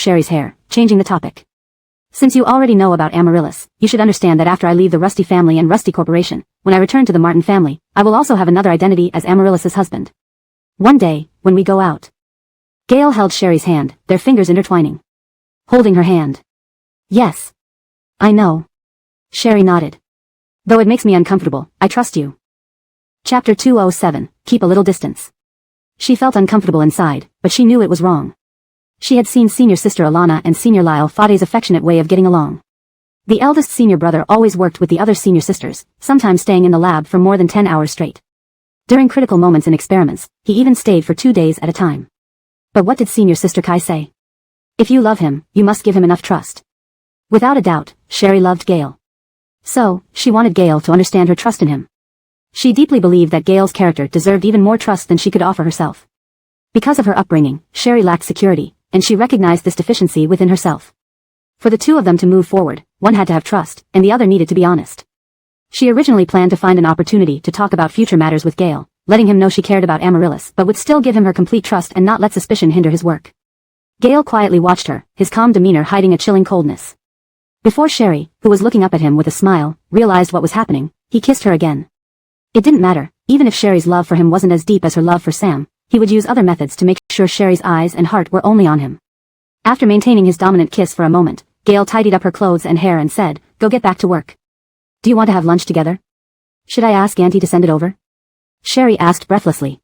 Sherry's hair, changing the topic. Since you already know about Amaryllis, you should understand that after I leave the Rusty family and Rusty Corporation, when I return to the Martin family, I will also have another identity as Amaryllis's husband. One day, when we go out. Gale held Sherry's hand, their fingers intertwining. Holding her hand. Yes. I know. Sherry nodded. Though it makes me uncomfortable, I trust you. Chapter 207, Keep a Little Distance. She felt uncomfortable inside, but she knew it was wrong. She had seen senior sister Alana and senior Lyle Fade's affectionate way of getting along. The eldest senior brother always worked with the other senior sisters, sometimes staying in the lab for more than 10 hours straight. During critical moments in experiments, he even stayed for 2 days at a time. But what did senior sister Kai say? If you love him, you must give him enough trust. Without a doubt, Sherry loved Gale. So, she wanted Gale to understand her trust in him. She deeply believed that Gale's character deserved even more trust than she could offer herself. Because of her upbringing, Sherry lacked security, and she recognized this deficiency within herself. For the two of them to move forward, one had to have trust, and the other needed to be honest. She originally planned to find an opportunity to talk about future matters with Gale, letting him know she cared about Amaryllis but would still give him her complete trust and not let suspicion hinder his work. Gale quietly watched her, his calm demeanor hiding a chilling coldness. Before Sherry, who was looking up at him with a smile, realized what was happening, he kissed her again. It didn't matter, even if Sherry's love for him wasn't as deep as her love for Sam, he would use other methods to make sure Sherry's eyes and heart were only on him. After maintaining his dominant kiss for a moment, Gale tidied up her clothes and hair and said, "Go get back to work. Do you want to have lunch together? Should I ask Auntie to send it over?" Sherry asked breathlessly.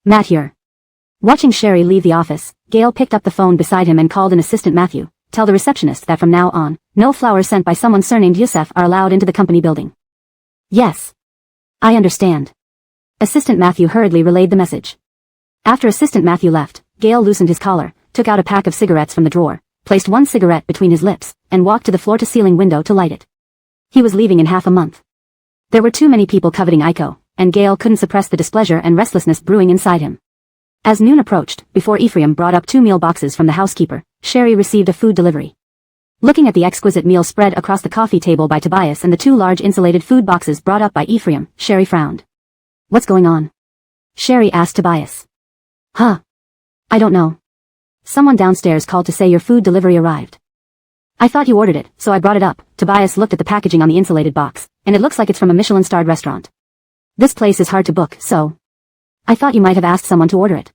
"Matt here." Watching Sherry leave the office, Gale picked up the phone beside him and called an assistant Matthew, "Tell the receptionist that from now on, no flowers sent by someone surnamed Yusef are allowed into the company building." "Yes. I understand." Assistant Matthew hurriedly relayed the message. After Assistant Matthew left, Gale loosened his collar, took out a pack of cigarettes from the drawer, placed one cigarette between his lips, and walked to the floor-to-ceiling window to light it. He was leaving in half a month. There were too many people coveting Aiko, and Gale couldn't suppress the displeasure and restlessness brewing inside him. As noon approached, before Ephraim brought up 2 meal boxes from the housekeeper, Sherry received a food delivery. Looking at the exquisite meal spread across the coffee table by Tobias and the 2 large insulated food boxes brought up by Ephraim, Sherry frowned. "What's going on?" Sherry asked Tobias. "Huh. I don't know. Someone downstairs called to say your food delivery arrived. I thought you ordered it, so I brought it up." Tobias looked at the packaging on the insulated box, and it looks like it's from a Michelin-starred restaurant. "This place is hard to book, so I thought you might have asked someone to order it."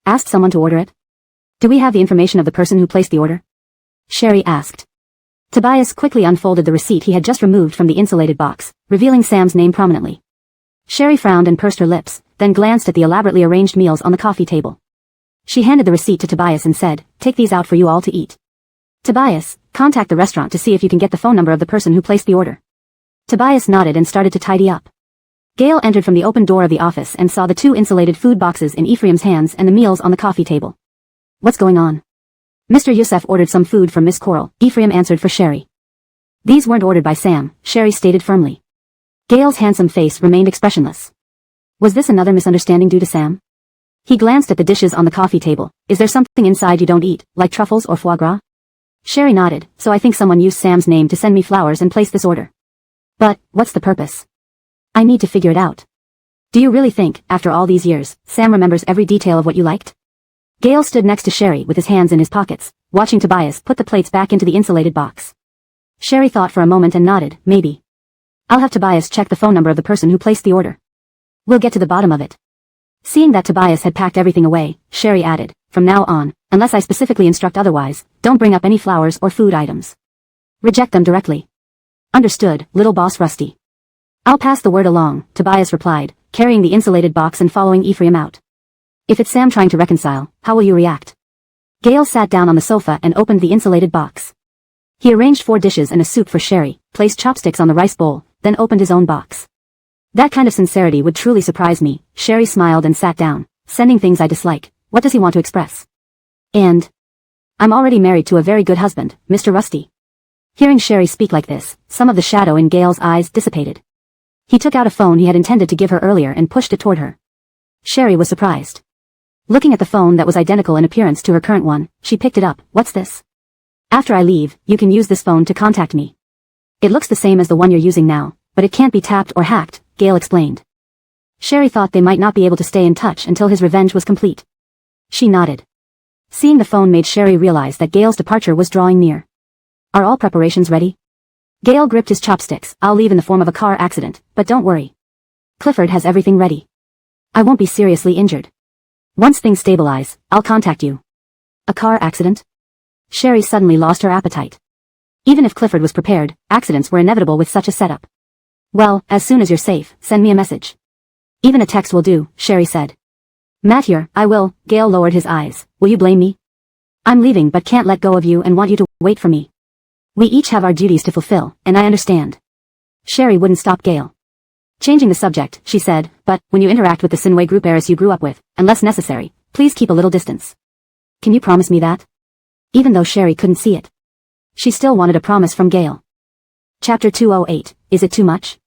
"Asked someone to order it? Do we have the information of the person who placed the order?" Sherry asked. Tobias quickly unfolded the receipt he had just removed from the insulated box, revealing Sam's name prominently. Sherry frowned and pursed her lips, then glanced at the elaborately arranged meals on the coffee table. She handed the receipt to Tobias and said, "Take these out for you all to eat. Tobias, contact the restaurant to see if you can get the phone number of the person who placed the order." Tobias nodded and started to tidy up. Gale entered from the open door of the office and saw the 2 insulated food boxes in Ephraim's hands and the meals on the coffee table. "What's going on?" "Mr. Yusef ordered some food from Miss Coral," Ephraim answered for Sherry. "These weren't ordered by Sam," Sherry stated firmly. Gale's handsome face remained expressionless. Was this another misunderstanding due to Sam? He glanced at the dishes on the coffee table. "Is there something inside you don't eat, like truffles or foie gras?" Sherry nodded. "So I think someone used Sam's name to send me flowers and place this order. But, what's the purpose? I need to figure it out. Do you really think, after all these years, Sam remembers every detail of what you liked?" Gale stood next to Sherry with his hands in his pockets, watching Tobias put the plates back into the insulated box. Sherry thought for a moment and nodded, "Maybe. I'll have Tobias check the phone number of the person who placed the order. We'll get to the bottom of it." Seeing that Tobias had packed everything away, Sherry added, "From now on, unless I specifically instruct otherwise, don't bring up any flowers or food items. Reject them directly." "Understood, little boss Rusty." "I'll pass the word along," Tobias replied, carrying the insulated box and following Ephraim out. "If it's Sam trying to reconcile, how will you react?" Gale sat down on the sofa and opened the insulated box. He arranged 4 dishes and a soup for Sherry, placed chopsticks on the rice bowl, then opened his own box. "That kind of sincerity would truly surprise me." Sherry smiled and sat down. "Sending things I dislike, what does he want to express? And I'm already married to a very good husband, Mr. Rusty." Hearing Sherry speak like this, some of the shadow in Gale's eyes dissipated. He took out a phone he had intended to give her earlier and pushed it toward her. Sherry was surprised. Looking at the phone that was identical in appearance to her current one, she picked it up. "What's this?" "After I leave, you can use this phone to contact me. It looks the same as the one you're using now, but it can't be tapped or hacked," Gale explained. Sherry thought they might not be able to stay in touch until his revenge was complete. She nodded. Seeing the phone made Sherry realize that Gale's departure was drawing near. Are all preparations ready? Gale gripped his chopsticks. I'll leave in the form of a car accident, but don't worry. Clifford has everything ready. I won't be seriously injured. Once things stabilize, I'll contact you. A car accident? Sherry suddenly lost her appetite. Even if Clifford was prepared, accidents were inevitable with such a setup. Well, as soon as you're safe, send me a message. Even a text will do, Sherry said. Matt here, I will. Gale lowered his eyes. Will you blame me? I'm leaving but can't let go of you and want you to wait for me. We each have our duties to fulfill, and I understand. Sherry wouldn't stop Gale. Changing the subject, she said, but, when you interact with the Sinway group heiress you grew up with, unless necessary, please keep a little distance. Can you promise me that? Even though Sherry couldn't see it. She still wanted a promise from Gale. Chapter 208, Is it too much?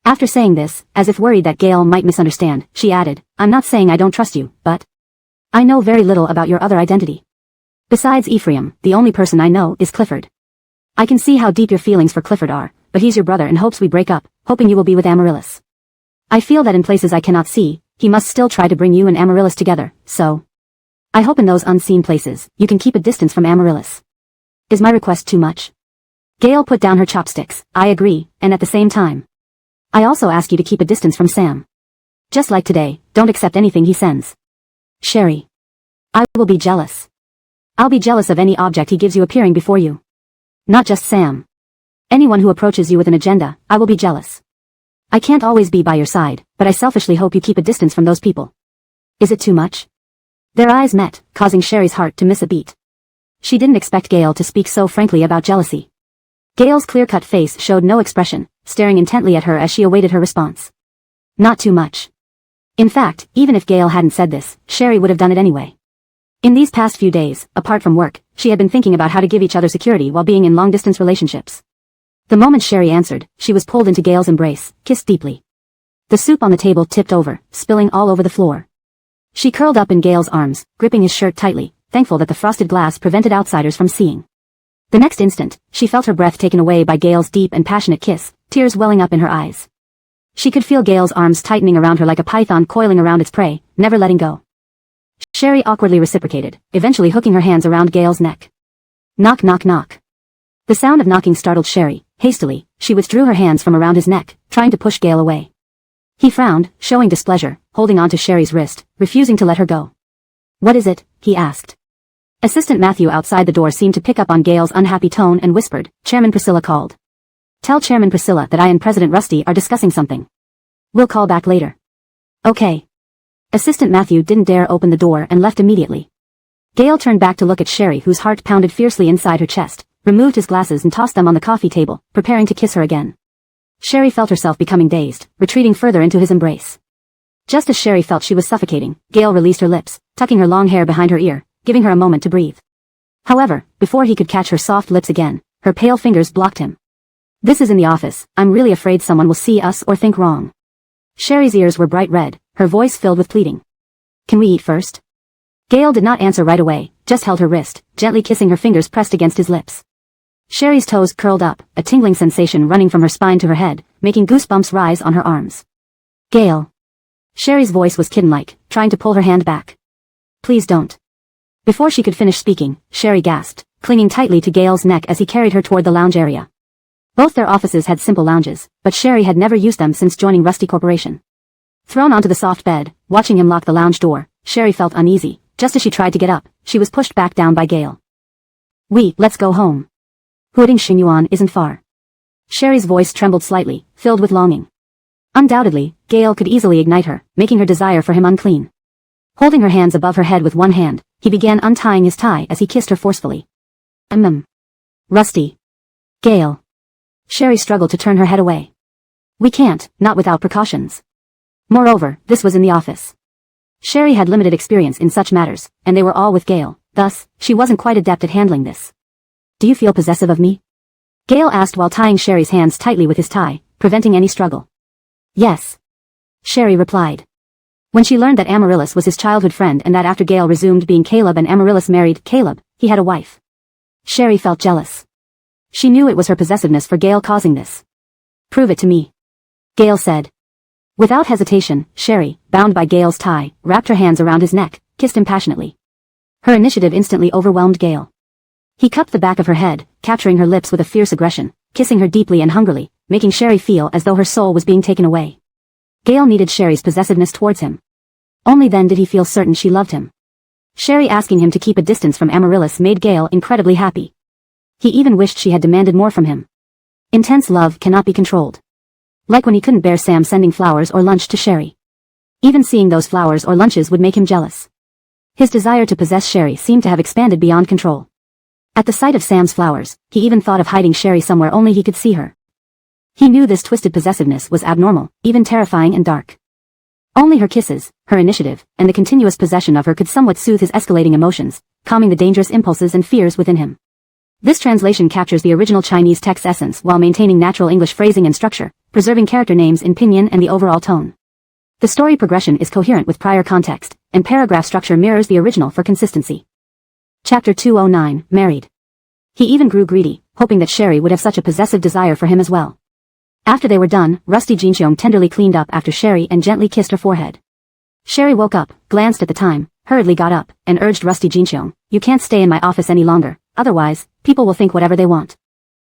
After saying this, as if worried that Gale might misunderstand, she added, I'm not saying I don't trust you, but I know very little about your other identity. Besides Ephraim, the only person I know is Clifford. I can see how deep your feelings for Clifford are, but he's your brother and hopes we break up, hoping you will be with Amaryllis. I feel that in places I cannot see, he must still try to bring you and Amaryllis together, so I hope in those unseen places, you can keep a distance from Amaryllis. Is my request too much? Gale put down her chopsticks. I agree, and at the same time, I also ask you to keep a distance from Sam. Just like today, don't accept anything he sends. Sherry. I will be jealous. I'll be jealous of any object he gives you appearing before you. Not just Sam. Anyone who approaches you with an agenda, I will be jealous. I can't always be by your side, but I selfishly hope you keep a distance from those people. Is it too much? Their eyes met, causing Sherry's heart to miss a beat. She didn't expect Gale to speak so frankly about jealousy. Gale's clear-cut face showed no expression, staring intently at her as she awaited her response. Not too much. In fact, even if Gale hadn't said this, Sherry would have done it anyway. In these past few days, apart from work, she had been thinking about how to give each other security while being in long-distance relationships. The moment Sherry answered, she was pulled into Gale's embrace, kissed deeply. The soup on the table tipped over, spilling all over the floor. She curled up in Gale's arms, gripping his shirt tightly, thankful that the frosted glass prevented outsiders from seeing. The next instant, she felt her breath taken away by Gale's deep and passionate kiss, tears welling up in her eyes. She could feel Gale's arms tightening around her like a python coiling around its prey, never letting go. Sherry awkwardly reciprocated, eventually hooking her hands around Gale's neck. Knock knock knock. The sound of knocking startled Sherry. Hastily, she withdrew her hands from around his neck, trying to push Gale away. He frowned, showing displeasure, holding onto Sherry's wrist, refusing to let her go. What is it? He asked. Assistant Matthew outside the door seemed to pick up on Gale's unhappy tone and whispered, Chairman Priscilla called. Tell Chairman Priscilla that I and President Rusty are discussing something. We'll call back later. Okay. Assistant Matthew didn't dare open the door and left immediately. Gale turned back to look at Sherry, whose heart pounded fiercely inside her chest, removed his glasses and tossed them on the coffee table, preparing to kiss her again. Sherry felt herself becoming dazed, retreating further into his embrace. Just as Sherry felt she was suffocating, Gale released her lips, tucking her long hair behind her ear, giving her a moment to breathe. However, before he could catch her soft lips again, her pale fingers blocked him. This is in the office. I'm really afraid someone will see us or think wrong. Sherry's ears were bright red, her voice filled with pleading. Can we eat first? Gale did not answer right away, just held her wrist, gently kissing her fingers pressed against his lips. Sherry's toes curled up, a tingling sensation running from her spine to her head, making goosebumps rise on her arms. Gale. Sherry's voice was kitten-like, trying to pull her hand back. Please don't. Before she could finish speaking, Sherry gasped, clinging tightly to Gale's neck as he carried her toward the lounge area. Both their offices had simple lounges, but Sherry had never used them since joining Rusty Corporation. Thrown onto the soft bed, watching him lock the lounge door, Sherry felt uneasy. Just as she tried to get up, she was pushed back down by Gale. Let's go home. Huading Xinyuan isn't far. Sherry's voice trembled slightly, filled with longing. Undoubtedly, Gale could easily ignite her, making her desire for him unclean. Holding her hands above her head with one hand, he began untying his tie as he kissed her forcefully. Rusty. Gale. Sherry struggled to turn her head away. We can't, not without precautions. Moreover, this was in the office. Sherry had limited experience in such matters, and they were all with Gale, thus, she wasn't quite adept at handling this. Do you feel possessive of me? Gale asked while tying Sherry's hands tightly with his tie, preventing any struggle. Yes. Sherry replied. When she learned that Amaryllis was his childhood friend and that after Gale resumed being Caleb and Amaryllis married Caleb, he had a wife. Sherry felt jealous. She knew it was her possessiveness for Gale causing this. Prove it to me. Gale said. Without hesitation, Sherry, bound by Gale's tie, wrapped her hands around his neck, kissed him passionately. Her initiative instantly overwhelmed Gale. He cupped the back of her head, capturing her lips with a fierce aggression, kissing her deeply and hungrily, making Sherry feel as though her soul was being taken away. Gale needed Sherry's possessiveness towards him. Only then did he feel certain she loved him. Sherry asking him to keep a distance from Amaryllis made Gale incredibly happy. He even wished she had demanded more from him. Intense love cannot be controlled. Like when he couldn't bear Sam sending flowers or lunch to Sherry. Even seeing those flowers or lunches would make him jealous. His desire to possess Sherry seemed to have expanded beyond control. At the sight of Sam's flowers, he even thought of hiding Sherry somewhere only he could see her. He knew this twisted possessiveness was abnormal, even terrifying and dark. Only her kisses, her initiative, and the continuous possession of her could somewhat soothe his escalating emotions, calming the dangerous impulses and fears within him. This translation captures the original Chinese text essence while maintaining natural English phrasing and structure, preserving character names in pinyin and the overall tone. The story progression is coherent with prior context, and paragraph structure mirrors the original for consistency. Chapter 209, Married. He even grew greedy, hoping that Sherry would have such a possessive desire for him as well. After they were done, Rusty Jinxiong tenderly cleaned up after Sherry and gently kissed her forehead. Sherry woke up, glanced at the time, hurriedly got up, and urged Rusty Jinxiong, "You can't stay in my office any longer, otherwise, people will think whatever they want."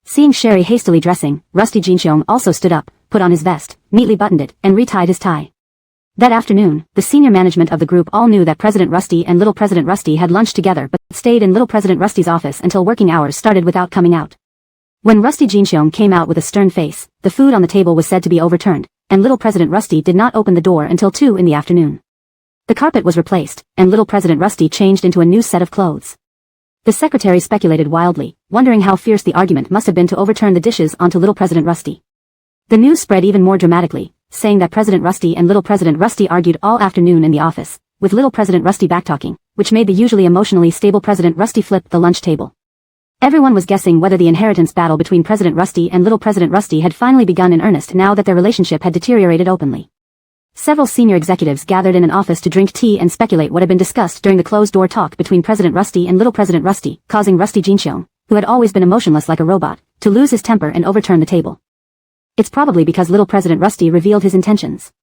Seeing Sherry hastily dressing, Rusty Jinxiong also stood up, put on his vest, neatly buttoned it, and retied his tie. That afternoon, the senior management of the group all knew that President Rusty and Little President Rusty had lunched together but stayed in Little President Rusty's office until working hours started without coming out. When Rusty Jinxiong came out with a stern face, the food on the table was said to be overturned, and Little President Rusty did not open the door until 2 in the afternoon. The carpet was replaced, and Little President Rusty changed into a new set of clothes. The secretary speculated wildly, wondering how fierce the argument must have been to overturn the dishes onto Little President Rusty. The news spread even more dramatically, saying that President Rusty and Little President Rusty argued all afternoon in the office, with Little President Rusty backtalking, which made the usually emotionally stable President Rusty flip the lunch table. Everyone was guessing whether the inheritance battle between President Rusty and Little President Rusty had finally begun in earnest now that their relationship had deteriorated openly. Several senior executives gathered in an office to drink tea and speculate what had been discussed during the closed-door talk between President Rusty and Little President Rusty, causing Rusty Jinxiong, who had always been emotionless like a robot, to lose his temper and overturn the table. It's probably because Little President Rusty revealed his intentions.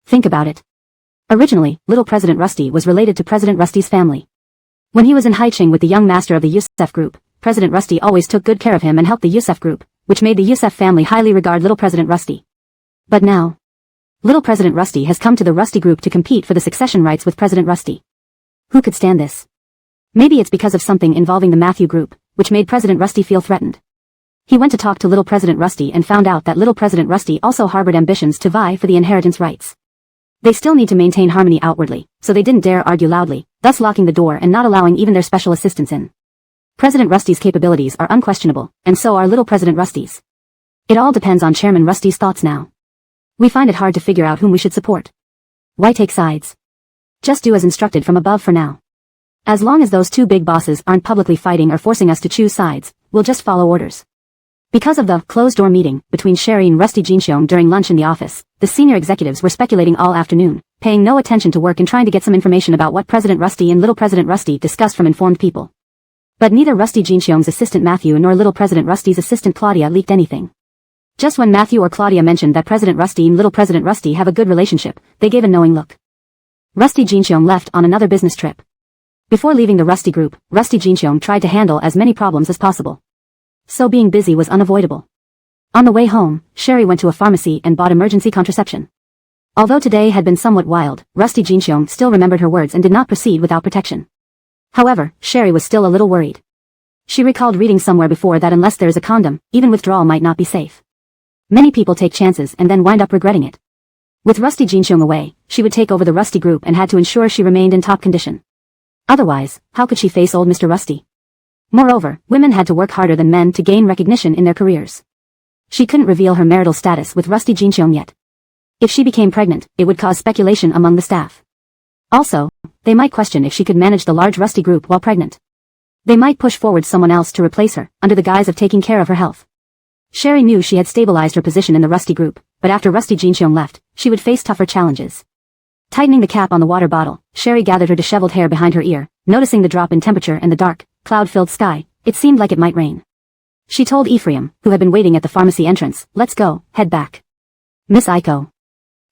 Think about it. Originally, Little President Rusty was related to President Rusty's family. When he was in Haicheng with the young master of the Youssef group, President Rusty always took good care of him and helped the Youssef group, which made the Youssef family highly regard Little President Rusty. But now, Little President Rusty has come to the Rusty group to compete for the succession rights with President Rusty. Who could stand this? Maybe it's because of something involving the Matthew group, which made President Rusty feel threatened. He went to talk to Little President Rusty and found out that Little President Rusty also harbored ambitions to vie for the inheritance rights. They still need to maintain harmony outwardly, so they didn't dare argue loudly, thus locking the door and not allowing even their special assistants in. President Rusty's capabilities are unquestionable, and so are Little President Rusty's. It all depends on Chairman Rusty's thoughts now. We find it hard to figure out whom we should support. Why take sides? Just do as instructed from above for now. As long as those two big bosses aren't publicly fighting or forcing us to choose sides, we'll just follow orders. Because of the closed-door meeting between Sherry and Rusty Jinxiong during lunch in the office, the senior executives were speculating all afternoon, paying no attention to work and trying to get some information about what President Rusty and Little President Rusty discussed from informed people. But neither Rusty Jinxiong's assistant Matthew nor Little President Rusty's assistant Claudia leaked anything. Just when Matthew or Claudia mentioned that President Rusty and Little President Rusty have a good relationship, they gave a knowing look. Rusty Jinxiong left on another business trip. Before leaving the Rusty group, Rusty Jinxiong tried to handle as many problems as possible. So being busy was unavoidable. On the way home, Sherry went to a pharmacy and bought emergency contraception. Although today had been somewhat wild, Rusty Jinxiong still remembered her words and did not proceed without protection. However, Sherry was still a little worried. She recalled reading somewhere before that unless there is a condom, even withdrawal might not be safe. Many people take chances and then wind up regretting it. With Rusty Jinxiong away, she would take over the Rusty group and had to ensure she remained in top condition. Otherwise, how could she face old Mr. Rusty? Moreover, women had to work harder than men to gain recognition in their careers. She couldn't reveal her marital status with Rusty Jinxiong yet. If she became pregnant, it would cause speculation among the staff. Also, they might question if she could manage the large Rusty group while pregnant. They might push forward someone else to replace her, under the guise of taking care of her health. Sherry knew she had stabilized her position in the Rusty group, but after Rusty Jinxiong left, she would face tougher challenges. Tightening the cap on the water bottle, Sherry gathered her disheveled hair behind her ear, noticing the drop in temperature and the dark, cloud-filled sky. It seemed like it might rain. She told Ephraim, who had been waiting at the pharmacy entrance, "Let's go, head back." Miss Aiko.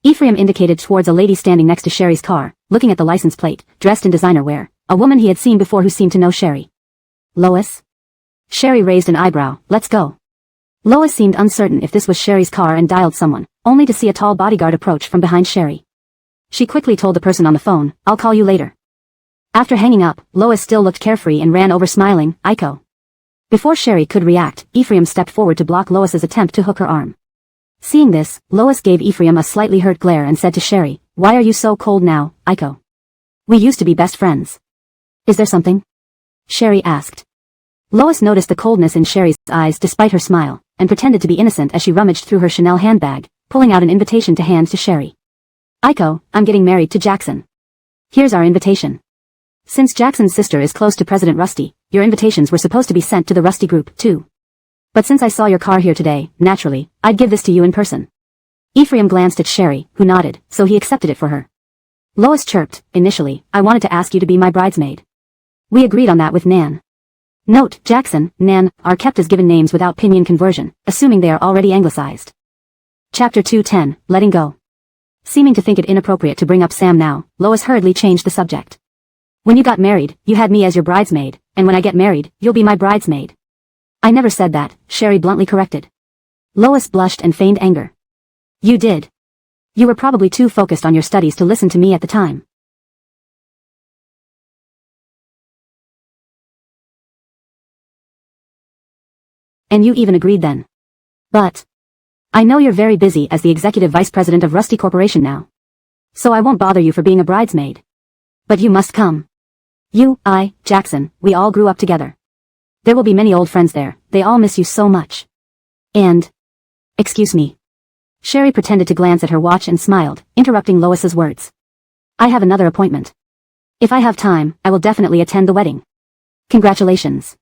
Ephraim indicated towards a lady standing next to Sherry's car, looking at the license plate, dressed in designer wear, a woman he had seen before who seemed to know Sherry. Lois? Sherry raised an eyebrow. Let's go. Lois seemed uncertain if this was Sherry's car and dialed someone, only to see a tall bodyguard approach from behind Sherry. She quickly told the person on the phone, I'll call you later. After hanging up, Lois still looked carefree and ran over smiling, Iko. Before Sherry could react, Ephraim stepped forward to block Lois's attempt to hook her arm. Seeing this, Lois gave Ephraim a slightly hurt glare and said to Sherry, Why are you so cold now, Iko? We used to be best friends. Is there something? Sherry asked. Lois noticed the coldness in Sherry's eyes despite her smile, and pretended to be innocent as she rummaged through her Chanel handbag, pulling out an invitation to hand to Sherry. Iko, I'm getting married to Jackson. Here's our invitation. Since Jackson's sister is close to President Rusty, your invitations were supposed to be sent to the Rusty group, too. But since I saw your car here today, naturally, I'd give this to you in person. Ephraim glanced at Sherry, who nodded, so he accepted it for her. Lois chirped, initially, I wanted to ask you to be my bridesmaid. We agreed on that with Nan. Note, Jackson, Nan, are kept as given names without pinyin conversion, assuming they are already anglicized. Chapter 210, Letting Go. Seeming to think it inappropriate to bring up Sam now, Lois hurriedly changed the subject. When you got married, you had me as your bridesmaid, and when I get married, you'll be my bridesmaid. I never said that, Sherry bluntly corrected. Lois blushed and feigned anger. You did. You were probably too focused on your studies to listen to me at the time. And you even agreed then. But I know you're very busy as the executive vice president of Rusty Corporation now. So I won't bother you for being a bridesmaid. But you must come. You, I, Jackson, we all grew up together. There will be many old friends there, they all miss you so much. And excuse me. Sherry pretended to glance at her watch and smiled, interrupting Lois's words. I have another appointment. If I have time, I will definitely attend the wedding. Congratulations.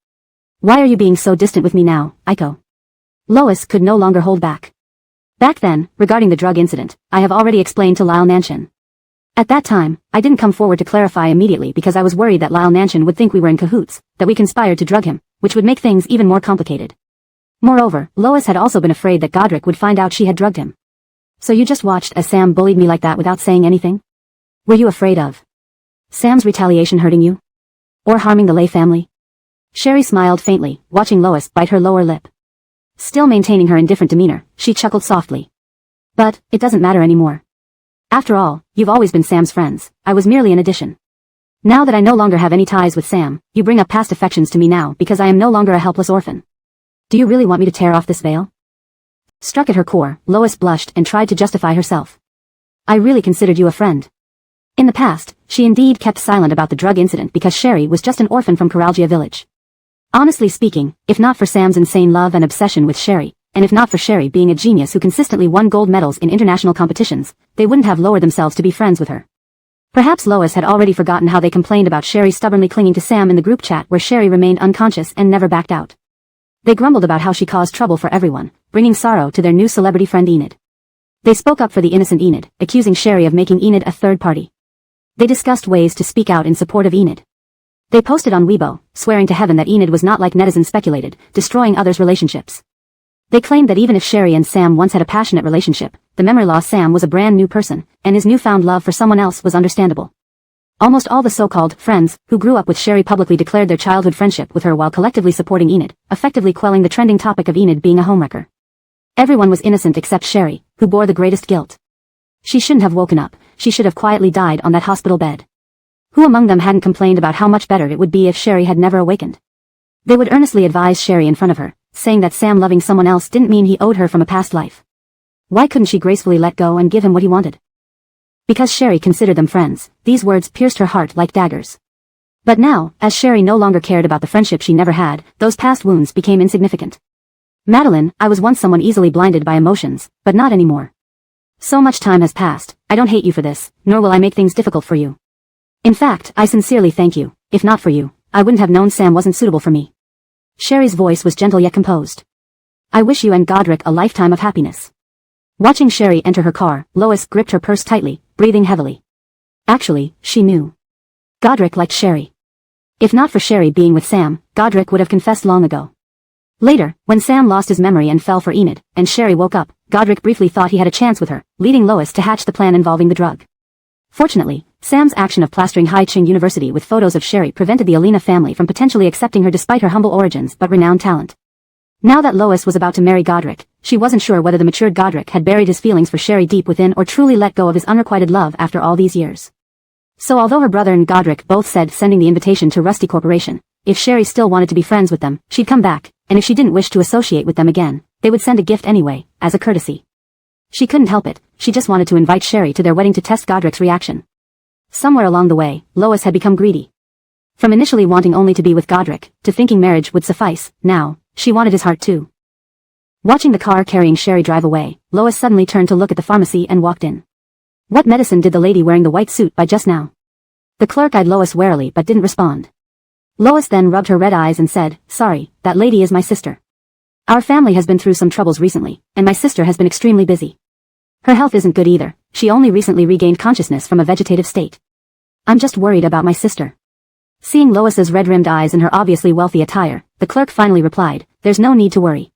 Why are you being so distant with me now, Iko? Lois could no longer hold back. Back then, regarding the drug incident, I have already explained to Lyle Nanshan. At that time, I didn't come forward to clarify immediately because I was worried that Lyle Nanshan would think we were in cahoots, that we conspired to drug him, which would make things even more complicated. Moreover, Lois had also been afraid that Godric would find out she had drugged him. So you just watched as Sam bullied me like that without saying anything? Were you afraid of Sam's retaliation hurting you? Or harming the Lay family? Sherry smiled faintly, watching Lois bite her lower lip. Still maintaining her indifferent demeanor, she chuckled softly. But it doesn't matter anymore. After all, you've always been Sam's friends, I was merely an addition. Now that I no longer have any ties with Sam, you bring up past affections to me now because I am no longer a helpless orphan. Do you really want me to tear off this veil? Struck at her core, Lois blushed and tried to justify herself. I really considered you a friend. In the past, she indeed kept silent about the drug incident because Sherry was just an orphan from Coralgia village. Honestly speaking, if not for Sam's insane love and obsession with Sherry, and if not for Sherry being a genius who consistently won gold medals in international competitions, they wouldn't have lowered themselves to be friends with her. Perhaps Lois had already forgotten how they complained about Sherry stubbornly clinging to Sam in the group chat where Sherry remained unconscious and never backed out. They grumbled about how she caused trouble for everyone, bringing sorrow to their new celebrity friend Enid. They spoke up for the innocent Enid, accusing Sherry of making Enid a third party. They discussed ways to speak out in support of Enid. They posted on Weibo, swearing to heaven that Enid was not like netizens speculated, destroying others' relationships. They claimed that even if Sherry and Sam once had a passionate relationship, the memory loss Sam was a brand new person, and his newfound love for someone else was understandable. Almost all the so-called friends who grew up with Sherry publicly declared their childhood friendship with her while collectively supporting Enid, effectively quelling the trending topic of Enid being a homewrecker. Everyone was innocent except Sherry, who bore the greatest guilt. She shouldn't have woken up, she should have quietly died on that hospital bed. Who among them hadn't complained about how much better it would be if Sherry had never awakened? They would earnestly advise Sherry in front of her, saying that Sam loving someone else didn't mean he owed her from a past life. Why couldn't she gracefully let go and give him what he wanted? Because Sherry considered them friends, these words pierced her heart like daggers. But now, as Sherry no longer cared about the friendship she never had, those past wounds became insignificant. Madeline, I was once someone easily blinded by emotions, but not anymore. So much time has passed, I don't hate you for this, nor will I make things difficult for you. In fact, I sincerely thank you. If not for you, I wouldn't have known Sam wasn't suitable for me. Sherry's voice was gentle yet composed. I wish you and Godric a lifetime of happiness. Watching Sherry enter her car, Lois gripped her purse tightly, breathing heavily. Actually, she knew. Godric liked Sherry. If not for Sherry being with Sam, Godric would have confessed long ago. Later, when Sam lost his memory and fell for Enid, and Sherry woke up, Godric briefly thought he had a chance with her, leading Lois to hatch the plan involving the drug. Fortunately, Sam's action of plastering Hai-Ching University with photos of Sherry prevented the Alina family from potentially accepting her despite her humble origins but renowned talent. Now that Lois was about to marry Godric, she wasn't sure whether the matured Godric had buried his feelings for Sherry deep within or truly let go of his unrequited love after all these years. So although her brother and Godric both said sending the invitation to Rusty Corporation, if Sherry still wanted to be friends with them, she'd come back, and if she didn't wish to associate with them again, they would send a gift anyway, as a courtesy. She couldn't help it, she just wanted to invite Sherry to their wedding to test Godric's reaction. Somewhere along the way, Lois had become greedy. From initially wanting only to be with Godric, to thinking marriage would suffice, now, she wanted his heart too. Watching the car carrying Sherry drive away, Lois suddenly turned to look at the pharmacy and walked in. What medicine did the lady wearing the white suit buy just now? The clerk eyed Lois warily but didn't respond. Lois then rubbed her red eyes and said, "Sorry, that lady is my sister. Our family has been through some troubles recently, and my sister has been extremely busy. Her health isn't good either, she only recently regained consciousness from a vegetative state. I'm just worried about my sister." Seeing Lois's red-rimmed eyes in her obviously wealthy attire, the clerk finally replied, "There's no need to worry.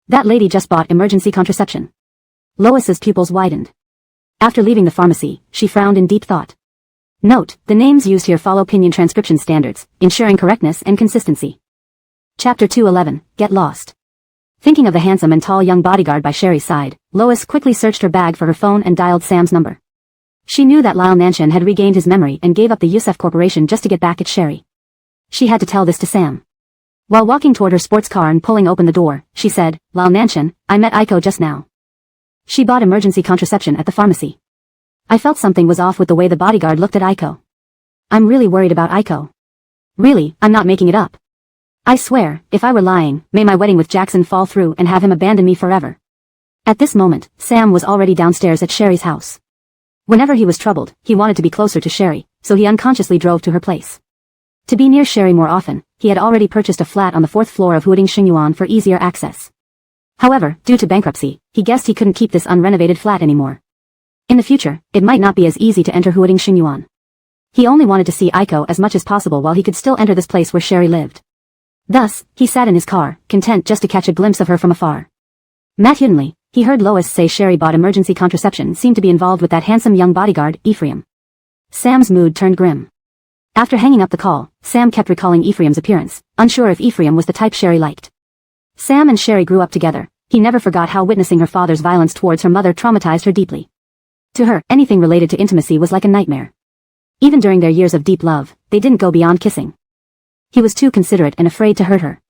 That lady just bought emergency contraception." Lois's pupils widened. After leaving the pharmacy, she frowned in deep thought. Note, the names used here follow Pinyin transcription standards, ensuring correctness and consistency. Chapter 211, Get Lost. Thinking of the handsome and tall young bodyguard by Sherry's side, Lois quickly searched her bag for her phone and dialed Sam's number. She knew that Lyle Nanshan had regained his memory and gave up the Yusef Corporation just to get back at Sherry. She had to tell this to Sam. While walking toward her sports car and pulling open the door, she said, "Lyle Nanshan, I met Aiko just now. She bought emergency contraception at the pharmacy. I felt something was off with the way the bodyguard looked at Aiko. I'm really worried about Aiko. Really, I'm not making it up. I swear, if I were lying, may my wedding with Jackson fall through and have him abandon me forever." At this moment, Sam was already downstairs at Sherry's house. Whenever he was troubled, he wanted to be closer to Sherry, so he unconsciously drove to her place. To be near Sherry more often, he had already purchased a flat on the 4th floor of Huading Xingyuan for easier access. However, due to bankruptcy, he guessed he couldn't keep this unrenovated flat anymore. In the future, it might not be as easy to enter Huading Xingyuan. He only wanted to see Aiko as much as possible while he could still enter this place where Sherry lived. Thus, he sat in his car, content just to catch a glimpse of her from afar. Mathewingly, he heard Lois say Sherry bought emergency contraception seemed to be involved with that handsome young bodyguard, Ephraim. Sam's mood turned grim. After hanging up the call, Sam kept recalling Ephraim's appearance, unsure if Ephraim was the type Sherry liked. Sam and Sherry grew up together. He never forgot how witnessing her father's violence towards her mother traumatized her deeply. To her, anything related to intimacy was like a nightmare. Even during their years of deep love, they didn't go beyond kissing. He was too considerate and afraid to hurt her.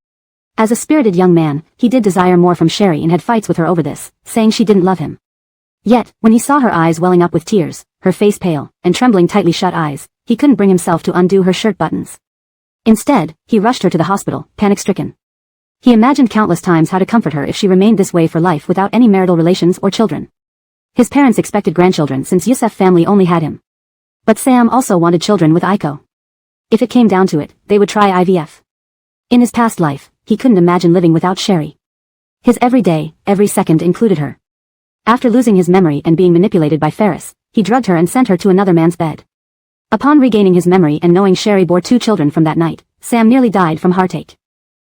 As a spirited young man, he did desire more from Sherry and had fights with her over this, saying she didn't love him. Yet, when he saw her eyes welling up with tears, her face pale, and trembling tightly shut eyes, he couldn't bring himself to undo her shirt buttons. Instead, he rushed her to the hospital, panic-stricken. He imagined countless times how to comfort her if she remained this way for life without any marital relations or children. His parents expected grandchildren since Yusef family only had him. But Sam also wanted children with Aiko. If it came down to it, they would try IVF. In his past life, he couldn't imagine living without Sherry. His every day, every second included her. After losing his memory and being manipulated by Ferris, he drugged her and sent her to another man's bed. Upon regaining his memory and knowing Sherry bore 2 children from that night, Sam nearly died from heartache.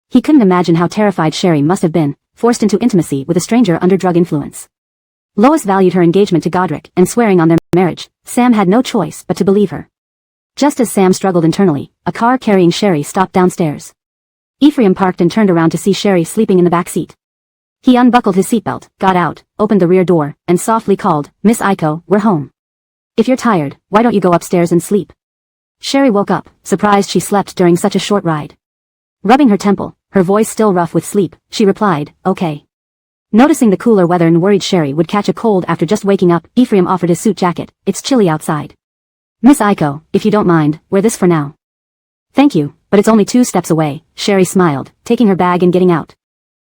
He couldn't imagine how terrified Sherry must have been, forced into intimacy with a stranger under drug influence. Lois valued her engagement to Godric and swearing on their marriage, Sam had no choice but to believe her. Just as Sam struggled internally, a car carrying Sherry stopped downstairs. Ephraim parked and turned around to see Sherry sleeping in the back seat. He unbuckled his seatbelt, got out, opened the rear door, and softly called, "Miss Aiko, we're home. If you're tired, why don't you go upstairs and sleep?" Sherry woke up, surprised she slept during such a short ride. Rubbing her temple, her voice still rough with sleep, she replied, "Okay." Noticing the cooler weather and worried Sherry would catch a cold after just waking up, Ephraim offered his suit jacket. "It's chilly outside. Miss Aiko, if you don't mind, wear this for now." "Thank you, but it's only 2 steps away," Sherry smiled, taking her bag and getting out.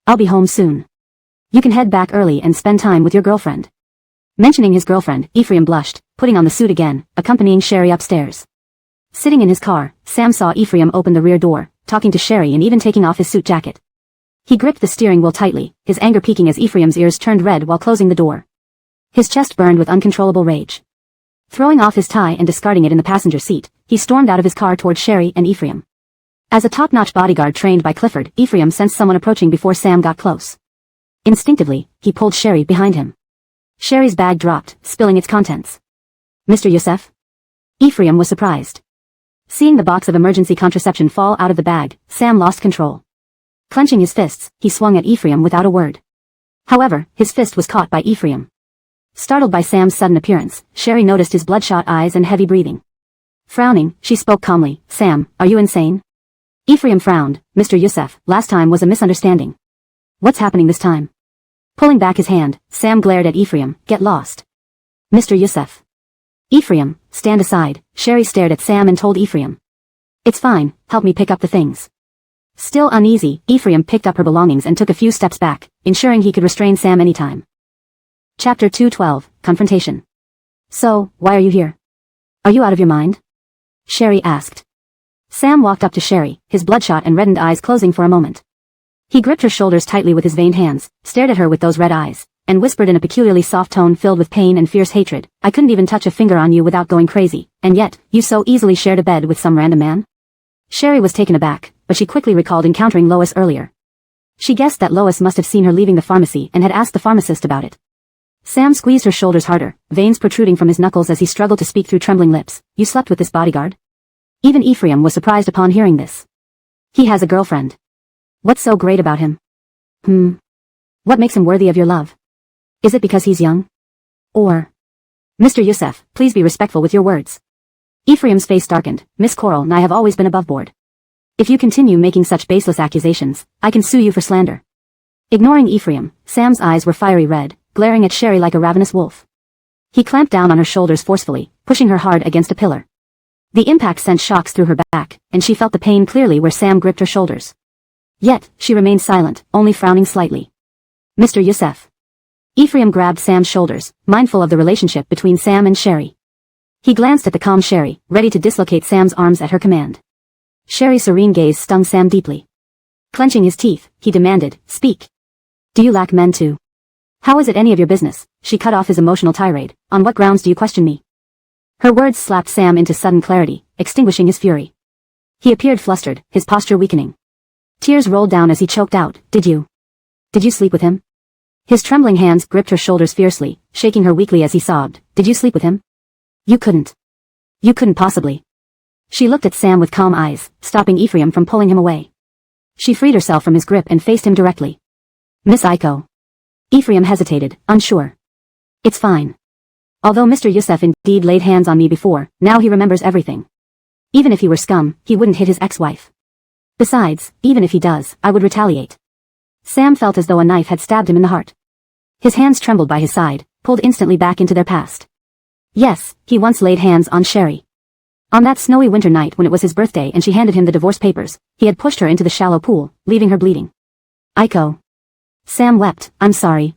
"I'll be home soon. You can head back early and spend time with your girlfriend." Mentioning his girlfriend, Ephraim blushed, putting on the suit again, accompanying Sherry upstairs. Sitting in his car, Sam saw Ephraim open the rear door, talking to Sherry and even taking off his suit jacket. He gripped the steering wheel tightly, his anger peaking as Ephraim's ears turned red while closing the door. His chest burned with uncontrollable rage. Throwing off his tie and discarding it in the passenger seat, he stormed out of his car toward Sherry and Ephraim. As a top-notch bodyguard trained by Clifford, Ephraim sensed someone approaching before Sam got close. Instinctively, he pulled Sherry behind him. Sherry's bag dropped, spilling its contents. "Mr. Yusef?" Ephraim was surprised. Seeing the box of emergency contraception fall out of the bag, Sam lost control. Clenching his fists, he swung at Ephraim without a word. However, his fist was caught by Ephraim. Startled by Sam's sudden appearance, Sherry noticed his bloodshot eyes and heavy breathing. Frowning, she spoke calmly, "Sam, are you insane?" Ephraim frowned. "Mr. Youssef, last time was a misunderstanding. What's happening this time?" Pulling back his hand, Sam glared at Ephraim. "Get lost." "Mr. Youssef." "Ephraim, stand aside." Sherry stared at Sam and told Ephraim. "It's fine, help me pick up the things." Still uneasy, Ephraim picked up her belongings and took a few steps back, ensuring he could restrain Sam anytime. Chapter 212, Confrontation. "So, why are you here? Are you out of your mind?" Sherry asked. Sam walked up to Sherry, his bloodshot and reddened eyes closing for a moment. He gripped her shoulders tightly with his veined hands, stared at her with those red eyes, and whispered in a peculiarly soft tone filled with pain and fierce hatred, "I couldn't even touch a finger on you without going crazy, and yet, you so easily shared a bed with some random man?" Sherry was taken aback, but she quickly recalled encountering Lois earlier. She guessed that Lois must have seen her leaving the pharmacy and had asked the pharmacist about it. Sam squeezed her shoulders harder, veins protruding from his knuckles as he struggled to speak through trembling lips. "You slept with this bodyguard?" Even Ephraim was surprised upon hearing this. "He has a girlfriend. What's so great about him?" What makes him worthy of your love? Is it because he's young? Or... Mr. Youssef, please be respectful with your words." Ephraim's face darkened. "Miss Coral and I have always been above board. If you continue making such baseless accusations, I can sue you for slander." Ignoring Ephraim, Sam's eyes were fiery red, glaring at Sherry like a ravenous wolf. He clamped down on her shoulders forcefully, pushing her hard against a pillar. The impact sent shocks through her back, and she felt the pain clearly where Sam gripped her shoulders. Yet, she remained silent, only frowning slightly. "Mr. Youssef." Ephraim grabbed Sam's shoulders, mindful of the relationship between Sam and Sherry. He glanced at the calm Sherry, ready to dislocate Sam's arms at her command. Sherry's serene gaze stung Sam deeply. Clenching his teeth, he demanded, "Speak. Do you lack men too? How is it any of your business?" She cut off his emotional tirade. "On what grounds do you question me?" Her words slapped Sam into sudden clarity, extinguishing his fury. He appeared flustered, his posture weakening. Tears rolled down as he choked out, Did you sleep with him?" His trembling hands gripped her shoulders fiercely, shaking her weakly as he sobbed. "Did you sleep with him? You couldn't. You couldn't possibly." She looked at Sam with calm eyes, stopping Ephraim from pulling him away. She freed herself from his grip and faced him directly. "Miss Iko." Ephraim hesitated, unsure. "It's fine. Although Mr. Youssef indeed laid hands on me before, now he remembers everything. Even if he were scum, he wouldn't hit his ex-wife. Besides, even if he does, I would retaliate." Sam felt as though a knife had stabbed him in the heart. His hands trembled by his side, pulled instantly back into their past. Yes, he once laid hands on Sherry. On that snowy winter night when it was his birthday and she handed him the divorce papers, he had pushed her into the shallow pool, leaving her bleeding. "Iko." Sam wept. "I'm sorry,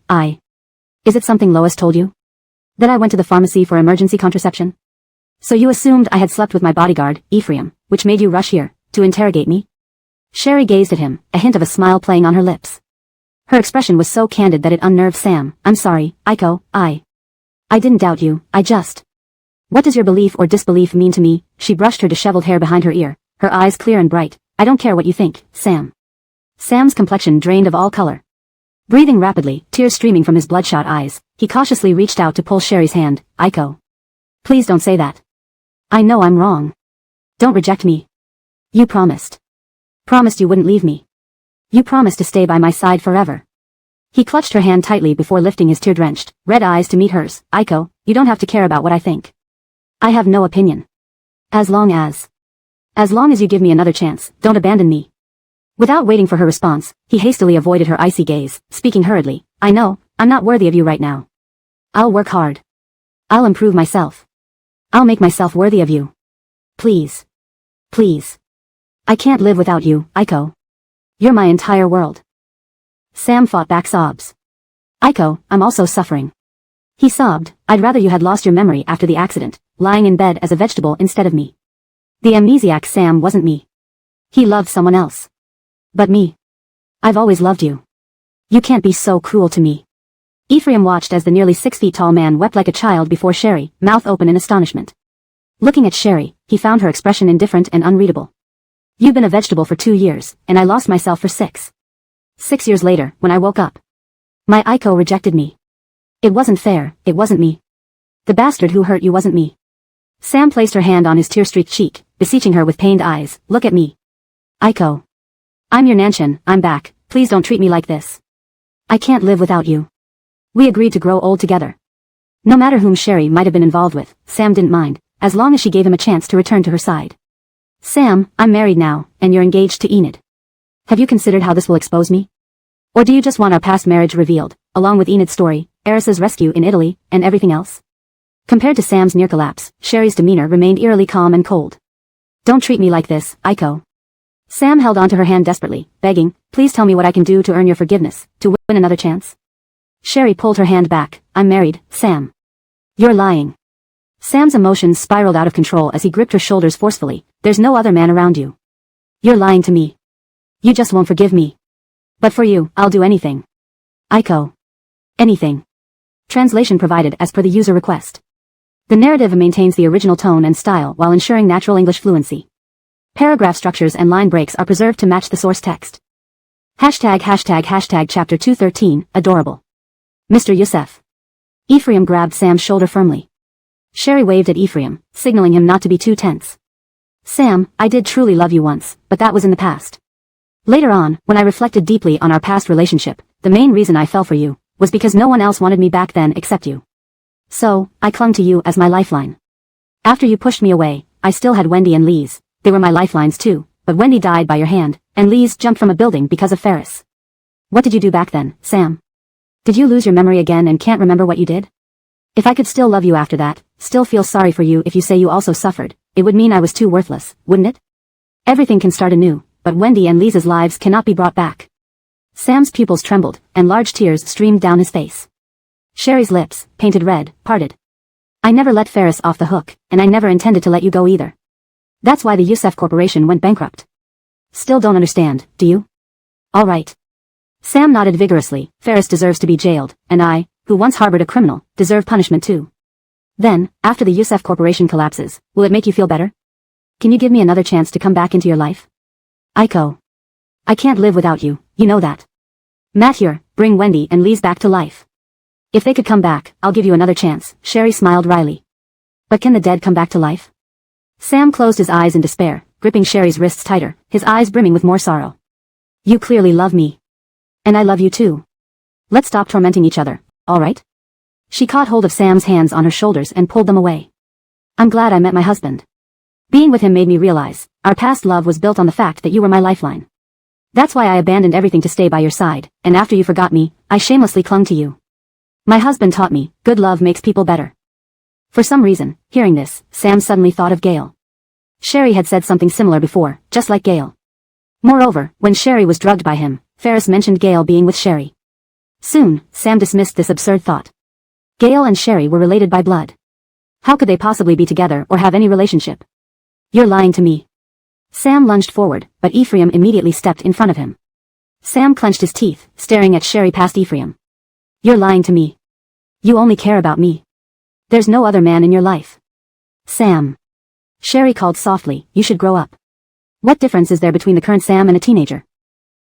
Is it something Lois told you? That I went to the pharmacy for emergency contraception? So you assumed I had slept with my bodyguard, Ephraim, which made you rush here, to interrogate me?" Sherry gazed at him, a hint of a smile playing on her lips. Her expression was so candid that it unnerved Sam. "I'm sorry, Iko, I didn't doubt you, I just... What does your belief or disbelief mean to me?" She brushed her disheveled hair behind her ear, her eyes clear and bright. "I don't care what you think, Sam." Sam's complexion drained of all color. Breathing rapidly, tears streaming from his bloodshot eyes, he cautiously reached out to pull Sherry's hand. "Iko. Please don't say that. I know I'm wrong. Don't reject me. You promised. Promised you wouldn't leave me. You promised to stay by my side forever." He clutched her hand tightly before lifting his tear-drenched, red eyes to meet hers. "Iko, you don't have to care about what I think. I have no opinion. As long as you give me another chance, don't abandon me." Without waiting for her response, he hastily avoided her icy gaze, speaking hurriedly. "I know, I'm not worthy of you right now. I'll work hard. I'll improve myself. I'll make myself worthy of you. Please. Please. I can't live without you, Iko. You're my entire world." Sam fought back sobs. "Iko, I'm also suffering." He sobbed. "I'd rather you had lost your memory after the accident, lying in bed as a vegetable instead of me. The amnesiac Sam wasn't me. He loved someone else. But me. I've always loved you. You can't be so cruel to me." Ephraim watched as the nearly 6 feet tall man wept like a child before Sherry, mouth open in astonishment. Looking at Sherry, he found her expression indifferent and unreadable. "You've been a vegetable for 2 years, and I lost myself for 6. 6 years later, when I woke up. My Iko rejected me. It wasn't fair, it wasn't me. The bastard who hurt you wasn't me. Sam placed her hand on his tear-streaked cheek, beseeching her with pained eyes, "Look at me. Aiko. I'm your Nanshin, I'm back, please don't treat me like this. I can't live without you." We agreed to grow old together. No matter whom Sherry might have been involved with, Sam didn't mind, as long as she gave him a chance to return to her side. "Sam, I'm married now, and you're engaged to Enid. Have you considered how this will expose me? Or do you just want our past marriage revealed, along with Enid's story, Eris's rescue in Italy, and everything else?" Compared to Sam's near collapse, Sherry's demeanor remained eerily calm and cold. "Don't treat me like this, Aiko." Sam held onto her hand desperately, begging, "Please tell me what I can do to earn your forgiveness, to win another chance." Sherry pulled her hand back. "I'm married, Sam." "You're lying." Sam's emotions spiraled out of control as he gripped her shoulders forcefully. "There's no other man around you. You're lying to me. You just won't forgive me. But for you, I'll do anything. Aiko. Anything." Translation provided as per the user request. The narrative maintains the original tone and style while ensuring natural English fluency. Paragraph structures and line breaks are preserved to match the source text. Hashtag chapter 213, adorable. Mr. Youssef. Ephraim grabbed Sam's shoulder firmly. Sherry waved at Ephraim, signaling him not to be too tense. "Sam, I did truly love you once, but that was in the past. Later on, when I reflected deeply on our past relationship, the main reason I fell for you was because no one else wanted me back then except you. So, I clung to you as my lifeline. After you pushed me away, I still had Wendy and Lise. They were my lifelines too, but Wendy died by your hand, and Lise jumped from a building because of Ferris. What did you do back then, Sam? Did you lose your memory again and can't remember what you did? If I could still love you after that, still feel sorry for you if you say you also suffered, it would mean I was too worthless, wouldn't it? Everything can start anew, but Wendy and Lisa's lives cannot be brought back." Sam's pupils trembled, and large tears streamed down his face. Sherry's lips, painted red, parted. "I never let Ferris off the hook, and I never intended to let you go either. That's why the Youssef Corporation went bankrupt. Still don't understand, do you? All right." Sam nodded vigorously. "Ferris deserves to be jailed, and I, who once harbored a criminal, deserve punishment too. Then, after the Youssef Corporation collapses, will it make you feel better? Can you give me another chance to come back into your life? Aiko. I can't live without you, you know that. Matt here, bring Wendy and Lise back to life. If they could come back, I'll give you another chance." Sherry smiled wryly. "But can the dead come back to life?" Sam closed his eyes in despair, gripping Sherry's wrists tighter, his eyes brimming with more sorrow. "You clearly love me. And I love you too. Let's stop tormenting each other, all right?" She caught hold of Sam's hands on her shoulders and pulled them away. "I'm glad I met my husband. Being with him made me realize, our past love was built on the fact that you were my lifeline. That's why I abandoned everything to stay by your side, and after you forgot me, I shamelessly clung to you. My husband taught me, good love makes people better." For some reason, hearing this, Sam suddenly thought of Gail. Sherry had said something similar before, just like Gail. Moreover, when Sherry was drugged by him, Ferris mentioned Gail being with Sherry. Soon, Sam dismissed this absurd thought. Gail and Sherry were related by blood. How could they possibly be together or have any relationship? "You're lying to me." Sam lunged forward, but Ephraim immediately stepped in front of him. Sam clenched his teeth, staring at Sherry past Ephraim. "You're lying to me. You only care about me. There's no other man in your life." "Sam." Sherry called softly, "You should grow up. What difference is there between the current Sam and a teenager?"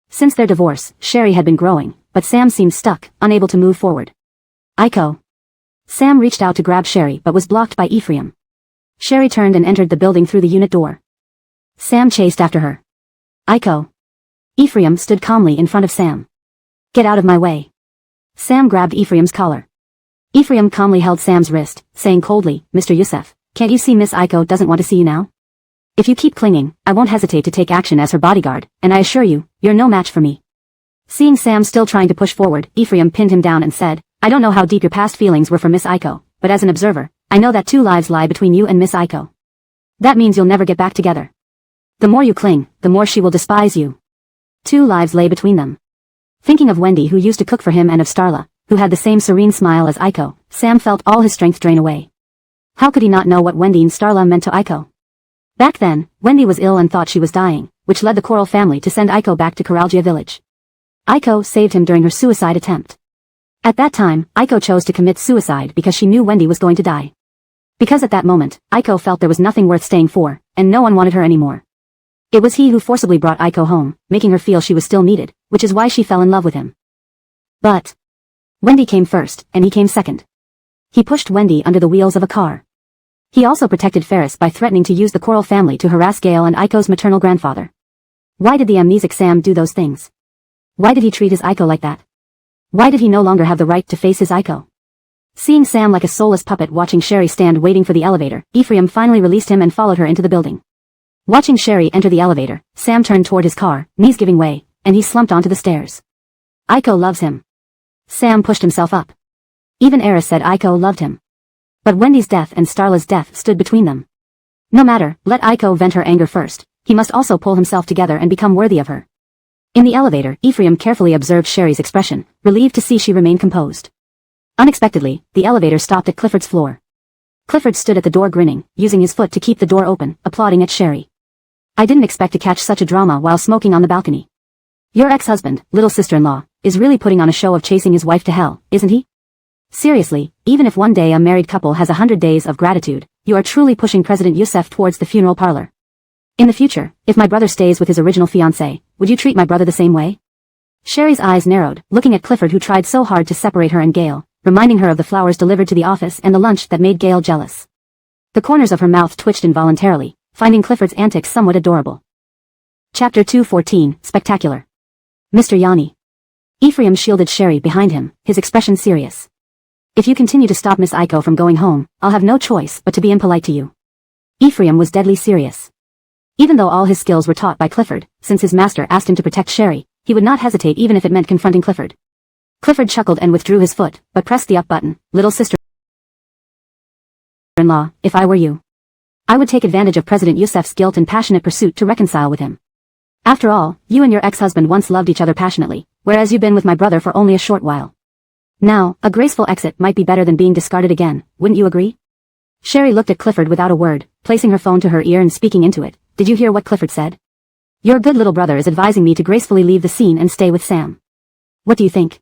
Since their divorce, Sherry had been growing, but Sam seemed stuck, unable to move forward. "Aiko." Sam reached out to grab Sherry but was blocked by Ephraim. Sherry turned and entered the building through the unit door. Sam chased after her. "Aiko." Ephraim stood calmly in front of Sam. "Get out of my way." Sam grabbed Ephraim's collar. Ephraim calmly held Sam's wrist, saying coldly, "Mr. Youssef, can't you see Miss Aiko doesn't want to see you now? If you keep clinging, I won't hesitate to take action as her bodyguard, and I assure you, you're no match for me." Seeing Sam still trying to push forward, Ephraim pinned him down and said, "I don't know how deep your past feelings were for Miss Aiko, but as an observer, I know that 2 lives lie between you and Miss Aiko. That means you'll never get back together. The more you cling, the more she will despise you. 2 lives lay between them." Thinking of Wendy who used to cook for him and of Starla, who had the same serene smile as Aiko, Sam felt all his strength drain away. How could he not know what Wendy and Starla meant to Aiko? Back then, Wendy was ill and thought she was dying, which led the Coral family to send Aiko back to Coralgia village. Aiko saved him during her suicide attempt. At that time, Aiko chose to commit suicide because she knew Wendy was going to die. Because at that moment, Aiko felt there was nothing worth staying for, and no one wanted her anymore. It was he who forcibly brought Aiko home, making her feel she was still needed, which is why she fell in love with him. But Wendy came first, and he came second. He pushed Wendy under the wheels of a car. He also protected Ferris by threatening to use the Coral family to harass Gale and Aiko's maternal grandfather. Why did the amnesic Sam do those things? Why did he treat his Aiko like that? Why did he no longer have the right to face his Aiko? Seeing Sam like a soulless puppet watching Sherry stand waiting for the elevator, Ephraim finally released him and followed her into the building. Watching Sherry enter the elevator, Sam turned toward his car, knees giving way, and he slumped onto the stairs. Aiko loves him. Sam pushed himself up. Even Eris said Aiko loved him. But Wendy's death and Starla's death stood between them. No matter, let Aiko vent her anger first, he must also pull himself together and become worthy of her. In the elevator, Ephraim carefully observed Sherry's expression, relieved to see she remained composed. Unexpectedly, the elevator stopped at Clifford's floor. Clifford stood at the door grinning, using his foot to keep the door open, applauding at Sherry. I didn't expect to catch such a drama while smoking on the balcony. Your ex-husband, little sister-in-law, is really putting on a show of chasing his wife to hell, isn't he? Seriously, even if one day a married couple has 100 days of gratitude, you are truly pushing President Youssef towards the funeral parlor. In the future, if my brother stays with his original fiancée, would you treat my brother the same way? Sherry's eyes narrowed, looking at Clifford who tried so hard to separate her and Gale, reminding her of the flowers delivered to the office and the lunch that made Gale jealous. The corners of her mouth twitched involuntarily, finding Clifford's antics somewhat adorable. Chapter 214, Spectacular. Mr. Yanni. Ephraim shielded Sherry behind him, his expression serious. If you continue to stop Miss Aiko from going home, I'll have no choice but to be impolite to you. Ephraim was deadly serious. Even though all his skills were taught by Clifford, since his master asked him to protect Sherry, he would not hesitate even if it meant confronting Clifford. Clifford chuckled and withdrew his foot, but pressed the up button. Little sister-in-law, if I were you, I would take advantage of President Youssef's guilt and passionate pursuit to reconcile with him. After all, you and your ex-husband once loved each other passionately, whereas you've been with my brother for only a short while. Now, a graceful exit might be better than being discarded again, wouldn't you agree? Sherry looked at Clifford without a word, placing her phone to her ear and speaking into it. Did you hear what Clifford said? Your good little brother is advising me to gracefully leave the scene and stay with Sam. What do you think?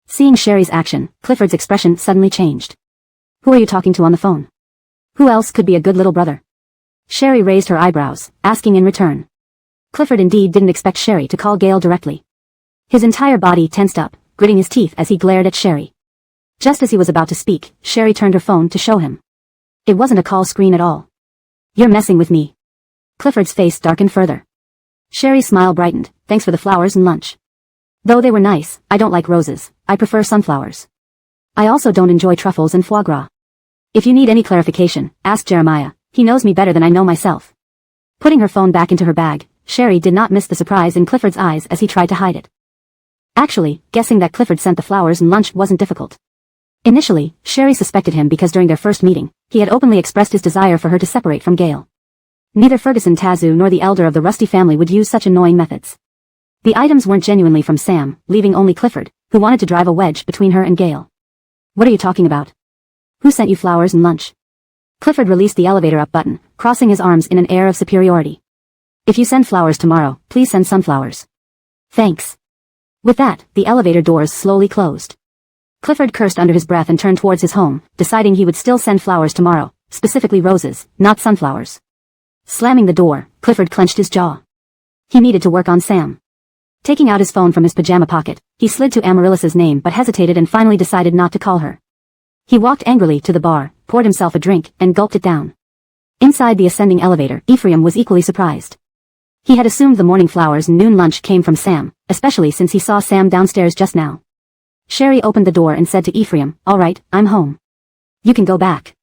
Seeing Sherry's action, Clifford's expression suddenly changed. Who are you talking to on the phone? Who else could be a good little brother? Sherry raised her eyebrows, asking in return. Clifford indeed didn't expect Sherry to call Gale directly. His entire body tensed up, gritting his teeth as he glared at Sherry. Just as he was about to speak, Sherry turned her phone to show him. It wasn't a call screen at all. You're messing with me. Clifford's face darkened further. Sherry's smile brightened. Thanks for the flowers and lunch. Though they were nice, I don't like roses. I prefer sunflowers. I also don't enjoy truffles and foie gras. If you need any clarification, ask Jeremiah. He knows me better than I know myself. Putting her phone back into her bag, Sherry did not miss the surprise in Clifford's eyes as he tried to hide it. Actually, guessing that Clifford sent the flowers and lunch wasn't difficult. Initially, Sherry suspected him because during their first meeting, he had openly expressed his desire for her to separate from Gale. Neither Ferguson Tazu nor the elder of the Rusty family would use such annoying methods. The items weren't genuinely from Sam, leaving only Clifford, who wanted to drive a wedge between her and Gale. What are you talking about? Who sent you flowers and lunch? Clifford released the elevator up button, crossing his arms in an air of superiority. If you send flowers tomorrow, please send sunflowers. Thanks. With that, the elevator doors slowly closed. Clifford cursed under his breath and turned towards his home, deciding he would still send flowers tomorrow, specifically roses, not sunflowers. Slamming the door, Clifford clenched his jaw. He needed to work on Sam. Taking out his phone from his pajama pocket, he slid to Amaryllis's name but hesitated and finally decided not to call her. He walked angrily to the bar, poured himself a drink, and gulped it down. Inside the ascending elevator, Ephraim was equally surprised. He had assumed the morning flowers and noon lunch came from Sam, especially since he saw Sam downstairs just now. Sherry opened the door and said to Ephraim, "All right, I'm home. You can go back."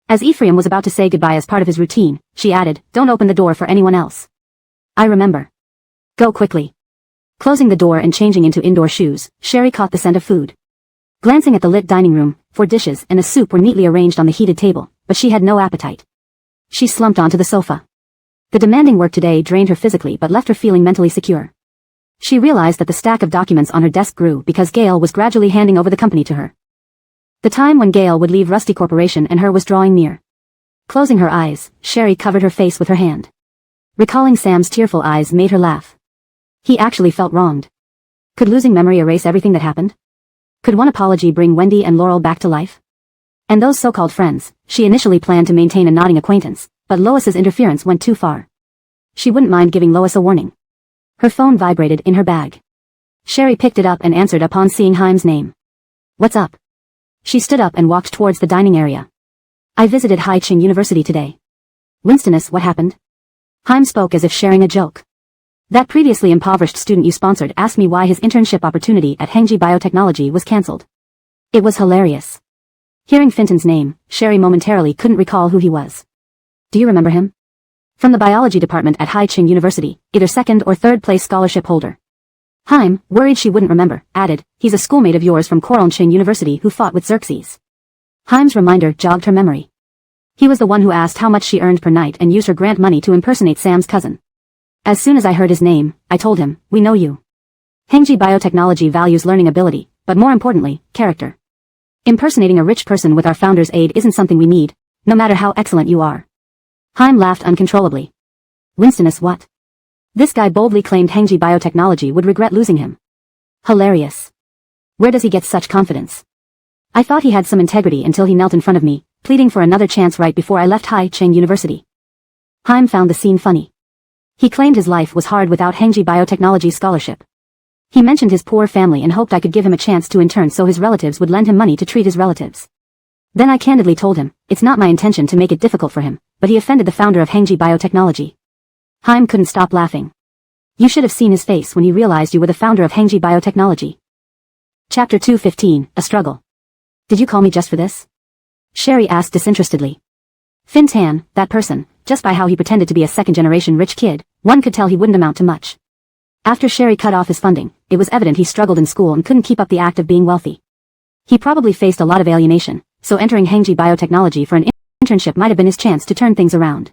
As Ephraim was about to say goodbye as part of his routine, she added, "Don't open the door for anyone else." "I remember." "Go quickly." Closing the door and changing into indoor shoes, Sherry caught the scent of food. Glancing at the lit dining room, 4 dishes and a soup were neatly arranged on the heated table, but she had no appetite. She slumped onto the sofa. The demanding work today drained her physically but left her feeling mentally secure. She realized that the stack of documents on her desk grew because Gale was gradually handing over the company to her. The time when Gale would leave Rusty Corporation and her was drawing near. Closing her eyes, Sherry covered her face with her hand. Recalling Sam's tearful eyes made her laugh. He actually felt wronged. Could losing memory erase everything that happened? Could one apology bring Wendy and Laurel back to life? And those so-called friends, she initially planned to maintain a nodding acquaintance, but Lois's interference went too far. She wouldn't mind giving Lois a warning. Her phone vibrated in her bag. Sherry picked it up and answered upon seeing Haim's name. "What's up?" She stood up and walked towards the dining area. I visited Hai-Ching University today. Winstonus, what happened? Haim spoke as if sharing a joke. That previously impoverished student you sponsored asked me why his internship opportunity at Hengji Biotechnology was cancelled. It was hilarious. Hearing Finton's name, Sherry momentarily couldn't recall who he was. Do you remember him? From the biology department at Hai-Ching University, either second or third place scholarship holder. Haim, worried she wouldn't remember, added, he's a schoolmate of yours from Koralching University who fought with Xerxes. Haim's reminder jogged her memory. He was the one who asked how much she earned per night and used her grant money to impersonate Sam's cousin. As soon as I heard his name, I told him, we know you. Hengji Biotechnology values learning ability, but more importantly, character. Impersonating a rich person with our founder's aid isn't something we need, no matter how excellent you are. Haim laughed uncontrollably. Winstonus, what? This guy boldly claimed Hengji Biotechnology would regret losing him. Hilarious. Where does he get such confidence? I thought he had some integrity until he knelt in front of me, pleading for another chance right before I left Hai-Ching University. Haim found the scene funny. He claimed his life was hard without Hengji Biotechnology's scholarship. He mentioned his poor family and hoped I could give him a chance to intern so his relatives would lend him money to treat his relatives. Then I candidly told him, it's not my intention to make it difficult for him, but he offended the founder of Hengji Biotechnology. Haim couldn't stop laughing. You should have seen his face when he realized you were the founder of Hengji Biotechnology. Chapter 215, A Struggle. Did you call me just for this? Sherry asked disinterestedly. Fintan, that person, just by how he pretended to be a second-generation rich kid, one could tell he wouldn't amount to much. After Sherry cut off his funding, it was evident he struggled in school and couldn't keep up the act of being wealthy. He probably faced a lot of alienation, so entering Hengji Biotechnology for an internship might have been his chance to turn things around.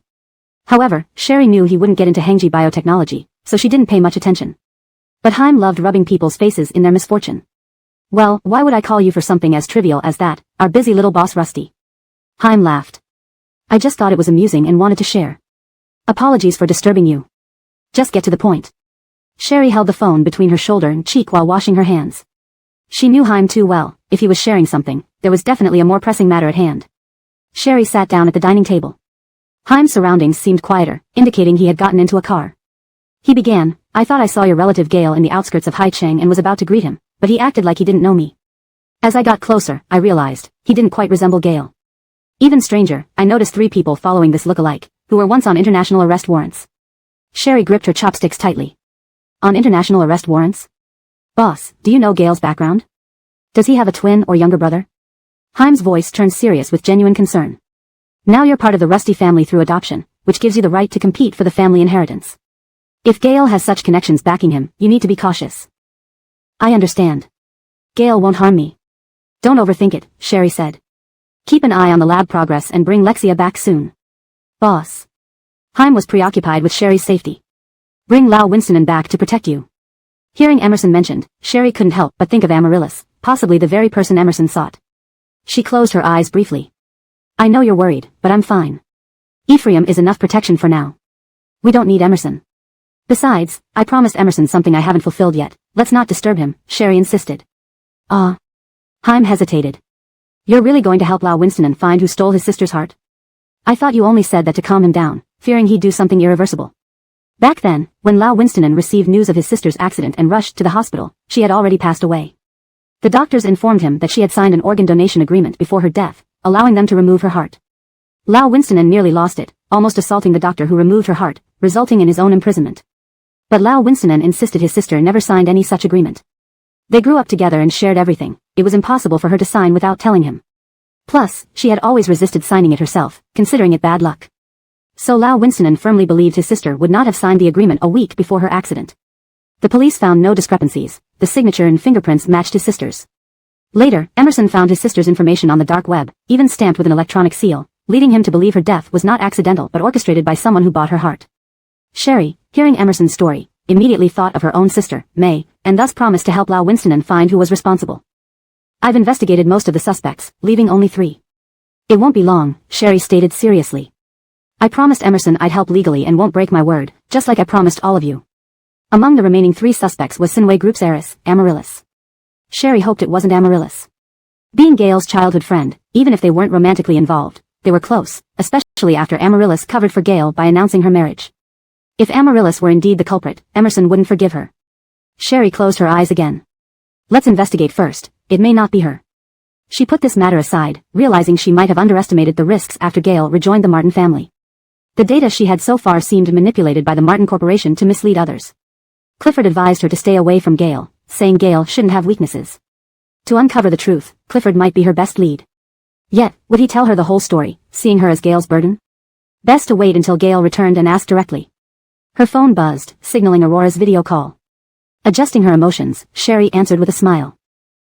However, Sherry knew he wouldn't get into Hengji Biotechnology, so she didn't pay much attention. But Haim loved rubbing people's faces in their misfortune. Well, why would I call you for something as trivial as that, our busy little boss Rusty? Haim laughed. I just thought it was amusing and wanted to share. Apologies for disturbing you. Just get to the point. Sherry held the phone between her shoulder and cheek while washing her hands. She knew Haim too well. If he was sharing something, there was definitely a more pressing matter at hand. Sherry sat down at the dining table. Haim's surroundings seemed quieter, indicating he had gotten into a car. He began, I thought I saw your relative Gale in the outskirts of Hai-Ching and was about to greet him, but he acted like he didn't know me. As I got closer, I realized, he didn't quite resemble Gale. Even stranger, I noticed 3 people following this look-alike, who were once on international arrest warrants. Sherry gripped her chopsticks tightly. On international arrest warrants? Boss, do you know Gale's background? Does he have a twin or younger brother? Haim's voice turned serious with genuine concern. Now you're part of the Rusty family through adoption, which gives you the right to compete for the family inheritance. If Gale has such connections backing him, you need to be cautious. I understand. Gale won't harm me. Don't overthink it, Sherry said. Keep an eye on the lab progress and bring Lexia back soon. Boss. Haim was preoccupied with Sherry's safety. Bring Lao Winston back to protect you. Hearing Emerson mentioned, Sherry couldn't help but think of Amaryllis, possibly the very person Emerson sought. She closed her eyes briefly. I know you're worried, but I'm fine. Ephraim is enough protection for now. We don't need Emerson. Besides, I promised Emerson something I haven't fulfilled yet. Let's not disturb him, Sherry insisted. Haim hesitated. You're really going to help Lao Winston find who stole his sister's heart? I thought you only said that to calm him down, fearing he'd do something irreversible. Back then, when Lao Winston received news of his sister's accident and rushed to the hospital, she had already passed away. The doctors informed him that she had signed an organ donation agreement before her death, allowing them to remove her heart. Lao Winston nearly lost it, almost assaulting the doctor who removed her heart, resulting in his own imprisonment. But Lao Winston insisted his sister never signed any such agreement. They grew up together and shared everything. It was impossible for her to sign without telling him. Plus, she had always resisted signing it herself, considering it bad luck. So Lao Winston firmly believed his sister would not have signed the agreement a week before her accident. The police found no discrepancies. The signature and fingerprints matched his sister's. Later, Emerson found his sister's information on the dark web, even stamped with an electronic seal, leading him to believe her death was not accidental but orchestrated by someone who bought her heart. Sherry, hearing Emerson's story, immediately thought of her own sister, May, and thus promised to help Lao Winston find who was responsible. I've investigated most of the suspects, leaving only 3. It won't be long, Sherry stated seriously. I promised Emerson I'd help legally and won't break my word, just like I promised all of you. Among the remaining 3 suspects was Sinway Group's heiress, Amaryllis. Sherry hoped it wasn't Amaryllis. Being Gale's childhood friend, even if they weren't romantically involved, they were close, especially after Amaryllis covered for Gale by announcing her marriage. If Amaryllis were indeed the culprit, Emerson wouldn't forgive her. Sherry closed her eyes again. Let's investigate first, it may not be her. She put this matter aside, realizing she might have underestimated the risks after Gail rejoined the Martin family. The data she had so far seemed manipulated by the Martin Corporation to mislead others. Clifford advised her to stay away from Gail, saying Gail shouldn't have weaknesses. To uncover the truth, Clifford might be her best lead. Yet, would he tell her the whole story, seeing her as Gail's burden? Best to wait until Gail returned and ask directly. Her phone buzzed, signaling Aurora's video call. Adjusting her emotions, Sherry answered with a smile.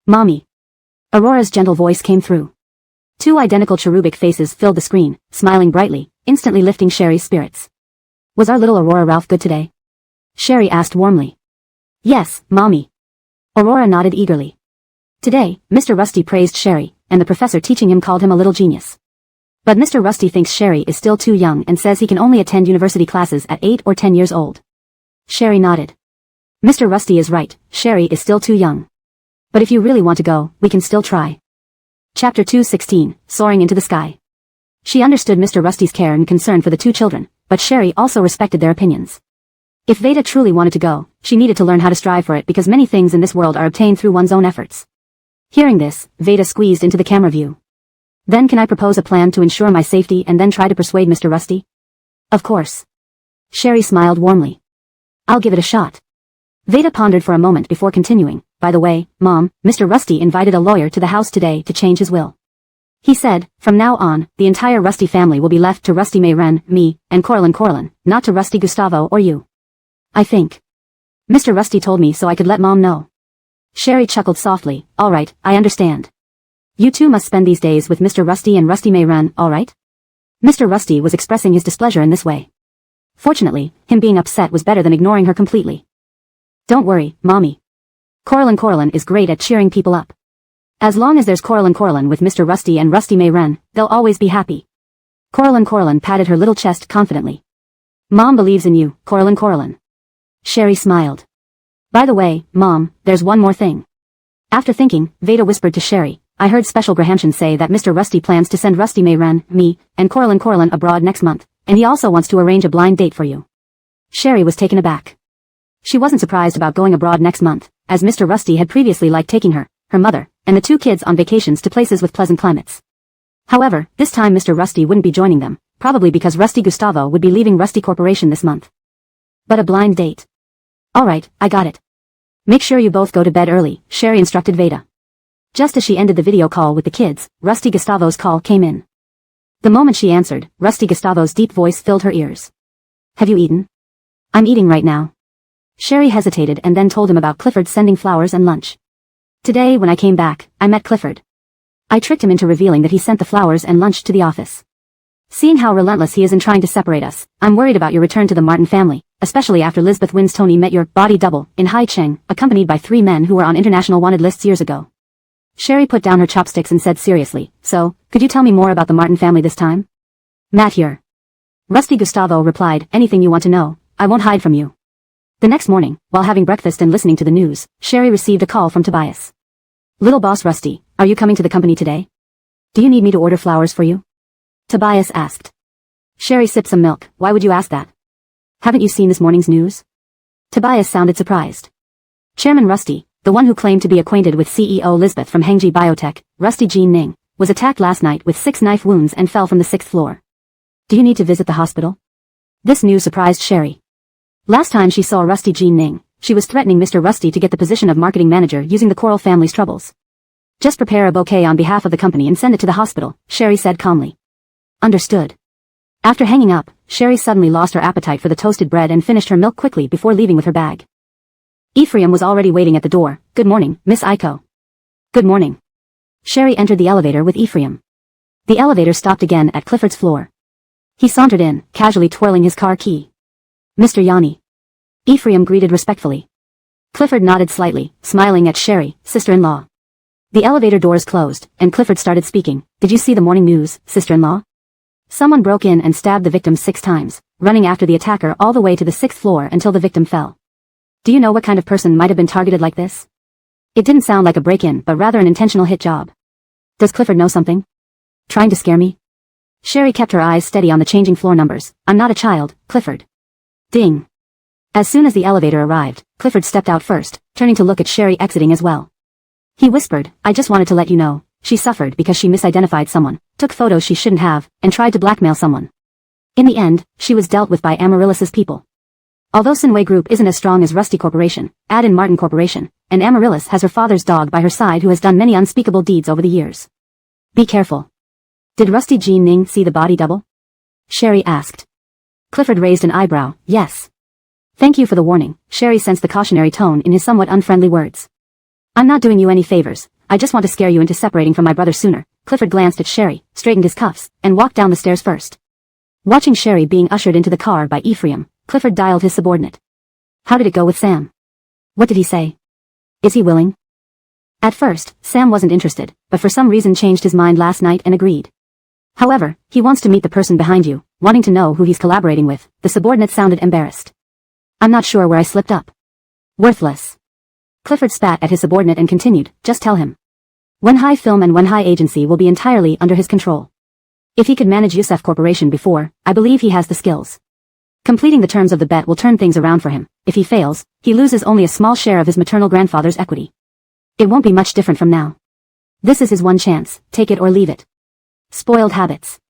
Mommy. Aurora's gentle voice came through. Two identical cherubic faces filled the screen, smiling brightly, instantly lifting Sherry's spirits. Was our little Aurora Ralph good today? Sherry asked warmly. Yes, Mommy. Aurora nodded eagerly. Today, Mr. Rusty praised Sherry, and the professor teaching him called him a little genius. But Mr. Rusty thinks Sherry is still too young and says he can only attend university classes at 8 or 10 years old. Sherry nodded. Mr. Rusty is right, Sherry is still too young. But if you really want to go, we can still try. Chapter 2:16, Soaring into the Sky. She understood Mr. Rusty's care and concern for the two children, but Sherry also respected their opinions. If Veda truly wanted to go, she needed to learn how to strive for it because many things in this world are obtained through one's own efforts. Hearing this, Veda squeezed into the camera view. Then can I propose a plan to ensure my safety and then try to persuade Mr. Rusty? Of course. Sherry smiled warmly. I'll give it a shot. Veda pondered for a moment before continuing. By the way, Mom, Mr. Rusty invited a lawyer to the house today to change his will. He said, from now on, the entire Rusty family will be left to Rusty Mayren, me, and Coraline, not to Rusty Gustavo or you. I think. Mr. Rusty told me so I could let Mom know. Sherry chuckled softly. All right, I understand. You two must spend these days with Mr. Rusty and Rusty Mayren, all right? Mr. Rusty was expressing his displeasure in this way. Fortunately, him being upset was better than ignoring her completely. Don't worry, Mommy. Coraline is great at cheering people up. As long as there's Coraline with Mr. Rusty and Rusty Mayren, they'll always be happy. Coraline patted her little chest confidently. Mom believes in you, Coraline. Sherry smiled. By the way, Mom, there's one more thing. After thinking, Veda whispered to Sherry, I heard Special Grahamson say that Mr. Rusty plans to send Rusty Mayren, me, and Coraline abroad next month, and he also wants to arrange a blind date for you. Sherry was taken aback. She wasn't surprised about going abroad next month, as Mr. Rusty had previously liked taking her mother, and the two kids on vacations to places with pleasant climates. However, this time Mr. Rusty wouldn't be joining them, probably because Rusty Gustavo would be leaving Rusty Corporation this month. But a blind date. Alright, I got it. Make sure you both go to bed early, Sherry instructed Veda. Just as she ended the video call with the kids, Rusty Gustavo's call came in. The moment she answered, Rusty Gustavo's deep voice filled her ears. Have you eaten? I'm eating right now. Sherry hesitated and then told him about Clifford sending flowers and lunch. Today when I came back, I met Clifford. I tricked him into revealing that he sent the flowers and lunch to the office. Seeing how relentless he is in trying to separate us, I'm worried about your return to the Martin family, especially after Lisbeth Wynn's Tony met your body double in Hai Cheng, accompanied by 3 men who were on international wanted lists years ago. Sherry put down her chopsticks and said seriously, so, could you tell me more about the Martin family this time? Matt here. Rusty Gustavo replied, anything you want to know, I won't hide from you. The next morning, while having breakfast and listening to the news, Sherry received a call from Tobias. Little boss Rusty, are you coming to the company today? Do you need me to order flowers for you? Tobias asked. Sherry sipped some milk. Why would you ask that? Haven't you seen this morning's news? Tobias sounded surprised. Chairman Rusty, the one who claimed to be acquainted with CEO Lisbeth from Hengji Biotech, Rusty Jean Ning, was attacked last night with 6 knife wounds and fell from the 6th floor. Do you need to visit the hospital? This news surprised Sherry. Last time she saw Rusty Jean Ning, she was threatening Mr. Rusty to get the position of marketing manager using the Coral family's troubles. Just prepare a bouquet on behalf of the company and send it to the hospital, Sherry said calmly. Understood. After hanging up, Sherry suddenly lost her appetite for the toasted bread and finished her milk quickly before leaving with her bag. Ephraim was already waiting at the door. Good morning, Miss Aiko. Good morning. Sherry entered the elevator with Ephraim. The elevator stopped again at Clifford's floor. He sauntered in, casually twirling his car key. Mr. Yanni. Ephraim greeted respectfully. Clifford nodded slightly, smiling at Sherry, sister-in-law. The elevator doors closed, and Clifford started speaking. Did you see the morning news, sister-in-law? Someone broke in and stabbed the victim 6 times, running after the attacker all the way to the 6th floor until the victim fell. Do you know what kind of person might have been targeted like this? It didn't sound like a break-in, but rather an intentional hit job. Does Clifford know something? Trying to scare me? Sherry kept her eyes steady on the changing floor numbers. I'm not a child, Clifford. Ding. As soon as the elevator arrived, Clifford stepped out first, turning to look at Sherry exiting as well. He whispered, I just wanted to let you know, she suffered because she misidentified someone, took photos she shouldn't have, and tried to blackmail someone. In the end, she was dealt with by Amaryllis's people. Although Sinway Group isn't as strong as Rusty Corporation, add in Martin Corporation, and Amaryllis has her father's dog by her side who has done many unspeakable deeds over the years. Be careful. Did Rusty Jean Ning see the body double? Sherry asked. Clifford raised an eyebrow. Yes. Thank you for the warning. Sherry sensed the cautionary tone in his somewhat unfriendly words. I'm not doing you any favors, I just want to scare you into separating from my brother sooner. Clifford glanced at Sherry, straightened his cuffs, and walked down the stairs first. Watching Sherry being ushered into the car by Ephraim, Clifford dialed his subordinate. How did it go with Sam? What did he say? Is he willing? At first, Sam wasn't interested, but for some reason changed his mind last night and agreed. However, he wants to meet the person behind you, wanting to know who he's collaborating with. The subordinate sounded embarrassed. I'm not sure where I slipped up. Worthless. Clifford spat at his subordinate and continued, just tell him. Wenhai Film and Wenhai Agency will be entirely under his control. If he could manage Yusef Corporation before, I believe he has the skills. Completing the terms of the bet will turn things around for him. If he fails, he loses only a small share of his maternal grandfather's equity. It won't be much different from now. This is his one chance, take it or leave it. Spoiled habits.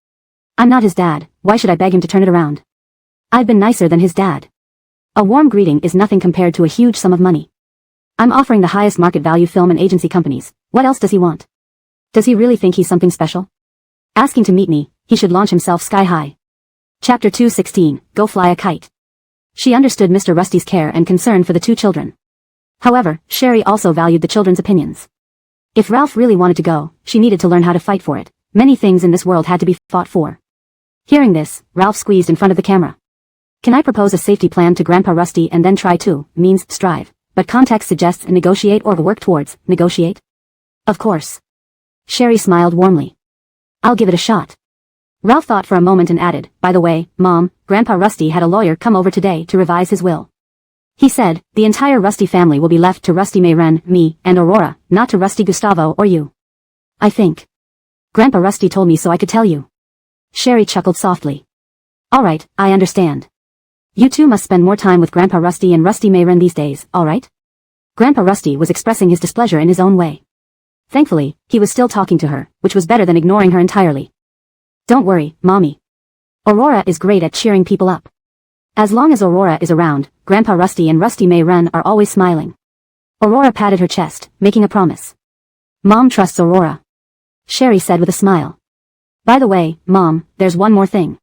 I'm not his dad, why should I beg him to turn it around? I've been nicer than his dad. A warm greeting is nothing compared to a huge sum of money. I'm offering the highest market value film and agency companies, what else does he want? Does he really think he's something special? Asking to meet me, he should launch himself sky high. Chapter 216, Go Fly a Kite. She understood Mr. Rusty's care and concern for the two children. However, Sherry also valued the children's opinions. If Ralph really wanted to go, she needed to learn how to fight for it. Many things in this world had to be fought for. Hearing this, Ralph squeezed in front of the camera. Can I propose a safety plan to Grandpa Rusty and then try to, means strive, but context suggests negotiate or work towards, negotiate? Of course. Sherry smiled warmly. I'll give it a shot. Ralph thought for a moment and added, by the way, Mom, Grandpa Rusty had a lawyer come over today to revise his will. He said, the entire Rusty family will be left to Rusty Mayren, me, and Aurora, not to Rusty Gustavo or you. I think. Grandpa Rusty told me so I could tell you. Sherry chuckled softly. Alright, I understand. You two must spend more time with Grandpa Rusty and Rusty Mayren these days, alright? Grandpa Rusty was expressing his displeasure in his own way. Thankfully, he was still talking to her, which was better than ignoring her entirely. Don't worry, Mommy. Aurora is great at cheering people up. As long as Aurora is around, Grandpa Rusty and Rusty Mayren are always smiling. Aurora patted her chest, making a promise. Mom trusts Aurora. Sherry said with a smile. By the way, Mom, there's one more thing.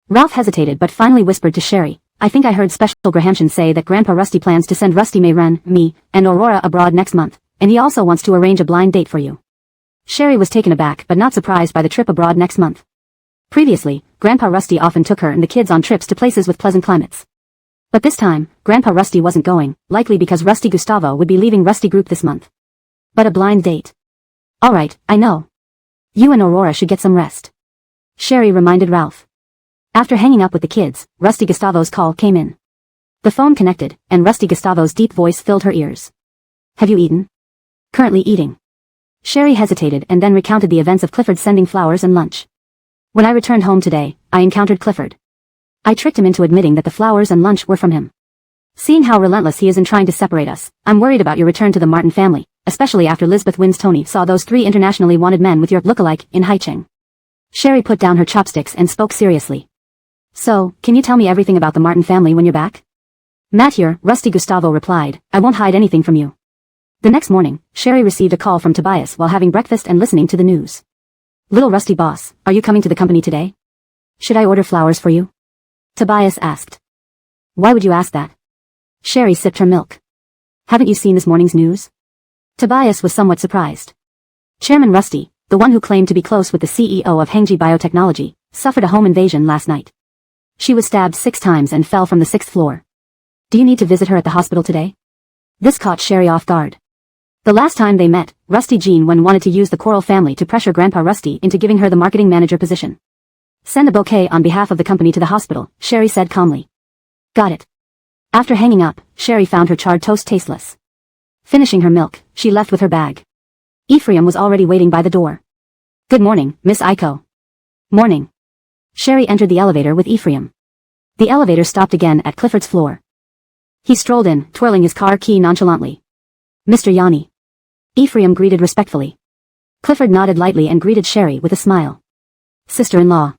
Ralph hesitated but finally whispered to Sherry, I think I heard Special Grahamson say that Grandpa Rusty plans to send Rusty Mayren, me, and Aurora abroad next month, and he also wants to arrange a blind date for you. Sherry was taken aback but not surprised by the trip abroad next month. Previously, Grandpa Rusty often took her and the kids on trips to places with pleasant climates. But this time, Grandpa Rusty wasn't going, likely because Rusty Gustavo would be leaving Rusty Group this month. But a blind date. Alright, I know. You and Aurora should get some rest. Sherry reminded Ralph. After hanging up with the kids, Rusty Gustavo's call came in. The phone connected, and Rusty Gustavo's deep voice filled her ears. Have you eaten? Currently eating. Sherry hesitated and then recounted the events of Clifford sending flowers and lunch. When I returned home today, I encountered Clifford. I tricked him into admitting that the flowers and lunch were from him. Seeing how relentless he is in trying to separate us, I'm worried about your return to the Martin family, especially after Lisbeth Wynn's Tony saw those three internationally wanted men with your look-alike in Haicheng. Sherry put down her chopsticks and spoke seriously. So, can you tell me everything about the Martin family when you're back? Mathieu, Rusty Gustavo replied, I won't hide anything from you. The next morning, Sherry received a call from Tobias while having breakfast and listening to the news. Little Rusty boss, are you coming to the company today? Should I order flowers for you? Tobias asked. Why would you ask that? Sherry sipped her milk. Haven't you seen this morning's news? Tobias was somewhat surprised. Chairman Rusty, the one who claimed to be close with the CEO of Hengji Biotechnology, suffered a home invasion last night. She was stabbed 6 times and fell from the 6th floor. Do you need to visit her at the hospital today? This caught Sherry off guard. The last time they met, Rusty Jean Wen wanted to use the Coral family to pressure Grandpa Rusty into giving her the marketing manager position. Send a bouquet on behalf of the company to the hospital, Sherry said calmly. Got it. After hanging up, Sherry found her charred toast tasteless. Finishing her milk, she left with her bag. Ephraim was already waiting by the door. Good morning, Miss Aiko. Morning. Sherry entered the elevator with Ephraim. The elevator stopped again at Clifford's floor. He strolled in, twirling his car key nonchalantly. Mr. Yanni. Ephraim greeted respectfully. Clifford nodded lightly and greeted Sherry with a smile. Sister-in-law.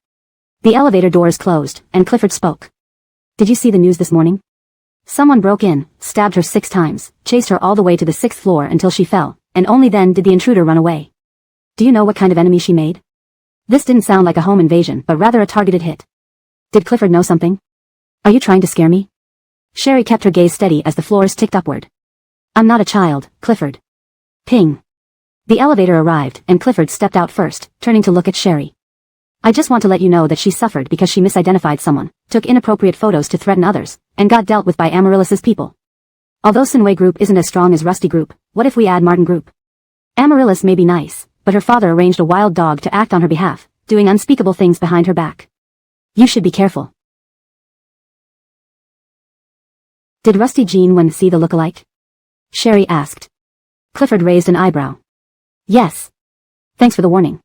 The elevator doors closed, and Clifford spoke. Did you see the news this morning? Someone broke in, stabbed her 6 times, chased her all the way to the 6th floor until she fell, and only then did the intruder run away. Do you know what kind of enemy she made? This didn't sound like a home invasion, but rather a targeted hit. Did Clifford know something? Are you trying to scare me? Sherry kept her gaze steady as the floors ticked upward. I'm not a child, Clifford. Ping. The elevator arrived, and Clifford stepped out first, turning to look at Sherry. I just want to let you know that she suffered because she misidentified someone, took inappropriate photos to threaten others, and got dealt with by Amaryllis's people. Although Sinway Group isn't as strong as Rusty Group, what if we add Martin Group? Amaryllis may be nice, but her father arranged a wild dog to act on her behalf, doing unspeakable things behind her back. You should be careful. Did Rusty Jean see the look-alike? Sherry asked. Clifford raised an eyebrow. Yes. Thanks for the warning.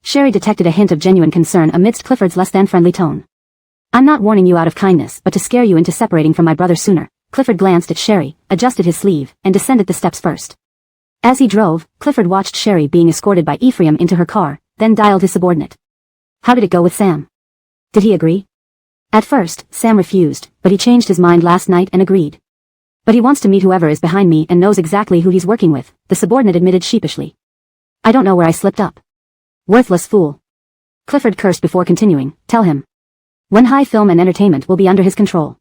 Sherry detected a hint of genuine concern amidst Clifford's less-than-friendly tone. I'm not warning you out of kindness but to scare you into separating from my brother sooner. Clifford glanced at Sherry, adjusted his sleeve, and descended the steps first. As he drove, Clifford watched Sherry being escorted by Ephraim into her car, then dialed his subordinate. How did it go with Sam? Did he agree? At first, Sam refused, but he changed his mind last night and agreed. But he wants to meet whoever is behind me and knows exactly who he's working with, the subordinate admitted sheepishly. I don't know where I slipped up. Worthless fool. Clifford cursed before continuing, tell him. When High Film and Entertainment will be under his control.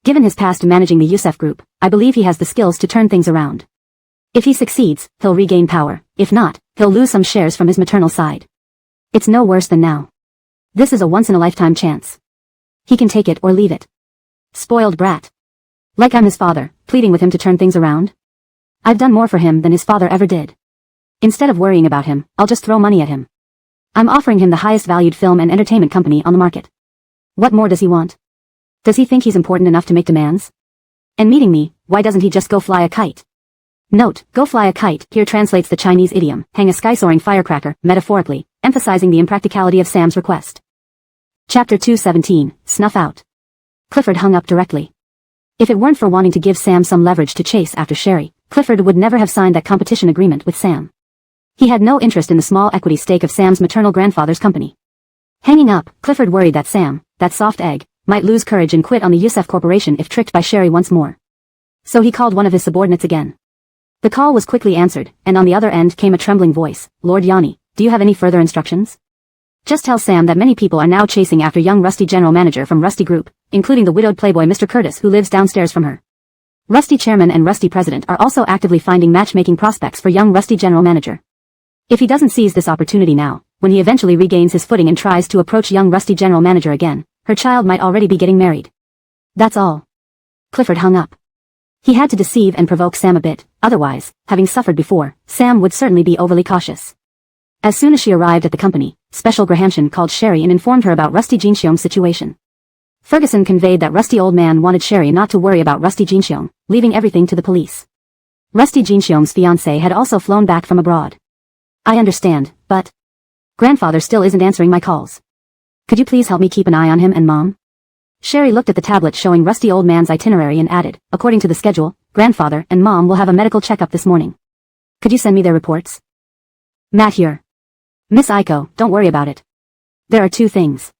Given his past managing the Youssef Group, I believe he has the skills to turn things around. If he succeeds, he'll regain power. If not, he'll lose some shares from his maternal side. It's no worse than now. This is a once-in-a-lifetime chance. He can take it or leave it. Spoiled brat. Like I'm his father, pleading with him to turn things around? I've done more for him than his father ever did. Instead of worrying about him, I'll just throw money at him. I'm offering him the highest valued film and entertainment company on the market. What more does he want? Does he think he's important enough to make demands? And meeting me, why doesn't he just go fly a kite? Note, go fly a kite here translates the Chinese idiom, hang a sky-soaring firecracker, metaphorically, emphasizing the impracticality of Sam's request. Chapter 217, Snuff Out. Clifford hung up directly. If it weren't for wanting to give Sam some leverage to chase after Sherry, Clifford would never have signed that competition agreement with Sam. He had no interest in the small equity stake of Sam's maternal grandfather's company. Hanging up, Clifford worried that Sam, that soft egg, might lose courage and quit on the Youssef Corporation if tricked by Sherry once more. So he called one of his subordinates again. The call was quickly answered, and on the other end came a trembling voice. Lord Yanni, do you have any further instructions? Just tell Sam that many people are now chasing after young Rusty general manager from Rusty Group, including the widowed playboy Mr. Curtis who lives downstairs from her. Rusty chairman and Rusty president are also actively finding matchmaking prospects for young Rusty general manager. If he doesn't seize this opportunity now, when he eventually regains his footing and tries to approach young Rusty general manager again, her child might already be getting married. That's all. Clifford hung up. He had to deceive and provoke Sam a bit, otherwise, having suffered before, Sam would certainly be overly cautious. As soon as she arrived at the company, Special Grahamshan called Sherry and informed her about Rusty Jinxiong's situation. Ferguson conveyed that Rusty Old Man wanted Sherry not to worry about Rusty Jinxiong, leaving everything to the police. Rusty Jinxiong's fiancé had also flown back from abroad. I understand, but... Grandfather still isn't answering my calls. Could you please help me keep an eye on him and Mom? Sherry looked at the tablet showing Rusty Old Man's itinerary and added, according to the schedule, Grandfather and Mom will have a medical checkup this morning. Could you send me their reports? Matt here. Miss Aiko, don't worry about it. There are 2 things.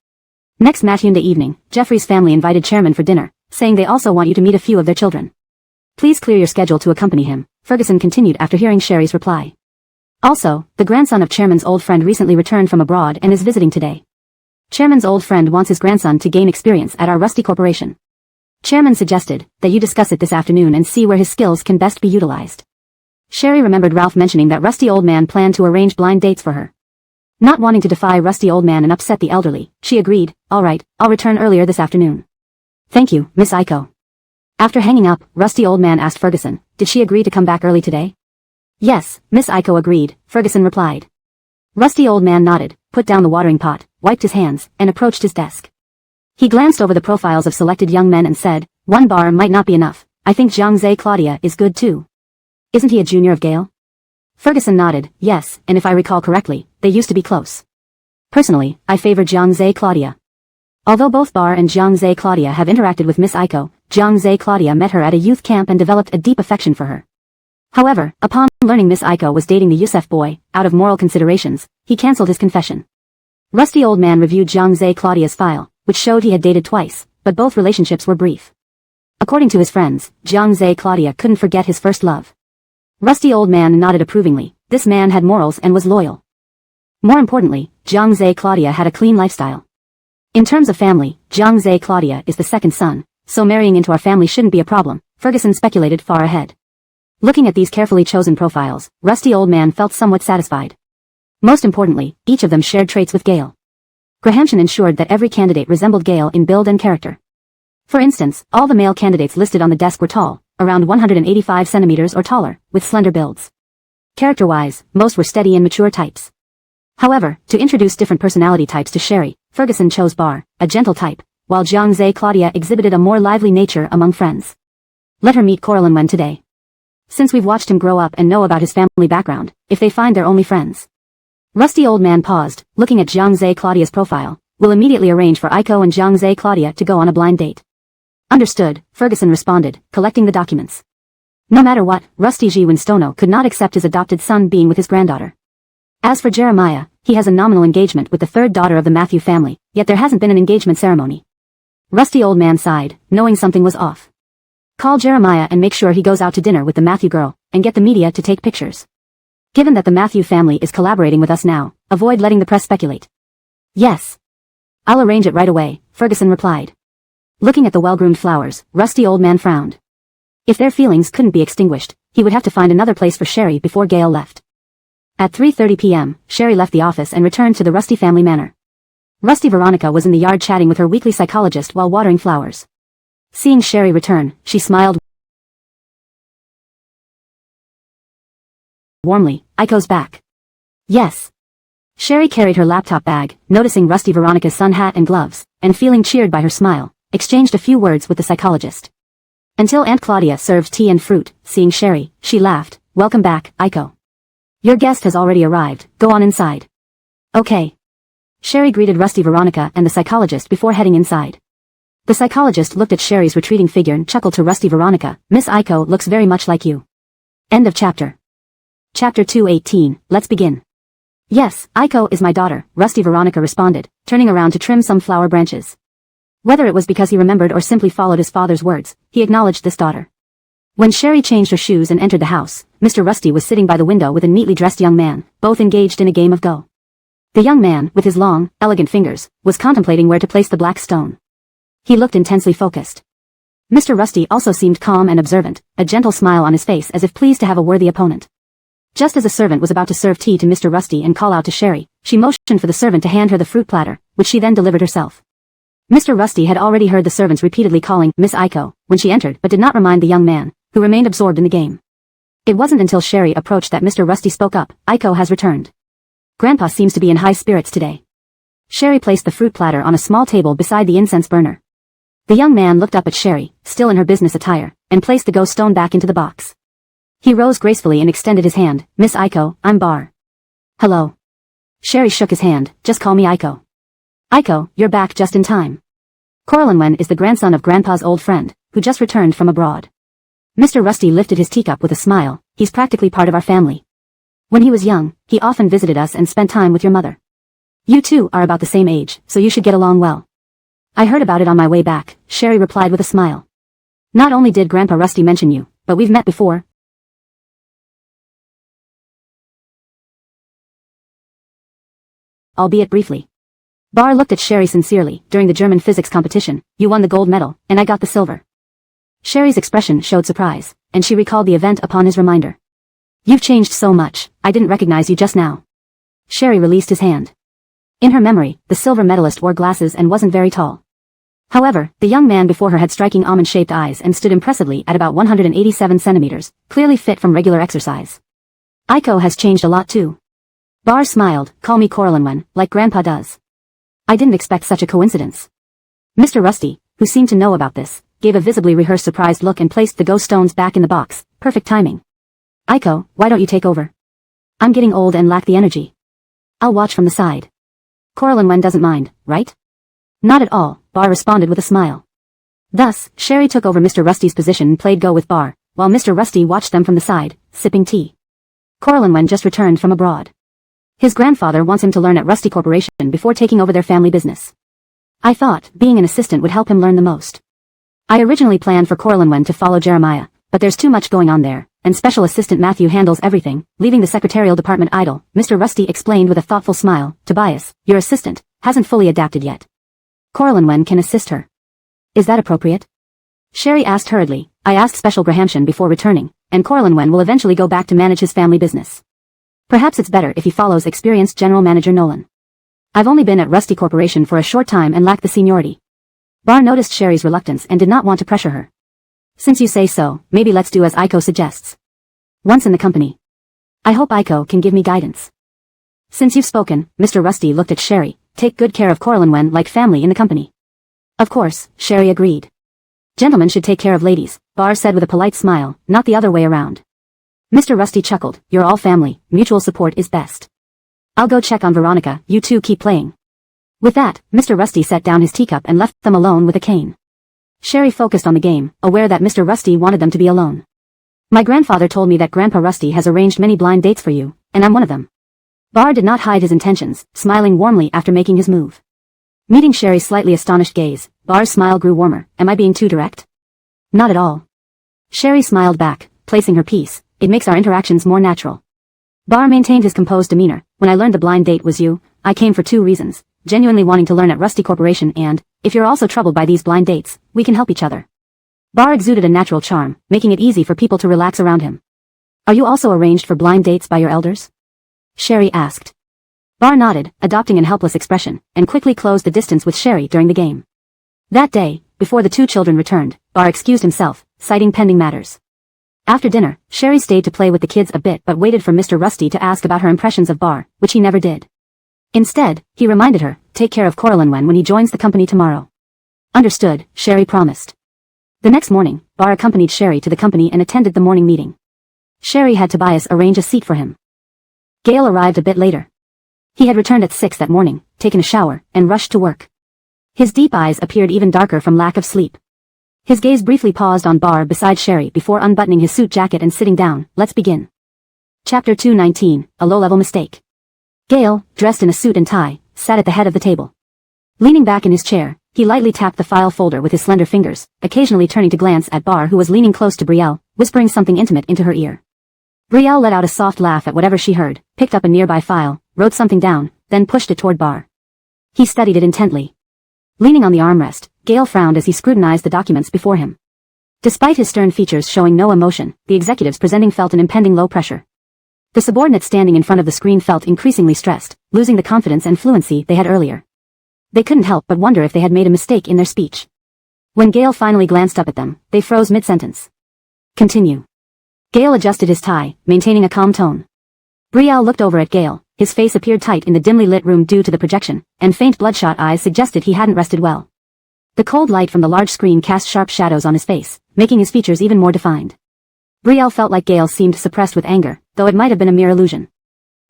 Next Matunde evening, Jeffrey's family invited Chairman for dinner, saying they also want you to meet a few of their children. Please clear your schedule to accompany him, Ferguson continued after hearing Sherry's reply. Also, the grandson of Chairman's old friend recently returned from abroad and is visiting today. Chairman's old friend wants his grandson to gain experience at our Rusty Corporation. Chairman suggested that you discuss it this afternoon and see where his skills can best be utilized. Sherry remembered Ralph mentioning that Rusty Old Man planned to arrange blind dates for her. Not wanting to defy Rusty Old Man and upset the elderly, she agreed, all right, I'll return earlier this afternoon. Thank you, Miss Aiko. After hanging up, Rusty Old Man asked Ferguson, did she agree to come back early today? Yes, Miss Aiko agreed, Ferguson replied. Rusty Old Man nodded, put down the watering pot, wiped his hands, and approached his desk. He glanced over the profiles of selected young men and said, 1 bar might not be enough, I think Zhang Claudia is good too. Isn't he a junior of Gale? Ferguson nodded, yes, and if I recall correctly, they used to be close. Personally, I favor Zhang Claudia. Although both Bar and Zhang Claudia have interacted with Miss Aiko, Zhang Claudia met her at a youth camp and developed a deep affection for her. However, upon learning Miss Aiko was dating the Yusef boy, out of moral considerations, he cancelled his confession. Rusty old man reviewed Zhang Zhe Claudia's file, which showed he had dated twice, but both relationships were brief. According to his friends, Zhang Zhe Claudia couldn't forget his first love. Rusty old man nodded approvingly. This man had morals and was loyal. More importantly, Zhang Zhe Claudia had a clean lifestyle. In terms of family, Zhang Zhe Claudia is the second son, so marrying into our family shouldn't be a problem, Ferguson speculated far ahead. Looking at these carefully chosen profiles, Rusty old man felt somewhat satisfied. Most importantly, each of them shared traits with Gale. Grahamshan ensured that every candidate resembled Gale in build and character. For instance, all the male candidates listed on the desk were tall, around 185 centimeters or taller, with slender builds. Character-wise, most were steady and mature types. However, to introduce different personality types to Sherry, Ferguson chose Bar, a gentle type, while Zhang Zhe Claudia exhibited a more lively nature among friends. Let her meet Coraline Wen today. Since we've watched him grow up and know about his family background, if they find they're only friends. Rusty old man paused, looking at Zhang Zhe Claudia's profile. We'll immediately arrange for Aiko and Zhang Zhe Claudia to go on a blind date. Understood, Ferguson responded, collecting the documents. No matter what, Rusty Ji Winstono could not accept his adopted son being with his granddaughter. As for Jeremiah, he has a nominal engagement with the third daughter of the Matthew family, yet there hasn't been an engagement ceremony. Rusty old man sighed, knowing something was off. Call Jeremiah and make sure he goes out to dinner with the Matthew girl, and get the media to take pictures. Given that the Matthew family is collaborating with us now, avoid letting the press speculate. Yes. I'll arrange it right away, Ferguson replied. Looking at the well-groomed flowers, Rusty old man frowned. If their feelings couldn't be extinguished, he would have to find another place for Sherry before Gale left. At 3:30 p.m., Sherry left the office and returned to the Rusty family manor. Rusty Veronica was in the yard chatting with her weekly psychologist while watering flowers. Seeing Sherry return, she smiled warmly. Aiko's back. Yes. Sherry carried her laptop bag, noticing Rusty Veronica's sun hat and gloves, and feeling cheered by her smile, exchanged a few words with the psychologist. Until Aunt Claudia served tea and fruit, seeing Sherry, she laughed. Welcome back, Aiko. Your guest has already arrived, go on inside. Okay. Sherry greeted Rusty Veronica and the psychologist before heading inside. The psychologist looked at Sherry's retreating figure and chuckled to Rusty Veronica. Miss Aiko looks very much like you. End of chapter. Chapter 218, let's begin. Yes, Aiko is my daughter, Rusty Veronica responded, turning around to trim some flower branches. Whether it was because he remembered or simply followed his father's words, he acknowledged this daughter. When Sherry changed her shoes and entered the house, Mr. Rusty was sitting by the window with a neatly dressed young man, both engaged in a game of Go. The young man, with his long, elegant fingers, was contemplating where to place the black stone. He looked intensely focused. Mr. Rusty also seemed calm and observant, a gentle smile on his face as if pleased to have a worthy opponent. Just as a servant was about to serve tea to Mr. Rusty and call out to Sherry, she motioned for the servant to hand her the fruit platter, which she then delivered herself. Mr. Rusty had already heard the servants repeatedly calling Miss Aiko when she entered but did not remind the young man, who remained absorbed in the game. It wasn't until Sherry approached that Mr. Rusty spoke up. Aiko has returned. Grandpa seems to be in high spirits today. Sherry placed the fruit platter on a small table beside the incense burner. The young man looked up at Sherry, still in her business attire, and placed the ghost stone back into the box. He rose gracefully and extended his hand. Miss Aiko, I'm Bar. Hello. Sherry shook his hand. Just call me Aiko. Aiko, you're back just in time. Coraline Wen is the grandson of Grandpa's old friend, who just returned from abroad. Mr. Rusty lifted his teacup with a smile. He's practically part of our family. When he was young, he often visited us and spent time with your mother. You two are about the same age, so you should get along well. I heard about it on my way back, Sherry replied with a smile. Not only did Grandpa Rusty mention you, but we've met before. Albeit briefly. Bar looked at Sherry sincerely. During the German physics competition, you won the gold medal, and I got the silver. Sherry's expression showed surprise, and she recalled the event upon his reminder. You've changed so much, I didn't recognize you just now. Sherry released his hand. In her memory, the silver medalist wore glasses and wasn't very tall. However, the young man before her had striking almond-shaped eyes and stood impressively at about 187 centimeters, clearly fit from regular exercise. Aiko has changed a lot too. Bar smiled. Call me Coraline Wen, like Grandpa does. I didn't expect such a coincidence. Mr. Rusty, who seemed to know about this, gave a visibly rehearsed surprised look and placed the ghost stones back in the box. Perfect timing. Aiko, why don't you take over? I'm getting old and lack the energy. I'll watch from the side. Coraline Wen doesn't mind, right? Not at all, Bar responded with a smile. Thus, Sherry took over Mr. Rusty's position and played Go with Bar, while Mr. Rusty watched them from the side, sipping tea. Corlin Wen just returned from abroad. His grandfather wants him to learn at Rusty Corporation before taking over their family business. I thought being an assistant would help him learn the most. I originally planned for Corlin Wen to follow Jeremiah, but there's too much going on there, and Special Assistant Matthew handles everything, leaving the secretarial department idle. Mr. Rusty explained with a thoughtful smile. Tobias, your assistant, hasn't fully adapted yet. Corlin Wen can assist her. Is that appropriate? Sherry asked hurriedly. I asked Special Grahamshan before returning, and Corlin Wen will eventually go back to manage his family business. Perhaps it's better if he follows experienced General Manager Nolan. I've only been at Rusty Corporation for a short time and lack the seniority. Bar noticed Sherry's reluctance and did not want to pressure her. Since you say so, maybe let's do as Aiko suggests. Once in the company. I hope Aiko can give me guidance. Since you've spoken, Mr. Rusty looked at Sherry. Take good care of Corlin Wen like family in the company. Of course, Sherry agreed. Gentlemen should take care of ladies, Bar said with a polite smile, not the other way around. Mr. Rusty chuckled. You're all family, mutual support is best. I'll go check on Veronica, you two keep playing. With that, Mr. Rusty set down his teacup and left them alone with a cane. Sherry focused on the game, aware that Mr. Rusty wanted them to be alone. My grandfather told me that Grandpa Rusty has arranged many blind dates for you, and I'm one of them. Bar did not hide his intentions, smiling warmly after making his move. Meeting Sherry's slightly astonished gaze, Bar's smile grew warmer. Am I being too direct? Not at all. Sherry smiled back, placing her piece. It makes our interactions more natural. Bar maintained his composed demeanor. When I learned the blind date was you, I came for 2 reasons. Genuinely wanting to learn at Rusty Corporation and, if you're also troubled by these blind dates, we can help each other. Bar exuded a natural charm, making it easy for people to relax around him. Are you also arranged for blind dates by your elders? Sherry asked. Bar nodded, adopting an helpless expression, and quickly closed the distance with Sherry during the game. That day, before the 2 children returned, Bar excused himself, citing pending matters. After dinner, Sherry stayed to play with the kids a bit but waited for Mr. Rusty to ask about her impressions of Bar, which he never did. Instead, he reminded her, take care of Corlin Wen when he joins the company tomorrow. Understood, Sherry promised. The next morning, Bar accompanied Sherry to the company and attended the morning meeting. Sherry had Tobias arrange a seat for him. Gale arrived a bit later. He had returned at 6 that morning, taken a shower, and rushed to work. His deep eyes appeared even darker from lack of sleep. His gaze briefly paused on Bar beside Sherry before unbuttoning his suit jacket and sitting down. Let's begin. Chapter 219, A Low-Level Mistake. Gale, dressed in a suit and tie, sat at the head of the table. Leaning back in his chair, he lightly tapped the file folder with his slender fingers, occasionally turning to glance at Bar who was leaning close to Brielle, whispering something intimate into her ear. Brielle let out a soft laugh at whatever she heard, picked up a nearby file, wrote something down, then pushed it toward Bar. He studied it intently. Leaning on the armrest, Gale frowned as he scrutinized the documents before him. Despite his stern features showing no emotion, the executives presenting felt an impending low pressure. The subordinates standing in front of the screen felt increasingly stressed, losing the confidence and fluency they had earlier. They couldn't help but wonder if they had made a mistake in their speech. When Gale finally glanced up at them, they froze mid-sentence. Continue. Gale adjusted his tie, maintaining a calm tone. Brielle looked over at Gale. His face appeared tight in the dimly lit room due to the projection, and faint bloodshot eyes suggested he hadn't rested well. The cold light from the large screen cast sharp shadows on his face, making his features even more defined. Brielle felt like Gale seemed suppressed with anger, though it might have been a mere illusion.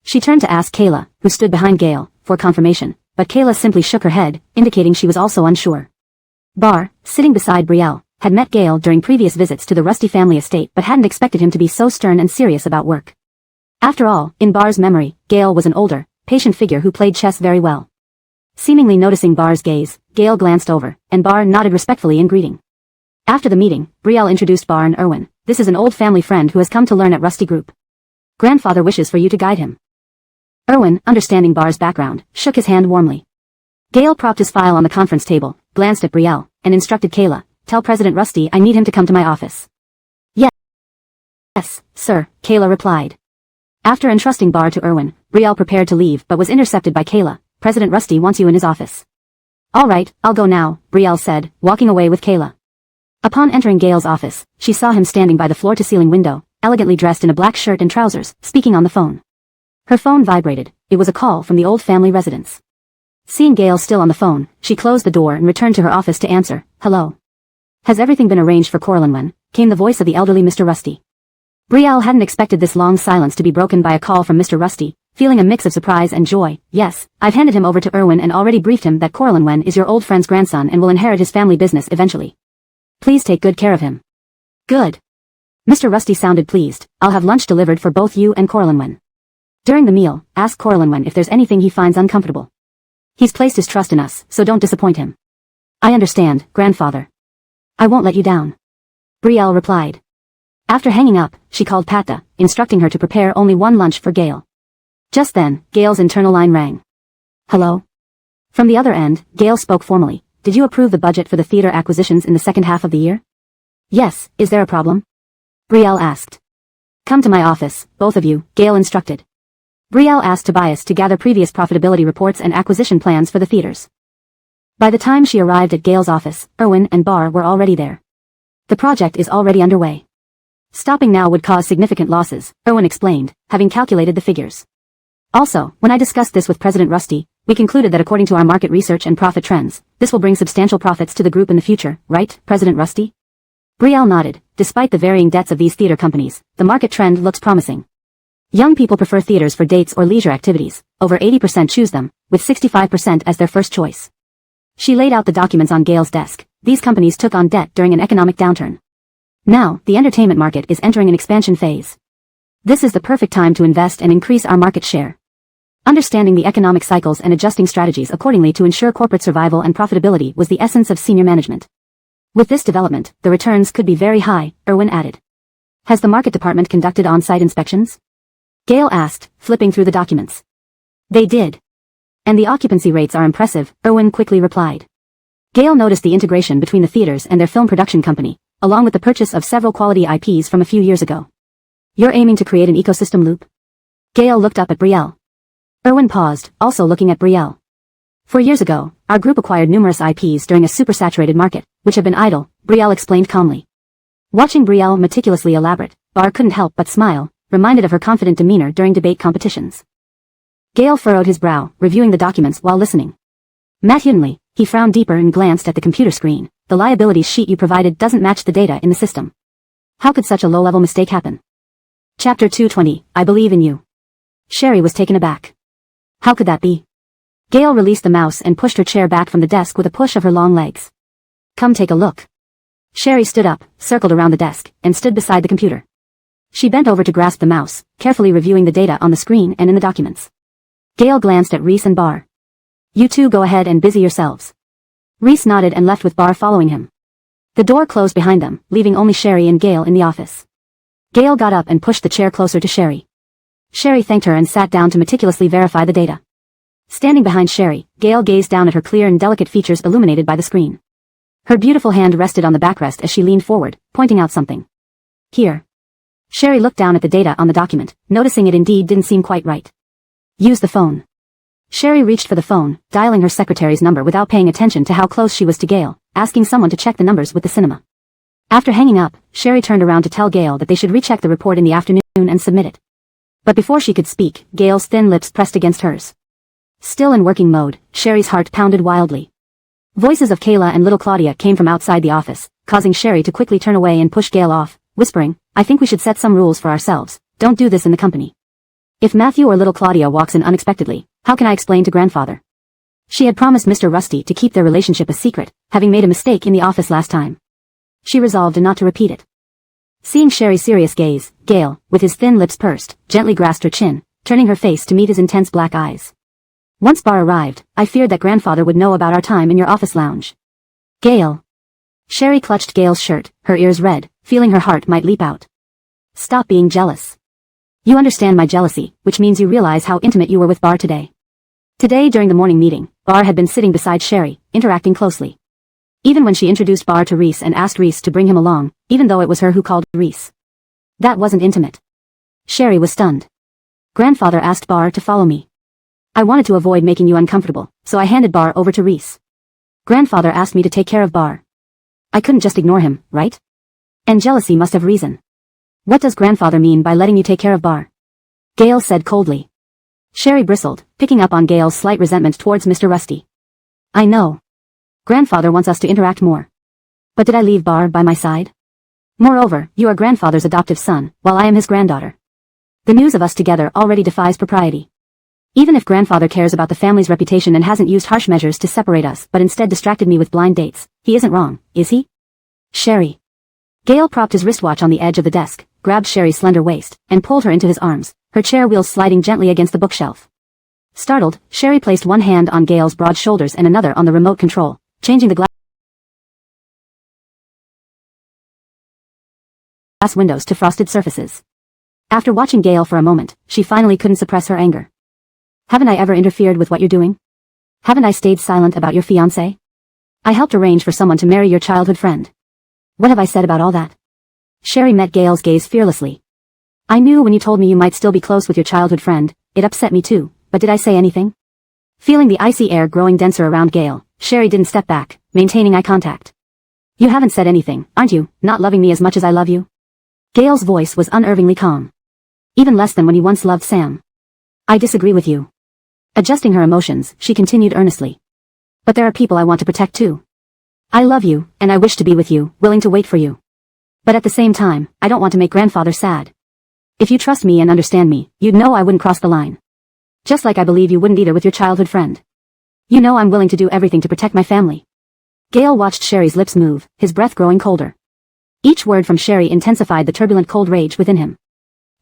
She turned to ask Kayla, who stood behind Gale, for confirmation, but Kayla simply shook her head, indicating she was also unsure. Bar, sitting beside Brielle, had met Gale during previous visits to the Rusty family estate but hadn't expected him to be so stern and serious about work. After all, in Bar's memory, Gale was an older, patient figure who played chess very well. Seemingly noticing Bar's gaze, Gale glanced over, and Bar nodded respectfully in greeting. After the meeting, Brielle introduced Bar and Erwin. This is an old family friend who has come to learn at Rusty Group. Grandfather wishes for you to guide him. Erwin, understanding Bar's background, shook his hand warmly. Gale propped his file on the conference table, glanced at Brielle, and instructed Kayla, tell President Rusty I need him to come to my office. Yes, sir, Kayla replied. After entrusting Bar to Erwin, Brielle prepared to leave but was intercepted by Kayla. President Rusty wants you in his office. All right, I'll go now, Brielle said, walking away with Kayla. Upon entering Gale's office, she saw him standing by the floor-to-ceiling window, elegantly dressed in a black shirt and trousers, speaking on the phone. Her phone vibrated. It was a call from the old family residence. Seeing Gale still on the phone, she closed the door and returned to her office to answer. Hello. Has everything been arranged for Corlin Wen? Came the voice of the elderly Mr. Rusty. Brielle hadn't expected this long silence to be broken by a call from Mr. Rusty, feeling a mix of surprise and joy. Yes, I've handed him over to Erwin and already briefed him that Corlin Wen is your old friend's grandson and will inherit his family business eventually. Please take good care of him. Good. Mr. Rusty sounded pleased. I'll have lunch delivered for both you and Corlinwen. During the meal, ask Corlinwen if there's anything he finds uncomfortable. He's placed his trust in us, so don't disappoint him. I understand, grandfather. I won't let you down. Brielle replied. After hanging up, she called Patta, instructing her to prepare only one lunch for Gail. Just then, Gail's internal line rang. Hello? From the other end, Gail spoke formally. Did you approve the budget for the theater acquisitions in the second half of the year? Yes, is there a problem? Brielle asked. Come to my office, both of you, Gail instructed. Brielle asked Tobias to gather previous profitability reports and acquisition plans for the theaters. By the time she arrived at Gail's office, Erwin and Bar were already there. The project is already underway. Stopping now would cause significant losses, Erwin explained, having calculated the figures. Also, when I discussed this with President Rusty, we concluded that according to our market research and profit trends, this will bring substantial profits to the group in the future, right, President Rusty? Brielle nodded. Despite the varying debts of these theater companies, the market trend looks promising. Young people prefer theaters for dates or leisure activities. Over 80% choose them, with 65% as their first choice. She laid out the documents on Gail's desk. These companies took on debt during an economic downturn. Now, the entertainment market is entering an expansion phase. This is the perfect time to invest and increase our market share. Understanding the economic cycles and adjusting strategies accordingly to ensure corporate survival and profitability was the essence of senior management. With this development, the returns could be very high, Erwin added. Has the market department conducted on-site inspections? Gail asked, flipping through the documents. They did. And the occupancy rates are impressive, Erwin quickly replied. Gail noticed the integration between the theaters and their film production company, along with the purchase of several quality IPs from a few years ago. You're aiming to create an ecosystem loop? Gail looked up at Brielle. Erwin paused, also looking at Brielle. 4 years ago, our group acquired numerous IPs during a supersaturated market, which have been idle, Brielle explained calmly. Watching Brielle meticulously elaborate, Bar couldn't help but smile, reminded of her confident demeanor during debate competitions. Gail furrowed his brow, reviewing the documents while listening. Matthewly, he frowned deeper and glanced at the computer screen. The liabilities sheet you provided doesn't match the data in the system. How could such a low-level mistake happen? Chapter 220, I believe in you. Sherry was taken aback. How could that be? Gail released the mouse and pushed her chair back from the desk with a push of her long legs. Come take a look. Sherry stood up, circled around the desk, and stood beside the computer. She bent over to grasp the mouse, carefully reviewing the data on the screen and in the documents. Gail glanced at Reese and Bar. You two go ahead and busy yourselves. Reese nodded and left with Bar following him. The door closed behind them, leaving only Sherry and Gail in the office. Gail got up and pushed the chair closer to Sherry. Sherry thanked her and sat down to meticulously verify the data. Standing behind Sherry, Gail gazed down at her clear and delicate features illuminated by the screen. Her beautiful hand rested on the backrest as she leaned forward, pointing out something. Here. Sherry looked down at the data on the document, noticing it indeed didn't seem quite right. Use the phone. Sherry reached for the phone, dialing her secretary's number without paying attention to how close she was to Gail, asking someone to check the numbers with the cinema. After hanging up, Sherry turned around to tell Gail that they should recheck the report in the afternoon and submit it. But before she could speak, Gail's thin lips pressed against hers. Still in working mode, Sherry's heart pounded wildly. Voices of Kayla and little Claudia came from outside the office, causing Sherry to quickly turn away and push Gail off, whispering, I think we should set some rules for ourselves. Don't do this in the company. If Matthew or little Claudia walks in unexpectedly, how can I explain to grandfather? She had promised Mr. Rusty to keep their relationship a secret, having made a mistake in the office last time. She resolved not to repeat it. Seeing Sherry's serious gaze, Gail, with his thin lips pursed, gently grasped her chin, turning her face to meet his intense black eyes. Once Bar arrived, I feared that grandfather would know about our time in your office lounge. Gail. Sherry clutched Gail's shirt, her ears red, feeling her heart might leap out. Stop being jealous. You understand my jealousy, which means you realize how intimate you were with Bar today. Today during the morning meeting, Bar had been sitting beside Sherry, interacting closely. Even when she introduced Bar to Reese and asked Reese to bring him along, even though it was her who called Reese. That wasn't intimate. Sherry was stunned. Grandfather asked Bar to follow me. I wanted to avoid making you uncomfortable, so I handed Bar over to Reese. Grandfather asked me to take care of Bar. I couldn't just ignore him, right? And jealousy must have reason. What does grandfather mean by letting you take care of Bar? Gail said coldly. Sherry bristled, picking up on Gail's slight resentment towards Mr. Rusty. I know. Grandfather wants us to interact more. But did I leave Bar by my side? Moreover, you are grandfather's adoptive son, while I am his granddaughter. The news of us together already defies propriety. Even if grandfather cares about the family's reputation and hasn't used harsh measures to separate us but instead distracted me with blind dates, he isn't wrong, is he? Sherry. Gale propped his wristwatch on the edge of the desk, grabbed Sherry's slender waist, and pulled her into his arms, her chair wheels sliding gently against the bookshelf. Startled, Sherry placed one hand on Gale's broad shoulders and another on the remote control, changing the glass windows to frosted surfaces. After watching Gale for a moment, she finally couldn't suppress her anger. Haven't I ever interfered with what you're doing? Haven't I stayed silent about your fiancé? I helped arrange for someone to marry your childhood friend. What have I said about all that? Sherry met Gale's gaze fearlessly. I knew when you told me you might still be close with your childhood friend, it upset me too, but did I say anything? Feeling the icy air growing denser around Gale, Sherry didn't step back, maintaining eye contact. You haven't said anything, aren't you, not loving me as much as I love you? Gale's voice was unervingly calm. Even less than when you once loved Sam. I disagree with you. Adjusting her emotions, she continued earnestly. But there are people I want to protect too. I love you, and I wish to be with you, willing to wait for you. But at the same time, I don't want to make grandfather sad. If you trust me and understand me, you'd know I wouldn't cross the line. Just like I believe you wouldn't either with your childhood friend. You know I'm willing to do everything to protect my family. Gale watched Sherry's lips move, his breath growing colder. Each word from Sherry intensified the turbulent cold rage within him.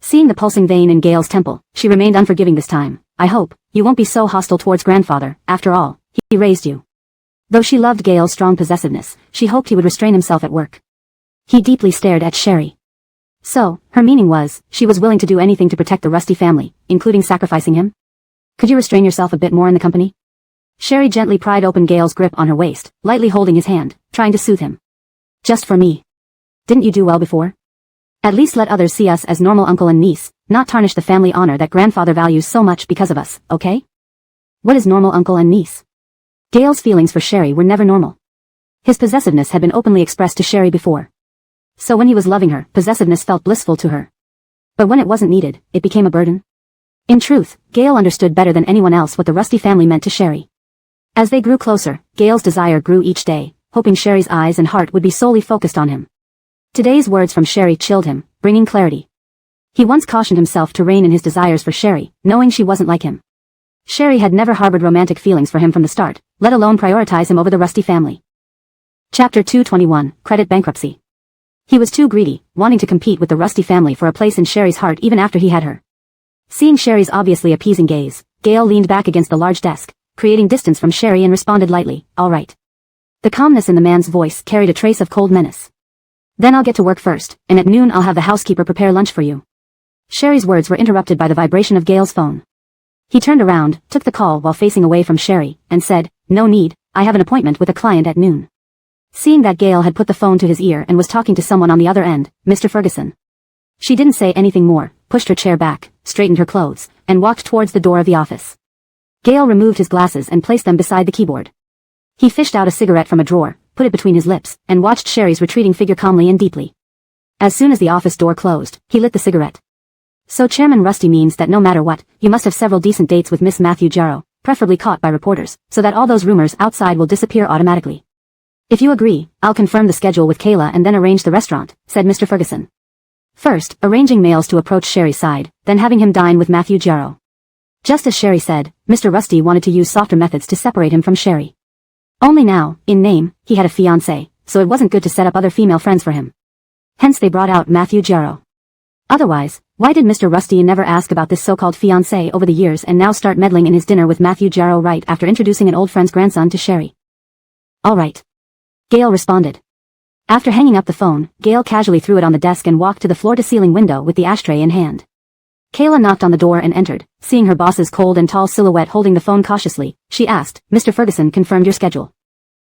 Seeing the pulsing vein in Gale's temple, she remained unforgiving this time. I hope you won't be so hostile towards grandfather, after all, he raised you. Though she loved Gale's strong possessiveness, she hoped he would restrain himself at work. He deeply stared at Sherry. So, her meaning was, she was willing to do anything to protect the Rusty family, including sacrificing him? Could you restrain yourself a bit more in the company? Sherry gently pried open Gale's grip on her waist, lightly holding his hand, trying to soothe him. Just for me. Didn't you do well before? At least let others see us as normal uncle and niece, not tarnish the family honor that grandfather values so much because of us, okay? What is normal uncle and niece? Gale's feelings for Sherry were never normal. His possessiveness had been openly expressed to Sherry before. So when he was loving her, possessiveness felt blissful to her. But when it wasn't needed, it became a burden. In truth, Gale understood better than anyone else what the Rusty family meant to Sherry. As they grew closer, Gale's desire grew each day, hoping Sherry's eyes and heart would be solely focused on him. Today's words from Sherry chilled him, bringing clarity. He once cautioned himself to rein in his desires for Sherry, knowing she wasn't like him. Sherry had never harbored romantic feelings for him from the start, let alone prioritize him over the Rusty family. Chapter 221, Credit Bankruptcy. He was too greedy, wanting to compete with the Rusty family for a place in Sherry's heart even after he had her. Seeing Sherry's obviously appeasing gaze, Gale leaned back against the large desk, creating distance from Sherry and responded lightly, all right. The calmness in the man's voice carried a trace of cold menace. Then I'll get to work first, and at noon I'll have the housekeeper prepare lunch for you. Sherry's words were interrupted by the vibration of Gale's phone. He turned around, took the call while facing away from Sherry, and said, no need, I have an appointment with a client at noon. Seeing that Gale had put the phone to his ear and was talking to someone on the other end, Mr. Ferguson. She didn't say anything more, pushed her chair back, straightened her clothes, and walked towards the door of the office. Gale removed his glasses and placed them beside the keyboard. He fished out a cigarette from a drawer, put it between his lips, and watched Sherry's retreating figure calmly and deeply. As soon as the office door closed, he lit the cigarette. So Chairman Rusty means that no matter what, you must have several decent dates with Miss Matthew Jarrow, preferably caught by reporters, so that all those rumors outside will disappear automatically. If you agree, I'll confirm the schedule with Kayla and then arrange the restaurant, said Mr. Ferguson. First, arranging Mails to approach Sherry's side, then having him dine with Matthew Jarrow. Just as Sherry said, Mr. Rusty wanted to use softer methods to separate him from Sherry. Only now, in name, he had a fiancée, so it wasn't good to set up other female friends for him. Hence they brought out Matthew Jarrow. Otherwise, why did Mr. Rusty never ask about this so-called fiancé over the years and now start meddling in his dinner with Matthew Jarrow right after introducing an old friend's grandson to Sherry? All right. Gale responded. After hanging up the phone, Gale casually threw it on the desk and walked to the floor-to-ceiling window with the ashtray in hand. Kayla knocked on the door and entered. Seeing her boss's cold and tall silhouette holding the phone cautiously, she asked, Mr. Ferguson confirmed your schedule.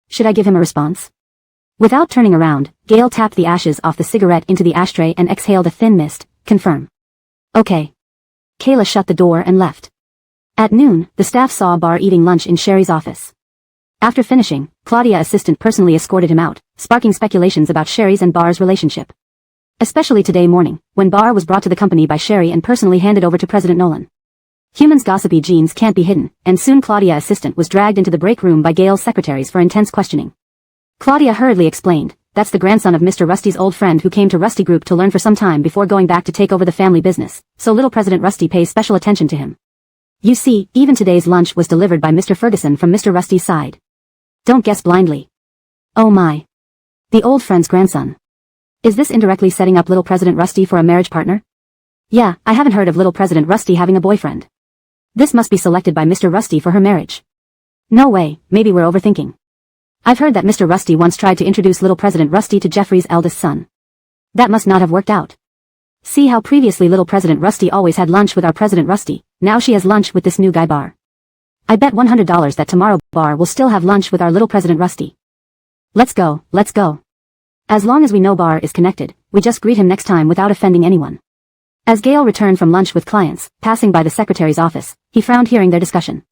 Should I give him a response? Without turning around, Gale tapped the ashes off the cigarette into the ashtray and exhaled a thin mist. Confirm. Okay. Kayla shut the door and left. At noon, the staff saw Barr eating lunch in Sherry's office. After finishing, Claudia's assistant personally escorted him out, sparking speculations about Sherry's and Barr's relationship. Especially today morning, when Barr was brought to the company by Sherry and personally handed over to President Nolan. Humans' gossipy genes can't be hidden, and soon Claudia's assistant was dragged into the break room by Gale's secretaries for intense questioning. Claudia hurriedly explained, that's the grandson of Mr. Rusty's old friend who came to Rusty Group to learn for some time before going back to take over the family business, so little President Rusty pays special attention to him. You see, even today's lunch was delivered by Mr. Ferguson from Mr. Rusty's side. Don't guess blindly. Oh my. The old friend's grandson. Is this indirectly setting up little President Rusty for a marriage partner? Yeah, I haven't heard of little President Rusty having a boyfriend. This must be selected by Mr. Rusty for her marriage. No way, maybe we're overthinking. I've heard that Mr. Rusty once tried to introduce little President Rusty to Jeffrey's eldest son. That must not have worked out. See how previously little President Rusty always had lunch with our President Rusty, now she has lunch with this new guy Bar. I bet $100 that tomorrow Bar will still have lunch with our little President Rusty. Let's go, let's go. As long as we know Bar is connected, we just greet him next time without offending anyone. As Gail returned from lunch with clients, passing by the secretary's office, he frowned hearing their discussion.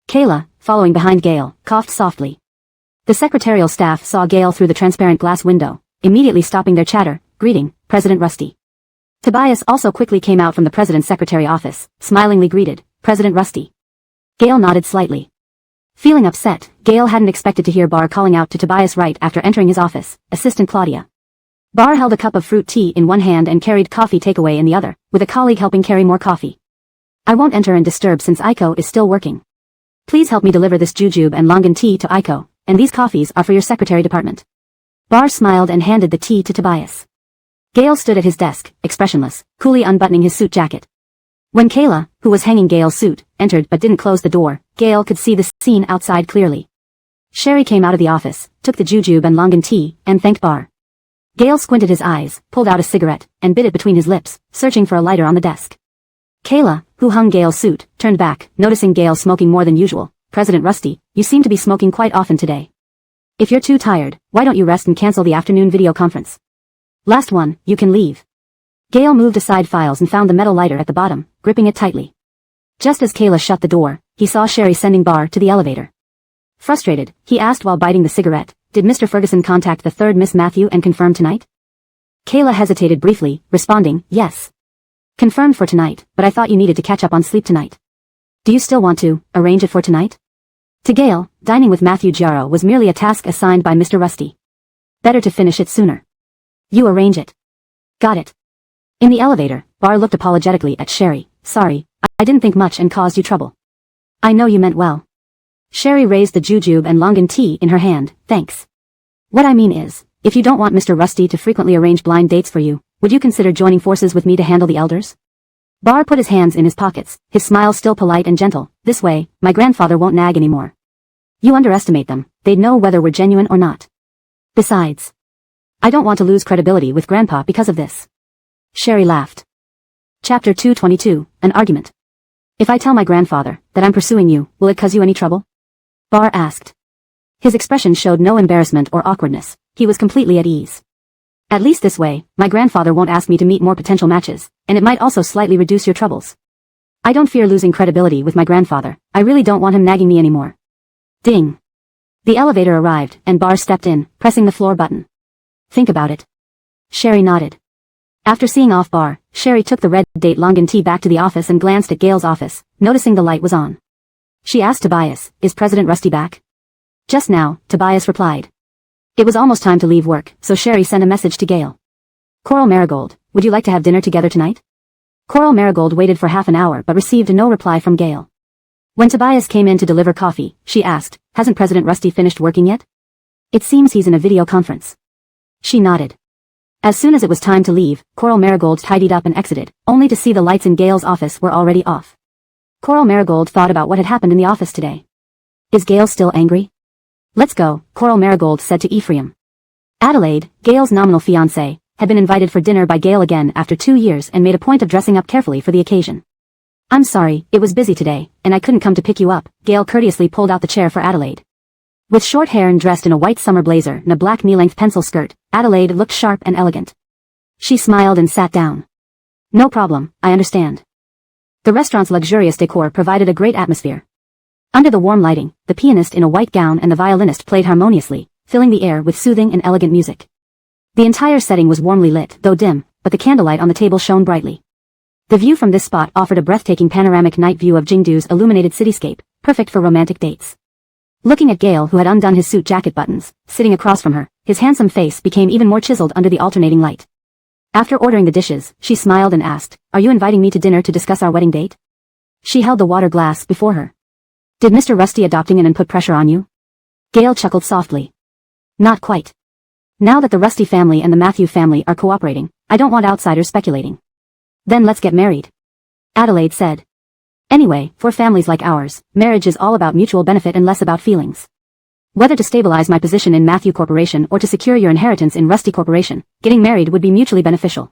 Kayla, following behind Gail, coughed softly. The secretarial staff saw Gail through the transparent glass window, immediately stopping their chatter, greeting President Rusty. Tobias also quickly came out from the president's secretary office, smilingly greeted President Rusty. Gail nodded slightly. Feeling upset, Gail hadn't expected to hear Bar calling out to Tobias right after entering his office, Assistant Claudia. Bar held a cup of fruit tea in one hand and carried coffee takeaway in the other, with a colleague helping carry more coffee. I won't enter and disturb since Aiko is still working. Please help me deliver this jujube and longan tea to Aiko, and these coffees are for your secretary department. Bar smiled and handed the tea to Tobias. Gail stood at his desk, expressionless, coolly unbuttoning his suit jacket. When Kayla, who was hanging Gail's suit, entered but didn't close the door, Gail could see the scene outside clearly. Sherry came out of the office, took the jujube and longan tea, and thanked Bar. Gail squinted his eyes, pulled out a cigarette, and bit it between his lips, searching for a lighter on the desk. Kayla, who hung Gail's suit, turned back, noticing Gail smoking more than usual. President Rusty, you seem to be smoking quite often today. If you're too tired, why don't you rest and cancel the afternoon video conference? Last one, you can leave. Gail moved aside files and found the metal lighter at the bottom, gripping it tightly. Just as Kayla shut the door, he saw Sherry sending Bar to the elevator. Frustrated, he asked while biting the cigarette, did Mr. Ferguson contact the third Miss Matthew and confirm tonight? Kayla hesitated briefly, responding, yes. Confirmed for tonight, but I thought you needed to catch up on sleep tonight. Do you still want to arrange it for tonight? To Gail, dining with Matthew Giaro was merely a task assigned by Mr. Rusty. Better to finish it sooner. You arrange it. Got it. In the elevator, Bar looked apologetically at Sherry. Sorry, I didn't think much and caused you trouble. I know you meant well. Sherry raised the jujube and longan tea in her hand, thanks. What I mean is, if you don't want Mr. Rusty to frequently arrange blind dates for you, would you consider joining forces with me to handle the elders? Bar put his hands in his pockets, his smile still polite and gentle. This way, my grandfather won't nag anymore. You underestimate them, they'd know whether we're genuine or not. Besides, I don't want to lose credibility with Grandpa because of this. Sherry laughed. Chapter 222, An Argument. If I tell my grandfather that I'm pursuing you, will it cause you any trouble? Bar asked. His expression showed no embarrassment or awkwardness, he was completely at ease. At least this way, my grandfather won't ask me to meet more potential matches, and it might also slightly reduce your troubles. I don't fear losing credibility with my grandfather, I really don't want him nagging me anymore. Ding. The elevator arrived, and Bar stepped in, pressing the floor button. Think about it. Sherry nodded. After seeing off Bar, Sherry took the red date longan tea back to the office and glanced at Gail's office, noticing the light was on. She asked Tobias, is President Rusty back? Just now, Tobias replied. It was almost time to leave work, so Sherry sent a message to Gail. Coral Marigold, would you like to have dinner together tonight? Coral Marigold waited for half an hour but received no reply from Gail. When Tobias came in to deliver coffee, she asked, hasn't President Rusty finished working yet? It seems he's in a video conference. She nodded. As soon as it was time to leave, Coral Marigold tidied up and exited, only to see the lights in Gail's office were already off. Coral Marigold thought about what had happened in the office today. Is Gail still angry? Let's go, Coral Marigold said to Ephraim. Adelaide, Gail's nominal fiancé, had been invited for dinner by Gail again after 2 years and made a point of dressing up carefully for the occasion. I'm sorry, it was busy today, and I couldn't come to pick you up, Gail courteously pulled out the chair for Adelaide. With short hair and dressed in a white summer blazer and a black knee-length pencil skirt, Adelaide looked sharp and elegant. She smiled and sat down. No problem, I understand. The restaurant's luxurious decor provided a great atmosphere. Under the warm lighting, the pianist in a white gown and the violinist played harmoniously, filling the air with soothing and elegant music. The entire setting was warmly lit, though dim, but the candlelight on the table shone brightly. The view from this spot offered a breathtaking panoramic night view of Jingdu's illuminated cityscape, perfect for romantic dates. Looking at Gail, who had undone his suit jacket buttons, sitting across from her, his handsome face became even more chiseled under the alternating light. After ordering the dishes, she smiled and asked, are you inviting me to dinner to discuss our wedding date? She held the water glass before her. Did Mr. Rusty adopting an and put pressure on you? Gail chuckled softly. Not quite. Now that the Rusty family and the Matthew family are cooperating, I don't want outsiders speculating. Then let's get married. Adelaide said. Anyway, for families like ours, marriage is all about mutual benefit and less about feelings. Whether to stabilize my position in Matthew Corporation or to secure your inheritance in Rusty Corporation, getting married would be mutually beneficial.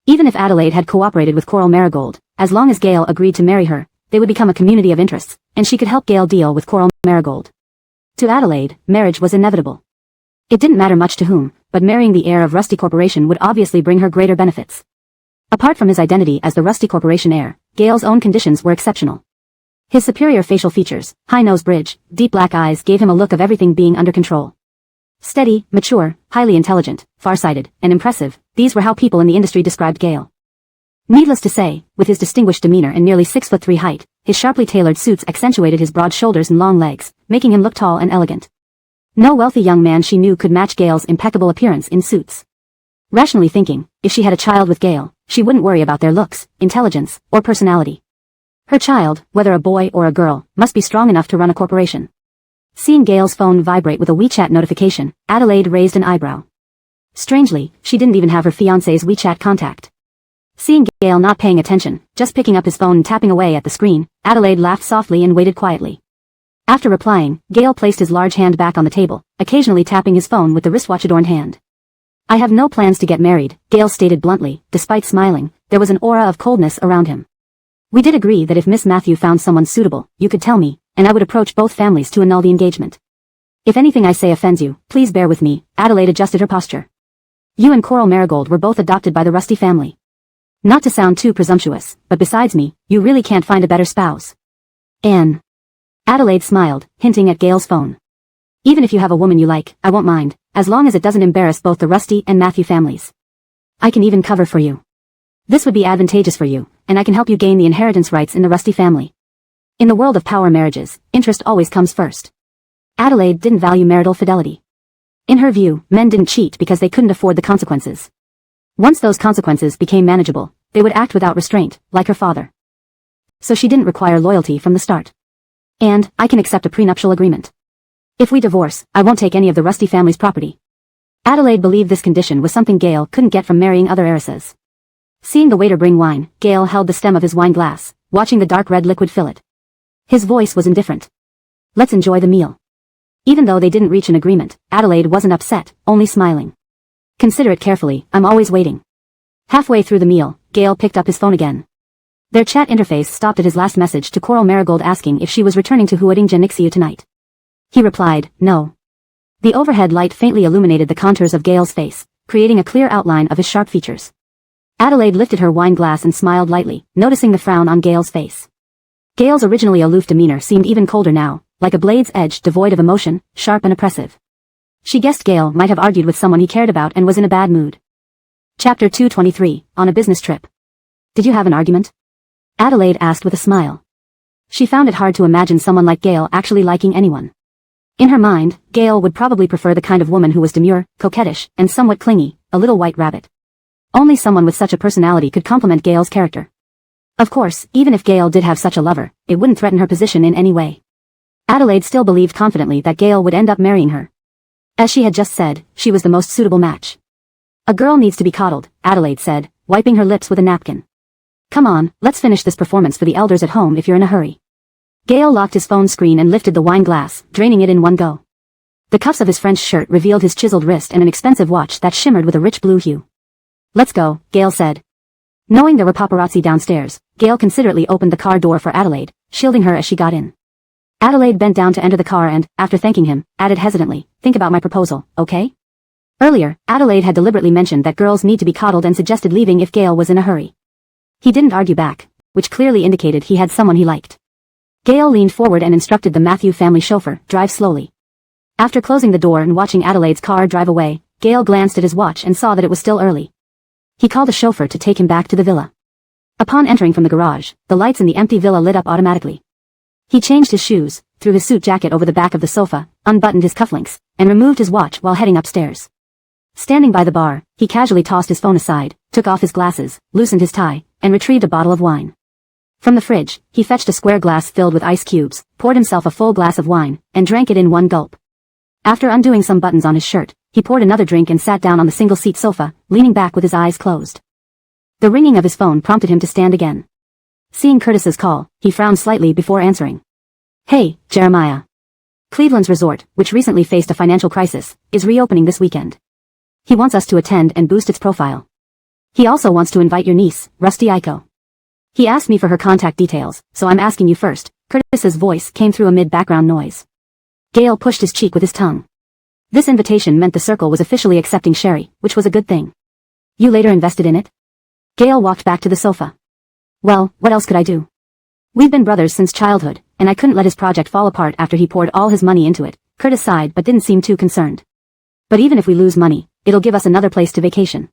Even if Adelaide had cooperated with Coral Marigold, as long as Gail agreed to marry her, they would become a community of interests, and she could help Gail deal with Coral Marigold. To Adelaide, marriage was inevitable. It didn't matter much to whom, but marrying the heir of Rusty Corporation would obviously bring her greater benefits. Apart from his identity as the Rusty Corporation heir, Gail's own conditions were exceptional. His superior facial features, high nose bridge, deep black eyes gave him a look of everything being under control. Steady, mature, highly intelligent, far-sighted, and impressive, these were how people in the industry described Gail. Needless to say, with his distinguished demeanor and nearly 6'3" height, his sharply tailored suits accentuated his broad shoulders and long legs, making him look tall and elegant. No wealthy young man she knew could match Gail's impeccable appearance in suits. Rationally thinking, if she had a child with Gail, she wouldn't worry about their looks, intelligence, or personality. Her child, whether a boy or a girl, must be strong enough to run a corporation. Seeing Gail's phone vibrate with a WeChat notification, Adelaide raised an eyebrow. Strangely, she didn't even have her fiancé's WeChat contact. Seeing Gail not paying attention, just picking up his phone and tapping away at the screen, Adelaide laughed softly and waited quietly. After replying, Gail placed his large hand back on the table, occasionally tapping his phone with the wristwatch-adorned hand. I have no plans to get married, Gail stated bluntly. Despite smiling, there was an aura of coldness around him. We did agree that if Miss Matthew found someone suitable, you could tell me, and I would approach both families to annul the engagement. If anything I say offends you, please bear with me. Adelaide adjusted her posture. You and Coral Marigold were both adopted by the Rusty family. Not to sound too presumptuous, but besides me, you really can't find a better spouse. Anne. Adelaide smiled, hinting at Gail's phone. Even if you have a woman you like, I won't mind, as long as it doesn't embarrass both the Rusty and Matthew families. I can even cover for you. This would be advantageous for you, and I can help you gain the inheritance rights in the Rusty family. In the world of power marriages, interest always comes first. Adelaide didn't value marital fidelity. In her view, men didn't cheat because they couldn't afford the consequences. Once those consequences became manageable, they would act without restraint, like her father. So she didn't require loyalty from the start. And, I can accept a prenuptial agreement. If we divorce, I won't take any of the Rusty family's property. Adelaide believed this condition was something Gail couldn't get from marrying other heiresses. Seeing the waiter bring wine, Gail held the stem of his wine glass, watching the dark red liquid fill it. His voice was indifferent. Let's enjoy the meal. Even though they didn't reach an agreement, Adelaide wasn't upset, only smiling. Consider it carefully, I'm always waiting. Halfway through the meal, Gail picked up his phone again. Their chat interface stopped at his last message to Coral Marigold asking if she was returning to Huadingjanixiu tonight. He replied, no. The overhead light faintly illuminated the contours of Gail's face, creating a clear outline of his sharp features. Adelaide lifted her wine glass and smiled lightly, noticing the frown on Gail's face. Gail's originally aloof demeanor seemed even colder now, like a blade's edge devoid of emotion, sharp and oppressive. She guessed Gail might have argued with someone he cared about and was in a bad mood. Chapter 223, On a Business Trip. Did you have an argument? Adelaide asked with a smile. She found it hard to imagine someone like Gail actually liking anyone. In her mind, Gail would probably prefer the kind of woman who was demure, coquettish, and somewhat clingy, a little white rabbit. Only someone with such a personality could complement Gail's character. Of course, even if Gail did have such a lover, it wouldn't threaten her position in any way. Adelaide still believed confidently that Gail would end up marrying her. As she had just said, she was the most suitable match. A girl needs to be coddled, Adelaide said, wiping her lips with a napkin. Come on, let's finish this performance for the elders at home if you're in a hurry. Gail locked his phone screen and lifted the wine glass, draining it in one go. The cuffs of his French shirt revealed his chiseled wrist and an expensive watch that shimmered with a rich blue hue. Let's go, Gail said. Knowing there were paparazzi downstairs, Gail considerately opened the car door for Adelaide, shielding her as she got in. Adelaide bent down to enter the car and, after thanking him, added hesitantly, think about my proposal, okay? Earlier, Adelaide had deliberately mentioned that girls need to be coddled and suggested leaving if Gail was in a hurry. He didn't argue back, which clearly indicated he had someone he liked. Gail leaned forward and instructed the Matthew family chauffeur, drive slowly. After closing the door and watching Adelaide's car drive away, Gail glanced at his watch and saw that it was still early. He called a chauffeur to take him back to the villa. Upon entering from the garage, the lights in the empty villa lit up automatically. He changed his shoes, threw his suit jacket over the back of the sofa, unbuttoned his cufflinks, and removed his watch while heading upstairs. Standing by the bar, he casually tossed his phone aside, took off his glasses, loosened his tie, and retrieved a bottle of wine. From the fridge, he fetched a square glass filled with ice cubes, poured himself a full glass of wine, and drank it in one gulp. After undoing some buttons on his shirt, he poured another drink and sat down on the single-seat sofa, leaning back with his eyes closed. The ringing of his phone prompted him to stand again. Seeing Curtis's call, he frowned slightly before answering. Hey, Jeremiah. Cleveland's resort, which recently faced a financial crisis, is reopening this weekend. He wants us to attend and boost its profile. He also wants to invite your niece, Rusty Aiko. He asked me for her contact details, so I'm asking you first. Curtis's voice came through amid background noise. Gale pushed his cheek with his tongue. This invitation meant the circle was officially accepting Sherry, which was a good thing. You later invested in it? Gale walked back to the sofa. Well, what else could I do? We've been brothers since childhood, and I couldn't let his project fall apart after he poured all his money into it. Curtis sighed but didn't seem too concerned. But even if we lose money, it'll give us another place to vacation.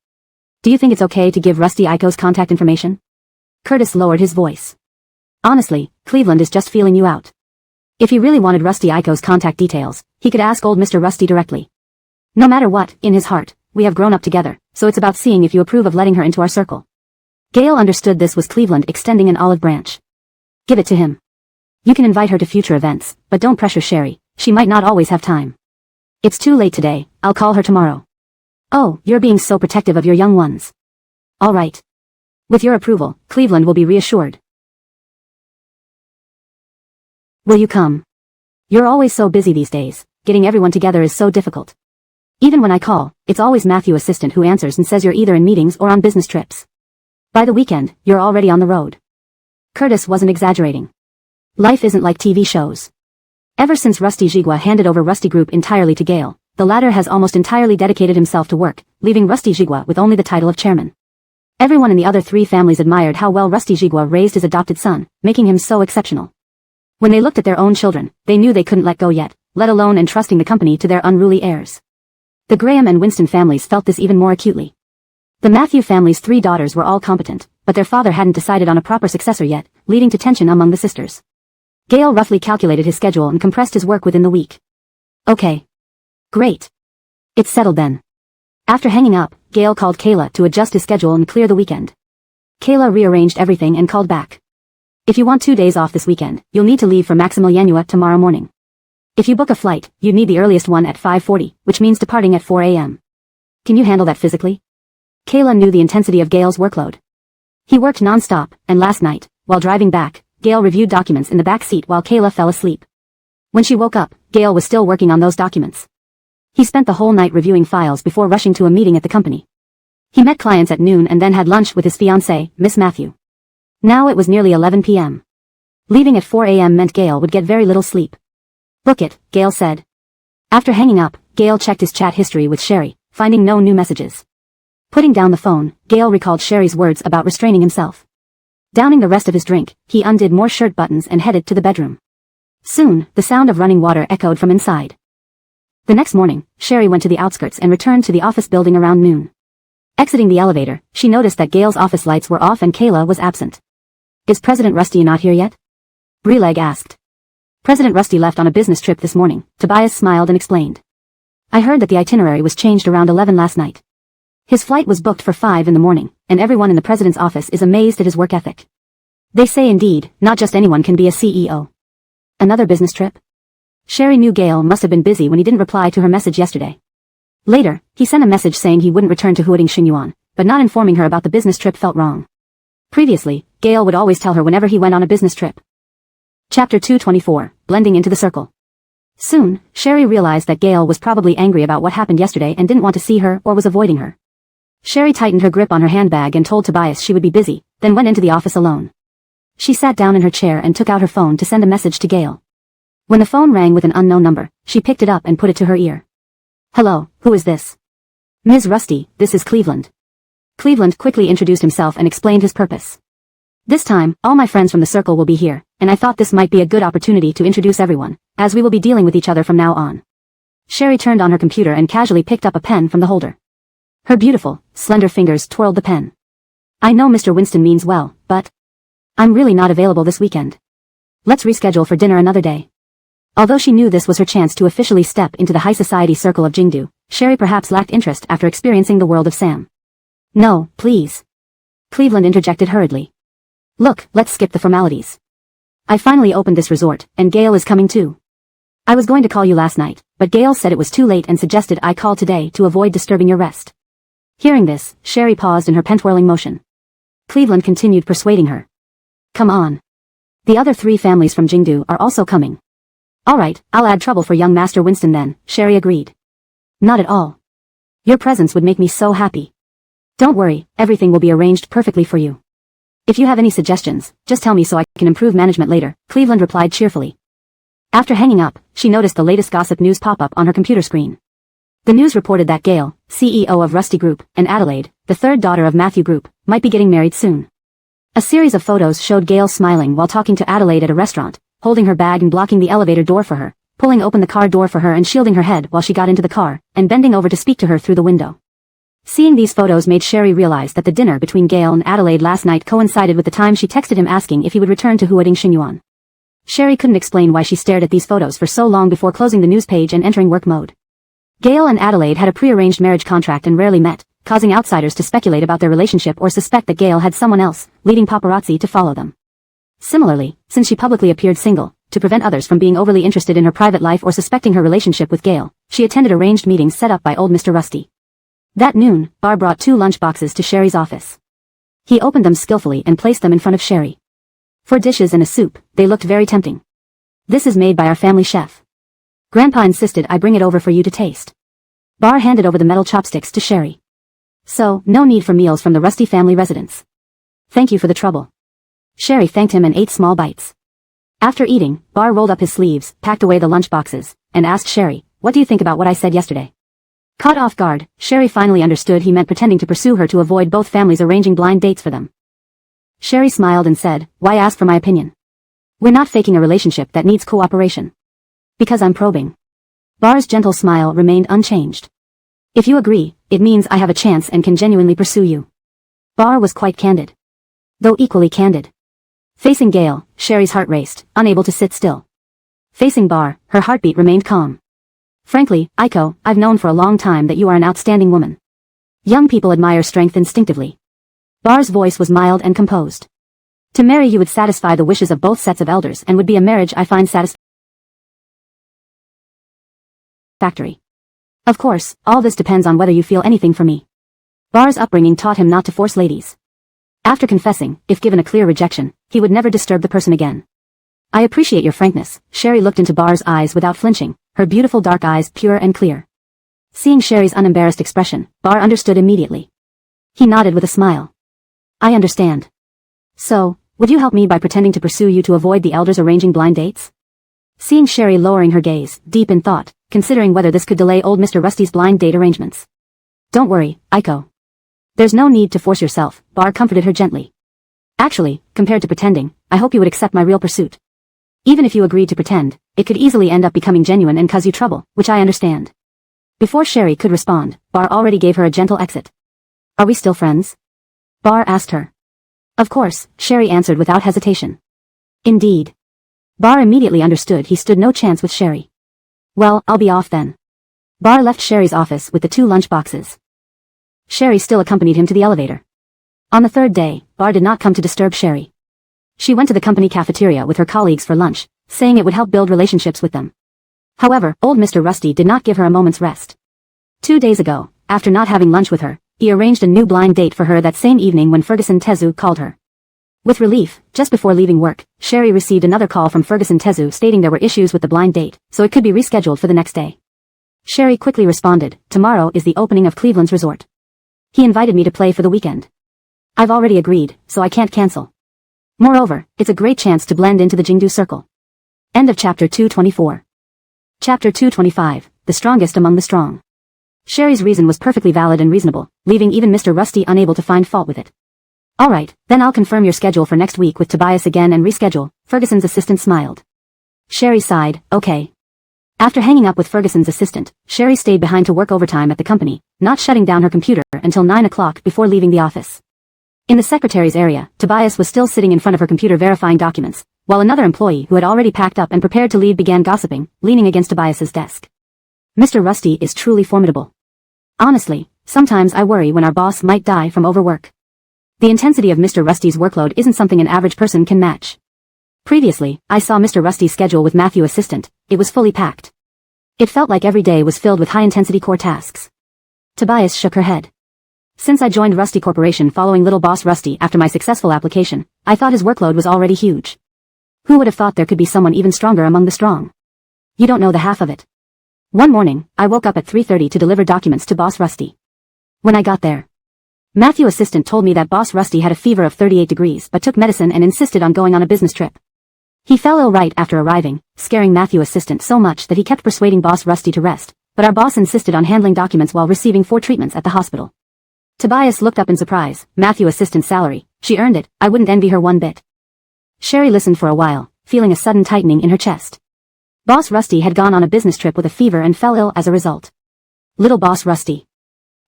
Do you think it's okay to give Rusty Aiko's contact information? Curtis lowered his voice. Honestly, Cleveland is just feeling you out. If he really wanted Rusty Aiko's contact details, he could ask old Mr. Rusty directly. No matter what, in his heart, we have grown up together, so it's about seeing if you approve of letting her into our circle. Gale understood this was Cleveland extending an olive branch. Give it to him. You can invite her to future events, but don't pressure Sherry, she might not always have time. It's too late today, I'll call her tomorrow. Oh, you're being so protective of your young ones. All right. With your approval, Cleveland will be reassured. Will you come? You're always so busy these days, getting everyone together is so difficult. Even when I call, it's always Matthew's assistant who answers and says you're either in meetings or on business trips. By the weekend, you're already on the road. Curtis wasn't exaggerating. Life isn't like TV shows. Ever since Rusty Jigua handed over Rusty Group entirely to Gale, the latter has almost entirely dedicated himself to work, leaving Rusty Jigua with only the title of chairman. Everyone in the other three families admired how well Rusty Jigua raised his adopted son, making him so exceptional. When they looked at their own children, they knew they couldn't let go yet, let alone entrusting the company to their unruly heirs. The Graham and Winston families felt this even more acutely. The Matthew family's three daughters were all competent, but their father hadn't decided on a proper successor yet, leading to tension among the sisters. Gale roughly calculated his schedule and compressed his work within the week. Okay. Great. It's settled then. After hanging up, Gale called Kayla to adjust his schedule and clear the weekend. Kayla rearranged everything and called back. If you want 2 days off this weekend, you'll need to leave for Maximilianua tomorrow morning. If you book a flight, you'd need the earliest one at 5:40, which means departing at 4 a.m. Can you handle that physically? Kayla knew the intensity of Gale's workload. He worked non-stop, and last night, while driving back, Gale reviewed documents in the back seat while Kayla fell asleep. When she woke up, Gale was still working on those documents. He spent the whole night reviewing files before rushing to a meeting at the company. He met clients at noon and then had lunch with his fiancée, Miss Matthew. Now it was nearly 11 p.m. Leaving at 4 a.m. meant Gale would get very little sleep. Book it, Gale said. After hanging up, Gale checked his chat history with Sherry, finding no new messages. Putting down the phone, Gale recalled Sherry's words about restraining himself. Downing the rest of his drink, he undid more shirt buttons and headed to the bedroom. Soon, the sound of running water echoed from inside. The next morning, Sherry went to the outskirts and returned to the office building around noon. Exiting the elevator, she noticed that Gale's office lights were off and Kayla was absent. Is President Rusty not here yet? Breleg asked. President Rusty left on a business trip this morning, Tobias smiled and explained. I heard that the itinerary was changed around 11 last night. His flight was booked for 5 in the morning, and everyone in the president's office is amazed at his work ethic. They say indeed, not just anyone can be a CEO. Another business trip? Sherry knew Gale must have been busy when he didn't reply to her message yesterday. Later, he sent a message saying he wouldn't return to Huading Xinyuan, but not informing her about the business trip felt wrong. Previously, Gale would always tell her whenever he went on a business trip. Chapter 224, Blending into the Circle. Soon, Sherry realized that Gale was probably angry about what happened yesterday and didn't want to see her or was avoiding her. Sherry tightened her grip on her handbag and told Tobias she would be busy, then went into the office alone. She sat down in her chair and took out her phone to send a message to Gale. When the phone rang with an unknown number, she picked it up and put it to her ear. Hello, who is this? Ms. Rusty, this is Cleveland. Cleveland quickly introduced himself and explained his purpose. This time, all my friends from the circle will be here, and I thought this might be a good opportunity to introduce everyone, as we will be dealing with each other from now on. Sherry turned on her computer and casually picked up a pen from the holder. Her beautiful, slender fingers twirled the pen. I know Mr. Winston means well, but I'm really not available this weekend. Let's reschedule for dinner another day. Although she knew this was her chance to officially step into the high society circle of Jingdu, Sherry perhaps lacked interest after experiencing the world of Sam. No, please. Cleveland interjected hurriedly. Look, let's skip the formalities. I finally opened this resort, and Gale is coming too. I was going to call you last night, but Gail said it was too late and suggested I call today to avoid disturbing your rest. Hearing this, Sherry paused in her pen-twirling motion. Cleveland continued persuading her. Come on. The other 3 families from Jingdu are also coming. Alright, I'll add trouble for young Master Winston then, Sherry agreed. Not at all. Your presence would make me so happy. Don't worry, everything will be arranged perfectly for you. If you have any suggestions, just tell me so I can improve management later, Cleveland replied cheerfully. After hanging up, she noticed the latest gossip news pop up on her computer screen. The news reported that Gail, CEO of Rusty Group, and Adelaide, the 3rd daughter of Matthew Group, might be getting married soon. A series of photos showed Gail smiling while talking to Adelaide at a restaurant, holding her bag and blocking the elevator door for her, pulling open the car door for her and shielding her head while she got into the car, and bending over to speak to her through the window. Seeing these photos made Sherry realize that the dinner between Gail and Adelaide last night coincided with the time she texted him asking if he would return to Huading Xingyuan. Sherry couldn't explain why she stared at these photos for so long before closing the news page and entering work mode. Gail and Adelaide had a pre-arranged marriage contract and rarely met, causing outsiders to speculate about their relationship or suspect that Gail had someone else, leading paparazzi to follow them. Similarly, since she publicly appeared single, to prevent others from being overly interested in her private life or suspecting her relationship with Gail, she attended arranged meetings set up by old Mr. Rusty. That noon, Bar brought 2 lunch boxes to Sherry's office. He opened them skillfully and placed them in front of Sherry. 4 dishes and a soup, they looked very tempting. This is made by our family chef. Grandpa insisted I bring it over for you to taste. Bar handed over the metal chopsticks to Sherry. So, no need for meals from the Rusty family residence. Thank you for the trouble. Sherry thanked him and ate small bites. After eating, Bar rolled up his sleeves, packed away the lunch boxes, and asked Sherry, what do you think about what I said yesterday? Caught off guard, Sherry finally understood he meant pretending to pursue her to avoid both families arranging blind dates for them. Sherry smiled and said, why ask for my opinion? We're not faking a relationship that needs cooperation. Because I'm probing. Bar's gentle smile remained unchanged. If you agree, it means I have a chance and can genuinely pursue you. Bar was quite candid. Though equally candid. Facing Gail, Sherry's heart raced, unable to sit still. Facing Bar, her heartbeat remained calm. Frankly, Aiko, I've known for a long time that you are an outstanding woman. Young people admire strength instinctively. Bar's voice was mild and composed. To marry you would satisfy the wishes of both sets of elders and would be a marriage I find satisfactory. Of course, all this depends on whether you feel anything for me. Bar's upbringing taught him not to force ladies. After confessing, if given a clear rejection, he would never disturb the person again. I appreciate your frankness, Sherry looked into Bar's eyes without flinching, her beautiful dark eyes pure and clear. Seeing Sherry's unembarrassed expression, Bar understood immediately. He nodded with a smile. I understand. So, would you help me by pretending to pursue you to avoid the elders arranging blind dates? Seeing Sherry lowering her gaze, deep in thought, considering whether this could delay old Mr. Rusty's blind date arrangements. Don't worry, Aiko. There's no need to force yourself, Bar comforted her gently. Actually, compared to pretending, I hope you would accept my real pursuit. Even if you agreed to pretend, it could easily end up becoming genuine and cause you trouble, which I understand. Before Sherry could respond, Bar already gave her a gentle exit. Are we still friends? Bar asked her. Of course, Sherry answered without hesitation. Indeed. Bar immediately understood he stood no chance with Sherry. Well, I'll be off then. Bar left Sherry's office with the 2 lunch boxes. Sherry still accompanied him to the elevator. On the 3rd day, Bar did not come to disturb Sherry. She went to the company cafeteria with her colleagues for lunch, saying it would help build relationships with them. However, old Mr. Rusty did not give her a moment's rest. 2 days ago, after not having lunch with her, he arranged a new blind date for her that same evening when Ferguson Tezu called her. With relief, just before leaving work, Sherry received another call from Ferguson Tezu stating there were issues with the blind date, so it could be rescheduled for the next day. Sherry quickly responded, tomorrow is the opening of Cleveland's resort. He invited me to play for the weekend. I've already agreed, so I can't cancel. Moreover, it's a great chance to blend into the Jingdu circle. End of chapter 224. Chapter 225, The Strongest Among the Strong. Sherry's reason was perfectly valid and reasonable, leaving even Mr. Rusty unable to find fault with it. Alright, then I'll confirm your schedule for next week with Tobias again and reschedule, Ferguson's assistant smiled. Sherry sighed, okay. After hanging up with Ferguson's assistant, Sherry stayed behind to work overtime at the company, not shutting down her computer until 9 o'clock before leaving the office. In the secretary's area, Tobias was still sitting in front of her computer verifying documents, while another employee who had already packed up and prepared to leave began gossiping, leaning against Tobias's desk. Mr. Rusty is truly formidable. Honestly, sometimes I worry when our boss might die from overwork. The intensity of Mr. Rusty's workload isn't something an average person can match. Previously, I saw Mr. Rusty's schedule with Matthew assistant, it was fully packed. It felt like every day was filled with high-intensity core tasks. Tobias shook her head. Since I joined Rusty Corporation following Little Boss Rusty after my successful application, I thought his workload was already huge. Who would have thought there could be someone even stronger among the strong? You don't know the half of it. One morning, I woke up at 3:30 to deliver documents to Boss Rusty. When I got there, Matthew assistant told me that Boss Rusty had a fever of 38 degrees but took medicine and insisted on going on a business trip. He fell ill right after arriving, scaring Matthew assistant so much that he kept persuading Boss Rusty to rest, but our boss insisted on handling documents while receiving 4 treatments at the hospital. Tobias looked up in surprise. Matthew assistant's salary. She earned it. I wouldn't envy her one bit. Sherry listened for a while, feeling a sudden tightening in her chest. Boss Rusty had gone on a business trip with a fever and fell ill as a result. Little Boss Rusty.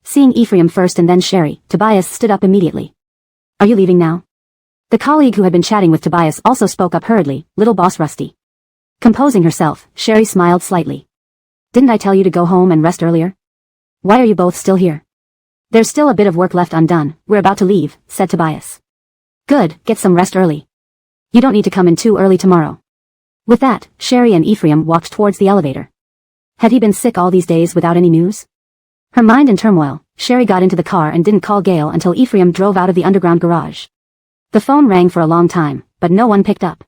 Seeing Ephraim first and then Sherry, Tobias stood up immediately. Are you leaving now? The colleague who had been chatting with Tobias also spoke up hurriedly. Little Boss Rusty. Composing herself, Sherry smiled slightly. Didn't I tell you to go home and rest earlier? Why are you both still here? There's still a bit of work left undone. We're about to leave, said Tobias. Good, get some rest early. You don't need to come in too early tomorrow. With that, Sherry and Ephraim walked towards the elevator. Had he been sick all these days without any news? Her mind in turmoil, Sherry got into the car and didn't call Gail until Ephraim drove out of the underground garage. The phone rang for a long time, but no one picked up.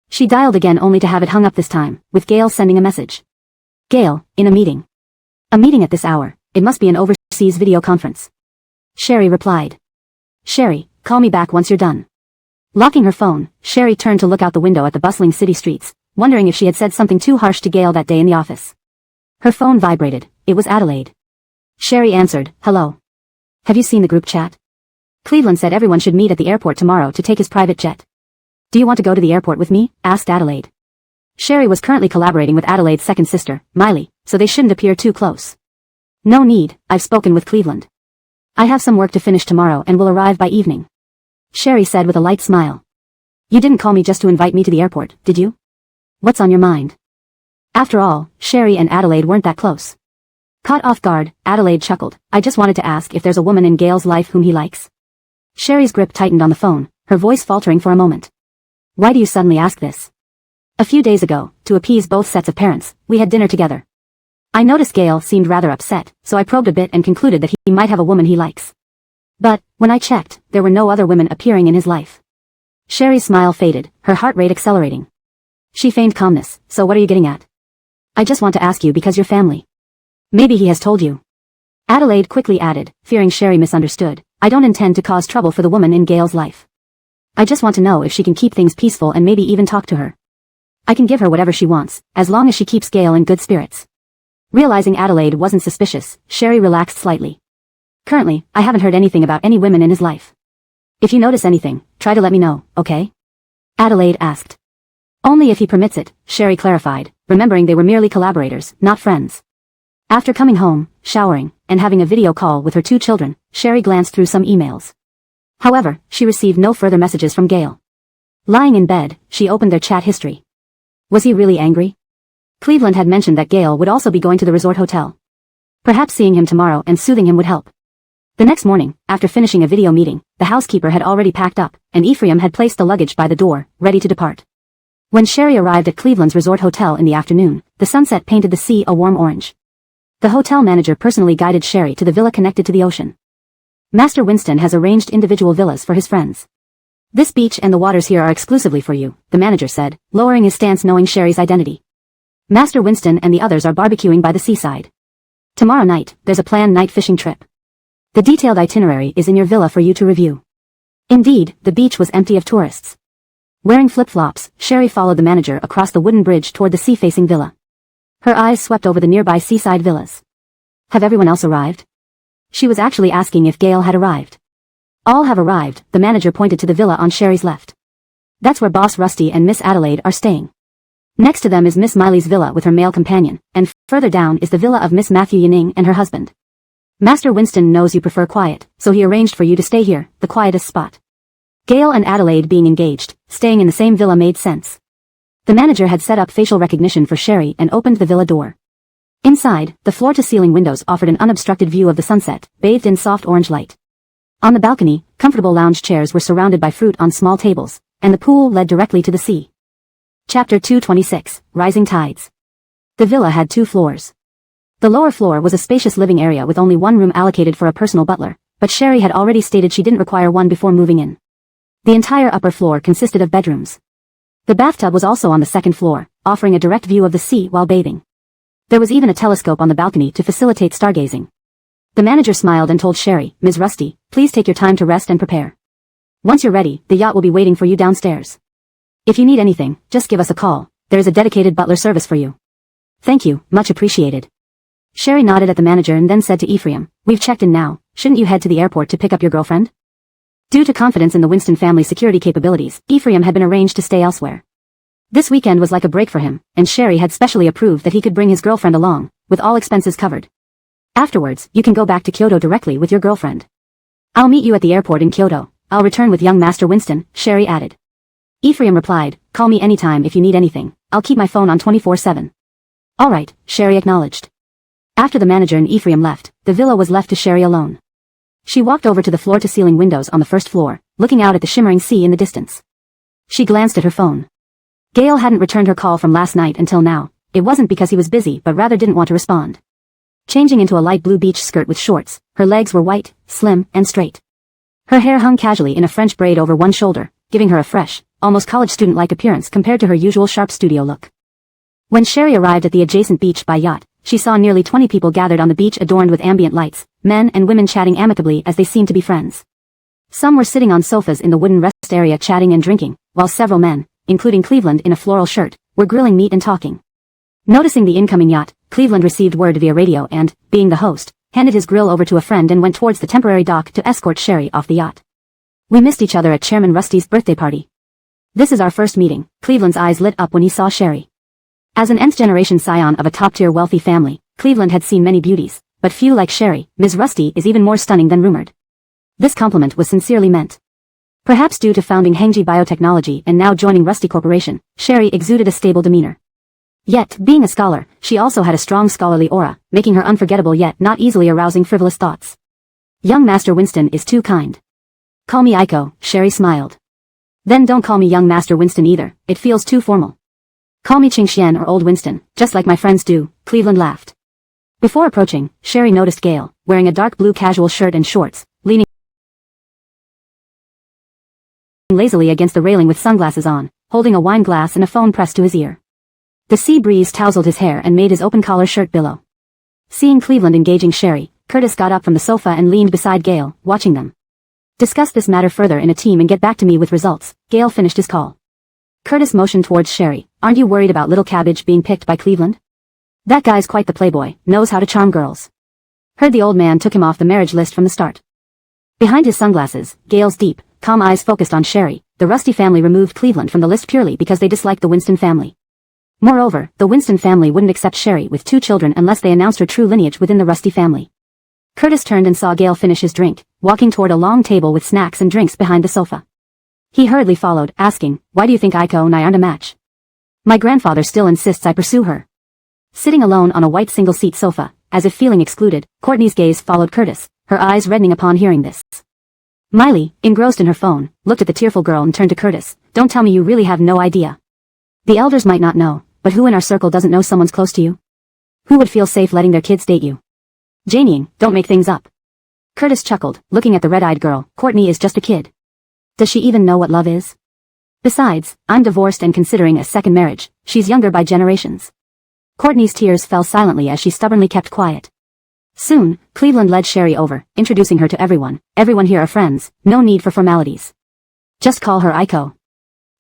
She dialed again only to have it hung up this time, with Gail sending a message. Gail, in a meeting. A meeting at this hour. It must be an overseas video conference. Sherry replied. Sherry, call me back once you're done. Locking her phone, Sherry turned to look out the window at the bustling city streets, wondering if she had said something too harsh to Gail that day in the office. Her phone vibrated. It was Adelaide. Sherry answered, hello. Have you seen the group chat? Cleveland said everyone should meet at the airport tomorrow to take his private jet. Do you want to go to the airport with me? Asked Adelaide. Sherry was currently collaborating with Adelaide's second sister, Miley, so they shouldn't appear too close. No need, I've spoken with Cleveland. I have some work to finish tomorrow and will arrive by evening. Sherry said with a light smile. You didn't call me just to invite me to the airport, did you? What's on your mind? After all, Sherry and Adelaide weren't that close. Caught off guard, Adelaide chuckled. I just wanted to ask if there's a woman in Gail's life whom he likes. Sherry's grip tightened on the phone, her voice faltering for a moment. Why do you suddenly ask this? A few days ago, to appease both sets of parents, we had dinner together. I noticed Gail seemed rather upset, so I probed a bit and concluded that he might have a woman he likes. But, when I checked, there were no other women appearing in his life. Sherry's smile faded, her heart rate accelerating. She feigned calmness. So what are you getting at? I just want to ask you because you're family. Maybe he has told you. Adelaide quickly added, fearing Sherry misunderstood, I don't intend to cause trouble for the woman in Gail's life. I just want to know if she can keep things peaceful and maybe even talk to her. I can give her whatever she wants, as long as she keeps Gail in good spirits. Realizing Adelaide wasn't suspicious, Sherry relaxed slightly. Currently, I haven't heard anything about any women in his life. If you notice anything, try to let me know, okay? Adelaide asked. Only if he permits it, Sherry clarified, remembering they were merely collaborators, not friends. After coming home, showering, and having a video call with her 2 children, Sherry glanced through some emails. However, she received no further messages from Gail. Lying in bed, she opened their chat history. Was he really angry? Cleveland had mentioned that Gail would also be going to the resort hotel. Perhaps seeing him tomorrow and soothing him would help. The next morning, after finishing a video meeting, the housekeeper had already packed up, and Ephraim had placed the luggage by the door, ready to depart. When Sherry arrived at Cleveland's resort hotel in the afternoon, the sunset painted the sea a warm orange. The hotel manager personally guided Sherry to the villa connected to the ocean. Master Winston has arranged individual villas for his friends. This beach and the waters here are exclusively for you, the manager said, lowering his stance knowing Sherry's identity. Master Winston and the others are barbecuing by the seaside. Tomorrow night, there's a planned night fishing trip. The detailed itinerary is in your villa for you to review. Indeed, the beach was empty of tourists. Wearing flip-flops, Sherry followed the manager across the wooden bridge toward the sea-facing villa. Her eyes swept over the nearby seaside villas. Have everyone else arrived? She was actually asking if Gail had arrived. All have arrived, the manager pointed to the villa on Sherry's left. That's where Boss Rusty and Miss Adelaide are staying. Next to them is Miss Miley's villa with her male companion, and further down is the villa of Miss Matthew Yining and her husband. Master Winston knows you prefer quiet, so he arranged for you to stay here, the quietest spot. Gail and Adelaide being engaged, staying in the same villa made sense. The manager had set up facial recognition for Sherry and opened the villa door. Inside, the floor-to-ceiling windows offered an unobstructed view of the sunset, bathed in soft orange light. On the balcony, comfortable lounge chairs were surrounded by fruit on small tables, and the pool led directly to the sea. Chapter 226, Rising Tides. The villa had 2 floors. The lower floor was a spacious living area with only one room allocated for a personal butler, but Sherry had already stated she didn't require one before moving in. The entire upper floor consisted of bedrooms. The bathtub was also on the 2nd floor, offering a direct view of the sea while bathing. There was even a telescope on the balcony to facilitate stargazing. The manager smiled and told Sherry, "Ms. Rusty, please take your time to rest and prepare. Once you're ready, the yacht will be waiting for you downstairs. If you need anything, just give us a call. There is a dedicated butler service for you." "Thank you, much appreciated." Sherry nodded at the manager and then said to Ephraim, "We've checked in now, shouldn't you head to the airport to pick up your girlfriend?" Due to confidence in the Winston family's security capabilities, Ephraim had been arranged to stay elsewhere. This weekend was like a break for him, and Sherry had specially approved that he could bring his girlfriend along, with all expenses covered. "Afterwards, you can go back to Kyoto directly with your girlfriend. I'll meet you at the airport in Kyoto. I'll return with young Master Winston," Sherry added. Ephraim replied, "Call me anytime if you need anything. I'll keep my phone on 24/7. "All right," Sherry acknowledged. After the manager and Ephraim left, the villa was left to Sherry alone. She walked over to the floor-to-ceiling windows on the 1st floor, looking out at the shimmering sea in the distance. She glanced at her phone. Gail hadn't returned her call from last night until now. It wasn't because he was busy but rather didn't want to respond. Changing into a light blue beach skirt with shorts, her legs were white, slim, and straight. Her hair hung casually in a French braid over one shoulder, giving her a fresh, almost college student-like appearance compared to her usual sharp studio look. When Sherry arrived at the adjacent beach by yacht, she saw nearly 20 people gathered on the beach adorned with ambient lights, men and women chatting amicably as they seemed to be friends. Some were sitting on sofas in the wooden rest area chatting and drinking, while several men, including Cleveland in a floral shirt, were grilling meat and talking. Noticing the incoming yacht, Cleveland received word via radio and, being the host, handed his grill over to a friend and went towards the temporary dock to escort Sherry off the yacht. "We missed each other at Chairman Rusty's birthday party. This is our first meeting." Cleveland's eyes lit up when he saw Sherry. As an nth-generation scion of a top-tier wealthy family, Cleveland had seen many beauties, but few like Sherry. "Ms. Rusty is even more stunning than rumored." This compliment was sincerely meant. Perhaps due to founding Hengji Biotechnology and now joining Rusty Corporation, Sherry exuded a stable demeanor. Yet, being a scholar, she also had a strong scholarly aura, making her unforgettable yet not easily arousing frivolous thoughts. "Young Master Winston is too kind. Call me Aiko," Sherry smiled. "Then don't call me Young Master Winston either, it feels too formal. Call me Qingxian or Old Winston, just like my friends do," Cleveland laughed. Before approaching, Sherry noticed Gail, wearing a dark blue casual shirt and shorts, leaning lazily against the railing with sunglasses on, holding a wine glass and a phone pressed to his ear. The sea breeze tousled his hair and made his open collar shirt billow. Seeing Cleveland engaging Sherry, Curtis got up from the sofa and leaned beside Gail, watching them. "Discuss this matter further in a team and get back to me with results," Gail finished his call. Curtis motioned towards Sherry. "Aren't you worried about little Cabbage being picked by Cleveland? That guy's quite the playboy, knows how to charm girls. Heard the old man took him off the marriage list from the start." Behind his sunglasses, Gail's deep, calm eyes focused on Sherry. The Rusty family removed Cleveland from the list purely because they disliked the Winston family. Moreover, the Winston family wouldn't accept Sherry with 2 children unless they announced her true lineage within the Rusty family. Curtis turned and saw Gail finish his drink, walking toward a long table with snacks and drinks behind the sofa. He hurriedly followed, asking, "Why do you think Aiko and I aren't a match?" "My grandfather still insists I pursue her." Sitting alone on a white single-seat sofa, as if feeling excluded, Courtney's gaze followed Curtis, her eyes reddening upon hearing this. Miley, engrossed in her phone, looked at the tearful girl and turned to Curtis. "Don't tell me you really have no idea. The elders might not know, but who in our circle doesn't know someone's close to you? Who would feel safe letting their kids date you? Janieing, don't make things up." Curtis chuckled, looking at the red-eyed girl. "Courtney is just a kid. Does she even know what love is? Besides, I'm divorced and considering a second marriage. She's younger by generations." Courtney's tears fell silently as she stubbornly kept quiet. Soon, Cleveland led Sherry over, introducing her to everyone. "Everyone here are friends, no need for formalities. Just call her Aiko."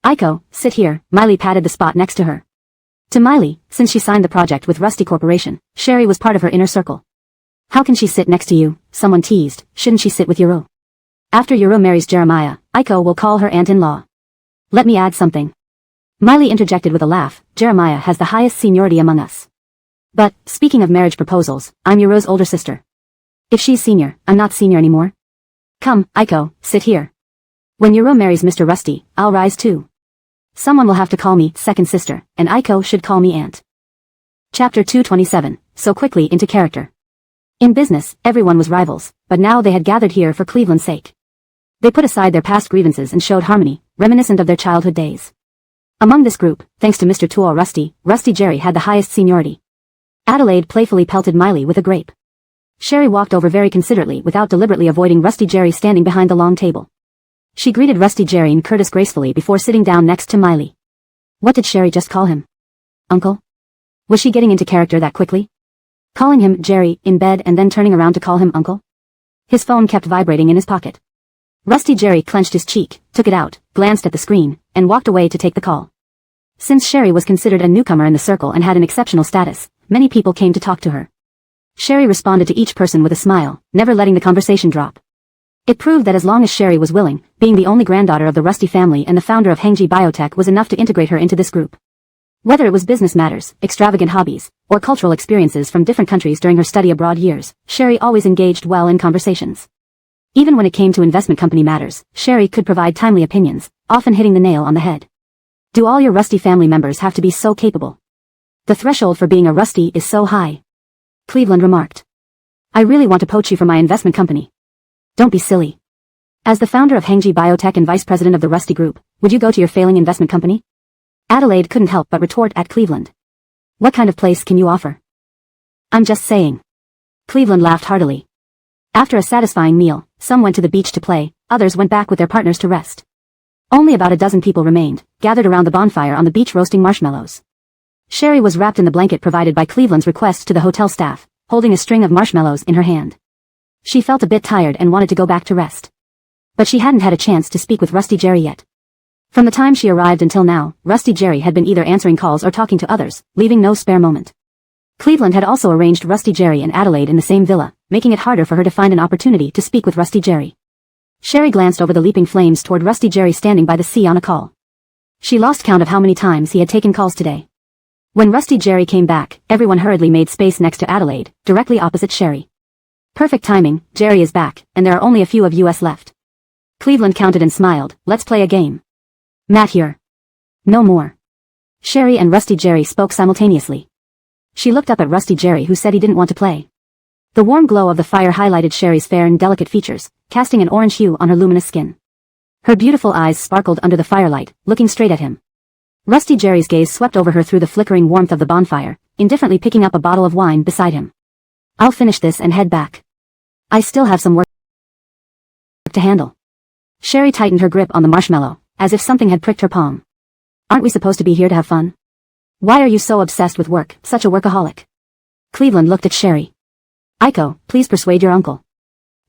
"Aiko, sit here," Miley patted the spot next to her. To Miley, since she signed the project with Rusty Corporation, Sherry was part of her inner circle. "How can she sit next to you?" someone teased. "Shouldn't she sit with Yuro? After Yuro marries Jeremiah, Aiko will call her aunt-in-law." "Let me add something." Miley interjected with a laugh. "Jeremiah has the highest seniority among us. But, speaking of marriage proposals, I'm Yuro's older sister. If she's senior, I'm not senior anymore. Come, Aiko, sit here. When Yuro marries Mr. Rusty, I'll rise too. Someone will have to call me second sister, and Aiko should call me aunt." Chapter 227, so quickly into character. In business, everyone was rivals, but now they had gathered here for Cleveland's sake. They put aside their past grievances and showed harmony, reminiscent of their childhood days. Among this group, thanks to Mr. Tuo Rusty, Rusty Jerry had the highest seniority. Adelaide playfully pelted Miley with a grape. Sherry walked over very considerately without deliberately avoiding Rusty Jerry standing behind the long table. She greeted Rusty Jerry and Curtis gracefully before sitting down next to Miley. What did Sherry just call him? Uncle? Was she getting into character that quickly? Calling him Jerry in bed and then turning around to call him Uncle? His phone kept vibrating in his pocket. Rusty Jerry clenched his cheek, took it out, glanced at the screen, and walked away to take the call. Since Sherry was considered a newcomer in the circle and had an exceptional status, many people came to talk to her. Sherry responded to each person with a smile, never letting the conversation drop. It proved that as long as Sherry was willing, being the only granddaughter of the Rusty family and the founder of Hengji Biotech was enough to integrate her into this group. Whether it was business matters, extravagant hobbies, or cultural experiences from different countries during her study abroad years, Sherry always engaged well in conversations. Even when it came to investment company matters, Sherry could provide timely opinions, often hitting the nail on the head. Do all your Rusty family members have to be so capable? The threshold for being a Rusty is so high. Cleveland remarked. I really want to poach you for my investment company. Don't be silly. As the founder of Hengji Biotech and vice president of the Rusty Group, would you go to your failing investment company? Adelaide couldn't help but retort at Cleveland. What kind of place can you offer? I'm just saying. Cleveland laughed heartily. After a satisfying meal, some went to the beach to play, others went back with their partners to rest. Only about a dozen people remained, gathered around the bonfire on the beach roasting marshmallows. Sherry was wrapped in the blanket provided by Cleveland's request to the hotel staff, holding a string of marshmallows in her hand. She felt a bit tired and wanted to go back to rest. But she hadn't had a chance to speak with Rusty Jerry yet. From the time she arrived until now, Rusty Jerry had been either answering calls or talking to others, leaving no spare moment. Cleveland had also arranged Rusty Jerry and Adelaide in the same villa, making it harder for her to find an opportunity to speak with Rusty Jerry. Sherry glanced over the leaping flames toward Rusty Jerry standing by the sea on a call. She lost count of how many times he had taken calls today. When Rusty Jerry came back, everyone hurriedly made space next to Adelaide, directly opposite Sherry. Perfect timing, Jerry is back, and there are only a few of us left. Cleveland counted and smiled. Let's play a game. Matt here. No more. Sherry and Rusty Jerry spoke simultaneously. She looked up at Rusty Jerry, who said he didn't want to play. The warm glow of the fire highlighted Sherry's fair and delicate features, casting an orange hue on her luminous skin. Her beautiful eyes sparkled under the firelight, looking straight at him. Rusty Jerry's gaze swept over her through the flickering warmth of the bonfire, indifferently picking up a bottle of wine beside him. I'll finish this and head back. I still have some work to handle. Sherry tightened her grip on the marshmallow, as if something had pricked her palm. Aren't we supposed to be here to have fun? Why are you so obsessed with work, such a workaholic? Cleveland looked at Sherry. Aiko, please persuade your uncle.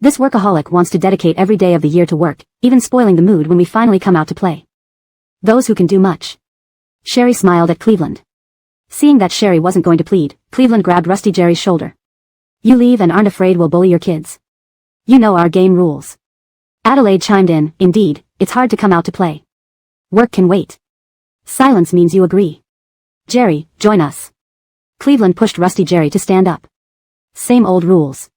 This workaholic wants to dedicate every day of the year to work, even spoiling the mood when we finally come out to play. Those who can do much. Sherry smiled at Cleveland. Seeing that Sherry wasn't going to plead, Cleveland grabbed Rusty Jerry's shoulder. You leave and aren't afraid we'll bully your kids. You know our game rules. Adelaide chimed in, indeed, it's hard to come out to play. Work can wait. Silence means you agree. Jerry, join us. Cleveland pushed Rusty Jerry to stand up. Same old rules.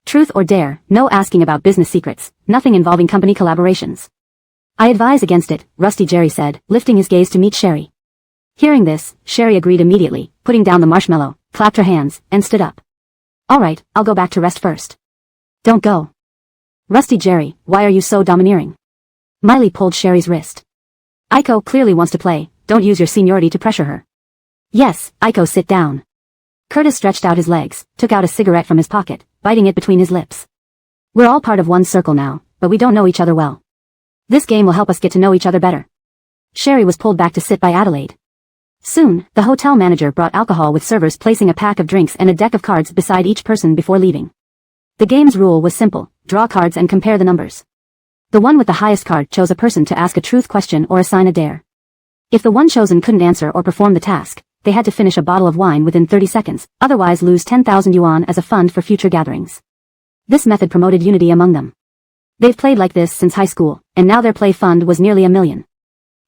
Truth or dare, no asking about business secrets, nothing involving company collaborations. I advise against it, Rusty Jerry said, lifting his gaze to meet Sherry. Hearing this, Sherry agreed immediately, putting down the marshmallow, clapped her hands, and stood up. All right, I'll go back to rest first. Don't go. Rusty Jerry, why are you so domineering? Miley pulled Sherry's wrist. Aiko clearly wants to play, don't use your seniority to pressure her. Yes, Aiko, sit down. Curtis stretched out his legs, took out a cigarette from his pocket, biting it between his lips. We're all part of one circle now, but we don't know each other well. This game will help us get to know each other better. Sherry was pulled back to sit by Adelaide. Soon, the hotel manager brought alcohol with servers placing a pack of drinks and a deck of cards beside each person before leaving. The game's rule was simple, draw cards and compare the numbers. The one with the highest card chose a person to ask a truth question or assign a dare. If the one chosen couldn't answer or perform the task, they had to finish a bottle of wine within 30 seconds, otherwise lose 10,000 yuan as a fund for future gatherings. This method promoted unity among them. They've played like this since high school, and now their play fund was nearly 1 million.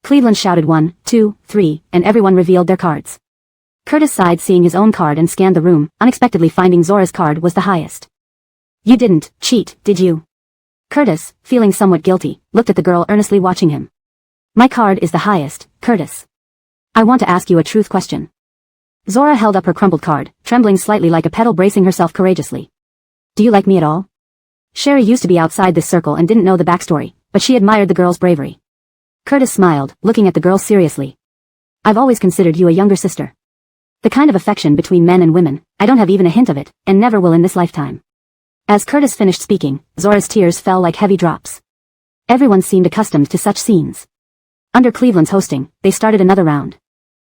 Cleveland shouted 1, 2, 3, and everyone revealed their cards. Curtis sighed seeing his own card and scanned the room, unexpectedly finding Zora's card was the highest. You didn't cheat, did you? Curtis, feeling somewhat guilty, looked at the girl earnestly watching him. My card is the highest, Curtis. I want to ask you a truth question. Zora held up her crumpled card, trembling slightly like a petal bracing herself courageously. Do you like me at all? Sherry used to be outside this circle and didn't know the backstory, but she admired the girl's bravery. Curtis smiled, looking at the girl seriously. I've always considered you a younger sister. The kind of affection between men and women, I don't have even a hint of it, and never will in this lifetime. As Curtis finished speaking, Zora's tears fell like heavy drops. Everyone seemed accustomed to such scenes. Under Cleveland's hosting, they started another round.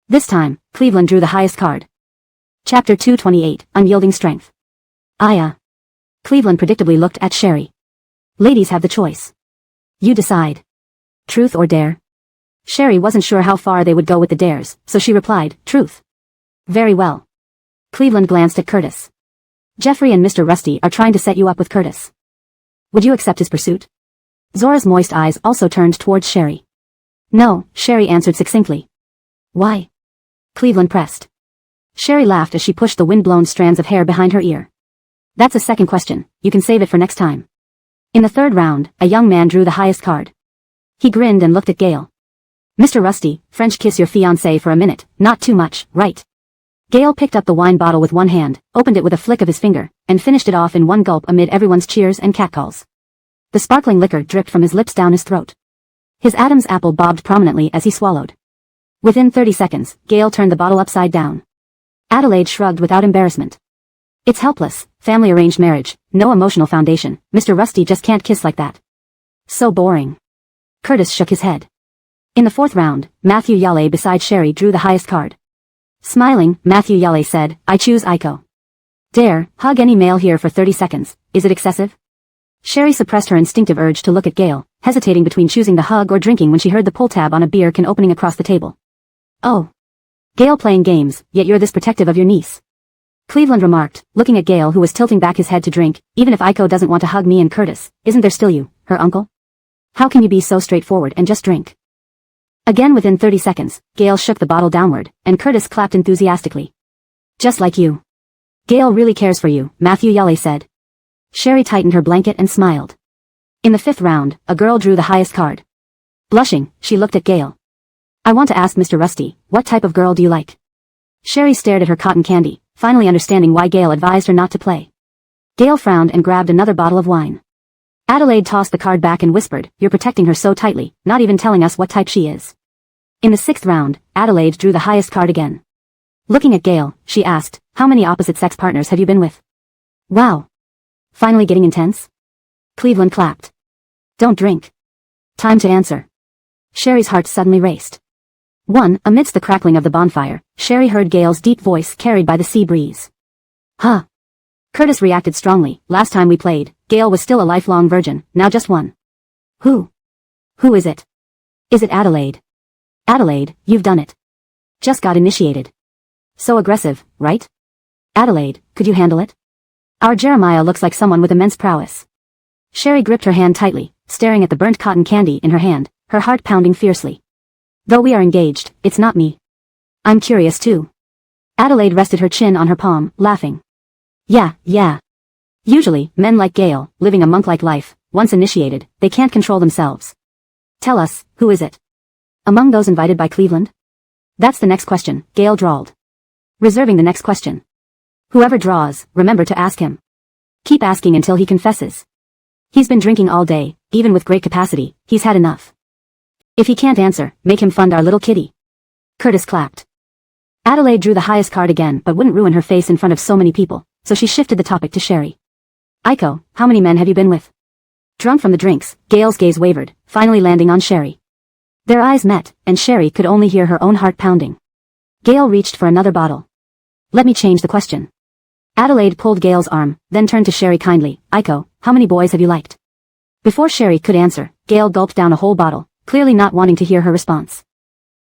This time, Cleveland drew the highest card. Chapter 228, Unyielding Strength. Cleveland predictably looked at Sherry. Ladies have the choice. You decide. Truth or dare? Sherry wasn't sure how far they would go with the dares, so she replied, truth. Very well. Cleveland glanced at Curtis. Jeffrey and Mr. Rusty are trying to set you up with Curtis. Would you accept his pursuit? Zora's moist eyes also turned towards Sherry. No, Sherry answered succinctly. Why? Cleveland pressed. Sherry laughed as she pushed the wind-blown strands of hair behind her ear. That's a second question, you can save it for next time. In the third round, a young man drew the highest card. He grinned and looked at Gale. Mr. Rusty, French kiss your fiancée for a minute, not too much, right? Gale picked up the wine bottle with one hand, opened it with a flick of his finger, and finished it off in one gulp amid everyone's cheers and catcalls. The sparkling liquor dripped from his lips down his throat. His Adam's apple bobbed prominently as he swallowed. Within 30 seconds, Gale turned the bottle upside down. Adelaide shrugged without embarrassment. It's helpless, family arranged marriage, no emotional foundation, Mr. Rusty just can't kiss like that. So boring. Curtis shook his head. In the fourth round, Matthew Yale beside Sherry drew the highest card. Smiling, Matthew Yale said, I choose Aiko. Dare, hug any male here for 30 seconds, is it excessive? Sherry suppressed her instinctive urge to look at Gale, hesitating between choosing the hug or drinking when she heard the pull tab on a beer can opening across the table. Oh. Gale playing games, yet you're this protective of your niece. Cleveland remarked, looking at Gale who was tilting back his head to drink, even if Aiko doesn't want to hug me and Curtis, isn't there still you, her uncle? How can you be so straightforward and just drink? Again within 30 seconds, Gale shook the bottle downward, and Curtis clapped enthusiastically. Just like you. Gale really cares for you, Matthew Yale said. Sherry tightened her blanket and smiled. In the fifth round, a girl drew the highest card. Blushing, she looked at Gale. I want to ask Mr. Rusty, what type of girl do you like? Sherry stared at her cotton candy, finally understanding why Gale advised her not to play. Gale frowned and grabbed another bottle of wine. Adelaide tossed the card back and whispered, you're protecting her so tightly, not even telling us what type she is. In the sixth round, Adelaide drew the highest card again. Looking at Gale, she asked, how many opposite-sex partners have you been with? Wow. Finally getting intense? Cleveland clapped. Don't drink. Time to answer. Sherry's heart suddenly raced. Amidst the crackling of the bonfire, Sherry heard Gale's deep voice carried by the sea breeze. Huh. Curtis reacted strongly, last time we played, Gale was still a lifelong virgin, now just one. Who? Who is it? Is it Adelaide? Adelaide, you've done it. Just got initiated. So aggressive, right? Adelaide, could you handle it? Our Jeremiah looks like someone with immense prowess. Sherry gripped her hand tightly, staring at the burnt cotton candy in her hand, her heart pounding fiercely. Though we are engaged, it's not me. I'm curious too. Adelaide rested her chin on her palm, laughing. Yeah. Usually, men like Gale, living a monk-like life, once initiated, they can't control themselves. Tell us, who is it? Among those invited by Cleveland? That's the next question, Gale drawled. Reserving the next question. Whoever draws, remember to ask him. Keep asking until he confesses. He's been drinking all day, even with great capacity, he's had enough. If he can't answer, make him fund our little kitty. Curtis clapped. Adelaide drew the highest card again but wouldn't ruin her face in front of so many people, so she shifted the topic to Sherry. Aiko, how many men have you been with? Drunk from the drinks, Gale's gaze wavered, finally landing on Sherry. Their eyes met, and Sherry could only hear her own heart pounding. Gale reached for another bottle. Let me change the question. Adelaide pulled Gale's arm, then turned to Sherry kindly. Aiko, how many boys have you liked? Before Sherry could answer, Gale gulped down a whole bottle, clearly not wanting to hear her response.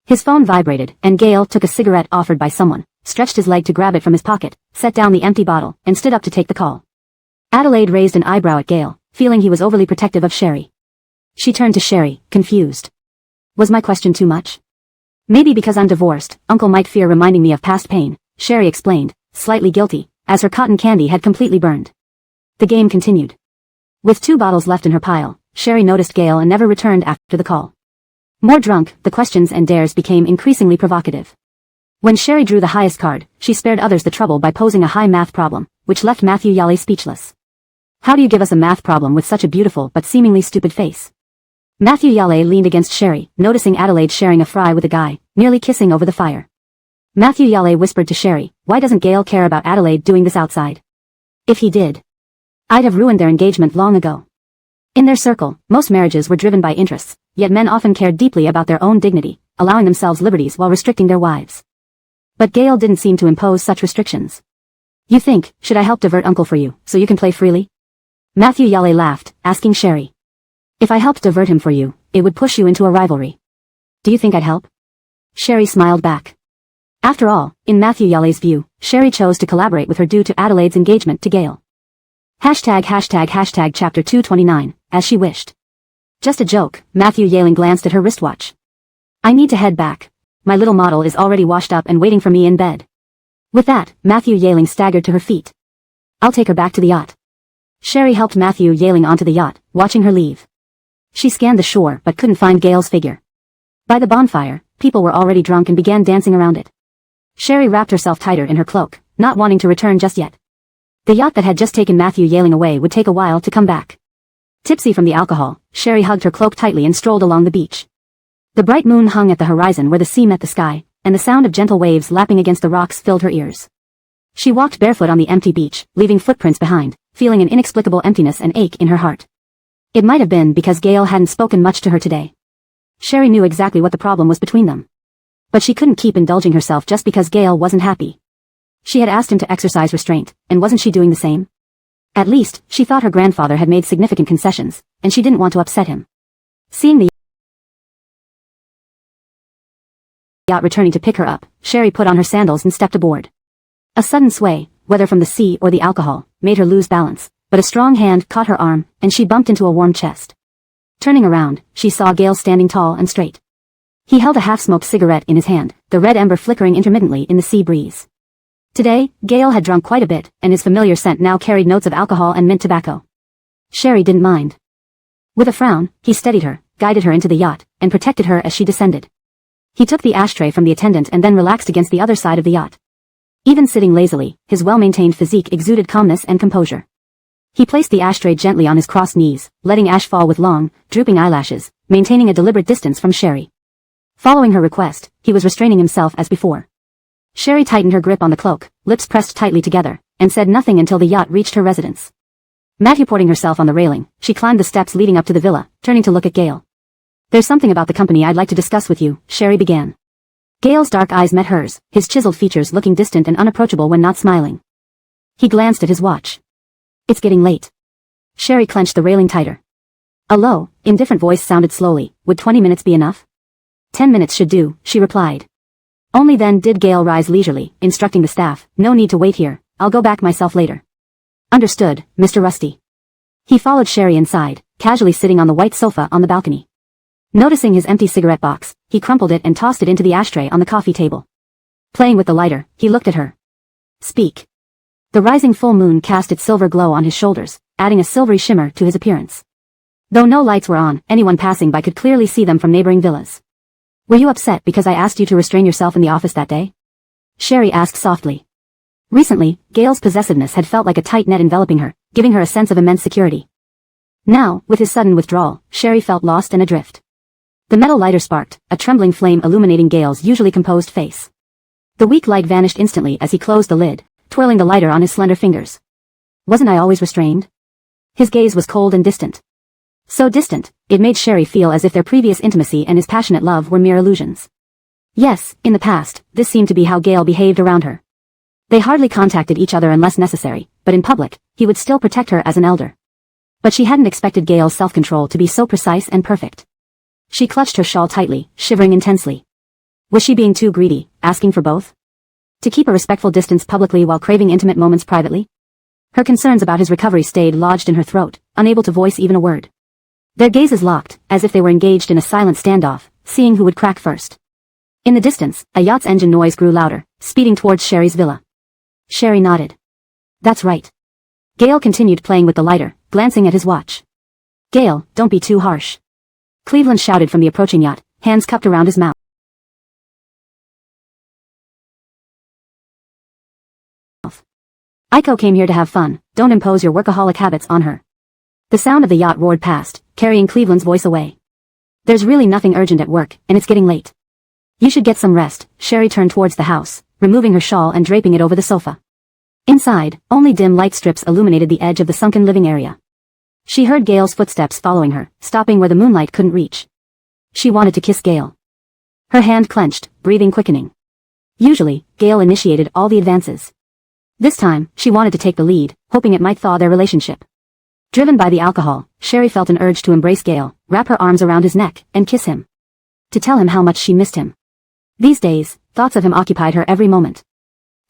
His phone vibrated, and Gale took a cigarette offered by someone, stretched his leg to grab it from his pocket, set down the empty bottle, and stood up to take the call. Adelaide raised an eyebrow at Gale, feeling he was overly protective of Sherry. She turned to Sherry, confused. Was my question too much? Maybe because I'm divorced, Uncle might fear reminding me of past pain, Sherry explained, slightly guilty, as her cotton candy had completely burned. The game continued. With 2 bottles left in her pile, Sherry noticed Gale and never returned after the call. More drunk, the questions and dares became increasingly provocative. When Sherry drew the highest card, she spared others the trouble by posing a high math problem, which left Matthew Yale speechless. How do you give us a math problem with such a beautiful but seemingly stupid face? Matthew Yale leaned against Sherry, noticing Adelaide sharing a fry with a guy, nearly kissing over the fire. Matthew Yale whispered to Sherry, why doesn't Gale care about Adelaide doing this outside? If he did, I'd have ruined their engagement long ago. In their circle, most marriages were driven by interests, yet men often cared deeply about their own dignity, allowing themselves liberties while restricting their wives. But Gale didn't seem to impose such restrictions. You think, should I help divert Uncle for you, so you can play freely? Matthew Yale laughed, asking Sherry. If I helped divert him for you, it would push you into a rivalry. Do you think I'd help? Sherry smiled back. After all, in Matthew Yale's view, Sherry chose to collaborate with her due to Adelaide's engagement to Gale. Hashtag chapter 229, as she wished. Just a joke, Matthew Yale glanced at her wristwatch. I need to head back. My little model is already washed up and waiting for me in bed. With that, Matthew Yale staggered to her feet. I'll take her back to the yacht. Sherry helped Matthew Yale onto the yacht, watching her leave. She scanned the shore but couldn't find Gale's figure. By the bonfire, people were already drunk and began dancing around it. Sherry wrapped herself tighter in her cloak, not wanting to return just yet. The yacht that had just taken Matthew Yale away would take a while to come back. Tipsy from the alcohol, Sherry hugged her cloak tightly and strolled along the beach. The bright moon hung at the horizon where the sea met the sky, and the sound of gentle waves lapping against the rocks filled her ears. She walked barefoot on the empty beach, leaving footprints behind, feeling an inexplicable emptiness and ache in her heart. It might have been because Gale hadn't spoken much to her today. Sherry knew exactly what the problem was between them. But she couldn't keep indulging herself just because Gale wasn't happy. She had asked him to exercise restraint, and wasn't she doing the same? At least, she thought her grandfather had made significant concessions, and she didn't want to upset him. Seeing the yacht returning to pick her up, Sherry put on her sandals and stepped aboard. A sudden sway, whether from the sea or the alcohol, made her lose balance, but a strong hand caught her arm, and she bumped into a warm chest. Turning around, she saw Gale standing tall and straight. He held a half-smoked cigarette in his hand, the red ember flickering intermittently in the sea breeze. Today, Gale had drunk quite a bit, and his familiar scent now carried notes of alcohol and mint tobacco. Sherry didn't mind. With a frown, he steadied her, guided her into the yacht, and protected her as she descended. He took the ashtray from the attendant and then relaxed against the other side of the yacht. Even sitting lazily, his well-maintained physique exuded calmness and composure. He placed the ashtray gently on his crossed knees, letting ash fall with long, drooping eyelashes, maintaining a deliberate distance from Sherry. Following her request, he was restraining himself as before. Sherry tightened her grip on the cloak, lips pressed tightly together, and said nothing until the yacht reached her residence. Matthew-porting herself on the railing, she climbed the steps leading up to the villa, turning to look at Gale. There's something about the company I'd like to discuss with you, Sherry began. Gale's dark eyes met hers, his chiseled features looking distant and unapproachable when not smiling. He glanced at his watch. It's getting late. Sherry clenched the railing tighter. A low, indifferent voice sounded slowly, would 20 minutes be enough? 10 minutes should do, she replied. Only then did Gale rise leisurely, instructing the staff, no need to wait here, I'll go back myself later. Understood, Mr. Rusty. He followed Sherry inside, casually sitting on the white sofa on the balcony. Noticing his empty cigarette box, he crumpled it and tossed it into the ashtray on the coffee table. Playing with the lighter, he looked at her. Speak. The rising full moon cast its silver glow on his shoulders, adding a silvery shimmer to his appearance. Though no lights were on, anyone passing by could clearly see them from neighboring villas. Were you upset because I asked you to restrain yourself in the office that day? Sherry asked softly. Recently, Gale's possessiveness had felt like a tight net enveloping her, giving her a sense of immense security. Now, with his sudden withdrawal, Sherry felt lost and adrift. The metal lighter sparked, a trembling flame illuminating Gale's usually composed face. The weak light vanished instantly as he closed the lid, twirling the lighter on his slender fingers. Wasn't I always restrained? His gaze was cold and distant. So distant, it made Sherry feel as if their previous intimacy and his passionate love were mere illusions. Yes, in the past, this seemed to be how Gale behaved around her. They hardly contacted each other unless necessary, but in public, he would still protect her as an elder. But she hadn't expected Gale's self-control to be so precise and perfect. She clutched her shawl tightly, shivering intensely. Was she being too greedy, asking for both? To keep a respectful distance publicly while craving intimate moments privately? Her concerns about his recovery stayed lodged in her throat, unable to voice even a word. Their gazes locked, as if they were engaged in a silent standoff, seeing who would crack first. In the distance, a yacht's engine noise grew louder, speeding towards Sherry's villa. Sherry nodded. That's right. Gale continued playing with the lighter, glancing at his watch. Gale, don't be too harsh. Cleveland shouted from the approaching yacht, hands cupped around his mouth. Aiko came here to have fun, don't impose your workaholic habits on her. The sound of the yacht roared past, carrying Cleveland's voice away. There's really nothing urgent at work, and it's getting late. You should get some rest. Sherry turned towards the house, removing her shawl and draping it over the sofa. Inside, only dim light strips illuminated the edge of the sunken living area. She heard Gail's footsteps following her, stopping where the moonlight couldn't reach. She wanted to kiss Gail. Her hand clenched, breathing quickening. Usually, Gail initiated all the advances. This time, she wanted to take the lead, hoping it might thaw their relationship. Driven by the alcohol, Sherry felt an urge to embrace Gail, wrap her arms around his neck, and kiss him. To tell him how much she missed him. These days, thoughts of him occupied her every moment.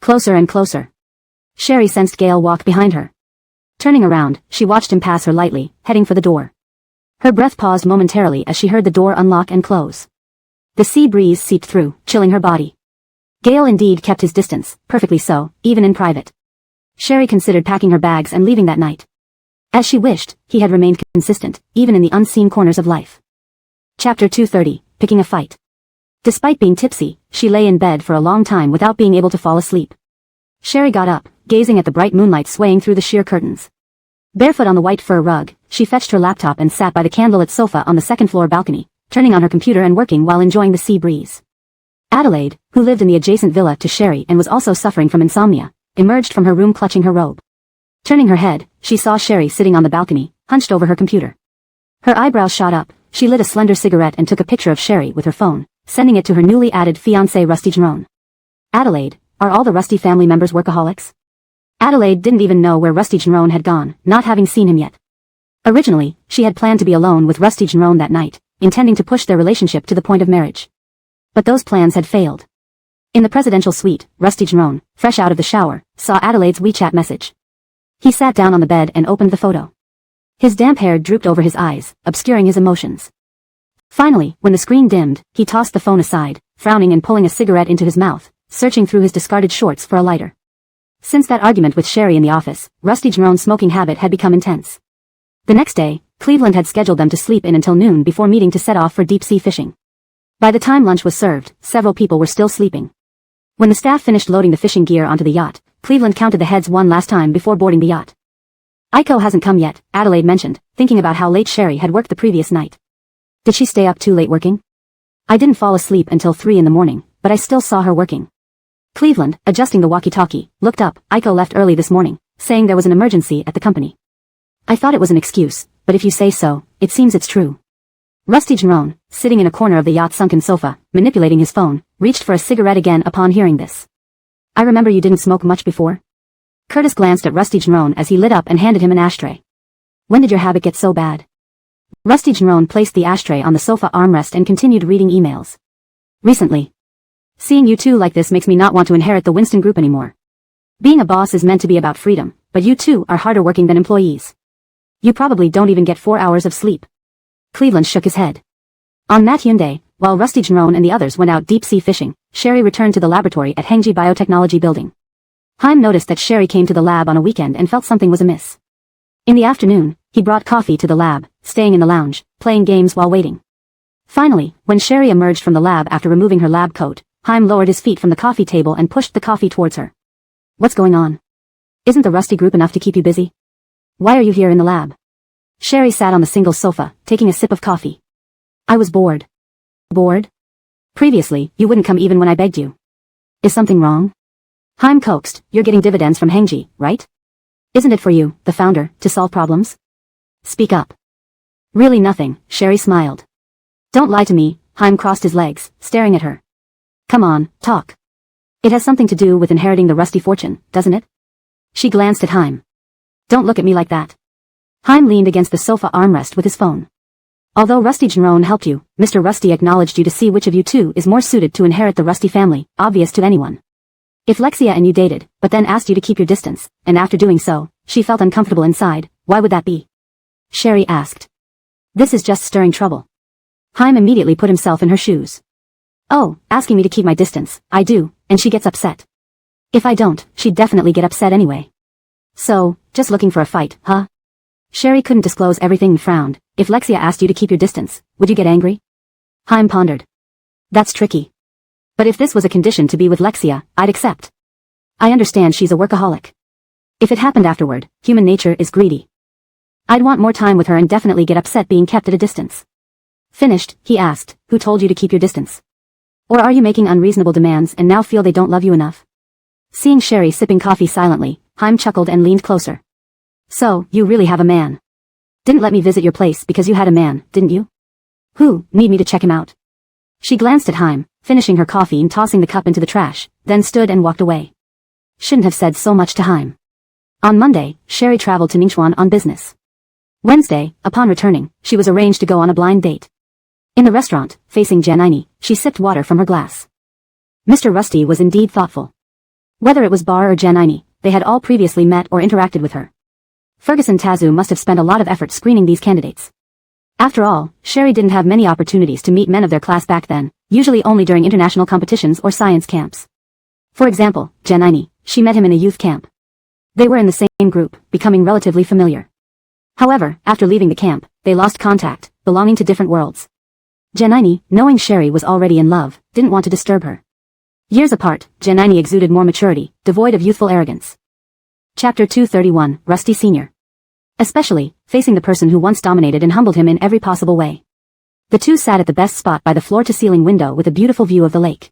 Closer and closer. Sherry sensed Gail walk behind her. Turning around, she watched him pass her lightly, heading for the door. Her breath paused momentarily as she heard the door unlock and close. The sea breeze seeped through, chilling her body. Gail indeed kept his distance, perfectly so, even in private. Sherry considered packing her bags and leaving that night. As she wished, he had remained consistent, even in the unseen corners of life. Chapter 230, Picking a Fight. Despite being tipsy, she lay in bed for a long time without being able to fall asleep. Sherry got up, gazing at the bright moonlight swaying through the sheer curtains. Barefoot on the white fur rug, she fetched her laptop and sat by the candlelit sofa on the second-floor balcony, turning on her computer and working while enjoying the sea breeze. Adelaide, who lived in the adjacent villa to Sherry and was also suffering from insomnia, emerged from her room clutching her robe. Turning her head, she saw Sherry sitting on the balcony, hunched over her computer. Her eyebrows shot up, she lit a slender cigarette and took a picture of Sherry with her phone, sending it to her newly added fiancé Rusty Jerome. Adelaide, are all the Rusty family members workaholics? Adelaide didn't even know where Rusty Jerome had gone, not having seen him yet. Originally, she had planned to be alone with Rusty Jerome that night, intending to push their relationship to the point of marriage. But those plans had failed. In the presidential suite, Rusty Jerome, fresh out of the shower, saw Adelaide's WeChat message. He sat down on the bed and opened the photo. His damp hair drooped over his eyes, obscuring his emotions. Finally, when the screen dimmed, he tossed the phone aside, frowning and pulling a cigarette into his mouth, searching through his discarded shorts for a lighter. Since that argument with Sherry in the office, Rusty Jerome's smoking habit had become intense. The next day, Cleveland had scheduled them to sleep in until noon before meeting to set off for deep-sea fishing. By the time lunch was served, several people were still sleeping. When the staff finished loading the fishing gear onto the yacht, Cleveland counted the heads one last time before boarding the yacht. Aiko hasn't come yet, Adelaide mentioned, thinking about how late Sherry had worked the previous night. Did she stay up too late working? I didn't fall asleep until 3 in the morning, but I still saw her working. Cleveland, adjusting the walkie-talkie, looked up. Aiko left early this morning, saying there was an emergency at the company. I thought it was an excuse, but if you say so, it seems it's true. Rusty Jerome, sitting in a corner of the yacht's sunken sofa, manipulating his phone, reached for a cigarette again upon hearing this. I remember you didn't smoke much before? Curtis glanced at Rusty Jerome as he lit up and handed him an ashtray. When did your habit get so bad? Rusty Jerome placed the ashtray on the sofa armrest and continued reading emails. Recently. Seeing you two like this makes me not want to inherit the Winston Group anymore. Being a boss is meant to be about freedom, but you two are harder working than employees. You probably don't even get 4 hours of sleep. Cleveland shook his head. On Mat Hyundai, while Rusty Jerome and the others went out deep-sea fishing, Sherry returned to the laboratory at Hengji Biotechnology Building. Haim noticed that Sherry came to the lab on a weekend and felt something was amiss. In the afternoon, he brought coffee to the lab, staying in the lounge, playing games while waiting. Finally, when Sherry emerged from the lab after removing her lab coat, Haim lowered his feet from the coffee table and pushed the coffee towards her. What's going on? Isn't the Rusty Group enough to keep you busy? Why are you here in the lab? Sherry sat on the single sofa, taking a sip of coffee. I was bored. Bored? Previously, you wouldn't come even when I begged you. Is something wrong? Haim coaxed, you're getting dividends from Hengji, right? Isn't it for you, the founder, to solve problems? Speak up. Really nothing, Sherry smiled. Don't lie to me, Haim crossed his legs, staring at her. Come on, talk. It has something to do with inheriting the Rusty fortune, doesn't it? She glanced at Haim. Don't look at me like that. Haim leaned against the sofa armrest with his phone. Although Rusty Jerome helped you, Mr. Rusty acknowledged you to see which of you two is more suited to inherit the Rusty family, obvious to anyone. If Lexia and you dated, but then asked you to keep your distance, and after doing so, she felt uncomfortable inside, why would that be? Sherry asked. This is just stirring trouble. Haim immediately put himself in her shoes. Oh, asking me to keep my distance, I do, and she gets upset. If I don't, she'd definitely get upset anyway. So, just looking for a fight, huh? Sherry couldn't disclose everything and frowned. If Lexia asked you to keep your distance, would you get angry? Haim pondered. That's tricky. But if this was a condition to be with Lexia, I'd accept. I understand she's a workaholic. If it happened afterward, human nature is greedy. I'd want more time with her and definitely get upset being kept at a distance. Finished, he asked, who told you to keep your distance? Or are you making unreasonable demands and now feel they don't love you enough? Seeing Sherry sipping coffee silently, Haim chuckled and leaned closer. So, you really have a man. Didn't let me visit your place because you had a man, didn't you? Who, need me to check him out? She glanced at Haim, finishing her coffee and tossing the cup into the trash, then stood and walked away. Shouldn't have said so much to Haim. On Monday, Sherry traveled to Ningxuan on business. Wednesday, upon returning, she was arranged to go on a blind date. In the restaurant, facing Janini, she sipped water from her glass. Mr. Rusty was indeed thoughtful. Whether it was Bar or Janini, they had all previously met or interacted with her. Ferguson Tazu must have spent a lot of effort screening these candidates. After all, Sherry didn't have many opportunities to meet men of their class back then, usually only during international competitions or science camps. For example, Janini, she met him in a youth camp. They were in the same group, becoming relatively familiar. However, after leaving the camp, they lost contact, belonging to different worlds. Janini, knowing Sherry was already in love, didn't want to disturb her. Years apart, Janini exuded more maturity, devoid of youthful arrogance. Chapter 231, Rusty Sr. Especially, facing the person who once dominated and humbled him in every possible way. The two sat at the best spot by the floor-to-ceiling window with a beautiful view of the lake.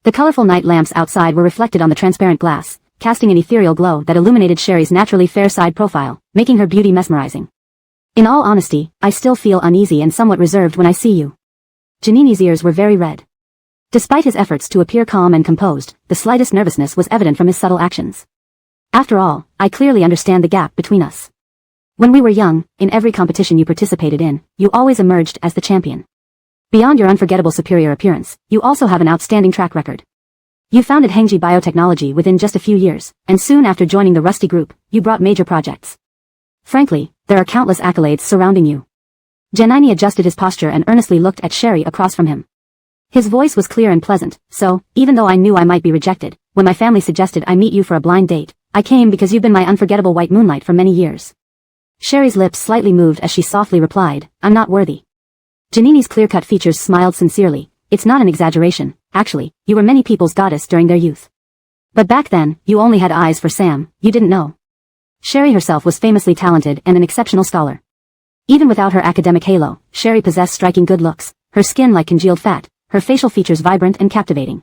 The colorful night lamps outside were reflected on the transparent glass, casting an ethereal glow that illuminated Sherry's naturally fair side profile, making her beauty mesmerizing. In all honesty, I still feel uneasy and somewhat reserved when I see you. Janini's ears were very red. Despite his efforts to appear calm and composed, the slightest nervousness was evident from his subtle actions. After all, I clearly understand the gap between us. When we were young, in every competition you participated in, you always emerged as the champion. Beyond your unforgettable superior appearance, you also have an outstanding track record. You founded Hengji Biotechnology within just a few years, and soon after joining the Rusty Group, you brought major projects. Frankly, there are countless accolades surrounding you. Janini adjusted his posture and earnestly looked at Sherry across from him. His voice was clear and pleasant, so, even though I knew I might be rejected, when my family suggested I meet you for a blind date, I came because you've been my unforgettable white moonlight for many years. Sherry's lips slightly moved as she softly replied, I'm not worthy. Janini's clear-cut features smiled sincerely. It's not an exaggeration, actually, you were many people's goddess during their youth. But back then, you only had eyes for Sam, you didn't know. Sherry herself was famously talented and an exceptional scholar. Even without her academic halo, Sherry possessed striking good looks, her skin like congealed fat, her facial features vibrant and captivating.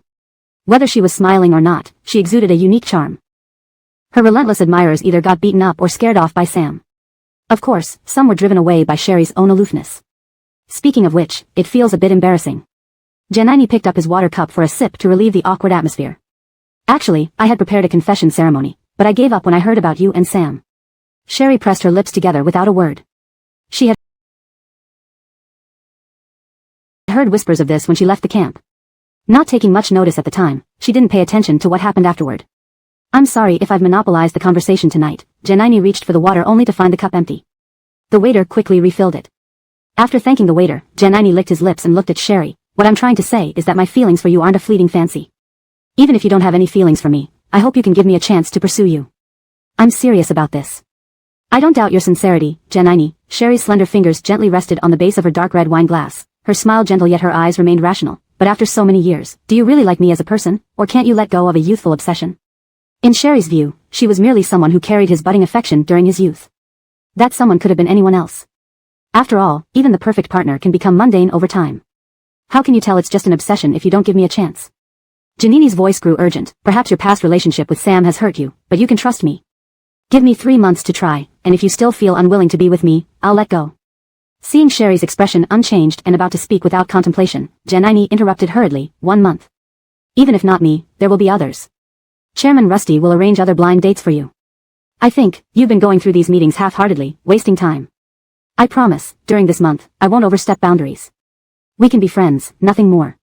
Whether she was smiling or not, she exuded a unique charm. Her relentless admirers either got beaten up or scared off by Sam. Of course, some were driven away by Sherry's own aloofness. Speaking of which, it feels a bit embarrassing. Janini picked up his water cup for a sip to relieve the awkward atmosphere. Actually, I had prepared a confession ceremony, but I gave up when I heard about you and Sam. Sherry pressed her lips together without a word. She had heard whispers of this when she left the camp. Not taking much notice at the time, she didn't pay attention to what happened afterward. I'm sorry if I've monopolized the conversation tonight. Janini reached for the water only to find the cup empty. The waiter quickly refilled it. After thanking the waiter, Janini licked his lips and looked at Sherry. What I'm trying to say is that my feelings for you aren't a fleeting fancy. Even if you don't have any feelings for me, I hope you can give me a chance to pursue you. I'm serious about this. I don't doubt your sincerity, Janini. Sherry's slender fingers gently rested on the base of her dark red wine glass. Her smile gentle yet her eyes remained rational. But after so many years, do you really like me as a person, or can't you let go of a youthful obsession? In Sherry's view, she was merely someone who carried his budding affection during his youth. That someone could have been anyone else. After all, even the perfect partner can become mundane over time. How can you tell it's just an obsession if you don't give me a chance? Janini's voice grew urgent. Perhaps your past relationship with Sam has hurt you, but you can trust me. Give me 3 months to try, and if you still feel unwilling to be with me, I'll let go. Seeing Sherry's expression unchanged and about to speak without contemplation, Janini interrupted hurriedly, 1 month. Even if not me, there will be others. Chairman Rusty will arrange other blind dates for you. I think, you've been going through these meetings half-heartedly, wasting time. I promise, during this month, I won't overstep boundaries. We can be friends, nothing more.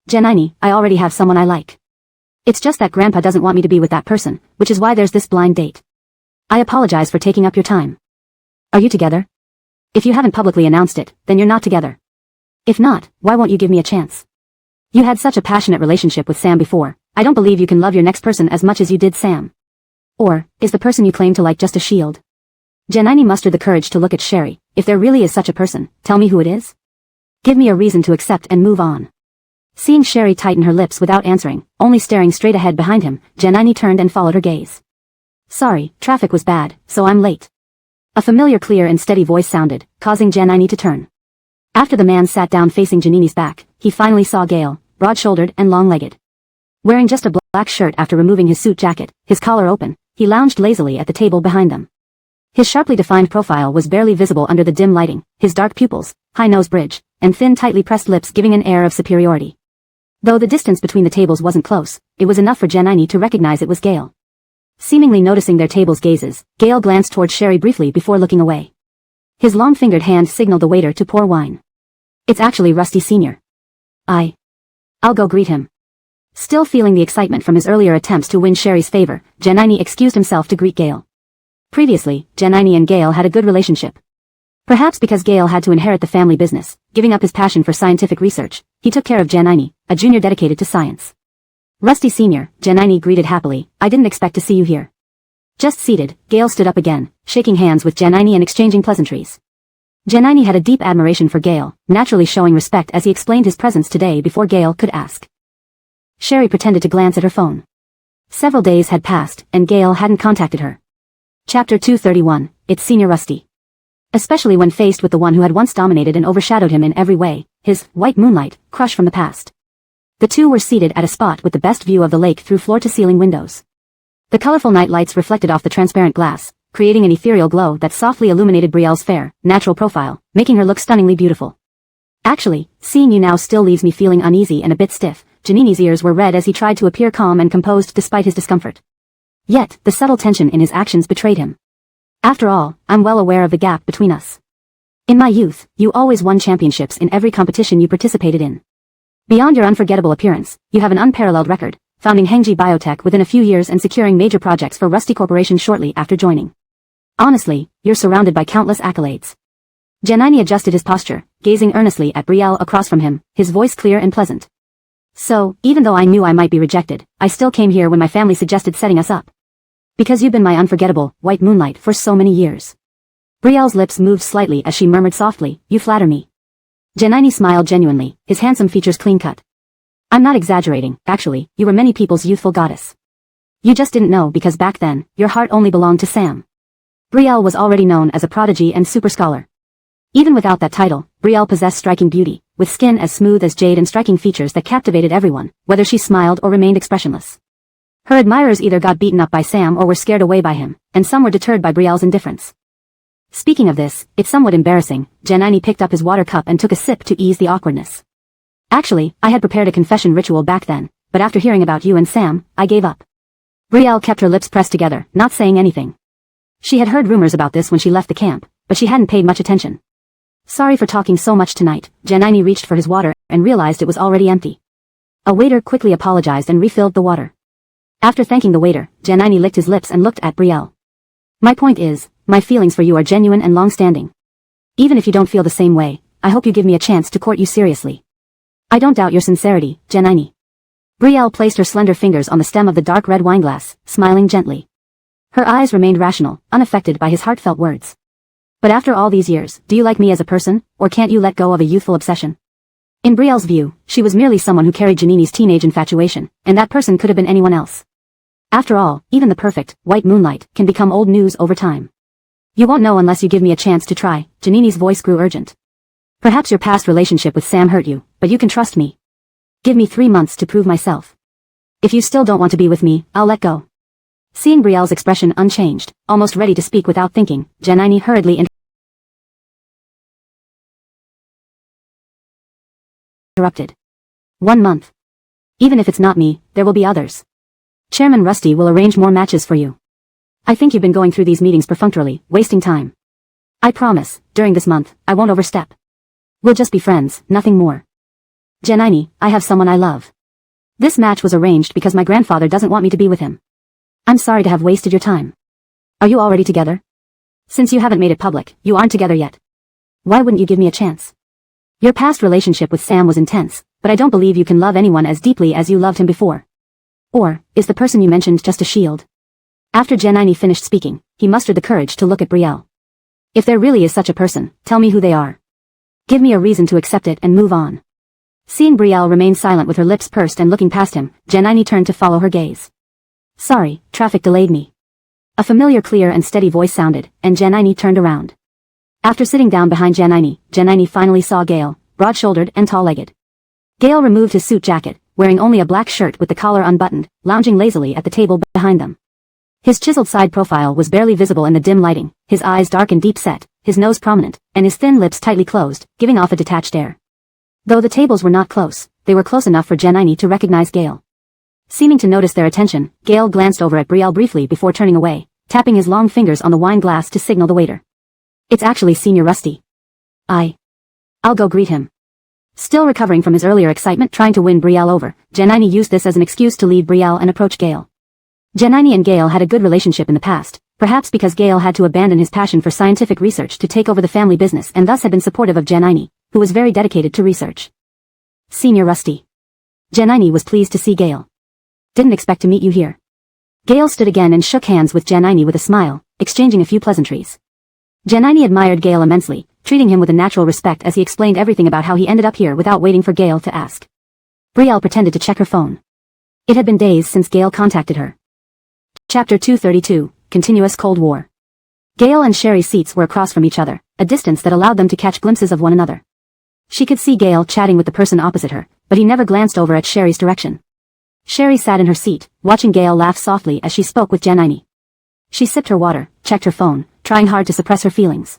Janini, I already have someone I like. It's just that Grandpa doesn't want me to be with that person, which is why there's this blind date. I apologize for taking up your time. Are you together? If you haven't publicly announced it, then you're not together. If not, why won't you give me a chance? You had such a passionate relationship with Sam before. I don't believe you can love your next person as much as you did Sam. Or, is the person you claim to like just a shield? Janini mustered the courage to look at Sherry. If there really is such a person, tell me who it is. Give me a reason to accept and move on. Seeing Sherry tighten her lips without answering, only staring straight ahead behind him, Janini turned and followed her gaze. Sorry, traffic was bad, so I'm late. A familiar clear and steady voice sounded, causing Janini to turn. After the man sat down facing Janini's back, he finally saw Gale, broad-shouldered and long-legged. Wearing just a black shirt after removing his suit jacket, his collar open, he lounged lazily at the table behind them. His sharply defined profile was barely visible under the dim lighting, his dark pupils, high nose bridge, and thin tightly pressed lips giving an air of superiority. Though the distance between the tables wasn't close, it was enough for Janini to recognize it was Gale. Seemingly noticing their table's gazes, Gale glanced towards Sherry briefly before looking away. His long-fingered hand signaled the waiter to pour wine. It's actually Rusty Sr. I'll go greet him. Still feeling the excitement from his earlier attempts to win Sherry's favor, Janini excused himself to greet Gale. Previously, Janini and Gale had a good relationship. Perhaps because Gale had to inherit the family business, giving up his passion for scientific research, he took care of Janini, a junior dedicated to science. Rusty Sr., Janini greeted happily, I didn't expect to see you here. Just seated, Gale stood up again, shaking hands with Janini and exchanging pleasantries. Janini had a deep admiration for Gale, naturally showing respect as he explained his presence today before Gale could ask. Sherry pretended to glance at her phone. Several days had passed, and Gale hadn't contacted her. Chapter 231, It's Senior Rusty. Especially when faced with the one who had once dominated and overshadowed him in every way, his white moonlight crush from the past. The two were seated at a spot with the best view of the lake through floor-to-ceiling windows. The colorful night lights reflected off the transparent glass, creating an ethereal glow that softly illuminated Brielle's fair, natural profile, making her look stunningly beautiful. Actually, seeing you now still leaves me feeling uneasy and a bit stiff. Janini's ears were red as he tried to appear calm and composed despite his discomfort. Yet, the subtle tension in his actions betrayed him. After all, I'm well aware of the gap between us. In my youth, you always won championships in every competition you participated in. Beyond your unforgettable appearance, you have an unparalleled record, founding Hengji Biotech within a few years and securing major projects for Rusty Corporation shortly after joining. Honestly, you're surrounded by countless accolades. Janini adjusted his posture, gazing earnestly at Brielle across from him, his voice clear and pleasant. So, even though I knew I might be rejected, I still came here when my family suggested setting us up. Because you've been my unforgettable, white moonlight for so many years. Brielle's lips moved slightly as she murmured softly, you flatter me. Janini smiled genuinely, his handsome features clean-cut. I'm not exaggerating, actually, you were many people's youthful goddess. You just didn't know because back then, your heart only belonged to Sam. Brielle was already known as a prodigy and super scholar. Even without that title, Brielle possessed striking beauty, with skin as smooth as jade and striking features that captivated everyone, whether she smiled or remained expressionless. Her admirers either got beaten up by Sam or were scared away by him, and some were deterred by Brielle's indifference. Speaking of this, it's somewhat embarrassing. Janini picked up his water cup and took a sip to ease the awkwardness. Actually, I had prepared a confession ritual back then, but after hearing about you and Sam, I gave up. Brielle kept her lips pressed together, not saying anything. She had heard rumors about this when she left the camp, but she hadn't paid much attention. Sorry for talking so much tonight. Janini reached for his water and realized it was already empty. A waiter quickly apologized and refilled the water. After thanking the waiter, Janini licked his lips and looked at Brielle. My point is, my feelings for you are genuine and long-standing. Even if you don't feel the same way, I hope you give me a chance to court you seriously. I don't doubt your sincerity, Janini. Brielle placed her slender fingers on the stem of the dark red wineglass, smiling gently. Her eyes remained rational, unaffected by his heartfelt words. But after all these years, do you like me as a person, or can't you let go of a youthful obsession? In Brielle's view, she was merely someone who carried Janini's teenage infatuation, and that person could have been anyone else. After all, even the perfect, white moonlight, can become old news over time. You won't know unless you give me a chance to try. Janini's voice grew urgent. Perhaps your past relationship with Sam hurt you, but you can trust me. Give me 3 months to prove myself. If you still don't want to be with me, I'll let go. Seeing Brielle's expression unchanged, almost ready to speak without thinking, Janini hurriedly interrupted. 1 month. Even if it's not me, there will be others. Chairman Rusty will arrange more matches for you. I think you've been going through these meetings perfunctorily, wasting time. I promise, during this month, I won't overstep. We'll just be friends, nothing more. Janini, I have someone I love. This match was arranged because my grandfather doesn't want me to be with him. I'm sorry to have wasted your time. Are you already together? Since you haven't made it public, you aren't together yet. Why wouldn't you give me a chance? Your past relationship with Sam was intense, but I don't believe you can love anyone as deeply as you loved him before. Or, is the person you mentioned just a shield? After Janini finished speaking, he mustered the courage to look at Brielle. If there really is such a person, tell me who they are. Give me a reason to accept it and move on. Seeing Brielle remain silent with her lips pursed and looking past him, Janini turned to follow her gaze. Sorry, traffic delayed me. A familiar clear and steady voice sounded, and Janini turned around. After sitting down behind Janini, Janini finally saw Gale, broad-shouldered and tall-legged. Gale removed his suit jacket, wearing only a black shirt with the collar unbuttoned, lounging lazily at the table behind them. His chiseled side profile was barely visible in the dim lighting, his eyes dark and deep-set, his nose prominent, and his thin lips tightly closed, giving off a detached air. Though the tables were not close, they were close enough for Janine to recognize Gale. Seeming to notice their attention, Gale glanced over at Brielle briefly before turning away, tapping his long fingers on the wine glass to signal the waiter. It's actually Senior Rusty. I'll go greet him. Still recovering from his earlier excitement trying to win Brielle over, Janine used this as an excuse to leave Brielle and approach Gale. Janine and Gale had a good relationship in the past, perhaps because Gale had to abandon his passion for scientific research to take over the family business and thus had been supportive of Janine, who was very dedicated to research. Senior Rusty. Janine was pleased to see Gale. Didn't expect to meet you here. Gale stood again and shook hands with Janine with a smile, exchanging a few pleasantries. Janine admired Gale immensely, treating him with a natural respect as he explained everything about how he ended up here without waiting for Gale to ask. Brielle pretended to check her phone. It had been days since Gale contacted her. Chapter 232, Continuous Cold War. Gale and Sherry's seats were across from each other, a distance that allowed them to catch glimpses of one another. She could see Gale chatting with the person opposite her, but he never glanced over at Sherry's direction. Sherry sat in her seat, watching Gale laugh softly as she spoke with Janine. She sipped her water, checked her phone, trying hard to suppress her feelings.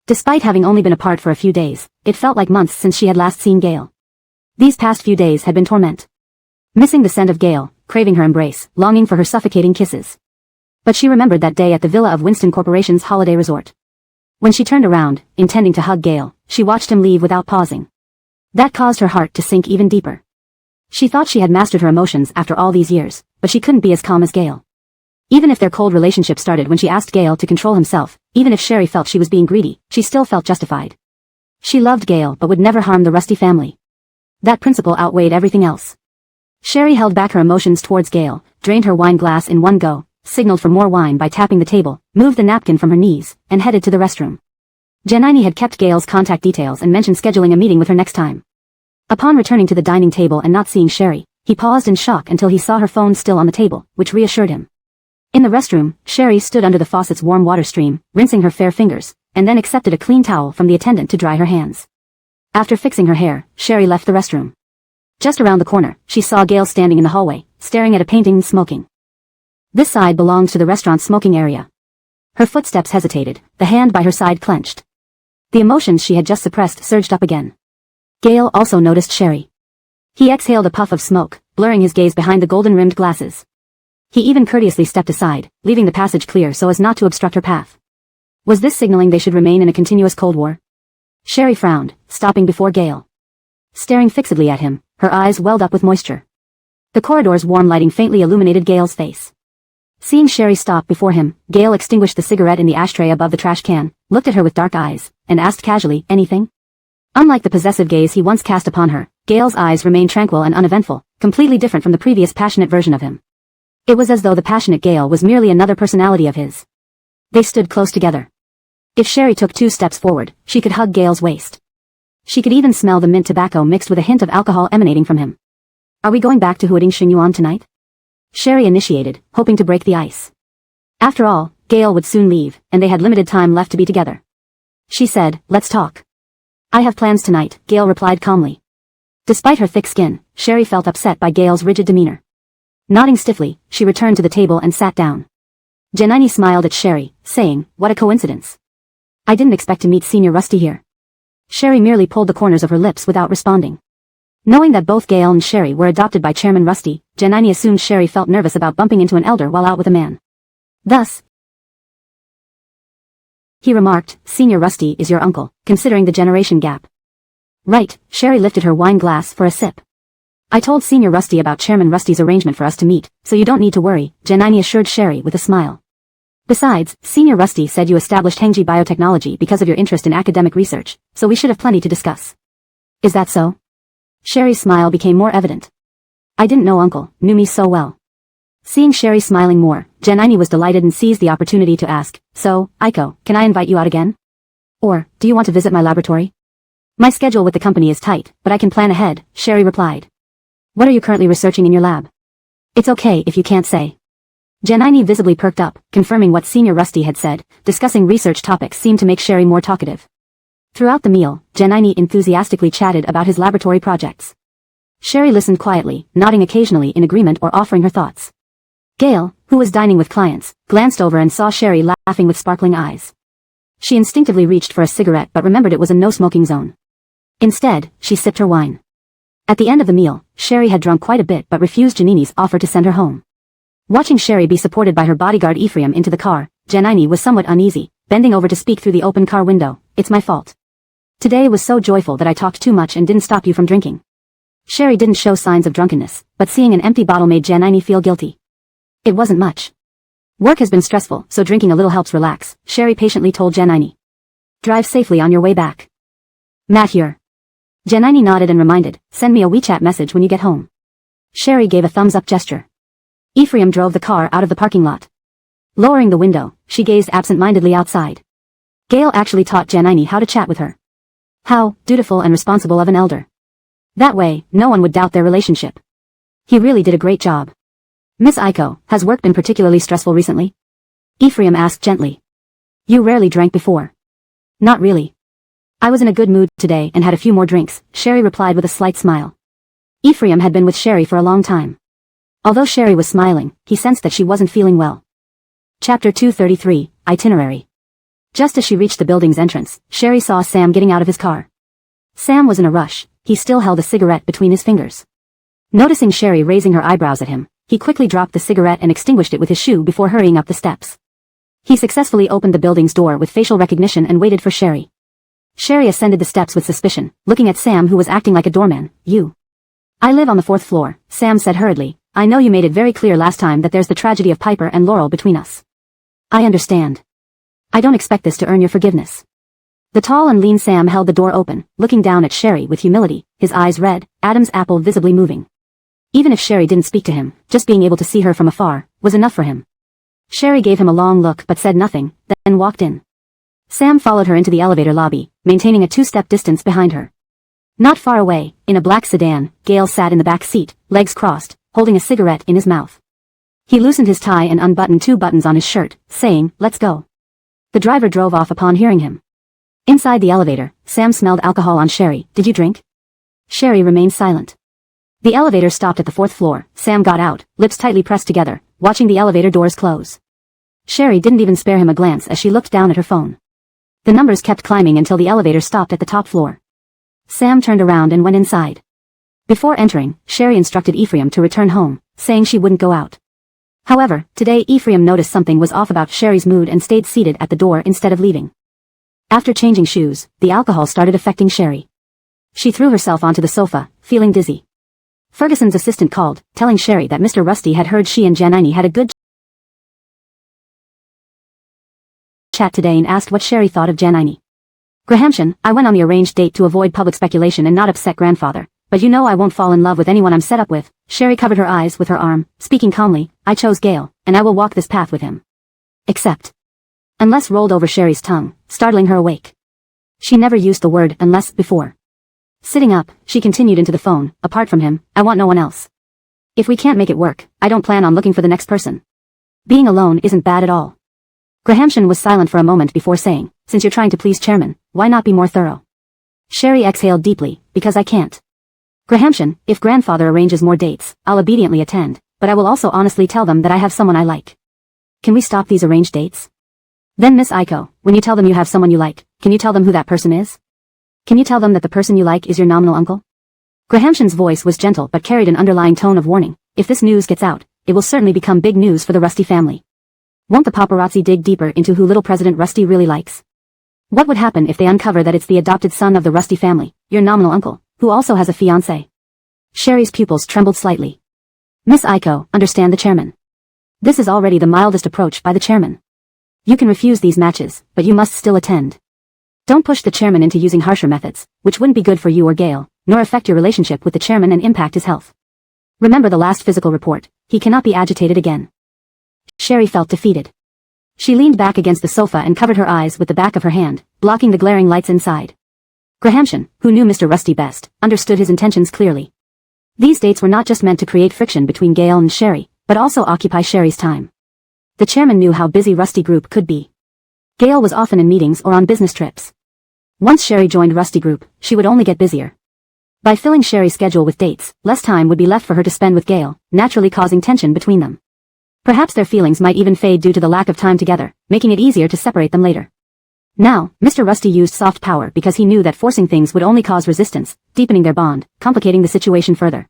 Despite having only been apart for a few days, it felt like months since she had last seen Gale. These past few days had been torment. Missing the scent of Gale, craving her embrace, longing for her suffocating kisses. But she remembered that day at the villa of Winston Corporation's holiday resort. When she turned around, intending to hug Gale, she watched him leave without pausing. That caused her heart to sink even deeper. She thought she had mastered her emotions after all these years, but she couldn't be as calm as Gale. Even if their cold relationship started when she asked Gale to control himself, even if Sherry felt she was being greedy, she still felt justified. She loved Gale but would never harm the Rusty family. That principle outweighed everything else. Sherry held back her emotions towards Gale, drained her wine glass in one go, signaled for more wine by tapping the table, moved the napkin from her knees, and headed to the restroom. Janine had kept Gale's contact details and mentioned scheduling a meeting with her next time. Upon returning to the dining table and not seeing Sherry, he paused in shock until he saw her phone still on the table, which reassured him. In the restroom, Sherry stood under the faucet's warm water stream, rinsing her fair fingers, and then accepted a clean towel from the attendant to dry her hands. After fixing her hair, Sherry left the restroom. Just around the corner, she saw Gale standing in the hallway, staring at a painting and smoking. This side belonged to the restaurant's smoking area. Her footsteps hesitated, the hand by her side clenched. The emotions she had just suppressed surged up again. Gale also noticed Sherry. He exhaled a puff of smoke, blurring his gaze behind the golden-rimmed glasses. He even courteously stepped aside, leaving the passage clear so as not to obstruct her path. Was this signaling they should remain in a continuous Cold War? Sherry frowned, stopping before Gale. Staring fixedly at him, her eyes welled up with moisture. The corridor's warm lighting faintly illuminated Gale's face. Seeing Sherry stop before him, Gale extinguished the cigarette in the ashtray above the trash can, looked at her with dark eyes, and asked casually, anything? Unlike the possessive gaze he once cast upon her, Gale's eyes remained tranquil and uneventful, completely different from the previous passionate version of him. It was as though the passionate Gale was merely another personality of his. They stood close together. If Sherry took 2 steps forward, she could hug Gale's waist. She could even smell the mint tobacco mixed with a hint of alcohol emanating from him. Are we going back to Huading Xingyuan tonight? Sherry initiated, hoping to break the ice. After all, Gale would soon leave, and they had limited time left to be together. She said, let's talk. I have plans tonight, Gale replied calmly. Despite her thick skin, Sherry felt upset by Gale's rigid demeanor. Nodding stiffly, she returned to the table and sat down. Janine smiled at Sherry, saying, what a coincidence. I didn't expect to meet Senior Rusty here. Sherry merely pulled the corners of her lips without responding. Knowing that both Gale and Sherry were adopted by Chairman Rusty, Janine assumed Sherry felt nervous about bumping into an elder while out with a man. Thus, he remarked, Senior Rusty is your uncle, considering the generation gap. Right, Sherry lifted her wine glass for a sip. I told Senior Rusty about Chairman Rusty's arrangement for us to meet, so you don't need to worry, Janine assured Sherry with a smile. Besides, Senior Rusty said you established Hengji Biotechnology because of your interest in academic research, so we should have plenty to discuss. Is that so? Sherry's smile became more evident. I didn't know Uncle knew me so well. Seeing Sherry smiling more, Janine was delighted and seized the opportunity to ask, so, Aiko, can I invite you out again? Or, do you want to visit my laboratory? My schedule with the company is tight, but I can plan ahead, Sherry replied. What are you currently researching in your lab? It's okay if you can't say. Janine visibly perked up, confirming what Senior Rusty had said. Discussing research topics seemed to make Sherry more talkative. Throughout the meal, Janine enthusiastically chatted about his laboratory projects. Sherry listened quietly, nodding occasionally in agreement or offering her thoughts. Gail, who was dining with clients, glanced over and saw Sherry laughing with sparkling eyes. She instinctively reached for a cigarette but remembered it was a no-smoking zone. Instead, she sipped her wine. At the end of the meal, Sherry had drunk quite a bit but refused Janini's offer to send her home. Watching Sherry be supported by her bodyguard Ephraim into the car, Janini was somewhat uneasy, bending over to speak through the open car window. "It's my fault. Today was so joyful that I talked too much and didn't stop you from drinking." Sherry didn't show signs of drunkenness, but seeing an empty bottle made Janini feel guilty. "It wasn't much. Work has been stressful, so drinking a little helps relax," Sherry patiently told Janini. "Drive safely on your way back." "Matt here." Janini nodded and reminded, "Send me a WeChat message when you get home." Sherry gave a thumbs-up gesture. Ephraim drove the car out of the parking lot. Lowering the window, she gazed absent-mindedly outside. Gail actually taught Janini how to chat with her. How dutiful and responsible of an elder. That way, no one would doubt their relationship. He really did a great job. "Miss Aiko, has work been particularly stressful recently?" Ephraim asked gently. "You rarely drank before." "Not really. I was in a good mood today and had a few more drinks," Sherry replied with a slight smile. Ephraim had been with Sherry for a long time. Although Sherry was smiling, he sensed that she wasn't feeling well. Chapter 233, Itinerary. Just as she reached the building's entrance, Sherry saw Sam getting out of his car. Sam was in a rush. He still held a cigarette between his fingers. Noticing Sherry raising her eyebrows at him, he quickly dropped the cigarette and extinguished it with his shoe before hurrying up the steps. He successfully opened the building's door with facial recognition and waited for Sherry. Sherry ascended the steps with suspicion, looking at Sam who was acting like a doorman. "You." "I live on the 4th floor," Sam said hurriedly. "I know you made it very clear last time that there's the tragedy of Piper and Laurel between us. I understand. I don't expect this to earn your forgiveness." The tall and lean Sam held the door open, looking down at Sherry with humility, his eyes red, Adam's apple visibly moving. Even if Sherry didn't speak to him, just being able to see her from afar was enough for him. Sherry gave him a long look but said nothing, then walked in. Sam followed her into the elevator lobby, maintaining a 2-step distance behind her. Not far away, in a black sedan, Gale sat in the back seat, legs crossed, holding a cigarette in his mouth. He loosened his tie and unbuttoned 2 buttons on his shirt, saying, "Let's go." The driver drove off upon hearing him. Inside the elevator, Sam smelled alcohol on Sherry. "Did you drink?" Sherry remained silent. The elevator stopped at the 4th floor. Sam got out, lips tightly pressed together, watching the elevator doors close. Sherry didn't even spare him a glance as she looked down at her phone. The numbers kept climbing until the elevator stopped at the top floor. Sam turned around and went inside. Before entering, Sherry instructed Ephraim to return home, saying she wouldn't go out. However, today Ephraim noticed something was off about Sherry's mood and stayed seated at the door instead of leaving. After changing shoes, the alcohol started affecting Sherry. She threw herself onto the sofa, feeling dizzy. Ferguson's assistant called, telling Sherry that Mr. Rusty had heard she and Janini had a good chat today and asked what Sherry thought of Janini. "Grahamshan, I went on the arranged date to avoid public speculation and not upset grandfather, but you know I won't fall in love with anyone I'm set up with." Sherry covered her eyes with her arm, speaking calmly. "I chose Gale, and I will walk this path with him. Except." "Unless" rolled over Sherry's tongue, startling her awake. She never used the word "unless" before. Sitting up, she continued into the phone. "Apart from him, I want no one else. If we can't make it work, I don't plan on looking for the next person. Being alone isn't bad at all." Grahamshan was silent for a moment before saying, "Since you're trying to please Chairman, why not be more thorough?" Sherry exhaled deeply, "Because I can't. Grahamshan, if grandfather arranges more dates, I'll obediently attend, but I will also honestly tell them that I have someone I like. Can we stop these arranged dates? Then Miss Aiko, when you tell them you have someone you like, can you tell them who that person is? Can you tell them that the person you like is your nominal uncle?" Grahamshan's voice was gentle but carried an underlying tone of warning. "If this news gets out, it will certainly become big news for the Rusty family. Won't the paparazzi dig deeper into who little President Rusty really likes? What would happen if they uncover that it's the adopted son of the Rusty family, your nominal uncle, who also has a fiancé?" Sherry's pupils trembled slightly. "Miss Aiko, understand the chairman. This is already the mildest approach by the chairman. You can refuse these matches, but you must still attend. Don't push the chairman into using harsher methods, which wouldn't be good for you or Gale, nor affect your relationship with the chairman and impact his health. Remember the last physical report. He cannot be agitated again." Sherry felt defeated. She leaned back against the sofa and covered her eyes with the back of her hand, blocking the glaring lights inside. Grahamshan, who knew Mr. Rusty best, understood his intentions clearly. These dates were not just meant to create friction between Gale and Sherry, but also occupy Sherry's time. The chairman knew how busy Rusty Group could be. Gale was often in meetings or on business trips. Once Sherry joined Rusty Group, she would only get busier. By filling Sherry's schedule with dates, less time would be left for her to spend with Gail, naturally causing tension between them. Perhaps their feelings might even fade due to the lack of time together, making it easier to separate them later. Now, Mr. Rusty used soft power because he knew that forcing things would only cause resistance, deepening their bond, complicating the situation further.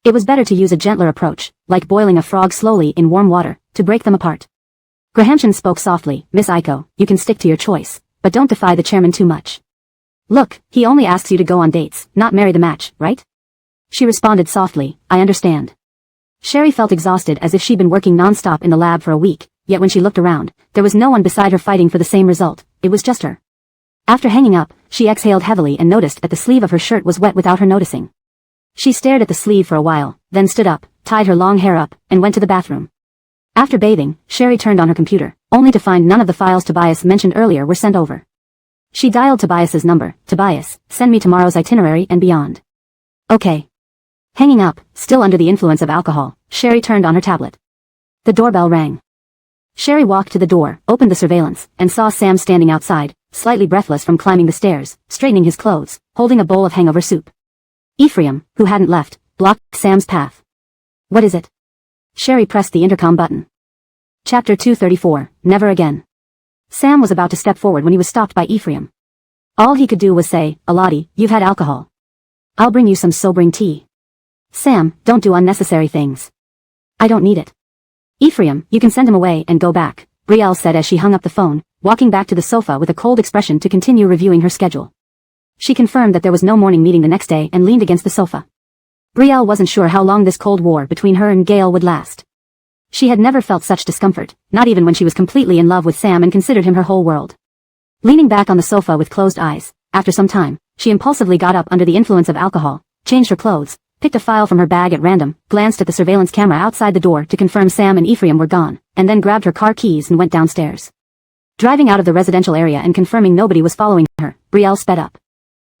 It was better to use a gentler approach, like boiling a frog slowly in warm water, to break them apart. Grahamshan spoke softly, Miss Aiko, you can stick to your choice, but don't defy the chairman too much. Look, he only asks you to go on dates, not marry the match, right? She responded softly, I understand. Sherry felt exhausted as if she'd been working non-stop in the lab for a week, yet when she looked around, there was no one beside her fighting for the same result, it was just her. After hanging up, she exhaled heavily and noticed that the sleeve of her shirt was wet without her noticing. She stared at the sleeve for a while, then stood up, tied her long hair up, and went to the bathroom. After bathing, Sherry turned on her computer, only to find none of the files Tobias mentioned earlier were sent over. She dialed Tobias's number, Tobias, send me tomorrow's itinerary and beyond. Okay. Hanging up, still under the influence of alcohol, Sherry turned on her tablet. The doorbell rang. Sherry walked to the door, opened the surveillance, and saw Sam standing outside, slightly breathless from climbing the stairs, straightening his clothes, holding a bowl of hangover soup. Ephraim, who hadn't left, blocked Sam's path. What is it? Sherry pressed the intercom button. Chapter 234, Never Again. Sam was about to step forward when he was stopped by Ephraim. All he could do was say, Aladi, you've had alcohol. I'll bring you some sobering tea. Sam, don't do unnecessary things. I don't need it. Ephraim, you can send him away and go back, Brielle said as she hung up the phone, walking back to the sofa with a cold expression to continue reviewing her schedule. She confirmed that there was no morning meeting the next day and leaned against the sofa. Brielle wasn't sure how long this cold war between her and Gail would last. She had never felt such discomfort, not even when she was completely in love with Sam and considered him her whole world. Leaning back on the sofa with closed eyes, after some time, she impulsively got up under the influence of alcohol, changed her clothes, picked a file from her bag at random, glanced at the surveillance camera outside the door to confirm Sam and Ephraim were gone, and then grabbed her car keys and went downstairs. Driving out of the residential area and confirming nobody was following her, Brielle sped up.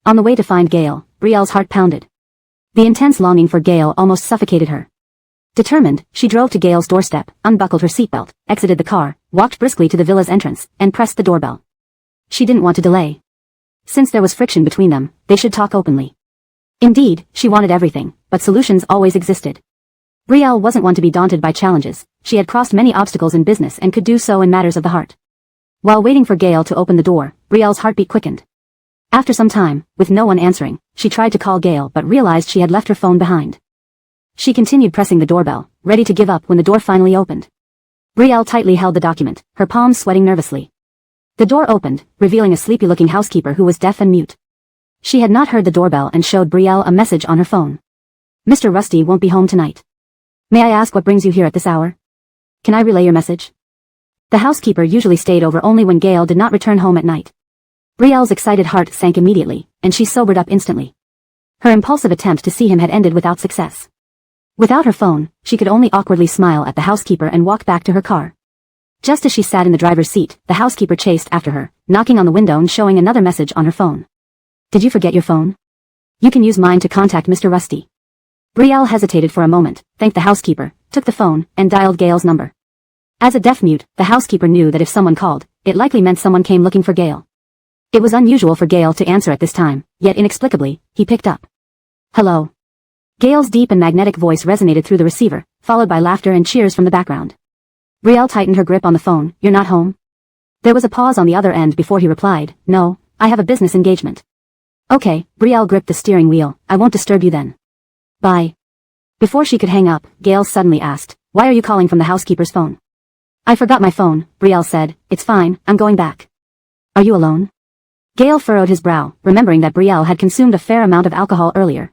On the way to find Gail, Brielle's heart pounded. The intense longing for Gail almost suffocated her. Determined, she drove to Gail's doorstep, unbuckled her seatbelt, exited the car, walked briskly to the villa's entrance, and pressed the doorbell. She didn't want to delay. Since there was friction between them, they should talk openly. Indeed, she wanted everything, but solutions always existed. Brielle wasn't one to be daunted by challenges, she had crossed many obstacles in business and could do so in matters of the heart. While waiting for Gail to open the door, Brielle's heartbeat quickened. After some time, with no one answering, she tried to call Gail but realized she had left her phone behind. She continued pressing the doorbell, ready to give up when the door finally opened. Brielle tightly held the document, her palms sweating nervously. The door opened, revealing a sleepy-looking housekeeper who was deaf and mute. She had not heard the doorbell and showed Brielle a message on her phone. Mr. Rusty won't be home tonight. May I ask what brings you here at this hour? Can I relay your message? The housekeeper usually stayed over only when Gail did not return home at night. Brielle's excited heart sank immediately, and she sobered up instantly. Her impulsive attempt to see him had ended without success. Without her phone, she could only awkwardly smile at the housekeeper and walk back to her car. Just as she sat in the driver's seat, the housekeeper chased after her, knocking on the window and showing another message on her phone. Did you forget your phone? You can use mine to contact Mr. Rusty. Brielle hesitated for a moment, thanked the housekeeper, took the phone, and dialed Gail's number. As a deaf-mute, the housekeeper knew that if someone called, it likely meant someone came looking for Gail. It was unusual for Gail to answer at this time, yet inexplicably, he picked up. Hello. Gail's deep and magnetic voice resonated through the receiver, followed by laughter and cheers from the background. Brielle tightened her grip on the phone. You're not home? There was a pause on the other end before he replied, No, I have a business engagement. Okay, Brielle gripped the steering wheel, I won't disturb you then. Bye. Before she could hang up, Gail suddenly asked, Why are you calling from the housekeeper's phone? I forgot my phone, Brielle said, It's fine, I'm going back. Are you alone? Gail furrowed his brow, remembering that Brielle had consumed a fair amount of alcohol earlier.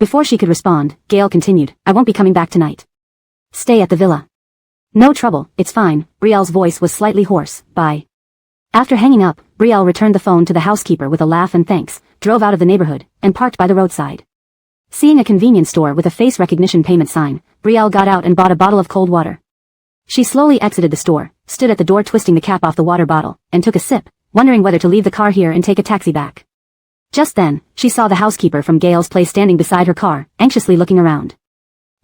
Before she could respond, Gail continued, I won't be coming back tonight. Stay at the villa. No trouble, it's fine, Brielle's voice was slightly hoarse, bye. After hanging up, Brielle returned the phone to the housekeeper with a laugh and thanks, drove out of the neighborhood, and parked by the roadside. Seeing a convenience store with a face recognition payment sign, Brielle got out and bought a bottle of cold water. She slowly exited the store, stood at the door twisting the cap off the water bottle, and took a sip, wondering whether to leave the car here and take a taxi back. Just then, she saw the housekeeper from Gail's place standing beside her car, anxiously looking around.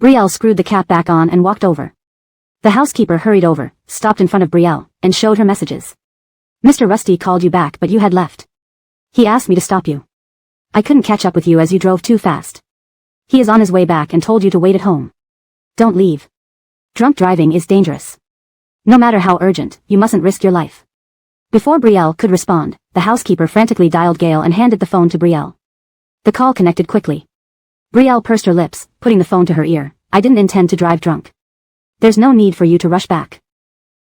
Brielle screwed the cap back on and walked over. The housekeeper hurried over, stopped in front of Brielle, and showed her messages. Mr. Rusty called you back but you had left. He asked me to stop you. I couldn't catch up with you as you drove too fast. He is on his way back and told you to wait at home. Don't leave. Drunk driving is dangerous. No matter how urgent, you mustn't risk your life. Before Brielle could respond, the housekeeper frantically dialed Gail and handed the phone to Brielle. The call connected quickly. Brielle pursed her lips, putting the phone to her ear. I didn't intend to drive drunk. There's no need for you to rush back.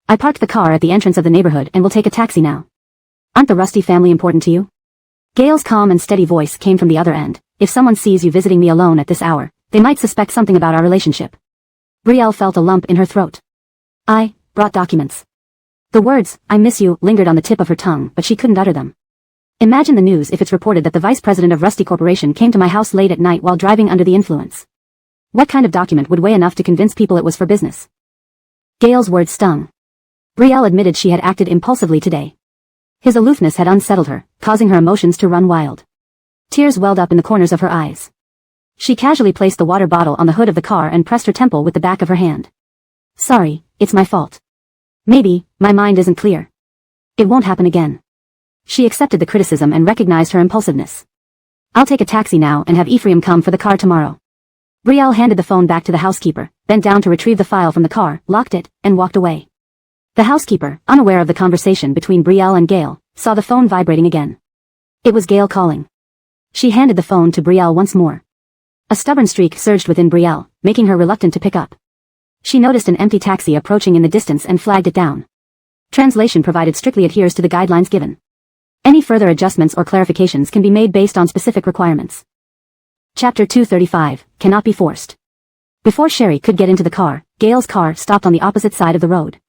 I parked the car at the entrance of the neighborhood and will take a taxi now. Aren't the Rusty family important to you? Gail's calm and steady voice came from the other end. If someone sees you visiting me alone at this hour, they might suspect something about our relationship. Brielle felt a lump in her throat. I brought documents. The words, I miss you, lingered on the tip of her tongue, but she couldn't utter them. Imagine the news if it's reported that the vice president of Rusty Corporation came to my house late at night while driving under the influence. What kind of document would weigh enough to convince people it was for business? Gail's words stung. Brielle admitted she had acted impulsively today. His aloofness had unsettled her, causing her emotions to run wild. Tears welled up in the corners of her eyes. She casually placed the water bottle on the hood of the car and pressed her temple with the back of her hand. Sorry, it's my fault. Maybe, my mind isn't clear. It won't happen again. She accepted the criticism and recognized her impulsiveness. I'll take a taxi now and have Ephraim come for the car tomorrow. Brielle handed the phone back to the housekeeper, bent down to retrieve the file from the car, locked it, and walked away. The housekeeper, unaware of the conversation between Brielle and Gail, saw the phone vibrating again. It was Gail calling. She handed the phone to Brielle once more. A stubborn streak surged within Brielle, making her reluctant to pick up. She noticed an empty taxi approaching in the distance and flagged it down. Translation provided strictly adheres to the guidelines given. Any further adjustments or clarifications can be made based on specific requirements. Chapter 235, Cannot be forced. Before Sherry could get into the car, Gail's car stopped on the opposite side of the road.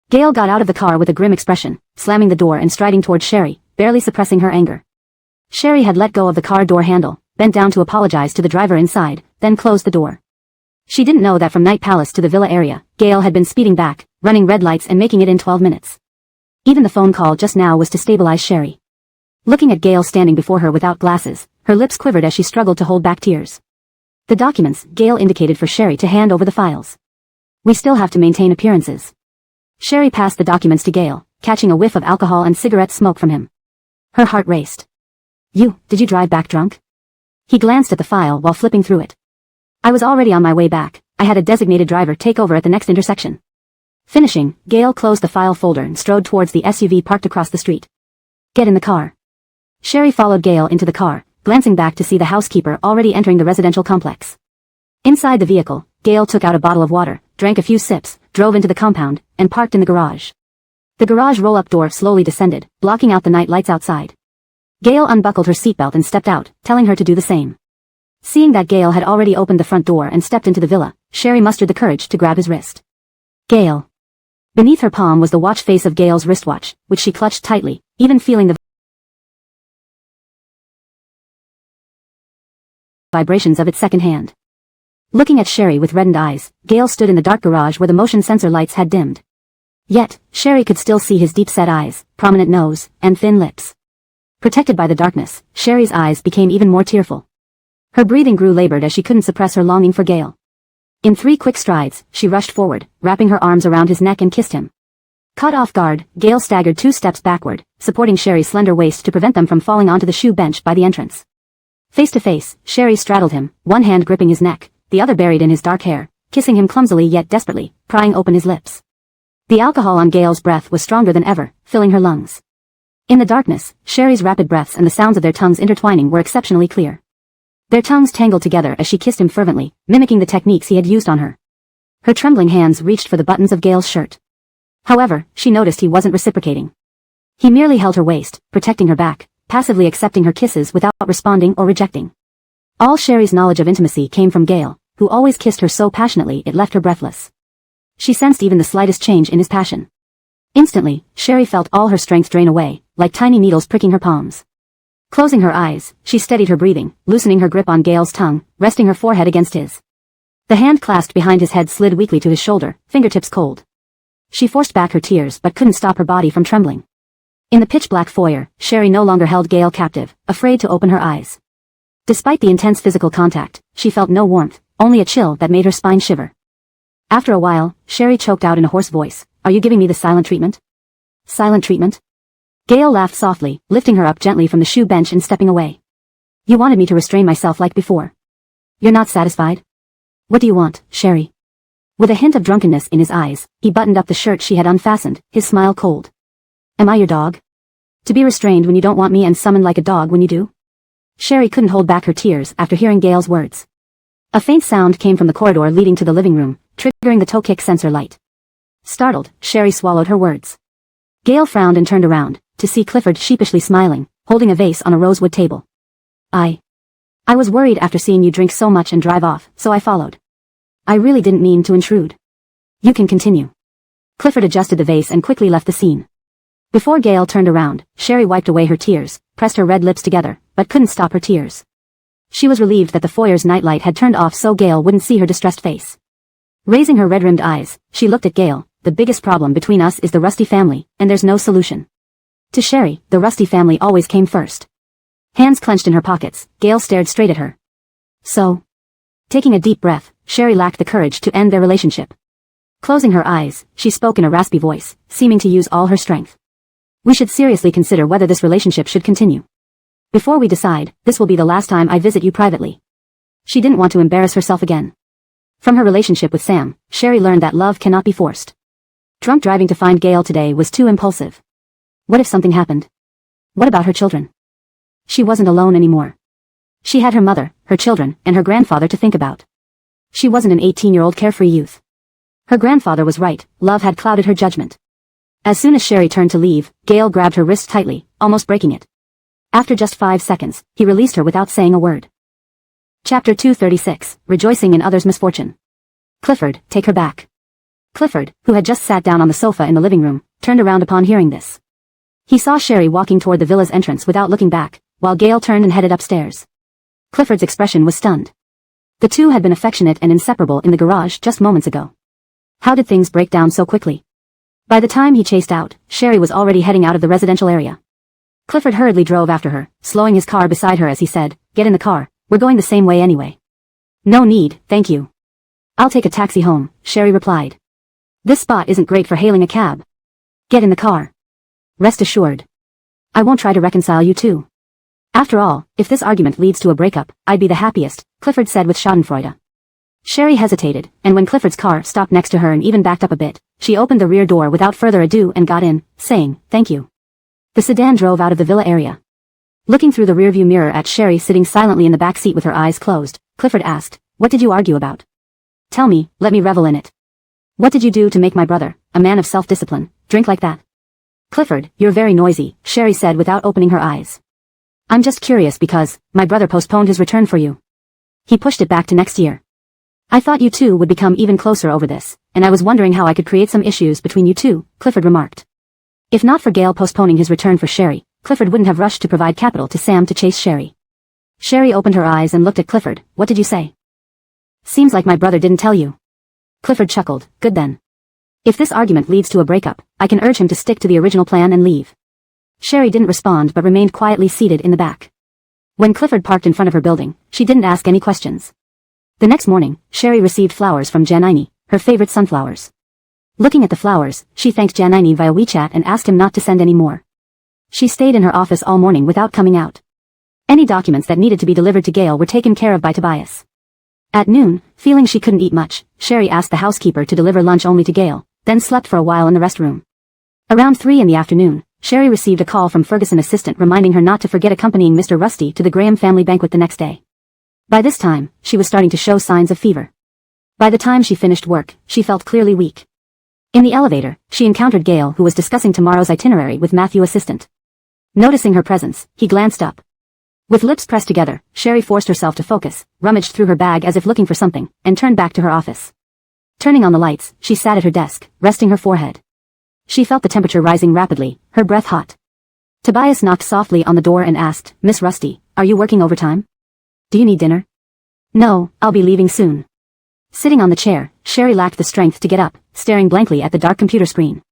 Gail got out of the car with a grim expression, slamming the door and striding toward Sherry, barely suppressing her anger. Sherry had let go of the car door handle, bent down to apologize to the driver inside, then closed the door. She didn't know that from Night Palace to the villa area, Gail had been speeding back, running red lights and making it in 12 minutes. Even the phone call just now was to stabilize Sherry. Looking at Gail standing before her without glasses, her lips quivered as she struggled to hold back tears. The documents, Gail indicated for Sherry to hand over the files. We still have to maintain appearances. Sherry passed the documents to Gail, catching a whiff of alcohol and cigarette smoke from him. Her heart raced. Did you drive back drunk? He glanced at the file while flipping through it. I was already on my way back. I had a designated driver take over at the next intersection. Finishing, Gail closed the file folder and strode towards the SUV parked across the street. Get in the car. Sherry followed Gail into the car, glancing back to see the housekeeper already entering the residential complex. Inside the vehicle, Gail took out a bottle of water, drank a few sips, drove into the compound, and parked in the garage. The garage roll-up door slowly descended, blocking out the night lights outside. Gail unbuckled her seatbelt and stepped out, telling her to do the same. Seeing that Gail had already opened the front door and stepped into the villa, Sherry mustered the courage to grab his wrist. Gail. Beneath her palm was the watch face of Gail's wristwatch, which she clutched tightly, even feeling the vibrations of its second hand. Looking at Sherry with reddened eyes, Gail stood in the dark garage where the motion sensor lights had dimmed. Yet, Sherry could still see his deep-set eyes, prominent nose, and thin lips. Protected by the darkness, Sherry's eyes became even more tearful. Her breathing grew labored as she couldn't suppress her longing for Gail. In 3 quick strides, she rushed forward, wrapping her arms around his neck and kissed him. Caught off guard, Gail staggered 2 steps backward, supporting Sherry's slender waist to prevent them from falling onto the shoe bench by the entrance. Face to face, Sherry straddled him, one hand gripping his neck, the other buried in his dark hair, kissing him clumsily yet desperately, prying open his lips. The alcohol on Gail's breath was stronger than ever, filling her lungs. In the darkness, Sherry's rapid breaths and the sounds of their tongues intertwining were exceptionally clear. Their tongues tangled together as she kissed him fervently, mimicking the techniques he had used on her. Her trembling hands reached for the buttons of Gail's shirt. However, she noticed he wasn't reciprocating. He merely held her waist, protecting her back, passively accepting her kisses without responding or rejecting. All Sherry's knowledge of intimacy came from Gail, who always kissed her so passionately it left her breathless. She sensed even the slightest change in his passion. Instantly, Sherry felt all her strength drain away, like tiny needles pricking her palms. Closing her eyes, she steadied her breathing, loosening her grip on Gail's tongue, resting her forehead against his. The hand clasped behind his head slid weakly to his shoulder, fingertips cold. She forced back her tears but couldn't stop her body from trembling. In the pitch-black foyer, Sherry no longer held Gail captive, afraid to open her eyes. Despite the intense physical contact, she felt no warmth, only a chill that made her spine shiver. After a while, Sherry choked out in a hoarse voice, "Are you giving me the silent treatment?" "Silent treatment?" Gail laughed softly, lifting her up gently from the shoe bench and stepping away. You wanted me to restrain myself like before. You're not satisfied? What do you want, Sherry? With a hint of drunkenness in his eyes, he buttoned up the shirt she had unfastened, his smile cold. Am I your dog? To be restrained when you don't want me and summoned like a dog when you do? Sherry couldn't hold back her tears after hearing Gale's words. A faint sound came from the corridor leading to the living room, triggering the toe kick sensor light. Startled, Sherry swallowed her words. Gale frowned and turned around, to see Clifford sheepishly smiling, holding a vase on a rosewood table. I was worried after seeing you drink so much and drive off, so I followed. I really didn't mean to intrude. You can continue. Clifford adjusted the vase and quickly left the scene. Before Gale turned around, Sherry wiped away her tears, pressed her red lips together, but couldn't stop her tears. She was relieved that the foyer's nightlight had turned off so Gale wouldn't see her distressed face. Raising her red-rimmed eyes, she looked at Gale. The biggest problem between us is the Rusty family, and there's no solution. To Sherry, the Rusty family always came first. Hands clenched in her pockets, Gale stared straight at her. So? Taking a deep breath, Sherry lacked the courage to end their relationship. Closing her eyes, she spoke in a raspy voice, seeming to use all her strength. We should seriously consider whether this relationship should continue. Before we decide, this will be the last time I visit you privately. She didn't want to embarrass herself again. From her relationship with Sam, Sherry learned that love cannot be forced. Drunk driving to find Gale today was too impulsive. What if something happened? What about her children? She wasn't alone anymore. She had her mother, her children, and her grandfather to think about. She wasn't an 18-year-old carefree youth. Her grandfather was right, love had clouded her judgment. As soon as Sherry turned to leave, Gale grabbed her wrist tightly, almost breaking it. After just 5 seconds, he released her without saying a word. Chapter 236, Rejoicing in Others' Misfortune. Clifford, take her back. Clifford, who had just sat down on the sofa in the living room, turned around upon hearing this. He saw Sherry walking toward the villa's entrance without looking back, while Gale turned and headed upstairs. Clifford's expression was stunned. The two had been affectionate and inseparable in the garage just moments ago. How did things break down so quickly? By the time he chased out, Sherry was already heading out of the residential area. Clifford hurriedly drove after her, slowing his car beside her as he said, "Get in the car, we're going the same way anyway." "No need, thank you. I'll take a taxi home," Sherry replied. "This spot isn't great for hailing a cab." "Get in the car. Rest assured. I won't try to reconcile you two. After all, if this argument leads to a breakup, I'd be the happiest," Clifford said with schadenfreude. Sherry hesitated, and when Clifford's car stopped next to her and even backed up a bit, she opened the rear door without further ado and got in, saying, "Thank you." The sedan drove out of the villa area. Looking through the rearview mirror at Sherry sitting silently in the back seat with her eyes closed, Clifford asked, "What did you argue about? Tell me, let me revel in it. What did you do to make my brother, a man of self-discipline, drink like that?" "Clifford, you're very noisy," Sherry said without opening her eyes. "I'm just curious because, my brother postponed his return for you. He pushed it back to next year. I thought you two would become even closer over this, and I was wondering how I could create some issues between you two," Clifford remarked. If not for Gale postponing his return for Sherry, Clifford wouldn't have rushed to provide capital to Sam to chase Sherry. Sherry opened her eyes and looked at Clifford. "What did you say?" "Seems like my brother didn't tell you." Clifford chuckled. "Good then. If this argument leads to a breakup, I can urge him to stick to the original plan and leave." Sherry didn't respond but remained quietly seated in the back. When Clifford parked in front of her building, she didn't ask any questions. The next morning, Sherry received flowers from Janine, her favorite sunflowers. Looking at the flowers, she thanked Janine via WeChat and asked him not to send any more. She stayed in her office all morning without coming out. Any documents that needed to be delivered to Gale were taken care of by Tobias. At noon, feeling she couldn't eat much, Sherry asked the housekeeper to deliver lunch only to Gale, then slept for a while in the rest room. Around 3 in the afternoon, Sherry received a call from Ferguson's assistant reminding her not to forget accompanying Mr. Rusty to the Graham family banquet the next day. By this time, she was starting to show signs of fever. By the time she finished work, she felt clearly weak. In the elevator, she encountered Gale who was discussing tomorrow's itinerary with Matthew's assistant. Noticing her presence, he glanced up. With lips pressed together, Sherry forced herself to focus, rummaged through her bag as if looking for something, and turned back to her office. Turning on the lights, she sat at her desk, resting her forehead. She felt the temperature rising rapidly, her breath hot. Tobias knocked softly on the door and asked, "Miss Rusty, are you working overtime? Do you need dinner?" "No, I'll be leaving soon." Sitting on the chair, Sherry lacked the strength to get up, staring blankly at the dark computer screen.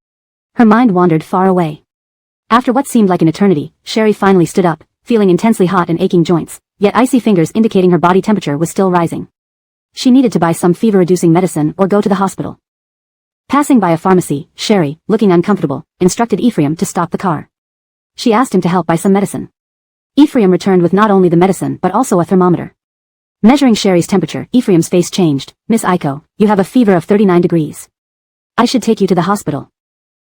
Her mind wandered far away. After what seemed like an eternity, Sherry finally stood up, feeling intensely hot and aching joints, yet icy fingers indicating her body temperature was still rising. She needed to buy some fever-reducing medicine or go to the hospital. Passing by a pharmacy, Sherry, looking uncomfortable, instructed Ephraim to stop the car. She asked him to help buy some medicine. Ephraim returned with not only the medicine but also a thermometer. Measuring Sherry's temperature, Ephraim's face changed. Miss Aiko, you have a fever of 39 degrees. I should take you to the hospital.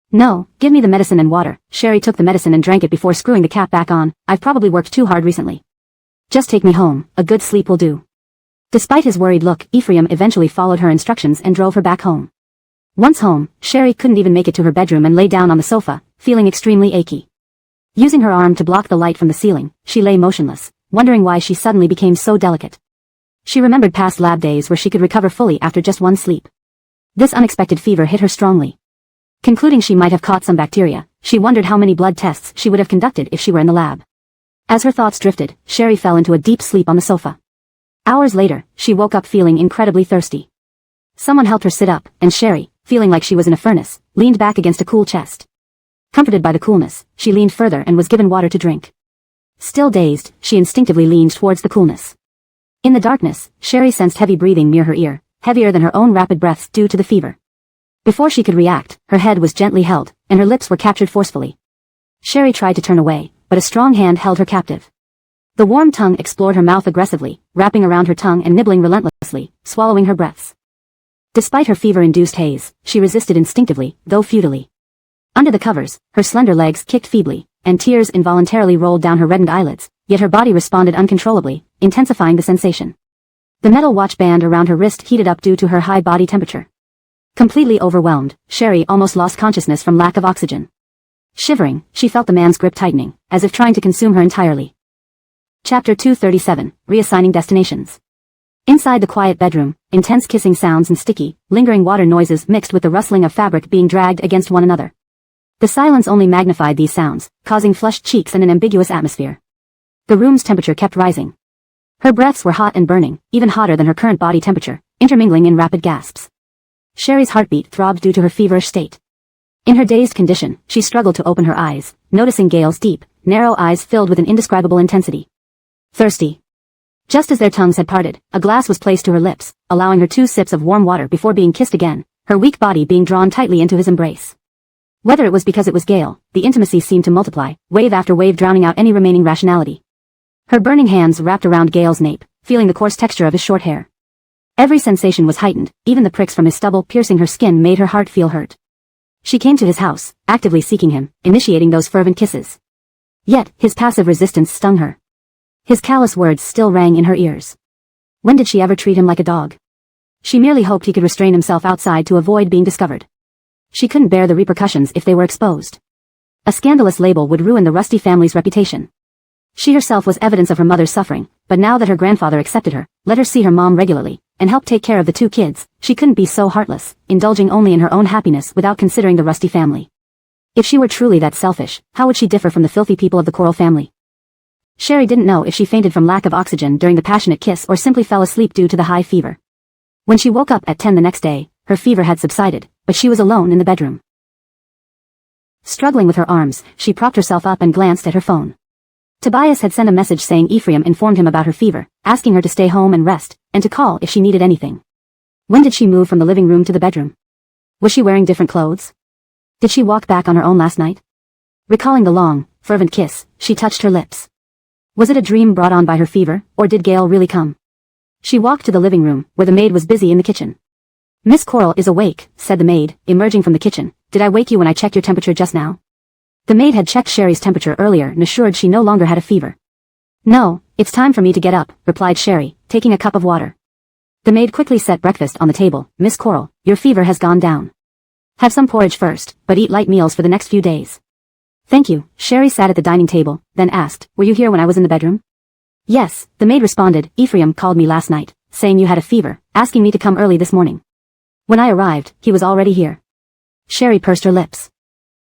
No, give me the medicine and water. Sherry took the medicine and drank it before screwing the cap back on. I've probably worked too hard recently. Just take me home, a good sleep will do. Despite his worried look, Ephraim eventually followed her instructions and drove her back home. Once home, Sherry couldn't even make it to her bedroom and lay down on the sofa, feeling extremely achy. Using her arm to block the light from the ceiling, she lay motionless, wondering why she suddenly became so delicate. She remembered past lab days where she could recover fully after just one sleep. This unexpected fever hit her strongly. Concluding she might have caught some bacteria, she wondered how many blood tests she would have conducted if she were in the lab. As her thoughts drifted, Sherry fell into a deep sleep on the sofa. Hours later, she woke up feeling incredibly thirsty. Someone helped her sit up, and Sherry, feeling like she was in a furnace, leaned back against a cool chest. Comforted by the coolness, she leaned further and was given water to drink. Still dazed, she instinctively leaned towards the coolness. In the darkness, Sherry sensed heavy breathing near her ear, heavier than her own rapid breaths due to the fever. Before she could react, her head was gently held, and her lips were captured forcefully. Sherry tried to turn away, but a strong hand held her captive. The warm tongue explored her mouth aggressively, wrapping around her tongue and nibbling relentlessly, swallowing her breaths. Despite her fever-induced haze, she resisted instinctively, though futilely. Under the covers, her slender legs kicked feebly, and tears involuntarily rolled down her reddened eyelids, yet her body responded uncontrollably, intensifying the sensation. The metal watch band around her wrist heated up due to her high body temperature. Completely overwhelmed, Sherry almost lost consciousness from lack of oxygen. Shivering, she felt the man's grip tightening, as if trying to consume her entirely. Chapter 237, Reassigning Destinations. Inside the quiet bedroom, intense kissing sounds and sticky, lingering water noises mixed with the rustling of fabric being dragged against one another. The silence only magnified these sounds, causing flushed cheeks and an ambiguous atmosphere. The room's temperature kept rising. Her breaths were hot and burning, even hotter than her current body temperature, intermingling in rapid gasps. Sherry's heartbeat throbbed due to her feverish state. In her dazed condition, she struggled to open her eyes, noticing Gale's deep, narrow eyes filled with an indescribable intensity. Thirsty. Just as their tongues had parted, a glass was placed to her lips, allowing her 2 sips of warm water before being kissed again, her weak body being drawn tightly into his embrace. Whether it was because it was Gale, the intimacy seemed to multiply, wave after wave drowning out any remaining rationality. Her burning hands wrapped around Gale's nape, feeling the coarse texture of his short hair. Every sensation was heightened, even the pricks from his stubble piercing her skin made her heart feel hurt. She came to his house, actively seeking him, initiating those fervent kisses. Yet, his passive resistance stung her. His callous words still rang in her ears. When did she ever treat him like a dog? She merely hoped he could restrain himself outside to avoid being discovered. She couldn't bear the repercussions if they were exposed. A scandalous label would ruin the Rusty family's reputation. She herself was evidence of her mother's suffering, but now that her grandfather accepted her, let her see her mom regularly, and help take care of the 2 kids, she couldn't be so heartless, indulging only in her own happiness without considering the Rusty family. If she were truly that selfish, how would she differ from the filthy people of the Coral family? Sherry didn't know if she fainted from lack of oxygen during the passionate kiss or simply fell asleep due to the high fever. When she woke up at 10 the next day, her fever had subsided, but she was alone in the bedroom. Struggling with her arms, she propped herself up and glanced at her phone. Tobias had sent a message saying Ephraim informed him about her fever, asking her to stay home and rest, and to call if she needed anything. When did she move from the living room to the bedroom? Was she wearing different clothes? Did she walk back on her own last night? Recalling the long, fervent kiss, she touched her lips. Was it a dream brought on by her fever, or did Gale really come? She walked to the living room, where the maid was busy in the kitchen. Miss Coral is awake, said the maid, emerging from the kitchen. Did I wake you when I checked your temperature just now? The maid had checked Sherry's temperature earlier and assured she no longer had a fever. No, it's time for me to get up, replied Sherry, taking a cup of water. The maid quickly set breakfast on the table. Miss Coral, your fever has gone down. Have some porridge first, but eat light meals for the next few days. Thank you. Sherry sat at the dining table, then asked, were you here when I was in the bedroom? Yes, the maid responded. Ephraim called me last night, saying you had a fever, asking me to come early this morning. When I arrived, he was already here. Sherry pursed her lips.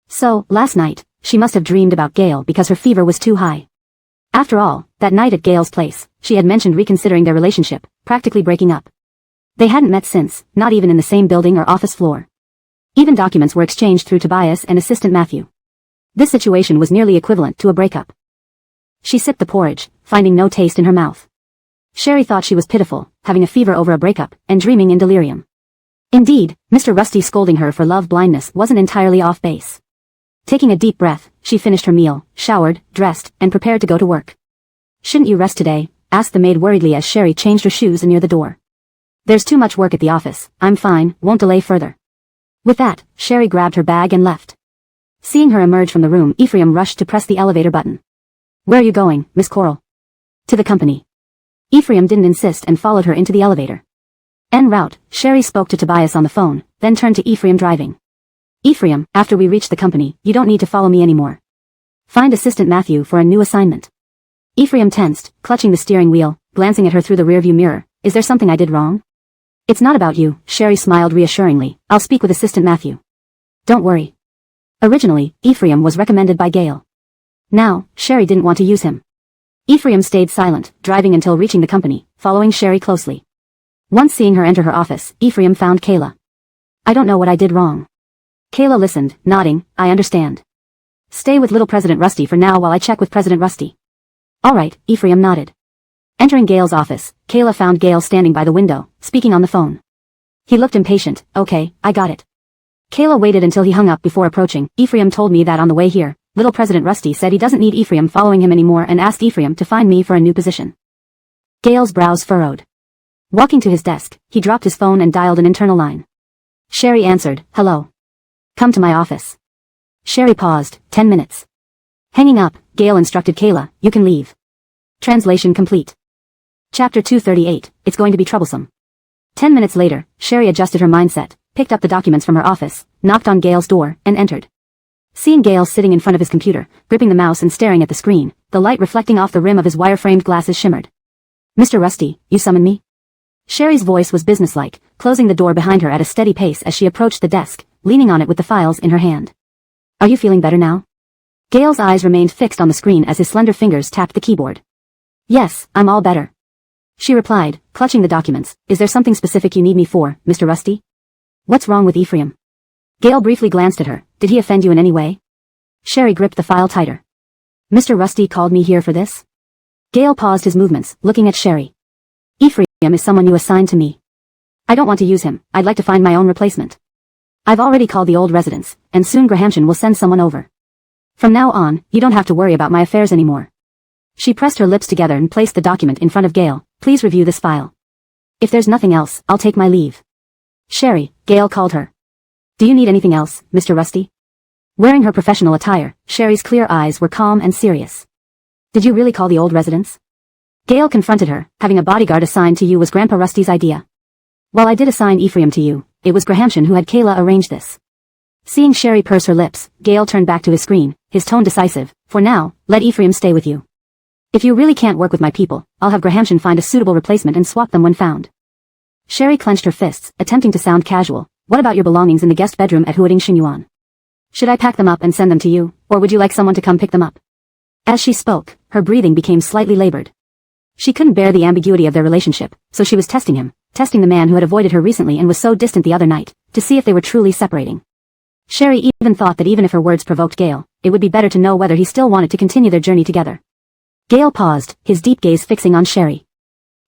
So, last night, she must have dreamed about Gale because her fever was too high. After all, that night at Gale's place, she had mentioned reconsidering their relationship, practically breaking up. They hadn't met since, not even in the same building or office floor. Even documents were exchanged through Tobias and assistant Matthew. This situation was nearly equivalent to a breakup. She sipped the porridge, finding no taste in her mouth. Sherry thought she was pitiful, having a fever over a breakup, and dreaming in delirium. Indeed, Mr. Rusty scolding her for love blindness wasn't entirely off base. Taking a deep breath, she finished her meal, showered, dressed, and prepared to go to work. Shouldn't you rest today? Asked the maid worriedly as Sherry changed her shoes near the door. There's too much work at the office. I'm fine, won't delay further. With that, Sherry grabbed her bag and left. Seeing her emerge from the room, Ephraim rushed to press the elevator button. Where are you going, Miss Coral? To the company. Ephraim didn't insist and followed her into the elevator. En route, Sherry spoke to Tobias on the phone, then turned to Ephraim driving. Ephraim, after we reach the company, you don't need to follow me anymore. Find Assistant Matthew for a new assignment. Ephraim tensed, clutching the steering wheel, glancing at her through the rearview mirror. Is there something I did wrong? It's not about you, Sherry smiled reassuringly. I'll speak with Assistant Matthew. Don't worry. Originally, Ephraim was recommended by Gail. Now, Sherry didn't want to use him. Ephraim stayed silent, driving until reaching the company, following Sherry closely. Once seeing her enter her office, Ephraim found Kayla. I don't know what I did wrong. Kayla listened, nodding. I understand. Stay with little President Rusty for now while I check with President Rusty. All right, Ephraim nodded. Entering Gail's office, Kayla found Gail standing by the window, speaking on the phone. He looked impatient. Okay, I got it. Kayla waited until he hung up before approaching. Ephraim told me that on the way here, little President Rusty said he doesn't need Ephraim following him anymore and asked Ephraim to find me for a new position. Gail's brows furrowed. Walking to his desk, he dropped his phone and dialed an internal line. Sherry answered, hello. Come to my office. Sherry paused, 10 minutes. Hanging up, Gail instructed Kayla, you can leave. Translation complete. Chapter 238, it's going to be troublesome. 10 minutes later, Sherry adjusted her mindset, picked up the documents from her office, knocked on Gail's door, and entered. Seeing Gail sitting in front of his computer, gripping the mouse and staring at the screen, the light reflecting off the rim of his wire-framed glasses shimmered. Mr. Rusty, you summoned me? Sherry's voice was businesslike, closing the door behind her at a steady pace as she approached the desk, leaning on it with the files in her hand. Are you feeling better now? Gail's eyes remained fixed on the screen as his slender fingers tapped the keyboard. Yes, I'm all better. She replied, clutching the documents. Is there something specific you need me for, Mr. Rusty? What's wrong with Ephraim? Gail briefly glanced at her. Did he offend you in any way? Sherry gripped the file tighter. Mr. Rusty called me here for this? Gail paused his movements, looking at Sherry. Ephraim is someone you assigned to me. I don't want to use him. I'd like to find my own replacement. I've already called the old residence, and soon Grahamshin will send someone over. From now on, you don't have to worry about my affairs anymore. She pressed her lips together and placed the document in front of Gail. Please review this file. If there's nothing else, I'll take my leave. Sherry, Gail called her. Do you need anything else, Mr. Rusty? Wearing her professional attire, Sherry's clear eyes were calm and serious. Did you really call the old residence? Gail confronted her. Having a bodyguard assigned to you was Grandpa Rusty's idea. While I did assign Ephraim to you, it was Grahamshin who had Kayla arrange this. Seeing Sherry purse her lips, Gail turned back to his screen, his tone decisive. For now, let Ephraim stay with you. If you really can't work with my people, I'll have Grahamshin find a suitable replacement and swap them when found. Sherry clenched her fists, attempting to sound casual. What about your belongings in the guest bedroom at Huading Xinyuan? Should I pack them up and send them to you, or would you like someone to come pick them up? As she spoke, her breathing became slightly labored. She couldn't bear the ambiguity of their relationship, so she was testing him, testing the man who had avoided her recently and was so distant the other night, to see if they were truly separating. Sherry even thought that even if her words provoked Gail, it would be better to know whether he still wanted to continue their journey together. Gail paused, his deep gaze fixing on Sherry.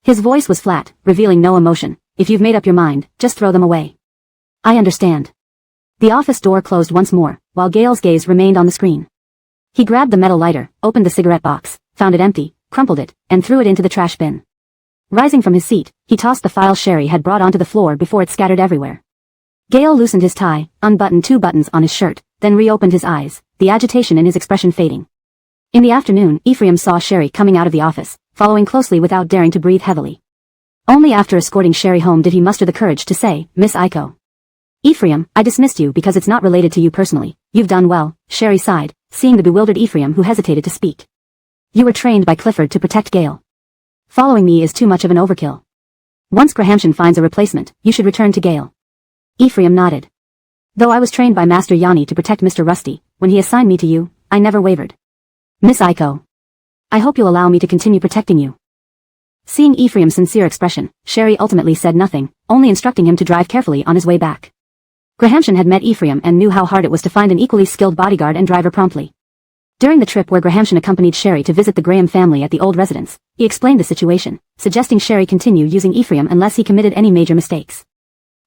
His voice was flat, revealing no emotion. If you've made up your mind, just throw them away. I understand. The office door closed once more, while Gail's gaze remained on the screen. He grabbed the metal lighter, opened the cigarette box, found it empty, crumpled it, and threw it into the trash bin. Rising from his seat, he tossed the file Sherry had brought onto the floor before it scattered everywhere. Gail loosened his tie, unbuttoned 2 buttons on his shirt, then reopened his eyes, the agitation in his expression fading. In the afternoon, Ephraim saw Sherry coming out of the office, following closely without daring to breathe heavily. Only after escorting Sherry home did he muster the courage to say, Miss Aiko. Ephraim, I dismissed you because it's not related to you personally. You've done well, Sherry sighed, seeing the bewildered Ephraim who hesitated to speak. You were trained by Clifford to protect Gail. Following me is too much of an overkill. Once Grahamshin finds a replacement, you should return to Gail. Ephraim nodded. Though I was trained by Master Yanni to protect Mr. Rusty, when he assigned me to you, I never wavered. Miss Aiko. I hope you'll allow me to continue protecting you. Seeing Ephraim's sincere expression, Sherry ultimately said nothing, only instructing him to drive carefully on his way back. Grahamshin had met Ephraim and knew how hard it was to find an equally skilled bodyguard and driver promptly. During the trip where Grahamshin accompanied Sherry to visit the Graham family at the old residence, he explained the situation, suggesting Sherry continue using Ephraim unless he committed any major mistakes.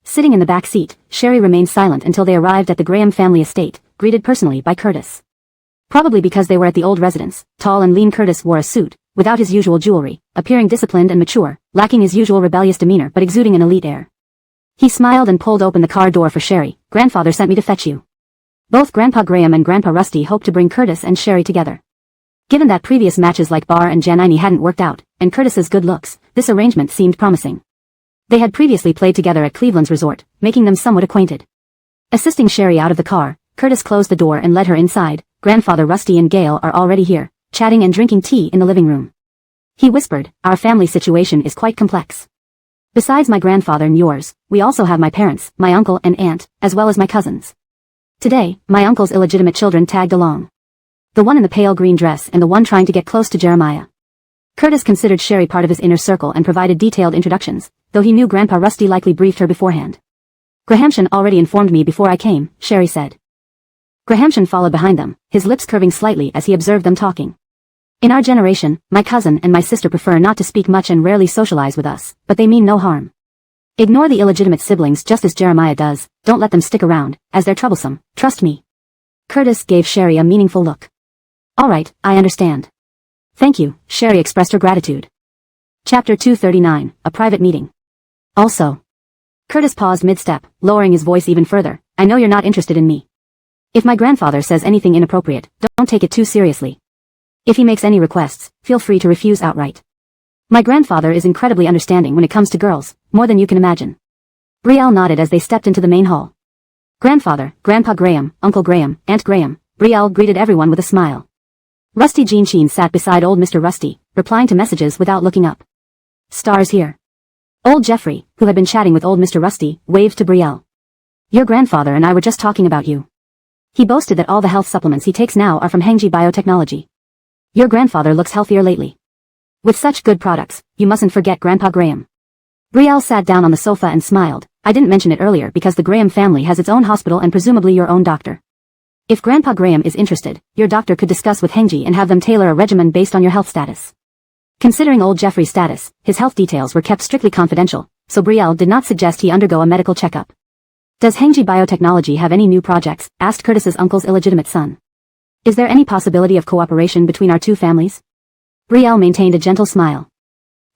Sitting in the back seat, Sherry remained silent until they arrived at the Graham family estate, greeted personally by Curtis. Probably because they were at the old residence, tall and lean Curtis wore a suit, without his usual jewelry, appearing disciplined and mature, lacking his usual rebellious demeanor but exuding an elite air. He smiled and pulled open the car door for Sherry. "Grandfather sent me to fetch you." Both Grandpa Graham and Grandpa Rusty hoped to bring Curtis and Sherry together. Given that previous matches like Bar and Janine hadn't worked out, and Curtis's good looks, this arrangement seemed promising. They had previously played together at Cleveland's resort, making them somewhat acquainted. Assisting Sherry out of the car, Curtis closed the door and led her inside. "Grandfather Rusty and Gail are already here, chatting and drinking tea in the living room." He whispered, "Our family situation is quite complex. Besides my grandfather and yours, we also have my parents, my uncle and aunt, as well as my cousins. Today, my uncle's illegitimate children tagged along. The one in the pale green dress and the one trying to get close to Jeremiah." Curtis considered Sherry part of his inner circle and provided detailed introductions, though he knew Grandpa Rusty likely briefed her beforehand. "Grahamshan already informed me before I came," Sherry said. Grahamshan followed behind them, his lips curving slightly as he observed them talking. "In our generation, my cousin and my sister prefer not to speak much and rarely socialize with us, but they mean no harm. Ignore the illegitimate siblings just as Jeremiah does, don't let them stick around, as they're troublesome, trust me." Curtis gave Sherry a meaningful look. "All right, I understand." "Thank you," Sherry expressed her gratitude. Chapter 239, A Private Meeting. "Also." Curtis paused mid-step, lowering his voice even further. "I know you're not interested in me. If my grandfather says anything inappropriate, don't take it too seriously. If he makes any requests, feel free to refuse outright. My grandfather is incredibly understanding when it comes to girls, more than you can imagine." Brielle nodded as they stepped into the main hall. Grandfather, Grandpa Graham, Uncle Graham, Aunt Graham, Brielle greeted everyone with a smile. Rusty Jean Sheen sat beside old Mr. Rusty, replying to messages without looking up. "Stars here." Old Jeffrey, who had been chatting with old Mr. Rusty, waved to Brielle. "Your grandfather and I were just talking about you. He boasted that all the health supplements he takes now are from Hengji Biotechnology. Your grandfather looks healthier lately. With such good products, you mustn't forget Grandpa Graham." Brielle sat down on the sofa and smiled. "I didn't mention it earlier because the Graham family has its own hospital and presumably your own doctor. If Grandpa Graham is interested, your doctor could discuss with Hengji and have them tailor a regimen based on your health status." Considering old Jeffrey's status, his health details were kept strictly confidential, so Brielle did not suggest he undergo a medical checkup. "Does Hengji Biotechnology have any new projects?" asked Curtis's uncle's illegitimate son. "Is there any possibility of cooperation between our two families?" Brielle maintained a gentle smile.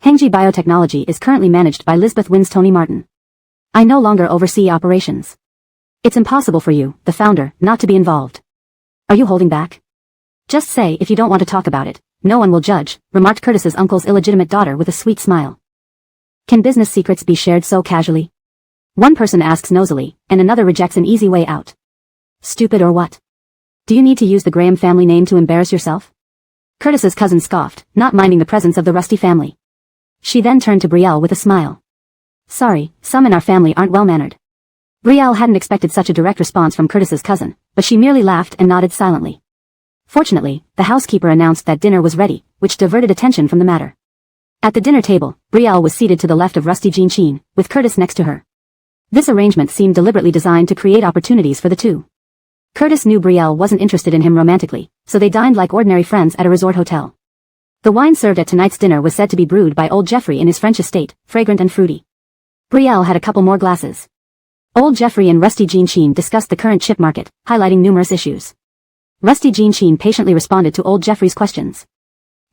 "Hengji Biotechnology is currently managed by Lisbeth Wynn's Tony Martin. I no longer oversee operations. It's impossible for you, the founder, not to be involved. Are you holding back? Just say if you don't want to talk about it. No one will judge," remarked Curtis's uncle's illegitimate daughter with a sweet smile. "Can business secrets be shared so casually?" One person asks nosily, and another rejects an easy way out. "Stupid or what? Do you need to use the Graham family name to embarrass yourself?" Curtis's cousin scoffed, not minding the presence of the Rusty family. She then turned to Brielle with a smile. "Sorry, some in our family aren't well-mannered." Brielle hadn't expected such a direct response from Curtis's cousin, but she merely laughed and nodded silently. Fortunately, the housekeeper announced that dinner was ready, which diverted attention from the matter. At the dinner table, Brielle was seated to the left of Rusty Jean Sheen, with Curtis next to her. This arrangement seemed deliberately designed to create opportunities for the two. Curtis knew Brielle wasn't interested in him romantically, so they dined like ordinary friends at a resort hotel. The wine served at tonight's dinner was said to be brewed by old Jeffrey in his French estate, fragrant and fruity. Brielle had a couple more glasses. Old Jeffrey and Rusty Jean Sheen discussed the current chip market, highlighting numerous issues. Rusty Jean Sheen patiently responded to old Jeffrey's questions.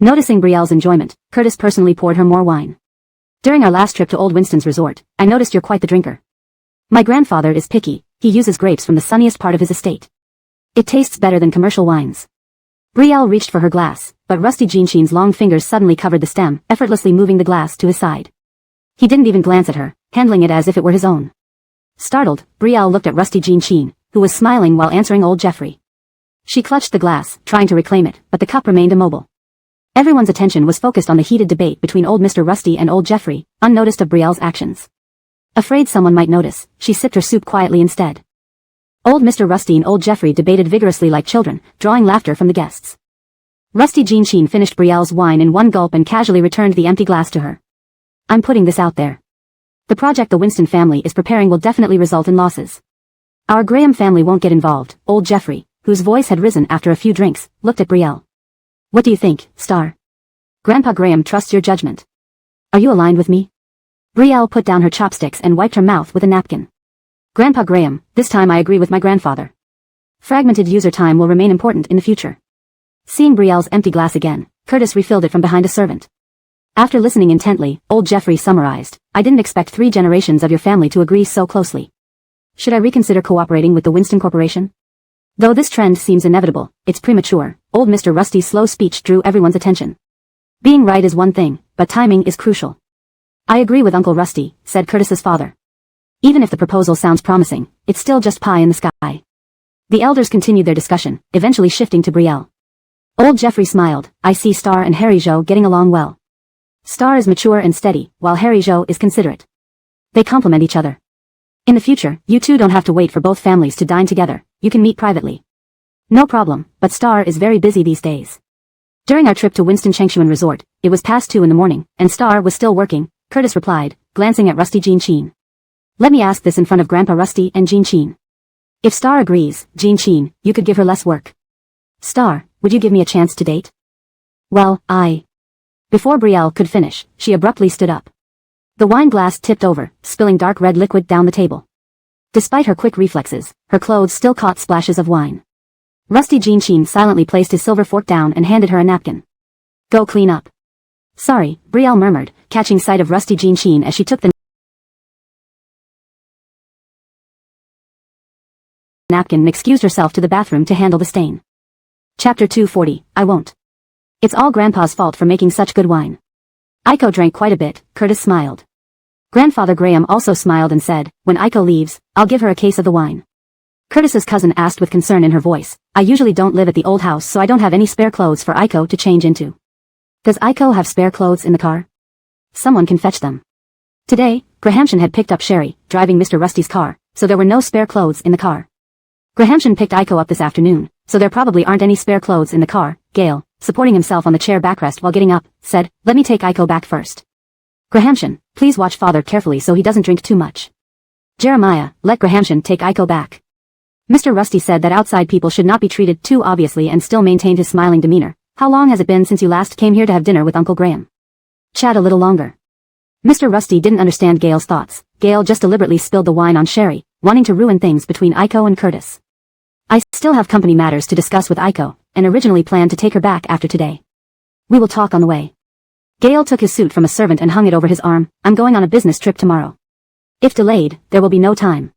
Noticing Brielle's enjoyment, Curtis personally poured her more wine. "During our last trip to Old Winston's resort, I noticed you're quite the drinker. My grandfather is picky, he uses grapes from the sunniest part of his estate. It tastes better than commercial wines." Brielle reached for her glass, but Rusty Jean Sheen's long fingers suddenly covered the stem, effortlessly moving the glass to his side. He didn't even glance at her, handling it as if it were his own. Startled, Brielle looked at Rusty Jean Sheen, who was smiling while answering old Jeffrey. She clutched the glass, trying to reclaim it, but the cup remained immobile. Everyone's attention was focused on the heated debate between old Mr. Rusty and old Jeffrey, unnoticed of Brielle's actions. Afraid someone might notice, she sipped her soup quietly instead. Old Mr. Rusty and old Jeffrey debated vigorously like children, drawing laughter from the guests. Rusty Jean Sheen finished Brielle's wine in one gulp and casually returned the empty glass to her. "I'm putting this out there. The project the Winston family is preparing will definitely result in losses. Our Graham family won't get involved." Old Jeffrey, whose voice had risen after a few drinks, looked at Brielle. "What do you think, Star? Grandpa Graham trusts your judgment. Are you aligned with me?" Brielle put down her chopsticks and wiped her mouth with a napkin. "Grandpa Graham, this time I agree with my grandfather. Fragmented user time will remain important in the future." Seeing Brielle's empty glass again, Curtis refilled it from behind a servant. After listening intently, old Jeffrey summarized, I didn't expect 3 generations of your family to agree so closely. Should I reconsider cooperating with the Winston Corporation? Though this trend seems inevitable, it's premature. Old Mr. Rusty's slow speech drew everyone's attention. Being right is one thing, but timing is crucial. I agree with Uncle Rusty, said Curtis's father. Even if the proposal sounds promising, it's still just pie in the sky. The elders continued their discussion, eventually shifting to Brielle. Old Jeffrey smiled. I see Star and Harry Jo getting along well. Star is mature and steady, while Harry Jo is considerate. They complement each other. In the future, you two don't have to wait for both families to dine together, you can meet privately. No problem, but Star is very busy these days. During our trip to Winston Chengshuan Resort, it was past 2 in the morning, and Star was still working, Curtis replied, glancing at Rusty Jean Chin. Let me ask this in front of Grandpa Rusty and Jean Chin. If Star agrees, Jean Chin, you could give her less work. Star, would you give me a chance to date? Well, Before Brielle could finish, she abruptly stood up. The wine glass tipped over, spilling dark red liquid down the table. Despite her quick reflexes, her clothes still caught splashes of wine. Rusty Jean Chin silently placed his silver fork down and handed her a napkin. Go clean up. Sorry, Brielle murmured, catching sight of Rusty Jean Chin as she took the napkin and excused herself to the bathroom to handle the stain. Chapter 240, I won't. It's all Grandpa's fault for making such good wine. Iko drank quite a bit, Curtis smiled. Grandfather Graham also smiled and said, when Iko leaves, I'll give her a case of the wine. Curtis's cousin asked with concern in her voice, I usually don't live at the old house so I don't have any spare clothes for Iko to change into. Does Iko have spare clothes in the car? Someone can fetch them. Today, Grahamshan had picked up Sherry, driving Mr. Rusty's car, so there were no spare clothes in the car. Grahamshan picked Iko up this afternoon, so there probably aren't any spare clothes in the car. Gale, supporting himself on the chair backrest while getting up, said, let me take Iko back first. Grahamshan, please watch father carefully so he doesn't drink too much. Jeremiah, let Grahamshan take Iko back. Mr. Rusty said that outside people should not be treated too obviously and still maintained his smiling demeanor. How long has it been since you last came here to have dinner with Uncle Graham? Chat a little longer. Mr. Rusty didn't understand Gale's thoughts. Gale just deliberately spilled the wine on Sherry, wanting to ruin things between Iko and Curtis. I still have company matters to discuss with Iko, and originally planned to take her back after today. We will talk on the way. Gale took his suit from a servant and hung it over his arm. I'm going on a business trip tomorrow. If delayed, there will be no time.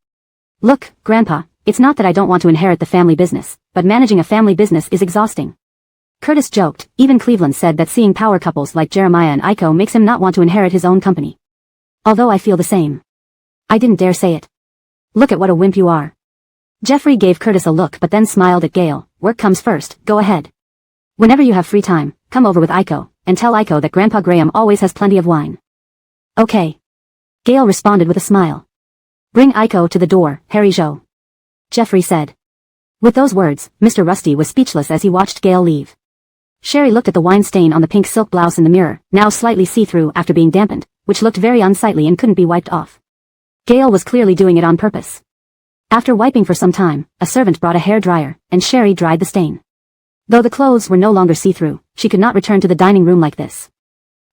Look, Grandpa, it's not that I don't want to inherit the family business, but managing a family business is exhausting. Curtis joked. Even Cleveland said that seeing power couples like Jeremiah and Iko makes him not want to inherit his own company. Although I feel the same. I didn't dare say it. Look at what a wimp you are. Jeffrey gave Curtis a look but then smiled at Gale. Work comes first, go ahead. Whenever you have free time, come over with Iko, and tell Iko that Grandpa Graham always has plenty of wine. Okay. Gale responded with a smile. Bring Iko to the door, Harry Jo. Jeffrey said. With those words, Mr. Rusty was speechless as he watched Gale leave. Sherry looked at the wine stain on the pink silk blouse in the mirror, now slightly see-through after being dampened, which looked very unsightly and couldn't be wiped off. Gale was clearly doing it on purpose. After wiping for some time, a servant brought a hair dryer, and Sherry dried the stain. Though the clothes were no longer see-through, she could not return to the dining room like this.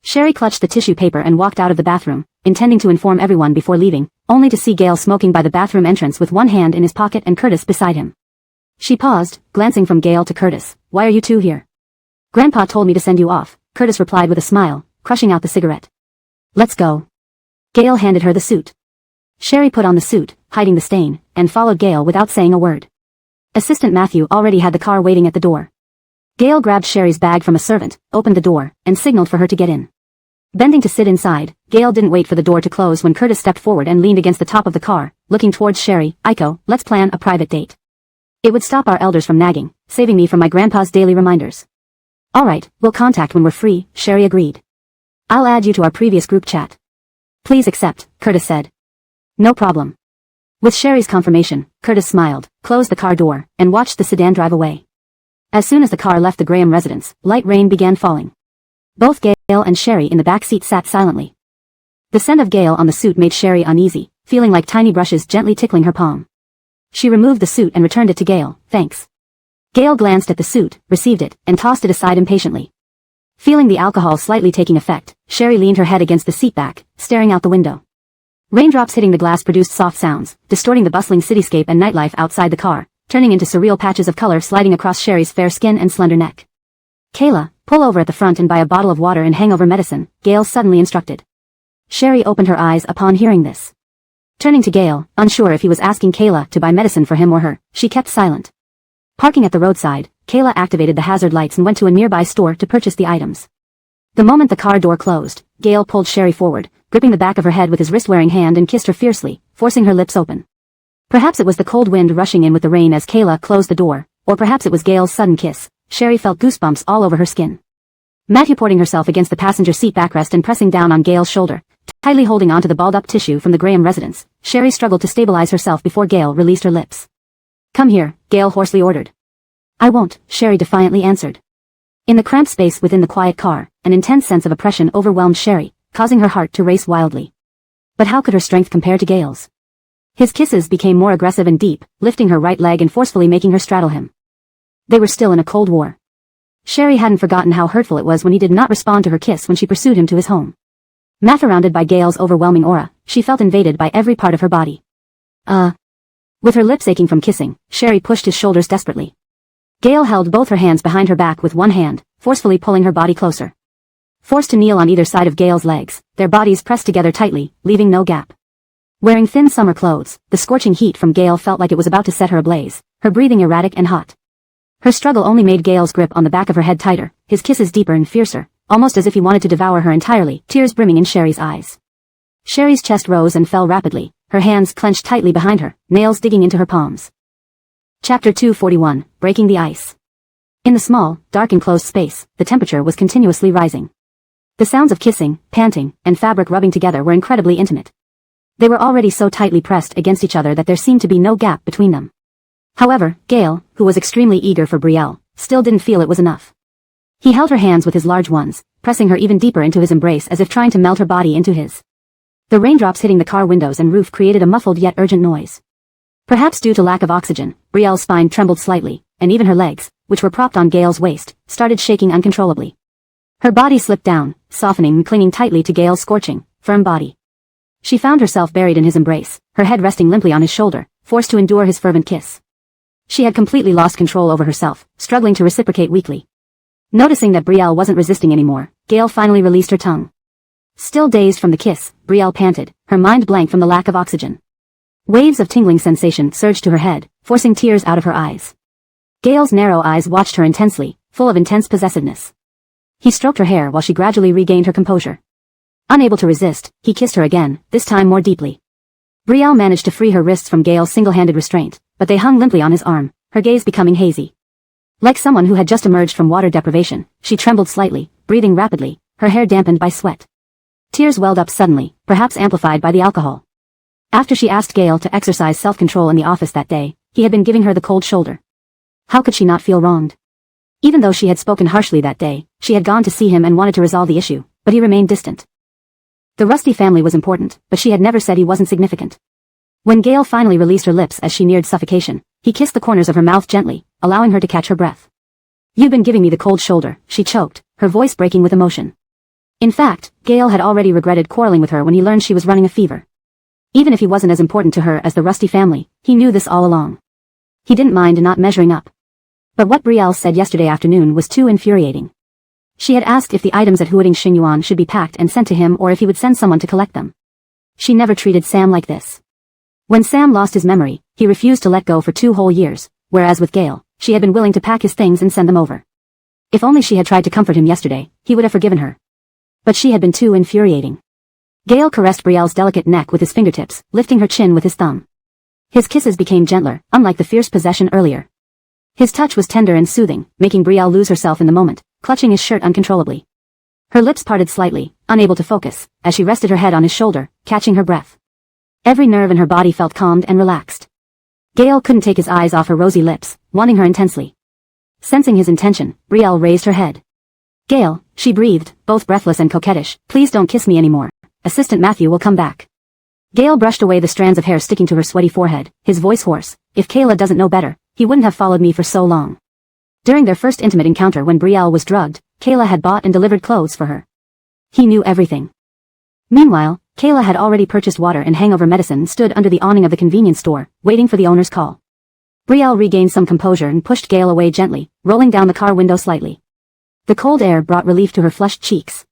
Sherry clutched the tissue paper and walked out of the bathroom, intending to inform everyone before leaving, only to see Gale smoking by the bathroom entrance with one hand in his pocket and Curtis beside him. She paused, glancing from Gale to Curtis. Why are you two here? Grandpa told me to send you off, Curtis replied with a smile, crushing out the cigarette. Let's go. Gale handed her the suit. Sherry put on the suit, hiding the stain, and followed Gale without saying a word. Assistant Matthew already had the car waiting at the door. Gale grabbed Sherry's bag from a servant, opened the door, and signaled for her to get in. Bending to sit inside, Gale didn't wait for the door to close when Curtis stepped forward and leaned against the top of the car, looking towards Sherry. Iko, let's plan a private date. It would stop our elders from nagging, saving me from my grandpa's daily reminders. Alright, we'll contact when we're free, Sherry agreed. I'll add you to our previous group chat. Please accept, Curtis said. No problem. With Sherry's confirmation, Curtis smiled, closed the car door, and watched the sedan drive away. As soon as the car left the Graham residence, light rain began falling. Both Gale and Sherry in the back seat sat silently. The scent of Gale on the suit made Sherry uneasy, feeling like tiny brushes gently tickling her palm. She removed the suit and returned it to Gale. Thanks. Gale glanced at the suit, received it, and tossed it aside impatiently. Feeling the alcohol slightly taking effect, Sherry leaned her head against the seat back, staring out the window. Raindrops hitting the glass produced soft sounds, distorting the bustling cityscape and nightlife outside the car, turning into surreal patches of color sliding across Sherry's fair skin and slender neck. Kayla, pull over at the front and buy a bottle of water and hangover medicine, Gail suddenly instructed. Sherry opened her eyes upon hearing this. Turning to Gail, unsure if he was asking Kayla to buy medicine for him or her, she kept silent. Parking at the roadside, Kayla activated the hazard lights and went to a nearby store to purchase the items. The moment the car door closed, Gail pulled Sherry forward, gripping the back of her head with his wrist-wearing hand and kissed her fiercely, forcing her lips open. Perhaps it was the cold wind rushing in with the rain as Kayla closed the door, or perhaps it was Gail's sudden kiss. Sherry felt goosebumps all over her skin. Matthew supporting herself against the passenger seat backrest and pressing down on Gail's shoulder, tightly holding onto the balled-up tissue from the Graham residence, Sherry struggled to stabilize herself before Gail released her lips. "Come here," Gail hoarsely ordered. "I won't," Sherry defiantly answered. In the cramped space within the quiet car, an intense sense of oppression overwhelmed Sherry, causing her heart to race wildly. But how could her strength compare to Gail's? His kisses became more aggressive and deep, lifting her right leg and forcefully making her straddle him. They were still in a cold war. Sherry hadn't forgotten how hurtful it was when he did not respond to her kiss when she pursued him to his home. Surrounded by Gail's overwhelming aura, she felt invaded by every part of her body. With her lips aching from kissing, Sherry pushed his shoulders desperately. Gail held both her hands behind her back with one hand, forcefully pulling her body closer. Forced to kneel on either side of Gail's legs, their bodies pressed together tightly, leaving no gap. Wearing thin summer clothes, the scorching heat from Gail felt like it was about to set her ablaze, her breathing erratic and hot. Her struggle only made Gail's grip on the back of her head tighter, his kisses deeper and fiercer, almost as if he wanted to devour her entirely, tears brimming in Sherry's eyes. Sherry's chest rose and fell rapidly, her hands clenched tightly behind her, nails digging into her palms. Chapter 241, Breaking the Ice. In the small, dark enclosed space, the temperature was continuously rising. The sounds of kissing, panting, and fabric rubbing together were incredibly intimate. They were already so tightly pressed against each other that there seemed to be no gap between them. However, Gail, who was extremely eager for Brielle, still didn't feel it was enough. He held her hands with his large ones, pressing her even deeper into his embrace as if trying to melt her body into his. The raindrops hitting the car windows and roof created a muffled yet urgent noise. Perhaps due to lack of oxygen, Brielle's spine trembled slightly, and even her legs, which were propped on Gail's waist, started shaking uncontrollably. Her body slipped down, softening and clinging tightly to Gail's scorching, firm body. She found herself buried in his embrace, her head resting limply on his shoulder, forced to endure his fervent kiss. She had completely lost control over herself, struggling to reciprocate weakly. Noticing that Brielle wasn't resisting anymore, Gail finally released her tongue. Still dazed from the kiss, Brielle panted, her mind blank from the lack of oxygen. Waves of tingling sensation surged to her head, forcing tears out of her eyes. Gail's narrow eyes watched her intensely, full of intense possessiveness. He stroked her hair while she gradually regained her composure. Unable to resist, he kissed her again, this time more deeply. Brielle managed to free her wrists from Gail's single-handed restraint, but they hung limply on his arm, her gaze becoming hazy. Like someone who had just emerged from water deprivation, she trembled slightly, breathing rapidly, her hair dampened by sweat. Tears welled up suddenly, perhaps amplified by the alcohol. After she asked Gail to exercise self-control in the office that day, he had been giving her the cold shoulder. How could she not feel wronged? Even though she had spoken harshly that day, she had gone to see him and wanted to resolve the issue, but he remained distant. The Rusty family was important, but she had never said he wasn't significant. When Gail finally released her lips as she neared suffocation, he kissed the corners of her mouth gently, allowing her to catch her breath. "You've been giving me the cold shoulder," she choked, her voice breaking with emotion. In fact, Gail had already regretted quarreling with her when he learned she was running a fever. Even if he wasn't as important to her as the Rusty family, he knew this all along. He didn't mind not measuring up. But what Brielle said yesterday afternoon was too infuriating. She had asked if the items at Huading Xinyuan should be packed and sent to him or if he would send someone to collect them. She never treated Sam like this. When Sam lost his memory, he refused to let go for 2 whole years, whereas with Gail, she had been willing to pack his things and send them over. If only she had tried to comfort him yesterday, he would have forgiven her. But she had been too infuriating. Gail caressed Brielle's delicate neck with his fingertips, lifting her chin with his thumb. His kisses became gentler, unlike the fierce possession earlier. His touch was tender and soothing, making Brielle lose herself in the moment, clutching his shirt uncontrollably. Her lips parted slightly, unable to focus, as she rested her head on his shoulder, catching her breath. Every nerve in her body felt calmed and relaxed. Gail couldn't take his eyes off her rosy lips, wanting her intensely. Sensing his intention, Brielle raised her head. "Gail," she breathed, both breathless and coquettish, "please don't kiss me anymore. Assistant Matthew will come back." Gail brushed away the strands of hair sticking to her sweaty forehead, his voice hoarse. "If Kayla doesn't know better, he wouldn't have followed me for so long." During their first intimate encounter when Brielle was drugged, Kayla had bought and delivered clothes for her. He knew everything. Meanwhile, Kayla had already purchased water and hangover medicine and stood under the awning of the convenience store, waiting for the owner's call. Brielle regained some composure and pushed Gail away gently, rolling down the car window slightly. The cold air brought relief to her flushed cheeks.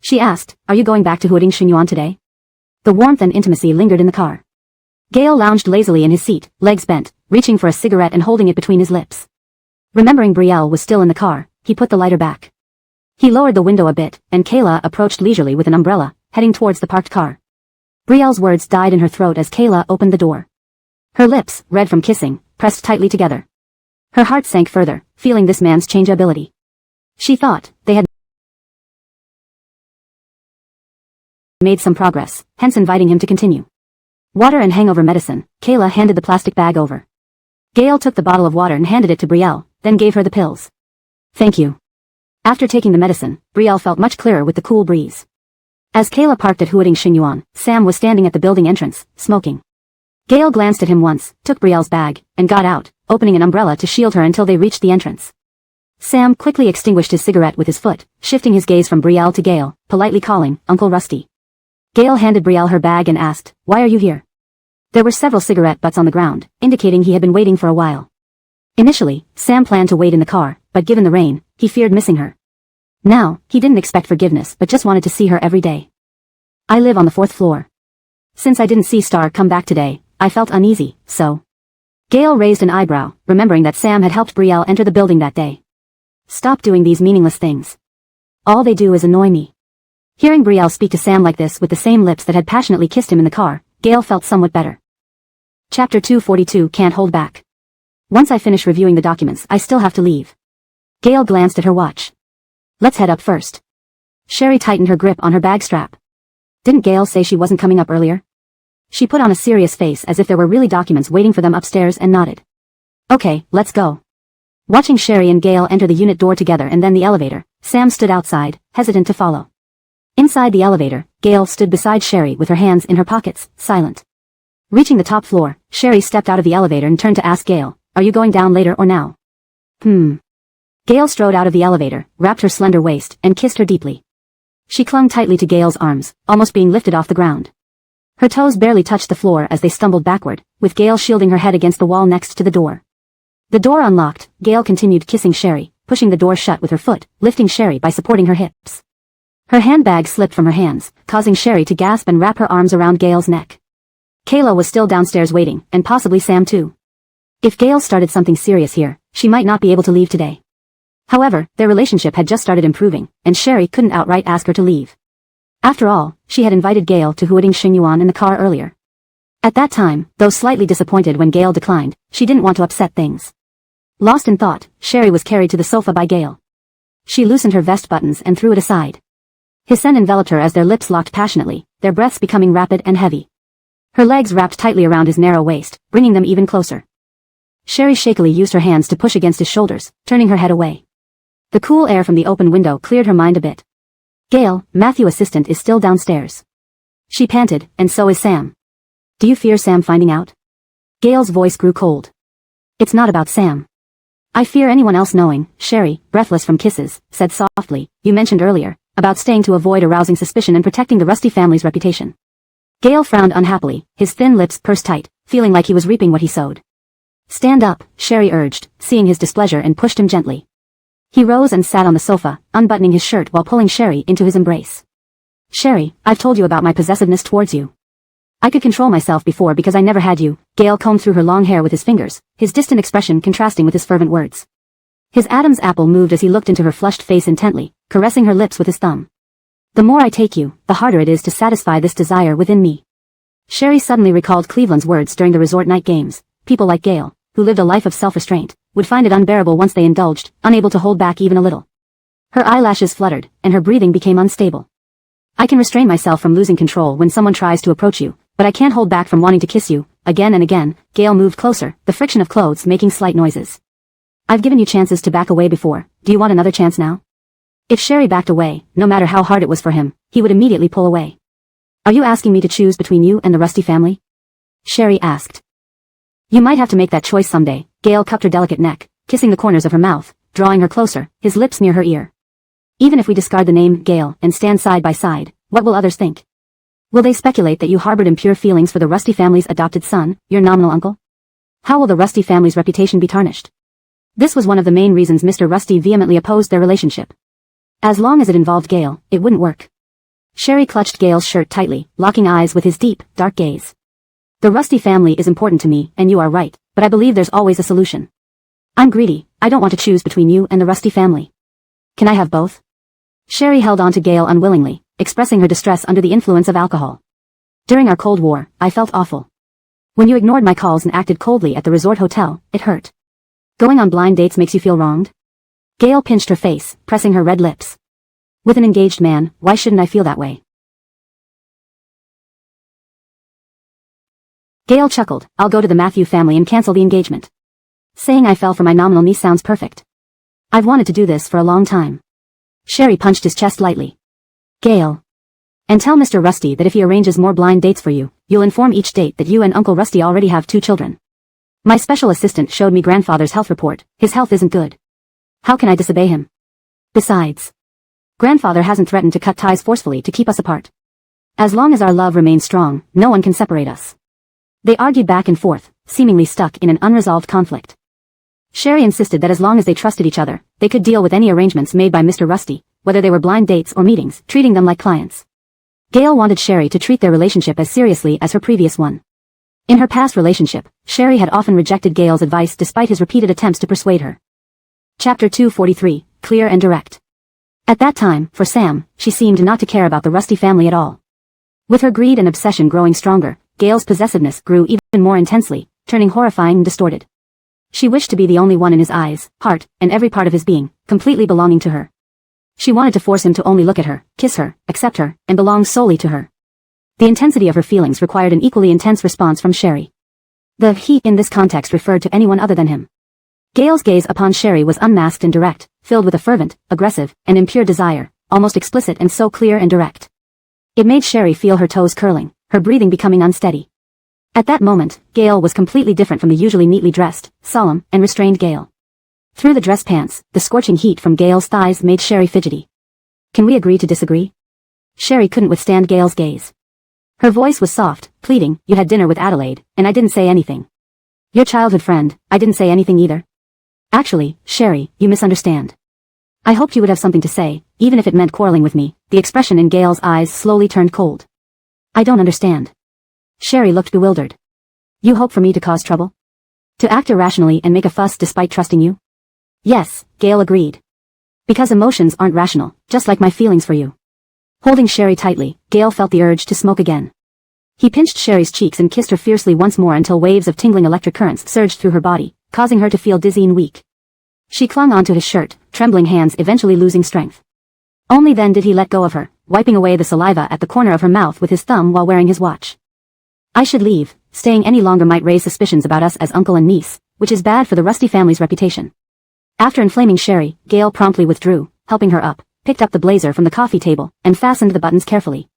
She asked, "Are you going back to Huading Xingyuan today?" The warmth and intimacy lingered in the car. Gale lounged lazily in his seat, legs bent, reaching for a cigarette and holding it between his lips. Remembering Brielle was still in the car, he put the lighter back. He lowered the window a bit, and Kayla approached leisurely with an umbrella, heading towards the parked car. Brielle's words died in her throat as Kayla opened the door. Her lips, red from kissing, pressed tightly together. Her heart sank further, feeling this man's changeability. She thought they had made some progress, hence inviting him to continue. Water and hangover medicine. Kayla handed the plastic bag over. Gale took the bottle of water and handed it to Brielle, then gave her the pills. "Thank you." After taking the medicine, Brielle felt much clearer with the cool breeze. As Kayla parked at Huading Xingyuan, Sam was standing at the building entrance, smoking. Gale glanced at him once, took Brielle's bag, and got out, opening an umbrella to shield her until they reached the entrance. Sam quickly extinguished his cigarette with his foot, shifting his gaze from Brielle to Gale, politely calling, "Uncle Rusty." Gale handed Brielle her bag and asked, "Why are you here?" There were several cigarette butts on the ground, indicating he had been waiting for a while. Initially, Sam planned to wait in the car, but given the rain, he feared missing her. Now, he didn't expect forgiveness but just wanted to see her every day. "I live on the 4th floor. Since I didn't see Star come back today, I felt uneasy, so." Gale raised an eyebrow, remembering that Sam had helped Brielle enter the building that day. "Stop doing these meaningless things. All they do is annoy me." Hearing Brielle speak to Sam like this with the same lips that had passionately kissed him in the car, Gale felt somewhat better. Chapter 242 Can't Hold Back. "Once I finish reviewing the documents, I still have to leave." Gale glanced at her watch. "Let's head up first." Sherry tightened her grip on her bag strap. "Didn't Gale say she wasn't coming up earlier?" She put on a serious face as if there were really documents waiting for them upstairs and nodded. "Okay, let's go." Watching Sherry and Gale enter the unit door together and then the elevator, Sam stood outside, hesitant to follow. Inside the elevator, Gale stood beside Sherry with her hands in her pockets, silent. Reaching the top floor, Sherry stepped out of the elevator and turned to ask Gale, "Are you going down later or now?" Gale strode out of the elevator, wrapped her slender waist, and kissed her deeply. She clung tightly to Gale's arms, almost being lifted off the ground. Her toes barely touched the floor as they stumbled backward, with Gale shielding her head against the wall next to the door. The door unlocked, Gale continued kissing Sherry, pushing the door shut with her foot, lifting Sherry by supporting her hips. Her handbag slipped from her hands, causing Sherry to gasp and wrap her arms around Gale's neck. Kayla was still downstairs waiting, and possibly Sam too. If Gale started something serious here, she might not be able to leave today. However, their relationship had just started improving, and Sherry couldn't outright ask her to leave. After all, she had invited Gale to Huading Xingyuan in the car earlier. At that time, though slightly disappointed when Gale declined, she didn't want to upset things. Lost in thought, Sherry was carried to the sofa by Gale. She loosened her vest buttons and threw it aside. His scent enveloped her as their lips locked passionately, their breaths becoming rapid and heavy. Her legs wrapped tightly around his narrow waist, bringing them even closer. Sherry shakily used her hands to push against his shoulders, turning her head away. The cool air from the open window cleared her mind a bit. "Gale, Matthew's assistant is still downstairs." She panted, "And so is Sam." "Do you fear Sam finding out?" Gale's voice grew cold. "It's not about Sam. I fear anyone else knowing," Sherry, breathless from kisses, said softly, "You mentioned earlier, about staying to avoid arousing suspicion and protecting the Rusty family's reputation." Gale frowned unhappily, his thin lips pursed tight, feeling like he was reaping what he sowed. "Stand up," Sherry urged, seeing his displeasure and pushed him gently. He rose and sat on the sofa, unbuttoning his shirt while pulling Sherry into his embrace. "Sherry, I've told you about my possessiveness towards you. I could control myself before because I never had you." Gale combed through her long hair with his fingers, his distant expression contrasting with his fervent words. His Adam's apple moved as he looked into her flushed face intently, caressing her lips with his thumb. "The more I take you, the harder it is to satisfy this desire within me." Sherry suddenly recalled Cleveland's words during the resort night games. People like Gale, who lived a life of self-restraint, would find it unbearable once they indulged, unable to hold back even a little. Her eyelashes fluttered, and her breathing became unstable. "I can restrain myself from losing control when someone tries to approach you, but I can't hold back from wanting to kiss you." Again and again, Gale moved closer, the friction of clothes making slight noises. "I've given you chances to back away before, do you want another chance now?" If Sherry backed away, no matter how hard it was for him, he would immediately pull away. "Are you asking me to choose between you and the Rusty family?" Sherry asked. "You might have to make that choice someday." Gale cupped her delicate neck, kissing the corners of her mouth, drawing her closer, his lips near her ear. "Even if we discard the name Gale and stand side by side, what will others think? Will they speculate that you harbored impure feelings for the Rusty family's adopted son, your nominal uncle? How will the Rusty family's reputation be tarnished? This was one of the main reasons Mr. Rusty vehemently opposed their relationship. As long as it involved Gale, it wouldn't work. Sherry clutched Gale's shirt tightly, locking eyes with his deep, dark gaze. The Rusty family is important to me, and you are right, but I believe there's always a solution. I'm greedy, I don't want to choose between you and the Rusty family. Can I have both? Sherry held on to Gale unwillingly, expressing her distress under the influence of alcohol. During our Cold War, I felt awful. When you ignored my calls and acted coldly at the resort hotel, it hurt. Going on blind dates makes you feel wronged? Gale pinched her face, pressing her red lips. With an engaged man, why shouldn't I feel that way? Gale chuckled, I'll go to the Matthew family and cancel the engagement. Saying I fell for my nominal niece sounds perfect. I've wanted to do this for a long time. Sherry punched his chest lightly. Gale. And tell Mr. Rusty that if he arranges more blind dates for you, you'll inform each date that you and Uncle Rusty already have 2 children. My special assistant showed me grandfather's health report, his health isn't good. How can I disobey him? Besides, grandfather hasn't threatened to cut ties forcefully to keep us apart. As long as our love remains strong, no one can separate us. They argued back and forth, seemingly stuck in an unresolved conflict. Sherry insisted that as long as they trusted each other, they could deal with any arrangements made by Mr. Rusty, whether they were blind dates or meetings, treating them like clients. Gale wanted Sherry to treat their relationship as seriously as her previous one. In her past relationship, Sherry had often rejected Gale's advice despite his repeated attempts to persuade her. Chapter 243, Clear and Direct. At that time, for Sam, she seemed not to care about the Rusty family at all. With her greed and obsession growing stronger, Gale's possessiveness grew even more intensely, turning horrifying and distorted. She wished to be the only one in his eyes, heart, and every part of his being, completely belonging to her. She wanted to force him to only look at her, kiss her, accept her, and belong solely to her. The intensity of her feelings required an equally intense response from Sherry. The he in this context referred to anyone other than him. Gale's gaze upon Sherry was unmasked and direct, filled with a fervent, aggressive, and impure desire, almost explicit and so clear and direct. It made Sherry feel her toes curling, her breathing becoming unsteady. At that moment, Gale was completely different from the usually neatly dressed, solemn, and restrained Gale. Through the dress pants, the scorching heat from Gale's thighs made Sherry fidgety. Can we agree to disagree? Sherry couldn't withstand Gale's gaze. Her voice was soft, pleading, you had dinner with Adelaide, and I didn't say anything. Your childhood friend, I didn't say anything either. Actually, Sherry, you misunderstand. I hoped you would have something to say, even if it meant quarreling with me. The expression in Gale's eyes slowly turned cold. I don't understand. Sherry looked bewildered. You hope for me to cause trouble? To act irrationally and make a fuss despite trusting you? Yes, Gale agreed. Because emotions aren't rational, just like my feelings for you. Holding Sherry tightly, Gale felt the urge to smoke again. He pinched Sherry's cheeks and kissed her fiercely once more until waves of tingling electric currents surged through her body, causing her to feel dizzy and weak. She clung onto his shirt, trembling hands eventually losing strength. Only then did he let go of her, wiping away the saliva at the corner of her mouth with his thumb while wearing his watch. I should leave. Staying any longer might raise suspicions about us as uncle and niece, which is bad for the Rusty family's reputation. After inflaming Sherry, Gale promptly withdrew, helping her up, picked up the blazer from the coffee table, and fastened the buttons carefully.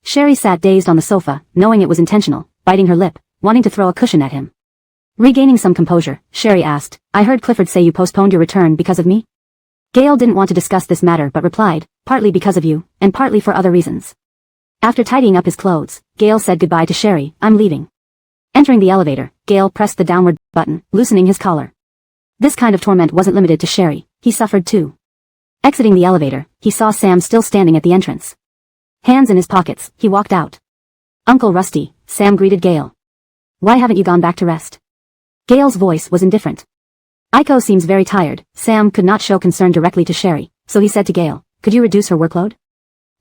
Sherry sat dazed on the sofa, knowing it was intentional, biting her lip, wanting to throw a cushion at him. Regaining some composure, Sherry asked, I heard Clifford say you postponed your return because of me? Gale didn't want to discuss this matter but replied, partly because of you, and partly for other reasons. After tidying up his clothes, Gale said goodbye to Sherry, I'm leaving. Entering the elevator, Gale pressed the downward button, loosening his collar. This kind of torment wasn't limited to Sherry, he suffered too. Exiting the elevator, he saw Sam still standing at the entrance. Hands in his pockets, he walked out. Uncle Rusty, Sam greeted Gale. Why haven't you gone back to rest? Gale's voice was indifferent. Aiko seems very tired. Sam could not show concern directly to Sherry, so he said to Gale, could you reduce her workload?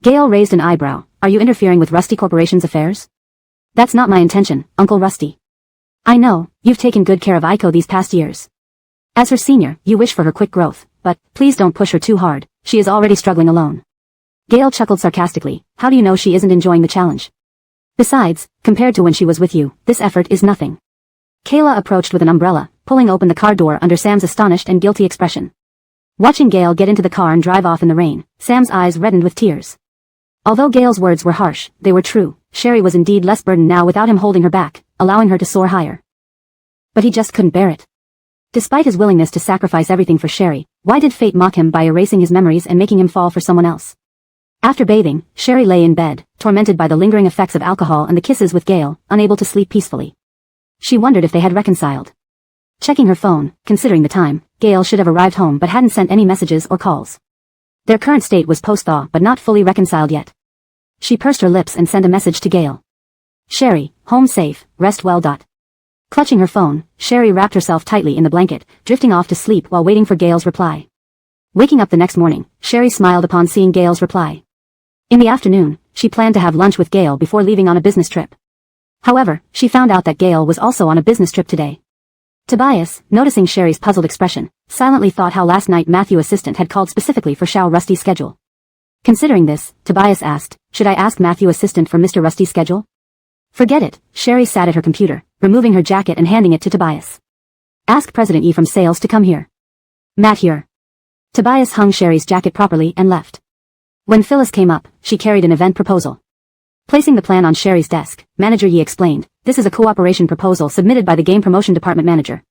Gale raised an eyebrow. Are you interfering with Rusty Corporation's affairs? That's not my intention, Uncle Rusty. I know, you've taken good care of Aiko these past years. As her senior, you wish for her quick growth, but please don't push her too hard, she is already struggling alone. Gale chuckled sarcastically, how do you know she isn't enjoying the challenge? Besides, compared to when she was with you, this effort is nothing. Kayla approached with an umbrella, pulling open the car door under Sam's astonished and guilty expression. Watching Gale get into the car and drive off in the rain, Sam's eyes reddened with tears. Although Gale's words were harsh, they were true. Sherry was indeed less burdened now without him holding her back, allowing her to soar higher. But he just couldn't bear it. Despite his willingness to sacrifice everything for Sherry, why did fate mock him by erasing his memories and making him fall for someone else? After bathing, Sherry lay in bed, tormented by the lingering effects of alcohol and the kisses with Gale, unable to sleep peacefully. She wondered if they had reconciled. Checking her phone, considering the time, Gail should have arrived home but hadn't sent any messages or calls. Their current state was post-thaw but not fully reconciled yet. She pursed her lips and sent a message to Gail. Sherry, home safe, rest well. Clutching her phone, Sherry wrapped herself tightly in the blanket, drifting off to sleep while waiting for Gail's reply. Waking up the next morning, Sherry smiled upon seeing Gail's reply. In the afternoon, she planned to have lunch with Gail before leaving on a business trip. However, she found out that Gail was also on a business trip today. Tobias, noticing Sherry's puzzled expression, silently thought how last night Matthew's assistant had called specifically for Shao Rusty's schedule. Considering this, Tobias asked, should I ask Matthew's assistant for Mr. Rusty's schedule? Forget it, Sherry sat at her computer, removing her jacket and handing it to Tobias. Ask President E from sales to come here. Matt here. Tobias hung Sherry's jacket properly and left. When Phyllis came up, she carried an event proposal. Placing the plan on Sherry's desk, Manager Yi explained, this is a cooperation proposal submitted by the Game Promotion Department manager.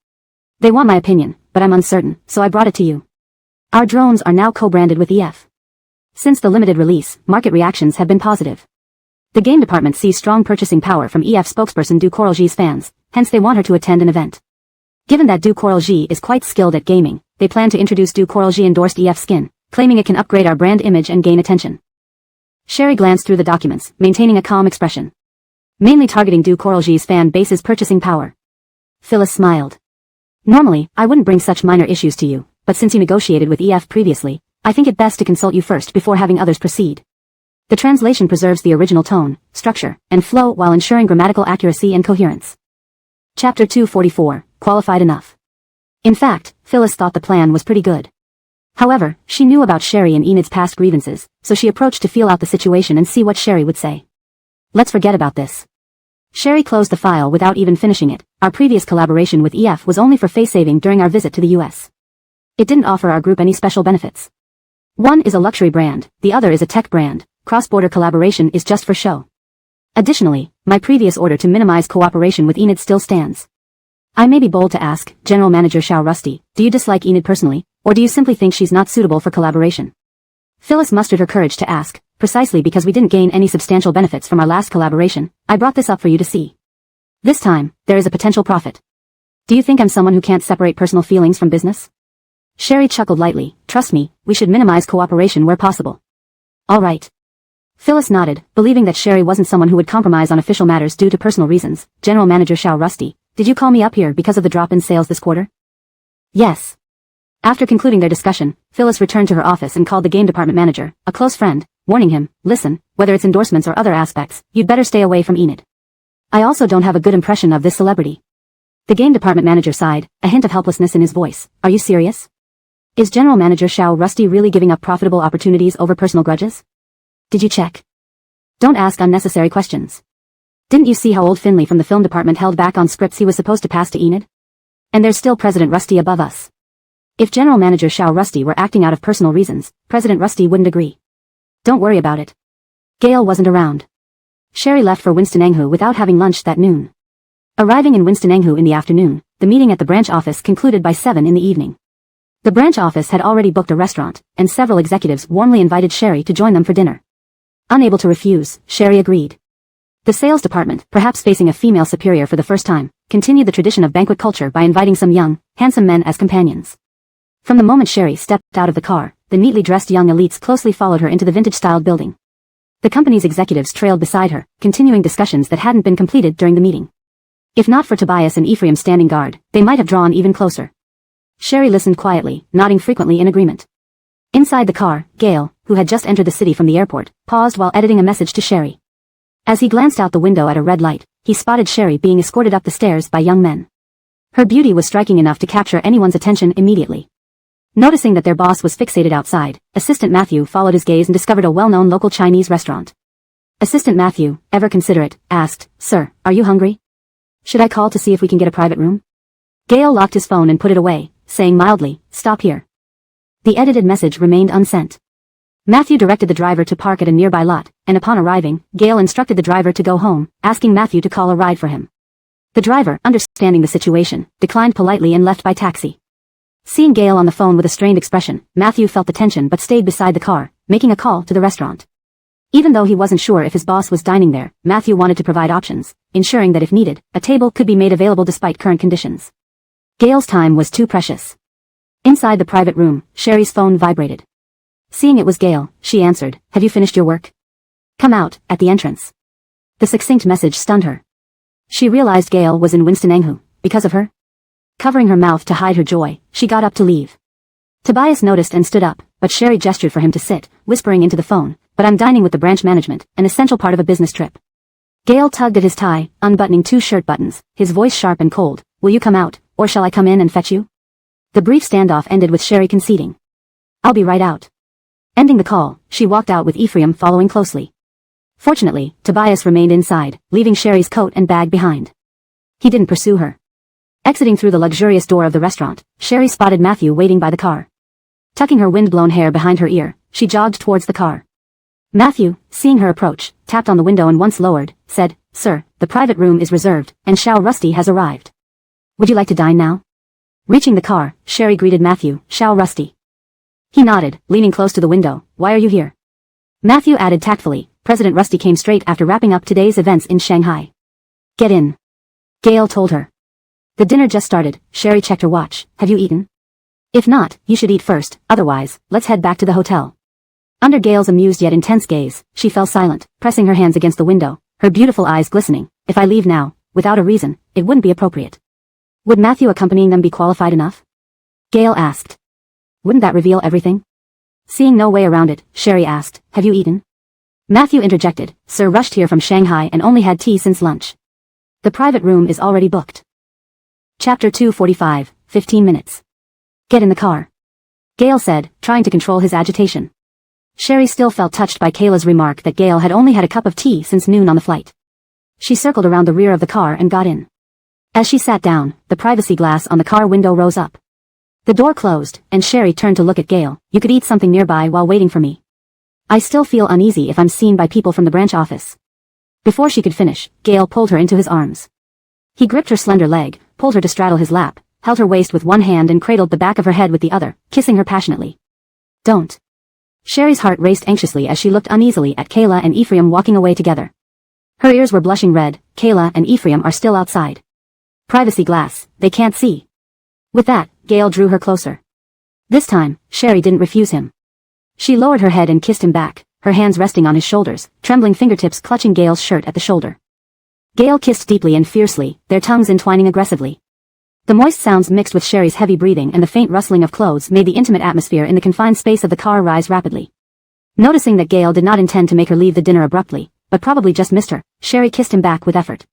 They want my opinion, but I'm uncertain, so I brought it to you. Our drones are now co-branded with EF. Since the limited release, market reactions have been positive. The game department sees strong purchasing power from EF spokesperson Du Coralji's fans, hence they want her to attend an event. Given that Du Coralji is quite skilled at gaming, they plan to introduce Du Coralji endorsed EF skin, claiming it can upgrade our brand image and gain attention. Sherry glanced through the documents, maintaining a calm expression. Mainly targeting Du Coralji's fan base's purchasing power. Phyllis smiled. Normally, I wouldn't bring such minor issues to you, but since you negotiated with EF previously, I think it best to consult you first before having others proceed. The translation preserves the original tone, structure, and flow while ensuring grammatical accuracy and coherence. Chapter 244, Qualified Enough. In fact, Phyllis thought the plan was pretty good. However, she knew about Sherry and Enid's past grievances, so she approached to feel out the situation and see what Sherry would say. Let's forget about this. Sherry closed the file without even finishing it. Our previous collaboration with EF was only for face saving during our visit to the US. It didn't offer our group any special benefits. One is a luxury brand, the other is a tech brand. Cross-border collaboration is just for show. Additionally, my previous order to minimize cooperation with Enid still stands. I may be bold to ask, General Manager Shao Rusty, do you dislike Enid personally, or do you simply think she's not suitable for collaboration? Phyllis mustered her courage to ask, precisely because we didn't gain any substantial benefits from our last collaboration, I brought this up for you to see. This time, there is a potential profit. Do you think I'm someone who can't separate personal feelings from business? Sherry chuckled lightly, trust me, we should minimize cooperation where possible. All right. Phyllis nodded, believing that Sherry wasn't someone who would compromise on official matters due to personal reasons. General Manager Shao Rusty, did you call me up here because of the drop in sales this quarter? Yes. After concluding their discussion, Phyllis returned to her office and called the game department manager, a close friend, warning him, listen, whether it's endorsements or other aspects, you'd better stay away from Enid. I also don't have a good impression of this celebrity. The game department manager sighed, a hint of helplessness in his voice. Are you serious? Is General Manager Shao Rusty really giving up profitable opportunities over personal grudges? Did you check? Don't ask unnecessary questions. Didn't you see how old Finley from the film department held back on scripts he was supposed to pass to Enid? And there's still President Rusty above us. If General Manager Shao Rusty were acting out of personal reasons, President Rusty wouldn't agree. Don't worry about it. Gail wasn't around. Sherry left for Winston-Enghu without having lunch that noon. Arriving in Winston-Enghu in the afternoon, the meeting at the branch office concluded by 7 in the evening. The branch office had already booked a restaurant, and several executives warmly invited Sherry to join them for dinner. Unable to refuse, Sherry agreed. The sales department, perhaps facing a female superior for the first time, continued the tradition of banquet culture by inviting some young, handsome men as companions. From the moment Sherry stepped out of the car, the neatly dressed young elites closely followed her into the vintage-styled building. The company's executives trailed beside her, continuing discussions that hadn't been completed during the meeting. If not for Tobias and Ephraim standing guard, they might have drawn even closer. Sherry listened quietly, nodding frequently in agreement. Inside the car, Gail, who had just entered the city from the airport, paused while editing a message to Sherry. As he glanced out the window at a red light, he spotted Sherry being escorted up the stairs by young men. Her beauty was striking enough to capture anyone's attention immediately. Noticing that their boss was fixated outside, Assistant Matthew followed his gaze and discovered a well-known local Chinese restaurant. Assistant Matthew, ever considerate, asked, Sir, are you hungry? Should I call to see if we can get a private room? Gail locked his phone and put it away, saying mildly, Stop here. The edited message remained unsent. Matthew directed the driver to park at a nearby lot, and upon arriving, Gail instructed the driver to go home, asking Matthew to call a ride for him. The driver, understanding the situation, declined politely and left by taxi. Seeing Gail on the phone with a strained expression, Matthew felt the tension but stayed beside the car, making a call to the restaurant. Even though he wasn't sure if his boss was dining there, Matthew wanted to provide options, ensuring that if needed, a table could be made available despite current conditions. Gail's time was too precious. Inside the private room, Sherry's phone vibrated. Seeing it was Gail, she answered, "Have you finished your work? Come out, at the entrance." The succinct message stunned her. She realized Gail was in Winston-Enghu, because of her. Covering her mouth to hide her joy, she got up to leave. Tobias noticed and stood up, but Sherry gestured for him to sit, whispering into the phone, "But I'm dining with the branch management, an essential part of a business trip." Gail tugged at his tie, unbuttoning 2 shirt buttons, his voice sharp and cold. "Will you come out, or shall I come in and fetch you?" The brief standoff ended with Sherry conceding. "I'll be right out." Ending the call, she walked out with Ephraim following closely. Fortunately, Tobias remained inside, leaving Sherry's coat and bag behind. He didn't pursue her. Exiting through the luxurious door of the restaurant, Sherry spotted Matthew waiting by the car. Tucking her wind-blown hair behind her ear, she jogged towards the car. Matthew, seeing her approach, tapped on the window and once lowered, said, "Sir, the private room is reserved, and Shao Rusty has arrived. Would you like to dine now?" Reaching the car, Sherry greeted Matthew, "Shao Rusty." He nodded, leaning close to the window. "Why are you here?" Matthew added tactfully, "President Rusty came straight after wrapping up today's events in Shanghai." "Get in," Gail told her. "The dinner just started." Sherry checked her watch. "Have you eaten? If not, you should eat first, otherwise, let's head back to the hotel." Under Gail's amused yet intense gaze, she fell silent, pressing her hands against the window, her beautiful eyes glistening. "If I leave now, without a reason, it wouldn't be appropriate." "Would Matthew accompanying them be qualified enough?" Gail asked. "Wouldn't that reveal everything?" Seeing no way around it, Sherry asked, "Have you eaten?" Matthew interjected, "Sir rushed here from Shanghai and only had tea since lunch. The private room is already booked." Chapter 245, 15 minutes. "Get in the car," Gail said, trying to control his agitation. Sherry still felt touched by Kayla's remark that Gail had only had a cup of tea since noon on the flight. She circled around the rear of the car and got in. As she sat down, the privacy glass on the car window rose up. The door closed, and Sherry turned to look at Gail. "You could eat something nearby while waiting for me. I still feel uneasy if I'm seen by people from the branch office." Before she could finish, Gail pulled her into his arms. He gripped her slender leg, pulled her to straddle his lap, held her waist with one hand and cradled the back of her head with the other, kissing her passionately. "Don't." Sherry's heart raced anxiously as she looked uneasily at Kayla and Ephraim walking away together. Her ears were blushing red. Kayla and Ephraim are still outside. Privacy glass, they can't see. With that, Gail drew her closer. This time, Sherry didn't refuse him. She lowered her head and kissed him back, her hands resting on his shoulders, trembling fingertips clutching Gail's shirt at the shoulder. Gail kissed deeply and fiercely, their tongues entwining aggressively. The moist sounds mixed with Sherry's heavy breathing and the faint rustling of clothes made the intimate atmosphere in the confined space of the car rise rapidly. Noticing that Gail did not intend to make her leave the dinner abruptly, but probably just missed her, Sherry kissed him back with effort.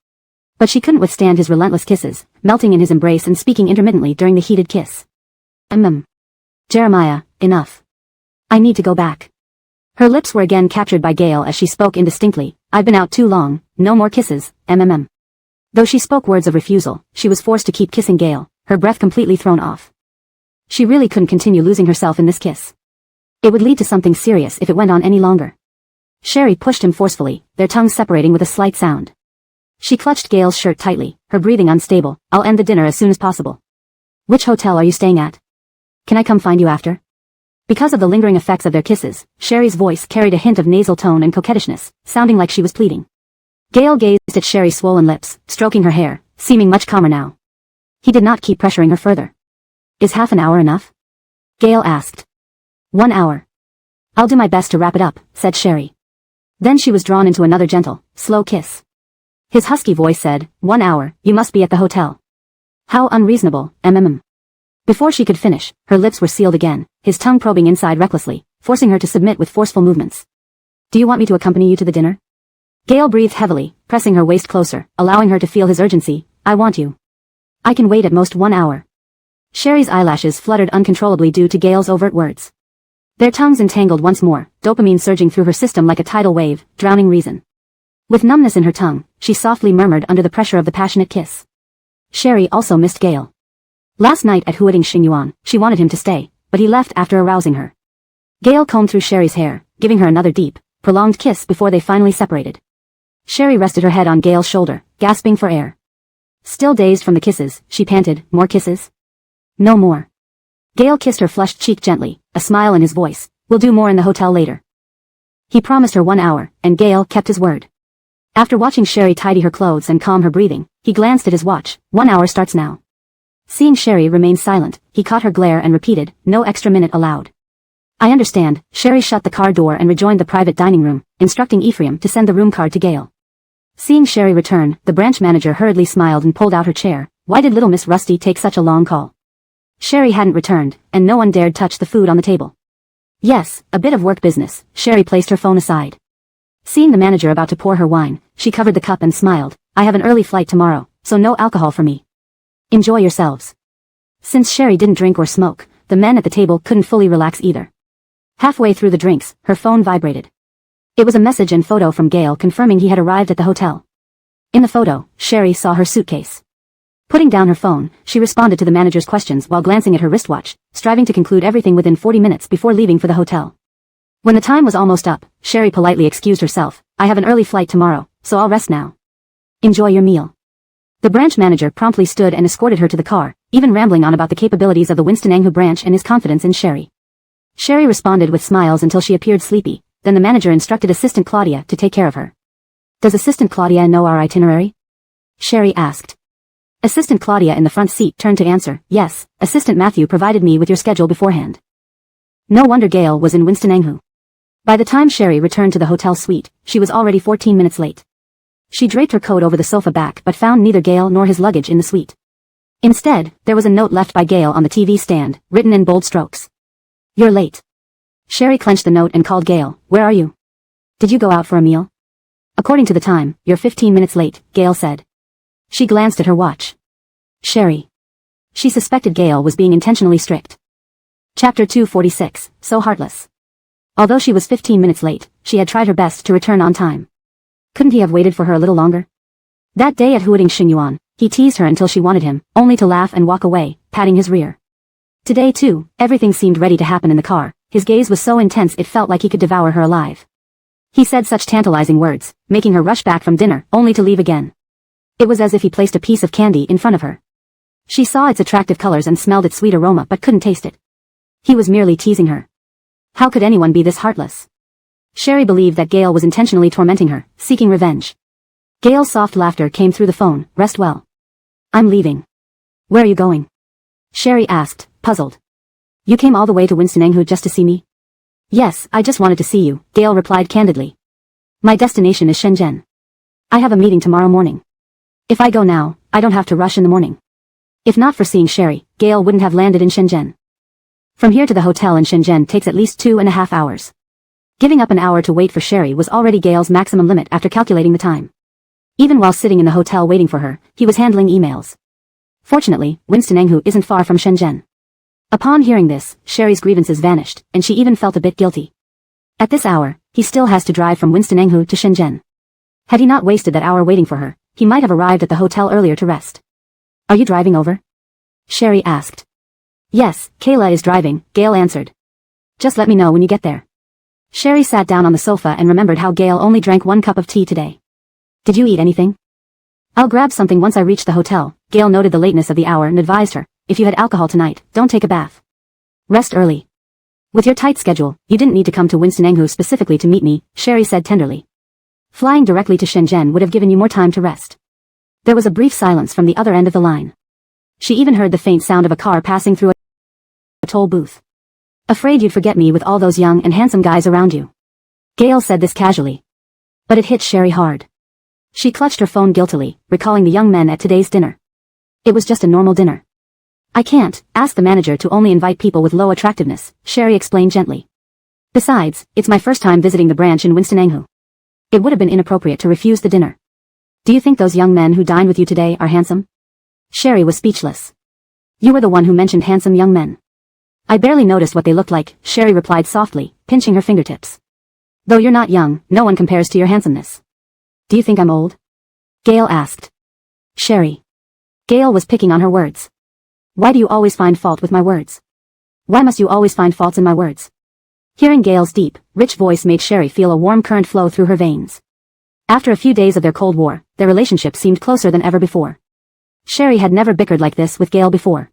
But she couldn't withstand his relentless kisses, melting in his embrace and speaking intermittently during the heated kiss. Jeremiah, enough. I need to go back." Her lips were again captured by Gail as she spoke indistinctly. "I've been out too long, no more kisses, Though she spoke words of refusal, she was forced to keep kissing Gail, her breath completely thrown off. She really couldn't continue losing herself in this kiss. It would lead to something serious if it went on any longer. Sherry pushed him forcefully, their tongues separating with a slight sound. She clutched Gail's shirt tightly, her breathing unstable. "I'll end the dinner as soon as possible." "Which hotel are you staying at? Can I come find you after?" Because of the lingering effects of their kisses, Sherry's voice carried a hint of nasal tone and coquettishness, sounding like she was pleading. Gail gazed at Sherry's swollen lips, stroking her hair, seeming much calmer now. He did not keep pressuring her further. "Is half an hour enough?" Gail asked. "1 hour. I'll do my best to wrap it up," said Sherry. Then she was drawn into another gentle, slow kiss. His husky voice said, "1 hour, you must be at the hotel." "How unreasonable, Before she could finish, her lips were sealed again, his tongue probing inside recklessly, forcing her to submit with forceful movements. "Do you want me to accompany you to the dinner?" Gail breathed heavily, pressing her waist closer, allowing her to feel his urgency. "I want you. I can wait at most 1 hour." Sherry's eyelashes fluttered uncontrollably due to Gail's overt words. Their tongues entangled once more, dopamine surging through her system like a tidal wave, drowning reason. With numbness in her tongue, she softly murmured under the pressure of the passionate kiss. Sherry also missed Gail. Last night at Huading Xingyuan, she wanted him to stay, but he left after arousing her. Gail combed through Sherry's hair, giving her another deep, prolonged kiss before they finally separated. Sherry rested her head on Gail's shoulder, gasping for air. Still dazed from the kisses, she panted, "More kisses?" "No more." Gail kissed her flushed cheek gently, a smile in his voice. "We'll do more in the hotel later." He promised her 1 hour, and Gail kept his word. After watching Sherry tidy her clothes and calm her breathing, he glanced at his watch. 1 hour starts now. Seeing Sherry remain silent, he caught her glare and repeated, "No extra minute allowed." "I understand." Sherry shut the car door and rejoined the private dining room, instructing Ephraim to send the room card to Gail. Seeing Sherry return, the branch manager hurriedly smiled and pulled out her chair. Why did little Miss Rusty take such a long call? Sherry hadn't returned, and no one dared touch the food on the table. Yes, a bit of work business. Sherry placed her phone aside. Seeing the manager about to pour her wine, she covered the cup and smiled. "I have an early flight tomorrow, so no alcohol for me. Enjoy yourselves." Since Sherry didn't drink or smoke, the men at the table couldn't fully relax either. Halfway through the drinks, her phone vibrated. It was a message and photo from Gail confirming he had arrived at the hotel. In the photo, Sherry saw her suitcase. Putting down her phone, she responded to the manager's questions while glancing at her wristwatch, striving to conclude everything within 40 minutes before leaving for the hotel. When the time was almost up, Sherry politely excused herself. "I have an early flight tomorrow, so I'll rest now. Enjoy your meal." The branch manager promptly stood and escorted her to the car, even rambling on about the capabilities of the Winston-Anghu branch and his confidence in Sherry. Sherry responded with smiles until she appeared sleepy, then the manager instructed Assistant Claudia to take care of her. "Does Assistant Claudia know our itinerary?" Sherry asked. Assistant Claudia in the front seat turned to answer, "Yes, Assistant Matthew provided me with your schedule beforehand." No wonder Gail was in Winston-Anghu. By the time Sherry returned to the hotel suite, she was already 14 minutes late. She draped her coat over the sofa back but found neither Gail nor his luggage in the suite. Instead, there was a note left by Gail on the TV stand, written in bold strokes. "You're late." Sherry clenched the note and called Gail. "Where are you? Did you go out for a meal?" "According to the time, you're 15 minutes late," Gail said. She glanced at her watch. Sherry. She suspected Gail was being intentionally strict. Chapter 246, So Heartless. Although she was 15 minutes late, she had tried her best to return on time. Couldn't he have waited for her a little longer? That day at Huading Xingyuan, he teased her until she wanted him, only to laugh and walk away, patting his rear. Today too, everything seemed ready to happen in the car. His gaze was so intense it felt like he could devour her alive. He said such tantalizing words, making her rush back from dinner, only to leave again. It was as if he placed a piece of candy in front of her. She saw its attractive colors and smelled its sweet aroma but couldn't taste it. He was merely teasing her. How could anyone be this heartless? Sherry believed that Gail was intentionally tormenting her, seeking revenge. Gail's soft laughter came through the phone. "Rest well. I'm leaving." "Where are you going?" Sherry asked, puzzled. "You came all the way to Winston-Anghu just to see me?" "Yes, I just wanted to see you," Gail replied candidly. "My destination is Shenzhen. I have a meeting tomorrow morning. If I go now, I don't have to rush in the morning." If not for seeing Sherry, Gail wouldn't have landed in Shenzhen. From here to the hotel in Shenzhen takes at least 2.5 hours. Giving up an hour to wait for Sherry was already Gail's maximum limit after calculating the time. Even while sitting in the hotel waiting for her, he was handling emails. Fortunately, Winston-Anghu isn't far from Shenzhen. Upon hearing this, Sherry's grievances vanished, and she even felt a bit guilty. At this hour, he still has to drive from Winston-Anghu to Shenzhen. Had he not wasted that hour waiting for her, he might have arrived at the hotel earlier to rest. "Are you driving over?" Sherry asked. "Yes, Kayla is driving," Gail answered. "Just let me know when you get there." Sherry sat down on the sofa and remembered how Gail only drank 1 cup of tea today. "Did you eat anything?" "I'll grab something once I reach the hotel." Gail noted the lateness of the hour and advised her, "If you had alcohol tonight, don't take a bath. Rest early. With your tight schedule, you didn't need to come to Winston-Anghu specifically to meet me," Sherry said tenderly. "Flying directly to Shenzhen would have given you more time to rest." There was a brief silence from the other end of the line. She even heard the faint sound of a car passing through a toll booth. "Afraid you'd forget me with all those young and handsome guys around you." Gail said this casually. But it hit Sherry hard. She clutched her phone guiltily, recalling the young men at today's dinner. It was just a normal dinner. "I can't ask the manager to only invite people with low attractiveness," Sherry explained gently. "Besides, it's my first time visiting the branch in Winston-Anghu. It would have been inappropriate to refuse the dinner." "Do you think those young men who dined with you today are handsome?" Sherry was speechless. "You were the one who mentioned handsome young men." "I barely noticed what they looked like," Sherry replied softly, pinching her fingertips. "Though you're not young, no one compares to your handsomeness." "Do you think I'm old?" Gail asked. "Sherry." Gail was picking on her words. "Why do you always find fault with my words? Why must you always find faults in my words?" Hearing Gail's deep, rich voice made Sherry feel a warm current flow through her veins. After a few days of their Cold War, their relationship seemed closer than ever before. Sherry had never bickered like this with Gail before.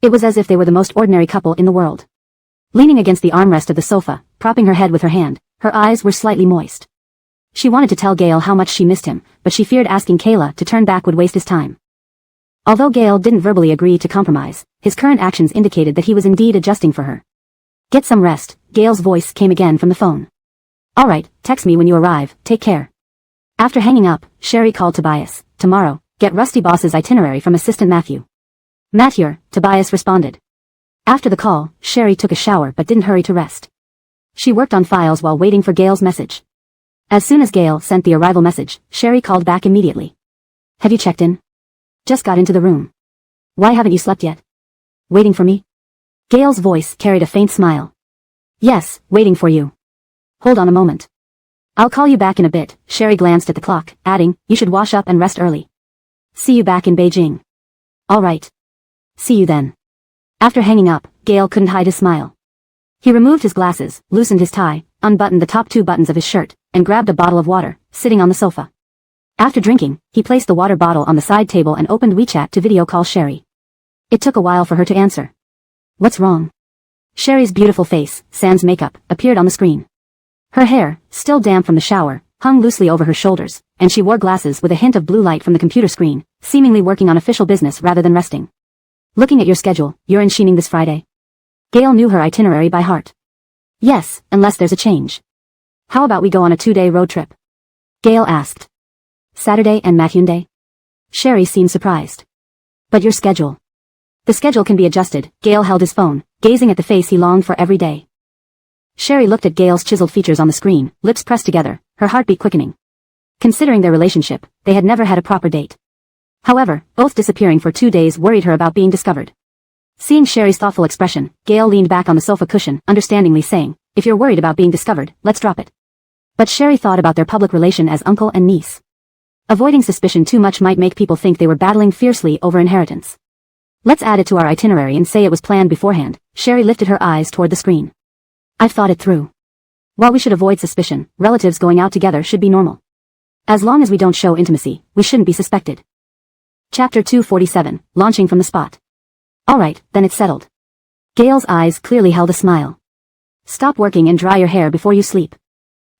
It was as if they were the most ordinary couple in the world. Leaning against the armrest of the sofa, propping her head with her hand, her eyes were slightly moist. She wanted to tell Gail how much she missed him, but she feared asking Kayla to turn back would waste his time. Although Gale didn't verbally agree to compromise, his current actions indicated that he was indeed adjusting for her. Get some rest, Gale's voice came again from the phone. Alright, text me when you arrive, take care. After hanging up, Sherry called Tobias. Tomorrow, get Rusty Boss's itinerary from Assistant Matthew. Matthew, Tobias responded. After the call, Sherry took a shower but didn't hurry to rest. She worked on files while waiting for Gale's message. As soon as Gale sent the arrival message, Sherry called back immediately. Have you checked in? Just got into the room. Why haven't you slept yet? Waiting for me? Gale's voice carried a faint smile. Yes, waiting for you. Hold on a moment. I'll call you back in a bit. Sherry glanced at the clock, adding, you should wash up and rest early. See you back in Beijing. All right. See you then. After hanging up, Gale couldn't hide his smile. He removed his glasses, loosened his tie, unbuttoned the top 2 buttons of his shirt, and grabbed a bottle of water, sitting on the sofa. After drinking, he placed the water bottle on the side table and opened WeChat to video call Sherry. It took a while for her to answer. What's wrong? Sherry's beautiful face, sans makeup, appeared on the screen. Her hair, still damp from the shower, hung loosely over her shoulders, and she wore glasses with a hint of blue light from the computer screen, seemingly working on official business rather than resting. Looking at your schedule, you're in Xining this Friday. Gale knew her itinerary by heart. Yes, unless there's a change. How about we go on a 2-day road trip? Gale asked. Saturday and Mathyunday? Sherry seemed surprised. But your schedule. The schedule can be adjusted. Gale held his phone, gazing at the face he longed for every day. Sherry looked at Gale's chiseled features on the screen, lips pressed together, her heartbeat quickening. Considering their relationship, they had never had a proper date. However, both disappearing for 2 days worried her about being discovered. Seeing Sherry's thoughtful expression, Gale leaned back on the sofa cushion, understandingly saying, if you're worried about being discovered, let's drop it. But Sherry thought about their public relation as uncle and niece. Avoiding suspicion too much might make people think they were battling fiercely over inheritance. Let's add it to our itinerary and say it was planned beforehand. Sherry lifted her eyes toward the screen. I've thought it through. While we should avoid suspicion, relatives going out together should be normal. As long as we don't show intimacy, we shouldn't be suspected. Chapter 247, Launching from the Spot. Alright, then it's settled. Gale's eyes clearly held a smile. Stop working and dry your hair before you sleep.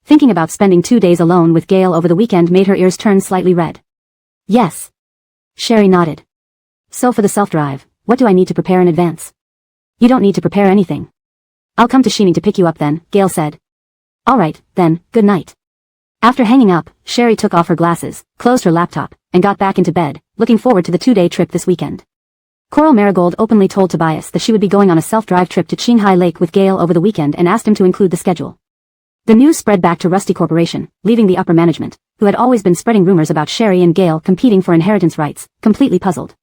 Thinking about spending 2 days alone with Gale over the weekend made her ears turn slightly red. Yes. Sherry nodded. So for the self-drive, what do I need to prepare in advance? You don't need to prepare anything. I'll come to Xining to pick you up then, Gale said. Alright, then, good night. After hanging up, Sherry took off her glasses, closed her laptop, and got back into bed, looking forward to the 2-day trip this weekend. Coral Marigold openly told Tobias that she would be going on a self-drive trip to Qinghai Lake with Gale over the weekend and asked him to include the schedule. The news spread back to Rusty Corporation, leaving the upper management, who had always been spreading rumors about Sherry and Gale competing for inheritance rights, completely puzzled.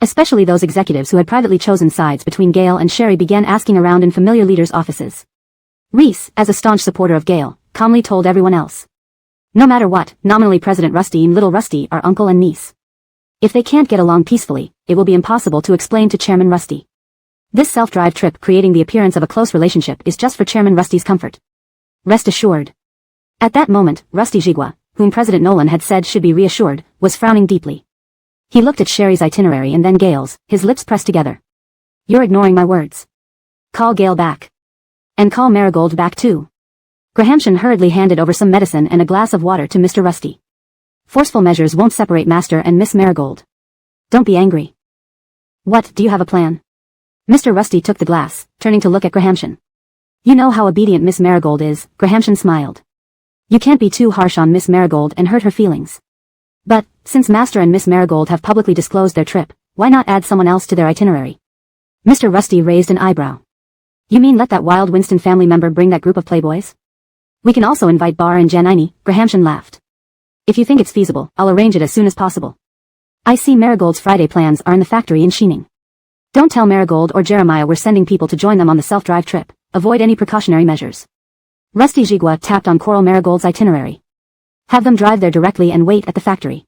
Especially those executives who had privately chosen sides between Gale and Sherry began asking around in familiar leaders' offices. Reese, as a staunch supporter of Gale, calmly told everyone else. No matter what, nominally President Rusty and Little Rusty are uncle and niece. If they can't get along peacefully, it will be impossible to explain to Chairman Rusty. This self-drive trip creating the appearance of a close relationship is just for Chairman Rusty's comfort. Rest assured. At that moment, Rusty Jigua, whom President Nolan had said should be reassured, was frowning deeply. He looked at Sherry's itinerary and then Gale's, his lips pressed together. You're ignoring my words. Call Gale back. And call Marigold back too. Grahamshan hurriedly handed over some medicine and a glass of water to Mr. Rusty. Forceful measures won't separate Master and Miss Marigold. Don't be angry. What, do you have a plan? Mr. Rusty took the glass, turning to look at Grahamshan. You know how obedient Miss Marigold is, Grahamshan smiled. You can't be too harsh on Miss Marigold and hurt her feelings. But, since Master and Miss Marigold have publicly disclosed their trip, why not add someone else to their itinerary? Mr. Rusty raised an eyebrow. You mean let that wild Winston family member bring that group of playboys? We can also invite Bar and Janini, Grahamshan laughed. If you think it's feasible, I'll arrange it as soon as possible. I see Marigold's Friday plans are in the factory in Xining. Don't tell Marigold or Jeremiah we're sending people to join them on the self-drive trip. Avoid any precautionary measures. Rusty Jigua tapped on Coral Marigold's itinerary. Have them drive there directly and wait at the factory.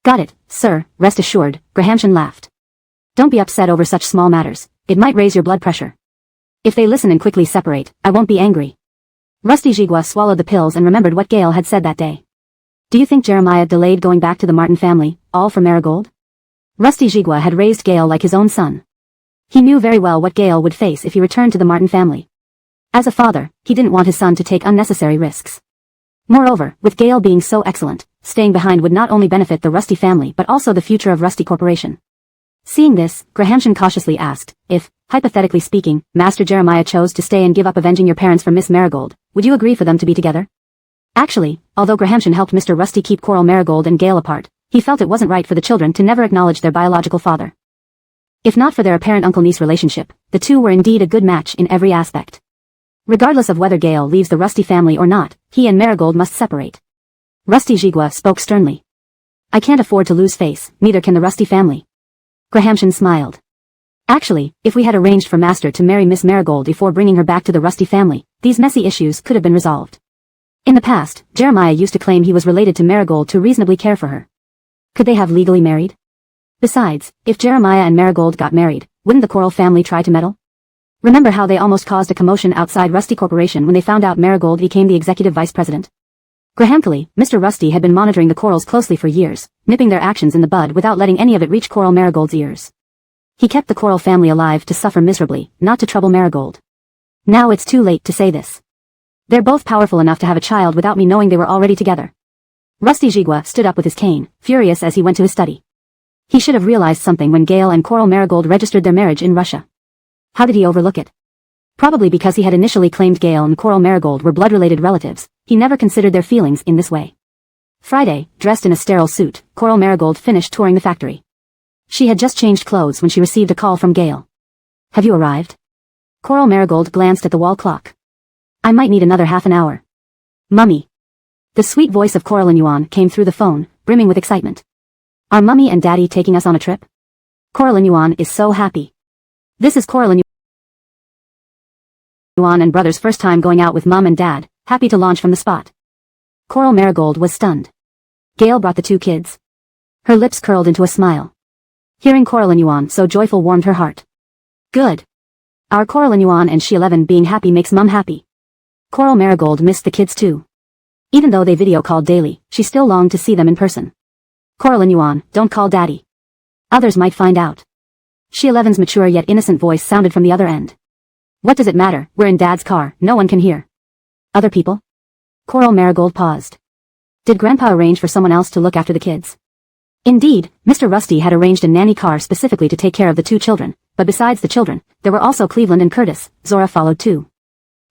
Got it, sir, rest assured, Grahamshan laughed. Don't be upset over such small matters, it might raise your blood pressure. If they listen and quickly separate, I won't be angry. Rusty Jigua swallowed the pills and remembered what Gale had said that day. Do you think Jeremiah delayed going back to the Martin family, all for Marigold? Rusty Jigua had raised Gale like his own son. He knew very well what Gale would face if he returned to the Martin family. As a father, he didn't want his son to take unnecessary risks. Moreover, with Gale being so excellent, staying behind would not only benefit the Rusty family but also the future of Rusty Corporation. Seeing this, Grahamshan cautiously asked, if, hypothetically speaking, Master Jeremiah chose to stay and give up avenging your parents for Miss Marigold, would you agree for them to be together? Actually, although Grahamshan helped Mr. Rusty keep Coral Marigold and Gale apart, he felt it wasn't right for the children to never acknowledge their biological father. If not for their apparent uncle-niece relationship, the two were indeed a good match in every aspect. Regardless of whether Gale leaves the Rusty family or not, he and Marigold must separate. Rusty Jigua spoke sternly. I can't afford to lose face, neither can the Rusty family. Grahamshan smiled. Actually, if we had arranged for Master to marry Miss Marigold before bringing her back to the Rusty family, these messy issues could have been resolved. In the past, Jeremiah used to claim he was related to Marigold to reasonably care for her. Could they have legally married? Besides, if Jeremiah and Marigold got married, wouldn't the Coral family try to meddle? Remember how they almost caused a commotion outside Rusty Corporation when they found out Marigold became the executive vice president? Grahamkally, Mr. Rusty had been monitoring the Corals closely for years, nipping their actions in the bud without letting any of it reach Coral Marigold's ears. He kept the Coral family alive to suffer miserably, not to trouble Marigold. Now it's too late to say this. They're both powerful enough to have a child without me knowing they were already together. Rusty Jigua stood up with his cane, furious as he went to his study. He should have realized something when Gale and Coral Marigold registered their marriage in Russia. How did he overlook it? Probably because he had initially claimed Gale and Coral Marigold were blood-related relatives, he never considered their feelings in this way. Friday, dressed in a sterile suit, Coral Marigold finished touring the factory. She had just changed clothes when she received a call from Gale. Have you arrived? Coral Marigold glanced at the wall clock. I might need another half an hour. Mummy. The sweet voice of Coral Yuan came through the phone, brimming with excitement. Are Mummy and Daddy taking us on a trip? Coral Yuan is so happy. This is Coral Yuan and brother's first time going out with Mum and Dad, happy to launch from the spot. Coral Marigold was stunned. Gale brought the two kids. Her lips curled into a smile. Hearing Coral Yuan so joyful warmed her heart. Good. Our Coral Yuan and She-11 being happy makes Mum happy. Coral Marigold missed the kids too. Even though they video called daily, she still longed to see them in person. Coral Yuan, don't call Daddy. Others might find out. She-11's mature yet innocent voice sounded from the other end. What does it matter, we're in Dad's car, no one can hear. Other people? Coral Marigold paused. Did Grandpa arrange for someone else to look after the kids? Indeed, Mr. Rusty had arranged a nanny car specifically to take care of the two children, but besides the children, there were also Cleveland and Curtis. Zora followed too.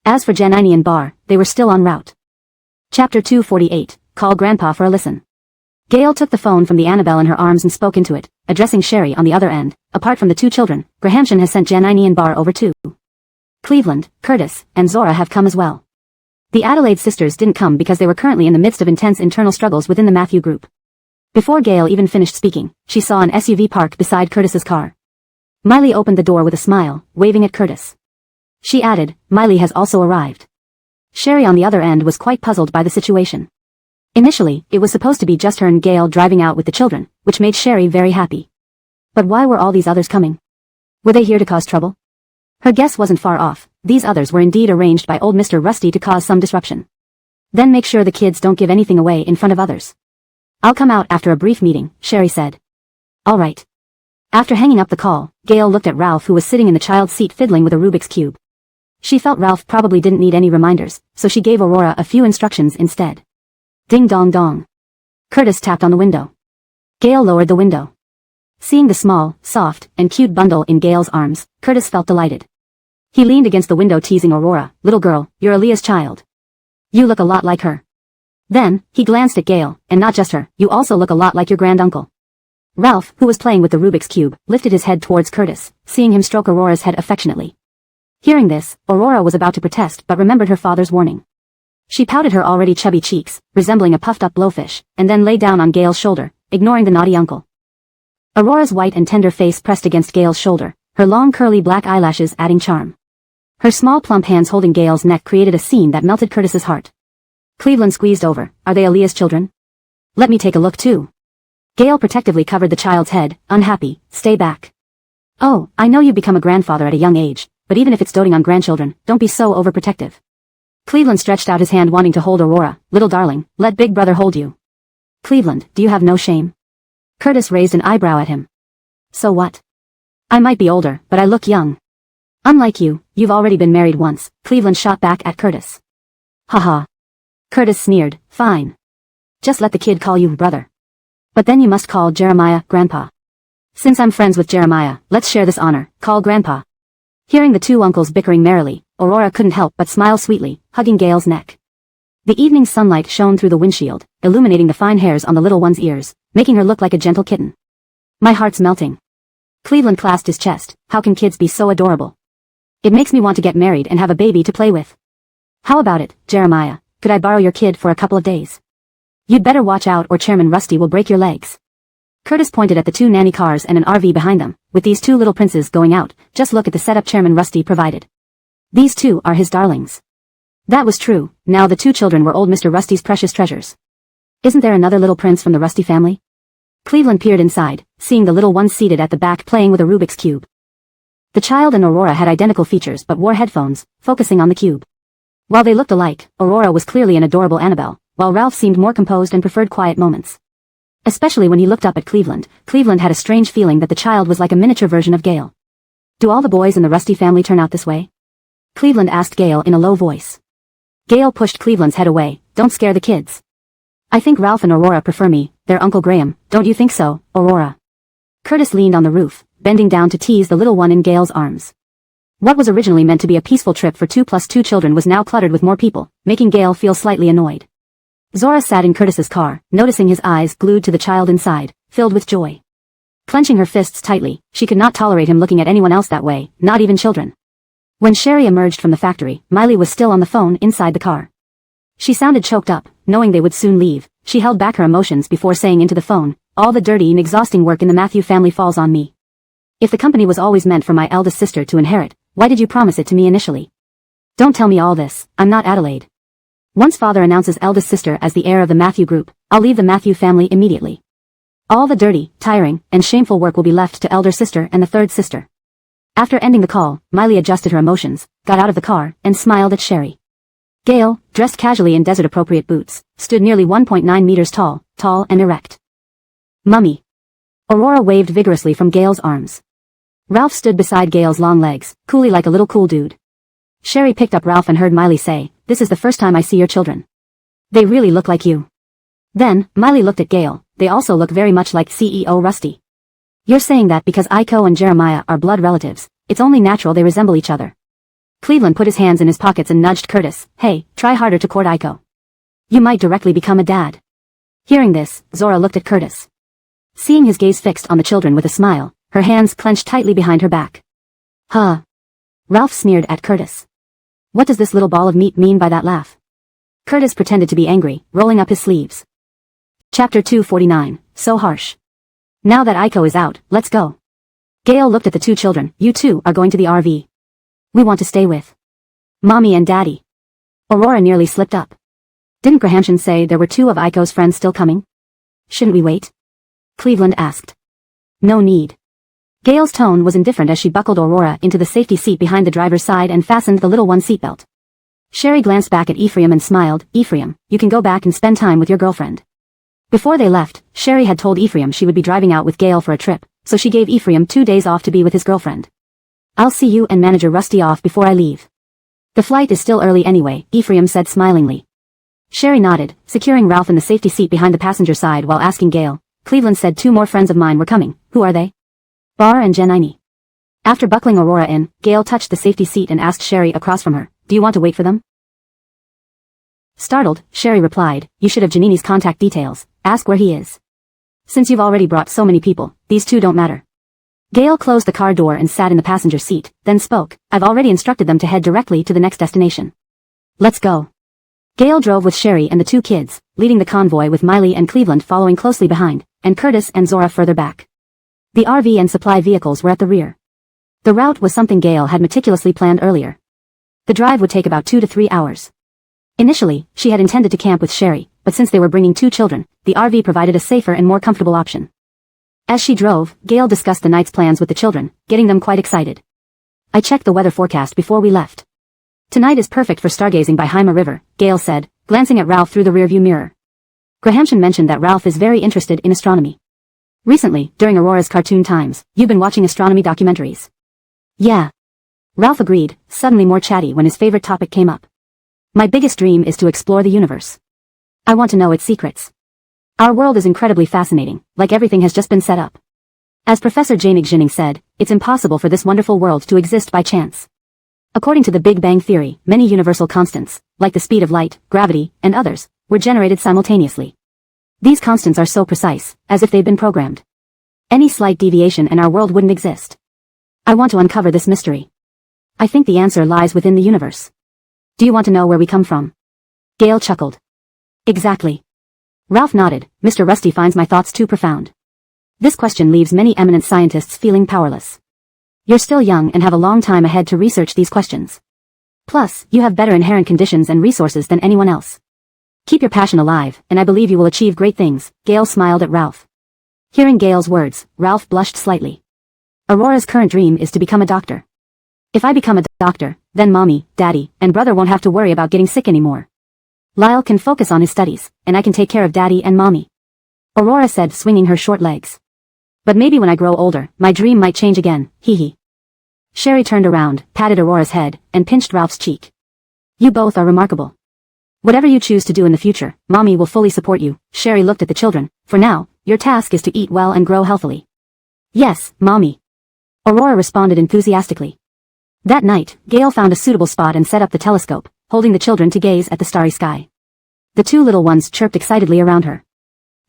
As for Janini and Bar, they were still en route. Chapter 248, Call Grandpa for a Listen. Gale took the phone from the Annabelle in her arms and spoke into it, addressing Sherry on the other end. Apart from the two children, Grahamshan has sent Janini and Bar over too. Cleveland, Curtis, and Zora have come as well. The Adelaide sisters didn't come because they were currently in the midst of intense internal struggles within the Matthew group. Before Gale even finished speaking, she saw an SUV parked beside Curtis's car. Miley opened the door with a smile, waving at Curtis. She added, Miley has also arrived. Sherry on the other end was quite puzzled by the situation. Initially, it was supposed to be just her and Gale driving out with the children, which made Sherry very happy. But why were all these others coming? Were they here to cause trouble? Her guess wasn't far off. These others were indeed arranged by old Mr. Rusty to cause some disruption. Then make sure the kids don't give anything away in front of others. I'll come out after a brief meeting, Sherry said. All right. After hanging up the call, Gale looked at Ralph who was sitting in the child's seat fiddling with a Rubik's Cube. She felt Ralph probably didn't need any reminders, so she gave Aurora a few instructions instead. Ding dong dong. Curtis tapped on the window. Gale lowered the window. Seeing the small, soft, and cute bundle in Gale's arms, Curtis felt delighted. He leaned against the window teasing Aurora, little girl, you're Aaliyah's child. You look a lot like her. Then, he glanced at Gale, and not just her, you also look a lot like your granduncle. Ralph, who was playing with the Rubik's Cube, lifted his head towards Curtis, seeing him stroke Aurora's head affectionately. Hearing this, Aurora was about to protest but remembered her father's warning. She pouted her already chubby cheeks, resembling a puffed-up blowfish, and then lay down on Gale's shoulder, ignoring the naughty uncle. Aurora's white and tender face pressed against Gale's shoulder, her long curly black eyelashes adding charm. Her small plump hands holding Gale's neck created a scene that melted Curtis's heart. Cleveland squeezed over, are they Aaliyah's children? Let me take a look too. Gale protectively covered the child's head, unhappy, stay back. Oh, I know you've become a grandfather at a young age, but even if it's doting on grandchildren, don't be so overprotective. Cleveland stretched out his hand wanting to hold Aurora, little darling, let big brother hold you. Cleveland, do you have no shame? Curtis raised an eyebrow at him. So what? I might be older, but I look young. Unlike you, you've already been married once, Cleveland shot back at Curtis. Haha. Curtis sneered, fine. Just let the kid call you brother. But then you must call Jeremiah, grandpa. Since I'm friends with Jeremiah, let's share this honor, call Grandpa. Hearing the two uncles bickering merrily, Aurora couldn't help but smile sweetly, hugging Gail's neck. The evening sunlight shone through the windshield, illuminating the fine hairs on the little one's ears, making her look like a gentle kitten. My heart's melting. Cleveland clasped his chest. How can kids be so adorable? It makes me want to get married and have a baby to play with. How about it, Jeremiah? Could I borrow your kid for a couple of days? You'd better watch out or Chairman Rusty will break your legs. Curtis pointed at the two nanny cars and an RV behind them. With these two little princes going out, just look at the setup Chairman Rusty provided. These two are his darlings. That was true. Now the two children were old Mr. Rusty's precious treasures. Isn't there another little prince from the Rusty family? Cleveland peered inside, seeing the little one seated at the back playing with a Rubik's Cube. The child and Aurora had identical features but wore headphones, focusing on the cube. While they looked alike, Aurora was clearly an adorable Annabelle, while Ralph seemed more composed and preferred quiet moments. Especially when he looked up at Cleveland, Cleveland had a strange feeling that the child was like a miniature version of Gale. Do all the boys in the Rusty family turn out this way? Cleveland asked Gale in a low voice. Gale pushed Cleveland's head away. Don't scare the kids. I think Ralph and Aurora prefer me, their Uncle Graham, don't you think so, Aurora? Curtis leaned on the roof, bending down to tease the little one in Gale's arms. What was originally meant to be a peaceful trip for 2+2 children was now cluttered with more people, making Gale feel slightly annoyed. Zora sat in Curtis's car, noticing his eyes glued to the child inside, filled with joy. Clenching her fists tightly, she could not tolerate him looking at anyone else that way, not even children. When Sherry emerged from the factory, Miley was still on the phone inside the car. She sounded choked up, knowing they would soon leave. She held back her emotions before saying into the phone, all the dirty and exhausting work in the Matthew family falls on me. If the company was always meant for my eldest sister to inherit, why did you promise it to me initially? Don't tell me all this, I'm not Adelaide. Once father announces eldest sister as the heir of the Matthew group, I'll leave the Matthew family immediately. All the dirty, tiring, and shameful work will be left to elder sister and the third sister. After ending the call, Miley adjusted her emotions, got out of the car, and smiled at Sherry. Gale, dressed casually in desert-appropriate boots, stood nearly 1.9 meters tall and erect. Mummy. Aurora waved vigorously from Gale's arms. Ralph stood beside Gale's long legs, coolly like a little cool dude. Sherry picked up Ralph and heard Miley say, this is the first time I see your children. They really look like you. Then, Miley looked at Gale, they also look very much like CEO Rusty. You're saying that because Iko and Jeremiah are blood relatives, it's only natural they resemble each other. Cleveland put his hands in his pockets and nudged Curtis, hey, try harder to court Iko. You might directly become a dad. Hearing this, Zora looked at Curtis. Seeing his gaze fixed on the children with a smile, her hands clenched tightly behind her back. Huh. Ralph sneered at Curtis. What does this little ball of meat mean by that laugh? Curtis pretended to be angry, rolling up his sleeves. Chapter 249, so harsh. Now that Iko is out, let's go. Gale looked at the two children, you two are going to the RV. We want to stay with Mommy and Daddy. Aurora nearly slipped up. Didn't Grahamshan say there were two of Iko's friends still coming? Shouldn't we wait? Cleveland asked. No need. Gale's tone was indifferent as she buckled Aurora into the safety seat behind the driver's side and fastened the little one's seatbelt. Sherry glanced back at Ephraim and smiled, Ephraim, you can go back and spend time with your girlfriend. Before they left, Sherry had told Ephraim she would be driving out with Gale for a trip, so she gave Ephraim 2 days off to be with his girlfriend. I'll see you and Manager Rusty off before I leave. The flight is still early anyway, Ephraim said smilingly. Sherry nodded, securing Ralph in the safety seat behind the passenger side while asking Gale. Cleveland said 2 more friends of mine were coming, who are they? Bar and Jenini. After buckling Aurora in, Gale touched the safety seat and asked Sherry across from her, do you want to wait for them? Startled, Sherry replied, you should have Janini's contact details, ask where he is. Since you've already brought so many people, these 2 don't matter. Gale closed the car door and sat in the passenger seat, then spoke, I've already instructed them to head directly to the next destination. Let's go. Gale drove with Sherry and the 2 kids, leading the convoy with Miley and Cleveland following closely behind, and Curtis and Zora further back. The RV and supply vehicles were at the rear. The route was something Gale had meticulously planned earlier. The drive would take about 2 to 3 hours. Initially, she had intended to camp with Sherry, but since they were bringing 2 children, the RV provided a safer and more comfortable option. As she drove, Gale discussed the night's plans with the children, getting them quite excited. I checked the weather forecast before we left. Tonight is perfect for stargazing by Haima River, Gale said, glancing at Ralph through the rearview mirror. Grahamshan mentioned that Ralph is very interested in astronomy. Recently, during Aurora's cartoon times, you've been watching astronomy documentaries. Yeah. Ralph agreed, suddenly more chatty when his favorite topic came up. My biggest dream is to explore the universe. I want to know its secrets. Our world is incredibly fascinating, like everything has just been set up. As Professor Janik Jinning said, it's impossible for this wonderful world to exist by chance. According to the Big Bang Theory, many universal constants, like the speed of light, gravity, and others, were generated simultaneously. These constants are so precise, as if they'd been programmed. Any slight deviation and our world wouldn't exist. I want to uncover this mystery. I think the answer lies within the universe. Do you want to know where we come from? Gale chuckled. Exactly. Ralph nodded. Mr. Rusty finds my thoughts too profound. This question leaves many eminent scientists feeling powerless. You're still young and have a long time ahead to research these questions. Plus, you have better inherent conditions and resources than anyone else. Keep your passion alive, and I believe you will achieve great things. Gale smiled at Ralph. Hearing Gale's words, Ralph blushed slightly. Aurora's current dream is to become a doctor. If I become a doctor, then Mommy, Daddy, and brother won't have to worry about getting sick anymore. Lyle can focus on his studies, and I can take care of Daddy and Mommy. Aurora said, swinging her short legs. But maybe when I grow older, my dream might change again, hee. Sherry turned around, patted Aurora's head, and pinched Ralph's cheek. You both are remarkable. Whatever you choose to do in the future, Mommy will fully support you. Sherry looked at the children. For now, your task is to eat well and grow healthily. Yes, Mommy. Aurora responded enthusiastically. That night, Gale found a suitable spot and set up the telescope, holding the children to gaze at the starry sky. The two little ones chirped excitedly around her.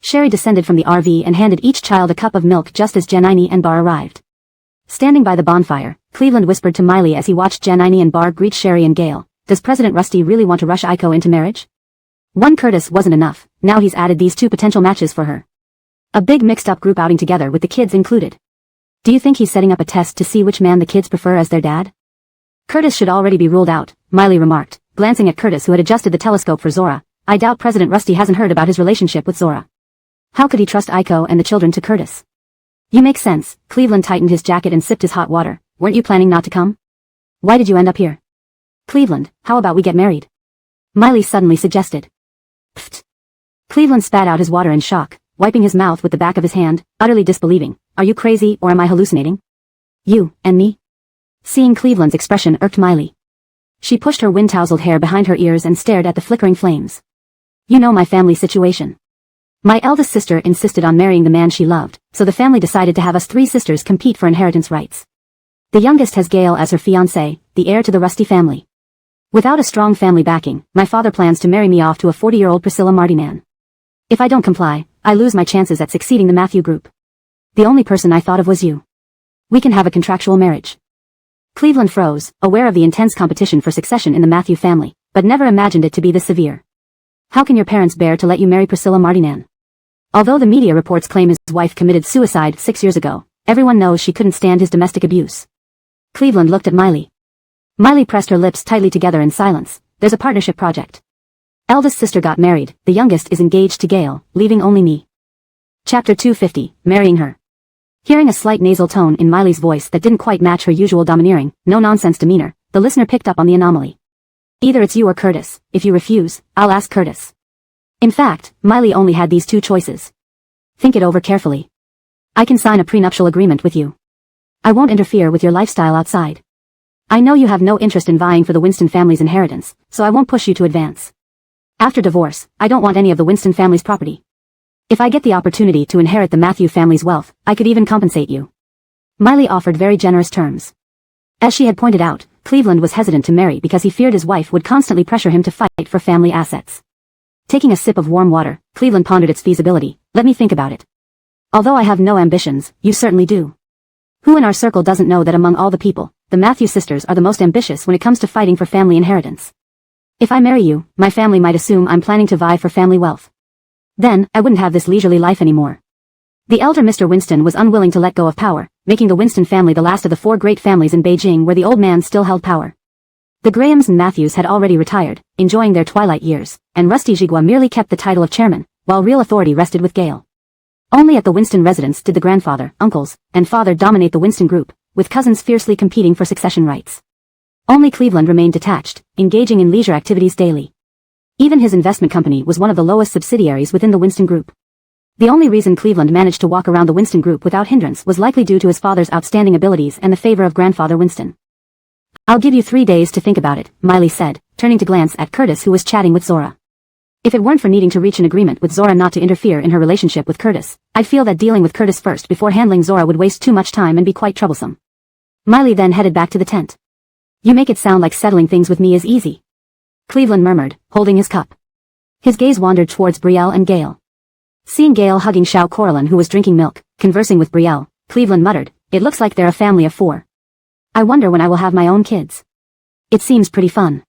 Sherry descended from the RV and handed each child a cup of milk just as Janine and Bar arrived. Standing by the bonfire, Cleveland whispered to Miley as he watched Janine and Bar greet Sherry and Gale, does President Rusty really want to rush Aiko into marriage? One Curtis wasn't enough, now he's added these two potential matches for her. A big mixed-up group outing together with the kids included. Do you think he's setting up a test to see which man the kids prefer as their dad? Curtis should already be ruled out, Miley remarked, glancing at Curtis who had adjusted the telescope for Zora. I doubt President Rusty hasn't heard about his relationship with Zora. How could he trust Aiko and the children to Curtis? You make sense. Cleveland tightened his jacket and sipped his hot water. Weren't you planning not to come? Why did you end up here? Cleveland, how about we get married? Miley suddenly suggested. Pfft. Cleveland spat out his water in shock, wiping his mouth with the back of his hand, utterly disbelieving. Are you crazy or am I hallucinating? You, and me? Seeing Cleveland's expression irked Miley. She pushed her wind-tousled hair behind her ears and stared at the flickering flames. You know my family situation. My eldest sister insisted on marrying the man she loved, so the family decided to have us three sisters compete for inheritance rights. The youngest has Gale as her fiancé, the heir to the Rusty family. Without a strong family backing, my father plans to marry me off to a 40-year-old Priscilla Marty man. If I don't comply, I lose my chances at succeeding the Matthew group. The only person I thought of was you. We can have a contractual marriage. Cleveland froze, aware of the intense competition for succession in the Matthew family, but never imagined it to be this severe. How can your parents bear to let you marry Priscilla Martinan? Although the media reports claim his wife committed suicide 6 years ago, everyone knows she couldn't stand his domestic abuse. Cleveland looked at Miley. Miley pressed her lips tightly together in silence. There's a partnership project. Eldest sister got married, the youngest is engaged to Gale, leaving only me. Chapter 250, Marrying Her. Hearing a slight nasal tone in Miley's voice that didn't quite match her usual domineering, no-nonsense demeanor, the listener picked up on the anomaly. Either it's you or Curtis. If you refuse, I'll ask Curtis. In fact, Miley only had these two choices. Think it over carefully. I can sign a prenuptial agreement with you. I won't interfere with your lifestyle outside. I know you have no interest in vying for the Winston family's inheritance, so I won't push you to advance. After divorce, I don't want any of the Winston family's property. If I get the opportunity to inherit the Matthew family's wealth, I could even compensate you. Miley offered very generous terms. As she had pointed out, Cleveland was hesitant to marry because he feared his wife would constantly pressure him to fight for family assets. Taking a sip of warm water, Cleveland pondered its feasibility. Let me think about it. Although I have no ambitions, you certainly do. Who in our circle doesn't know that among all the people, the Matthew sisters are the most ambitious when it comes to fighting for family inheritance? If I marry you, my family might assume I'm planning to vie for family wealth. Then, I wouldn't have this leisurely life anymore. The elder Mr. Winston was unwilling to let go of power, making the Winston family the last of the four great families in Beijing where the old man still held power. The Grahams and Matthews had already retired, enjoying their twilight years, and Rusty Jigua merely kept the title of chairman, while real authority rested with Gale. Only at the Winston residence did the grandfather, uncles, and father dominate the Winston group, with cousins fiercely competing for succession rights. Only Cleveland remained detached, engaging in leisure activities daily. Even his investment company was one of the lowest subsidiaries within the Winston group. The only reason Cleveland managed to walk around the Winston group without hindrance was likely due to his father's outstanding abilities and the favor of grandfather Winston. I'll give you 3 days to think about it, Miley said, turning to glance at Curtis who was chatting with Zora. If it weren't for needing to reach an agreement with Zora not to interfere in her relationship with Curtis, I'd feel that dealing with Curtis first before handling Zora would waste too much time and be quite troublesome. Miley then headed back to the tent. You make it sound like settling things with me is easy, Cleveland murmured, holding his cup. His gaze wandered towards Brielle and Gale. Seeing Gale hugging Xiao Coraline who was drinking milk, conversing with Brielle, Cleveland muttered, it looks like they're a family of 4. I wonder when I will have my own kids. It seems pretty fun.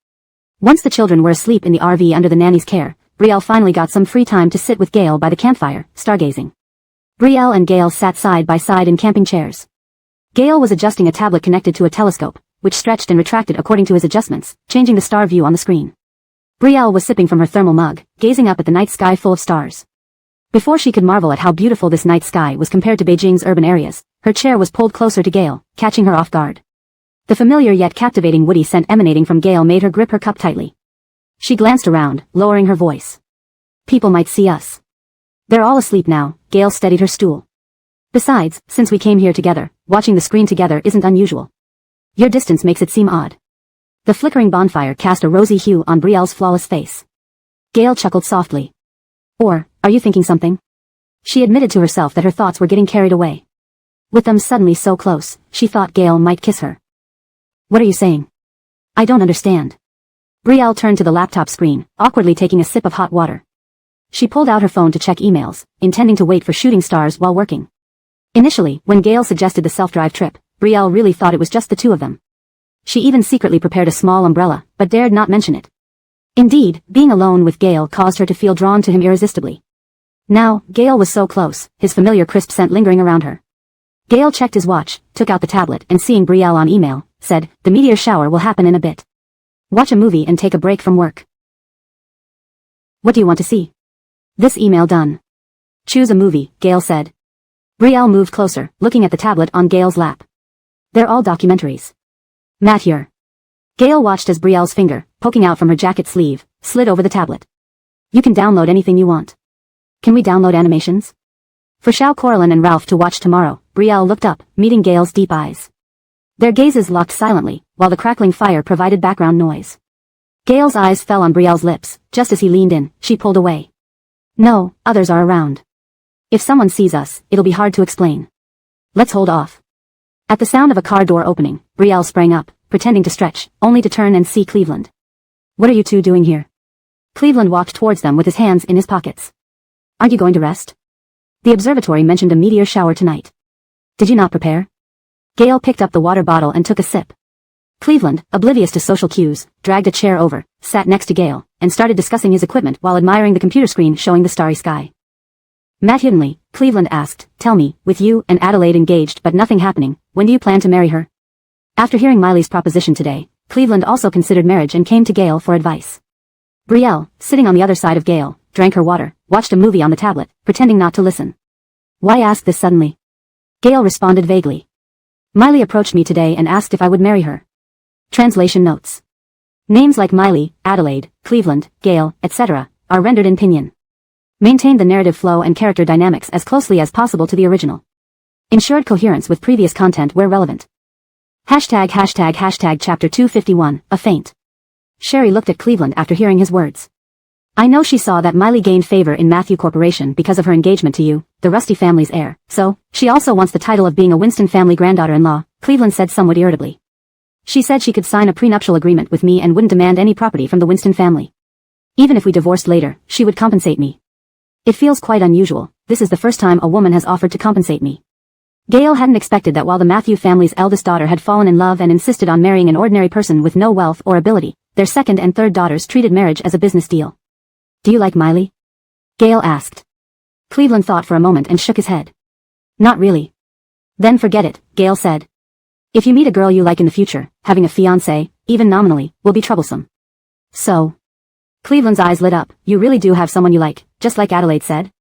Once the children were asleep in the RV under the nanny's care, Brielle finally got some free time to sit with Gale by the campfire, stargazing. Brielle and Gale sat side by side in camping chairs. Gale was adjusting a tablet connected to a telescope, which stretched and retracted according to his adjustments, changing the star view on the screen. Brielle was sipping from her thermal mug, gazing up at the night sky full of stars. Before she could marvel at how beautiful this night sky was compared to Beijing's urban areas, her chair was pulled closer to Gale, catching her off guard. The familiar yet captivating woody scent emanating from Gale made her grip her cup tightly. She glanced around, lowering her voice. People might see us. They're all asleep now. Gale steadied her stool. Besides, since we came here together, watching the screen together isn't unusual. Your distance makes it seem odd. The flickering bonfire cast a rosy hue on Brielle's flawless face. Gale chuckled softly. Or, are you thinking something? She admitted to herself that her thoughts were getting carried away. With them suddenly so close, she thought Gale might kiss her. What are you saying? I don't understand. Brielle turned to the laptop screen, awkwardly taking a sip of hot water. She pulled out her phone to check emails, intending to wait for shooting stars while working. Initially, when Gale suggested the self-drive trip, Brielle really thought it was just the two of them. She even secretly prepared a small umbrella, but dared not mention it. Indeed, being alone with Gale caused her to feel drawn to him irresistibly. Now, Gale was so close, his familiar crisp scent lingering around her. Gale checked his watch, took out the tablet, and seeing Brielle on email, said, the meteor shower will happen in a bit. Watch a movie and take a break from work. What do you want to see? This email done. Choose a movie, Gale said. Brielle moved closer, looking at the tablet on Gale's lap. They're all documentaries. Matt here. Gale watched as Brielle's finger, poking out from her jacket sleeve, slid over the tablet. You can download anything you want. Can we download animations? For Xiao Coraline and Ralph to watch tomorrow, Brielle looked up, meeting Gale's deep eyes. Their gazes locked silently, while the crackling fire provided background noise. Gale's eyes fell on Brielle's lips. Just as he leaned in, she pulled away. No, others are around. If someone sees us, it'll be hard to explain. Let's hold off. At the sound of a car door opening, Brielle sprang up, pretending to stretch, only to turn and see Cleveland. What are you two doing here? Cleveland walked towards them with his hands in his pockets. Aren't you going to rest? The observatory mentioned a meteor shower tonight. Did you not prepare? Gale picked up the water bottle and took a sip. Cleveland, oblivious to social cues, dragged a chair over, sat next to Gale, and started discussing his equipment while admiring the computer screen showing the starry sky. Matt hiddenly, Cleveland asked, tell me, with you and Adelaide engaged but nothing happening, when do you plan to marry her? After hearing Miley's proposition today, Cleveland also considered marriage and came to Gale for advice. Brielle, sitting on the other side of Gale, drank her water, watched a movie on the tablet, pretending not to listen. Why ask this suddenly? Gale responded vaguely. Miley approached me today and asked if I would marry her. Translation notes. Names like Miley, Adelaide, Cleveland, Gale, etc., are rendered in pinyin. Maintain the narrative flow and character dynamics as closely as possible to the original. Ensured coherence with previous content where relevant. Hashtag chapter 251, a feint. Sherry looked at Cleveland after hearing his words. I know she saw that Miley gained favor in Matthew Corporation because of her engagement to you, the Rusty family's heir, so, she also wants the title of being a Winston family granddaughter-in-law, Cleveland said somewhat irritably. She said she could sign a prenuptial agreement with me and wouldn't demand any property from the Winston family. Even if we divorced later, she would compensate me. It feels quite unusual. This is the first time a woman has offered to compensate me. Gale hadn't expected that while the Matthew family's eldest daughter had fallen in love and insisted on marrying an ordinary person with no wealth or ability, their second and third daughters treated marriage as a business deal. Do you like Miley? Gale asked. Cleveland thought for a moment and shook his head. Not really. Then forget it, Gale said. If you meet a girl you like in the future, having a fiancé, even nominally, will be troublesome. So. Cleveland's eyes lit up. You really do have someone you like, just like Adelaide said?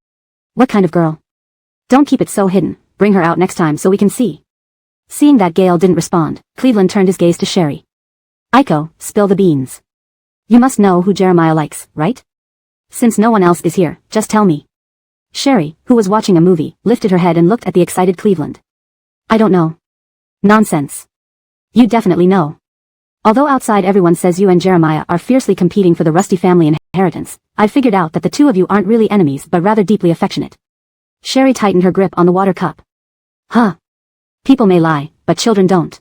What kind of girl? Don't keep it so hidden, bring her out next time so we can see. Seeing that Gale didn't respond, Cleveland turned his gaze to Sherry. Aiko, spill the beans. You must know who Jeremiah likes, right? Since no one else is here, just tell me. Sherry, who was watching a movie, lifted her head and looked at the excited Cleveland. I don't know. Nonsense. You definitely know. Although outside everyone says you and Jeremiah are fiercely competing for the Rusty family inheritance, I've figured out that the two of you aren't really enemies but rather deeply affectionate. Sherry tightened her grip on the water cup. Huh. People may lie, but children don't.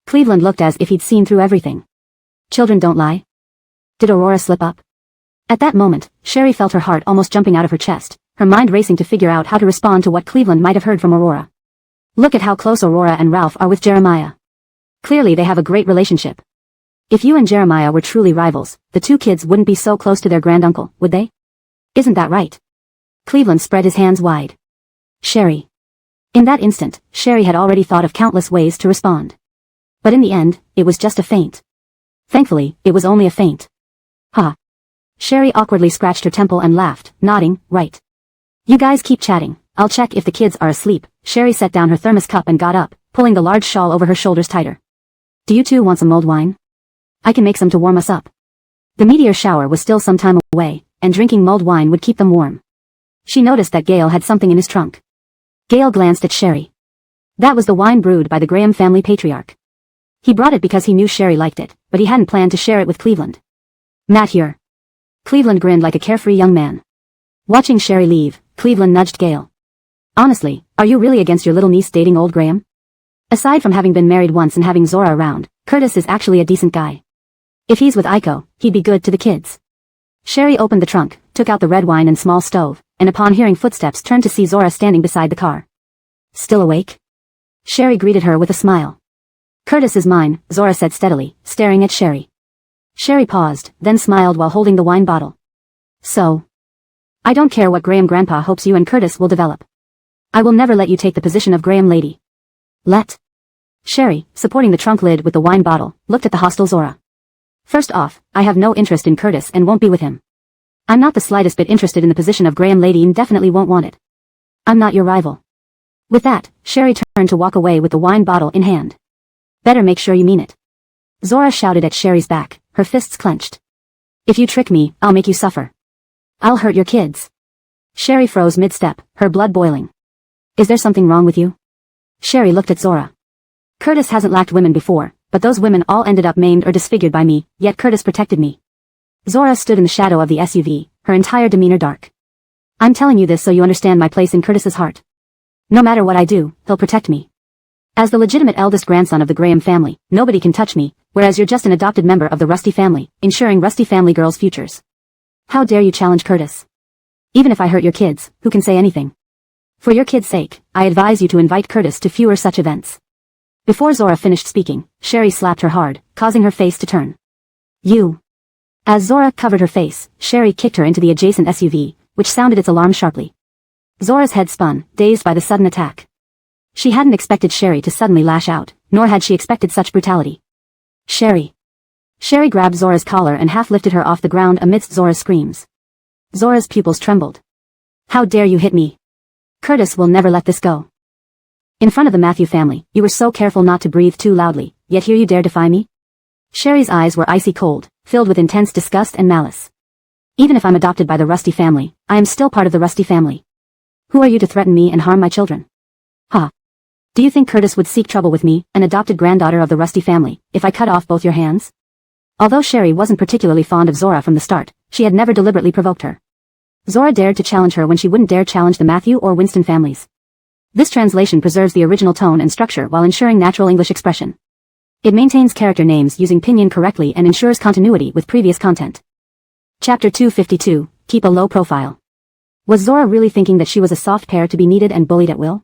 Cleveland looked as if he'd seen through everything. Children don't lie? Did Aurora slip up? At that moment, Sherry felt her heart almost jumping out of her chest, her mind racing to figure out how to respond to what Cleveland might have heard from Aurora. Look at how close Aurora and Ralph are with Jeremiah. Clearly they have a great relationship. If you and Jeremiah were truly rivals, the two kids wouldn't be so close to their granduncle, would they? Isn't that right? Cleveland spread his hands wide. Sherry. In that instant, Sherry had already thought of countless ways to respond. But in the end, it was just a feint. Thankfully, it was only a feint. Ha. Sherry awkwardly scratched her temple and laughed, nodding, right. You guys keep chatting, I'll check if the kids are asleep. Sherry set down her thermos cup and got up, pulling the large shawl over her shoulders tighter. Do you two want some mulled wine? I can make some to warm us up. The meteor shower was still some time away, and drinking mulled wine would keep them warm. She noticed that Gale had something in his trunk. Gale glanced at Sherry. That was the wine brewed by the Graham family patriarch. He brought it because he knew Sherry liked it, but he hadn't planned to share it with Cleveland. Matt here. Cleveland grinned like a carefree young man. Watching Sherry leave, Cleveland nudged Gale. Honestly, are you really against your little niece dating old Graham? Aside from having been married once and having Zora around, Curtis is actually a decent guy. If he's with Aiko, he'd be good to the kids. Sherry opened the trunk, took out the red wine and small stove, and upon hearing footsteps turned to see Zora standing beside the car. Still awake? Sherry greeted her with a smile. Curtis is mine, Zora said steadily, staring at Sherry. Sherry paused, then smiled while holding the wine bottle. So. I don't care what Graham Grandpa hopes you and Curtis will develop. I will never let you take the position of Graham Lady. Let. Sherry, supporting the trunk lid with the wine bottle, looked at the hostile Zora. First off, I have no interest in Curtis and won't be with him. I'm not the slightest bit interested in the position of Graham Lady and definitely won't want it. I'm not your rival. With that, Sherry turned to walk away with the wine bottle in hand. Better make sure you mean it. Zora shouted at Sherry's back, her fists clenched. If you trick me, I'll make you suffer. I'll hurt your kids. Sherry froze mid-step, her blood boiling. Is there something wrong with you? Sherry looked at Zora. Curtis hasn't lacked women before, but those women all ended up maimed or disfigured by me, yet Curtis protected me. Zora stood in the shadow of the SUV, her entire demeanor dark. I'm telling you this so you understand my place in Curtis's heart. No matter what I do, he'll protect me. As the legitimate eldest grandson of the Graham family, nobody can touch me, whereas you're just an adopted member of the Rusty family, ensuring Rusty family girls' futures. How dare you challenge Curtis? Even if I hurt your kids, who can say anything? For your kids' sake, I advise you to invite Curtis to fewer such events. Before Zora finished speaking, Sherry slapped her hard, causing her face to turn. You. As Zora covered her face, Sherry kicked her into the adjacent SUV, which sounded its alarm sharply. Zora's head spun, dazed by the sudden attack. She hadn't expected Sherry to suddenly lash out, nor had she expected such brutality. Sherry. Sherry grabbed Zora's collar and half lifted her off the ground amidst Zora's screams. Zora's pupils trembled. How dare you hit me? Curtis will never let this go. In front of the Matthew family, you were so careful not to breathe too loudly, yet here you dare defy me? Sherry's eyes were icy cold, filled with intense disgust and malice. Even if I'm adopted by the Rusty family, I am still part of the Rusty family. Who are you to threaten me and harm my children? Ha. Do you think Curtis would seek trouble with me, an adopted granddaughter of the Rusty family, if I cut off both your hands? Although Sherry wasn't particularly fond of Zora from the start, she had never deliberately provoked her. Zora dared to challenge her when she wouldn't dare challenge the Matthew or Winston families. This translation preserves the original tone and structure while ensuring natural English expression. It maintains character names using pinyin correctly and ensures continuity with previous content. Chapter 252, Keep a Low Profile. Was Zora really thinking that she was a soft pear to be kneaded and bullied at will?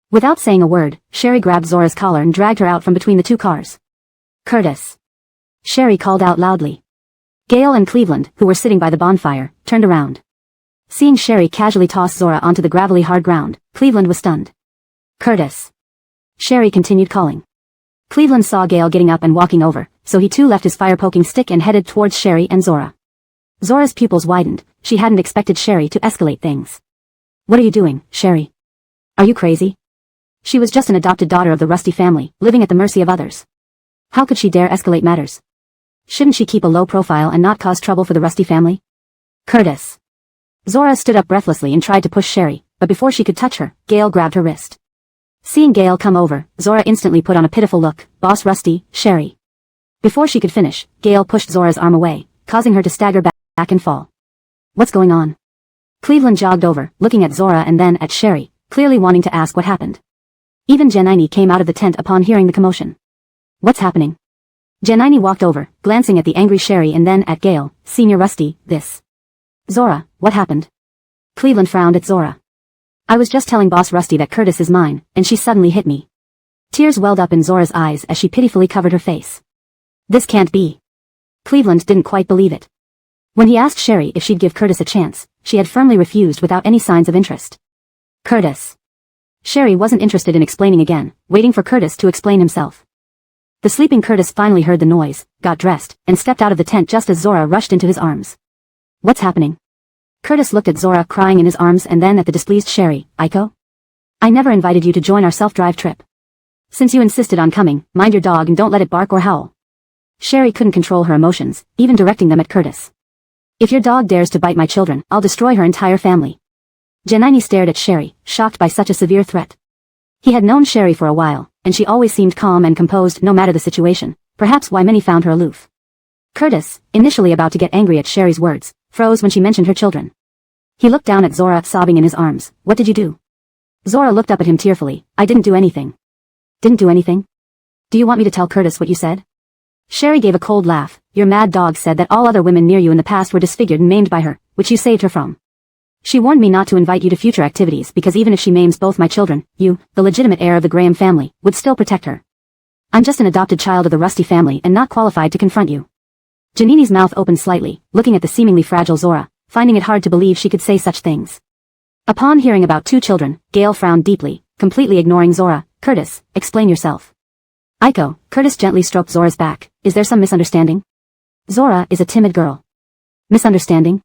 Without saying a word, Sherry grabbed Zora's collar and dragged her out from between the two cars. Curtis. Sherry called out loudly. Gale and Cleveland, who were sitting by the bonfire, turned around. Seeing Sherry casually toss Zora onto the gravelly hard ground, Cleveland was stunned. Curtis. Sherry continued calling. Cleveland saw Gale getting up and walking over, so he too left his fire-poking stick and headed towards Sherry and Zora. Zora's pupils widened. She hadn't expected Sherry to escalate things. What are you doing, Sherry? Are you crazy? She was just an adopted daughter of the Rusty family, living at the mercy of others. How could she dare escalate matters? Shouldn't she keep a low profile and not cause trouble for the Rusty family? Curtis. Zora stood up breathlessly and tried to push Sherry, but before she could touch her, Gale grabbed her wrist. Seeing Gale come over, Zora instantly put on a pitiful look. Boss Rusty, Sherry. Before she could finish, Gale pushed Zora's arm away, causing her to stagger back and fall. What's going on? Cleveland jogged over, looking at Zora and then at Sherry, clearly wanting to ask what happened. Even Janine came out of the tent upon hearing the commotion. What's happening? Janine walked over, glancing at the angry Sherry and then at Gail. Senior Rusty, this. Zora, what happened? Cleveland frowned at Zora. I was just telling Boss Rusty that Curtis is mine, and she suddenly hit me. Tears welled up in Zora's eyes as she pitifully covered her face. This can't be. Cleveland didn't quite believe it. When he asked Sherry if she'd give Curtis a chance, she had firmly refused without any signs of interest. Curtis. Sherry wasn't interested in explaining again, waiting for Curtis to explain himself. The sleeping Curtis finally heard the noise, got dressed, and stepped out of the tent just as Zora rushed into his arms. What's happening? Curtis looked at Zora crying in his arms and then at the displeased Sherry. Aiko? I never invited you to join our self-drive trip. Since you insisted on coming, mind your dog and don't let it bark or howl. Sherry couldn't control her emotions, even directing them at Curtis. If your dog dares to bite my children, I'll destroy her entire family. Janine stared at Sherry, shocked by such a severe threat. He had known Sherry for a while, and she always seemed calm and composed no matter the situation, perhaps why many found her aloof. Curtis, initially about to get angry at Sherry's words, froze when she mentioned her children. He looked down at Zora sobbing in his arms. What did you do? Zora looked up at him tearfully. I didn't do anything. Didn't do anything? Do you want me to tell Curtis what you said? Sherry gave a cold laugh. Your mad dog said that all other women near you in the past were disfigured and maimed by her, which you saved her from. She warned me not to invite you to future activities because even if she maims both my children, you, the legitimate heir of the Graham family, would still protect her. I'm just an adopted child of the Rusty family and not qualified to confront you. Janine's mouth opened slightly, looking at the seemingly fragile Zora, finding it hard to believe she could say such things. Upon hearing about 2 children, Gail frowned deeply, completely ignoring Zora. Curtis, explain yourself. Aiko, Curtis gently stroked Zora's back. Is there some misunderstanding? Zora is a timid girl. Misunderstanding?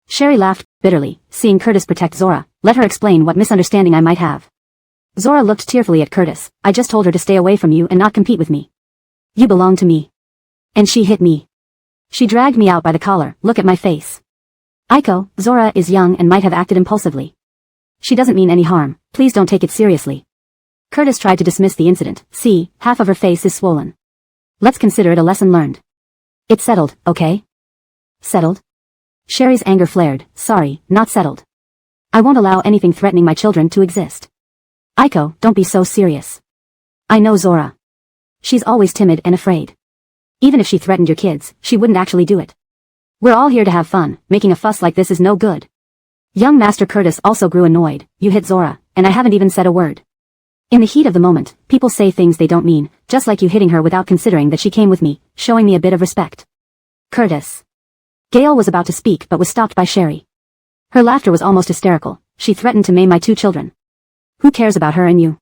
Sherry laughed bitterly, seeing Curtis protect Zora. Let her explain what misunderstanding I might have. Zora looked tearfully at Curtis. I just told her to stay away from you and not compete with me. You belong to me. And she hit me. She dragged me out by the collar. Look at my face. Aiko, Zora is young and might have acted impulsively. She doesn't mean any harm. Please don't take it seriously. Curtis tried to dismiss the incident. See, half of her face is swollen. Let's consider it a lesson learned. It's settled, okay? Settled? Sherry's anger flared. Sorry, not settled. I won't allow anything threatening my children to exist. Aiko, don't be so serious. I know Zora. She's always timid and afraid. Even if she threatened your kids, she wouldn't actually do it. We're all here to have fun. Making a fuss like this is no good. Young Master Curtis also grew annoyed. You hit Zora, and I haven't even said a word. In the heat of the moment, people say things they don't mean, just like you hitting her without considering that she came with me, showing me a bit of respect. Curtis. Gail was about to speak but was stopped by Sherry. Her laughter was almost hysterical. She threatened to maim my 2 children. Who cares about her and you?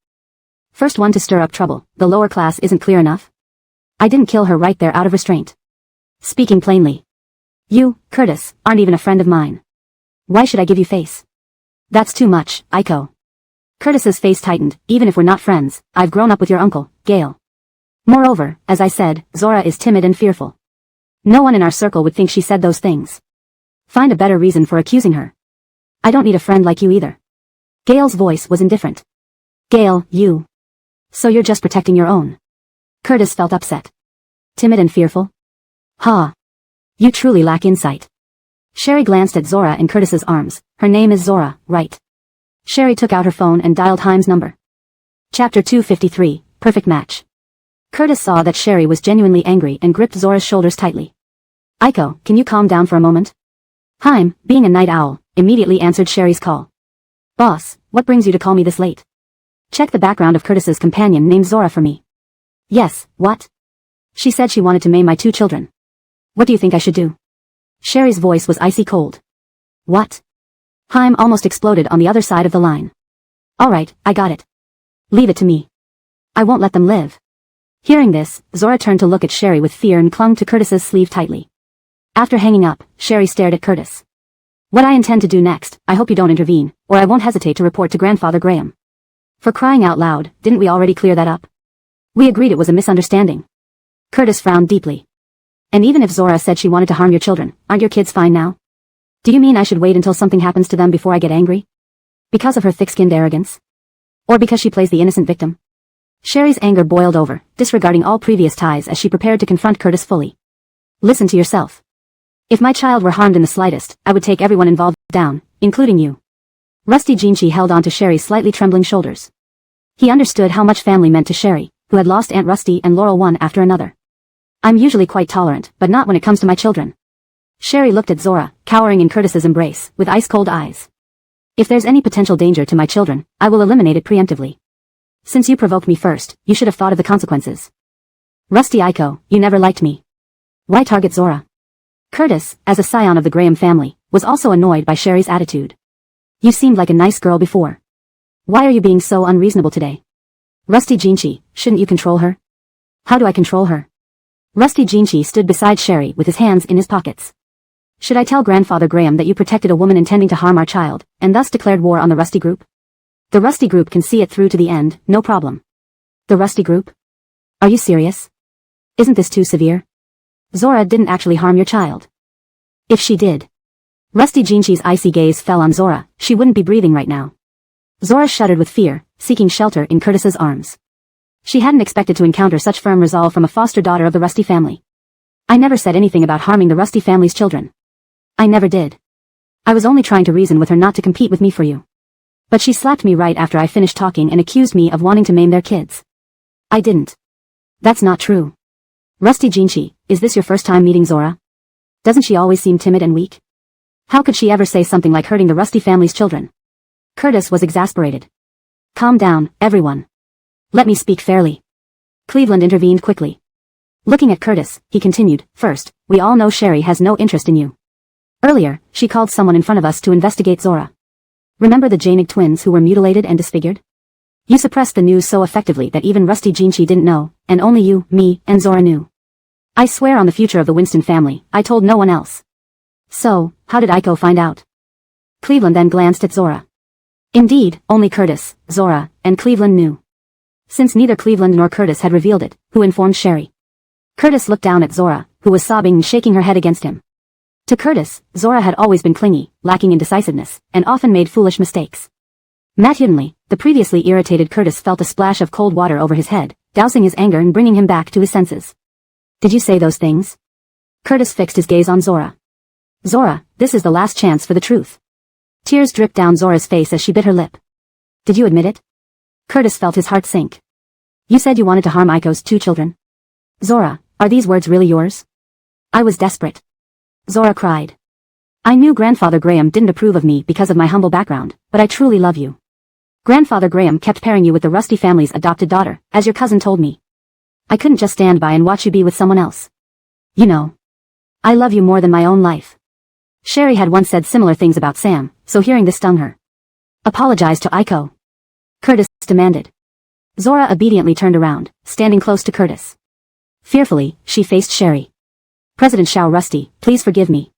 First one to stir up trouble. The lower class isn't clear enough? I didn't kill her right there out of restraint. Speaking plainly. You, Curtis, aren't even a friend of mine. Why should I give you face? That's too much, Aiko. Curtis's face tightened. Even if we're not friends, I've grown up with your uncle, Gail. Moreover, as I said, Zora is timid and fearful. No one in our circle would think she said those things. Find a better reason for accusing her. I don't need a friend like you either. Gail's voice was indifferent. Gail, you. So you're just protecting your own. Curtis felt upset. Timid and fearful? Ha. You truly lack insight. Sherry glanced at Zora in Curtis's arms. Her name is Zora, right? Sherry took out her phone and dialed Haim's number. Chapter 253, Perfect Match. Curtis saw that Sherry was genuinely angry and gripped Zora's shoulders tightly. Aiko, can you calm down for a moment? Haim, being a night owl, immediately answered Sherry's call. Boss, what brings you to call me this late? Check the background of Curtis's companion named Zora for me. Yes, what? She said she wanted to maim my 2 children. What do you think I should do? Sherry's voice was icy cold. What? Haim almost exploded on the other side of the line. Alright, I got it. Leave it to me. I won't let them live. Hearing this, Zora turned to look at Sherry with fear and clung to Curtis's sleeve tightly. After hanging up, Sherry stared at Curtis. What I intend to do next, I hope you don't intervene, or I won't hesitate to report to Grandfather Graham. For crying out loud, didn't we already clear that up? We agreed it was a misunderstanding. Curtis frowned deeply. And even if Zora said she wanted to harm your children, aren't your kids fine now? Do you mean I should wait until something happens to them before I get angry? Because of her thick-skinned arrogance? Or because she plays the innocent victim? Sherry's anger boiled over, disregarding all previous ties as she prepared to confront Curtis fully. Listen to yourself. If my child were harmed in the slightest, I would take everyone involved down, including you. Rusty Jinchi held on to Sherry's slightly trembling shoulders. He understood how much family meant to Sherry, who had lost Aunt Rusty and Laurel one after another. I'm usually quite tolerant, but not when it comes to my children. Sherry looked at Zora, cowering in Curtis's embrace, with ice-cold eyes. If there's any potential danger to my children, I will eliminate it preemptively. Since you provoked me first, you should have thought of the consequences. Rusty Aiko, you never liked me. Why target Zora? Curtis, as a scion of the Graham family, was also annoyed by Sherry's attitude. You seemed like a nice girl before. Why are you being so unreasonable today? Rusty Jinchi, shouldn't you control her? How do I control her? Rusty Jinchi stood beside Sherry with his hands in his pockets. Should I tell Grandfather Graham that you protected a woman intending to harm our child, and thus declared war on the Rusty Group? The Rusty Group can see it through to the end, no problem. The Rusty Group? Are you serious? Isn't this too severe? Zora didn't actually harm your child. If she did. Rusty Jinchi's icy gaze fell on Zora, she wouldn't be breathing right now. Zora shuddered with fear, seeking shelter in Curtis's arms. She hadn't expected to encounter such firm resolve from a foster daughter of the Rusty family. I never said anything about harming the Rusty family's children. I never did. I was only trying to reason with her not to compete with me for you. But she slapped me right after I finished talking and accused me of wanting to maim their kids. I didn't. That's not true. Rusty Jinchi, is this your first time meeting Zora? Doesn't she always seem timid and weak? How could she ever say something like hurting the Rusty family's children? Curtis was exasperated. Calm down, everyone. Let me speak fairly. Cleveland intervened quickly. Looking at Curtis, he continued, first, we all know Sherry has no interest in you. Earlier, she called someone in front of us to investigate Zora. Remember the Janig twins who were mutilated and disfigured? You suppressed the news so effectively that even Rusty Jinchi didn't know, and only you, me, and Zora knew. I swear on the future of the Winston family, I told no one else. So, how did Aiko find out? Cleveland then glanced at Zora. Indeed, only Curtis, Zora, and Cleveland knew. Since neither Cleveland nor Curtis had revealed it, who informed Sherry? Curtis looked down at Zora, who was sobbing and shaking her head against him. To Curtis, Zora had always been clingy, lacking in decisiveness, and often made foolish mistakes. Matutely, the previously irritated Curtis felt a splash of cold water over his head, dousing his anger and bringing him back to his senses. Did you say those things? Curtis fixed his gaze on Zora. Zora, this is the last chance for the truth. Tears dripped down Zora's face as she bit her lip. Did you admit it? Curtis felt his heart sink. You said you wanted to harm Aiko's 2 children. Zora, are these words really yours? I was desperate. Zora cried. I knew Grandfather Graham didn't approve of me because of my humble background, but I truly love you. Grandfather Graham kept pairing you with the Rusty family's adopted daughter, as your cousin told me. I couldn't just stand by and watch you be with someone else. You know. I love you more than my own life. Sherry had once said similar things about Sam, so hearing this stung her. Apologize to Aiko. Curtis demanded. Zora obediently turned around, standing close to Curtis. Fearfully, she faced Sherry. President Xiao Rusty, please forgive me.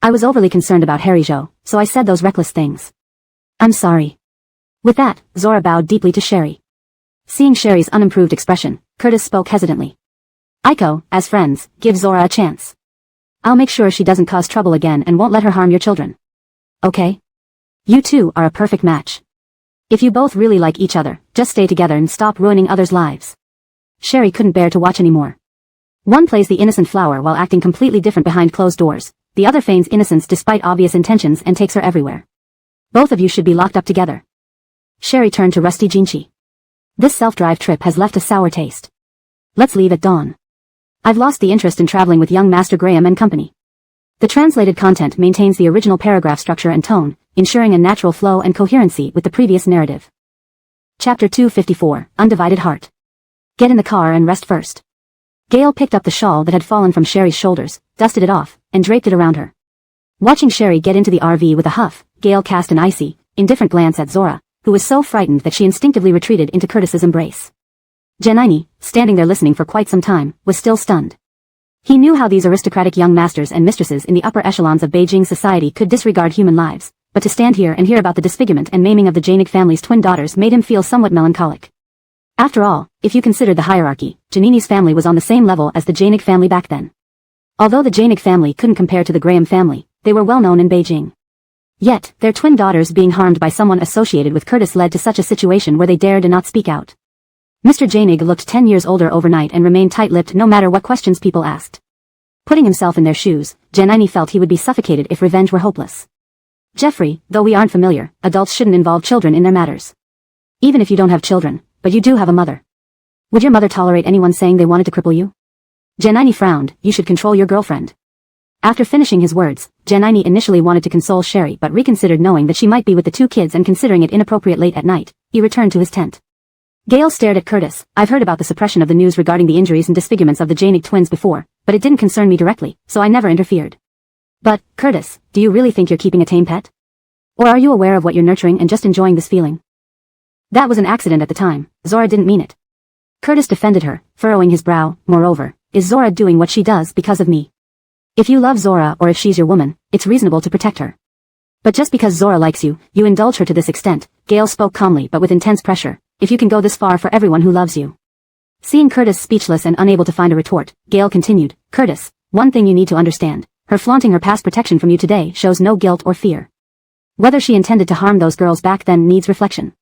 I was overly concerned about Harry Zhou, so I said those reckless things. I'm sorry. With that, Zora bowed deeply to Sherry. Seeing Sherry's unimproved expression, Curtis spoke hesitantly. Aiko, as friends, give Zora a chance. I'll make sure she doesn't cause trouble again and won't let her harm your children. Okay? You two are a perfect match. If you both really like each other, just stay together and stop ruining others' lives. Sherry couldn't bear to watch anymore. One plays the innocent flower while acting completely different behind closed doors, the other feigns innocence despite obvious intentions and takes her everywhere. Both of you should be locked up together. Sherry turned to Rusty Jinchi. This self-drive trip has left a sour taste. Let's leave at dawn. I've lost the interest in traveling with young Master Graham and company. The translated content maintains the original paragraph structure and tone, ensuring a natural flow and coherency with the previous narrative. Chapter 254, Undivided Heart. Get in the car and rest first. Gail picked up the shawl that had fallen from Sherry's shoulders, dusted it off, and draped it around her. Watching Sherry get into the RV with a huff, Gail cast an icy, indifferent glance at Zora, who was so frightened that she instinctively retreated into Curtis's embrace. Janini, standing there listening for quite some time, was still stunned. He knew how these aristocratic young masters and mistresses in the upper echelons of Beijing society could disregard human lives, but to stand here and hear about the disfigurement and maiming of the Janig family's twin daughters made him feel somewhat melancholic. After all, if you considered the hierarchy, Janini's family was on the same level as the Janig family back then. Although the Janig family couldn't compare to the Graham family, they were well known in Beijing. Yet, their twin daughters being harmed by someone associated with Curtis led to such a situation where they dared to not speak out. Mr. Janig looked 10 years older overnight and remained tight-lipped no matter what questions people asked. Putting himself in their shoes, Janini felt he would be suffocated if revenge were hopeless. Jeffrey, though we aren't familiar, adults shouldn't involve children in their matters. Even if you don't have children, but you do have a mother. Would your mother tolerate anyone saying they wanted to cripple you? Janini frowned. You should control your girlfriend. After finishing his words, Janini initially wanted to console Sherry but reconsidered knowing that she might be with the two kids and considering it inappropriate late at night. He returned to his tent. Gale stared at Curtis. I've heard about the suppression of the news regarding the injuries and disfigurements of the Janig twins before, but it didn't concern me directly, so I never interfered. But, Curtis, do you really think you're keeping a tame pet? Or are you aware of what you're nurturing and just enjoying this feeling? That was an accident at the time. Zora didn't mean it. Curtis defended her, furrowing his brow. Moreover, is Zora doing what she does because of me? If you love Zora or if she's your woman, it's reasonable to protect her. But just because Zora likes you, you indulge her to this extent. Gale spoke calmly but with intense pressure. If you can go this far for everyone who loves you. Seeing Curtis speechless and unable to find a retort, Gale continued, Curtis, one thing you need to understand. Her flaunting her past protection from you today shows no guilt or fear. Whether she intended to harm those girls back then needs reflection.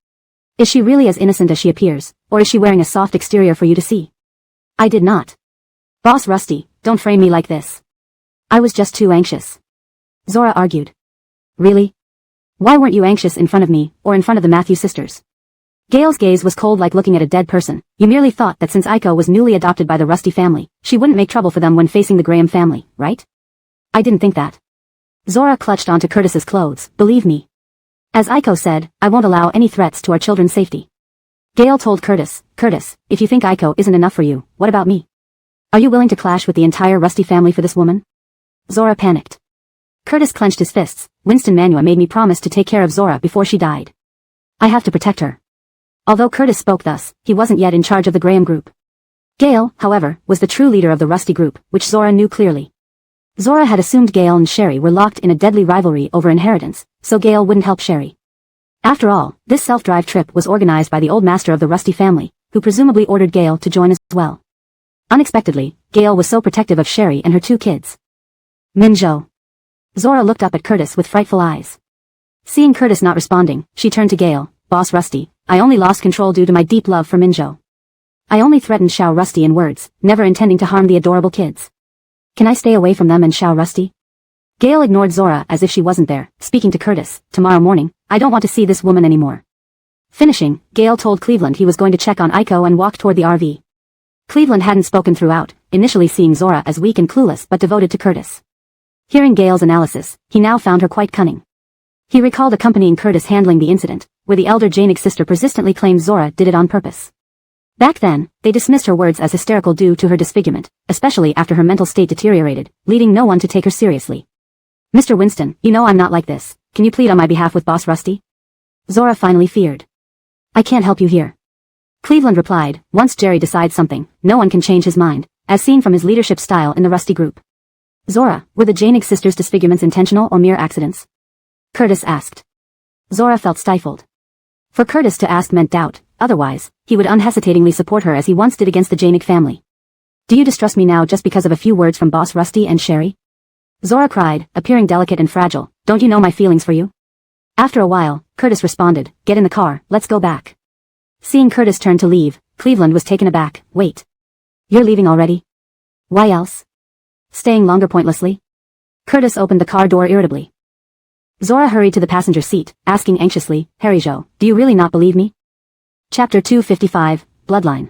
Is she really as innocent as she appears, or is she wearing a soft exterior for you to see? I did not. Boss Rusty, don't frame me like this. I was just too anxious. Zora argued. Really? Why weren't you anxious in front of me, or in front of the Matthews sisters? Gale's gaze was cold like looking at a dead person. You merely thought that since Aiko was newly adopted by the Rusty family, she wouldn't make trouble for them when facing the Graham family, right? I didn't think that. Zora clutched onto Curtis's clothes. Believe me. As Aiko said, I won't allow any threats to our children's safety. Gale told Curtis, Curtis, if you think Aiko isn't enough for you, what about me? Are you willing to clash with the entire Rusty family for this woman? Zora panicked. Curtis clenched his fists. Winston Manua made me promise to take care of Zora before she died. I have to protect her. Although Curtis spoke thus, he wasn't yet in charge of the Graham group. Gale, however, was the true leader of the Rusty group, which Zora knew clearly. Zora had assumed Gale and Sherry were locked in a deadly rivalry over inheritance, so Gale wouldn't help Sherry. After all, this self-drive trip was organized by the old master of the Rusty family, who presumably ordered Gale to join as well. Unexpectedly, Gale was so protective of Sherry and her two kids. Minjo. Zora looked up at Curtis with frightful eyes. Seeing Curtis not responding, she turned to Gale. Boss Rusty, I only lost control due to my deep love for Minjo. I only threatened Xiao Rusty in words, never intending to harm the adorable kids. Can I stay away from them and Xiao Rusty? Gale ignored Zora as if she wasn't there, speaking to Curtis. Tomorrow morning, I don't want to see this woman anymore. Finishing, Gale told Cleveland he was going to check on Aiko and walked toward the RV. Cleveland hadn't spoken throughout, initially seeing Zora as weak and clueless but devoted to Curtis. Hearing Gale's analysis, he now found her quite cunning. He recalled accompanying Curtis handling the incident, where the elder Janig sister persistently claimed Zora did it on purpose. Back then, they dismissed her words as hysterical due to her disfigurement, especially after her mental state deteriorated, leading no one to take her seriously. Mr. Winston, you know I'm not like this. Can you plead on my behalf with Boss Rusty? Zora finally feared. I can't help you here. Cleveland replied, once Jerry decides something, no one can change his mind, as seen from his leadership style in the Rusty group. Zora, were the Janig sisters' disfigurements intentional or mere accidents? Curtis asked. Zora felt stifled. For Curtis to ask meant doubt, otherwise, he would unhesitatingly support her as he once did against the Janig family. Do you distrust me now just because of a few words from Boss Rusty and Sherry? Zora cried, appearing delicate and fragile. Don't you know my feelings for you? After a while, Curtis responded, get in the car, let's go back. Seeing Curtis turn to leave, Cleveland was taken aback. Wait. You're leaving already? Why else? Staying longer pointlessly? Curtis opened the car door irritably. Zora hurried to the passenger seat, asking anxiously, Harijo, do you really not believe me? Chapter 255, Bloodline.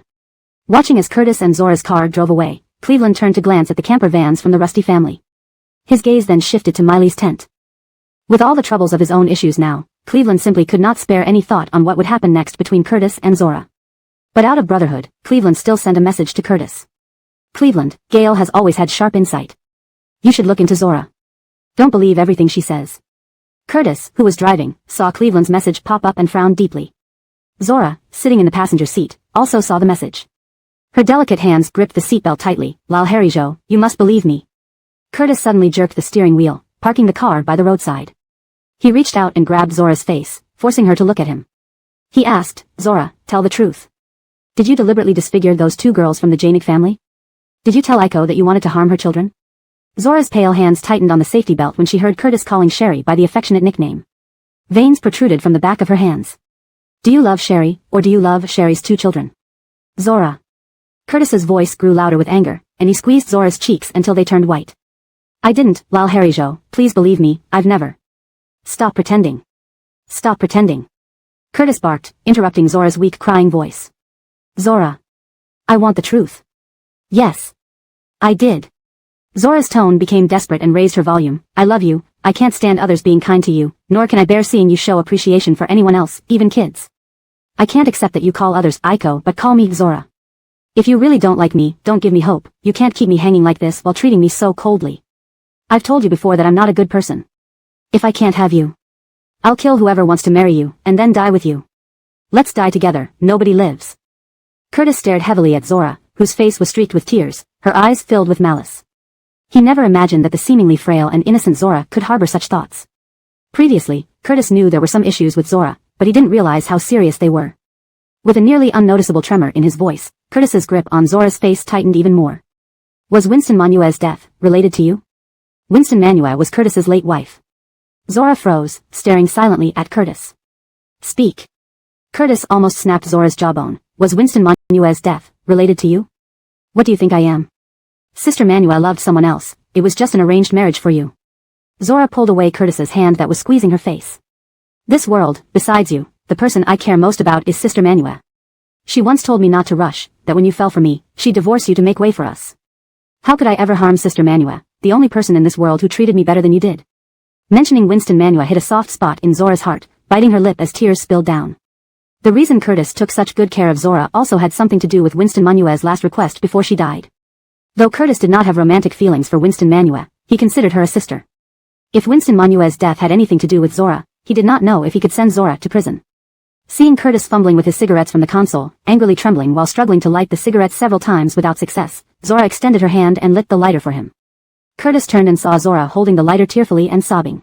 Watching as Curtis and Zora's car drove away, Cleveland turned to glance at the camper vans from the Rusty family. His gaze then shifted to Miley's tent. With all the troubles of his own issues now, Cleveland simply could not spare any thought on what would happen next between Curtis and Zora. But out of brotherhood, Cleveland still sent a message to Curtis. Cleveland, Gale has always had sharp insight. You should look into Zora. Don't believe everything she says. Curtis, who was driving, saw Cleveland's message pop up and frowned deeply. Zora, sitting in the passenger seat, also saw the message. Her delicate hands gripped the seatbelt tightly. Lal Harijo, you must believe me. Curtis suddenly jerked the steering wheel, parking the car by the roadside. He reached out and grabbed Zora's face, forcing her to look at him. He asked, Zora, tell the truth. Did you deliberately disfigure those two girls from the Janig family? Did you tell Aiko that you wanted to harm her children? Zora's pale hands tightened on the safety belt when she heard Curtis calling Sherry by the affectionate nickname. Veins protruded from the back of her hands. Do you love Sherry, or do you love Sherry's two children? Zora. Curtis's voice grew louder with anger, and he squeezed Zora's cheeks until they turned white. I didn't, Lal Harijo, please believe me, I've never. Stop pretending. Stop pretending. Curtis barked, interrupting Zora's weak crying voice. Zora. I want the truth. Yes. I did. Zora's tone became desperate and raised her volume. I love you, I can't stand others being kind to you, nor can I bear seeing you show appreciation for anyone else, even kids. I can't accept that you call others Aiko but call me Zora. If you really don't like me, don't give me hope, you can't keep me hanging like this while treating me so coldly. I've told you before that I'm not a good person. If I can't have you, I'll kill whoever wants to marry you, and then die with you. Let's die together, nobody lives. Curtis stared heavily at Zora, whose face was streaked with tears, her eyes filled with malice. He never imagined that the seemingly frail and innocent Zora could harbor such thoughts. Previously, Curtis knew there were some issues with Zora, but he didn't realize how serious they were. With a nearly unnoticeable tremor in his voice, Curtis's grip on Zora's face tightened even more. Was Winston Manuel's death related to you? Winston Manuel was Curtis's late wife. Zora froze, staring silently at Curtis. Speak. Curtis almost snapped Zora's jawbone. Was Winston Manuel's death related to you? What do you think I am? Sister Manuel loved someone else, it was just an arranged marriage for you. Zora pulled away Curtis's hand that was squeezing her face. This world, besides you, the person I care most about is Sister Manuel. She once told me not to rush, that when you fell for me, she'd divorce you to make way for us. How could I ever harm Sister Manuel, the only person in this world who treated me better than you did? Mentioning Winston Manuel hit a soft spot in Zora's heart, biting her lip as tears spilled down. The reason Curtis took such good care of Zora also had something to do with Winston Manuel's last request before she died. Though Curtis did not have romantic feelings for Winston Manuel, he considered her a sister. If Winston Manuel's death had anything to do with Zora, he did not know if he could send Zora to prison. Seeing Curtis fumbling with his cigarettes from the console, angrily trembling while struggling to light the cigarettes several times without success, Zora extended her hand and lit the lighter for him. Curtis turned and saw Zora holding the lighter tearfully and sobbing.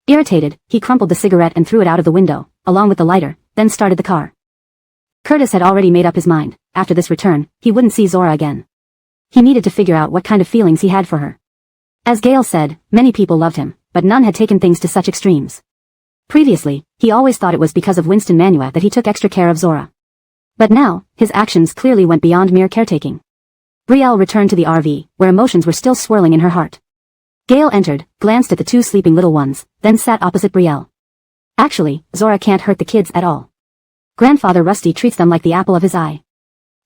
Irritated, he crumpled the cigarette and threw it out of the window, along with the lighter, then started the car. Curtis had already made up his mind. After this return, he wouldn't see Zora again. He needed to figure out what kind of feelings he had for her. As Gale said, many people loved him, but none had taken things to such extremes. Previously, he always thought it was because of Winston Manuel that he took extra care of Zora. But now, his actions clearly went beyond mere caretaking. Brielle returned to the RV, where emotions were still swirling in her heart. Gale entered, glanced at the two sleeping little ones, then sat opposite Brielle. Actually, Zora can't hurt the kids at all. Grandfather Rusty treats them like the apple of his eye.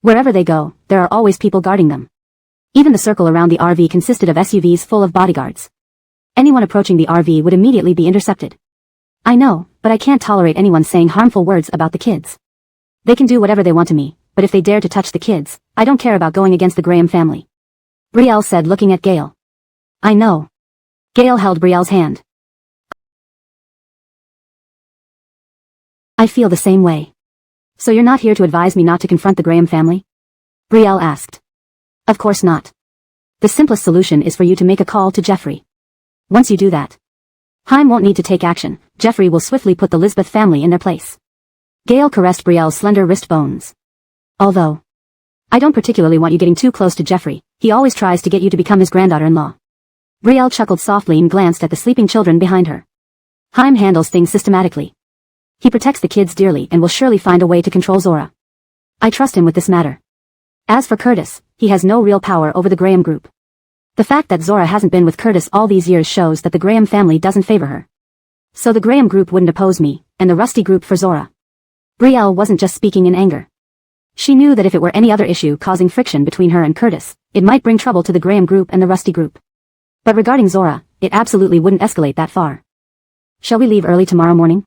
Wherever they go, there are always people guarding them. Even the circle around the RV consisted of SUVs full of bodyguards. Anyone approaching the RV would immediately be intercepted. I know, but I can't tolerate anyone saying harmful words about the kids. They can do whatever they want to me, but if they dare to touch the kids, I don't care about going against the Graham family. Brielle said, looking at Gale. I know. Gale held Brielle's hand. I feel the same way. So you're not here to advise me not to confront the Graham family? Brielle asked. Of course not. The simplest solution is for you to make a call to Jeffrey. Once you do that, Haim won't need to take action. Jeffrey will swiftly put the Lisbeth family in their place. Gale caressed Brielle's slender wrist bones. Although, I don't particularly want you getting too close to Jeffrey. He always tries to get you to become his granddaughter-in-law. Brielle chuckled softly and glanced at the sleeping children behind her. Haim handles things systematically. He protects the kids dearly and will surely find a way to control Zora. I trust him with this matter. As for Curtis, he has no real power over the Graham group. The fact that Zora hasn't been with Curtis all these years shows that the Graham family doesn't favor her. So the Graham group wouldn't oppose me, and the Rusty group for Zora. Brielle wasn't just speaking in anger. She knew that if it were any other issue causing friction between her and Curtis, it might bring trouble to the Graham group and the Rusty group. But regarding Zora, it absolutely wouldn't escalate that far. Shall we leave early tomorrow morning?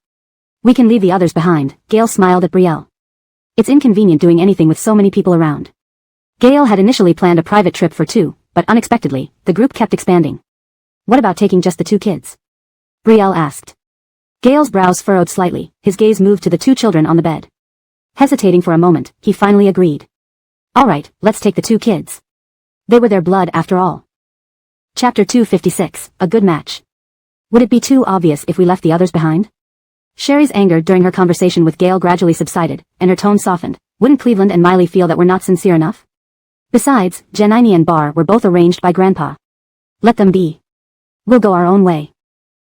We can leave the others behind, Gale smiled at Brielle. It's inconvenient doing anything with so many people around. Gale had initially planned a private trip for two, but unexpectedly, the group kept expanding. What about taking just the two kids? Brielle asked. Gale's brows furrowed slightly, his gaze moved to the two children on the bed. Hesitating for a moment, he finally agreed. Alright, let's take the two kids. They were their blood after all. Chapter 256, A Good Match. Would it be too obvious if we left the others behind? Sherry's anger during her conversation with Gale gradually subsided, and her tone softened. Wouldn't Cleveland and Miley feel that we're not sincere enough? Besides, Janine and Bar were both arranged by Grandpa. Let them be. We'll go our own way.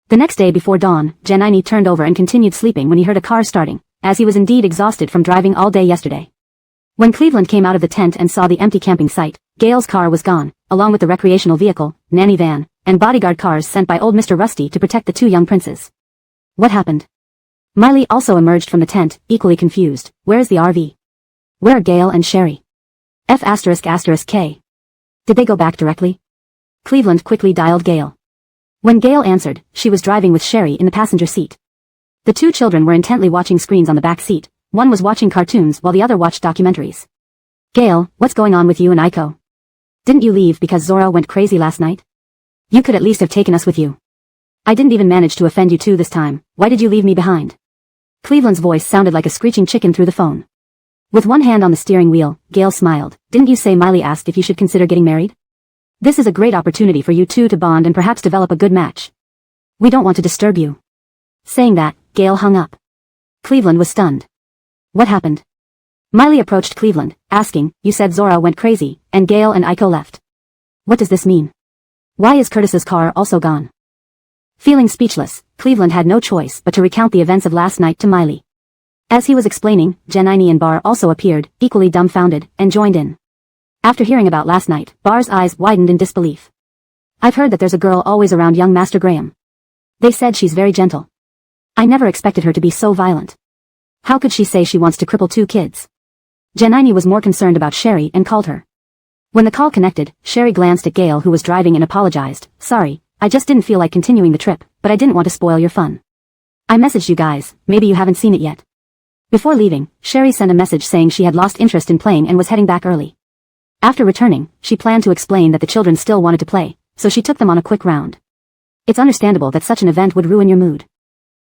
The next day before dawn, Janine turned over and continued sleeping when he heard a car starting, as he was indeed exhausted from driving all day yesterday. When Cleveland came out of the tent and saw the empty camping site, Gail's car was gone, along with the recreational vehicle, nanny van, and bodyguard cars sent by old Mr. Rusty to protect the two young princes. What happened? Miley also emerged from the tent, equally confused. Where is the RV? Where are Gail and Sherry? F***K. Did they go back directly? Cleveland quickly dialed Gail. When Gail answered, she was driving with Sherry in the passenger seat. The two children were intently watching screens on the back seat. One was watching cartoons while the other watched documentaries. Gail, what's going on with you and Aiko? Didn't you leave because Zora went crazy last night? You could at least have taken us with you. I didn't even manage to offend you two this time. Why did you leave me behind? Cleveland's voice sounded like a screeching chicken through the phone. With one hand on the steering wheel, Gail smiled. Didn't you say Miley asked if you should consider getting married? This is a great opportunity for you two to bond and perhaps develop a good match. We don't want to disturb you. Saying that, Gail hung up. Cleveland was stunned. What happened? Miley approached Cleveland, asking, you said Zora went crazy, and Gail and Aiko left. What does this mean? Why is Curtis's car also gone? Feeling speechless, Cleveland had no choice but to recount the events of last night to Miley. As he was explaining, Janine and Bar also appeared, equally dumbfounded, and joined in. After hearing about last night, Bar's eyes widened in disbelief. I've heard that there's a girl always around young Master Graham. They said she's very gentle. I never expected her to be so violent. How could she say she wants to cripple two kids? Janine was more concerned about Sherry and called her. When the call connected, Sherry glanced at Gail who was driving and apologized. Sorry, I just didn't feel like continuing the trip, but I didn't want to spoil your fun. I messaged you guys, maybe you haven't seen it yet. Before leaving, Sherry sent a message saying she had lost interest in playing and was heading back early. After returning, she planned to explain that the children still wanted to play, so she took them on a quick round. It's understandable that such an event would ruin your mood.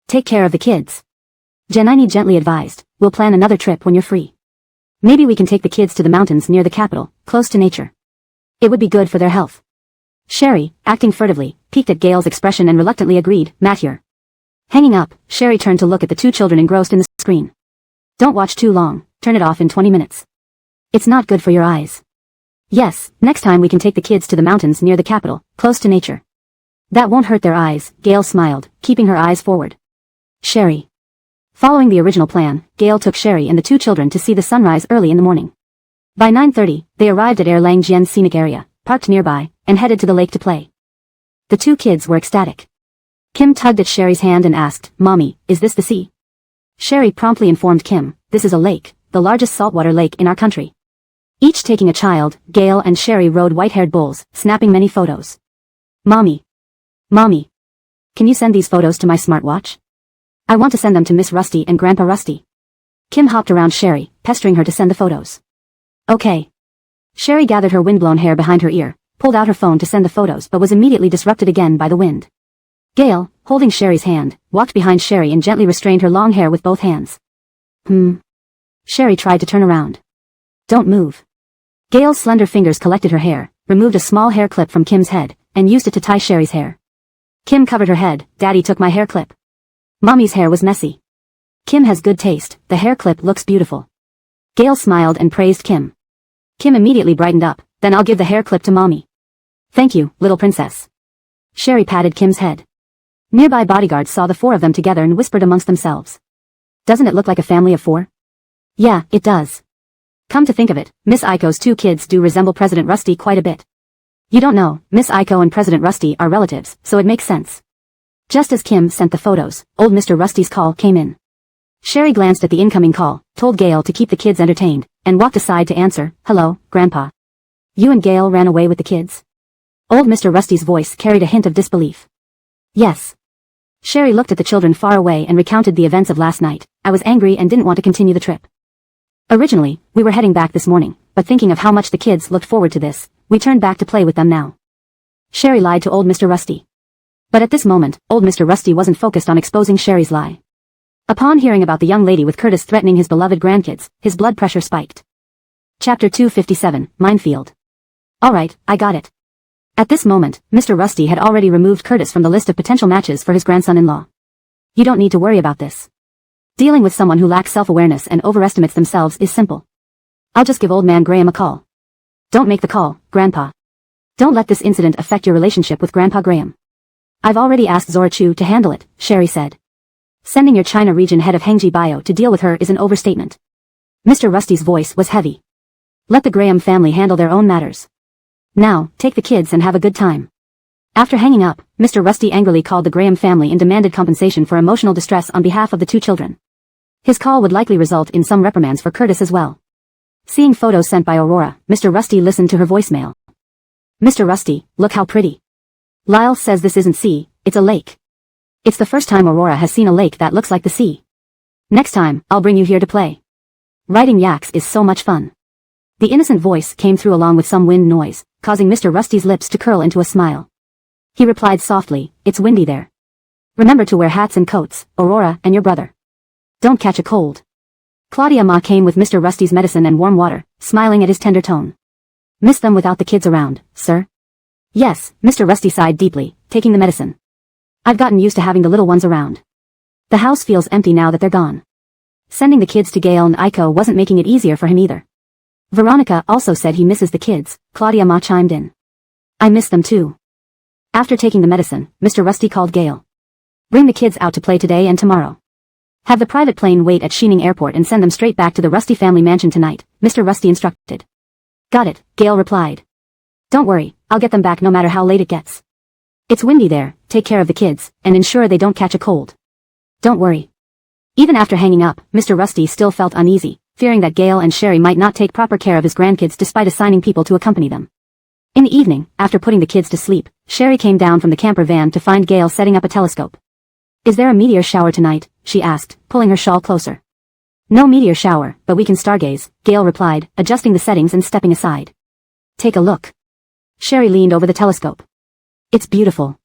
Take care of the kids. Janine gently advised, we'll plan another trip when you're free. Maybe we can take the kids to the mountains near the capital, close to nature. It would be good for their health. Sherry, acting furtively, peeked at Gail's expression and reluctantly agreed, Matthew. Hanging up, Sherry turned to look at the two children engrossed in the screen. Don't watch too long, turn it off in 20 minutes. It's not good for your eyes. Yes, next time we can take the kids to the mountains near the capital, close to nature. That won't hurt their eyes, Gail smiled, keeping her eyes forward. Sherry. Following the original plan, Gail took Sherry and the two children to see the sunrise early in the morning. By 9:30, they arrived at Erlang Jian's scenic area, parked nearby, and headed to the lake to play. The two kids were ecstatic. Kim tugged at Sherry's hand and asked, Mommy, is this the sea? Sherry promptly informed Kim, this is a lake, the largest saltwater lake in our country. Each taking a child, Gail and Sherry rode white-haired bulls, snapping many photos. Mommy. Mommy. Can you send these photos to my smartwatch? I want to send them to Miss Rusty and Grandpa Rusty. Kim hopped around Sherry, pestering her to send the photos. Okay. Sherry gathered her windblown hair behind her ear, pulled out her phone to send the photos but was immediately disrupted again by the wind. Gail, holding Sherry's hand, walked behind Sherry and gently restrained her long hair with both hands. Sherry tried to turn around. Don't move. Gail's slender fingers collected her hair, removed a small hair clip from Kim's head, and used it to tie Sherry's hair. Kim covered her head, Daddy took my hair clip. Mommy's hair was messy. Kim has good taste, the hair clip looks beautiful. Gail smiled and praised Kim. Kim immediately brightened up, then I'll give the hair clip to Mommy. Thank you, little princess. Sherry patted Kim's head. Nearby bodyguards saw the four of them together and whispered amongst themselves. Doesn't it look like a family of four? Yeah, it does. Come to think of it, Miss Aiko's two kids do resemble President Rusty quite a bit. You don't know, Miss Aiko and President Rusty are relatives, so it makes sense. Just as Kim sent the photos, old Mr. Rusty's call came in. Sherry glanced at the incoming call, told Gail to keep the kids entertained, and walked aside to answer, Hello, Grandpa. You and Gail ran away with the kids? Old Mr. Rusty's voice carried a hint of disbelief. Yes. Sherry looked at the children far away and recounted the events of last night. I was angry and didn't want to continue the trip. Originally, we were heading back this morning, but thinking of how much the kids looked forward to this, we turned back to play with them now. Sherry lied to old Mr. Rusty. But at this moment, old Mr. Rusty wasn't focused on exposing Sherry's lie. Upon hearing about the young lady with Curtis threatening his beloved grandkids, his blood pressure spiked. Chapter 257, Minefield. Alright, I got it. At this moment, Mr. Rusty had already removed Curtis from the list of potential matches for his grandson-in-law. You don't need to worry about this. Dealing with someone who lacks self-awareness and overestimates themselves is simple. I'll just give old man Graham a call. Don't make the call, Grandpa. Don't let this incident affect your relationship with Grandpa Graham. I've already asked Zora Chu to handle it, Sherry said. Sending your China region head of Hengji Bio to deal with her is an overstatement. Mr. Rusty's voice was heavy. Let the Graham family handle their own matters. Now, take the kids and have a good time. After hanging up, Mr. Rusty angrily called the Graham family and demanded compensation for emotional distress on behalf of the two children. His call would likely result in some reprimands for Curtis as well. Seeing photos sent by Aurora, Mr. Rusty listened to her voicemail. Mr. Rusty, look how pretty. Lyle says this isn't sea, it's a lake. It's the first time Aurora has seen a lake that looks like the sea. Next time, I'll bring you here to play. Riding yaks is so much fun. The innocent voice came through along with some wind noise, causing Mr. Rusty's lips to curl into a smile. He replied softly, it's windy there. Remember to wear hats and coats, Aurora and your brother. Don't catch a cold. Claudia Ma came with Mr. Rusty's medicine and warm water, smiling at his tender tone. Miss them without the kids around, sir? Yes, Mr. Rusty sighed deeply, taking the medicine. I've gotten used to having the little ones around. The house feels empty now that they're gone. Sending the kids to Gail and Aiko wasn't making it easier for him either. Veronica also said he misses the kids, Claudia Ma chimed in. I miss them too. After taking the medicine, Mr. Rusty called Gail. Bring the kids out to play today and tomorrow. Have the private plane wait at Sheening Airport and send them straight back to the Rusty family mansion tonight, Mr. Rusty instructed. Got it, Gail replied. Don't worry, I'll get them back no matter how late it gets. It's windy there, take care of the kids, and ensure they don't catch a cold. Don't worry. Even after hanging up, Mr. Rusty still felt uneasy, fearing that Gail and Sherry might not take proper care of his grandkids despite assigning people to accompany them. In the evening, after putting the kids to sleep, Sherry came down from the camper van to find Gail setting up a telescope. Is there a meteor shower tonight? She asked, pulling her shawl closer. No meteor shower, but we can stargaze, Gail replied, adjusting the settings and stepping aside. Take a look. Sherry leaned over the telescope. It's beautiful.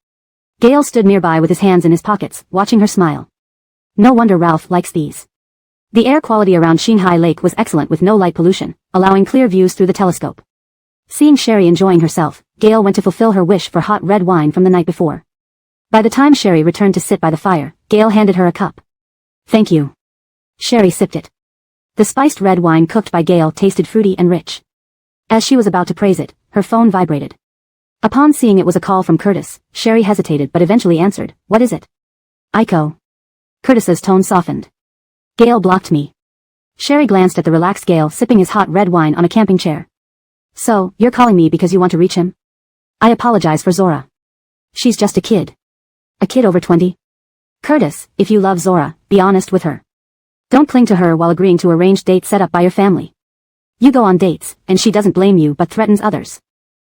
Gail stood nearby with his hands in his pockets, watching her smile. No wonder Ralph likes these. The air quality around Shanghai Lake was excellent with no light pollution, allowing clear views through the telescope. Seeing Sherry enjoying herself, Gail went to fulfill her wish for hot red wine from the night before. By the time Sherry returned to sit by the fire, Gail handed her a cup. Thank you. Sherry sipped it. The spiced red wine cooked by Gail tasted fruity and rich. As she was about to praise it, her phone vibrated. Upon seeing it was a call from Curtis, Sherry hesitated but eventually answered, What is it? Aiko. Curtis's tone softened. Gail blocked me. Sherry glanced at the relaxed Gail sipping his hot red wine on a camping chair. So, you're calling me because you want to reach him? I apologize for Zora. She's just a kid. A kid over 20? Curtis, if you love Zora, be honest with her. Don't cling to her while agreeing to arranged dates set up by your family. You go on dates, and she doesn't blame you but threatens others.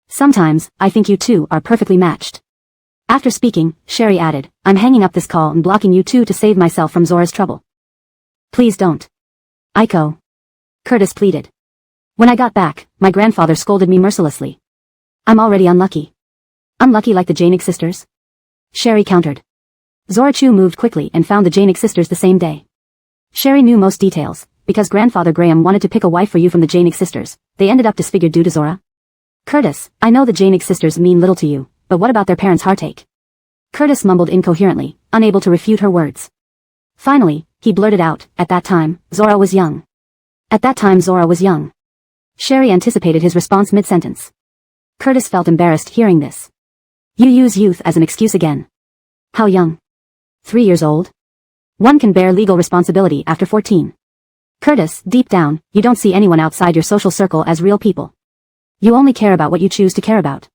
Sometimes, I think you two are perfectly matched. After speaking, Sherry added, I'm hanging up this call and blocking you two to save myself from Zora's trouble. Please don't. Aiko. Curtis pleaded. When I got back, my grandfather scolded me mercilessly. I'm already unlucky. Unlucky like the Janig sisters? Sherry countered. Zora Chu moved quickly and found the Janig sisters the same day. Sherry knew most details, because grandfather Graham wanted to pick a wife for you from the Janig sisters. They ended up disfigured due to Zora. Curtis, I know the Janig sisters mean little to you, but what about their parents' heartache? Curtis mumbled incoherently, unable to refute her words. Finally, he blurted out, at that time, Zora was young. At that time Zora was young. Sherry anticipated his response mid-sentence. Curtis felt embarrassed hearing this. You use youth as an excuse again. How young? 3 years old? One can bear legal responsibility after 14. Curtis, deep down, you don't see anyone outside your social circle as real people. You only care about what you choose to care about.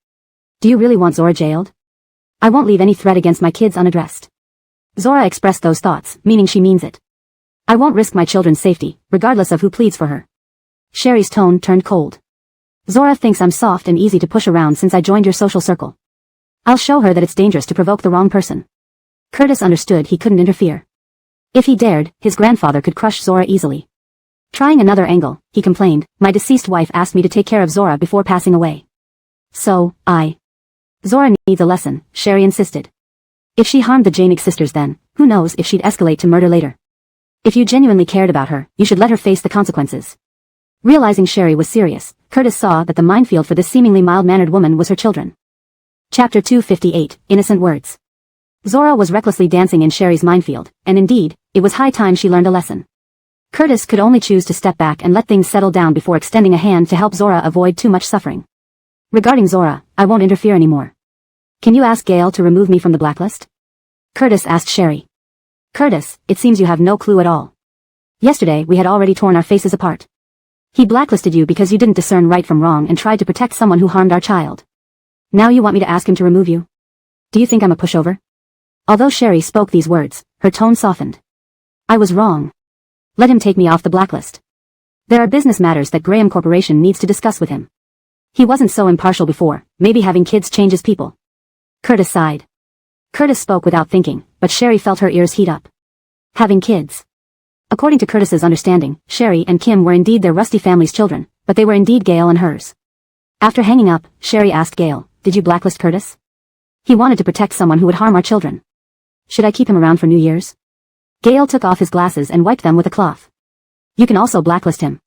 Do you really want Zora jailed? I won't leave any threat against my kids unaddressed. Zora expressed those thoughts, meaning she means it. I won't risk my children's safety, regardless of who pleads for her. Sherry's tone turned cold. Zora thinks I'm soft and easy to push around since I joined your social circle. I'll show her that it's dangerous to provoke the wrong person. Curtis understood he couldn't interfere. If he dared, his grandfather could crush Zora easily. Trying another angle, he complained, my deceased wife asked me to take care of Zora before passing away. So, Zora needs a lesson, Sherry insisted. If she harmed the Janig sisters then, who knows if she'd escalate to murder later. If you genuinely cared about her, you should let her face the consequences. Realizing Sherry was serious, Curtis saw that the minefield for this seemingly mild-mannered woman was her children. Chapter 258, Innocent Words. Zora was recklessly dancing in Sherry's minefield, and indeed, it was high time she learned a lesson. Curtis could only choose to step back and let things settle down before extending a hand to help Zora avoid too much suffering. Regarding Zora, I won't interfere anymore. Can you ask Gail to remove me from the blacklist? Curtis asked Sherry. Curtis, it seems you have no clue at all. Yesterday we had already torn our faces apart. He blacklisted you because you didn't discern right from wrong and tried to protect someone who harmed our child. Now you want me to ask him to remove you? Do you think I'm a pushover? Although Sherry spoke these words, her tone softened. I was wrong. Let him take me off the blacklist. There are business matters that Graham Corporation needs to discuss with him. He wasn't so impartial before, maybe having kids changes people. Curtis sighed. Curtis spoke without thinking, but Sherry felt her ears heat up. Having kids. According to Curtis's understanding, Sherry and Kim were indeed their Rusty family's children, but they were indeed Gail and hers. After hanging up, Sherry asked Gail, did you blacklist Curtis? He wanted to protect someone who would harm our children. Should I keep him around for New Year's? Gail took off his glasses and wiped them with a cloth. You can also blacklist him.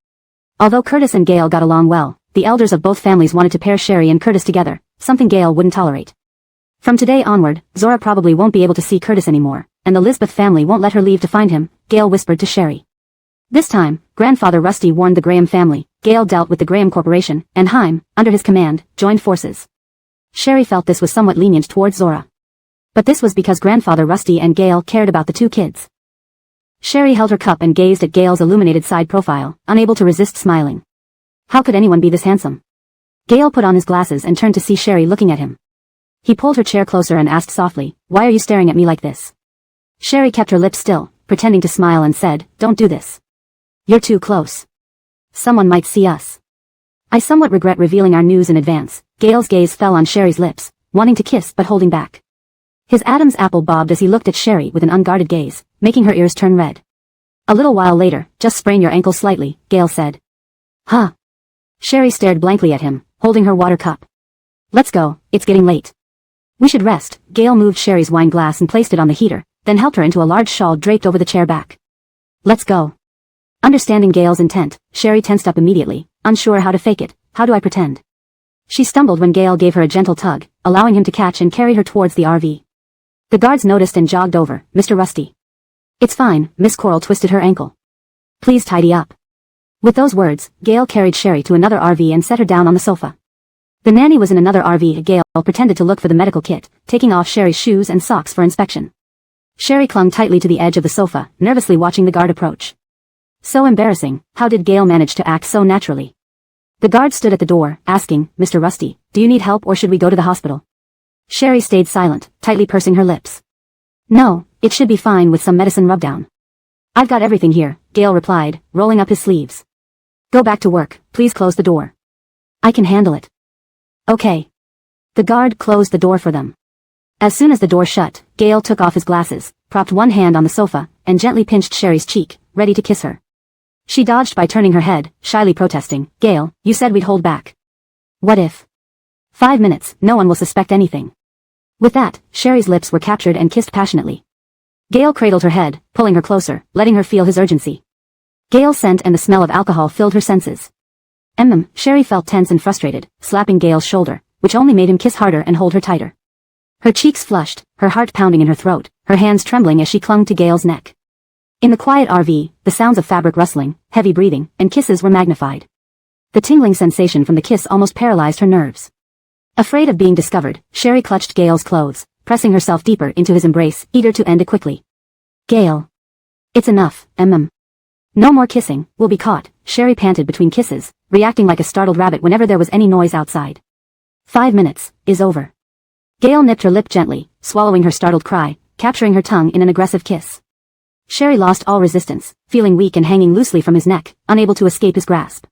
Although Curtis and Gail got along well, the elders of both families wanted to pair Sherry and Curtis together, something Gail wouldn't tolerate. From today onward, Zora probably won't be able to see Curtis anymore, and the Lisbeth family won't let her leave to find him, Gail whispered to Sherry. This time, Grandfather Rusty warned the Graham family. Gail dealt with the Graham Corporation, and Haim, under his command, joined forces. Sherry felt this was somewhat lenient towards Zora. But this was because Grandfather Rusty and Gail cared about the two kids. Sherry held her cup and gazed at Gail's illuminated side profile, unable to resist smiling. How could anyone be this handsome? Gail put on his glasses and turned to see Sherry looking at him. He pulled her chair closer and asked softly, why are you staring at me like this? Sherry kept her lips still, pretending to smile and said, don't do this. You're too close. Someone might see us. I somewhat regret revealing our news in advance. Gail's gaze fell on Sherry's lips, wanting to kiss but holding back. His Adam's apple bobbed as he looked at Sherry with an unguarded gaze, making her ears turn red. A little while later, just sprain your ankle slightly, Gail said. Huh? Sherry stared blankly at him, holding her water cup. Let's go, it's getting late. We should rest. Gail moved Sherry's wine glass and placed it on the heater, then helped her into a large shawl draped over the chair back. Let's go. Understanding Gail's intent, Sherry tensed up immediately, unsure how to fake it. How do I pretend? She stumbled when Gail gave her a gentle tug, allowing him to catch and carried her towards the RV. The guards noticed and jogged over. Mr. Rusty. It's fine, Miss Coral twisted her ankle. Please tidy up. With those words, Gail carried Sherry to another RV and set her down on the sofa. The nanny was in another RV. Gail pretended to look for the medical kit, taking off Sherry's shoes and socks for inspection. Sherry clung tightly to the edge of the sofa, nervously watching the guard approach. So embarrassing. How did Gail manage to act so naturally? The guard stood at the door, asking, Mr. Rusty, do you need help or should we go to the hospital? Sherry stayed silent, tightly pursing her lips. No, it should be fine with some medicine rubdown. I've got everything here, Gail replied, rolling up his sleeves. Go back to work, please close the door. I can handle it. Okay. The guard closed the door for them. As soon as the door shut, Gail took off his glasses, propped one hand on the sofa, and gently pinched Sherry's cheek, ready to kiss her. She dodged by turning her head, shyly protesting, Gail, you said we'd hold back. What if? 5 minutes, no one will suspect anything. With that, Sherry's lips were captured and kissed passionately. Gail cradled her head, pulling her closer, letting her feel his urgency. Gail's scent and the smell of alcohol filled her senses. Sherry felt tense and frustrated, slapping Gail's shoulder, which only made him kiss harder and hold her tighter. Her cheeks flushed, her heart pounding in her throat, her hands trembling as she clung to Gail's neck. In the quiet RV, the sounds of fabric rustling, heavy breathing, and kisses were magnified. The tingling sensation from the kiss almost paralyzed her nerves. Afraid of being discovered, Sherry clutched Gail's clothes, pressing herself deeper into his embrace, eager to end it quickly. Gail. It's enough, No more kissing, we'll be caught, Sherry panted between kisses, reacting like a startled rabbit whenever there was any noise outside. 5 minutes, is over. Gail nipped her lip gently, swallowing her startled cry, capturing her tongue in an aggressive kiss. Sherry lost all resistance, feeling weak and hanging loosely from his neck, unable to escape his grasp.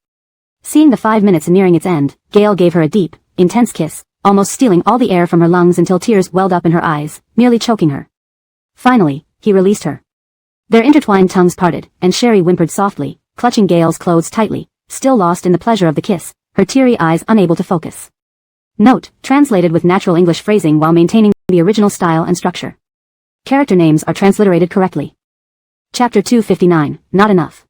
Seeing the 5 minutes nearing its end, Gail gave her a deep, intense kiss, almost stealing all the air from her lungs until tears welled up in her eyes, nearly choking her. Finally, he released her. Their intertwined tongues parted, and Sherry whimpered softly, clutching Gail's clothes tightly, still lost in the pleasure of the kiss, her teary eyes unable to focus. Note, translated with natural English phrasing while maintaining the original style and structure. Character names are transliterated correctly. Chapter 259, Not Enough.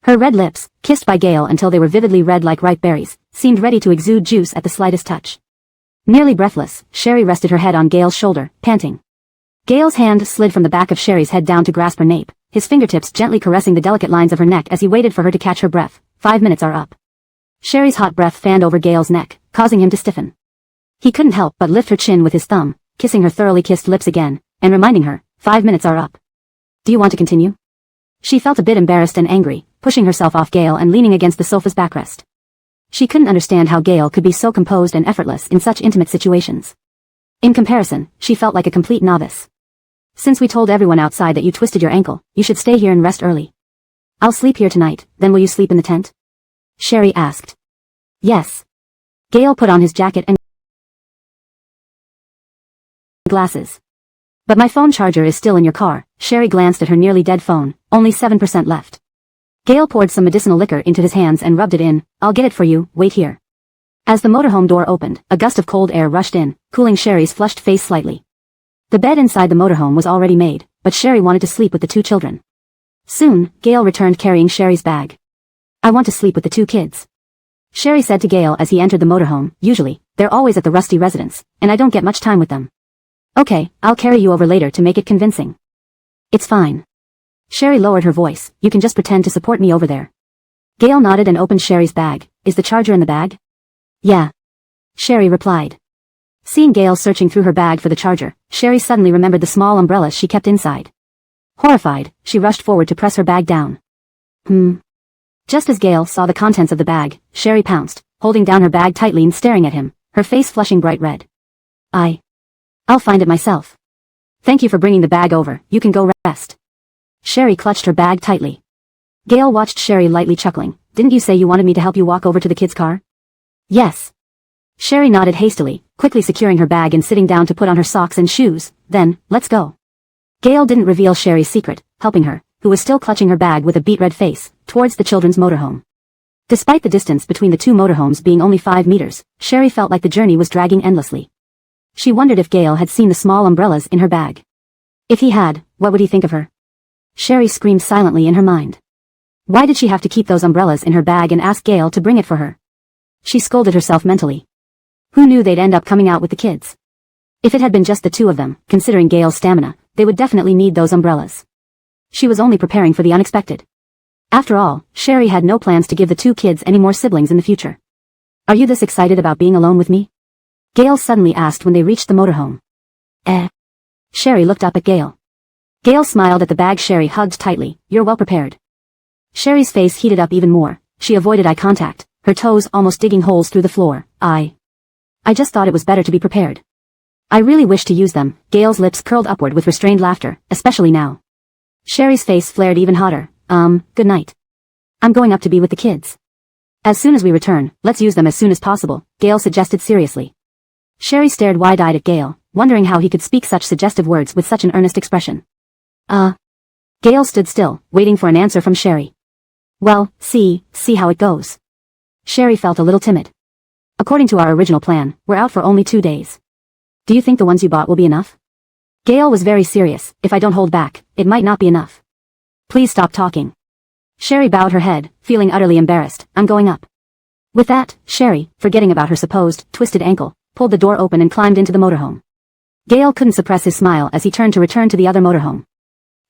Her red lips, kissed by Gail until they were vividly red like ripe berries, seemed ready to exude juice at the slightest touch. Nearly breathless, Sherry rested her head on Gail's shoulder, panting. Gail's hand slid from the back of Sherry's head down to grasp her nape, his fingertips gently caressing the delicate lines of her neck as he waited for her to catch her breath. 5 minutes are up. Sherry's hot breath fanned over Gail's neck, causing him to stiffen. He couldn't help but lift her chin with his thumb, kissing her thoroughly kissed lips again, and reminding her, 5 minutes are up. Do you want to continue? She felt a bit embarrassed and angry, pushing herself off Gale and leaning against the sofa's backrest. She couldn't understand how Gale could be so composed and effortless in such intimate situations. In comparison, she felt like a complete novice. Since we told everyone outside that you twisted your ankle, you should stay here and rest early. I'll sleep here tonight, then will you sleep in the tent? Sherry asked. Yes. Gale put on his jacket and glasses. But my phone charger is still in your car. Sherry glanced at her nearly dead phone, only 7% left. Gale poured some medicinal liquor into his hands and rubbed it in. I'll get it for you, wait here. As the motorhome door opened, a gust of cold air rushed in, cooling Sherry's flushed face slightly. The bed inside the motorhome was already made, but Sherry wanted to sleep with the two children. Soon, Gale returned carrying Sherry's bag. I want to sleep with the two kids. Sherry said to Gale as he entered the motorhome. Usually, they're always at the Rusty residence, and I don't get much time with them. Okay, I'll carry you over later to make it convincing. It's fine. Sherry lowered her voice. You can just pretend to support me over there. Gale nodded and opened Sherry's bag. Is the charger in the bag? Yeah. Sherry replied. Seeing Gale searching through her bag for the charger, Sherry suddenly remembered the small umbrella she kept inside. Horrified, she rushed forward to press her bag down. Just as Gale saw the contents of the bag, Sherry pounced, holding down her bag tightly and staring at him, her face flushing bright red. I'll find it myself. Thank you for bringing the bag over, you can go rest. Sherry clutched her bag tightly. Gale watched Sherry lightly chuckling. Didn't you say you wanted me to help you walk over to the kids' car? Yes. Sherry nodded hastily, quickly securing her bag and sitting down to put on her socks and shoes. Then, let's go. Gale didn't reveal Sherry's secret, helping her, who was still clutching her bag with a beet-red face, towards the children's motorhome. Despite the distance between the two motorhomes being only 5 meters, Sherry felt like the journey was dragging endlessly. She wondered if Gale had seen the small umbrellas in her bag. If he had, what would he think of her? Sherry screamed silently in her mind. Why did she have to keep those umbrellas in her bag and ask Gale to bring it for her? She scolded herself mentally. Who knew they'd end up coming out with the kids? If it had been just the two of them, considering Gale's stamina, they would definitely need those umbrellas. She was only preparing for the unexpected. After all, Sherry had no plans to give the two kids any more siblings in the future. Are you this excited about being alone with me? Gale suddenly asked when they reached the motorhome. Sherry looked up at Gale. Gale smiled at the bag Sherry hugged tightly. You're well prepared. Sherry's face heated up even more. She avoided eye contact, her toes almost digging holes through the floor. I just thought it was better to be prepared. I really wish to use them. Gale's lips curled upward with restrained laughter, especially now. Sherry's face flared even hotter. Good night. I'm going up to be with the kids. As soon as we return, let's use them as soon as possible, Gale suggested seriously. Sherry stared wide-eyed at Gale, wondering how he could speak such suggestive words with such an earnest expression. Gale stood still, waiting for an answer from Sherry. Well, see how it goes. Sherry felt a little timid. According to our original plan, we're out for only 2 days. Do you think the ones you bought will be enough? Gale was very serious. If I don't hold back, it might not be enough. Please stop talking. Sherry bowed her head, feeling utterly embarrassed. I'm going up. With that, Sherry, forgetting about her supposed twisted ankle, pulled the door open and climbed into the motorhome. Gale couldn't suppress his smile as he turned to return to the other motorhome.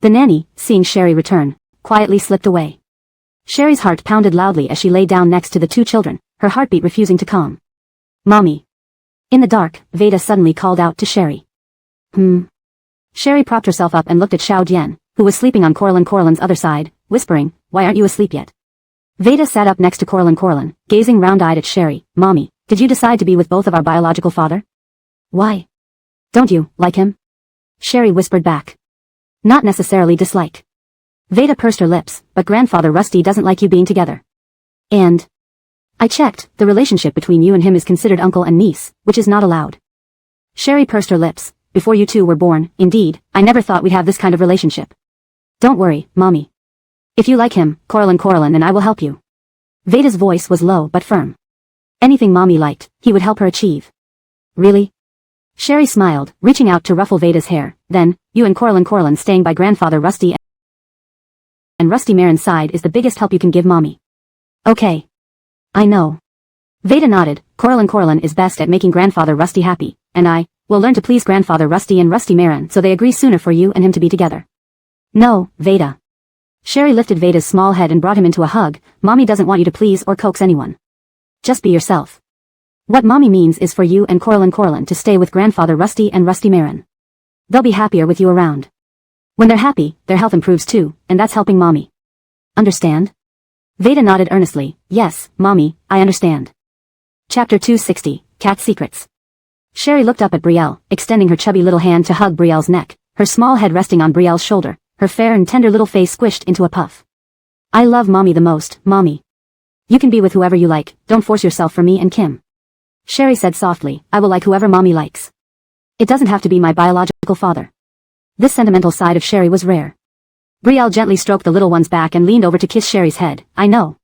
The nanny, seeing Sherry return, quietly slipped away. Sherry's heart pounded loudly as she lay down next to the two children, her heartbeat refusing to calm. Mommy. In the dark, Veda suddenly called out to Sherry. Sherry propped herself up and looked at Xiao Jian, who was sleeping on Coralin's other side, whispering, Why aren't you asleep yet? Veda sat up next to Coralin, gazing round-eyed at Sherry. Mommy, did you decide to be with both of our biological father? Why? Don't you like him? Sherry whispered back. Not necessarily dislike. Veda pursed her lips, but grandfather Rusty doesn't like you being together. And I checked, the relationship between you and him is considered uncle and niece, which is not allowed. Sherry pursed her lips. Before you two were born, indeed, I never thought we'd have this kind of relationship. Don't worry, Mommy. If you like him, Coralin, then I will help you. Veda's voice was low but firm. Anything Mommy liked, he would help her achieve. Really? Sherry smiled, reaching out to ruffle Veda's hair. Then, you and Coralin staying by grandfather Rusty and Rusty Marin's side is the biggest help you can give Mommy. Okay. I know. Veda nodded. Coralin is best at making grandfather Rusty happy, and I will learn to please grandfather Rusty and Rusty Marin so they agree sooner for you and him to be together. No, Veda. Sherry lifted Veda's small head and brought him into a hug. Mommy doesn't want you to please or coax anyone. Just be yourself. What Mommy means is for you and Coralin to stay with grandfather Rusty and Rusty Marin. They'll be happier with you around. When they're happy, their health improves too, and that's helping Mommy. Understand? Veda nodded earnestly. Yes, Mommy, I understand. Chapter 260, Cat Secrets. Sherry looked up at Brielle, extending her chubby little hand to hug Brielle's neck, her small head resting on Brielle's shoulder, her fair and tender little face squished into a puff. I love Mommy the most, Mommy. You can be with whoever you like, don't force yourself for me and Kim. Sherry said softly, I will like whoever Mommy likes. It doesn't have to be my biological father. This sentimental side of Sherry was rare. Brielle gently stroked the little one's back and leaned over to kiss Sherry's head. I know.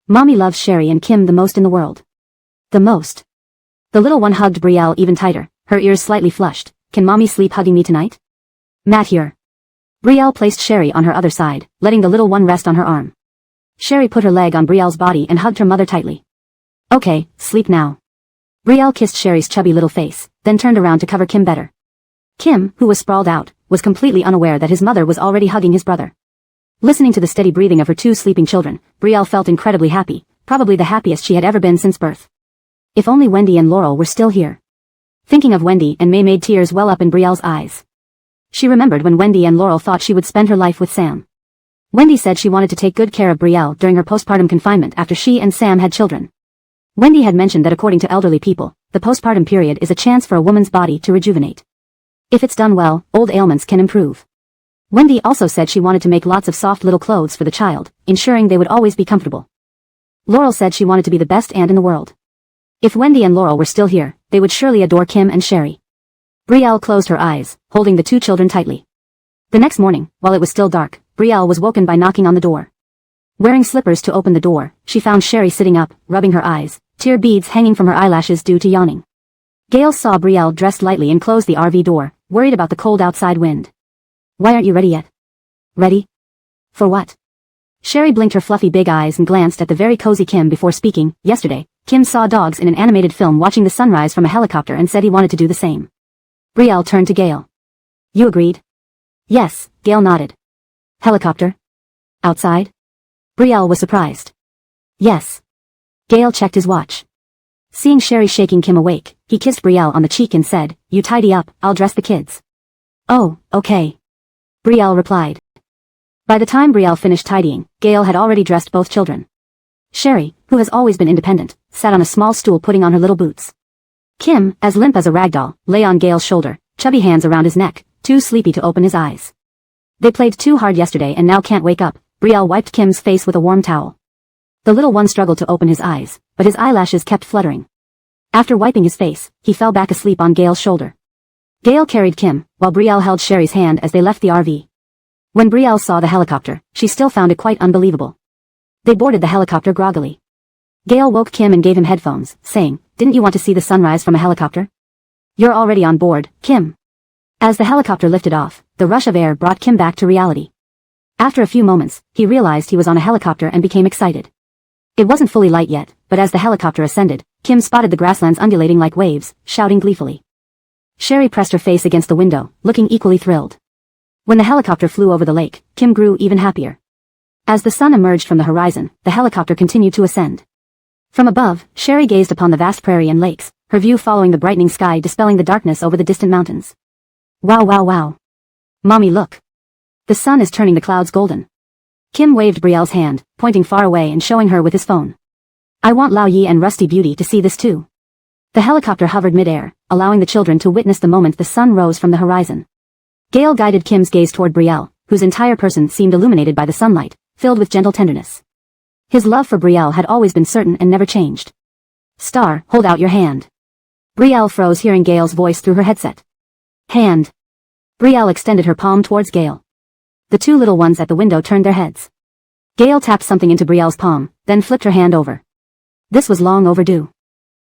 Mommy loves Sherry and Kim the most in the world. The most. The little one hugged Brielle even tighter, her ears slightly flushed. Can Mommy sleep hugging me tonight? Matt here. Brielle placed Sherry on her other side, letting the little one rest on her arm. Sherry put her leg on Brielle's body and hugged her mother tightly. Okay, sleep now. Brielle kissed Sherry's chubby little face, then turned around to cover Kim better. Kim, who was sprawled out, was completely unaware that his mother was already hugging his brother. Listening to the steady breathing of her two sleeping children, Brielle felt incredibly happy, probably the happiest she had ever been since birth. If only Wendy and Laurel were still here. Thinking of Wendy and May made tears well up in Brielle's eyes. She remembered when Wendy and Laurel thought she would spend her life with Sam. Wendy said she wanted to take good care of Brielle during her postpartum confinement after she and Sam had children. Wendy had mentioned that according to elderly people, the postpartum period is a chance for a woman's body to rejuvenate. If it's done well, old ailments can improve. Wendy also said she wanted to make lots of soft little clothes for the child, ensuring they would always be comfortable. Laurel said she wanted to be the best aunt in the world. If Wendy and Laurel were still here, they would surely adore Kim and Sherry. Brielle closed her eyes, holding the two children tightly. The next morning, while it was still dark, Brielle was woken by knocking on the door. Wearing slippers to open the door, she found Sherry sitting up, rubbing her eyes, tear beads hanging from her eyelashes due to yawning. Gail saw Brielle dressed lightly and closed the RV door, worried about the cold outside wind. Why aren't you ready yet? Ready? For what? Sherry blinked her fluffy big eyes and glanced at the very cozy Kim before speaking. Yesterday, Kim saw dogs in an animated film watching the sunrise from a helicopter and said he wanted to do the same. Brielle turned to Gail. You agreed? Yes, Gail nodded. Helicopter? Outside? Brielle was surprised. Yes. Gail checked his watch. Seeing Sherry shaking Kim awake, he kissed Brielle on the cheek and said, You tidy up, I'll dress the kids. Oh, okay. Brielle replied. By the time Brielle finished tidying, Gail had already dressed both children. Sherry, who has always been independent, sat on a small stool putting on her little boots. Kim, as limp as a ragdoll, lay on Gail's shoulder, chubby hands around his neck, too sleepy to open his eyes. They played too hard yesterday and now can't wake up. Brielle wiped Kim's face with a warm towel. The little one struggled to open his eyes, but his eyelashes kept fluttering. After wiping his face, he fell back asleep on Gail's shoulder. Gail carried Kim, while Brielle held Sherry's hand as they left the RV. When Brielle saw the helicopter, she still found it quite unbelievable. They boarded the helicopter groggily. Gail woke Kim and gave him headphones, saying, Didn't you want to see the sunrise from a helicopter? You're already on board, Kim. As the helicopter lifted off, the rush of air brought Kim back to reality. After a few moments, he realized he was on a helicopter and became excited. It wasn't fully light yet, but as the helicopter ascended, Kim spotted the grasslands undulating like waves, shouting gleefully. Sherry pressed her face against the window, looking equally thrilled. When the helicopter flew over the lake, Kim grew even happier. As the sun emerged from the horizon, the helicopter continued to ascend. From above, Sherry gazed upon the vast prairie and lakes, her view following the brightening sky dispelling the darkness over the distant mountains. Wow wow wow. Mommy, look. The sun is turning the clouds golden. Kim waved Brielle's hand, pointing far away and showing her with his phone. I want Lao Yi and Rusty Beauty to see this too. The helicopter hovered mid-air, allowing the children to witness the moment the sun rose from the horizon. Gail guided Kim's gaze toward Brielle, whose entire person seemed illuminated by the sunlight, filled with gentle tenderness. His love for Brielle had always been certain and never changed. Star, hold out your hand. Brielle froze hearing Gail's voice through her headset. Hand. Brielle extended her palm towards Gail. The two little ones at the window turned their heads. Gail tapped something into Brielle's palm, then flipped her hand over. This was long overdue.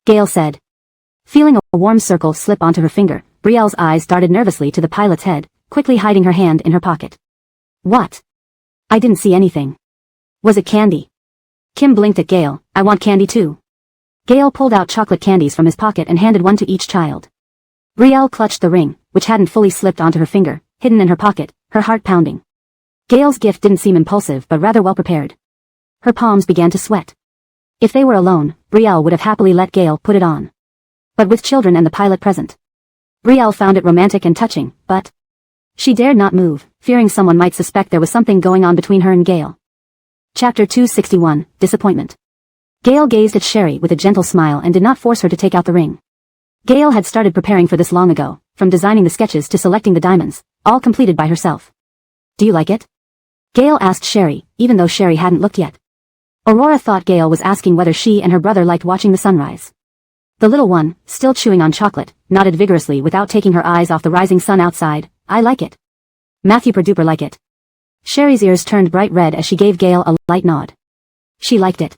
Gail said. Feeling a warm circle slip onto her finger, Brielle's eyes darted nervously to the pilot's head, quickly hiding her hand in her pocket. What? I didn't see anything. Was it candy? Kim blinked at Gail. I want candy too. Gail pulled out chocolate candies from his pocket and handed one to each child. Brielle clutched the ring, which hadn't fully slipped onto her finger, hidden in her pocket, her heart pounding. Gail's gift didn't seem impulsive but rather well prepared. Her palms began to sweat. If they were alone, Brielle would have happily let Gail put it on. But with children and the pilot present, Brielle found it romantic and touching, but she dared not move, fearing someone might suspect there was something going on between her and Gail. Chapter 261, Disappointment. Gail gazed at Sherry with a gentle smile and did not force her to take out the ring. Gail had started preparing for this long ago, from designing the sketches to selecting the diamonds, all completed by herself. Do you like it? Gail asked Sherry, even though Sherry hadn't looked yet. Aurora thought Gail was asking whether she and her brother liked watching the sunrise. The little one, still chewing on chocolate, nodded vigorously without taking her eyes off the rising sun outside. I like it. Matthew per-duper like it. Sherry's ears turned bright red as she gave Gail a light nod. She liked it.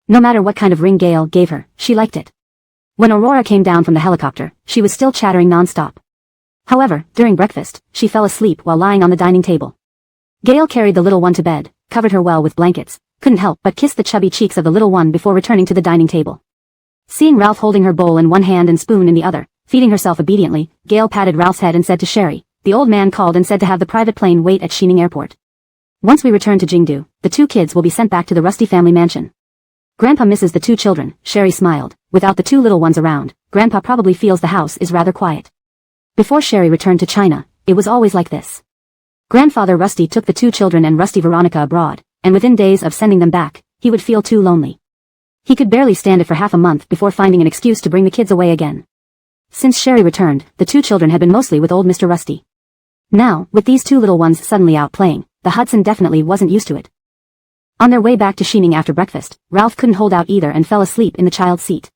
No matter what kind of ring Gail gave her, she liked it. When Aurora came down from the helicopter, she was still chattering non-stop. However, during breakfast, she fell asleep while lying on the dining table. Gail carried the little one to bed, covered her well with blankets, couldn't help but kiss the chubby cheeks of the little one before returning to the dining table. Seeing Ralph holding her bowl in one hand and spoon in the other, feeding herself obediently, Gail patted Ralph's head and said to Sherry, the old man called and said to have the private plane wait at Xining Airport. Once we return to Jingdu, the two kids will be sent back to the Rusty family mansion. Grandpa misses the two children, Sherry smiled. Without the two little ones around, Grandpa probably feels the house is rather quiet. Before Sherry returned to China, it was always like this. Grandfather Rusty took the two children and Rusty Veronica abroad, and within days of sending them back, he would feel too lonely. He could barely stand it for half a month before finding an excuse to bring the kids away again. Since Sherry returned, the two children had been mostly with old Mr. Rusty. Now, with these two little ones suddenly out playing, the Hudson definitely wasn't used to it. On their way back to Xining after breakfast, Ralph couldn't hold out either and fell asleep in the child's seat.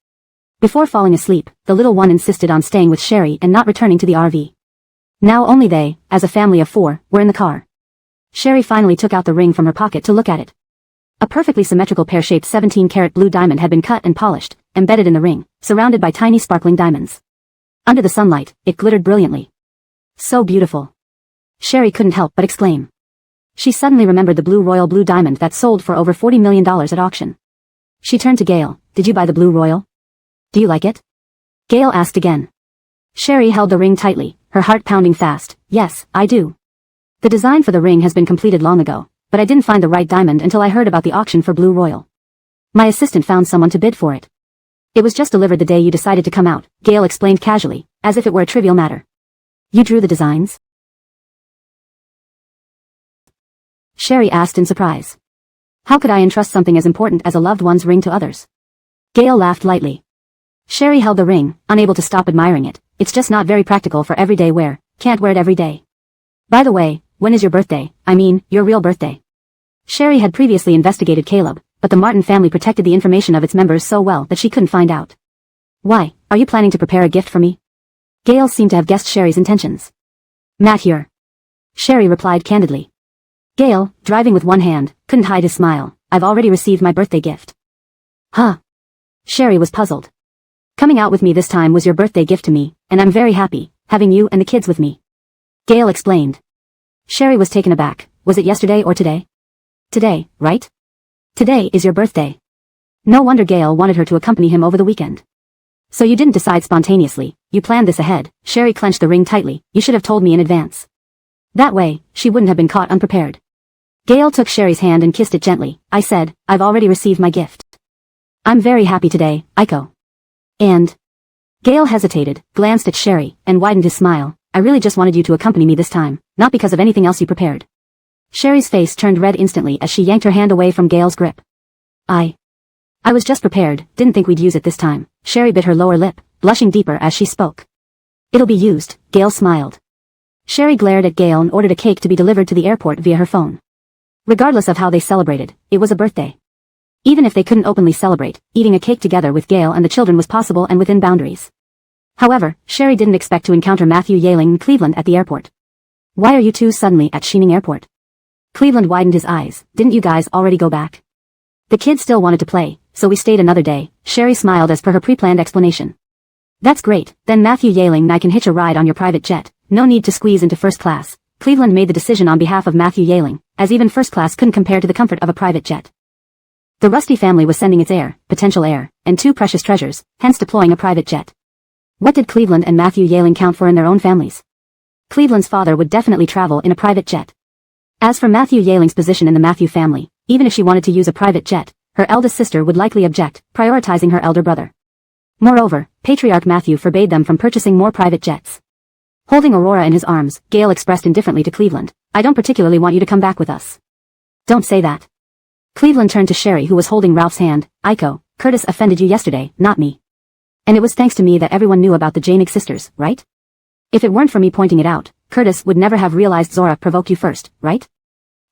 Before falling asleep, the little one insisted on staying with Sherry and not returning to the RV. Now only they, as a family of four, were in the car. Sherry finally took out the ring from her pocket to look at it. A perfectly symmetrical pear-shaped 17-karat blue diamond had been cut and polished, embedded in the ring, surrounded by tiny sparkling diamonds. Under the sunlight, it glittered brilliantly. So beautiful. Sherry couldn't help but exclaim. She suddenly remembered the blue royal blue diamond that sold for over $40 million at auction. She turned to Gail. Did you buy the blue royal? Do you like it? Gail asked again. Sherry held the ring tightly, her heart pounding fast. Yes, I do. The design for the ring has been completed long ago, but I didn't find the right diamond until I heard about the auction for blue royal. My assistant found someone to bid for it. It was just delivered the day you decided to come out, Gail explained casually, as if it were a trivial matter. You drew the designs? Sherry asked in surprise. How could I entrust something as important as a loved one's ring to others? Gail laughed lightly. Sherry held the ring, unable to stop admiring it. It's just not very practical for everyday wear, can't wear it every day. By the way, when is your birthday? I mean, your real birthday? Sherry had previously investigated Caleb, but the Martin family protected the information of its members so well that she couldn't find out. Why, are you planning to prepare a gift for me? Gail seemed to have guessed Sherry's intentions. Matt here. Sherry replied candidly. Gail, driving with one hand, couldn't hide his smile. I've already received my birthday gift. Huh? Sherry was puzzled. Coming out with me this time was your birthday gift to me, and I'm very happy, having you and the kids with me. Gail explained. Sherry was taken aback. Was it yesterday or today? Today, right? Today is your birthday. No wonder Gail wanted her to accompany him over the weekend. So you didn't decide spontaneously, you planned this ahead. Sherry clenched the ring tightly. You should have told me in advance. That way, she wouldn't have been caught unprepared. Gail took Sherry's hand and kissed it gently. I said, I've already received my gift. I'm very happy today, Aiko. And? Gail hesitated, glanced at Sherry, and widened his smile. I really just wanted you to accompany me this time, not because of anything else you prepared. Sherry's face turned red instantly as she yanked her hand away from Gail's grip. I was just prepared, didn't think we'd use it this time. Sherry bit her lower lip, blushing deeper as she spoke. It'll be used, Gail smiled. Sherry glared at Gail and ordered a cake to be delivered to the airport via her phone. Regardless of how they celebrated, it was a birthday. Even if they couldn't openly celebrate, eating a cake together with Gail and the children was possible and within boundaries. However, Sherry didn't expect to encounter Matthew Yaling in Cleveland at the airport. Why are you two suddenly at Xining Airport? Cleveland widened his eyes. Didn't you guys already go back? The kids still wanted to play, so we stayed another day. Sherry smiled as per her pre-planned explanation. That's great, then Matthew Yaling and I can hitch a ride on your private jet. No need to squeeze into first class. Cleveland made the decision on behalf of Matthew Yaling, as even first class couldn't compare to the comfort of a private jet. The Rusty family was sending its heir, potential heir, and two precious treasures, hence deploying a private jet. What did Cleveland and Matthew Yaling count for in their own families? Cleveland's father would definitely travel in a private jet. As for Matthew Yaling's position in the Matthew family, even if she wanted to use a private jet, her eldest sister would likely object, prioritizing her elder brother. Moreover, Patriarch Matthew forbade them from purchasing more private jets. Holding Aurora in his arms, Gail expressed indifferently to Cleveland, I don't particularly want you to come back with us. Don't say that. Cleveland turned to Sherry, who was holding Ralph's hand. Iko, Curtis offended you yesterday, not me. And it was thanks to me that everyone knew about the Janig sisters, right? If it weren't for me pointing it out, Curtis would never have realized Zora provoked you first, right?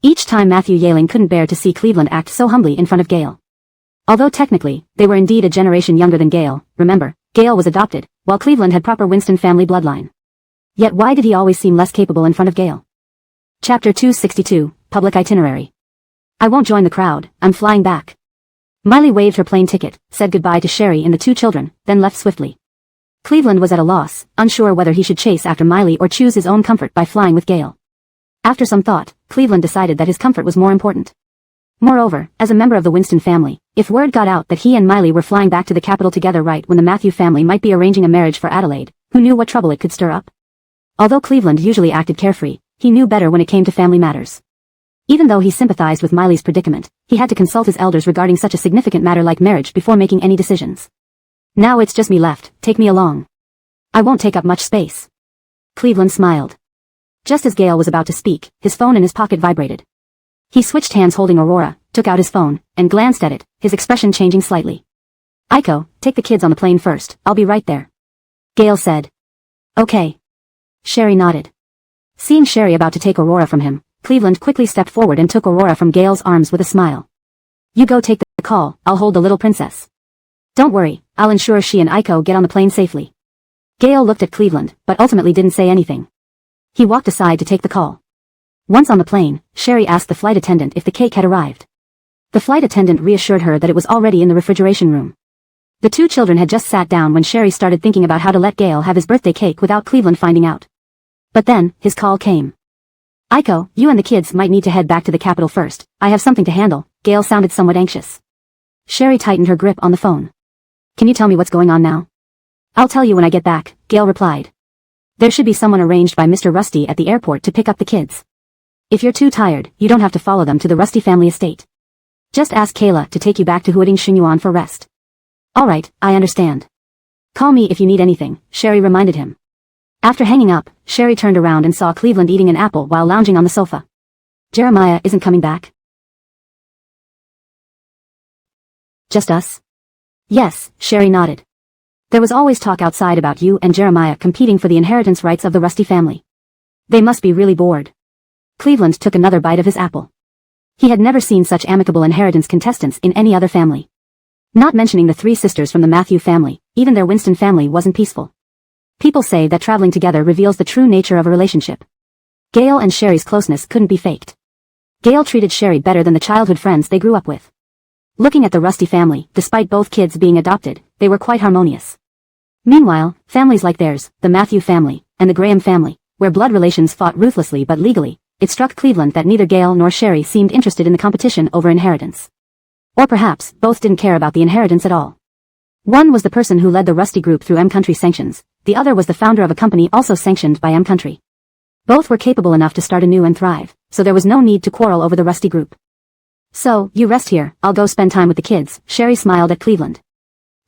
Each time Matthew Yaling couldn't bear to see Cleveland act so humbly in front of Gail. Although technically, they were indeed a generation younger than Gail, remember, Gail was adopted, while Cleveland had proper Winston family bloodline. Yet why did he always seem less capable in front of Gail? Chapter 262, Public Itinerary. I won't join the crowd, I'm flying back. Miley waved her plane ticket, said goodbye to Sherry and the two children, then left swiftly. Cleveland was at a loss, unsure whether he should chase after Miley or choose his own comfort by flying with Gail. After some thought, Cleveland decided that his comfort was more important. Moreover, as a member of the Winston family, if word got out that he and Miley were flying back to the capital together right when the Matthew family might be arranging a marriage for Adelaide, who knew what trouble it could stir up? Although Cleveland usually acted carefree, he knew better when it came to family matters. Even though he sympathized with Miley's predicament, he had to consult his elders regarding such a significant matter like marriage before making any decisions. Now it's just me left, take me along. I won't take up much space. Cleveland smiled. Just as Gail was about to speak, his phone in his pocket vibrated. He switched hands holding Aurora, took out his phone, and glanced at it, his expression changing slightly. Iko, take the kids on the plane first, I'll be right there. Gail said. Okay. Sherry nodded. Seeing Sherry about to take Aurora from him, Cleveland quickly stepped forward and took Aurora from Gail's arms with a smile. You go take the call, I'll hold the little princess. Don't worry, I'll ensure she and Iko get on the plane safely. Gail looked at Cleveland, but ultimately didn't say anything. He walked aside to take the call. Once on the plane, Sherry asked the flight attendant if the cake had arrived. The flight attendant reassured her that it was already in the refrigeration room. The two children had just sat down when Sherry started thinking about how to let Gail have his birthday cake without Cleveland finding out. But then, his call came. Iko, you and the kids might need to head back to the capital first, I have something to handle. Gail sounded somewhat anxious. Sherry tightened her grip on the phone. Can you tell me what's going on now? I'll tell you when I get back, Gail replied. There should be someone arranged by Mr. Rusty at the airport to pick up the kids. If you're too tired, you don't have to follow them to the Rusty family estate. Just ask Kayla to take you back to Huading Xunyuan for rest. Alright, I understand. Call me if you need anything, Sherry reminded him. After hanging up, Sherry turned around and saw Cleveland eating an apple while lounging on the sofa. Jeremiah isn't coming back? Just us? Yes, Sherry nodded. There was always talk outside about you and Jeremiah competing for the inheritance rights of the Rusty family. They must be really bored. Cleveland took another bite of his apple. He had never seen such amicable inheritance contestants in any other family. Not mentioning the three sisters from the Matthew family, even their Winston family wasn't peaceful. People say that traveling together reveals the true nature of a relationship. Gail and Sherry's closeness couldn't be faked. Gail treated Sherry better than the childhood friends they grew up with. Looking at the Rusty family, despite both kids being adopted, they were quite harmonious. Meanwhile, families like theirs, the Matthew family, and the Graham family, where blood relations fought ruthlessly but legally, it struck Cleveland that neither Gail nor Sherry seemed interested in the competition over inheritance. Or perhaps, both didn't care about the inheritance at all. One was the person who led the Rusty group through M-Country sanctions, the other was the founder of a company also sanctioned by M-Country. Both were capable enough to start anew and thrive, so there was no need to quarrel over the Rusty group. So, you rest here, I'll go spend time with the kids, Sherry smiled at Cleveland.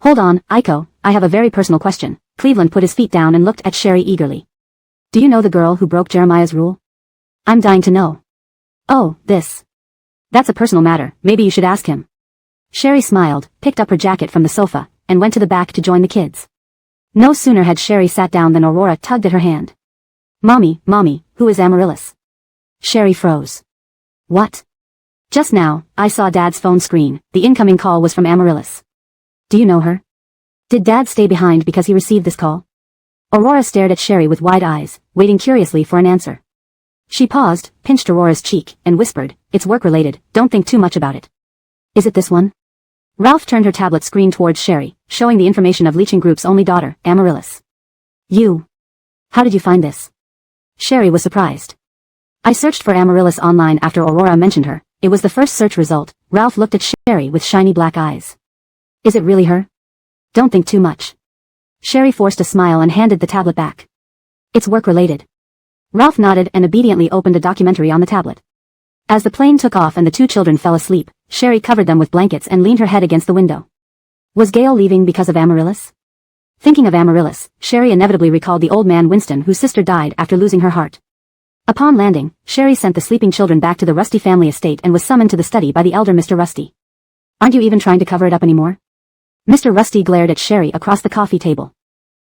Hold on, Iko, I have a very personal question. Cleveland put his feet down and looked at Sherry eagerly. Do you know the girl who broke Jeremiah's rule? I'm dying to know. Oh, this. That's a personal matter, maybe you should ask him. Sherry smiled, picked up her jacket from the sofa, and went to the back to join the kids. No sooner had Sherry sat down than Aurora tugged at her hand. Mommy, who is Amaryllis? Sherry froze. What? Just now, I saw Dad's phone screen, the incoming call was from Amaryllis. Do you know her? Did Dad stay behind because he received this call? Aurora stared at Sherry with wide eyes, waiting curiously for an answer. She paused, pinched Aurora's cheek, and whispered, it's work-related, don't think too much about it. Is it this one? Ralph turned her tablet screen towards Sherry, showing the information of Leeching Group's only daughter, Amaryllis. You. How did you find this? Sherry was surprised. I searched for Amaryllis online after Aurora mentioned her. It was the first search result. Ralph looked at Sherry with shiny black eyes. Is it really her? Don't think too much. Sherry forced a smile and handed the tablet back. It's work-related. Ralph nodded and obediently opened a documentary on the tablet. As the plane took off and the two children fell asleep, Sherry covered them with blankets and leaned her head against the window. Was Gail leaving because of Amaryllis? Thinking of Amaryllis, Sherry inevitably recalled the old man Winston whose sister died after losing her heart. Upon landing, Sherry sent the sleeping children back to the Rusty family estate and was summoned to the study by the elder Mr. Rusty. Aren't you even trying to cover it up anymore? Mr. Rusty glared at Sherry across the coffee table.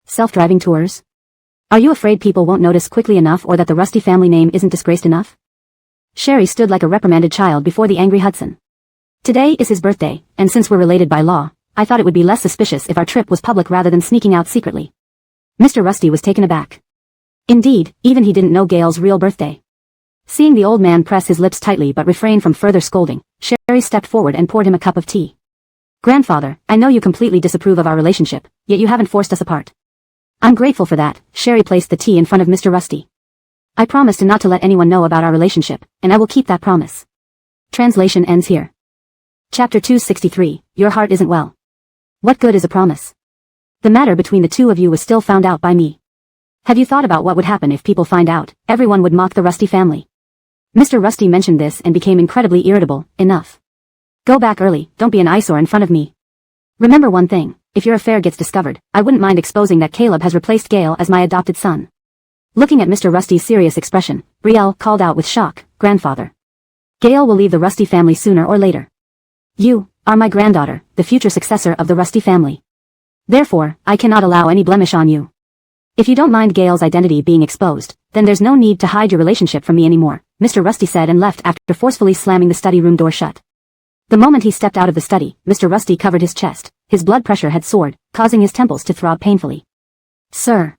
Self-driving tours? Are you afraid people won't notice quickly enough or that the Rusty family name isn't disgraced enough? Sherry stood like a reprimanded child before the angry Hudson. Today is his birthday, and since we're related by law, I thought it would be less suspicious if our trip was public rather than sneaking out secretly. Mr. Rusty was taken aback. Indeed, even he didn't know Gail's real birthday. Seeing the old man press his lips tightly but refrain from further scolding, Sherry stepped forward and poured him a cup of tea. Grandfather, I know you completely disapprove of our relationship, yet you haven't forced us apart. I'm grateful for that. Sherry placed the tea in front of Mr. Rusty. I promised not to let anyone know about our relationship, and I will keep that promise. Translation ends here. Chapter 263, Your Heart Isn't Well. What good is a promise? The matter between the two of you was still found out by me. Have you thought about what would happen if people find out? Everyone would mock the Rusty family. Mr. Rusty mentioned this and became incredibly irritable. Enough. Go back early, don't be an eyesore in front of me. Remember one thing, if your affair gets discovered, I wouldn't mind exposing that Caleb has replaced Gale as my adopted son. Looking at Mr. Rusty's serious expression, Brielle called out with shock, Grandfather. Gale will leave the Rusty family sooner or later. You are my granddaughter, the future successor of the Rusty family. Therefore, I cannot allow any blemish on you. If you don't mind Gale's identity being exposed, then there's no need to hide your relationship from me anymore, Mr. Rusty said and left after forcefully slamming the study room door shut. The moment he stepped out of the study, Mr. Rusty covered his chest. His blood pressure had soared, causing his temples to throb painfully. Sir.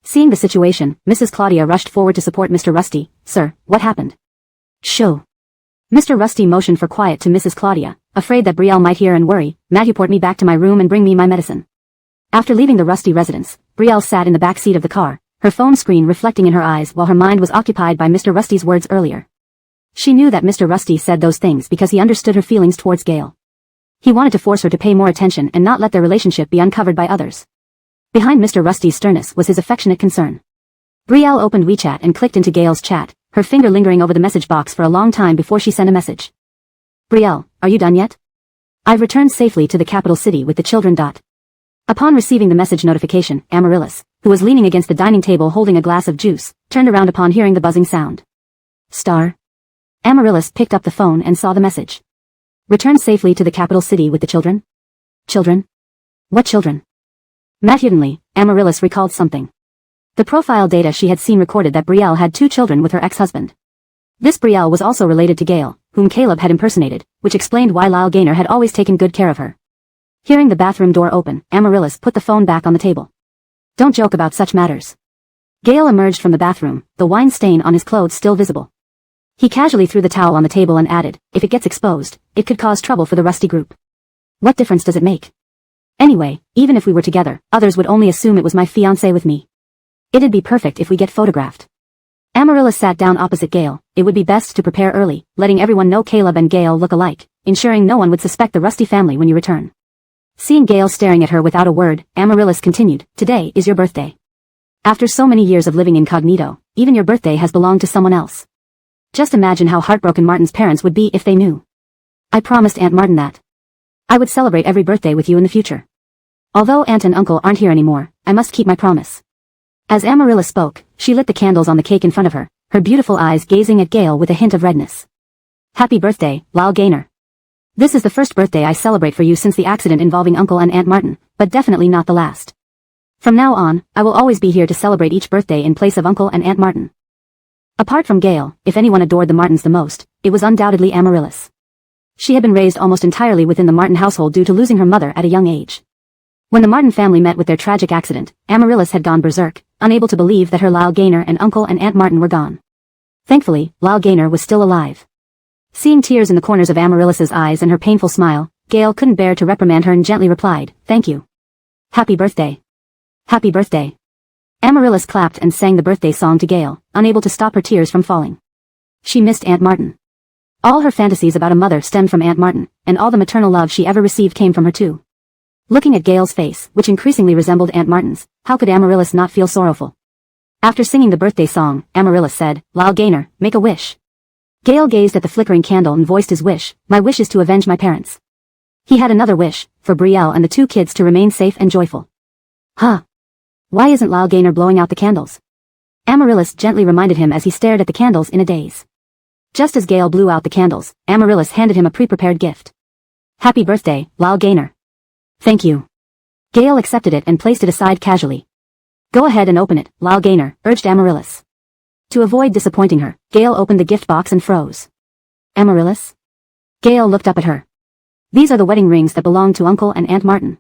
Seeing the situation, Mrs. Claudia rushed forward to support Mr. Rusty. Sir, what happened? Shoo. Mr. Rusty motioned for quiet to Mrs. Claudia, afraid that Brielle might hear and worry. Matthew, port me back to my room and bring me my medicine. After leaving the Rusty residence, Brielle sat in the back seat of the car, her phone screen reflecting in her eyes while her mind was occupied by Mr. Rusty's words earlier. She knew that Mr. Rusty said those things because he understood her feelings towards Gale. He wanted to force her to pay more attention and not let their relationship be uncovered by others. Behind Mr. Rusty's sternness was his affectionate concern. Brielle opened WeChat and clicked into Gale's chat, her finger lingering over the message box for a long time before she sent a message. Brielle, are you done yet? I've returned safely to the capital city with the children. Upon receiving the message notification, Amaryllis, who was leaning against the dining table holding a glass of juice, turned around upon hearing the buzzing sound. Star. Amaryllis picked up the phone and saw the message. Returned safely to the capital city with the children? Children? What children? Matutely, Amaryllis recalled something. The profile data she had seen recorded that Brielle had 2 children with her ex-husband. This Brielle was also related to Gale, whom Caleb had impersonated, which explained why Lyle Gaynor had always taken good care of her. Hearing the bathroom door open, Amaryllis put the phone back on the table. Don't joke about such matters. Gale emerged from the bathroom, the wine stain on his clothes still visible. He casually threw the towel on the table and added, if it gets exposed, it could cause trouble for the Rusty group. What difference does it make? Anyway, even if we were together, others would only assume it was my fiancé with me. It'd be perfect if we get photographed. Amaryllis sat down opposite Gale. It would be best to prepare early, letting everyone know Caleb and Gale look alike, ensuring no one would suspect the Rusty family when you return. Seeing Gale staring at her without a word, Amaryllis continued, today is your birthday. After so many years of living incognito, even your birthday has belonged to someone else. Just imagine how heartbroken Martin's parents would be if they knew. I promised Aunt Martin that I would celebrate every birthday with you in the future. Although Aunt and Uncle aren't here anymore, I must keep my promise. As Amaryllis spoke, she lit the candles on the cake in front of her, her beautiful eyes gazing at Gale with a hint of redness. Happy birthday, Lyle Gaynor. This is the first birthday I celebrate for you since the accident involving Uncle and Aunt Martin, but definitely not the last. From now on, I will always be here to celebrate each birthday in place of Uncle and Aunt Martin. Apart from Gale, if anyone adored the Martins the most, it was undoubtedly Amaryllis. She had been raised almost entirely within the Martin household due to losing her mother at a young age. When the Martin family met with their tragic accident, Amaryllis had gone berserk, unable to believe that her Lyle Gaynor and Uncle and Aunt Martin were gone. Thankfully, Lyle Gaynor was still alive. Seeing tears in the corners of Amaryllis's eyes and her painful smile, Gale couldn't bear to reprimand her and gently replied, thank you. Happy birthday. Happy birthday. Amaryllis clapped and sang the birthday song to Gale, unable to stop her tears from falling. She missed Aunt Martin. All her fantasies about a mother stemmed from Aunt Martin, and all the maternal love she ever received came from her too. Looking at Gale's face, which increasingly resembled Aunt Martin's, how could Amaryllis not feel sorrowful? After singing the birthday song, Amaryllis said, Lyle Gaynor, make a wish. Gale gazed at the flickering candle and voiced his wish, my wish is to avenge my parents. He had another wish, for Brielle and the 2 kids to remain safe and joyful. Huh. Why isn't Lyle Gaynor blowing out the candles? Amaryllis gently reminded him as he stared at the candles in a daze. Just as Gale blew out the candles, Amaryllis handed him a pre-prepared gift. Happy birthday, Lyle Gaynor. Thank you. Gale accepted it and placed it aside casually. Go ahead and open it, Lyle Gaynor, urged Amaryllis. To avoid disappointing her, Gale opened the gift box and froze. Amaryllis? Gale looked up at her. These are the wedding rings that belonged to Uncle and Aunt Martin.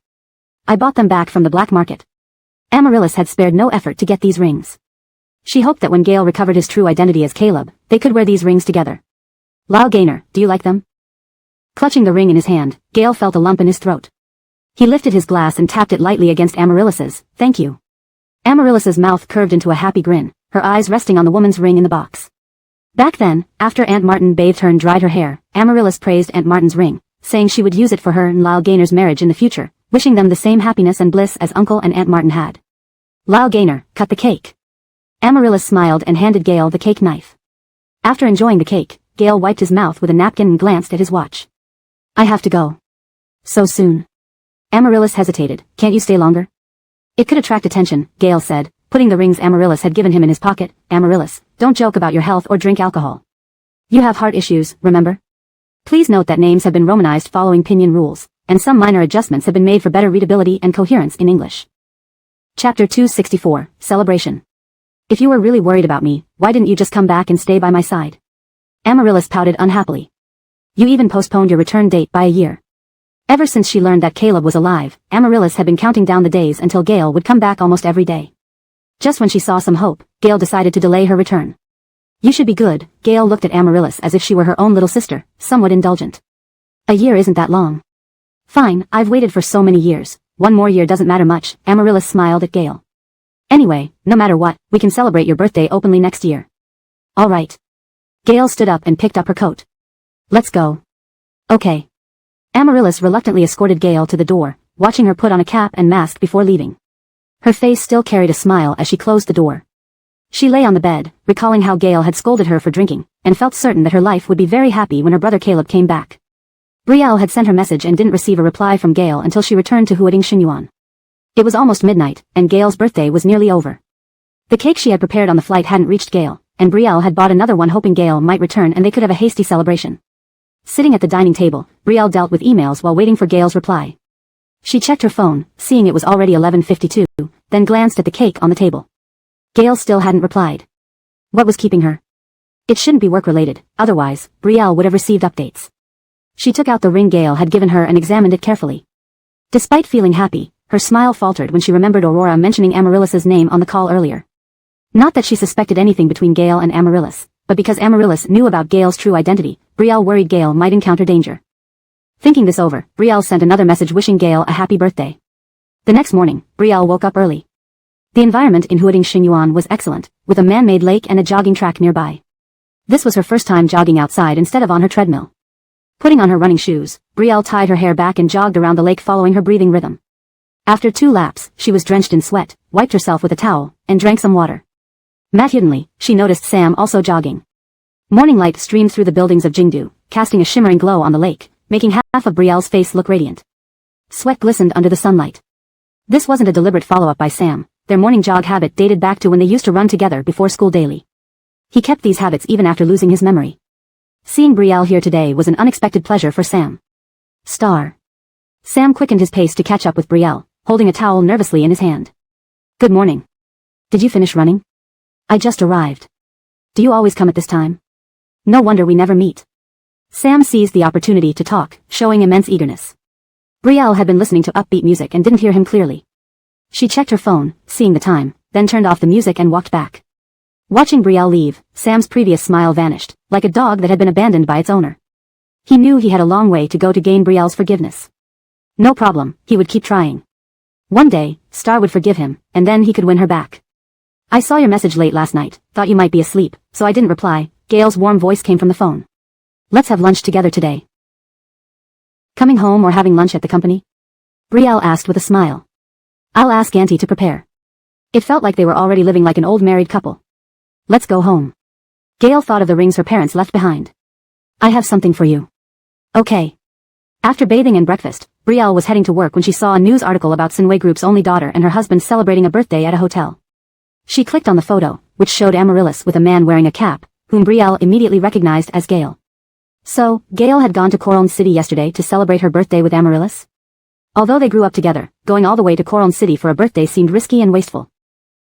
I bought them back from the black market. Amaryllis had spared no effort to get these rings. She hoped that when Gale recovered his true identity as Caleb, they could wear these rings together. Lyle Gaynor, do you like them? Clutching the ring in his hand, Gale felt a lump in his throat. He lifted his glass and tapped it lightly against Amaryllis's. Thank you. Amaryllis's mouth curved into a happy grin, her eyes resting on the woman's ring in the box. Back then, after Aunt Martin bathed her and dried her hair, Amaryllis praised Aunt Martin's ring, saying she would use it for her and Lyle Gaynor's marriage in the future, wishing them the same happiness and bliss as Uncle and Aunt Martin had. Lyle Gaynor, cut the cake. Amaryllis smiled and handed Gale the cake knife. After enjoying the cake, Gale wiped his mouth with a napkin and glanced at his watch. I have to go. So soon. Amaryllis hesitated. Can't you stay longer? It could attract attention, Gale said, putting the rings Amaryllis had given him in his pocket. Amaryllis, don't joke about your health or drink alcohol. You have heart issues, remember? Please note that names have been romanized following Pinyin rules, and some minor adjustments have been made for better readability and coherence in English. Chapter 264, Celebration. If you were really worried about me, why didn't you just come back and stay by my side? Amaryllis pouted unhappily. You even postponed your return date by a year. Ever since she learned that Caleb was alive, Amaryllis had been counting down the days until Gale would come back almost every day. Just when she saw some hope, Gale decided to delay her return. You should be good. Gale looked at Amaryllis as if she were her own little sister, somewhat indulgent. A year isn't that long. Fine, I've waited for so many years. One more year doesn't matter much, Amaryllis smiled at Gale. Anyway, no matter what, we can celebrate your birthday openly next year. All right. Gale stood up and picked up her coat. Let's go. Okay. Amaryllis reluctantly escorted Gale to the door, watching her put on a cap and mask before leaving. Her face still carried a smile as she closed the door. She lay on the bed, recalling how Gale had scolded her for drinking, and felt certain that her life would be very happy when her brother Caleb came back. Brielle had sent her message and didn't receive a reply from Gale until she returned to Huading Xinyuan. It was almost midnight, and Gale's birthday was nearly over. The cake she had prepared on the flight hadn't reached Gale, and Brielle had bought another one hoping Gale might return and they could have a hasty celebration. Sitting at the dining table, Brielle dealt with emails while waiting for Gale's reply. She checked her phone, seeing it was already 11:52, then glanced at the cake on the table. Gale still hadn't replied. What was keeping her? It shouldn't be work-related, otherwise, Brielle would have received updates. She took out the ring Gale had given her and examined it carefully. Despite feeling happy, her smile faltered when she remembered Aurora mentioning Amaryllis's name on the call earlier. Not that she suspected anything between Gale and Amaryllis, but because Amaryllis knew about Gale's true identity, Brielle worried Gale might encounter danger. Thinking this over, Brielle sent another message wishing Gale a happy birthday. The next morning, Brielle woke up early. The environment in Huading Xinyuan was excellent, with a man-made lake and a jogging track nearby. This was her first time jogging outside instead of on her treadmill. Putting on her running shoes, Brielle tied her hair back and jogged around the lake following her breathing rhythm. After 2 laps, she was drenched in sweat, wiped herself with a towel, and drank some water. Mathewdenly, she noticed Sam also jogging. Morning light streamed through the buildings of Jingdu, casting a shimmering glow on the lake, making half of Brielle's face look radiant. Sweat glistened under the sunlight. This wasn't a deliberate follow-up by Sam. Their morning jog habit dated back to when they used to run together before school daily. He kept these habits even after losing his memory. Seeing Brielle here today was an unexpected pleasure for Sam. Star. Sam quickened his pace to catch up with Brielle, holding a towel nervously in his hand. Good morning. Did you finish running? I just arrived. Do you always come at this time? No wonder we never meet. Sam seized the opportunity to talk, showing immense eagerness. Brielle had been listening to upbeat music and didn't hear him clearly. She checked her phone, seeing the time, then turned off the music and walked back. Watching Brielle leave, Sam's previous smile vanished, like a dog that had been abandoned by its owner. He knew he had a long way to go to gain Brielle's forgiveness. No problem, he would keep trying. One day, Star would forgive him, and then he could win her back. I saw your message late last night, thought you might be asleep, so I didn't reply. Gale's warm voice came from the phone. Let's have lunch together today. Coming home or having lunch at the company? Brielle asked with a smile. I'll ask Auntie to prepare. It felt like they were already living like an old married couple. Let's go home. Gale thought of the rings her parents left behind. I have something for you. Okay. After bathing and breakfast, Brielle was heading to work when she saw a news article about Sinway Group's only daughter and her husband celebrating a birthday at a hotel. She clicked on the photo, which showed Amaryllis with a man wearing a cap, whom Brielle immediately recognized as Gale. So, Gale had gone to Coron City yesterday to celebrate her birthday with Amaryllis? Although they grew up together, going all the way to Coron City for a birthday seemed risky and wasteful.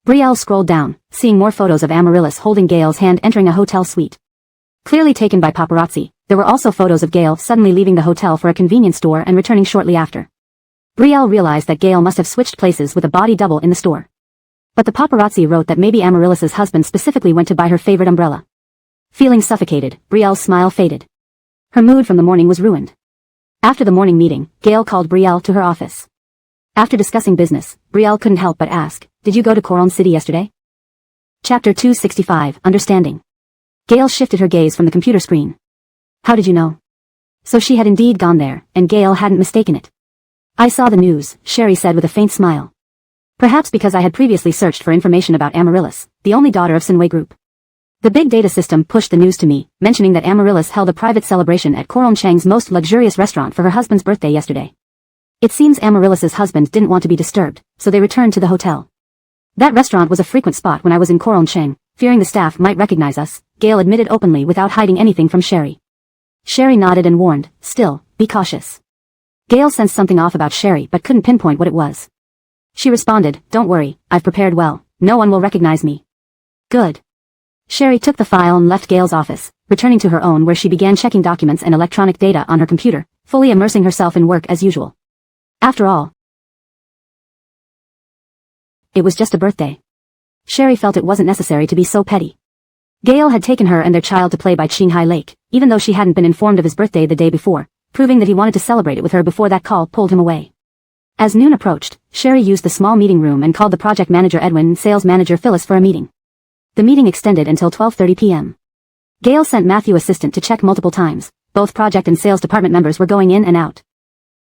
Brielle scrolled down, seeing more photos of Amaryllis holding Gale's hand entering a hotel suite. Clearly taken by paparazzi, there were also photos of Gale suddenly leaving the hotel for a convenience store and returning shortly after. Brielle realized that Gale must have switched places with a body double in the store. But the paparazzi wrote that maybe Amaryllis's husband specifically went to buy her favorite umbrella. Feeling suffocated, Brielle's smile faded. Her mood from the morning was ruined. After the morning meeting, Gale called Brielle to her office. After discussing business, Brielle couldn't help but ask, "Did you go to Coron City yesterday?" Chapter 265, Understanding. Gale shifted her gaze from the computer screen. "How did you know?" So she had indeed gone there, and Gale hadn't mistaken it. "I saw the news," Sherry said with a faint smile. "Perhaps because I had previously searched for information about Amaryllis, the only daughter of Sinway Group. The big data system pushed the news to me, mentioning that Amaryllis held a private celebration at Coron Chang's most luxurious restaurant for her husband's birthday yesterday. It seems Amaryllis's husband didn't want to be disturbed, so they returned to the hotel. That restaurant was a frequent spot when I was in Coron Chang, fearing the staff might recognize us," Gale admitted openly without hiding anything from Sherry. Sherry nodded and warned, "Still, be cautious." Gale sensed something off about Sherry but couldn't pinpoint what it was. She responded, "Don't worry, I've prepared well, no one will recognize me." "Good." Sherry took the file and left Gale's office, returning to her own where she began checking documents and electronic data on her computer, fully immersing herself in work as usual. After all, it was just a birthday. Sherry felt it wasn't necessary to be so petty. Gale had taken her and their child to play by Qinghai Lake, even though she hadn't been informed of his birthday the day before, proving that he wanted to celebrate it with her before that call pulled him away. As noon approached, Sherry used the small meeting room and called the project manager Edwin and sales manager Phyllis for a meeting. The meeting extended until 12:30 p.m. Gale sent Matthew assistant to check multiple times. Both project and sales department members were going in and out.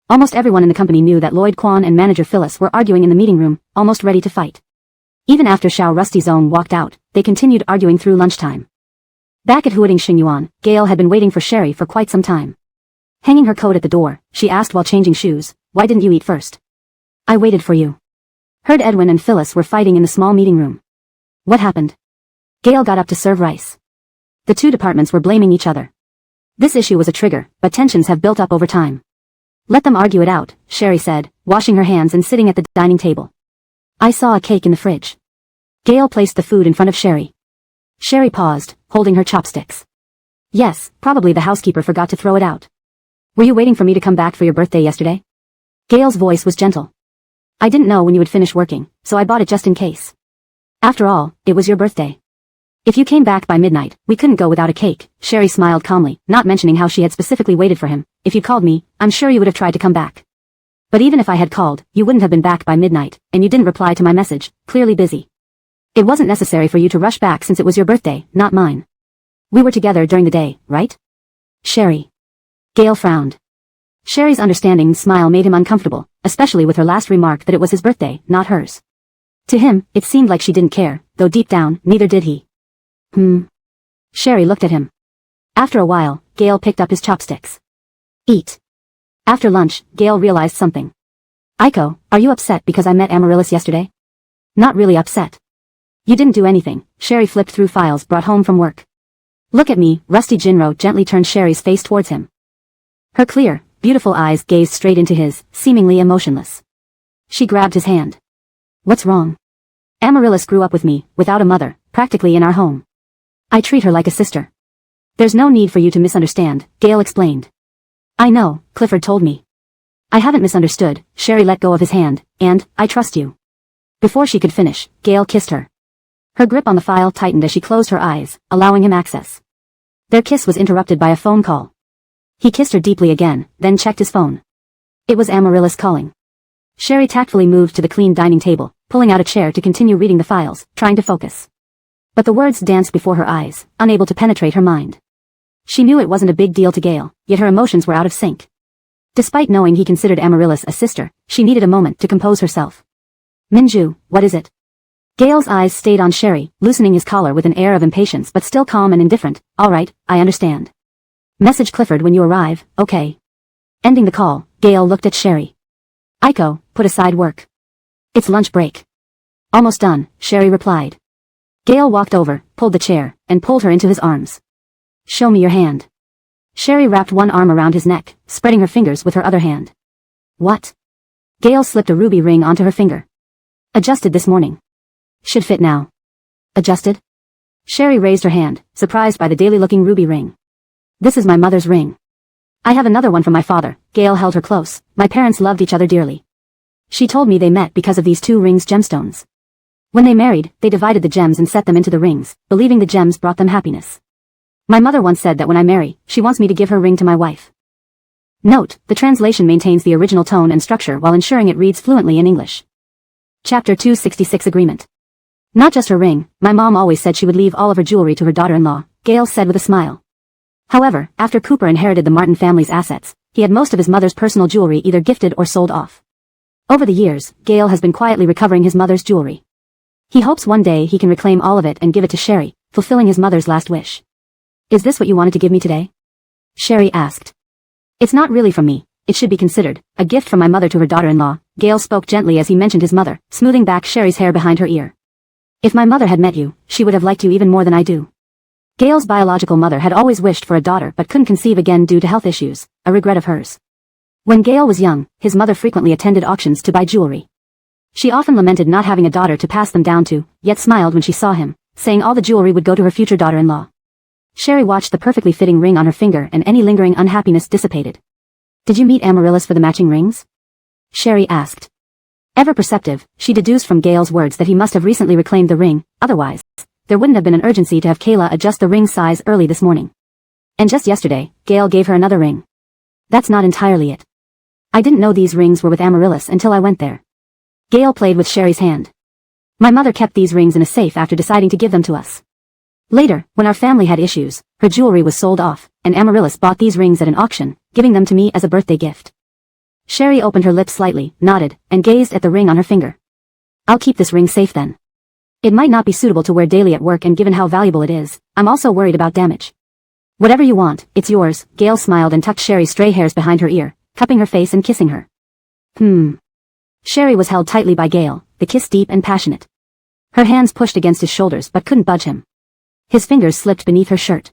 Almost everyone in the company knew that Lloyd Kwan and manager Phyllis were arguing in the meeting room, almost ready to fight. Even after Xiao Rustizone walked out, they continued arguing through lunchtime. Back at Huading Xingyuan, Gale had been waiting for Sherry for quite some time. Hanging her coat at the door, she asked while changing shoes, "Why didn't you eat first?" "I waited for you." Heard Edwin and Phyllis were fighting in the small meeting room. "What happened?" Gale got up to serve rice. The two departments were blaming each other. This issue was a trigger, but tensions have built up over time. "Let them argue it out," Sherry said, washing her hands and sitting at the dining table. "I saw a cake in the fridge." Gale placed the food in front of Sherry. Sherry paused, holding her chopsticks. "Yes, probably the housekeeper forgot to throw it out." "Were you waiting for me to come back for your birthday yesterday?" Gale's voice was gentle. "I didn't know when you would finish working, so I bought it just in case. After all, it was your birthday. If you came back by midnight, we couldn't go without a cake." Sherry smiled calmly, not mentioning how she had specifically waited for him. "If you called me, I'm sure you would have tried to come back. But even if I had called, you wouldn't have been back by midnight, and you didn't reply to my message, clearly busy. It wasn't necessary for you to rush back since it was your birthday, not mine. We were together during the day, right?" "Sherry." Gale frowned. Sherry's understanding smile made him uncomfortable, especially with her last remark that it was his birthday, not hers. To him, it seemed like she didn't care, though deep down, neither did he. Sherry looked at him. After a while, Gale picked up his chopsticks. "Eat." After lunch, Gale realized something. "Aiko, are you upset because I met Amaryllis yesterday?" "Not really upset." "You didn't do anything." Sherry flipped through files brought home from work. "Look at me." Rusty Jinro gently turned Sherry's face towards him. Her clear, beautiful eyes gazed straight into his, seemingly emotionless. She grabbed his hand. "What's wrong?" "Amaryllis grew up with me, without a mother, practically in our home. I treat her like a sister." "There's no need for you to misunderstand," Gale explained. "I know, Clifford told me." "I haven't misunderstood." Sherry let go of his hand, "and, I trust you." Before she could finish, Gale kissed her. Her grip on the file tightened as she closed her eyes, allowing him access. Their kiss was interrupted by a phone call. He kissed her deeply again, then checked his phone. It was Amaryllis calling. Sherry tactfully moved to the clean dining table, pulling out a chair to continue reading the files, trying to focus. But the words danced before her eyes, unable to penetrate her mind. She knew it wasn't a big deal to Gale, yet her emotions were out of sync. Despite knowing he considered Amaryllis a sister, she needed a moment to compose herself. "Minju, what is it?" Gale's eyes stayed on Sherry, loosening his collar with an air of impatience but still calm and indifferent. "All right, I understand. Message Clifford when you arrive, okay." Ending the call, Gale looked at Sherry. "Aiko, put aside work. It's lunch break." "Almost done," Sherry replied. Gail walked over, pulled the chair, and pulled her into his arms. Show me your hand. Sherry wrapped one arm around his neck, spreading her fingers with her other hand. What? Gail slipped a ruby ring onto her finger. Adjusted this morning. Should fit now. Adjusted? Sherry raised her hand, surprised by the daily-looking ruby ring. This is my mother's ring. I have another one from my father. Gail held her close. My parents loved each other dearly. She told me they met because of these two rings' gemstones. When they married, they divided the gems and set them into the rings, believing the gems brought them happiness. My mother once said that when I marry, she wants me to give her ring to my wife. Note, the translation maintains the original tone and structure while ensuring it reads fluently in English. Chapter 266 Agreement. Not just her ring, my mom always said she would leave all of her jewelry to her daughter-in-law, Gail said with a smile. However, after Cooper inherited the Martin family's assets, he had most of his mother's personal jewelry either gifted or sold off. Over the years, Gail has been quietly recovering his mother's jewelry. He hopes one day he can reclaim all of it and give it to Sherry, fulfilling his mother's last wish. Is this what you wanted to give me today? Sherry asked. It's not really from me. It should be considered a gift from my mother to her daughter-in-law. Gail spoke gently as he mentioned his mother, smoothing back Sherry's hair behind her ear. If my mother had met you, she would have liked you even more than I do. Gail's biological mother had always wished for a daughter but couldn't conceive again due to health issues, a regret of hers. When Gail was young, his mother frequently attended auctions to buy jewelry. She often lamented not having a daughter to pass them down to, yet smiled when she saw him, saying all the jewelry would go to her future daughter-in-law. Sherry watched the perfectly fitting ring on her finger and any lingering unhappiness dissipated. Did you meet Amaryllis for the matching rings? Sherry asked. Ever perceptive, she deduced from Gail's words that he must have recently reclaimed the ring, otherwise, there wouldn't have been an urgency to have Kayla adjust the ring size early this morning. And just yesterday, Gail gave her another ring. That's not entirely it. I didn't know these rings were with Amaryllis until I went there. Gail played with Sherry's hand. My mother kept these rings in a safe after deciding to give them to us. Later, when our family had issues, her jewelry was sold off, and Amaryllis bought these rings at an auction, giving them to me as a birthday gift. Sherry opened her lips slightly, nodded, and gazed at the ring on her finger. I'll keep this ring safe then. It might not be suitable to wear daily at work, and given how valuable it is, I'm also worried about damage. Whatever you want, it's yours. Gail smiled and tucked Sherry's stray hairs behind her ear, cupping her face and kissing her. Sherry was held tightly by Gail, the kiss deep and passionate. Her hands pushed against his shoulders but couldn't budge him. His fingers slipped beneath her shirt.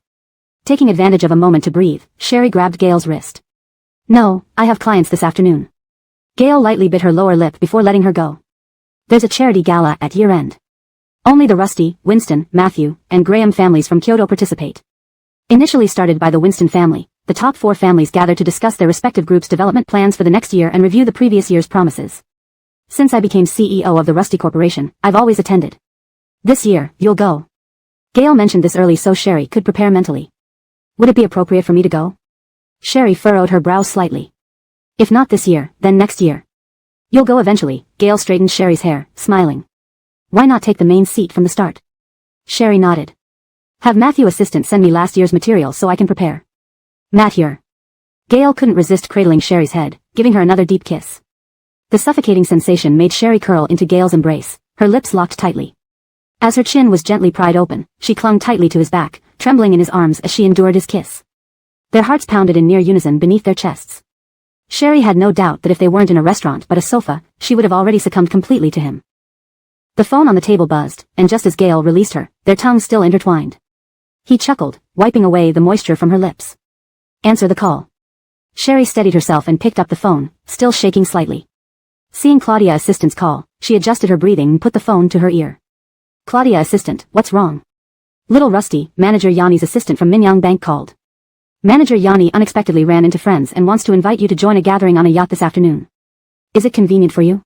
Taking advantage of a moment to breathe, Sherry grabbed Gail's wrist. No, I have clients this afternoon. Gail lightly bit her lower lip before letting her go. There's a charity gala at year-end. Only the Rusty, Winston, Matthew, and Graham families from Kyoto participate. Initially started by the Winston family, the top 4 families gather to discuss their respective groups' development plans for the next year and review the previous year's promises. Since I became CEO of the Rusty Corporation, I've always attended. This year, you'll go. Gail mentioned this early so Sherry could prepare mentally. Would it be appropriate for me to go? Sherry furrowed her brow slightly. If not this year, then next year. You'll go eventually. Gail straightened Sherry's hair, smiling. Why not take the main seat from the start? Sherry nodded. Have Matthew assistant send me last year's material so I can prepare. Matt here. Gail couldn't resist cradling Sherry's head, giving her another deep kiss. The suffocating sensation made Sherry curl into Gail's embrace, her lips locked tightly. As her chin was gently pried open, she clung tightly to his back, trembling in his arms as she endured his kiss. Their hearts pounded in near unison beneath their chests. Sherry had no doubt that if they weren't in a restaurant but a sofa, she would have already succumbed completely to him. The phone on the table buzzed, and just as Gail released her, their tongues still intertwined. He chuckled, wiping away the moisture from her lips. Answer the call. Sherry steadied herself and picked up the phone, still shaking slightly. Seeing Claudia assistant's call, she adjusted her breathing and put the phone to her ear. Claudia assistant, what's wrong? Little Rusty, Manager Yanni's assistant from Minyang Bank called. Manager Yanni unexpectedly ran into friends and wants to invite you to join a gathering on a yacht this afternoon. Is it convenient for you?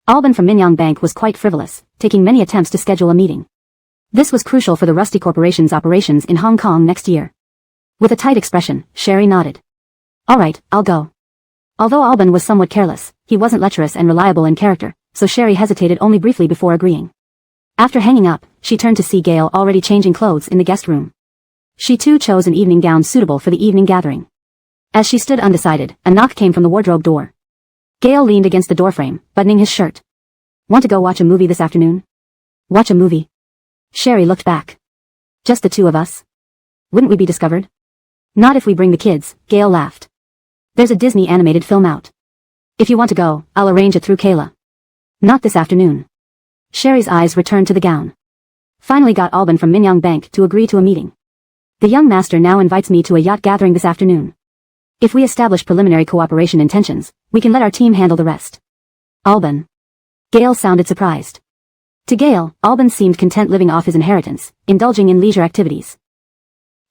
Alban from Minyang Bank was quite frivolous, taking many attempts to schedule a meeting. This was crucial for the Rusty Corporation's operations in Hong Kong next year. With a tight expression, Sherry nodded. All right, I'll go. Although Alban was somewhat careless, he wasn't lecherous and reliable in character, so Sherry hesitated only briefly before agreeing. After hanging up, she turned to see Gail already changing clothes in the guest room. She too chose an evening gown suitable for the evening gathering. As she stood undecided, a knock came from the wardrobe door. Gail leaned against the doorframe, buttoning his shirt. Want to go watch a movie this afternoon? Watch a movie? Sherry looked back. Just the two of us? Wouldn't we be discovered? Not if we bring the kids, Gail laughed. There's a Disney animated film out. If you want to go, I'll arrange it through Kayla. Not this afternoon. Sherry's eyes returned to the gown. Finally got Alban from Minyang Bank to agree to a meeting. The young master now invites me to a yacht gathering this afternoon. If we establish preliminary cooperation intentions, we can let our team handle the rest. Alban. Gale sounded surprised. To Gale, Alban seemed content living off his inheritance, indulging in leisure activities.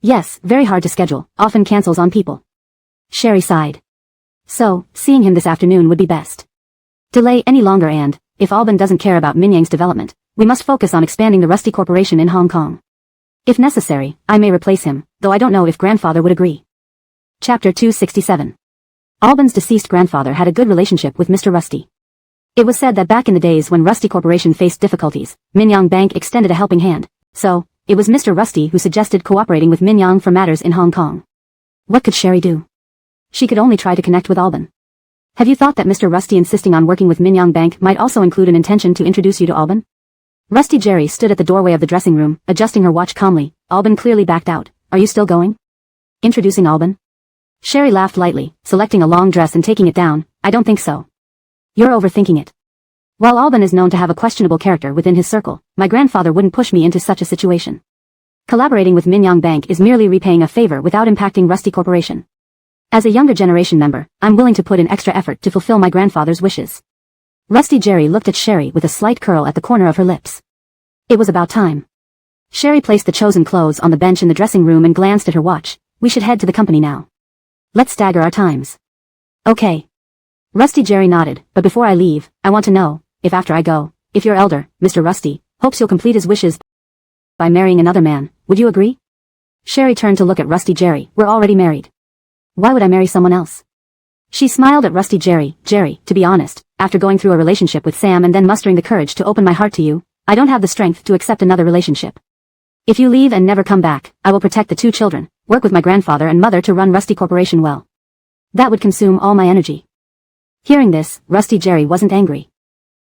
Yes, very hard to schedule, often cancels on people. Sherry sighed. So, seeing him this afternoon would be best. Delay any longer and, if Alban doesn't care about Minyang's development, we must focus on expanding the Rusty Corporation in Hong Kong. If necessary, I may replace him, though I don't know if grandfather would agree. Chapter 267. Alban's deceased grandfather had a good relationship with Mr. Rusty. It was said that back in the days when Rusty Corporation faced difficulties, Minyang Bank extended a helping hand, so, it was Mr. Rusty who suggested cooperating with Minyang for matters in Hong Kong. What could Sherry do? She could only try to connect with Alban. Have you thought that Mr. Rusty insisting on working with Minyang Bank might also include an intention to introduce you to Alban? Rusty Jerry stood at the doorway of the dressing room, adjusting her watch calmly. Alban clearly backed out. Are you still going? Introducing Alban? Sherry laughed lightly, selecting a long dress and taking it down. I don't think so. You're overthinking it. While Alban is known to have a questionable character within his circle, my grandfather wouldn't push me into such a situation. Collaborating with Minyang Bank is merely repaying a favor without impacting Rusty Corporation. As a younger generation member, I'm willing to put in extra effort to fulfill my grandfather's wishes. Rusty Jerry looked at Sherry with a slight curl at the corner of her lips. It was about time. Sherry placed the chosen clothes on the bench in the dressing room and glanced at her watch. We should head to the company now. Let's stagger our times. Okay. Rusty Jerry nodded, but before I leave, I want to know, if after I go, if your elder, Mr. Rusty, hopes you'll complete his wishes by marrying another man, would you agree? Sherry turned to look at Rusty Jerry. We're already married. Why would I marry someone else? She smiled at Rusty Jerry. Jerry, to be honest, after going through a relationship with Sam and then mustering the courage to open my heart to you, I don't have the strength to accept another relationship. If you leave and never come back, I will protect the two children, work with my grandfather and mother to run Rusty Corporation well. That would consume all my energy. Hearing this, Rusty Jerry wasn't angry.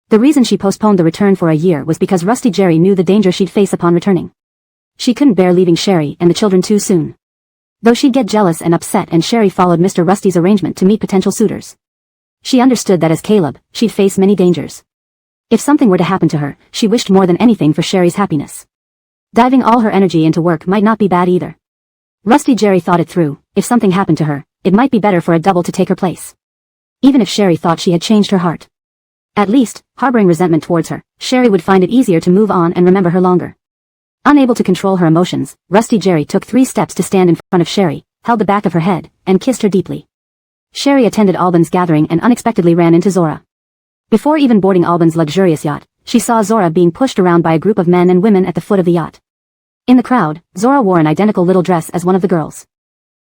The reason she postponed the return for a year was because Rusty Jerry knew the danger she'd face upon returning. She couldn't bear leaving Sherry and the children too soon. Though she'd get jealous and upset and Sherry followed Mr. Rusty's arrangement to meet potential suitors. She understood that as Caleb, she'd face many dangers. If something were to happen to her, she wished more than anything for Sherry's happiness. Diving all her energy into work might not be bad either. Rusty Jerry thought it through. If something happened to her, it might be better for a double to take her place. Even if Sherry thought she had changed her heart. At least, harboring resentment towards her, Sherry would find it easier to move on and remember her longer. Unable to control her emotions, Rusty Jerry took 3 steps to stand in front of Sherry, held the back of her head, and kissed her deeply. Sherry attended Alban's gathering and unexpectedly ran into Zora. Before even boarding Alban's luxurious yacht, she saw Zora being pushed around by a group of men and women at the foot of the yacht. In the crowd, Zora wore an identical little dress as one of the girls.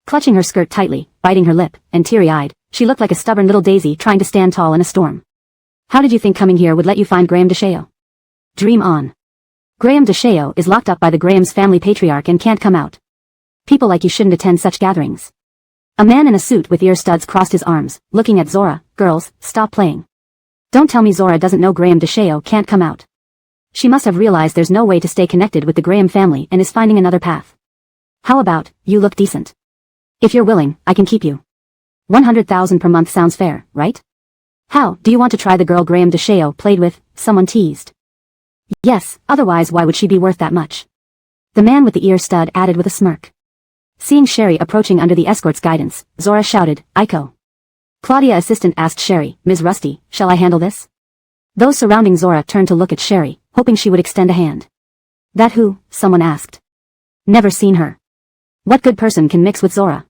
Clutching her skirt tightly, biting her lip, and teary-eyed, she looked like a stubborn little daisy trying to stand tall in a storm. How did you think coming here would let you find Graham DeSheo? Dream on. Graham DeSheo is locked up by the Graham's family patriarch and can't come out. People like you shouldn't attend such gatherings. A man in a suit with ear studs crossed his arms, looking at Zora. Girls, stop playing. Don't tell me Zora doesn't know Graham DeSheo can't come out. She must have realized there's no way to stay connected with the Graham family and is finding another path. How about, you look decent. If you're willing, I can keep you. 100,000 per month sounds fair, right? How, do you want to try the girl Graham DeSheo played with? Someone teased. Yes, otherwise why would she be worth that much? The man with the ear stud added with a smirk. Seeing Sherry approaching under the escort's guidance, Zora shouted, Iko. Claudia assistant asked Sherry, Ms. Rusty, shall I handle this? Those surrounding Zora turned to look at Sherry, hoping she would extend a hand. That who? Someone asked. Never seen her. What good person can mix with Zora?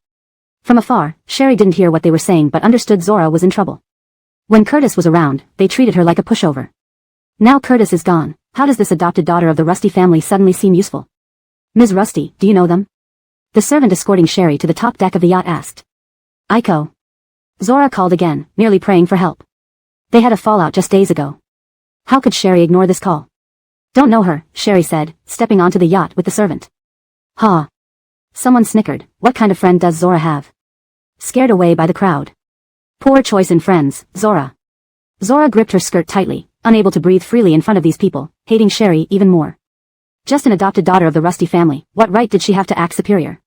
From afar, Sherry didn't hear what they were saying but understood Zora was in trouble. When Curtis was around, they treated her like a pushover. Now Curtis is gone, how does this adopted daughter of the Rusty family suddenly seem useful? Ms. Rusty, do you know them? The servant escorting Sherry to the top deck of the yacht asked. Iko. Zora called again, merely praying for help. They had a fallout just days ago. How could Sherry ignore this call? Don't know her, Sherry said, stepping onto the yacht with the servant. Ha. Someone snickered. What kind of friend does Zora have? Scared away by the crowd. Poor choice in friends, Zora. Zora gripped her skirt tightly, unable to breathe freely in front of these people, hating Sherry even more. Just an adopted daughter of the Rusty family, what right did she have to act superior?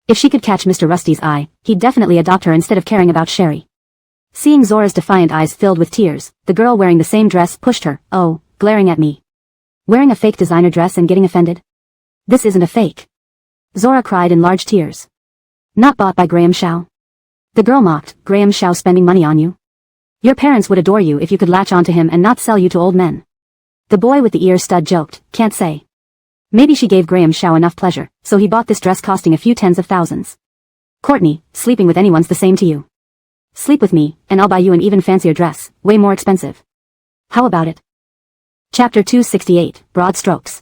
If she could catch Mr. Rusty's eye, he'd definitely adopt her instead of caring about Sherry. Seeing Zora's defiant eyes filled with tears, the girl wearing the same dress pushed her, oh, glaring at me. Wearing a fake designer dress and getting offended? This isn't a fake. Zora cried in large tears. Not bought by Graham Shao. The girl mocked. Graham Shao spending money on you? Your parents would adore you if you could latch onto him and not sell you to old men. The boy with the ear stud joked, can't say. Maybe she gave Graham Shao enough pleasure, so he bought this dress costing a few tens of thousands. Courtney, sleeping with anyone's the same to you. Sleep with me, and I'll buy you an even fancier dress, way more expensive. How about it? Chapter 268, Broad Strokes.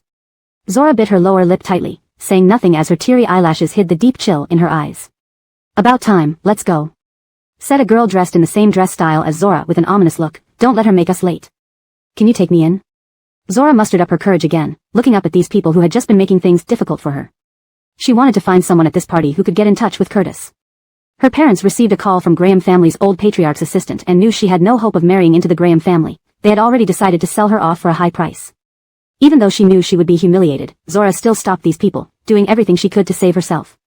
Zora bit her lower lip tightly, saying nothing as her teary eyelashes hid the deep chill in her eyes. About time, let's go. Said a girl dressed in the same dress style as Zora with an ominous look. Don't let her make us late. Can you take me in? Zora mustered up her courage again, looking up at these people who had just been making things difficult for her. She wanted to find someone at this party who could get in touch with Curtis. Her parents received a call from Graham family's old patriarch's assistant and knew she had no hope of marrying into the Graham family. They had already decided to sell her off for a high price. Even though she knew she would be humiliated, Zora still stopped these people, doing everything she could to save herself.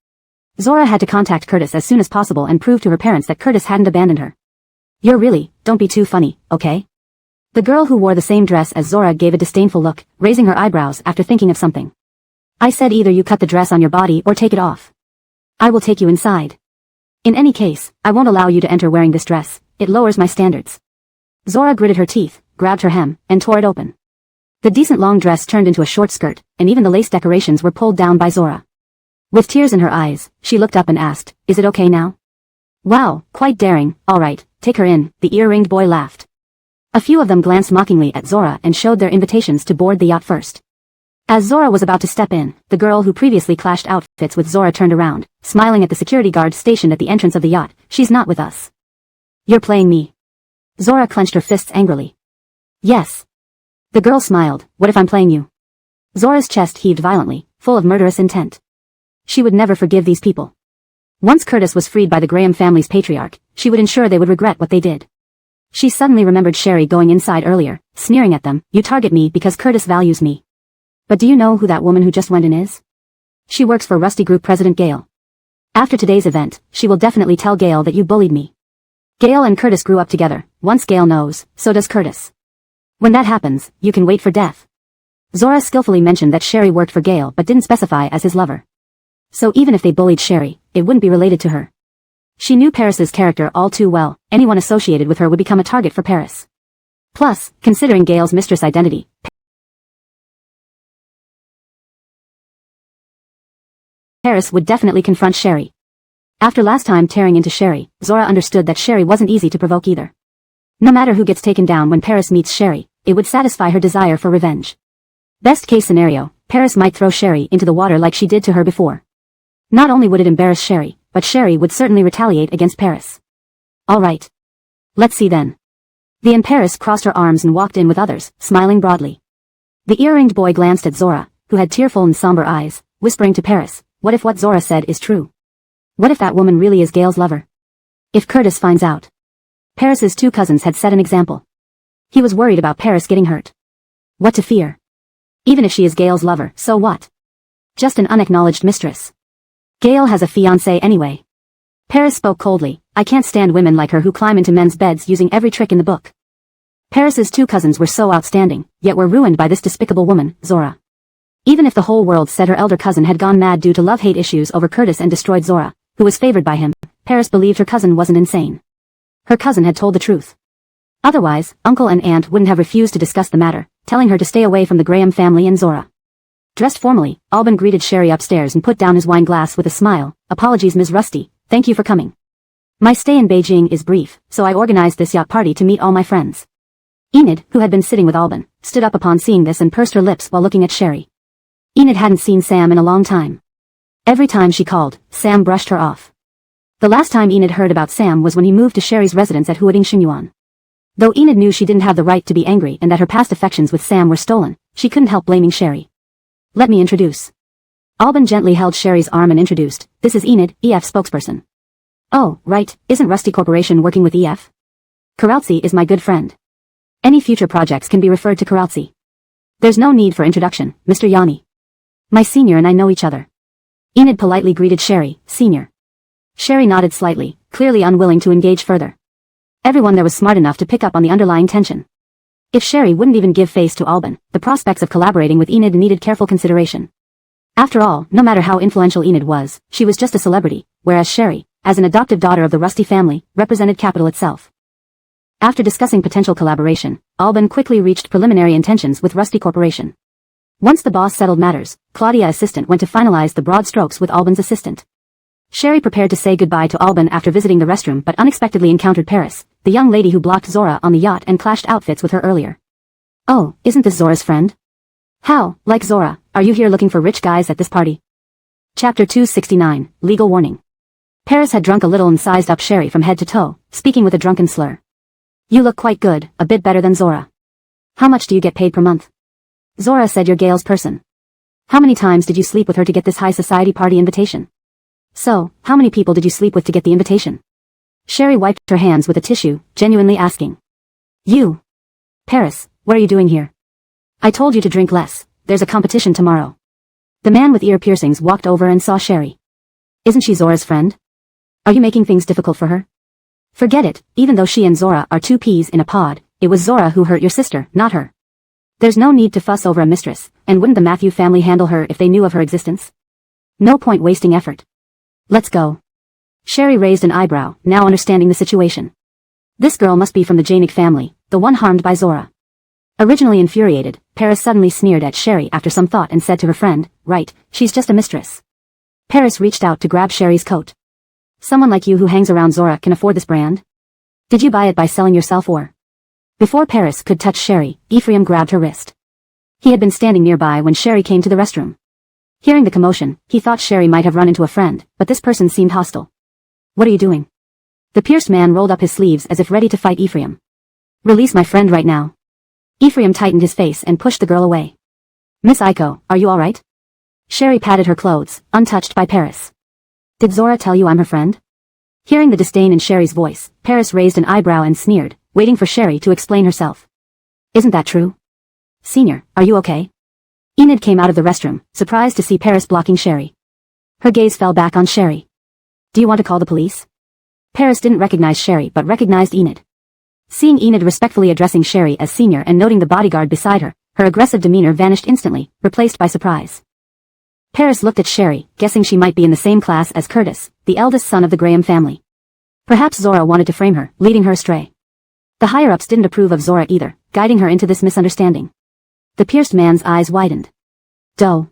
Zora had to contact Curtis as soon as possible and prove to her parents that Curtis hadn't abandoned her. Don't be too funny, okay? The girl who wore the same dress as Zora gave a disdainful look, raising her eyebrows after thinking of something. I said either you cut the dress on your body or take it off. I will take you inside. In any case, I won't allow you to enter wearing this dress. It lowers my standards. Zora gritted her teeth, grabbed her hem, and tore it open. The decent long dress turned into a short skirt, and even the lace decorations were pulled down by Zora. With tears in her eyes, she looked up and asked, is it okay now? Wow, quite daring, alright, take her in, the ear-ringed boy laughed. A few of them glanced mockingly at Zora and showed their invitations to board the yacht first. As Zora was about to step in, the girl who previously clashed outfits with Zora turned around, smiling at the security guard stationed at the entrance of the yacht. She's not with us. You're playing me. Zora clenched her fists angrily. Yes. The girl smiled. What if I'm playing you? Zora's chest heaved violently, full of murderous intent. She would never forgive these people. Once Curtis was freed by the Graham family's patriarch, she would ensure they would regret what they did. She suddenly remembered Sherry going inside earlier, sneering at them. You target me because Curtis values me. But do you know who that woman who just went in is? She works for Rusty Group President Gale. After today's event, she will definitely tell Gale that you bullied me. Gale and Curtis grew up together. Once Gale knows, so does Curtis. When that happens, you can wait for death. Zora skillfully mentioned that Sherry worked for Gale but didn't specify as his lover. So even if they bullied Sherry, it wouldn't be related to her. She knew Paris's character all too well. Anyone associated with her would become a target for Paris. Plus, considering Gale's mistress identity, Paris would definitely confront Sherry. After last time tearing into Sherry, Zora understood that Sherry wasn't easy to provoke either. No matter who gets taken down when Paris meets Sherry, it would satisfy her desire for revenge. Best case scenario, Paris might throw Sherry into the water like she did to her before. Not only would it embarrass Sherry, but Sherry would certainly retaliate against Paris. Alright. Let's see then. The Paris crossed her arms and walked in with others, smiling broadly. The ear-ringed boy glanced at Zora, who had tearful and somber eyes, whispering to Paris, what if what Zora said is true? What if that woman really is Gale's lover? If Curtis finds out? Paris's two cousins had set an example. He was worried about Paris getting hurt. What to fear? Even if she is Gale's lover, so what? Just an unacknowledged mistress. Gale has a fiancé anyway. Paris spoke coldly. I can't stand women like her who climb into men's beds using every trick in the book. Paris's two cousins were so outstanding, yet were ruined by this despicable woman, Zora. Even if the whole world said her elder cousin had gone mad due to love-hate issues over Curtis and destroyed Zora, who was favored by him, Paris believed her cousin wasn't insane. Her cousin had told the truth. Otherwise, uncle and aunt wouldn't have refused to discuss the matter, telling her to stay away from the Graham family and Zora. Dressed formally, Alban greeted Sherry upstairs and put down his wine glass with a smile. Apologies, Ms. Rusty, thank you for coming. My stay in Beijing is brief, so I organized this yacht party to meet all my friends. Enid, who had been sitting with Alban, stood up upon seeing this and pursed her lips while looking at Sherry. Enid hadn't seen Sam in a long time. Every time she called, Sam brushed her off. The last time Enid heard about Sam was when he moved to Sherry's residence at Huading Xinyuan. Though Enid knew she didn't have the right to be angry and that her past affections with Sam were stolen, she couldn't help blaming Sherry. Let me introduce. Alban gently held Sherry's arm and introduced, this is Enid, EF spokesperson. Oh, right, isn't Rusty Corporation working with EF? Karautsi is my good friend. Any future projects can be referred to Karautsi. There's no need for introduction, Mr. Yanni. My senior and I know each other. Enid politely greeted Sherry, senior. Sherry nodded slightly, clearly unwilling to engage further. Everyone there was smart enough to pick up on the underlying tension. If Sherry wouldn't even give face to Alban, the prospects of collaborating with Enid needed careful consideration. After all, no matter how influential Enid was, she was just a celebrity, whereas Sherry, as an adoptive daughter of the Rusty family, represented capital itself. After discussing potential collaboration, Alban quickly reached preliminary intentions with Rusty Corporation. Once the boss settled matters, Claudia's assistant went to finalize the broad strokes with Alban's assistant. Sherry prepared to say goodbye to Alban after visiting the restroom but unexpectedly encountered Paris, the young lady who blocked Zora on the yacht and clashed outfits with her earlier. Oh, isn't this Zora's friend? How, like Zora, are you here looking for rich guys at this party? Chapter 269, Legal Warning. Paris had drunk a little and sized up Sherry from head to toe, speaking with a drunken slur. You look quite good, a bit better than Zora. How much do you get paid per month? Zora said you're Gail's person. How many times did you sleep with her to get this high society party invitation? So, how many people did you sleep with to get the invitation? Sherry wiped her hands with a tissue, genuinely asking. You. Paris, what are you doing here? I told you to drink less, there's a competition tomorrow. The man with ear piercings walked over and saw Sherry. Isn't she Zora's friend? Are you making things difficult for her? Forget it, even though she and Zora are two peas in a pod, it was Zora who hurt your sister, not her. There's no need to fuss over a mistress, and wouldn't the Matthew family handle her if they knew of her existence? No point wasting effort. Let's go. Sherry raised an eyebrow, now understanding the situation. This girl must be from the Janik family, the one harmed by Zora. Originally infuriated, Paris suddenly sneered at Sherry after some thought and said to her friend, right, she's just a mistress. Paris reached out to grab Sherry's coat. Someone like you who hangs around Zora can afford this brand? Did you buy it by selling yourself or? Before Paris could touch Sherry, Ephraim grabbed her wrist. He had been standing nearby when Sherry came to the restroom. Hearing the commotion, he thought Sherry might have run into a friend, but this person seemed hostile. What are you doing? The pierced man rolled up his sleeves as if ready to fight Ephraim. Release my friend right now. Ephraim tightened his face and pushed the girl away. Miss Aiko, are you alright? Sherry patted her clothes, untouched by Paris. Did Zora tell you I'm her friend? Hearing the disdain in Sherry's voice, Paris raised an eyebrow and sneered, waiting for Sherry to explain herself. Isn't that true? Senior, are you okay? Enid came out of the restroom, surprised to see Paris blocking Sherry. Her gaze fell back on Sherry. Do you want to call the police? Paris didn't recognize Sherry but recognized Enid. Seeing Enid respectfully addressing Sherry as senior and noting the bodyguard beside her, her aggressive demeanor vanished instantly, replaced by surprise. Paris looked at Sherry, guessing she might be in the same class as Curtis, the eldest son of the Graham family. Perhaps Zora wanted to frame her, leading her astray. The higher-ups didn't approve of Zora either, guiding her into this misunderstanding. The pierced man's eyes widened. Doe.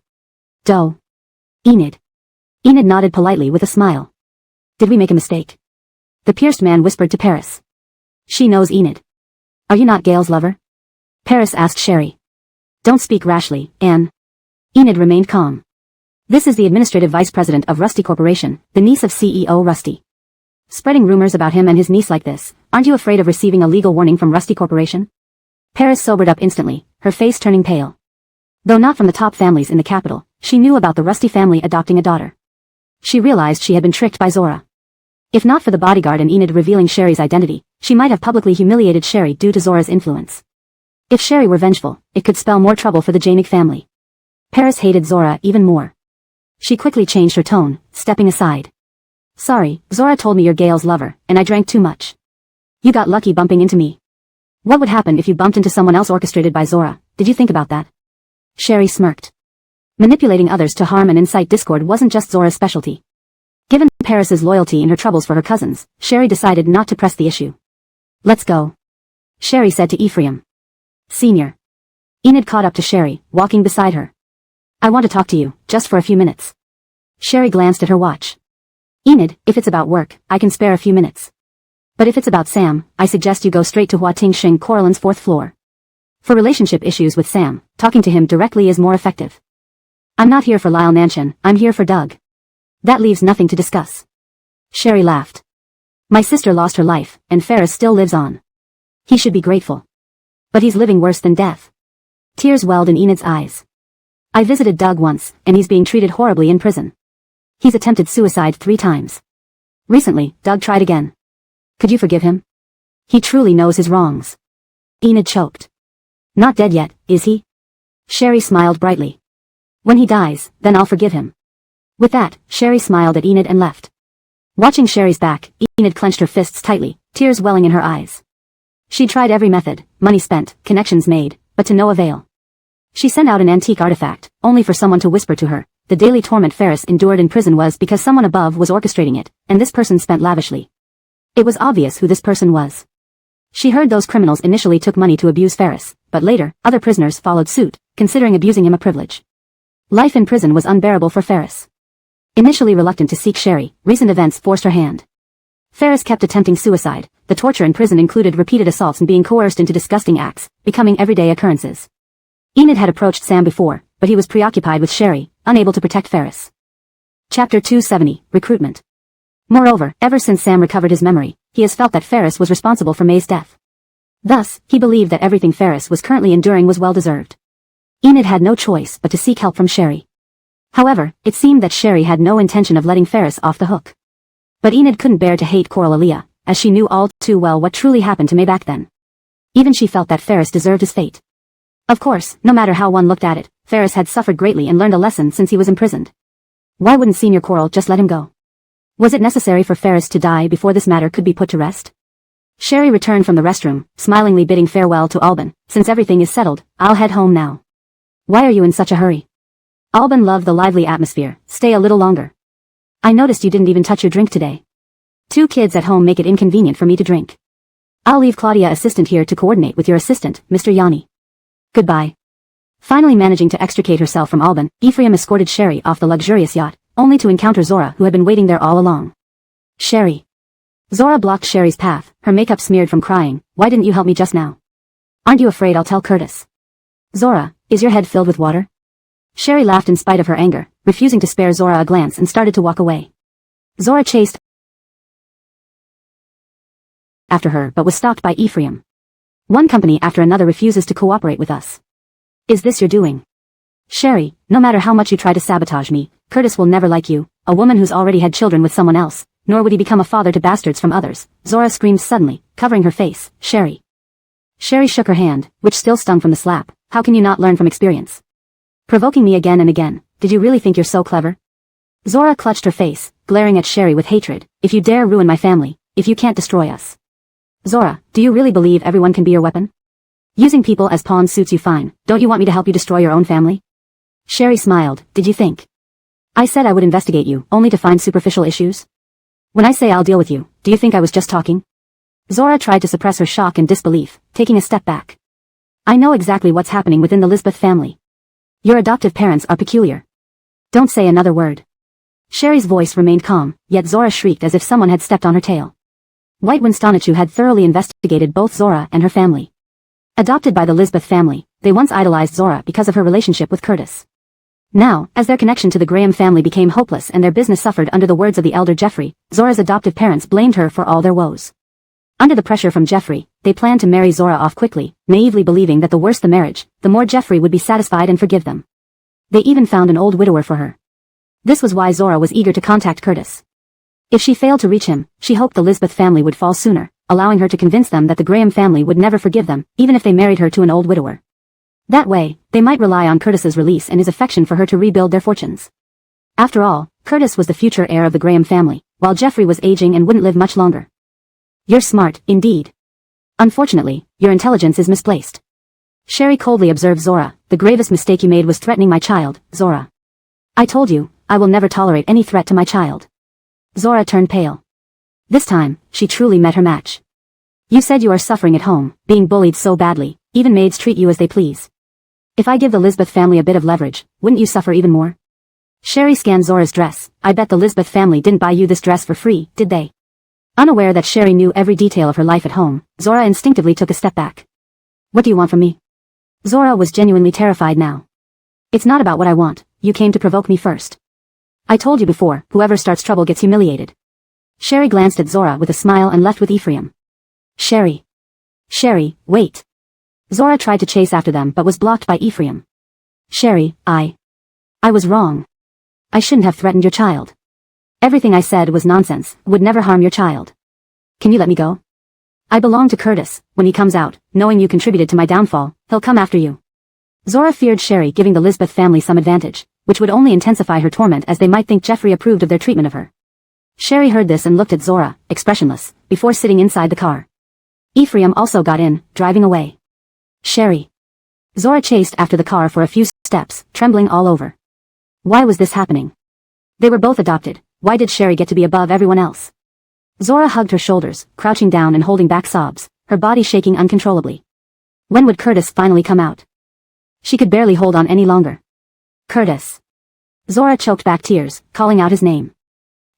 Enid. Enid nodded politely with a smile. Did we make a mistake? The pierced man whispered to Paris. She knows Enid. Are you not Gail's lover? Paris asked Sherry. Don't speak rashly, Anne. Enid remained calm. This is the administrative vice president of Rusty Corporation, the niece of CEO Rusty. Spreading rumors about him and his niece like this, aren't you afraid of receiving a legal warning from Rusty Corporation? Paris sobered up instantly, her face turning pale. Though not from the top families in the capital, she knew about the Rusty family adopting a daughter. She realized she had been tricked by Zora. If not for the bodyguard and Enid revealing Sherry's identity, she might have publicly humiliated Sherry due to Zora's influence. If Sherry were vengeful, it could spell more trouble for the Janik family. Paris hated Zora even more. She quickly changed her tone, stepping aside. Sorry, Zora told me you're Gail's lover, and I drank too much. You got lucky bumping into me. What would happen if you bumped into someone else orchestrated by Zora? Did you think about that? Sherry smirked. Manipulating others to harm and incite discord wasn't just Zora's specialty. Given Paris's loyalty in her troubles for her cousins, Sherry decided not to press the issue. Let's go. Sherry said to Ephraim. Senior. Enid caught up to Sherry, walking beside her. I want to talk to you, just for a few minutes. Sherry glanced at her watch. Enid, if it's about work, I can spare a few minutes. But if it's about Sam, I suggest you go straight to Hua Ting Shing Coralin's 4th floor. For relationship issues with Sam, talking to him directly is more effective. I'm not here for Lyle Nanshan, I'm here for Doug. That leaves nothing to discuss. Sherry laughed. My sister lost her life, and Ferris still lives on. He should be grateful. But he's living worse than death. Tears welled in Enid's eyes. I visited Doug once, and he's being treated horribly in prison. He's attempted suicide 3 times. Recently, Doug tried again. Could you forgive him? He truly knows his wrongs. Enid choked. Not dead yet, is he? Sherry smiled brightly. When he dies, then I'll forgive him. With that, Sherry smiled at Enid and left. Watching Sherry's back, Enid clenched her fists tightly, tears welling in her eyes. She tried every method, money spent, connections made, but to no avail. She sent out an antique artifact, only for someone to whisper to her. The daily torment Ferris endured in prison was because someone above was orchestrating it, and this person spent lavishly. It was obvious who this person was. She heard those criminals initially took money to abuse Ferris, but later, other prisoners followed suit, considering abusing him a privilege. Life in prison was unbearable for Ferris. Initially reluctant to seek Sherry, recent events forced her hand. Ferris kept attempting suicide. The torture in prison included repeated assaults and being coerced into disgusting acts, becoming everyday occurrences. Enid had approached Sam before, but he was preoccupied with Sherry, unable to protect Ferris. Chapter 270, Recruitment. Moreover, ever since Sam recovered his memory, he has felt that Ferris was responsible for May's death. Thus, he believed that everything Ferris was currently enduring was well-deserved. Enid had no choice but to seek help from Sherry. However, it seemed that Sherry had no intention of letting Ferris off the hook. But Enid couldn't bear to hate Coralia, as she knew all too well what truly happened to May back then. Even she felt that Ferris deserved his fate. Of course, no matter how one looked at it, Ferris had suffered greatly and learned a lesson since he was imprisoned. Why wouldn't Senior Coral just let him go? Was it necessary for Ferris to die before this matter could be put to rest? Sherry returned from the restroom, smilingly bidding farewell to Alban. Since everything is settled, I'll head home now. Why are you in such a hurry? Alban loved the lively atmosphere. Stay a little longer. I noticed you didn't even touch your drink today. 2 kids at home make it inconvenient for me to drink. I'll leave Claudia assistant here to coordinate with your assistant, Mr. Yanni. Goodbye. Finally managing to extricate herself from Alban, Ephraim escorted Sherry off the luxurious yacht, only to encounter Zora who had been waiting there all along. Sherry. Zora blocked Sherry's path, her makeup smeared from crying. Why didn't you help me just now? Aren't you afraid I'll tell Curtis? Zora, is your head filled with water? Sherry laughed in spite of her anger, refusing to spare Zora a glance and started to walk away. Zora chased after her but was stopped by Ephraim. One company after another refuses to cooperate with us. Is this your doing? Sherry, no matter how much you try to sabotage me, Curtis will never like you, a woman who's already had children with someone else, nor would he become a father to bastards from others. Zora screamed suddenly, covering her face. Sherry. Sherry shook her hand, which still stung from the slap. How can you not learn from experience? Provoking me again and again. Did you really think you're so clever? Zora clutched her face, glaring at Sherry with hatred. If you dare ruin my family, if you can't destroy us. Zora, do you really believe everyone can be your weapon? Using people as pawns suits you fine. Don't you want me to help you destroy your own family? Sherry smiled. Did you think I said I would investigate you, only to find superficial issues? When I say I'll deal with you, do you think I was just talking? Zora tried to suppress her shock and disbelief, taking a step back. I know exactly what's happening within the Lisbeth family. Your adoptive parents are peculiar. Don't say another word. Sherry's voice remained calm, yet Zora shrieked as if someone had stepped on her tail. White Winstonichu had thoroughly investigated both Zora and her family. Adopted by the Lisbeth family, they once idolized Zora because of her relationship with Curtis. Now, as their connection to the Graham family became hopeless and their business suffered under the words of the elder Jeffrey, Zora's adoptive parents blamed her for all their woes. Under the pressure from Jeffrey, they planned to marry Zora off quickly, naively believing that the worse the marriage, the more Jeffrey would be satisfied and forgive them. They even found an old widower for her. This was why Zora was eager to contact Curtis. If she failed to reach him, she hoped the Lisbeth family would fall sooner, allowing her to convince them that the Graham family would never forgive them, even if they married her to an old widower. That way, they might rely on Curtis's release and his affection for her to rebuild their fortunes. After all, Curtis was the future heir of the Graham family, while Jeffrey was aging and wouldn't live much longer. You're smart, indeed. Unfortunately, your intelligence is misplaced. Sherry coldly observed Zora. The gravest mistake you made was threatening my child, Zora. I told you, I will never tolerate any threat to my child. Zora turned pale. This time, she truly met her match. You said you are suffering at home, being bullied so badly, even maids treat you as they please. If I give the Lisbeth family a bit of leverage, wouldn't you suffer even more? Sherry scanned Zora's dress. I bet the Lisbeth family didn't buy you this dress for free, did they? Unaware that Sherry knew every detail of her life at home, Zora instinctively took a step back. What do you want from me? Zora was genuinely terrified now. It's not about what I want, you came to provoke me first. I told you before, whoever starts trouble gets humiliated. Sherry glanced at Zora with a smile and left with Ephraim. Sherry. Sherry, wait. Zora tried to chase after them but was blocked by Ephraim. Sherry, I was wrong. I shouldn't have threatened your child. Everything I said was nonsense, would never harm your child. Can you let me go? I belong to Curtis. When he comes out, knowing you contributed to my downfall, he'll come after you. Zora feared Sherry giving the Lisbeth family some advantage, which would only intensify her torment as they might think Jeffrey approved of their treatment of her. Sherry heard this and looked at Zora, expressionless, before sitting inside the car. Ephraim also got in, driving away. Sherry. Zora chased after the car for a few steps, trembling all over. Why was this happening? They were both adopted. Why did Sherry get to be above everyone else? Zora hugged her shoulders, crouching down and holding back sobs, her body shaking uncontrollably. When would Curtis finally come out? She could barely hold on any longer. Curtis. Zora choked back tears, calling out his name.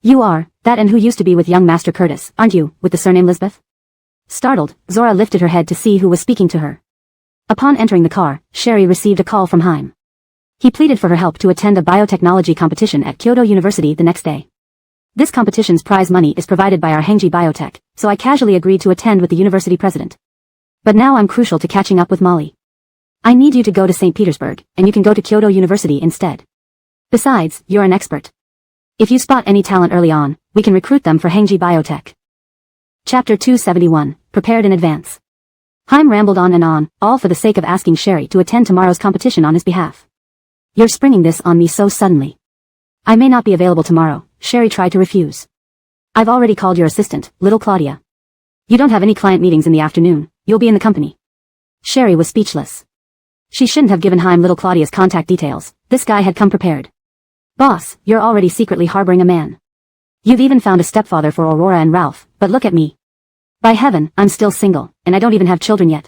You are, that and who used to be with young Master Curtis, aren't you, with the surname Lisbeth? Startled, Zora lifted her head to see who was speaking to her. Upon entering the car, Sherry received a call from Haim. He pleaded for her help to attend a biotechnology competition at Kyoto University the next day. This competition's prize money is provided by our Hengji Biotech, so I casually agreed to attend with the university president. But now I'm crucial to catching up with Molly. I need you to go to St. Petersburg, and you can go to Kyoto University instead. Besides, you're an expert. If you spot any talent early on, we can recruit them for Hengji Biotech. Chapter 271, Prepared in Advance. Haim rambled on and on, all for the sake of asking Sherry to attend tomorrow's competition on his behalf. You're springing this on me so suddenly. I may not be available tomorrow, Sherry tried to refuse. I've already called your assistant, little Claudia. You don't have any client meetings in the afternoon, you'll be in the company. Sherry was speechless. She shouldn't have given Haim little Claudia's contact details, this guy had come prepared. Boss, you're already secretly harboring a man. You've even found a stepfather for Aurora and Ralph, but look at me. By heaven, I'm still single, and I don't even have children yet.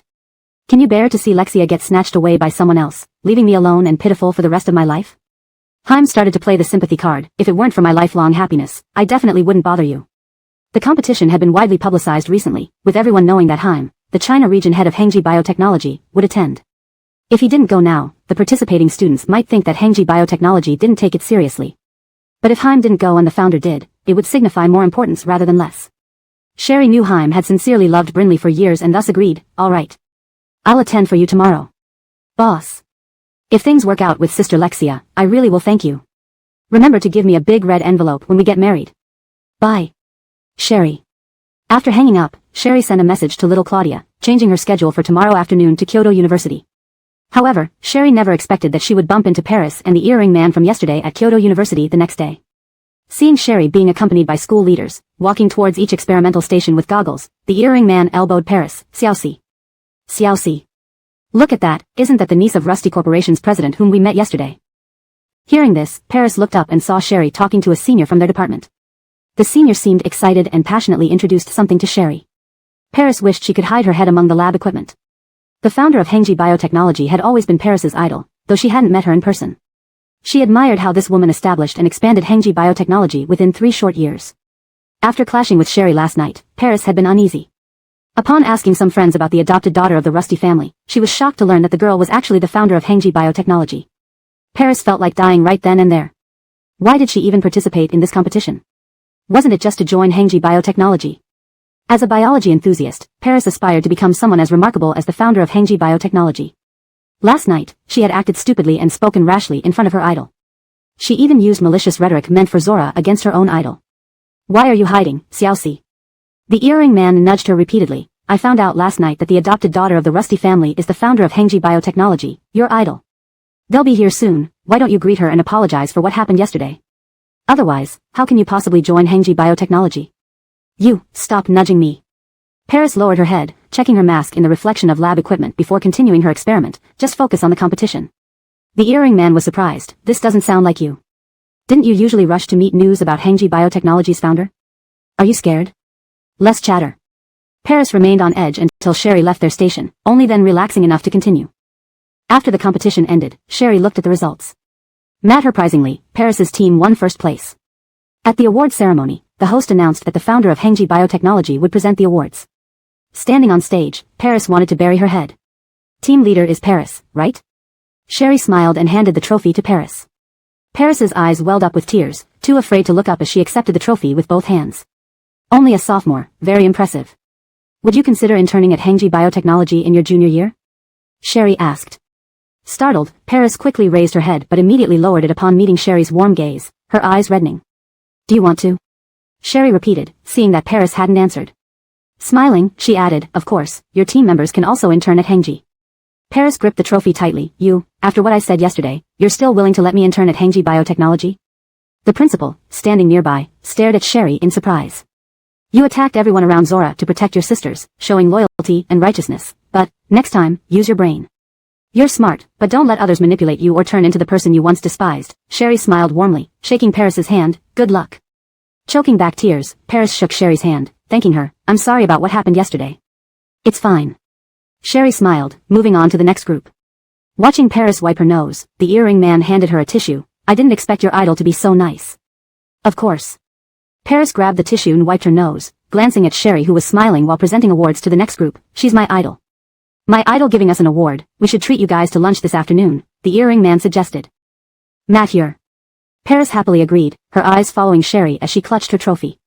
Can you bear to see Lexia get snatched away by someone else, leaving me alone and pitiful for the rest of my life? Haim started to play the sympathy card. If it weren't for my lifelong happiness, I definitely wouldn't bother you. The competition had been widely publicized recently, with everyone knowing that Haim, the China region head of Hengji Biotechnology, would attend. If he didn't go now, the participating students might think that Hengji Biotechnology didn't take it seriously. But if Haim didn't go and the founder did, it would signify more importance rather than less. Sherry knew Haim had sincerely loved Brinley for years and thus agreed, all right. I'll attend for you tomorrow. Boss. If things work out with Sister Lexia, I really will thank you. Remember to give me a big red envelope when we get married. Bye. Sherry. After hanging up, Sherry sent a message to little Claudia, changing her schedule for tomorrow afternoon to Kyoto University. However, Sherry never expected that she would bump into Paris and the earring man from yesterday at Kyoto University the next day. Seeing Sherry being accompanied by school leaders, walking towards each experimental station with goggles, the earring man elbowed Paris. Xiaoxi. Xiaoxi. Look at that, isn't that the niece of Rusty Corporation's president whom we met yesterday? Hearing this, Paris looked up and saw Sherry talking to a senior from their department. The senior seemed excited and passionately introduced something to Sherry. Paris wished she could hide her head among the lab equipment. The founder of Hengji Biotechnology had always been Paris's idol, though she hadn't met her in person. She admired how this woman established and expanded Hengji Biotechnology within 3 short years. After clashing with Sherry last night, Paris had been uneasy. Upon asking some friends about the adopted daughter of the Rusty family, she was shocked to learn that the girl was actually the founder of Hengji Biotechnology. Paris felt like dying right then and there. Why did she even participate in this competition? Wasn't it just to join Hengji Biotechnology? As a biology enthusiast, Paris aspired to become someone as remarkable as the founder of Hengji Biotechnology. Last night, she had acted stupidly and spoken rashly in front of her idol. She even used malicious rhetoric meant for Zora against her own idol. Why are you hiding, Xiaoxi? The earring man nudged her repeatedly. I found out last night that the adopted daughter of the Rusty family is the founder of Hengji Biotechnology, your idol. They'll be here soon, why don't you greet her and apologize for what happened yesterday? Otherwise, how can you possibly join Hengji Biotechnology? You, stop nudging me. Paris lowered her head, checking her mask in the reflection of lab equipment before continuing her experiment. Just focus on the competition. The earring man was surprised. This doesn't sound like you. Didn't you usually rush to meet news about Hengji Biotechnology's founder? Are you scared? Less chatter. Paris remained on edge until Sherry left their station, only then relaxing enough to continue. After the competition ended, Sherry looked at the results. Not surprisingly, Paris's team won first place. At the award ceremony, the host announced that the founder of Hengji Biotechnology would present the awards. Standing on stage, Paris wanted to bury her head. Team leader is Paris, right? Sherry smiled and handed the trophy to Paris. Paris's eyes welled up with tears, too afraid to look up as she accepted the trophy with both hands. Only a sophomore, very impressive. Would you consider interning at Hengji Biotechnology in your junior year? Sherry asked. Startled, Paris quickly raised her head but immediately lowered it upon meeting Sherry's warm gaze, her eyes reddening. Do you want to? Sherry repeated, seeing that Paris hadn't answered. Smiling, she added, of course, your team members can also intern at Hengji. Paris gripped the trophy tightly. You, after what I said yesterday, you're still willing to let me intern at Hengji Biotechnology? The principal, standing nearby, stared at Sherry in surprise. You attacked everyone around Zora to protect your sisters, showing loyalty and righteousness, but, next time, use your brain. You're smart, but don't let others manipulate you or turn into the person you once despised. Sherry smiled warmly, shaking Paris's hand. Good luck. Choking back tears, Paris shook Sherry's hand, thanking her. I'm sorry about what happened yesterday. It's fine. Sherry smiled, moving on to the next group. Watching Paris wipe her nose, the earring man handed her a tissue. I didn't expect your idol to be so nice. Of course. Paris grabbed the tissue and wiped her nose, glancing at Sherry who was smiling while presenting awards to the next group. She's my idol. My idol giving us an award. We should treat you guys to lunch this afternoon, the earring man suggested. Matt here. Paris happily agreed, her eyes following Sherry as she clutched her trophy.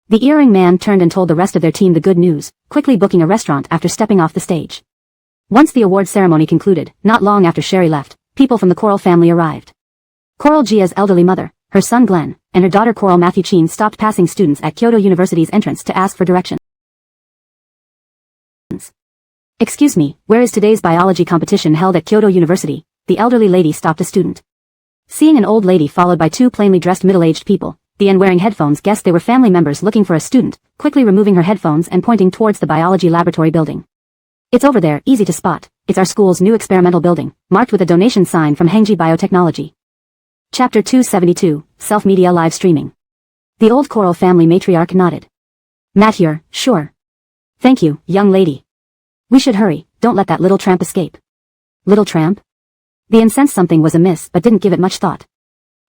The earring man turned and told the rest of their team the good news, quickly booking a restaurant after stepping off the stage. Once the award ceremony concluded, not long after Sherry left, people from the Coral family arrived. Coral Gia's elderly mother, her son Glenn, and her daughter Coral Matthew Cheen stopped passing students at Kyoto University's entrance to ask for directions. Excuse me, where is today's biology competition held at Kyoto University? The elderly lady stopped a student. Seeing an old lady followed by two plainly dressed middle-aged people, the N wearing headphones guessed they were family members looking for a student, quickly removing her headphones and pointing towards the biology laboratory building. It's over there, easy to spot. It's our school's new experimental building, marked with a donation sign from Hengji Biotechnology. Chapter 272, Self-Media Live Streaming. The old Coral family matriarch nodded. Matt here, sure. Thank you, young lady. We should hurry, don't let that little tramp escape. Little tramp? The incensed something was amiss but didn't give it much thought.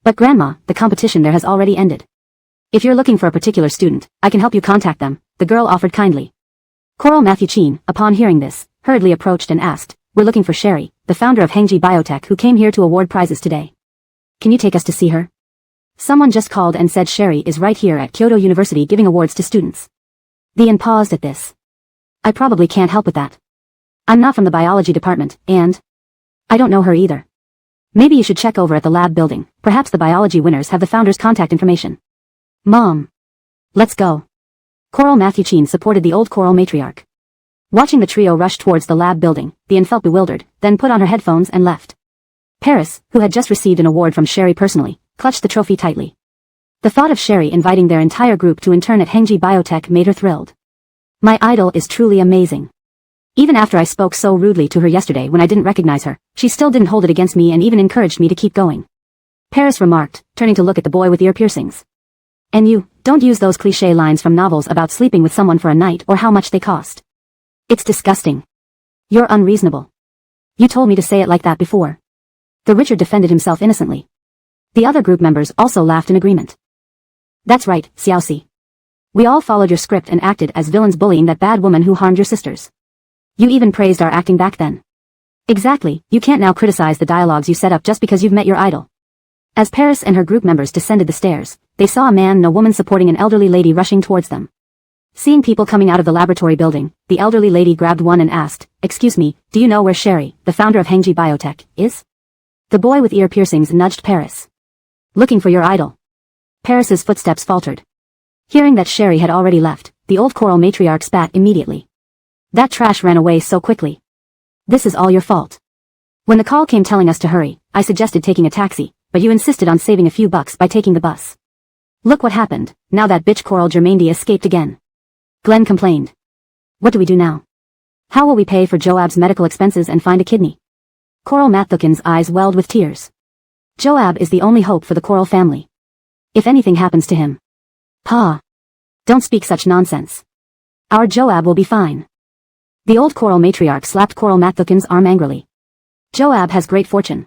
But Grandma, the competition there has already ended. If you're looking for a particular student, I can help you contact them, the girl offered kindly. Coral Matthew Cheen, upon hearing this, hurriedly approached and asked, We're looking for Sherry, the founder of Hengji Biotech who came here to award prizes today. Can you take us to see her? Someone just called and said Sherry is right here at Kyoto University giving awards to students. The Inn paused at this. I probably can't help with that. I'm not from the biology department, and I don't know her either. Maybe you should check over at the lab building, perhaps the biology winners have the founder's contact information. Mom. Let's go. Coral Matthew Cheen supported the old Coral matriarch. Watching the trio rush towards the lab building, the Inn felt bewildered, then put on her headphones and left. Paris, who had just received an award from Sherry personally, clutched the trophy tightly. The thought of Sherry inviting their entire group to intern at Hengji Biotech made her thrilled. My idol is truly amazing. Even after I spoke so rudely to her yesterday when I didn't recognize her, she still didn't hold it against me and even encouraged me to keep going. Paris remarked, turning to look at the boy with ear piercings. And you, don't use those cliché lines from novels about sleeping with someone for a night or how much they cost. It's disgusting. You're unreasonable. You told me to say it like that before. The Richard defended himself innocently. The other group members also laughed in agreement. That's right, Xiaoxi. We all followed your script and acted as villains bullying that bad woman who harmed your sisters. You even praised our acting back then. Exactly, you can't now criticize the dialogues you set up just because you've met your idol. As Paris and her group members descended the stairs, they saw a man and a woman supporting an elderly lady rushing towards them. Seeing people coming out of the laboratory building, the elderly lady grabbed one and asked, Excuse me, do you know where Sherry, the founder of Hengji Biotech, is? The boy with ear piercings nudged Paris. Looking for your idol. Paris's footsteps faltered. Hearing that Sherry had already left, the old Coral matriarch spat immediately. That trash ran away so quickly. This is all your fault. When the call came telling us to hurry, I suggested taking a taxi, but you insisted on saving a few bucks by taking the bus. Look what happened, now that bitch Coral Germaindy escaped again. Glenn complained. What do we do now? How will we pay for Joab's medical expenses and find a kidney? Coral Mathukin's eyes welled with tears. Joab is the only hope for the Coral family. If anything happens to him. Pa. Don't speak such nonsense. Our Joab will be fine. The old Coral matriarch slapped Coral Mathukin's arm angrily. Joab has great fortune.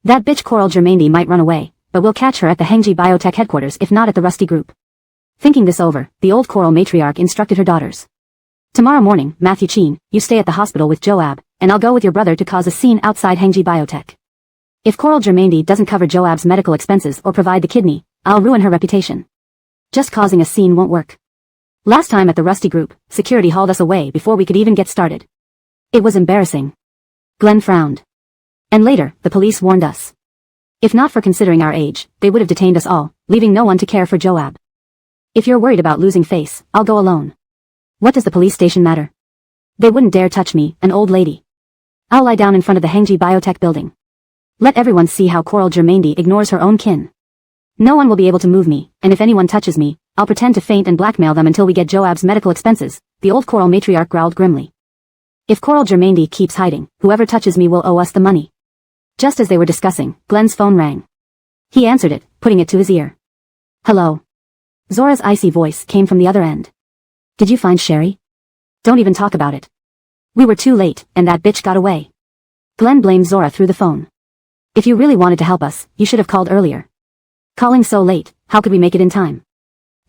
That bitch Coral Germaindy might run away, but we'll catch her at the Hengji Biotech headquarters if not at the Rusty Group. Thinking this over, the old Coral matriarch instructed her daughters. Tomorrow morning, Matthew Cheen, you stay at the hospital with Joab, and I'll go with your brother to cause a scene outside Hengji Biotech. If Coral Germaindy doesn't cover Joab's medical expenses or provide the kidney, I'll ruin her reputation. Just causing a scene won't work. Last time at the Rusty Group, security hauled us away before we could even get started. It was embarrassing. Glenn frowned. And later, the police warned us. If not for considering our age, they would have detained us all, leaving no one to care for Joab. If you're worried about losing face, I'll go alone. What does the police station matter? They wouldn't dare touch me, an old lady. I'll lie down in front of the Hengji Biotech building. Let everyone see how Coral Germaindy ignores her own kin. No one will be able to move me, and if anyone touches me, I'll pretend to faint and blackmail them until we get Joab's medical expenses, the old Coral matriarch growled grimly. If Coral Germaindy keeps hiding, whoever touches me will owe us the money. Just as they were discussing, Glenn's phone rang. He answered it, putting it to his ear. Hello. Zora's icy voice came from the other end. Did you find Sherry? Don't even talk about it. We were too late, and that bitch got away. Glenn blamed Zora through the phone. If you really wanted to help us, you should have called earlier. Calling so late, how could we make it in time?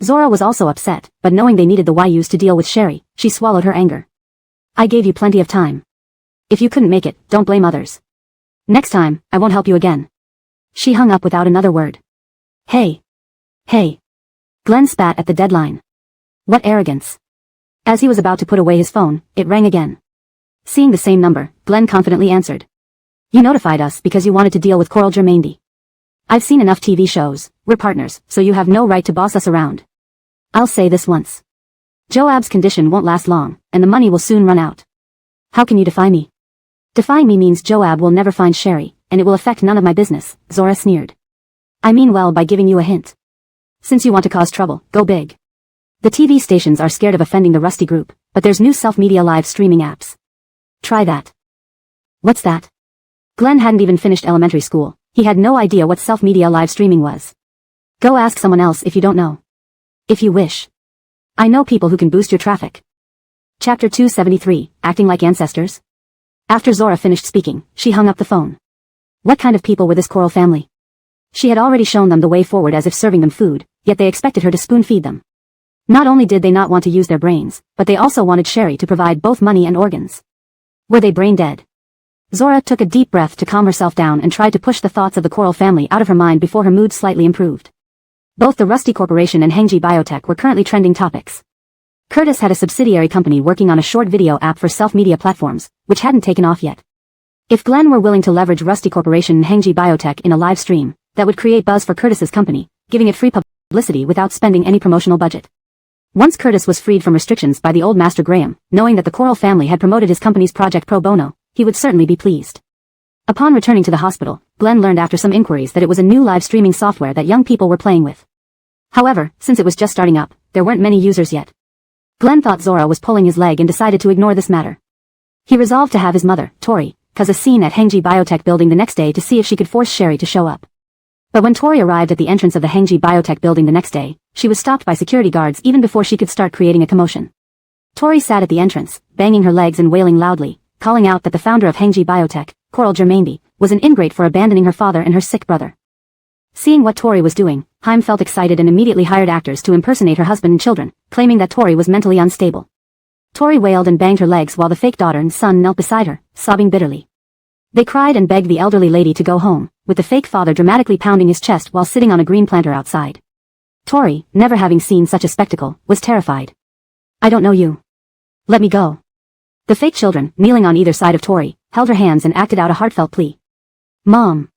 Zora was also upset, but knowing they needed the Yus to deal with Sherry, she swallowed her anger. I gave you plenty of time. If you couldn't make it, don't blame others. Next time, I won't help you again. She hung up without another word. Hey. Hey. Glenn spat at the deadline. What arrogance. As he was about to put away his phone, it rang again. Seeing the same number, Glenn confidently answered. You notified us because you wanted to deal with Coral Germaindy. I've seen enough TV shows, we're partners, so you have no right to boss us around. I'll say this once. Joab's condition won't last long, and the money will soon run out. How can you defy me? Defying me means Joab will never find Sherry, and it will affect none of my business, Zora sneered. I mean well by giving you a hint. Since you want to cause trouble, go big. The TV stations are scared of offending the Rusty group, but there's new self-media live streaming apps. Try that. What's that? Glenn hadn't even finished elementary school. He had no idea what self-media live streaming was. Go ask someone else if you don't know. If you wish. I know people who can boost your traffic. Chapter 273, Acting Like Ancestors. After Zora finished speaking, she hung up the phone. What kind of people were this Coral family? She had already shown them the way forward as if serving them food, yet they expected her to spoon-feed them. Not only did they not want to use their brains, but they also wanted Sherry to provide both money and organs. Were they brain dead? Zora took a deep breath to calm herself down and tried to push the thoughts of the Coral family out of her mind before her mood slightly improved. Both the Rusty Corporation and Hengji Biotech were currently trending topics. Curtis had a subsidiary company working on a short video app for self-media platforms, which hadn't taken off yet. If Glenn were willing to leverage Rusty Corporation and Hengji Biotech in a live stream, that would create buzz for Curtis's company, giving it free publicity without spending any promotional budget. Once Curtis was freed from restrictions by the old Master Graham, knowing that the Coral family had promoted his company's project pro bono, he would certainly be pleased. Upon returning to the hospital, Glenn learned after some inquiries that it was a new live streaming software that young people were playing with. However, since it was just starting up, there weren't many users yet. Glenn thought Zora was pulling his leg and decided to ignore this matter. He resolved to have his mother, Tori, cause a scene at Hengji Biotech building the next day to see if she could force Sherry to show up. But when Tori arrived at the entrance of the Hengji Biotech building the next day, she was stopped by security guards even before she could start creating a commotion. Tori sat at the entrance, banging her legs and wailing loudly, calling out that the founder of Hengji Biotech, Coral Germaindy, was an ingrate for abandoning her father and her sick brother. Seeing what Tori was doing, Haim felt excited and immediately hired actors to impersonate her husband and children, claiming that Tori was mentally unstable. Tori wailed and banged her legs while the fake daughter and son knelt beside her, sobbing bitterly. They cried and begged the elderly lady to go home, with the fake father dramatically pounding his chest while sitting on a green planter outside. Tori, never having seen such a spectacle, was terrified. I don't know you. Let me go. The fake children, kneeling on either side of Tori, held her hands and acted out a heartfelt plea. Mom.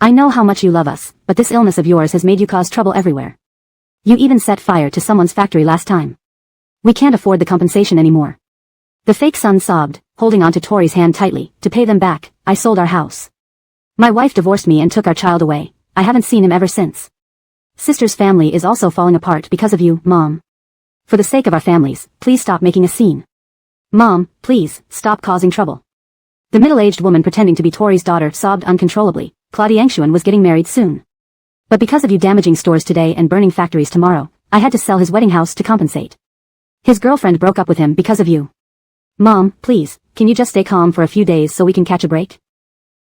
I know how much you love us, but this illness of yours has made you cause trouble everywhere. You even set fire to someone's factory last time. We can't afford the compensation anymore. The fake son sobbed, holding onto Tori's hand tightly. To pay them back, I sold our house. My wife divorced me and took our child away. I haven't seen him ever since. Sister's family is also falling apart because of you, Mom. For the sake of our families, please stop making a scene. Mom, please, stop causing trouble. The middle-aged woman pretending to be Tori's daughter sobbed uncontrollably. Claudia Yangshuan was getting married soon. But because of you damaging stores today and burning factories tomorrow, I had to sell his wedding house to compensate. His girlfriend broke up with him because of you. Mom, please, can you just stay calm for a few days so we can catch a break?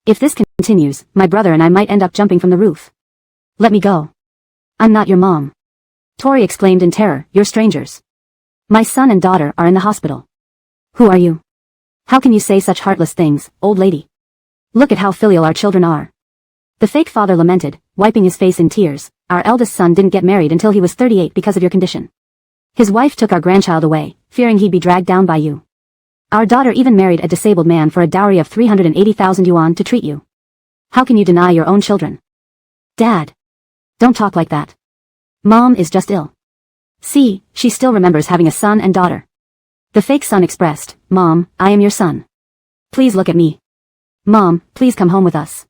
If this continues, my brother and I might end up jumping from the roof. Let me go. I'm not your mom. Tori exclaimed in terror, you're strangers. My son and daughter are in the hospital. Who are you? How can you say such heartless things, old lady? Look at how filial our children are. The fake father lamented, wiping his face in tears. Our eldest son didn't get married until he was 38 because of your condition. His wife took our grandchild away, fearing he'd be dragged down by you. Our daughter even married a disabled man for a dowry of 380,000 yuan to treat you. How can you deny your own children? Dad. Don't talk like that. Mom is just ill. See, she still remembers having a son and daughter. The fake son expressed, Mom, I am your son. Please look at me. Mom, please come home with us.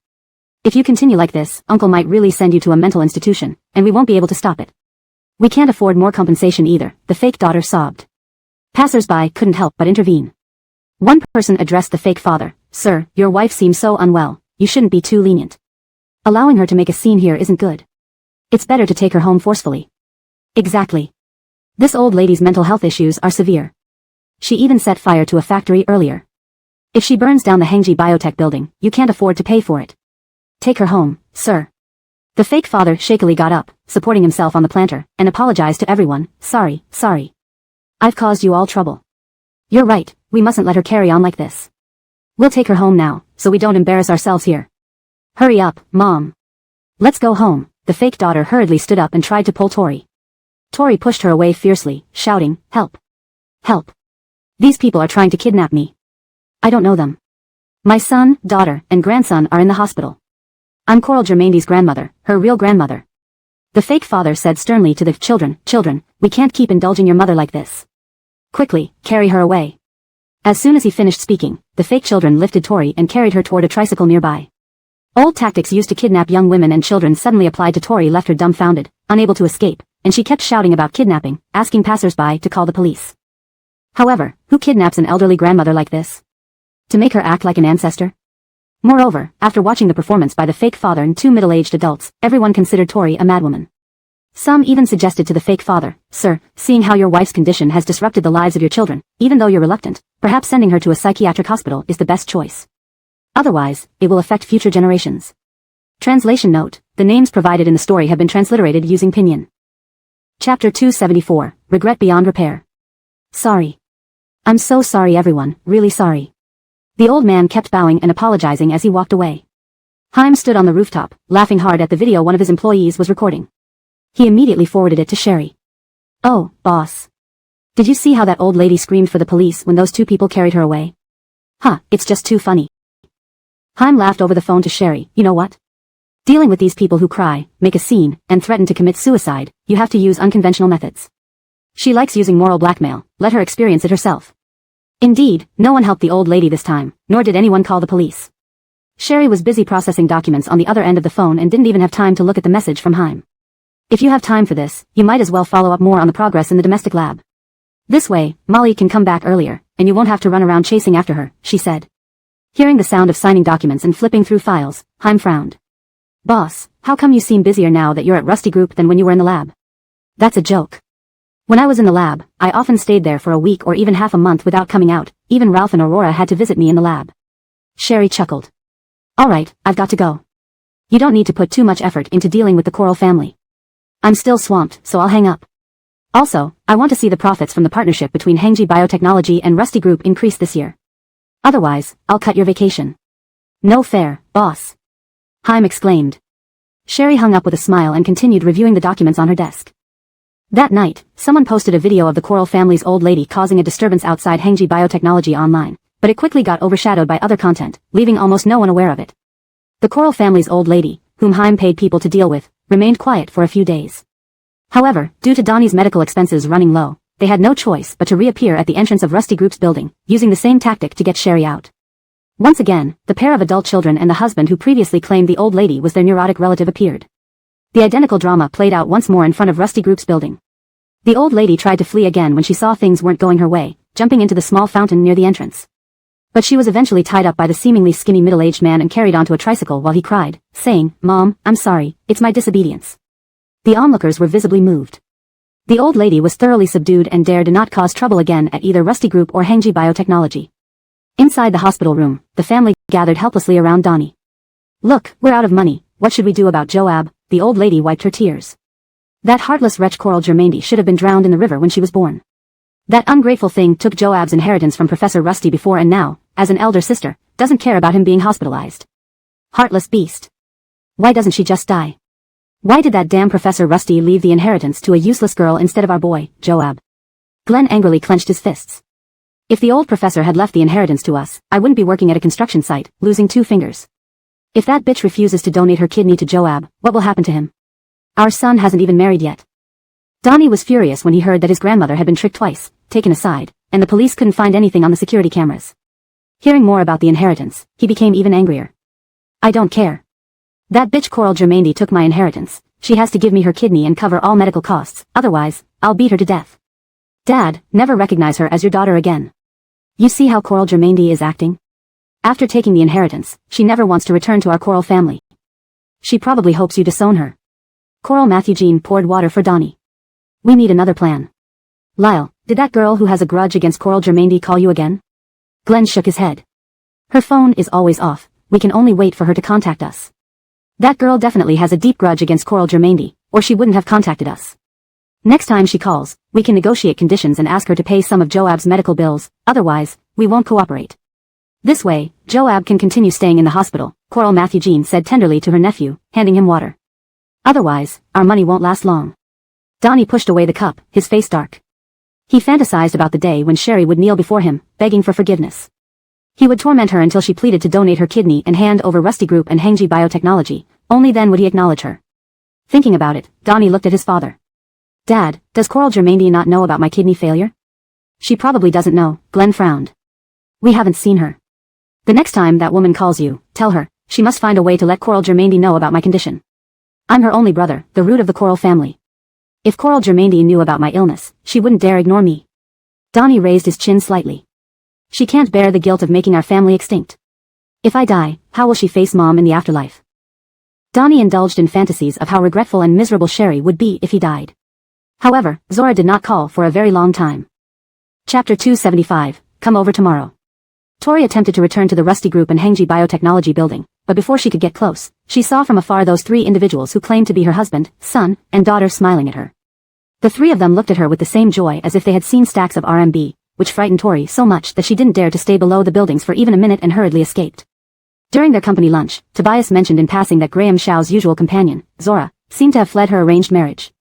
If you continue like this, Uncle might really send you to a mental institution, and we won't be able to stop it. We can't afford more compensation either, the fake daughter sobbed. Passers-by couldn't help but intervene. One person addressed the fake father. Sir, your wife seems so unwell, you shouldn't be too lenient. Allowing her to make a scene here isn't good. It's better to take her home forcefully. Exactly. This old lady's mental health issues are severe. She even set fire to a factory earlier. If she burns down the Hengji Biotech building, you can't afford to pay for it. Take her home, sir. The fake father shakily got up, supporting himself on the planter, and apologized to everyone. Sorry. I've caused you all trouble. You're right, we mustn't let her carry on like this. We'll take her home now, so we don't embarrass ourselves here. Hurry up, Mom. Let's go home. The fake daughter hurriedly stood up and tried to pull Tori. Tori pushed her away fiercely, shouting, Help! Help! These people are trying to kidnap me. I don't know them. My son, daughter, and grandson are in the hospital. I'm Coral Germaindy's grandmother, her real grandmother. The fake father said sternly to the children, we can't keep indulging your mother like this. Quickly, carry her away. As soon as he finished speaking, the fake children lifted Tori and carried her toward a tricycle nearby. Old tactics used to kidnap young women and children suddenly applied to Tori left her dumbfounded, unable to escape, and she kept shouting about kidnapping, asking passers-by to call the police. However, who kidnaps an elderly grandmother like this? To make her act like an ancestor? Moreover, after watching the performance by the fake father and two middle-aged adults, everyone considered Tori a madwoman. Some even suggested to the fake father, Sir, seeing how your wife's condition has disrupted the lives of your children, even though you're reluctant, perhaps sending her to a psychiatric hospital is the best choice. Otherwise, it will affect future generations. Translation note, the names provided in the story have been transliterated using Pinyin. Chapter 274, Regret Beyond Repair. Sorry. I'm so sorry everyone, really sorry. The old man kept bowing and apologizing as he walked away. Haim stood on the rooftop, laughing hard at the video one of his employees was recording. He immediately forwarded it to Sherry. Oh, boss. Did you see how that old lady screamed for the police when those two people carried her away? Huh, it's just too funny. Haim laughed over the phone to Sherry. You know what? Dealing with these people who cry, make a scene, and threaten to commit suicide, you have to use unconventional methods. She likes using moral blackmail, let her experience it herself. Indeed, no one helped the old lady this time, nor did anyone call the police. Sherry was busy processing documents on the other end of the phone and didn't even have time to look at the message from Haim. If you have time for this, you might as well follow up more on the progress in the domestic lab. This way, Molly can come back earlier, and you won't have to run around chasing after her, she said. Hearing the sound of signing documents and flipping through files, Haim frowned. Boss, how come you seem busier now that you're at Rusty Group than when you were in the lab? That's a joke. When I was in the lab, I often stayed there for a week or even half a month without coming out, even Ralph and Aurora had to visit me in the lab. Sherry chuckled. Alright, I've got to go. You don't need to put too much effort into dealing with the Coral family. I'm still swamped, so I'll hang up. Also, I want to see the profits from the partnership between Hengji Biotechnology and Rusty Group increase this year. Otherwise, I'll cut your vacation. No fair, boss. Haim exclaimed. Sherry hung up with a smile and continued reviewing the documents on her desk. That night, someone posted a video of the Coral family's old lady causing a disturbance outside Hengji Biotechnology online, but it quickly got overshadowed by other content, leaving almost no one aware of it. The Coral family's old lady, whom Haim paid people to deal with, remained quiet for a few days. However, due to Donnie's medical expenses running low, they had no choice but to reappear at the entrance of Rusty Group's building, using the same tactic to get Sherry out. Once again, the pair of adult children and the husband who previously claimed the old lady was their neurotic relative appeared. The identical drama played out once more in front of Rusty Group's building. The old lady tried to flee again when she saw things weren't going her way, jumping into the small fountain near the entrance. But she was eventually tied up by the seemingly skinny middle-aged man and carried onto a tricycle while he cried, saying, Mom, I'm sorry, it's my disobedience. The onlookers were visibly moved. The old lady was thoroughly subdued and dared not cause trouble again at either Rusty Group or Hengji Biotechnology. Inside the hospital room, the family gathered helplessly around Donnie. Look, we're out of money, what should we do about Joab? The old lady wiped her tears. That heartless wretch Coral Germaindy should have been drowned in the river when she was born. That ungrateful thing took Joab's inheritance from Professor Rusty before and now, as an elder sister, doesn't care about him being hospitalized. Heartless beast. Why doesn't she just die? Why did that damn Professor Rusty leave the inheritance to a useless girl instead of our boy, Joab? Glenn angrily clenched his fists. If the old professor had left the inheritance to us, I wouldn't be working at a construction site, losing 2 fingers. If that bitch refuses to donate her kidney to Joab, what will happen to him? Our son hasn't even married yet. Donnie was furious when he heard that his grandmother had been tricked twice, taken aside, and the police couldn't find anything on the security cameras. Hearing more about the inheritance, he became even angrier. I don't care. That bitch Coral Germaindy took my inheritance. She has to give me her kidney and cover all medical costs, otherwise, I'll beat her to death. Dad, never recognize her as your daughter again. You see how Coral Germaindy is acting? After taking the inheritance, she never wants to return to our Coral family. She probably hopes you disown her. Coral Matthew Jean poured water for Donnie. We need another plan. Lyle, did that girl who has a grudge against Coral Germaindy call you again? Glenn shook his head. Her phone is always off, we can only wait for her to contact us. That girl definitely has a deep grudge against Coral Germaindy, or she wouldn't have contacted us. Next time she calls, we can negotiate conditions and ask her to pay some of Joab's medical bills, otherwise, we won't cooperate. This way, Joab can continue staying in the hospital, Coral Matthew Jean said tenderly to her nephew, handing him water. Otherwise, our money won't last long. Donnie pushed away the cup, his face dark. He fantasized about the day when Sherry would kneel before him, begging for forgiveness. He would torment her until she pleaded to donate her kidney and hand over Rusty Group and Hengji Biotechnology, only then would he acknowledge her. Thinking about it, Donnie looked at his father. Dad, does Coral Germaindy not know about my kidney failure? She probably doesn't know, Glenn frowned. We haven't seen her. The next time that woman calls you, tell her, she must find a way to let Coral Germaindy know about my condition. I'm her only brother, the root of the Coral family. If Coral Germaindy knew about my illness, she wouldn't dare ignore me. Donnie raised his chin slightly. She can't bear the guilt of making our family extinct. If I die, how will she face Mom in the afterlife? Donnie indulged in fantasies of how regretful and miserable Sherry would be if he died. However, Zora did not call for a very long time. Chapter 275, Come over tomorrow. Tori attempted to return to the Rusty Group and Hengji Biotechnology building, but before she could get close, she saw from afar those three individuals who claimed to be her husband, son, and daughter smiling at her. The three of them looked at her with the same joy as if they had seen stacks of RMB, which frightened Tori so much that she didn't dare to stay below the buildings for even a minute and hurriedly escaped. During their company lunch, Tobias mentioned in passing that Graham Shao's usual companion, Zora, seemed to have fled her arranged marriage.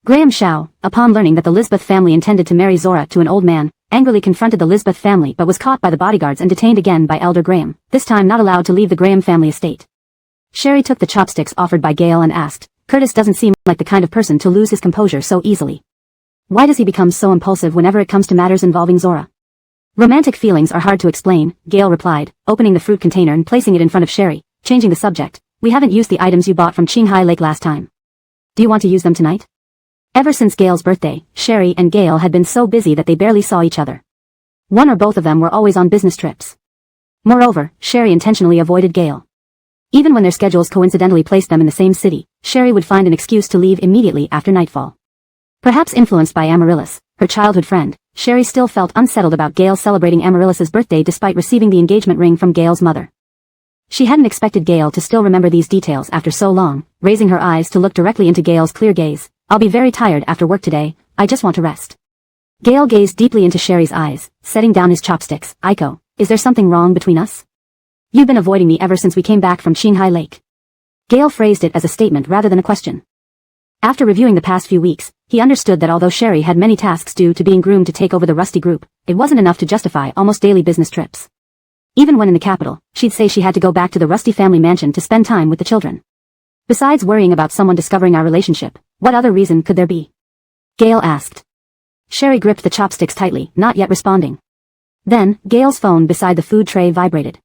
Graham Shao, upon learning that the Lisbeth family intended to marry Zora to an old man, angrily confronted the Lisbeth family but was caught by the bodyguards and detained again by Elder Graham, this time not allowed to leave the Graham family estate. Sherry took the chopsticks offered by Gale and asked, Curtis doesn't seem like the kind of person to lose his composure so easily. Why does he become so impulsive whenever it comes to matters involving Zora? Romantic feelings are hard to explain, Gale replied, opening the fruit container and placing it in front of Sherry, changing the subject. We haven't used the items you bought from Qinghai Lake last time. Do you want to use them tonight? Ever since Gale's birthday, Sherry and Gale had been so busy that they barely saw each other. One or both of them were always on business trips. Moreover, Sherry intentionally avoided Gale. Even when their schedules coincidentally placed them in the same city, Sherry would find an excuse to leave immediately after nightfall. Perhaps influenced by Amaryllis, her childhood friend, Sherry still felt unsettled about Gale celebrating Amaryllis's birthday despite receiving the engagement ring from Gale's mother. She hadn't expected Gale to still remember these details after so long, raising her eyes to look directly into Gale's clear gaze. I'll be very tired after work today, I just want to rest. Gale gazed deeply into Sherry's eyes, setting down his chopsticks. Aiko, is there something wrong between us? You've been avoiding me ever since we came back from Qinghai Lake. Gale phrased it as a statement rather than a question. After reviewing the past few weeks, he understood that although Sherry had many tasks due to being groomed to take over the Rusty Group, it wasn't enough to justify almost daily business trips. Even when in the capital, she'd say she had to go back to the Rusty family mansion to spend time with the children. Besides worrying about someone discovering our relationship, what other reason could there be? Gale asked. Sherry gripped the chopsticks tightly, not yet responding. Then, Gale's phone beside the food tray vibrated.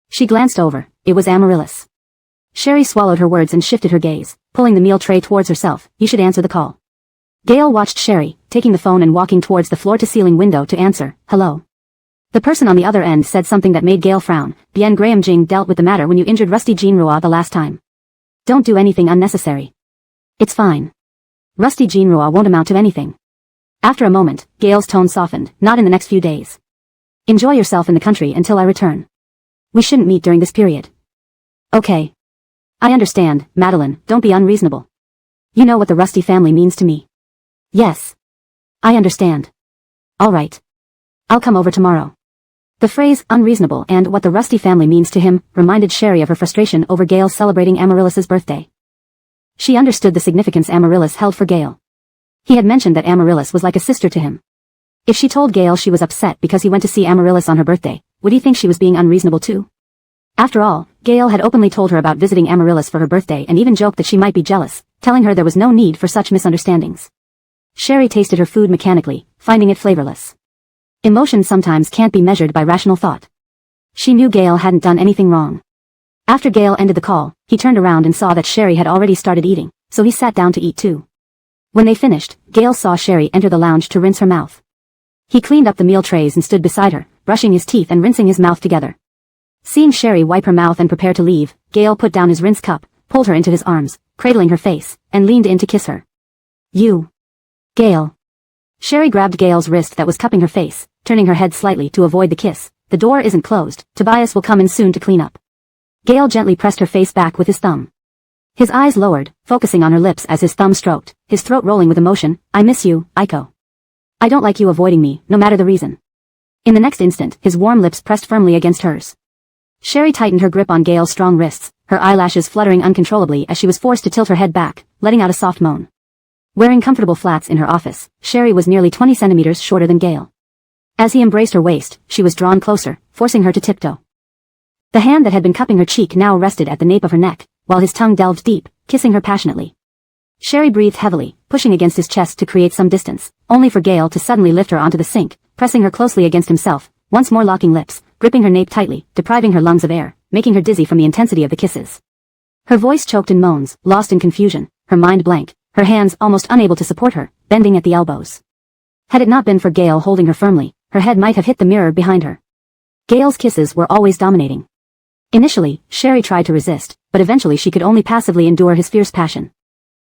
She glanced over, it was Amaryllis. Sherry swallowed her words and shifted her gaze, pulling the meal tray towards herself. You should answer the call. Gale watched Sherry, taking the phone and walking towards the floor-to-ceiling window to answer, hello. The person on the other end said something that made Gale frown. Bien Graham Jing dealt with the matter when you injured Rusty Jean Rua the last time. Don't do anything unnecessary. It's fine. Rusty Jean Rua won't amount to anything. After a moment, Gale's tone softened, not in the next few days. Enjoy yourself in the country until I return. We shouldn't meet during this period. Okay. I understand, Madeline, don't be unreasonable. You know what the Rusty family means to me. Yes. I understand. All right. I'll come over tomorrow. The phrase, unreasonable, and what the Rusty family means to him, reminded Sherry of her frustration over Gale celebrating Amaryllis's birthday. She understood the significance Amaryllis held for Gale. He had mentioned that Amaryllis was like a sister to him. If she told Gale she was upset because he went to see Amaryllis on her birthday, would he think she was being unreasonable too? After all, Gale had openly told her about visiting Amaryllis for her birthday and even joked that she might be jealous, telling her there was no need for such misunderstandings. Sherry tasted her food mechanically, finding it flavorless. Emotion sometimes can't be measured by rational thought. She knew Gale hadn't done anything wrong. After Gail ended the call, he turned around and saw that Sherry had already started eating, so he sat down to eat too. When they finished, Gail saw Sherry enter the lounge to rinse her mouth. He cleaned up the meal trays and stood beside her, brushing his teeth and rinsing his mouth together. Seeing Sherry wipe her mouth and prepare to leave, Gail put down his rinse cup, pulled her into his arms, cradling her face, and leaned in to kiss her. You. Gail. Sherry grabbed Gail's wrist that was cupping her face, turning her head slightly to avoid the kiss. The door isn't closed, Tobias will come in soon to clean up. Gail gently pressed her face back with his thumb. His eyes lowered, focusing on her lips as his thumb stroked, his throat rolling with emotion. I miss you, Aiko. I don't like you avoiding me, no matter the reason. In the next instant, his warm lips pressed firmly against hers. Sherry tightened her grip on Gail's strong wrists, her eyelashes fluttering uncontrollably as she was forced to tilt her head back, letting out a soft moan. Wearing comfortable flats in her office, Sherry was nearly 20 centimeters shorter than Gail. As he embraced her waist, she was drawn closer, forcing her to tiptoe. The hand that had been cupping her cheek now rested at the nape of her neck, while his tongue delved deep, kissing her passionately. Sherry breathed heavily, pushing against his chest to create some distance, only for Gail to suddenly lift her onto the sink, pressing her closely against himself, once more locking lips, gripping her nape tightly, depriving her lungs of air, making her dizzy from the intensity of the kisses. Her voice choked in moans, lost in confusion, her mind blank, her hands almost unable to support her, bending at the elbows. Had it not been for Gail holding her firmly, her head might have hit the mirror behind her. Gail's kisses were always dominating. Initially, Sherry tried to resist, but eventually she could only passively endure his fierce passion.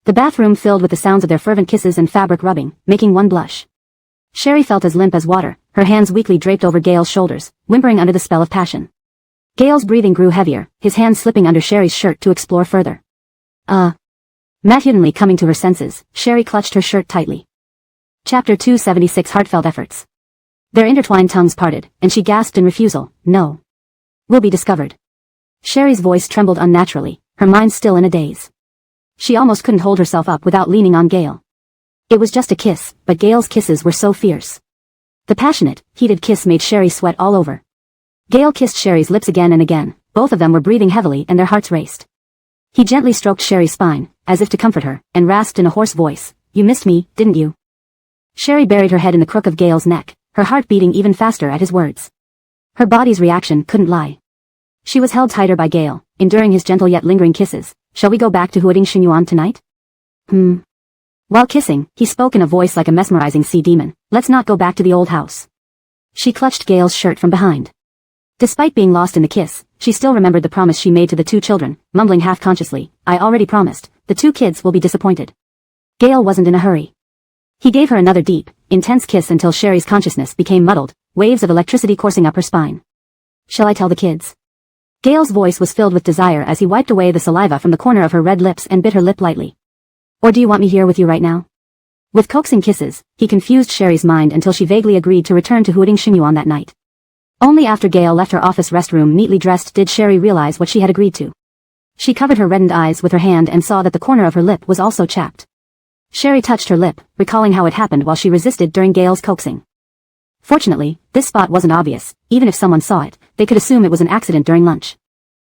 The bathroom filled with the sounds of their fervent kisses and fabric rubbing, making one blush. Sherry felt as limp as water, her hands weakly draped over Gail's shoulders, whimpering under the spell of passion. Gail's breathing grew heavier, his hands slipping under Sherry's shirt to explore further. Matutely coming to her senses, Sherry clutched her shirt tightly. Chapter 276 Heartfelt Efforts. Their intertwined tongues parted, and she gasped in refusal. No. Will be discovered. Sherry's voice trembled unnaturally, her mind still in a daze. She almost couldn't hold herself up without leaning on Gail. It was just a kiss, but Gail's kisses were so fierce. The passionate, heated kiss made Sherry sweat all over. Gail kissed Sherry's lips again and again, both of them were breathing heavily and their hearts raced. He gently stroked Sherry's spine, as if to comfort her, and rasped in a hoarse voice, You missed me, didn't you? Sherry buried her head in the crook of Gail's neck, her heart beating even faster at his words. Her body's reaction couldn't lie. She was held tighter by Gail, enduring his gentle yet lingering kisses. Shall we go back to Huading Xinyuan tonight? While kissing, he spoke in a voice like a mesmerizing sea demon. Let's not go back to the old house. She clutched Gail's shirt from behind. Despite being lost in the kiss, she still remembered the promise she made to the two children, mumbling half-consciously, I already promised, the two kids will be disappointed. Gail wasn't in a hurry. He gave her another deep, intense kiss until Sherry's consciousness became muddled, waves of electricity coursing up her spine. Shall I tell the kids? Gail's voice was filled with desire as he wiped away the saliva from the corner of her red lips and bit her lip lightly. Or do you want me here with you right now? With coaxing kisses, he confused Sherry's mind until she vaguely agreed to return to Huading Xinyuan that night. Only after Gail left her office restroom neatly dressed did Sherry realize what she had agreed to. She covered her reddened eyes with her hand and saw that the corner of her lip was also chapped. Sherry touched her lip, recalling how it happened while she resisted during Gail's coaxing. Fortunately, this spot wasn't obvious. Even if someone saw it, they could assume it was an accident during lunch.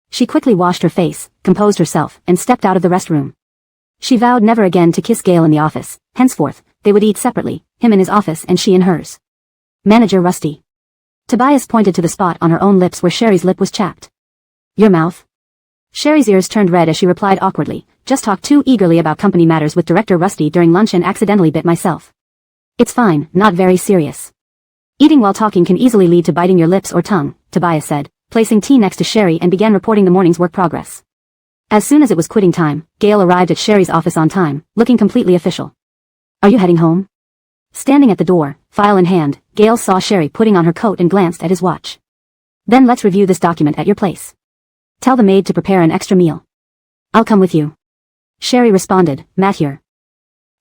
She quickly washed her face, composed herself, and stepped out of the restroom. She vowed never again to kiss Gail in the office. Henceforth, they would eat separately, him in his office and she in hers. Manager Rusty. Tobias pointed to the spot on her own lips where Sherry's lip was chapped. Your mouth? Sherry's ears turned red as she replied awkwardly, just talked too eagerly about company matters with Director Rusty during lunch and accidentally bit myself. It's fine, not very serious. Eating while talking can easily lead to biting your lips or tongue, Tobias said, placing tea next to Sherry and began reporting the morning's work progress. As soon as it was quitting time, Gail arrived at Sherry's office on time, looking completely official. Are you heading home? Standing at the door, file in hand, Gail saw Sherry putting on her coat and glanced at his watch. Then let's review this document at your place. Tell the maid to prepare an extra meal. I'll come with you. Sherry responded, Matt here.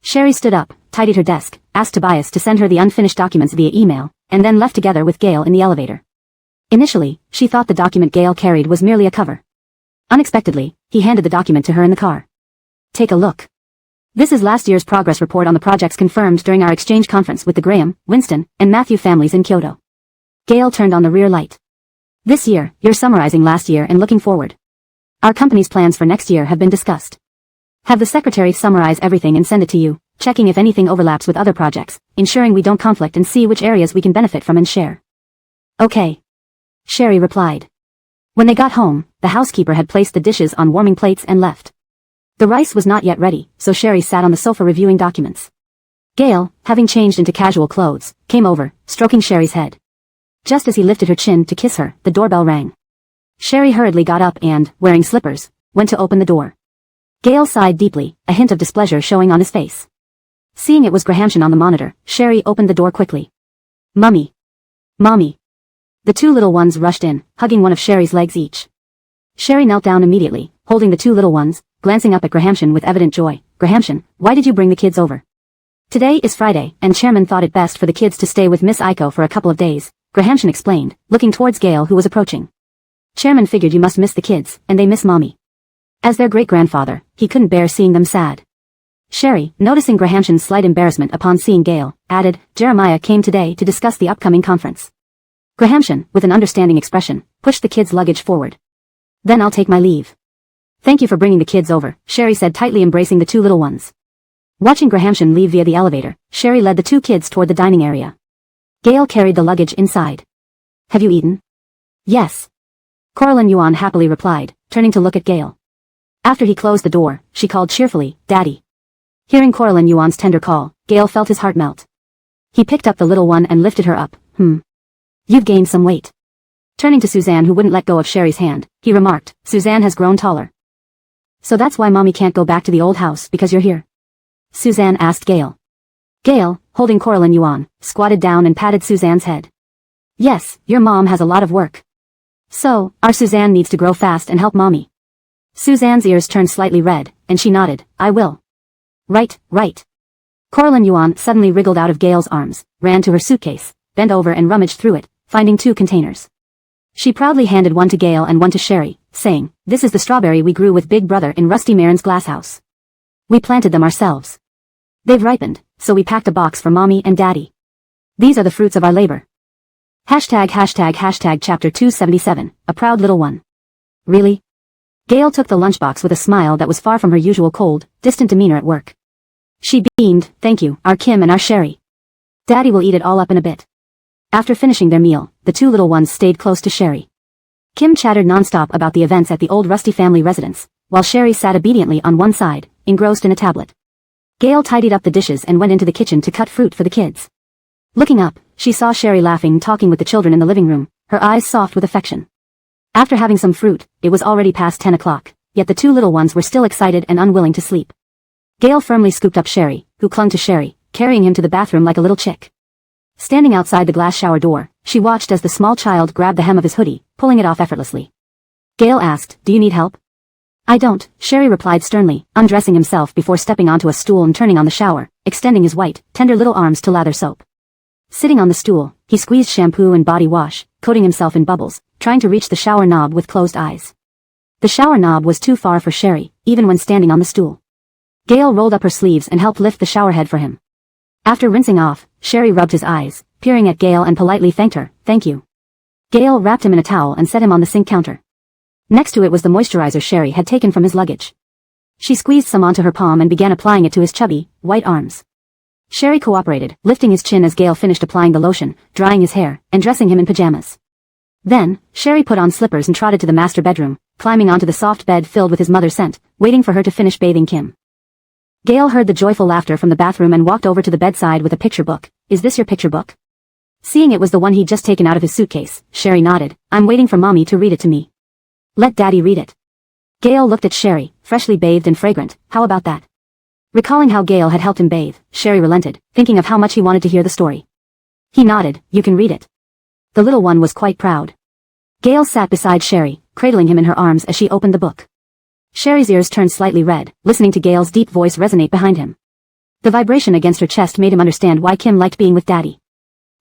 Sherry stood up, tidied her desk, asked Tobias to send her the unfinished documents via email, and then left together with Gail in the elevator. Initially, she thought the document Gail carried was merely a cover. Unexpectedly, he handed the document to her in the car. Take a look. This is last year's progress report on the projects confirmed during our exchange conference with the Graham, Winston, and Matthew families in Kyoto. Gail turned on the rear light. This year, you're summarizing last year and looking forward. Our company's plans for next year have been discussed. Have the secretary summarize everything and send it to you, checking if anything overlaps with other projects, ensuring we don't conflict and see which areas we can benefit from and share. Okay. Sherry replied. When they got home, the housekeeper had placed the dishes on warming plates and left. The rice was not yet ready, so Sherry sat on the sofa reviewing documents. Gale, having changed into casual clothes, came over, stroking Sherry's head. Just as he lifted her chin to kiss her, the doorbell rang. Sherry hurriedly got up and, wearing slippers, went to open the door. Gale sighed deeply, a hint of displeasure showing on his face. Seeing it was Grahamson on the monitor, Sherry opened the door quickly. Mummy. Mommy. The two little ones rushed in, hugging one of Sherry's legs each. Sherry knelt down immediately, holding the two little ones, glancing up at Grahamson with evident joy. Grahamson, why did you bring the kids over? Today is Friday, and Chairman thought it best for the kids to stay with Miss Aiko for a couple of days, Grahamson explained, looking towards Gale who was approaching. Chairman figured you must miss the kids, and they miss Mommy. As their great-grandfather, he couldn't bear seeing them sad. Sherry, noticing Grahamson's slight embarrassment upon seeing Gale, added, Jeremiah came today to discuss the upcoming conference. Grahamson, with an understanding expression, pushed the kids' luggage forward. Then I'll take my leave. Thank you for bringing the kids over, Sherry said, tightly embracing the two little ones. Watching Grahamson leave via the elevator, Sherry led the two kids toward the dining area. Gale carried the luggage inside. Have you eaten? Yes. Coraline Yuan happily replied, turning to look at Gale. After he closed the door, she called cheerfully, Daddy. Hearing Coraline Yuan's tender call, Gale felt his heart melt. He picked up the little one and lifted her up. You've gained some weight. Turning to Suzanne, who wouldn't let go of Sherry's hand, he remarked, Suzanne has grown taller. So that's why Mommy can't go back to the old house, because you're here? Suzanne asked Gale. Gale, holding Coraline Yuan, squatted down and patted Suzanne's head. Yes, your mom has a lot of work. So, our Suzanne needs to grow fast and help Mommy. Suzanne's ears turned slightly red, and she nodded, I will. Right. Coraline Yuan suddenly wriggled out of Gale's arms, ran to her suitcase, bent over and rummaged through it, finding two containers. She proudly handed one to Gale and one to Sherry, saying, This is the strawberry we grew with Big Brother in Rusty Marin's glasshouse. We planted them ourselves. They've ripened, so we packed a box for Mommy and Daddy. These are the fruits of our labor. Hashtag chapter 277, a proud little one. Really? Gale took the lunchbox with a smile that was far from her usual cold, distant demeanor at work. She beamed, Thank you, our Kim and our Sherry. Daddy will eat it all up in a bit. After finishing their meal, the two little ones stayed close to Sherry. Kim chattered nonstop about the events at the old Rusty family residence, while Sherry sat obediently on one side, engrossed in a tablet. Gale tidied up the dishes and went into the kitchen to cut fruit for the kids. Looking up, she saw Sherry laughing, talking with the children in the living room, her eyes soft with affection. After having some fruit, it was already past 10 o'clock, yet the two little ones were still excited and unwilling to sleep. Gale firmly scooped up Sherry, who clung to Sherry, carrying him to the bathroom like a little chick. Standing outside the glass shower door, she watched as the small child grabbed the hem of his hoodie, pulling it off effortlessly. Gale asked, Do you need help? I don't, Sherry replied sternly, undressing himself before stepping onto a stool and turning on the shower, extending his white, tender little arms to lather soap. Sitting on the stool, he squeezed shampoo and body wash, coating himself in bubbles, trying to reach the shower knob with closed eyes. The shower knob was too far for Sherry, even when standing on the stool. Gale rolled up her sleeves and helped lift the shower head for him. After rinsing off, Sherry rubbed his eyes, peering at Gale and politely thanked her, Thank you. Gale wrapped him in a towel and set him on the sink counter. Next to it was the moisturizer Sherry had taken from his luggage. She squeezed some onto her palm and began applying it to his chubby, white arms. Sherry cooperated, lifting his chin as Gale finished applying the lotion, drying his hair, and dressing him in pajamas. Then, Sherry put on slippers and trotted to the master bedroom, climbing onto the soft bed filled with his mother's scent, waiting for her to finish bathing Kim. Gale heard the joyful laughter from the bathroom and walked over to the bedside with a picture book. Is this your picture book? Seeing it was the one he'd just taken out of his suitcase, Sherry nodded. I'm waiting for Mommy to read it to me. Let Daddy read it. Gale looked at Sherry, freshly bathed and fragrant. How about that? Recalling how Gale had helped him bathe, Sherry relented, thinking of how much he wanted to hear the story. He nodded. You can read it. The little one was quite proud. Gale sat beside Sherry, cradling him in her arms as she opened the book. Sherry's ears turned slightly red, listening to Gale's deep voice resonate behind him. The vibration against her chest made him understand why Kim liked being with Daddy.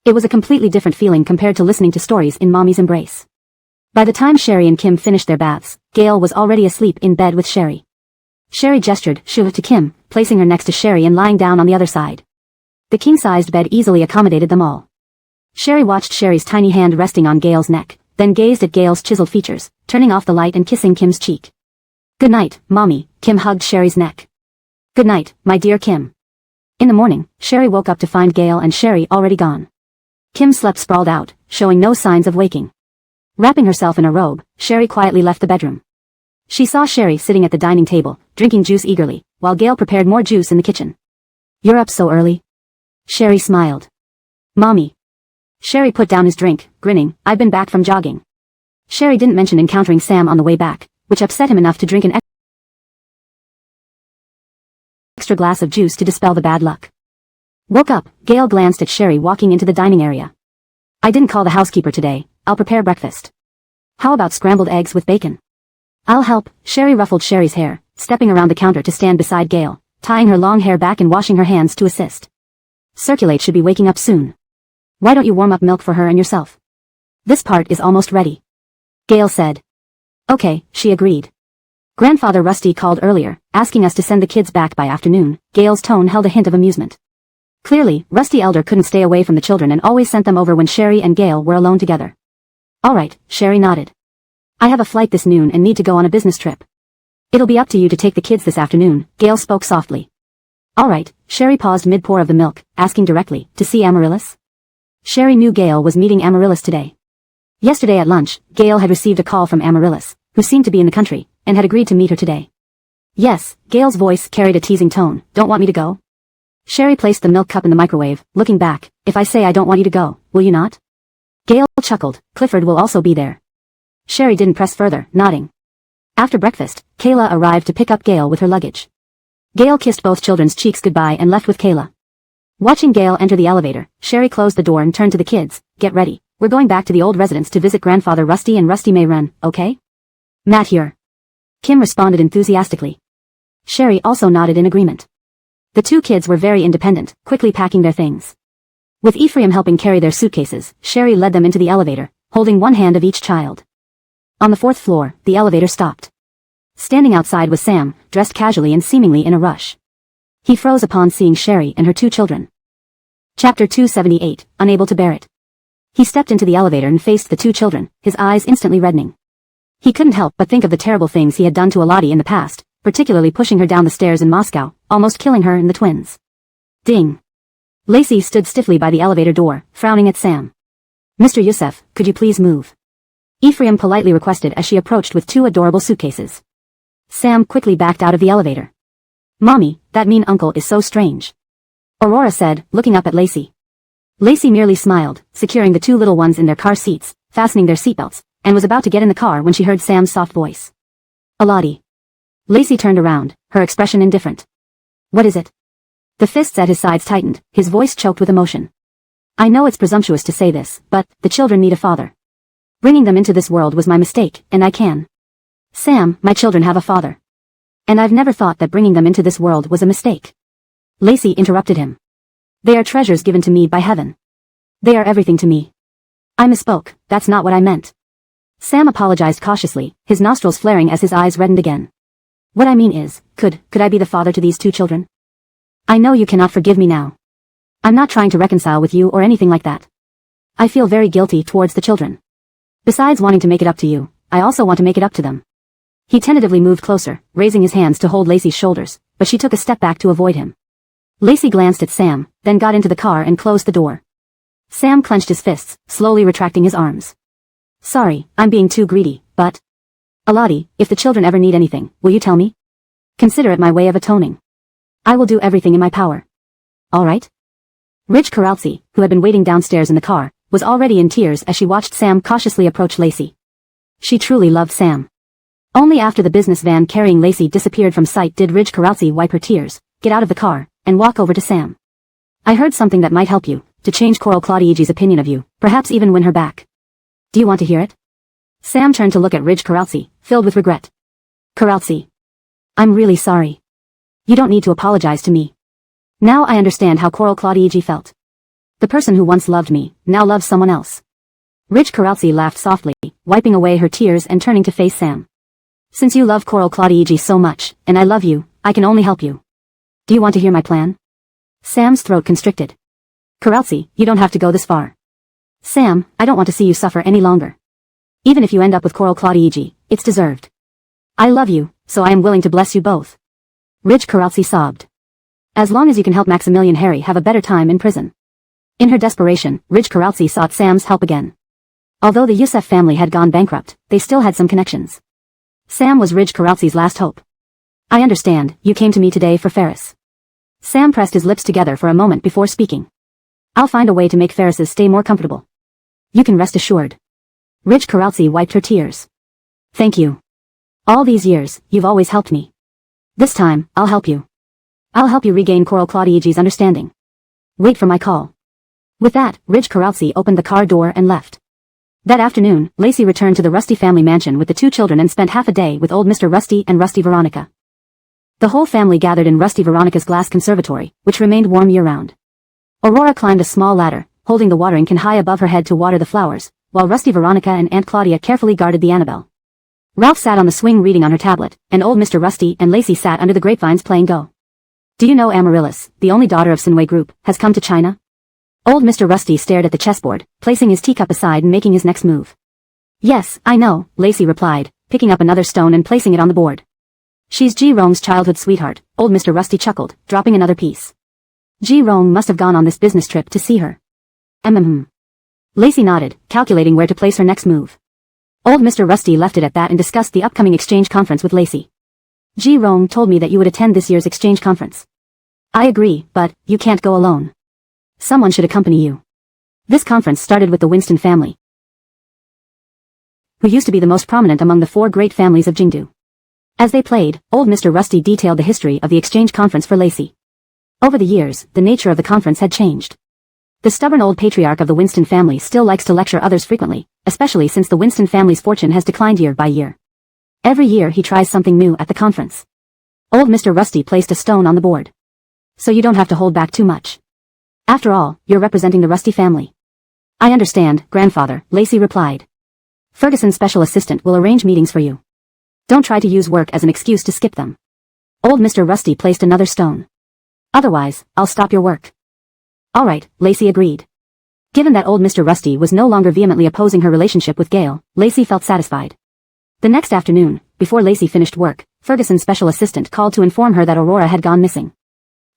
It was a completely different feeling compared to listening to stories in Mommy's embrace. By the time Sherry and Kim finished their baths, Gale was already asleep in bed with Sherry. Sherry gestured to Kim, placing her next to Sherry and lying down on the other side. The king-sized bed easily accommodated them all. Sherry watched Sherry's tiny hand resting on Gale's neck, then gazed at Gale's chiseled features, turning off the light and kissing Kim's cheek. Good night, Mommy, Kim hugged Sherry's neck. Good night, my dear Kim. In the morning, Sherry woke up to find Gale and Sherry already gone. Kim slept sprawled out, showing no signs of waking. Wrapping herself in a robe, Sherry quietly left the bedroom. She saw Sherry sitting at the dining table, drinking juice eagerly, while Gail prepared more juice in the kitchen. "You're up so early?" Sherry smiled. "Mommy." Sherry put down his drink, grinning. "I've been back from jogging." Sherry didn't mention encountering Sam on the way back, which upset him enough to drink an extra glass of juice to dispel the bad luck. Woke up, Gail glanced at Sherry walking into the dining area. "I didn't call the housekeeper today. I'll prepare breakfast. How about scrambled eggs with bacon?" "I'll help." Sherry ruffled Sherry's hair, stepping around the counter to stand beside Gail, tying her long hair back and washing her hands to assist. "Circulate should be waking up soon. Why don't you warm up milk for her and yourself? This part is almost ready," Gail said. "Okay," she agreed. "Grandfather Rusty called earlier, asking us to send the kids back by afternoon." Gail's tone held a hint of amusement. Clearly, Rusty Elder couldn't stay away from the children and always sent them over when Sherry and Gail were alone together. "All right," Sherry nodded. "I have a flight this noon and need to go on a business trip. It'll be up to you to take the kids this afternoon," Gail spoke softly. "All right." Sherry paused mid-pour of the milk, asking directly, "To see Amaryllis?" Sherry knew Gail was meeting Amaryllis today. Yesterday at lunch, Gail had received a call from Amaryllis, who seemed to be in the country, and had agreed to meet her today. "Yes," Gail's voice carried a teasing tone. "Don't want me to go?" Sherry placed the milk cup in the microwave, looking back. "If I say I don't want you to go, will you not?" Gail chuckled. "Clifford will also be there." Sherry didn't press further, nodding. After breakfast, Kayla arrived to pick up Gail with her luggage. Gail kissed both children's cheeks goodbye and left with Kayla. Watching Gail enter the elevator, Sherry closed the door and turned to the kids. "Get ready. We're going back to the old residence to visit Grandfather Rusty and Rusty May Run, okay?" "Matt here." Kim responded enthusiastically. Sherry also nodded in agreement. The two kids were very independent, quickly packing their things. With Ephraim helping carry their suitcases, Sherry led them into the elevator, holding one hand of each child. On the 4th floor, the elevator stopped. Standing outside was Sam, dressed casually and seemingly in a rush. He froze upon seeing Sherry and her two children. Chapter 278, Unable to Bear It. He stepped into the elevator and faced the two children, his eyes instantly reddening. He couldn't help but think of the terrible things he had done to Elodie in the past, particularly pushing her down the stairs in Moscow, almost killing her and the twins. Ding. Lacey stood stiffly by the elevator door, frowning at Sam. "Mr. Youssef, could you please move?" Ephraim politely requested as she approached with two adorable suitcases. Sam quickly backed out of the elevator. "Mommy, that mean uncle is so strange," Aurora said, looking up at Lacey. Lacey merely smiled, securing the two little ones in their car seats, fastening their seatbelts, and was about to get in the car when she heard Sam's soft voice. "Elodie." Lacey turned around, her expression indifferent. "What is it?" The fists at his sides tightened, his voice choked with emotion. "I know it's presumptuous to say this, but the children need a father. Bringing them into this world was my mistake, and I can. Sam, my children have a father. And I've never thought that bringing them into this world was a mistake." Lacey interrupted him. "They are treasures given to me by heaven. They are everything to me. I misspoke, that's not what I meant." Sam apologized cautiously, his nostrils flaring as his eyes reddened again. "What I mean is, could I be the father to these two children? I know you cannot forgive me now. I'm not trying to reconcile with you or anything like that. I feel very guilty towards the children. Besides wanting to make it up to you, I also want to make it up to them." He tentatively moved closer, raising his hands to hold Lacey's shoulders, but she took a step back to avoid him. Lacey glanced at Sam, then got into the car and closed the door. Sam clenched his fists, slowly retracting his arms. "Sorry, I'm being too greedy, but... Elodie, if the children ever need anything, will you tell me? Consider it my way of atoning. I will do everything in my power. All right?" Ridge Karaltsi, who had been waiting downstairs in the car, was already in tears as she watched Sam cautiously approach Lacey. She truly loved Sam. Only after the business van carrying Lacey disappeared from sight did Ridge Karaltsi wipe her tears, get out of the car, and walk over to Sam. "I heard something that might help you, to change Coral Claudiegi's opinion of you, perhaps even win her back. Do you want to hear it?" Sam turned to look at Ridge Karaltsi, filled with regret. "Karaltsi. I'm really sorry. You don't need to apologize to me. Now I understand how Coral Claudiegi felt. The person who once loved me, now loves someone else." Ridge Karaltsi laughed softly, wiping away her tears and turning to face Sam. "Since you love Coral Claudiegi so much, and I love you, I can only help you. Do you want to hear my plan?" Sam's throat constricted. "Karaltsi, you don't have to go this far. Sam, I don't want to see you suffer any longer. Even if you end up with Coral Claudiegi, it's deserved. I love you, so I am willing to bless you both." Ridge Karaltsi sobbed. "As long as you can help Maximilian Harry have a better time in prison." In her desperation, Ridge Karaltsi sought Sam's help again. Although the Youssef family had gone bankrupt, they still had some connections. Sam was Ridge Karadzi's last hope. I understand, you came to me today for Ferris. Sam pressed his lips together for a moment before speaking. I'll find a way to make Ferris's stay more comfortable. You can rest assured. Ridge Karadzi wiped her tears. Thank you. All these years, you've always helped me. This time, I'll help you. I'll help you regain Coral Claudiegi's understanding. Wait for my call. With that, Ridge Karadzi opened the car door and left. That afternoon, Lacey returned to the Rusty family mansion with the two children and spent half a day with old Mr. Rusty and Rusty Veronica. The whole family gathered in Rusty Veronica's glass conservatory, which remained warm year-round. Aurora climbed a small ladder, holding the watering can high above her head to water the flowers, while Rusty Veronica and Aunt Claudia carefully guarded the Annabelle. Ralph sat on the swing reading on her tablet, and old Mr. Rusty and Lacey sat under the grapevines playing Go. Do you know Amaryllis, the only daughter of Sinway Group, has come to China? Old Mr. Rusty stared at the chessboard, placing his teacup aside and making his next move. Yes, I know, Lacey replied, picking up another stone and placing it on the board. She's G. Rome's childhood sweetheart, old Mr. Rusty chuckled, dropping another piece. G. Rome must have gone on this business trip to see her. Lacey nodded, calculating where to place her next move. Old Mr. Rusty left it at that and discussed the upcoming exchange conference with Lacey. G. Rome told me that you would attend this year's exchange conference. I agree, but you can't go alone. Someone should accompany you. This conference started with the Winston family, who used to be the most prominent among the four great families of Jingdu. As they played, old Mr. Rusty detailed the history of the exchange conference for Lacey. Over the years, the nature of the conference had changed. The stubborn old patriarch of the Winston family still likes to lecture others frequently, especially since the Winston family's fortune has declined year by year. Every year he tries something new at the conference. Old Mr. Rusty placed a stone on the board. So you don't have to hold back too much. After all, you're representing the Rusty family. I understand, grandfather, Lacey replied. Ferguson's special assistant will arrange meetings for you. Don't try to use work as an excuse to skip them. Old Mr. Rusty placed another stone. Otherwise, I'll stop your work. All right, Lacey agreed. Given that old Mr. Rusty was no longer vehemently opposing her relationship with Gail, Lacey felt satisfied. The next afternoon, before Lacey finished work, Ferguson's special assistant called to inform her that Aurora had gone missing.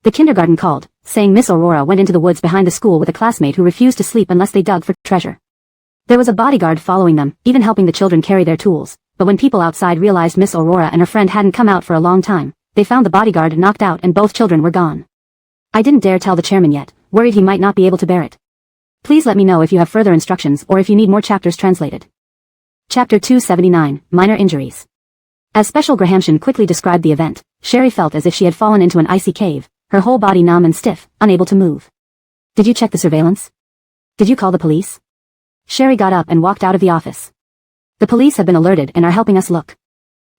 The kindergarten called, saying Miss Aurora went into the woods behind the school with a classmate who refused to sleep unless they dug for treasure. There was a bodyguard following them, even helping the children carry their tools, but when people outside realized Miss Aurora and her friend hadn't come out for a long time, they found the bodyguard knocked out and both children were gone. I didn't dare tell the chairman yet, worried he might not be able to bear it. Please let me know if you have further instructions or if you need more chapters translated. Chapter 279, Minor Injuries. As Special Grahamshan quickly described the event, Sherry felt as if she had fallen into an icy cave, her whole body numb and stiff, unable to move. Did you check the surveillance? Did you call the police? Sherry got up and walked out of the office. The police have been alerted and are helping us look.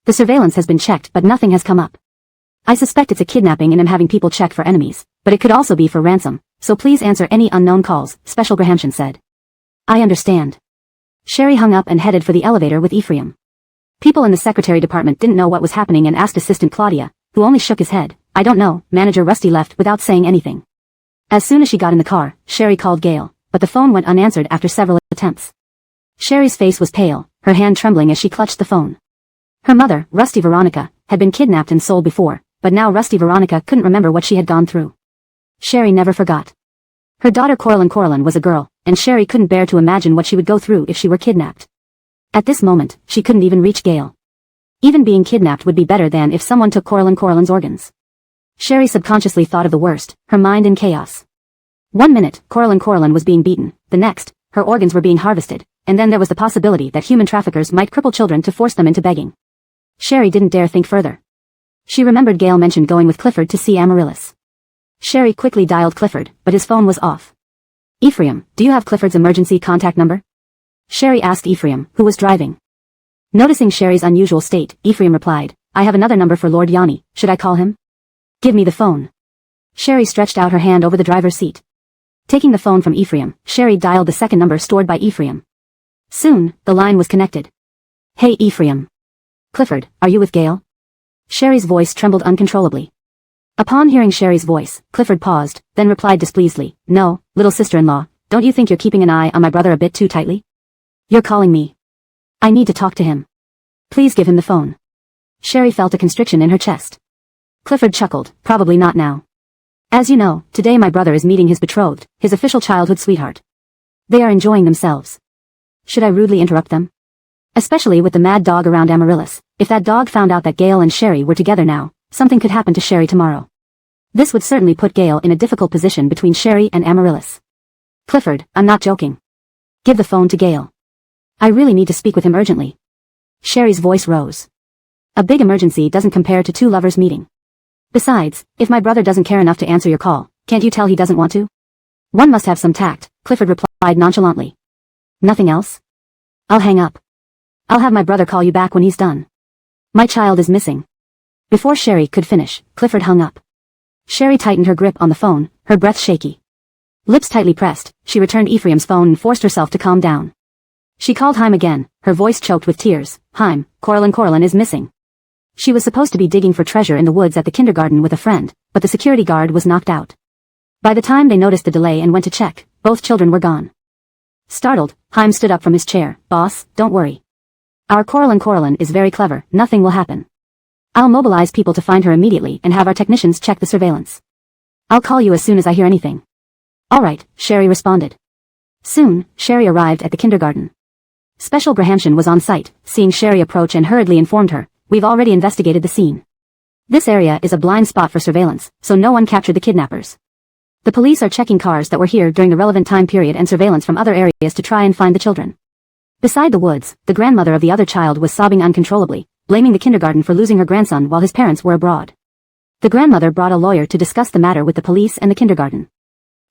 The surveillance has been checked but nothing has come up. I suspect it's a kidnapping and am having people check for enemies, but it could also be for ransom, so please answer any unknown calls, Special Grahamshan said. I understand. Sherry hung up and headed for the elevator with Ephraim. People in the secretary department didn't know what was happening and asked Assistant Claudia, who only shook his head. I don't know, Manager Rusty left without saying anything. As soon as she got in the car, Sherry called Gail, but the phone went unanswered after several attempts. Sherry's face was pale, her hand trembling as she clutched the phone. Her mother, Rusty Veronica, had been kidnapped and sold before, but now Rusty Veronica couldn't remember what she had gone through. Sherry never forgot. Her daughter Coraline was a girl, and Sherry couldn't bear to imagine what she would go through if she were kidnapped. At this moment, she couldn't even reach Gail. Even being kidnapped would be better than if someone took Coraline's organs. Sherry subconsciously thought of the worst, her mind in chaos. 1 minute, Coraline was being beaten, the next, her organs were being harvested, and then there was the possibility that human traffickers might cripple children to force them into begging. Sherry didn't dare think further. She remembered Gail mentioned going with Clifford to see Amaryllis. Sherry quickly dialed Clifford, but his phone was off. Ephraim, do you have Clifford's emergency contact number? Sherry asked Ephraim, who was driving. Noticing Sherry's unusual state, Ephraim replied, I have another number for Lord Yanni, should I call him? Give me the phone. Sherry stretched out her hand over the driver's seat. Taking the phone from Ephraim, Sherry dialed the second number stored by Ephraim. Soon, the line was connected. Hey Ephraim. Clifford, are you with Gail? Sherry's voice trembled uncontrollably. Upon hearing Sherry's voice, Clifford paused, then replied displeasedly, No, little sister-in-law, don't you think you're keeping an eye on my brother a bit too tightly? You're calling me. I need to talk to him. Please give him the phone. Sherry felt a constriction in her chest. Clifford chuckled, probably not now. As you know, today my brother is meeting his betrothed, his official childhood sweetheart. They are enjoying themselves. Should I rudely interrupt them? Especially with the mad dog around Amaryllis. If that dog found out that Gale and Sherry were together now, something could happen to Sherry tomorrow. This would certainly put Gale in a difficult position between Sherry and Amaryllis. Clifford, I'm not joking. Give the phone to Gale. I really need to speak with him urgently. Sherry's voice rose. A big emergency doesn't compare to two lovers meeting. Besides, if my brother doesn't care enough to answer your call, can't you tell he doesn't want to? One must have some tact, Clifford replied nonchalantly. Nothing else? I'll hang up. I'll have my brother call you back when he's done. My child is missing. Before Sherry could finish, Clifford hung up. Sherry tightened her grip on the phone, her breath shaky. Lips tightly pressed, she returned Ephraim's phone and forced herself to calm down. She called Haim again, her voice choked with tears. Haim, Coraline is missing. She was supposed to be digging for treasure in the woods at the kindergarten with a friend, but the security guard was knocked out. By the time they noticed the delay and went to check, both children were gone. Startled, Haim stood up from his chair. Boss, don't worry. Our Coraline is very clever, nothing will happen. I'll mobilize people to find her immediately and have our technicians check the surveillance. I'll call you as soon as I hear anything. All right, Sherry responded. Soon, Sherry arrived at the kindergarten. Special Grahamshan was on site, seeing Sherry approach and hurriedly informed her, we've already investigated the scene. This area is a blind spot for surveillance, so no one captured the kidnappers. The police are checking cars that were here during the relevant time period and surveillance from other areas to try and find the children. Beside the woods, the grandmother of the other child was sobbing uncontrollably, blaming the kindergarten for losing her grandson while his parents were abroad. The grandmother brought a lawyer to discuss the matter with the police and the kindergarten.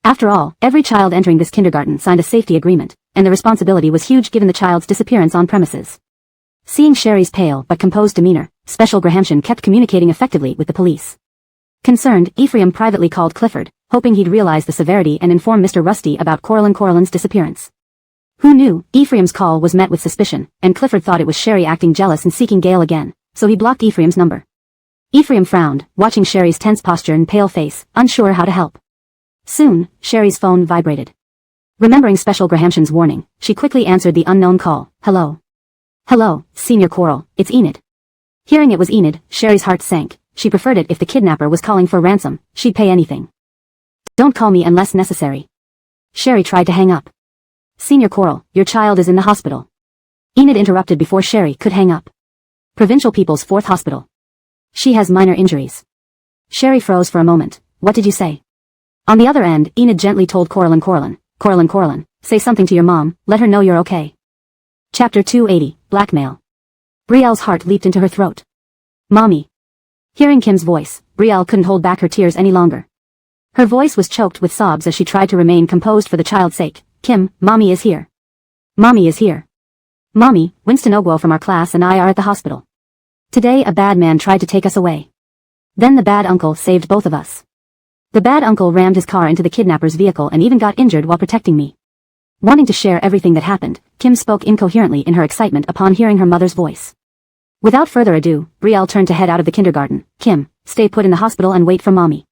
After all, every child entering this kindergarten signed a safety agreement, and the responsibility was huge given the child's disappearance on premises. Seeing Sherry's pale but composed demeanor, Special Grahamshan kept communicating effectively with the police. Concerned, Ephraim privately called Clifford, hoping he'd realize the severity and inform Mr. Rusty about Coraline's disappearance. Who knew, Ephraim's call was met with suspicion, and Clifford thought it was Sherry acting jealous and seeking Gale again, so he blocked Ephraim's number. Ephraim frowned, watching Sherry's tense posture and pale face, unsure how to help. Soon, Sherry's phone vibrated. Remembering Special Grahamshan's warning, she quickly answered the unknown call. Hello. Hello, Senior Coral, it's Enid. Hearing it was Enid, Sherry's heart sank. She preferred it if the kidnapper was calling for ransom, she'd pay anything. Don't call me unless necessary. Sherry tried to hang up. Senior Coral, your child is in the hospital. Enid interrupted before Sherry could hang up. Provincial People's 4th Hospital. She has minor injuries. Sherry froze for a moment. What did you say? On the other end, Enid gently told Coraline, say something to your mom, let her know you're okay. Chapter 280, Blackmail. Brielle's heart leaped into her throat. Mommy. Hearing Kim's voice, Brielle couldn't hold back her tears any longer. Her voice was choked with sobs as she tried to remain composed for the child's sake. Kim, Mommy is here. Mommy is here. Mommy, Winston Ogwo from our class and I are at the hospital. Today a bad man tried to take us away. Then the bad uncle saved both of us. The bad uncle rammed his car into the kidnapper's vehicle and even got injured while protecting me. Wanting to share everything that happened, Kim spoke incoherently in her excitement upon hearing her mother's voice. Without further ado, Brielle turned to head out of the kindergarten. Kim, stay put in the hospital and wait for Mommy.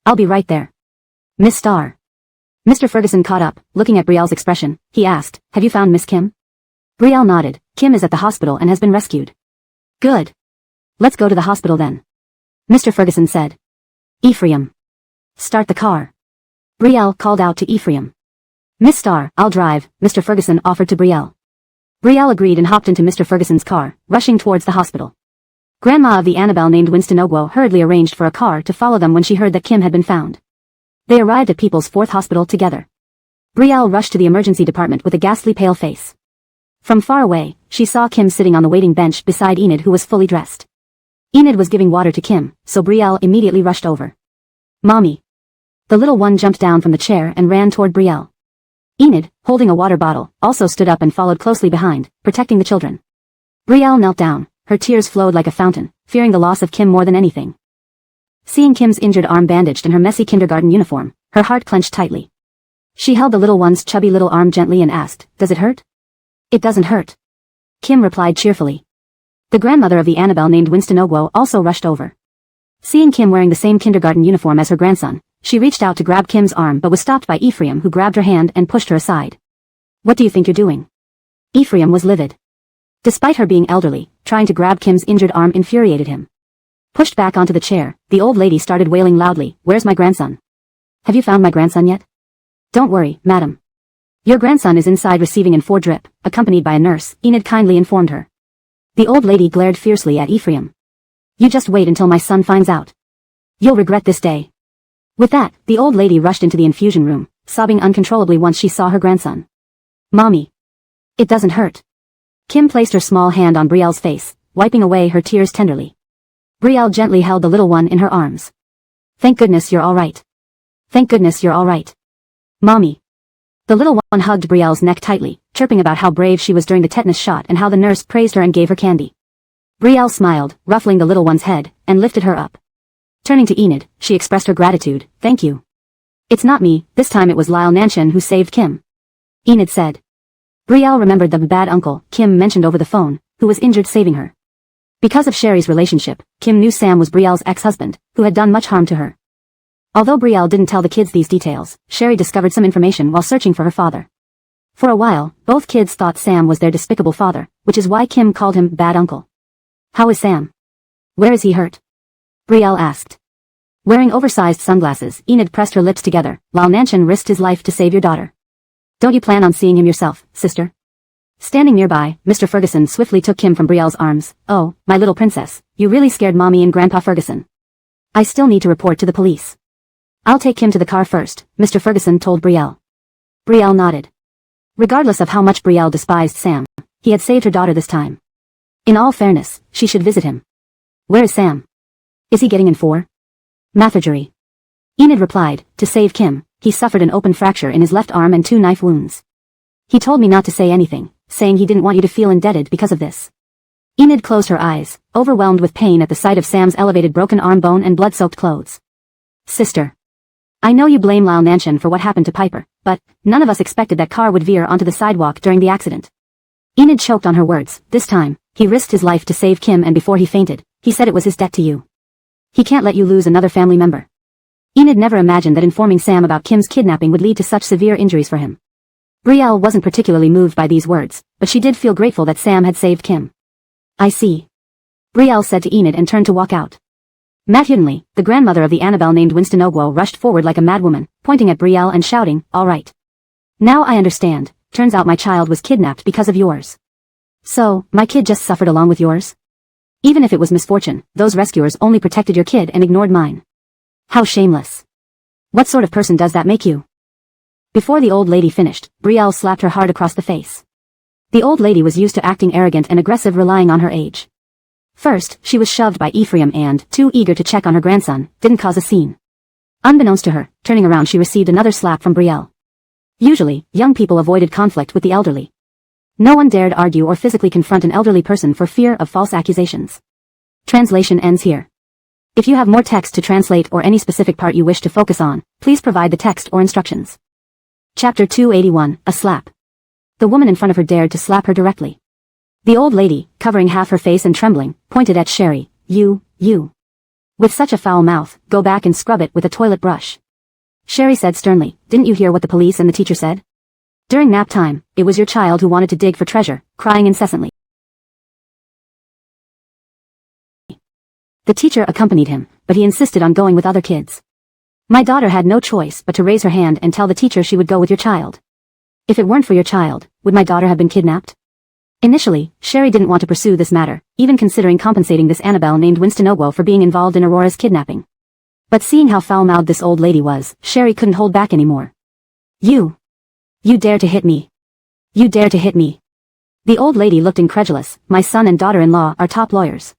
I'll be right there. Miss Starr. Mr. Ferguson caught up, looking at Brielle's expression. He asked, have you found Miss Kim? Brielle nodded. Kim is at the hospital and has been rescued. Good. Let's go to the hospital then. Mr. Ferguson said. Ephraim. Start the car. Brielle called out to Ephraim. Miss Starr, I'll drive, Mr. Ferguson offered to Brielle. Brielle agreed and hopped into Mr. Ferguson's car, rushing towards the hospital. Grandma of the Annabelle named Winston Ogwo hurriedly arranged for a car to follow them when she heard that Kim had been found. They arrived at People's 4th Hospital together. Brielle rushed to the emergency department with a ghastly pale face. From far away, she saw Kim sitting on the waiting bench beside Enid who was fully dressed. Enid was giving water to Kim, so Brielle immediately rushed over. Mommy. The little one jumped down from the chair and ran toward Brielle. Enid, holding a water bottle, also stood up and followed closely behind, protecting the children. Brielle knelt down, her tears flowed like a fountain, fearing the loss of Kim more than anything. Seeing Kim's injured arm bandaged in her messy kindergarten uniform, her heart clenched tightly. She held the little one's chubby little arm gently and asked, does it hurt? It doesn't hurt. Kim replied cheerfully. The grandmother of the Annabelle named Winston Ogwo also rushed over. Seeing Kim wearing the same kindergarten uniform as her grandson, she reached out to grab Kim's arm but was stopped by Ephraim who grabbed her hand and pushed her aside. What do you think you're doing? Ephraim was livid. Despite her being elderly, trying to grab Kim's injured arm infuriated him. Pushed back onto the chair, the old lady started wailing loudly, where's my grandson? Have you found my grandson yet? Don't worry, madam. Your grandson is inside receiving an 4 drip, accompanied by a nurse, Enid kindly informed her. The old lady glared fiercely at Ephraim. You just wait until my son finds out. You'll regret this day. With that, the old lady rushed into the infusion room, sobbing uncontrollably once she saw her grandson. Mommy. It doesn't hurt. Kim placed her small hand on Brielle's face, wiping away her tears tenderly. Brielle gently held the little one in her arms. Thank goodness you're all right. Thank goodness you're all right. Mommy. The little one hugged Brielle's neck tightly, chirping about how brave she was during the tetanus shot and how the nurse praised her and gave her candy. Brielle smiled, ruffling the little one's head, and lifted her up. Turning to Enid, she expressed her gratitude. Thank you. It's not me, this time it was Lyle Nanshan who saved Kim. Enid said. Brielle remembered the bad uncle, Kim mentioned over the phone, who was injured saving her. Because of Sherry's relationship, Kim knew Sam was Brielle's ex-husband, who had done much harm to her. Although Brielle didn't tell the kids these details, Sherry discovered some information while searching for her father. For a while, both kids thought Sam was their despicable father, which is why Kim called him bad uncle. How is Sam? Where is he hurt? Brielle asked. Wearing oversized sunglasses, Enid pressed her lips together. Lyle Nanshan risked his life to save your daughter. Don't you plan on seeing him yourself, sister? Standing nearby, Mr. Ferguson swiftly took Kim from Brielle's arms. Oh, my little princess, you really scared Mommy and Grandpa Ferguson. I still need to report to the police. I'll take Kim to the car first, Mr. Ferguson told Brielle. Brielle nodded. Regardless of how much Brielle despised Sam, he had saved her daughter this time. In all fairness, she should visit him. Where is Sam? Is he getting in for mathurgery? Enid replied, to save Kim, he suffered an open fracture in his left arm and 2 knife wounds. He told me not to say anything, saying he didn't want you to feel indebted because of this. Enid closed her eyes, overwhelmed with pain at the sight of Sam's elevated broken arm bone and blood-soaked clothes. Sister. I know you blame Lyle Nanshan for what happened to Piper, but none of us expected that car would veer onto the sidewalk during the accident. Enid choked on her words. This time, he risked his life to save Kim, and before he fainted, he said it was his debt to you. He can't let you lose another family member. Enid never imagined that informing Sam about Kim's kidnapping would lead to such severe injuries for him. Brielle wasn't particularly moved by these words, but she did feel grateful that Sam had saved Kim. I see. Brielle said to Enid and turned to walk out. Matudinly, the grandmother of the Annabelle named Winston Ogwo rushed forward like a madwoman, pointing at Brielle and shouting, all right. Now I understand, turns out my child was kidnapped because of yours. So, my kid just suffered along with yours? Even if it was misfortune, those rescuers only protected your kid and ignored mine. How shameless. What sort of person does that make you? Before the old lady finished, Brielle slapped her hard across the face. The old lady was used to acting arrogant and aggressive, relying on her age. First, she was shoved by Ephraim and, too eager to check on her grandson, didn't cause a scene. Unbeknownst to her, turning around she received another slap from Brielle. Usually, young people avoided conflict with the elderly. No one dared argue or physically confront an elderly person for fear of false accusations. Translation ends here. If you have more text to translate or any specific part you wish to focus on, please provide the text or instructions. Chapter 281, A Slap. The woman in front of her dared to slap her directly. The old lady, covering half her face and trembling, pointed at Sherry. You. With such a foul mouth, go back and scrub it with a toilet brush. Sherry said sternly, didn't you hear what the police and the teacher said? During nap time, it was your child who wanted to dig for treasure, crying incessantly. The teacher accompanied him, but he insisted on going with other kids. My daughter had no choice but to raise her hand and tell the teacher she would go with your child. If it weren't for your child, would my daughter have been kidnapped? Initially, Sherry didn't want to pursue this matter, even considering compensating this Annabelle named Winston Ogwo for being involved in Aurora's kidnapping. But seeing how foul-mouthed this old lady was, Sherry couldn't hold back anymore. You dare to hit me. You dare to hit me. The old lady looked incredulous. My son and daughter-in-law are top lawyers.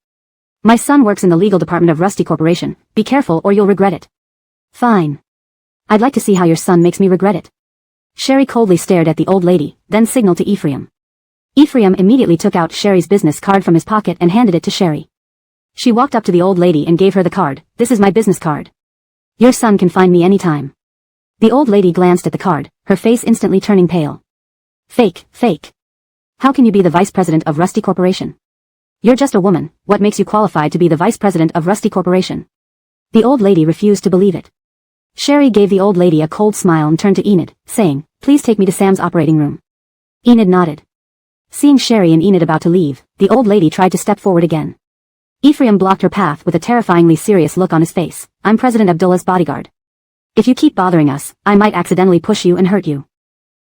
My son works in the legal department of Rusty Corporation. Be careful or you'll regret it. Fine. I'd like to see how your son makes me regret it. Sherry coldly stared at the old lady, then signaled to Ephraim. Ephraim immediately took out Sherry's business card from his pocket and handed it to Sherry. She walked up to the old lady and gave her the card. This is my business card. Your son can find me anytime. The old lady glanced at the card, her face instantly turning pale. Fake. How can you be the vice president of Rusty Corporation? You're just a woman, what makes you qualified to be the vice president of Rusty Corporation? The old lady refused to believe it. Sherry gave the old lady a cold smile and turned to Enid, saying, please take me to Sam's operating room. Enid nodded. Seeing Sherry and Enid about to leave, the old lady tried to step forward again. Ephraim blocked her path with a terrifyingly serious look on his face. I'm President Abdullah's bodyguard. If you keep bothering us, I might accidentally push you and hurt you.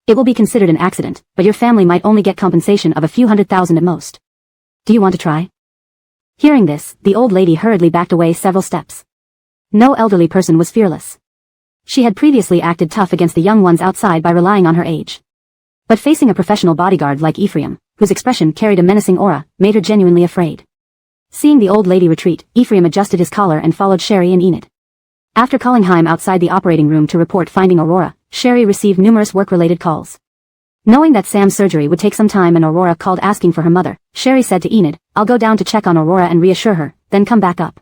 It will be considered an accident, but your family might only get compensation of a few $100,000 at most. Do you want to try? Hearing this, the old lady hurriedly backed away several steps. No elderly person was fearless. She had previously acted tough against the young ones outside by relying on her age. But facing a professional bodyguard like Ephraim, whose expression carried a menacing aura, made her genuinely afraid. Seeing the old lady retreat, Ephraim adjusted his collar and followed Sherry and Enid. After calling Haim outside the operating room to report finding Aurora, Sherry received numerous work-related calls. Knowing that Sam's surgery would take some time and Aurora called asking for her mother, Sherry said to Enid, "I'll go down to check on Aurora and reassure her, then come back up.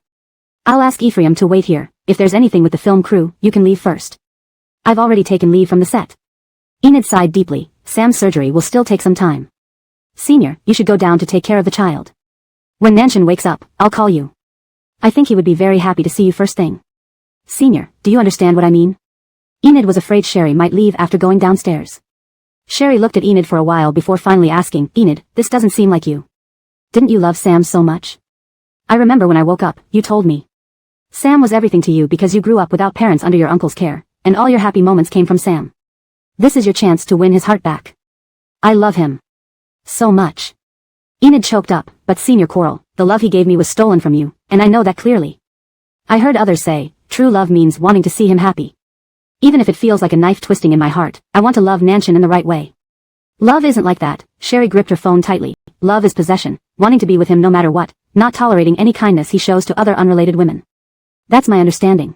I'll ask Ephraim to wait here. If there's anything with the film crew, you can leave first. I've already taken leave from the set." Enid sighed deeply. Sam's surgery will still take some time. "Senior, you should go down to take care of the child. When Nanshan wakes up, I'll call you. I think he would be very happy to see you first thing." "Senior, do you understand what I mean?" Enid was afraid Sherry might leave after going downstairs. Sherry looked at Enid for a while before finally asking, "Enid, this doesn't seem like you. Didn't you love Sam so much? I remember when I woke up, you told me. Sam was everything to you because you grew up without parents under your uncle's care, and all your happy moments came from Sam. This is your chance to win his heart back. I love him. So much." Enid choked up, "But Senior Coral, the love he gave me was stolen from you, and I know that clearly. I heard others say, true love means wanting to see him happy. Even if it feels like a knife twisting in my heart, I want to love Nanshan in the right way. Love isn't like that." Sherry gripped her phone tightly. "Love is possession, wanting to be with him no matter what, not tolerating any kindness he shows to other unrelated women. That's my understanding."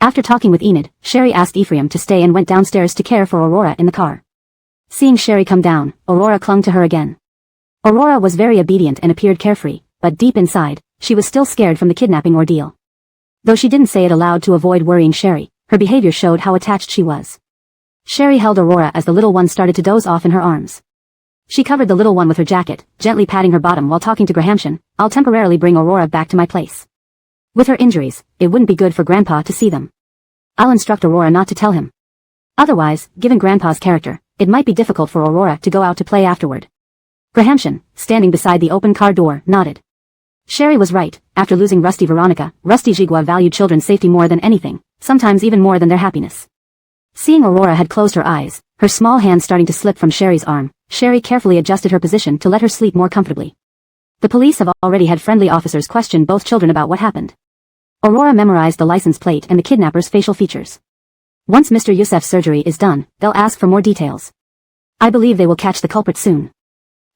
After talking with Enid, Sherry asked Ephraim to stay and went downstairs to care for Aurora in the car. Seeing Sherry come down, Aurora clung to her again. Aurora was very obedient and appeared carefree, but deep inside, she was still scared from the kidnapping ordeal. Though she didn't say it aloud to avoid worrying Sherry, her behavior showed how attached she was. Sherry held Aurora as the little one started to doze off in her arms. She covered the little one with her jacket, gently patting her bottom while talking to Grahamshan, "I'll temporarily bring Aurora back to my place. With her injuries, it wouldn't be good for Grandpa to see them. I'll instruct Aurora not to tell him. Otherwise, given Grandpa's character, it might be difficult for Aurora to go out to play afterward." Grahamshan, standing beside the open car door, nodded. Sherry was right. After losing Rusty Veronica, Rusty Jigua valued children's safety more than anything, sometimes even more than their happiness. Seeing Aurora had closed her eyes, her small hand starting to slip from Sherry's arm, Sherry carefully adjusted her position to let her sleep more comfortably. The police have already had friendly officers question both children about what happened. Aurora memorized the license plate and the kidnapper's facial features. Once Mr. Yusef's surgery is done, they'll ask for more details. I believe they will catch the culprit soon.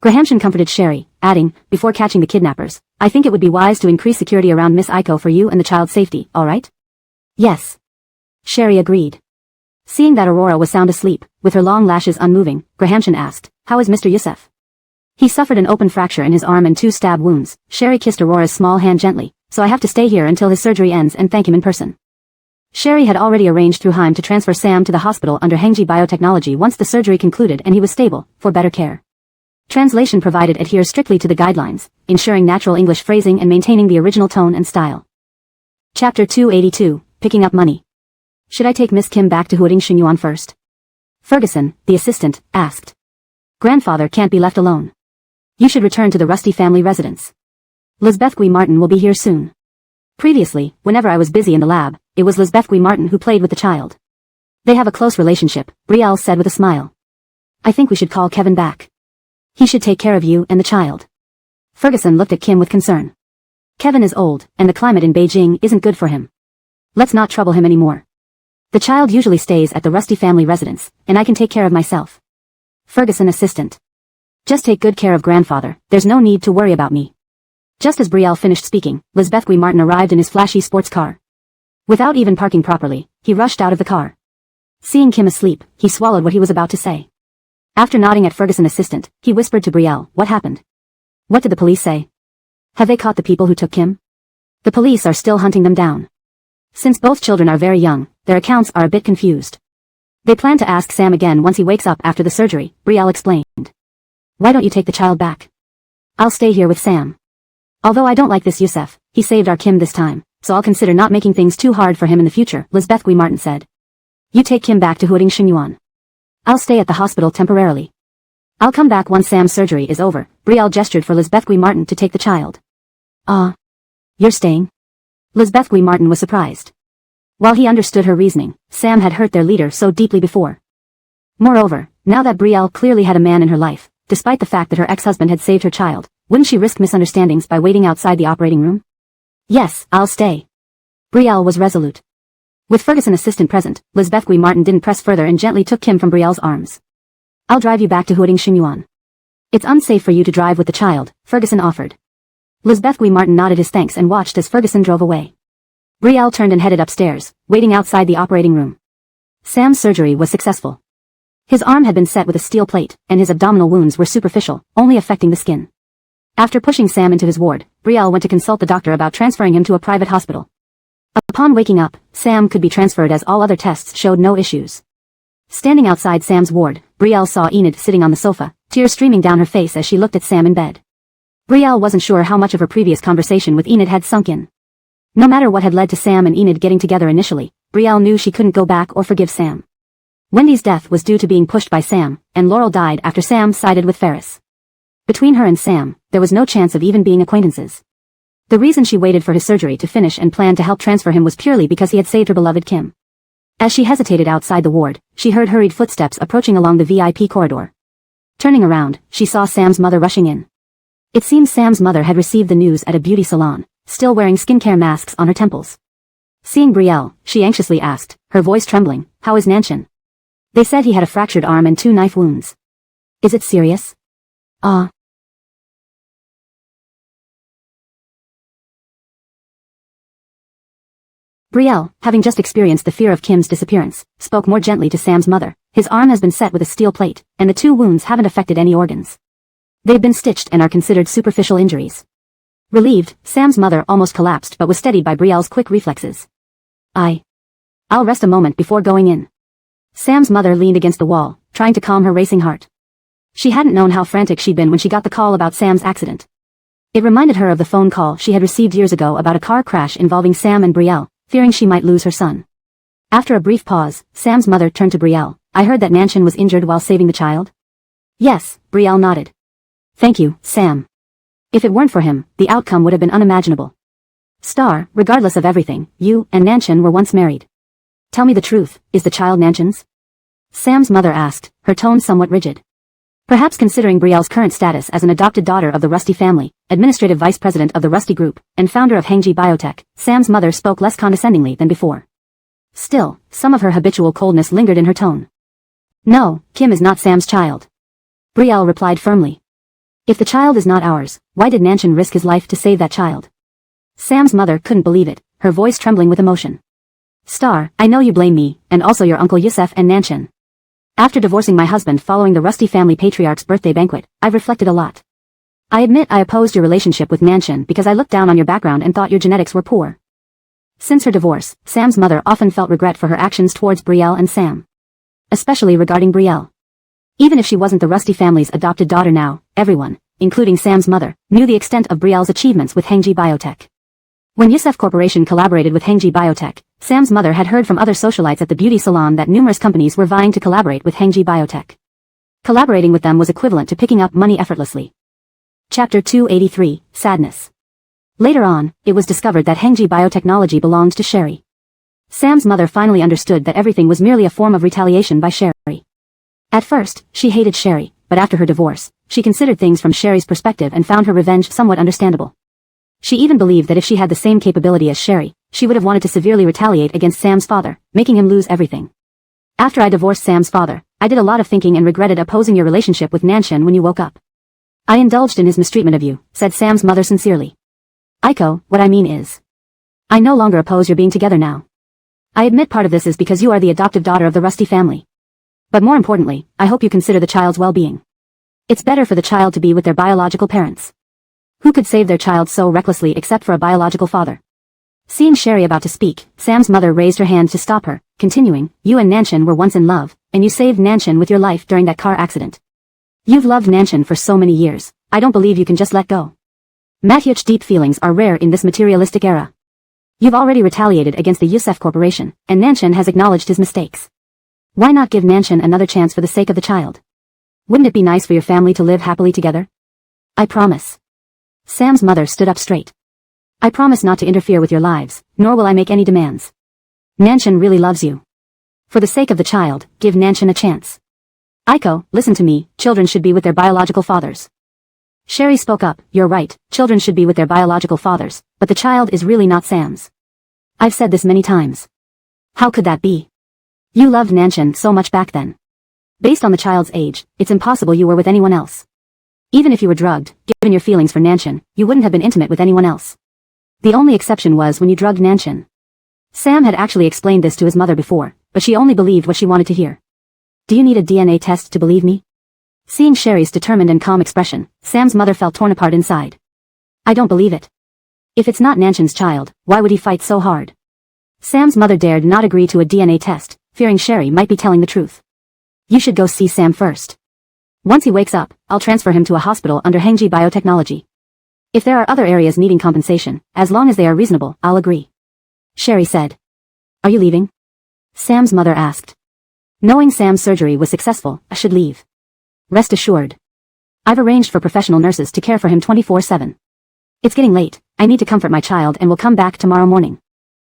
Grahamshan comforted Sherry, adding, "Before catching the kidnappers, I think it would be wise to increase security around Miss Aiko for you and the child's safety, all right?" "Yes." Sherry agreed. Seeing that Aurora was sound asleep, with her long lashes unmoving, Grahamshan asked, "How is Mr. Yusef?" "He suffered an open fracture in his arm and 2 stab wounds." Sherry kissed Aurora's small hand gently, "So I have to stay here until his surgery ends and thank him in person." Sherry had already arranged through Haim to transfer Sam to the hospital under Hengji Biotechnology once the surgery concluded and he was stable, for better care. Translation provided adheres strictly to the guidelines, ensuring natural English phrasing and maintaining the original tone and style. Chapter 282, Picking Up Money. "Should I take Miss Kim back to Huading Xingyuan first?" Ferguson, the assistant, asked. "Grandfather can't be left alone. You should return to the Rusty family residence. Lisbeth Gui Martin will be here soon. Previously, whenever I was busy in the lab, it was Lisbeth Gui Martin who played with the child. They have a close relationship," Brielle said with a smile. "I think we should call Kevin back. He should take care of you and the child." Ferguson looked at Kim with concern. "Kevin is old, and the climate in Beijing isn't good for him. Let's not trouble him anymore. The child usually stays at the Rusty family residence, and I can take care of myself." Ferguson assistant. "Just take good care of grandfather, there's no need to worry about me." Just as Brielle finished speaking, Lisbeth Gui Martin arrived in his flashy sports car. Without even parking properly, he rushed out of the car. Seeing Kim asleep, he swallowed what he was about to say. After nodding at Ferguson assistant, he whispered to Brielle, "What happened? What did the police say? Have they caught the people who took Kim?" "The police are still hunting them down. Since both children are very young, their accounts are a bit confused. They plan to ask Sam again once he wakes up after the surgery," Brielle explained. "Why don't you take the child back? I'll stay here with Sam. Although I don't like this Yusef, he saved our Kim this time, so I'll consider not making things too hard for him in the future," Lisbeth Gui Martin said. "You take Kim back to Huading Xingyuan. I'll stay at the hospital temporarily. I'll come back once Sam's surgery is over." Brielle gestured for Lisbeth Gui Martin to take the child. You're staying?" Lisbeth Gui Martin was surprised. While he understood her reasoning, Sam had hurt their leader so deeply before. Moreover, Now that Brielle clearly had a man in her life, despite the fact that her ex-husband had saved her child, wouldn't she risk misunderstandings by waiting outside the operating room? Yes, I'll stay. Brielle was resolute. With Ferguson assistant present, Lisbeth Gui Martin didn't press further and gently took Kim from Brielle's arms. I'll drive you back to Huading Xingyuan. It's unsafe for you to drive with the child, Ferguson offered. Lisbeth Gui Martin nodded his thanks and watched as Ferguson drove away. Brielle turned and headed upstairs, waiting outside the operating room. Sam's surgery was successful. His arm had been set with a steel plate, and his abdominal wounds were superficial, only affecting the skin. After pushing Sam into his ward, Brielle went to consult the doctor about transferring him to a private hospital. Upon waking up, Sam could be transferred as all other tests showed no issues. Standing outside Sam's ward, Brielle saw Enid sitting on the sofa, tears streaming down her face as she looked at Sam in bed. Brielle wasn't sure how much of her previous conversation with Enid had sunk in. No matter what had led to Sam and Enid getting together initially, Brielle knew she couldn't go back or forgive Sam. Wendy's death was due to being pushed by Sam, and Laurel died after Sam sided with Ferris. Between her and Sam, there was no chance of even being acquaintances. The reason she waited for his surgery to finish and planned to help transfer him was purely because he had saved her beloved Kim. As she hesitated outside the ward, she heard hurried footsteps approaching along the VIP corridor. Turning around, she saw Sam's mother rushing in. It seems Sam's mother had received the news at a beauty salon, still wearing skincare masks on her temples. Seeing Brielle, she anxiously asked, her voice trembling, "How is Nanshan?" They said he had a fractured arm and 2 knife wounds. Is it serious? Brielle, having just experienced the fear of Kim's disappearance, spoke more gently to Sam's mother. His arm has been set with a steel plate, and the 2 wounds haven't affected any organs. They've been stitched and are considered superficial injuries. Relieved, Sam's mother almost collapsed but was steadied by Brielle's quick reflexes. I'll rest a moment before going in. Sam's mother leaned against the wall, trying to calm her racing heart. She hadn't known how frantic she'd been when she got the call about Sam's accident. It reminded her of the phone call she had received years ago about a car crash involving Sam and Brielle, fearing she might lose her son. After a brief pause, Sam's mother turned to Brielle. I heard that Nanshan was injured while saving the child? Yes, Brielle nodded. Thank you, Sam. If it weren't for him, the outcome would have been unimaginable. Star, regardless of everything, you and Nanshan were once married. Tell me the truth, is the child Nanshan's? Sam's mother asked, her tone somewhat rigid. Perhaps considering Brielle's current status as an adopted daughter of the Rusty family, administrative vice president of the Rusty Group, and founder of Hengji Biotech, Sam's mother spoke less condescendingly than before. Still, some of her habitual coldness lingered in her tone. No, Kim is not Sam's child. Brielle replied firmly. If the child is not ours, why did Nanshan risk his life to save that child? Sam's mother couldn't believe it, her voice trembling with emotion. Star, I know you blame me, and also your uncle Yusef and Nanshan. After divorcing my husband following the Rusty family patriarch's birthday banquet, I've reflected a lot. I admit I opposed your relationship with Nanshan because I looked down on your background and thought your genetics were poor. Since her divorce, Sam's mother often felt regret for her actions towards Brielle and Sam. Especially regarding Brielle. Even if she wasn't the Rusty family's adopted daughter now, everyone, including Sam's mother, knew the extent of Brielle's achievements with Hengji Biotech. When Yusef Corporation collaborated with Hengji Biotech, Sam's mother had heard from other socialites at the beauty salon that numerous companies were vying to collaborate with Hengji Biotech. Collaborating with them was equivalent to picking up money effortlessly. Chapter 283, Sadness. Later on, it was discovered that Hengji Biotechnology belonged to Sherry. Sam's mother finally understood that everything was merely a form of retaliation by Sherry. At first, she hated Sherry, but after her divorce, she considered things from Sherry's perspective and found her revenge somewhat understandable. She even believed that if she had the same capability as Sherry, she would have wanted to severely retaliate against Sam's father, making him lose everything. After I divorced Sam's father, I did a lot of thinking and regretted opposing your relationship with Nanshan when you woke up. I indulged in his mistreatment of you, said Sam's mother sincerely. Aiko, what I mean is, I no longer oppose your being together now. I admit part of this is because you are the adoptive daughter of the Rusty family. But more importantly, I hope you consider the child's well-being. It's better for the child to be with their biological parents. Who could save their child so recklessly except for a biological father? Seeing Sherry about to speak, Sam's mother raised her hand to stop her, continuing, you and Nanshan were once in love, and you saved Nanshan with your life during that car accident. You've loved Nanshan for so many years, I don't believe you can just let go. Matyuch's deep feelings are rare in this materialistic era. You've already retaliated against the Yusef Corporation, and Nanshan has acknowledged his mistakes. Why not give Nanshan another chance for the sake of the child? Wouldn't it be nice for your family to live happily together? I promise. Sam's mother stood up straight. I promise not to interfere with your lives, nor will I make any demands. Nanshan really loves you. For the sake of the child, give Nanshan a chance. Aiko, listen to me, children should be with their biological fathers. Sherry spoke up, you're right, children should be with their biological fathers, but the child is really not Sam's. I've said this many times. How could that be? You loved Nanshan so much back then. Based on the child's age, it's impossible you were with anyone else. Even if you were drugged, given your feelings for Nanshan, you wouldn't have been intimate with anyone else. The only exception was when you drugged Nanshan. Sam had actually explained this to his mother before, but she only believed what she wanted to hear. Do you need a DNA test to believe me? Seeing Sherry's determined and calm expression, Sam's mother felt torn apart inside. I don't believe it. If it's not Nanshan's child, why would he fight so hard? Sam's mother dared not agree to a DNA test, fearing Sherry might be telling the truth. You should go see Sam first. Once he wakes up, I'll transfer him to a hospital under Hengji Biotechnology. If there are other areas needing compensation, as long as they are reasonable, I'll agree. Sherry said. Are you leaving? Sam's mother asked. Knowing Sam's surgery was successful, I should leave. Rest assured. I've arranged for professional nurses to care for him 24/7. It's getting late, I need to comfort my child and will come back tomorrow morning.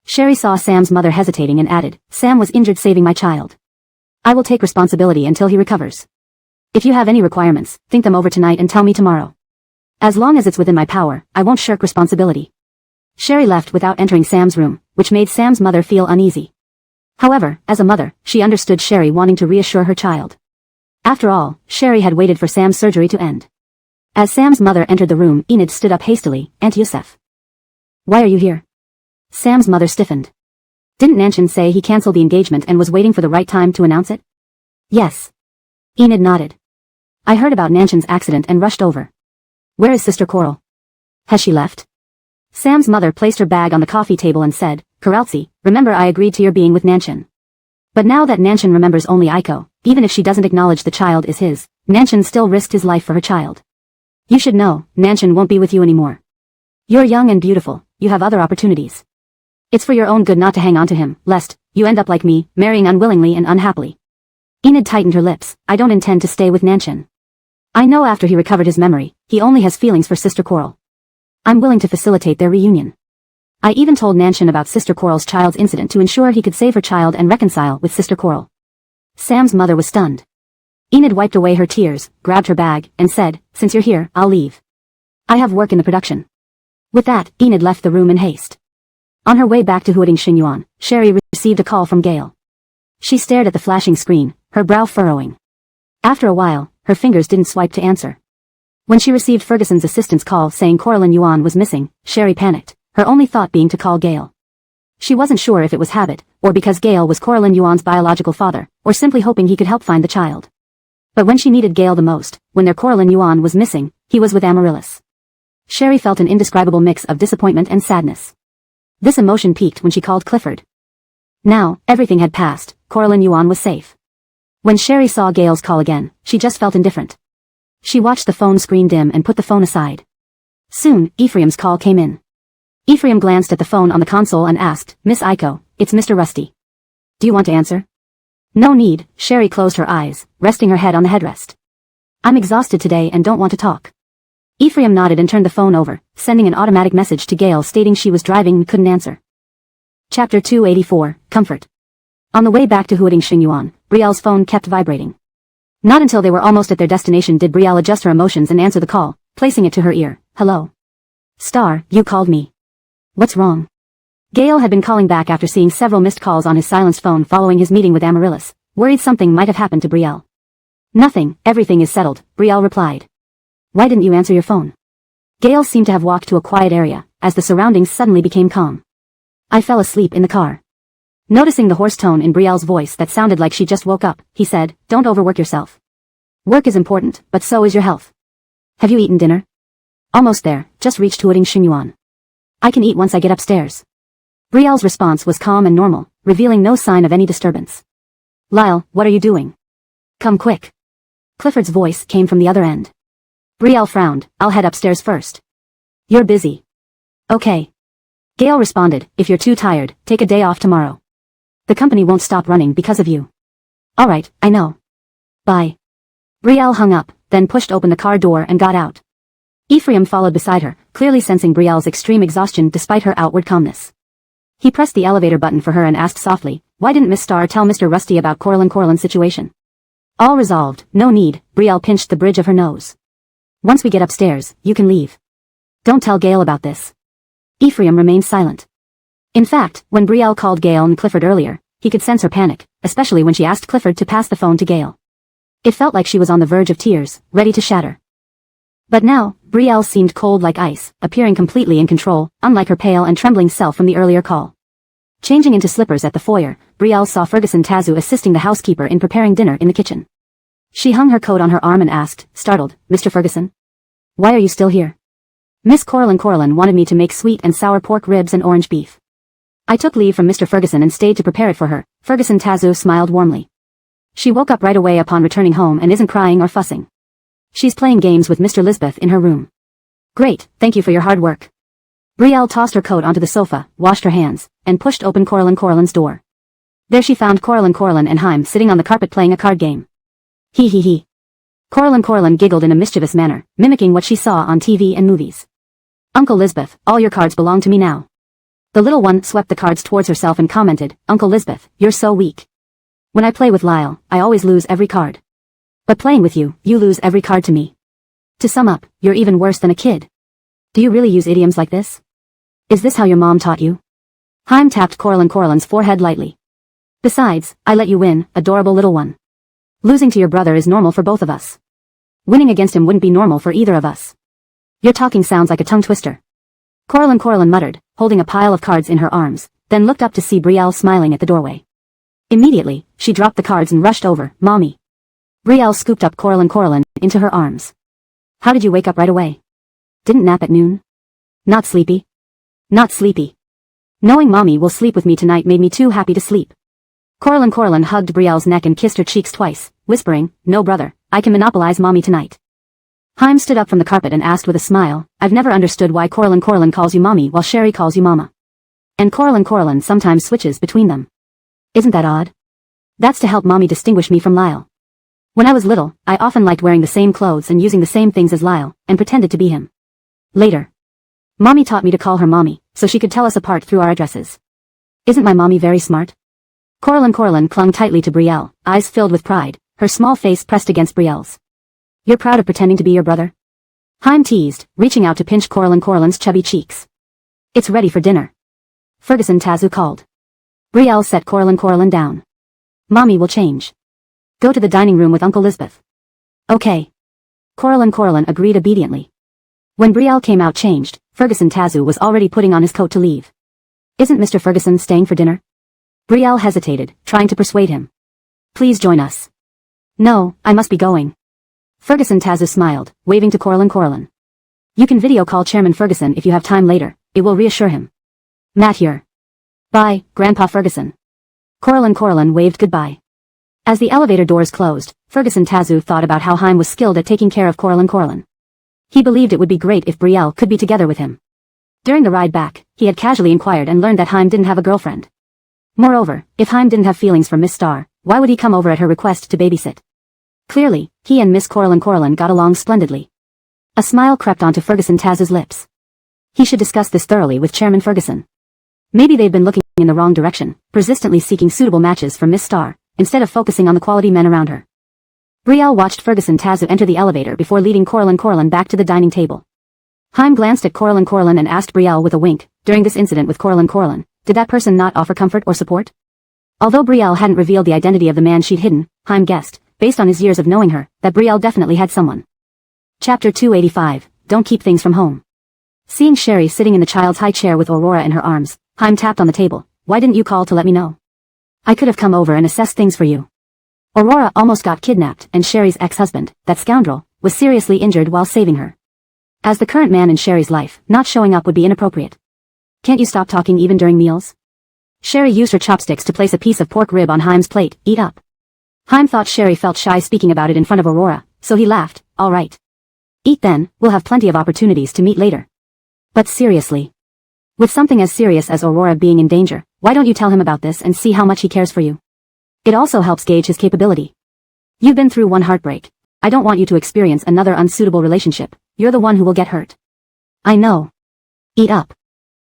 Sherry saw Sam's mother hesitating and added, Sam was injured saving my child. I will take responsibility until he recovers. If you have any requirements, think them over tonight and tell me tomorrow. As long as it's within my power, I won't shirk responsibility. Sherry left without entering Sam's room, which made Sam's mother feel uneasy. However, as a mother, she understood Sherry wanting to reassure her child. After all, Sherry had waited for Sam's surgery to end. As Sam's mother entered the room, Enid stood up hastily, Aunt Youssef. Why are you here? Sam's mother stiffened. Didn't Nanshan say he canceled the engagement and was waiting for the right time to announce it? Yes. Enid nodded. I heard about Nanshan's accident and rushed over. Where is Sister Coral? Has she left? Sam's mother placed her bag on the coffee table and said, Coralzi, remember I agreed to your being with Nanshan. But now that Nanshan remembers only Aiko, even if she doesn't acknowledge the child is his, Nanshan still risked his life for her child. You should know, Nanshan won't be with you anymore. You're young and beautiful, you have other opportunities. It's for your own good not to hang on to him, lest you end up like me, marrying unwillingly and unhappily. Enid tightened her lips, I don't intend to stay with Nanshan. I know after he recovered his memory, he only has feelings for Sister Coral. I'm willing to facilitate their reunion. I even told Nanshan about Sister Coral's child's incident to ensure he could save her child and reconcile with Sister Coral. Sam's mother was stunned. Enid wiped away her tears, grabbed her bag, and said, since you're here, I'll leave. I have work in the production. With that, Enid left the room in haste. On her way back to Huading Xinyuan, Sherry received a call from Gail. She stared at the flashing screen, her brow furrowing. After a while, her fingers didn't swipe to answer. When she received Ferguson's assistant's call saying Coraline Yuan was missing, Sherry panicked, her only thought being to call Gail. She wasn't sure if it was habit, or because Gail was Coraline Yuan's biological father, or simply hoping he could help find the child. But when she needed Gail the most, when their Coraline Yuan was missing, he was with Amaryllis. Sherry felt an indescribable mix of disappointment and sadness. This emotion peaked when she called Clifford. Now, everything had passed, Coraline Yuan was safe. When Sherry saw Gail's call again, she just felt indifferent. She watched the phone screen dim and put the phone aside. Soon, Ephraim's call came in. Ephraim glanced at the phone on the console and asked, Miss Aiko, it's Mr. Rusty. Do you want to answer? No need, Sherry closed her eyes, resting her head on the headrest. I'm exhausted today and don't want to talk. Ephraim nodded and turned the phone over, sending an automatic message to Gail stating she was driving and couldn't answer. Chapter 284, Comfort. On the way back to Huading Xinyuan, Brielle's phone kept vibrating. Not until they were almost at their destination did Brielle adjust her emotions and answer the call, placing it to her ear. Hello. Star, you called me. What's wrong? Gail had been calling back after seeing several missed calls on his silenced phone following his meeting with Amaryllis, worried something might have happened to Brielle. Nothing, everything is settled, Brielle replied. Why didn't you answer your phone? Gail seemed to have walked to a quiet area, as the surroundings suddenly became calm. I fell asleep in the car. Noticing the hoarse tone in Brielle's voice that sounded like she just woke up, he said, don't overwork yourself. Work is important, but so is your health. Have you eaten dinner? Almost there, just reached Huading Xinyuan. I can eat once I get upstairs. Brielle's response was calm and normal, revealing no sign of any disturbance. Lyle, what are you doing? Come quick. Clifford's voice came from the other end. Brielle frowned, I'll head upstairs first. You're busy. Okay. Gail responded, if you're too tired, take a day off tomorrow. The company won't stop running because of you. Alright, I know. Bye. Brielle hung up, then pushed open the car door and got out. Ephraim followed beside her, clearly sensing Brielle's extreme exhaustion despite her outward calmness. He pressed the elevator button for her and asked softly, why didn't Miss Starr tell Mr. Rusty about Coraline's situation? All resolved, no need, Brielle pinched the bridge of her nose. Once we get upstairs, you can leave. Don't tell Gail about this. Ephraim remained silent. In fact, when Brielle called Gail and Clifford earlier, he could sense her panic, especially when she asked Clifford to pass the phone to Gail. It felt like she was on the verge of tears, ready to shatter. But now, Brielle seemed cold like ice, appearing completely in control, unlike her pale and trembling self from the earlier call. Changing into slippers at the foyer, Brielle saw Ferguson Tazu assisting the housekeeper in preparing dinner in the kitchen. She hung her coat on her arm and asked, startled, Mr. Ferguson? Why are you still here? Miss Corlin wanted me to make sweet and sour pork ribs and orange beef. I took leave from Mr. Ferguson and stayed to prepare it for her. Ferguson Tazu smiled warmly. She woke up right away upon returning home and isn't crying or fussing. She's playing games with Mr. Lisbeth in her room. Great, thank you for your hard work. Brielle tossed her coat onto the sofa, washed her hands, and pushed open Corlin's door. There she found Corlin and Haim sitting on the carpet playing a card game. Hee hee hee. Corlin giggled in a mischievous manner, mimicking what she saw on TV and movies. Uncle Lisbeth, all your cards belong to me now. The little one swept the cards towards herself and commented, Uncle Lisbeth, you're so weak. When I play with Lyle, I always lose every card. But playing with you, you lose every card to me. To sum up, you're even worse than a kid. Do you really use idioms like this? Is this how your mom taught you? Haim tapped Corlin's forehead lightly. Besides, I let you win, adorable little one. Losing to your brother is normal for both of us. Winning against him wouldn't be normal for either of us. Your talking sounds like a tongue twister. Corlin muttered, holding a pile of cards in her arms, then looked up to see Brielle smiling at the doorway. Immediately, she dropped the cards and rushed over, Mommy. Brielle scooped up Corlin into her arms. How did you wake up right away? Didn't nap at noon? Not sleepy? Not sleepy. Knowing Mommy will sleep with me tonight made me too happy to sleep. Corlin hugged Brielle's neck and kissed her cheeks twice, whispering, No brother, I can monopolize Mommy tonight. Haim stood up from the carpet and asked with a smile, I've never understood why Corlin calls you Mommy while Sherry calls you Mama. And Corlin sometimes switches between them. Isn't that odd? That's to help Mommy distinguish me from Lyle. When I was little, I often liked wearing the same clothes and using the same things as Lyle, and pretended to be him. Later, Mommy taught me to call her Mommy, so she could tell us apart through our addresses. Isn't my Mommy very smart? Corlin clung tightly to Brielle, eyes filled with pride, her small face pressed against Brielle's. You're proud of pretending to be your brother? Haim teased, reaching out to pinch Corlin's chubby cheeks. It's ready for dinner. Ferguson Tazu called. Brielle set Corlin down. Mommy will change. Go to the dining room with Uncle Lisbeth. Okay. Corlin agreed obediently. When Brielle came out changed, Ferguson Tazu was already putting on his coat to leave. Isn't Mr. Ferguson staying for dinner? Brielle hesitated, trying to persuade him. Please join us. No, I must be going. Ferguson Tazu smiled, waving to Corlin. You can video call Chairman Ferguson if you have time later, it will reassure him. Matt here. Bye, Grandpa Ferguson. Corlin waved goodbye. As the elevator doors closed, Ferguson Tazu thought about how Haim was skilled at taking care of Corlin. He believed it would be great if Brielle could be together with him. During the ride back, he had casually inquired and learned that Haim didn't have a girlfriend. Moreover, if Haim didn't have feelings for Miss Starr, why would he come over at her request to babysit? Clearly, he and Miss Corlin got along splendidly. A smile crept onto Ferguson Tazu's lips. He should discuss this thoroughly with Chairman Ferguson. Maybe they'd been looking in the wrong direction, persistently seeking suitable matches for Miss Starr, instead of focusing on the quality men around her. Brielle watched Ferguson Tazu enter the elevator before leading Corlin back to the dining table. Haim glanced at Corlin and asked Brielle with a wink, during this incident with Corlin, did that person not offer comfort or support? Although Brielle hadn't revealed the identity of the man she'd hidden, Haim guessed, based on his years of knowing her, that Brielle definitely had someone. Chapter 285, Don't Keep Things from Home. Seeing Sherry sitting in the child's high chair with Aurora in her arms, Haim tapped on the table. Why didn't you call to let me know? I could have come over and assessed things for you. Aurora almost got kidnapped, and Sherry's ex-husband, that scoundrel, was seriously injured while saving her. As the current man in Sherry's life, not showing up would be inappropriate. Can't you stop talking even during meals? Sherry used her chopsticks to place a piece of pork rib on Haim's plate. Eat up. Haim thought Sherry felt shy speaking about it in front of Aurora, so he laughed. All right. Eat then, we'll have plenty of opportunities to meet later. But seriously. With something as serious as Aurora being in danger, why don't you tell him about this and see how much he cares for you? It also helps gauge his capability. You've been through one heartbreak. I don't want you to experience another unsuitable relationship. You're the one who will get hurt. I know. Eat up.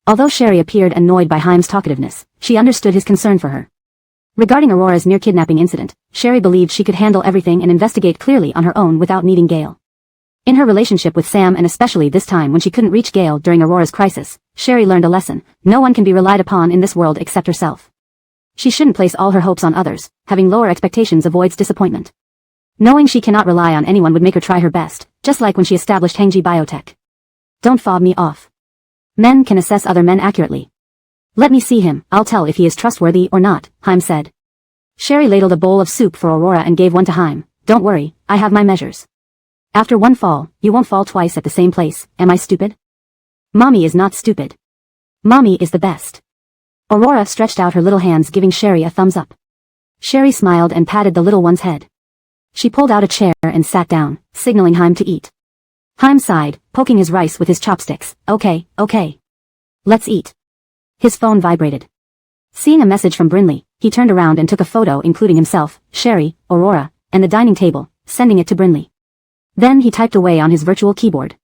Although Sherry appeared annoyed by Haim's talkativeness, she understood his concern for her. Regarding Aurora's near kidnapping incident, Sherry believed she could handle everything and investigate clearly on her own without needing Gale. In her relationship with Sam, and especially this time when she couldn't reach Gale during Aurora's crisis, Sherry learned a lesson: no one can be relied upon in this world except herself. She shouldn't place all her hopes on others. Having lower expectations avoids disappointment. Knowing she cannot rely on anyone would make her try her best, just like when she established Hengji Biotech. Don't fob me off. Men can assess other men accurately. Let me see him, I'll tell if he is trustworthy or not, Haim said. Sherry ladled a bowl of soup for Aurora and gave one to Haim. Don't worry, I have my measures. After one fall, you won't fall twice at the same place. Am I stupid? Mommy is not stupid. Mommy is the best. Aurora stretched out her little hands, giving Sherry a thumbs up. Sherry smiled and patted the little one's head. She pulled out a chair and sat down, signaling Haim to eat. Haim sighed, poking his rice with his chopsticks. Okay. Let's eat. His phone vibrated. Seeing a message from Brinley, he turned around and took a photo including himself, Sherry, Aurora, and the dining table, sending it to Brinley. Then he typed away on his virtual keyboard.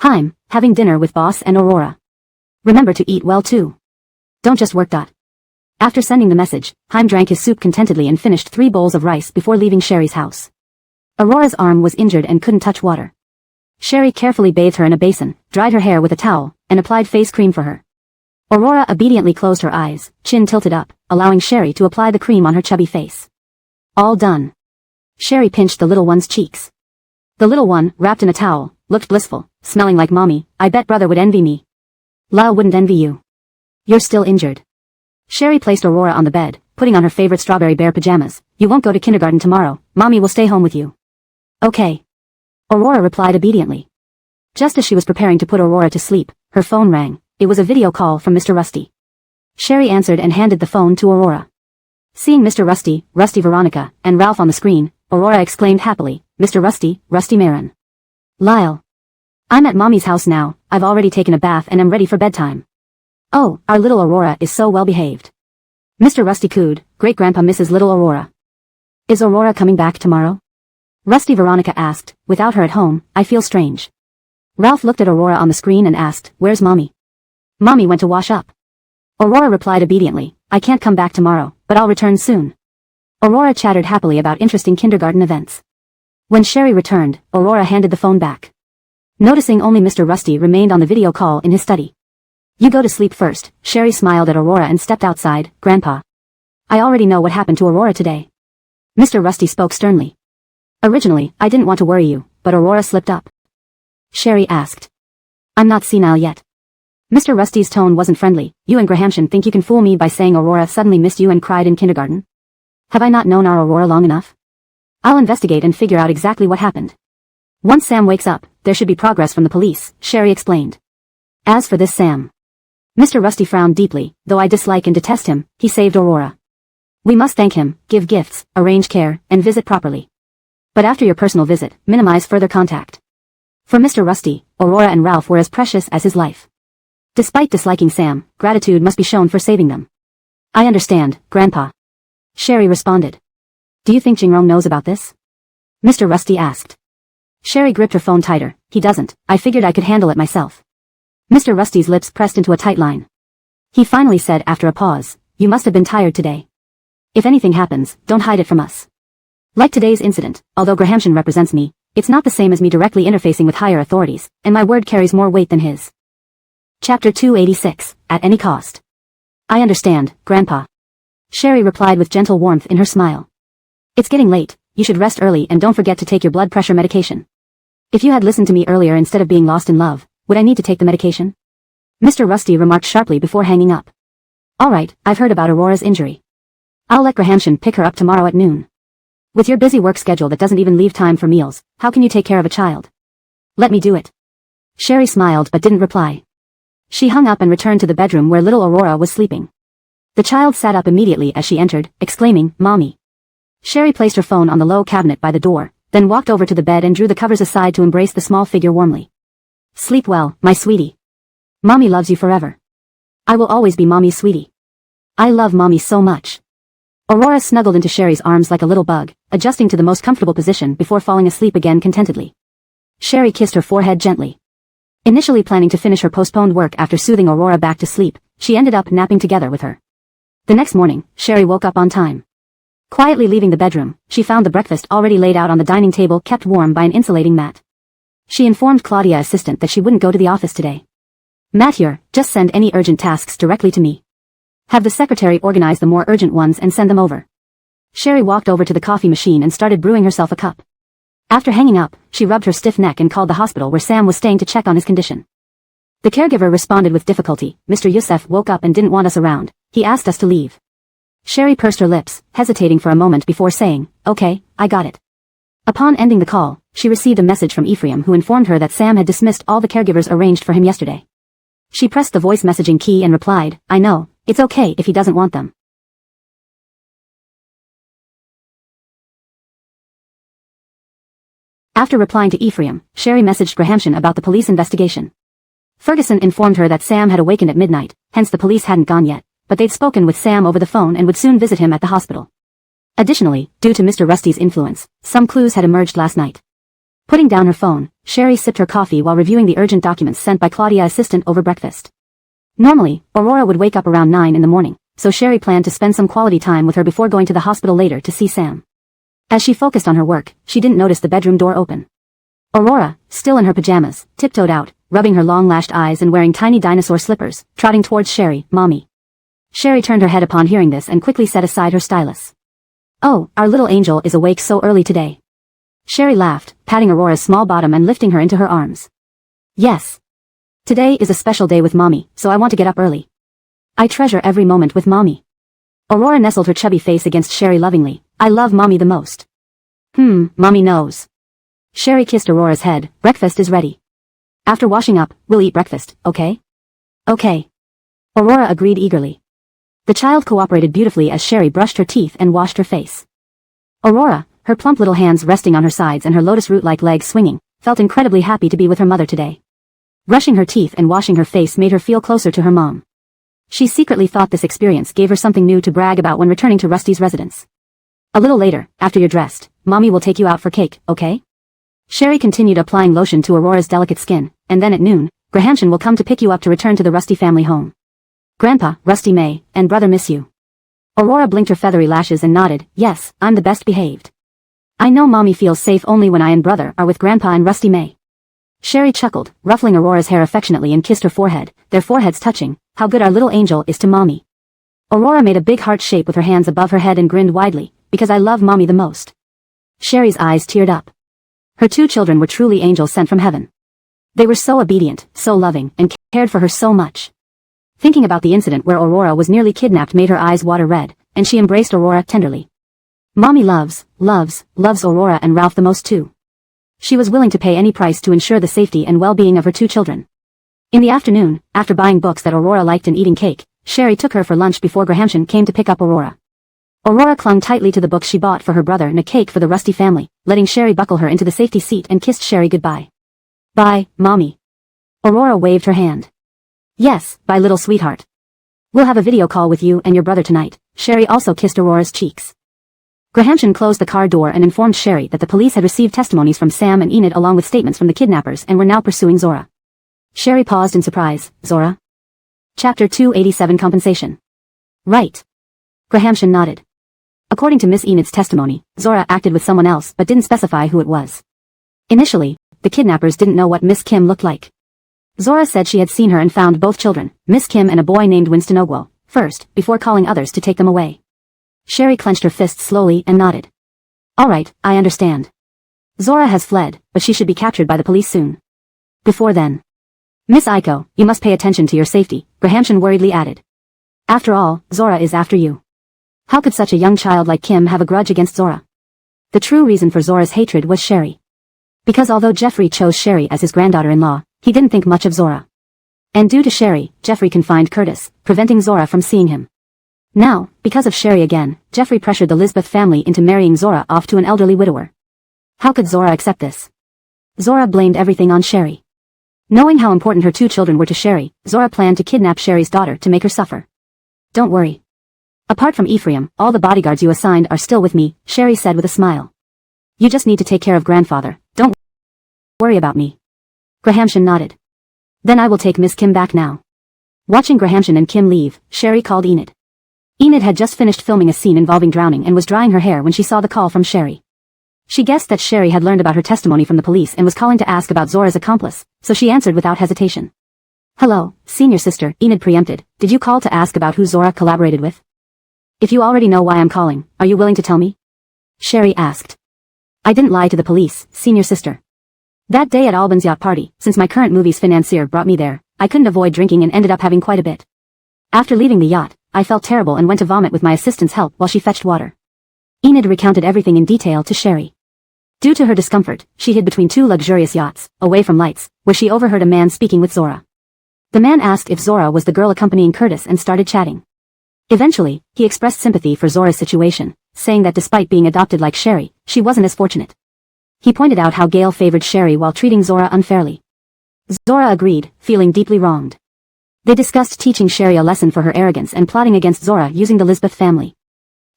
Haim, having dinner with Boss and Aurora. Remember to eat well too. Don't just work. After sending the message, Haim drank his soup contentedly and finished 3 bowls of rice before leaving Sherry's house. Aurora's arm was injured and couldn't touch water. Sherry carefully bathed her in a basin, dried her hair with a towel, and applied face cream for her. Aurora obediently closed her eyes, chin tilted up, allowing Sherry to apply the cream on her chubby face. All done. Sherry pinched the little one's cheeks. The little one, wrapped in a towel, looked blissful, smelling like mommy. I bet brother would envy me. Lyle wouldn't envy you. You're still injured. Sherry placed Aurora on the bed, putting on her favorite strawberry bear pajamas. You won't go to kindergarten tomorrow. Mommy will stay home with you. Okay. Aurora replied obediently. Just as she was preparing to put Aurora to sleep, her phone rang. It was a video call from Mr. Rusty. Sherry answered and handed the phone to Aurora. Seeing Mr. Rusty, Rusty Veronica, and Ralph on the screen, Aurora exclaimed happily, Mr. Rusty, Rusty Marin. Lyle. I'm at Mommy's house now. I've already taken a bath and am ready for bedtime. Oh, our little Aurora is so well behaved. Mr. Rusty cooed, Great-Grandpa misses little Aurora. Is Aurora coming back tomorrow? Rusty Veronica asked. Without her at home, I feel strange. Ralph looked at Aurora on the screen and asked, Where's Mommy? Mommy went to wash up. Aurora replied obediently, I can't come back tomorrow, but I'll return soon. Aurora chattered happily about interesting kindergarten events. When Sherry returned, Aurora handed the phone back. Noticing only Mr. Rusty remained on the video call in his study. You go to sleep first. Sherry smiled at Aurora and stepped outside. Grandpa. I already know what happened to Aurora today. Mr. Rusty spoke sternly. Originally, I didn't want to worry you, but Aurora slipped up. Sherry asked. I'm not senile yet. Mr. Rusty's tone wasn't friendly. You and Grahamshan think you can fool me by saying Aurora suddenly missed you and cried in kindergarten? Have I not known our Aurora long enough? I'll investigate and figure out exactly what happened. Once Sam wakes up, there should be progress from the police, Sherry explained. As for this Sam. Mr. Rusty frowned deeply. Though I dislike and detest him, he saved Aurora. We must thank him, give gifts, arrange care, and visit properly. But after your personal visit, minimize further contact. For Mr. Rusty, Aurora and Ralph were as precious as his life. Despite disliking Sam, gratitude must be shown for saving them. I understand, Grandpa. Sherry responded. Do you think Jingrong knows about this? Mr. Rusty asked. Sherry gripped her phone tighter. He doesn't. I figured I could handle it myself. Mr. Rusty's lips pressed into a tight line. He finally said after a pause, You must have been tired today. If anything happens, don't hide it from us. Like today's incident, although Grahamshan represents me, it's not the same as me directly interfacing with higher authorities, and my word carries more weight than his. Chapter 286, At Any Cost. I understand, Grandpa. Sherry replied with gentle warmth in her smile. It's getting late, you should rest early and don't forget to take your blood pressure medication. If you had listened to me earlier instead of being lost in love, would I need to take the medication? Mr. Rusty remarked sharply before hanging up. Alright, I've heard about Aurora's injury. I'll let Grahamshan pick her up tomorrow at noon. With your busy work schedule that doesn't even leave time for meals, how can you take care of a child? Let me do it. Sherry smiled but didn't reply. She hung up and returned to the bedroom where little Aurora was sleeping. The child sat up immediately as she entered, exclaiming, Mommy. Sherry placed her phone on the low cabinet by the door, then walked over to the bed and drew the covers aside to embrace the small figure warmly. Sleep well, my sweetie. Mommy loves you forever. I will always be Mommy's sweetie. I love Mommy so much. Aurora snuggled into Sherry's arms like a little bug, adjusting to the most comfortable position before falling asleep again contentedly. Sherry kissed her forehead gently. Initially planning to finish her postponed work after soothing Aurora back to sleep, she ended up napping together with her. The next morning, Sherry woke up on time. Quietly leaving the bedroom, she found the breakfast already laid out on the dining table kept warm by an insulating mat. She informed Claudia's assistant that she wouldn't go to the office today. "Matt here, just send any urgent tasks directly to me. Have the secretary organize the more urgent ones and send them over." Sherry walked over to the coffee machine and started brewing herself a cup. After hanging up, she rubbed her stiff neck and called the hospital where Sam was staying to check on his condition. The caregiver responded with difficulty. "Mr. Youssef woke up and didn't want us around. He asked us to leave." Sherry pursed her lips, hesitating for a moment before saying, "Okay, I got it." Upon ending the call, she received a message from Ephraim who informed her that Sam had dismissed all the caregivers arranged for him yesterday. She pressed the voice messaging key and replied, "I know, it's okay if he doesn't want them." After replying to Ephraim, Sherry messaged Grahamson about the police investigation. Ferguson informed her that Sam had awakened at midnight, hence the police hadn't gone yet, but they'd spoken with Sam over the phone and would soon visit him at the hospital. Additionally, due to Mr. Rusty's influence, some clues had emerged last night. Putting down her phone, Sherry sipped her coffee while reviewing the urgent documents sent by Claudia's assistant over breakfast. Normally, Aurora would wake up around 9 in the morning, so Sherry planned to spend some quality time with her before going to the hospital later to see Sam. As she focused on her work, she didn't notice the bedroom door open. Aurora, still in her pajamas, tiptoed out, rubbing her long-lashed eyes and wearing tiny dinosaur slippers, trotting towards Sherry, "Mommy." Sherry turned her head upon hearing this and quickly set aside her stylus. "Oh, our little angel is awake so early today." Sherry laughed, patting Aurora's small bottom and lifting her into her arms. "Yes. Today is a special day with Mommy, so I want to get up early. I treasure every moment with Mommy." Aurora nestled her chubby face against Sherry lovingly. "I love Mommy the most." Mommy knows." Sherry kissed Aurora's head. "Breakfast is ready. After washing up, we'll eat breakfast, okay?" "Okay." Aurora agreed eagerly. The child cooperated beautifully as Sherry brushed her teeth and washed her face. Aurora, her plump little hands resting on her sides and her lotus root-like legs swinging, felt incredibly happy to be with her mother today. Brushing her teeth and washing her face made her feel closer to her mom. She secretly thought this experience gave her something new to brag about when returning to Rusty's residence. "A little later, after you're dressed, Mommy will take you out for cake, okay?" Sherry continued applying lotion to Aurora's delicate skin, and then at noon, Grahamson will come to pick you up to return to the Rusty family home. "Grandpa, Rusty May, and brother miss you." Aurora blinked her feathery lashes and nodded. "Yes, I'm the best behaved. I know Mommy feels safe only when I and brother are with Grandpa and Rusty May." Sherry chuckled, ruffling Aurora's hair affectionately and kissed her forehead, their foreheads touching. "How good our little angel is to Mommy." Aurora made a big heart shape with her hands above her head and grinned widely, "Because I love Mommy the most." Sherry's eyes teared up. Her two children were truly angels sent from heaven. They were so obedient, so loving, and cared for her so much. Thinking about the incident where Aurora was nearly kidnapped made her eyes water red, and she embraced Aurora tenderly. Mommy loves Aurora and Ralph the most too. She was willing to pay any price to ensure the safety and well-being of her two children. In the afternoon, after buying books that Aurora liked and eating cake, Sherry took her for lunch before Grahamson came to pick up Aurora. Aurora clung tightly to the books she bought for her brother and a cake for the Rusty family, letting Sherry buckle her into the safety seat and kissed Sherry goodbye. "Bye, Mommy." Aurora waved her hand. "Yes, bye little sweetheart. We'll have a video call with you and your brother tonight." Sherry also kissed Aurora's cheeks. Grahamson closed the car door and informed Sherry that the police had received testimonies from Sam and Enid along with statements from the kidnappers and were now pursuing Zora. Sherry paused in surprise. "Zora?" Chapter 287 Compensation. "Right." Grahamson nodded. According to Miss Enid's testimony, Zora acted with someone else but didn't specify who it was. Initially, the kidnappers didn't know what Miss Kim looked like. Zora said she had seen her and found both children, Miss Kim and a boy named Winston Ogwo, first, before calling others to take them away. Sherry clenched her fists slowly and nodded. "All right, I understand. Zora has fled, but she should be captured by the police soon. Before then. Miss Aiko, you must pay attention to your safety," Grahamson worriedly added. "After all, Zora is after you. How could such a young child like Kim have a grudge against Zora?" The true reason for Zora's hatred was Sherry. Because although Jeffrey chose Sherry as his granddaughter-in-law, he didn't think much of Zora. And due to Sherry, Jeffrey confined Curtis, preventing Zora from seeing him. Now, because of Sherry again, Jeffrey pressured the Lisbeth family into marrying Zora off to an elderly widower. How could Zora accept this? Zora blamed everything on Sherry. Knowing how important her two children were to Sherry, Zora planned to kidnap Sherry's daughter to make her suffer. "Don't worry. Apart from Ephraim, all the bodyguards you assigned are still with me," Sherry said with a smile. "You just need to take care of grandfather. Don't worry about me." Grahamson nodded. "Then I will take Miss Kim back now." Watching Grahamson and Kim leave, Sherry called Enid. Enid had just finished filming a scene involving drowning and was drying her hair when she saw the call from Sherry. She guessed that Sherry had learned about her testimony from the police and was calling to ask about Zora's accomplice, so she answered without hesitation. Hello, senior sister, Enid preempted. Did you call to ask about who Zora collaborated with? If you already know why I'm calling, are you willing to tell me? Sherry asked. I didn't lie to the police, senior sister. That day at Albin's yacht party, since my current movie's financier brought me there, I couldn't avoid drinking and ended up having quite a bit. After leaving the yacht, I felt terrible and went to vomit with my assistant's help while she fetched water. Enid recounted everything in detail to Sherry. Due to her discomfort, she hid between two luxurious yachts, away from lights, where she overheard a man speaking with Zora. The man asked if Zora was the girl accompanying Curtis and started chatting. Eventually, he expressed sympathy for Zora's situation, saying that despite being adopted like Sherry, she wasn't as fortunate. He pointed out how Gail favored Sherry while treating Zora unfairly. Zora agreed, feeling deeply wronged. They discussed teaching Sherry a lesson for her arrogance and plotting against Zora using the Lisbeth family.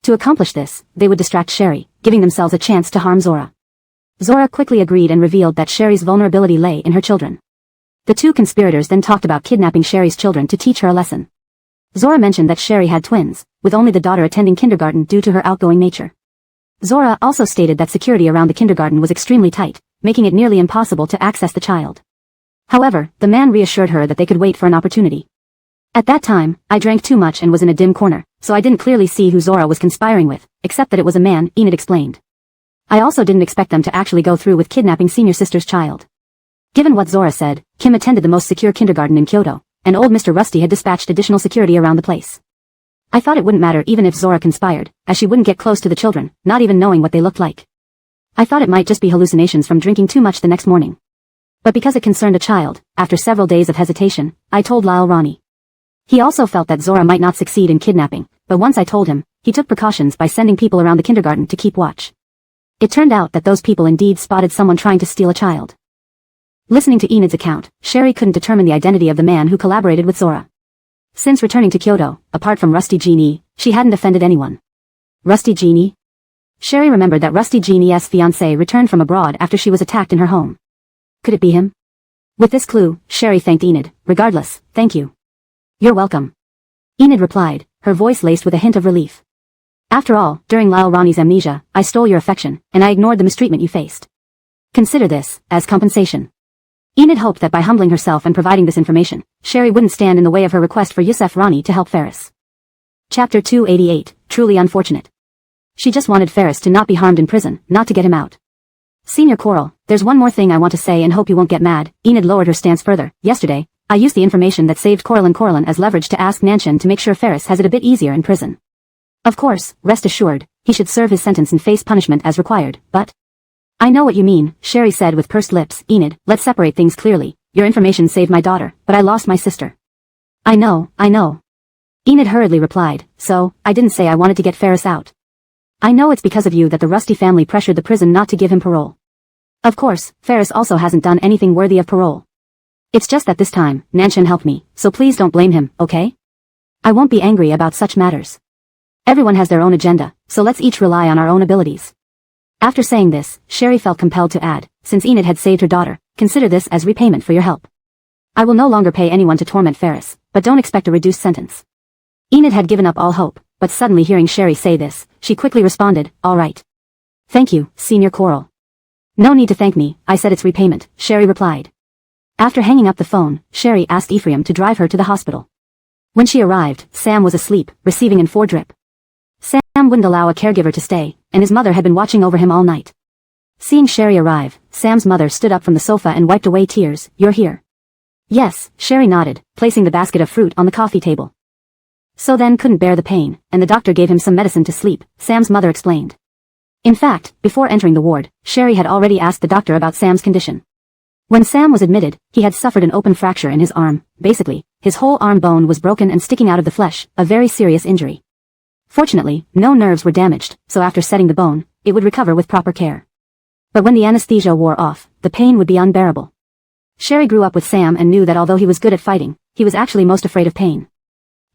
To accomplish this, they would distract Sherry, giving themselves a chance to harm Zora. Zora quickly agreed and revealed that Sherry's vulnerability lay in her children. The two conspirators then talked about kidnapping Sherry's children to teach her a lesson. Zora mentioned that Sherry had twins, with only the daughter attending kindergarten due to her outgoing nature. Zora also stated that security around the kindergarten was extremely tight, making it nearly impossible to access the child. However, the man reassured her that they could wait for an opportunity. At that time, I drank too much and was in a dim corner, so I didn't clearly see who Zora was conspiring with, except that it was a man, Enid explained. I also didn't expect them to actually go through with kidnapping senior sister's child. Given what Zora said, Kim attended the most secure kindergarten in Kyoto, and old Mr. Rusty had dispatched additional security around the place. I thought it wouldn't matter even if Zora conspired, as she wouldn't get close to the children, not even knowing what they looked like. I thought it might just be hallucinations from drinking too much the next morning. But because it concerned a child, after several days of hesitation, I told Lyle Ronnie. He also felt that Zora might not succeed in kidnapping, but once I told him, he took precautions by sending people around the kindergarten to keep watch. It turned out that those people indeed spotted someone trying to steal a child. Listening to Enid's account, Sherry couldn't determine the identity of the man who collaborated with Zora. Since returning to Kyoto, apart from Rusty Genie, she hadn't offended anyone. Rusty Genie? Sherry remembered that Rusty Genie's fiancé returned from abroad after she was attacked in her home. Could it be him? With this clue, Sherry thanked Enid. Regardless, thank you. You're welcome. Enid replied, her voice laced with a hint of relief. After all, during Lyle Ronnie's amnesia, I stole your affection, and I ignored the mistreatment you faced. Consider this as compensation. Enid hoped that by humbling herself and providing this information, Sherry wouldn't stand in the way of her request for Yusef Ronnie to help Ferris. Chapter 288, Truly Unfortunate. She just wanted Ferris to not be harmed in prison, not to get him out. Senior Coral, there's one more thing I want to say and hope you won't get mad. Enid lowered her stance further. Yesterday, I used the information that saved Coraline as leverage to ask Nanshan to make sure Ferris has it a bit easier in prison. Of course, rest assured, he should serve his sentence and face punishment as required, but... I know what you mean, Sherry said with pursed lips. Enid, let's separate things clearly. Your information saved my daughter, but I lost my sister. I know. Enid hurriedly replied, so, I didn't say I wanted to get Ferris out. I know it's because of you that the Rusty family pressured the prison not to give him parole. Of course, Ferris also hasn't done anything worthy of parole. It's just that this time, Nanshan helped me, so please don't blame him, okay? I won't be angry about such matters. Everyone has their own agenda, so let's each rely on our own abilities. After saying this, Sherry felt compelled to add, since Enid had saved her daughter, consider this as repayment for your help. I will no longer pay anyone to torment Ferris, but don't expect a reduced sentence. Enid had given up all hope, but suddenly hearing Sherry say this, she quickly responded, all right. Thank you, Senior Coral. No need to thank me, I said it's repayment, Sherry replied. After hanging up the phone, Sherry asked Ephraim to drive her to the hospital. When she arrived, Sam was asleep, receiving an 4 drip. Sam wouldn't allow a caregiver to stay, and his mother had been watching over him all night. Seeing Sherry arrive, Sam's mother stood up from the sofa and wiped away tears. You're here. Yes, Sherry nodded, placing the basket of fruit on the coffee table. So then couldn't bear the pain, and the doctor gave him some medicine to sleep, Sam's mother explained. In fact, before entering the ward, Sherry had already asked the doctor about Sam's condition. When Sam was admitted, he had suffered an open fracture in his arm. Basically, his whole arm bone was broken and sticking out of the flesh, a very serious injury. Fortunately, no nerves were damaged, so after setting the bone, it would recover with proper care. But when the anesthesia wore off, the pain would be unbearable. Sherry grew up with Sam and knew that although he was good at fighting, he was actually most afraid of pain.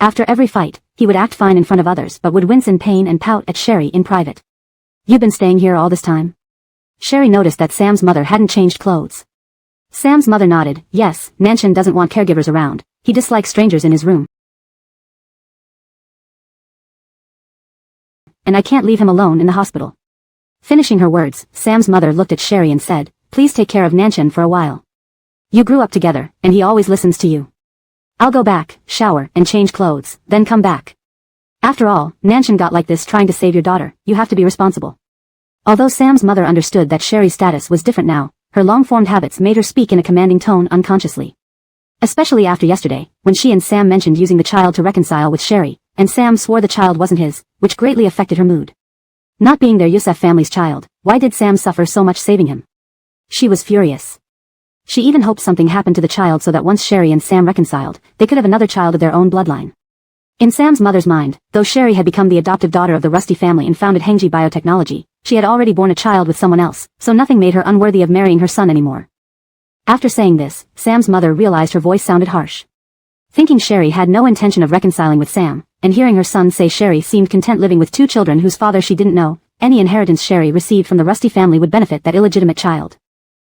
After every fight, he would act fine in front of others but would wince in pain and pout at Sherry in private. You've been staying here all this time? Sherry noticed that Sam's mother hadn't changed clothes. Sam's mother nodded, yes, Nanshan doesn't want caregivers around. He dislikes strangers in his room. and I can't leave him alone in the hospital. Finishing her words, Sam's mother looked at Sherry and said, please take care of Nanshan for a while. You grew up together, and he always listens to you. I'll go back, shower, and change clothes, then come back. After all, Nanshan got like this trying to save your daughter, you have to be responsible. Although Sam's mother understood that Sherry's status was different now, her long-formed habits made her speak in a commanding tone unconsciously. Especially after yesterday, when she and Sam mentioned using the child to reconcile with Sherry, and Sam swore the child wasn't his, which greatly affected her mood. Not being their Yusuf family's child, why did Sam suffer so much saving him? She was furious. She even hoped something happened to the child so that once Sherry and Sam reconciled, they could have another child of their own bloodline. In Sam's mother's mind, though Sherry had become the adoptive daughter of the Rusty family and founded Hengji Biotechnology, she had already borne a child with someone else, so nothing made her unworthy of marrying her son anymore. After saying this, Sam's mother realized her voice sounded harsh. Thinking Sherry had no intention of reconciling with Sam, and hearing her son say Sherry seemed content living with two children whose father she didn't know, any inheritance Sherry received from the Rusty family would benefit that illegitimate child.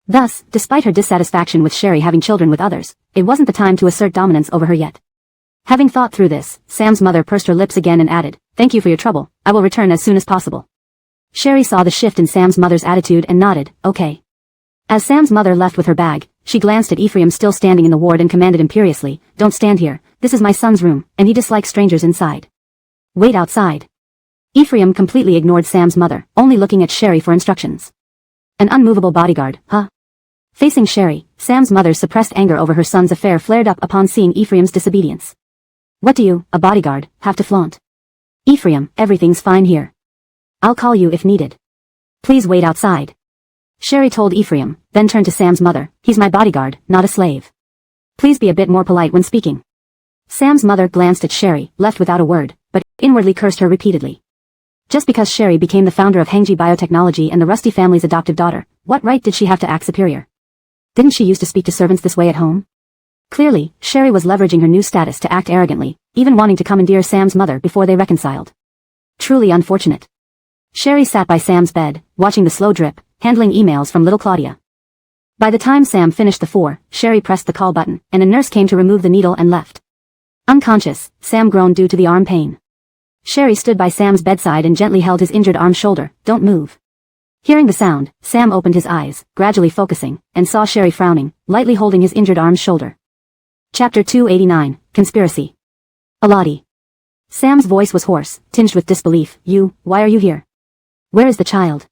Thus, despite her dissatisfaction with Sherry having children with others, it wasn't the time to assert dominance over her yet. Having thought through this, Sam's mother pursed her lips again and added, thank you for your trouble, I will return as soon as possible. Sherry saw the shift in Sam's mother's attitude and nodded, okay. As Sam's mother left with her bag, she glanced at Ephraim still standing in the ward and commanded imperiously, don't stand here, this is my son's room, and he dislikes strangers inside. Wait outside. Ephraim completely ignored Sam's mother, only looking at Sherry for instructions. An unmovable bodyguard, huh? Facing Sherry, Sam's mother's suppressed anger over her son's affair flared up upon seeing Ephraim's disobedience. What do you, a bodyguard, have to flaunt? Ephraim, everything's fine here. I'll call you if needed. Please wait outside. Sherry told Ephraim, then turned to Sam's mother, he's my bodyguard, not a slave. Please be a bit more polite when speaking. Sam's mother glanced at Sherry, left without a word, but inwardly cursed her repeatedly. Just because Sherry became the founder of Hengji Biotechnology and the Rusty family's adoptive daughter, what right did she have to act superior? Didn't she used to speak to servants this way at home? Clearly, Sherry was leveraging her new status to act arrogantly, even wanting to commandeer Sam's mother before they reconciled. Truly unfortunate. Sherry sat by Sam's bed, watching the slow drip, handling emails from little Claudia. By the time Sam finished the 4, Sherry pressed the call button, and a nurse came to remove the needle and left. Unconscious, Sam groaned due to the arm pain. Sherry stood by Sam's bedside and gently held his injured arm's shoulder, don't move. Hearing the sound, Sam opened his eyes, gradually focusing, and saw Sherry frowning, lightly holding his injured arm's shoulder. Chapter 289, Conspiracy. Aladi. Sam's voice was hoarse, tinged with disbelief. Why are you here? Where is the child?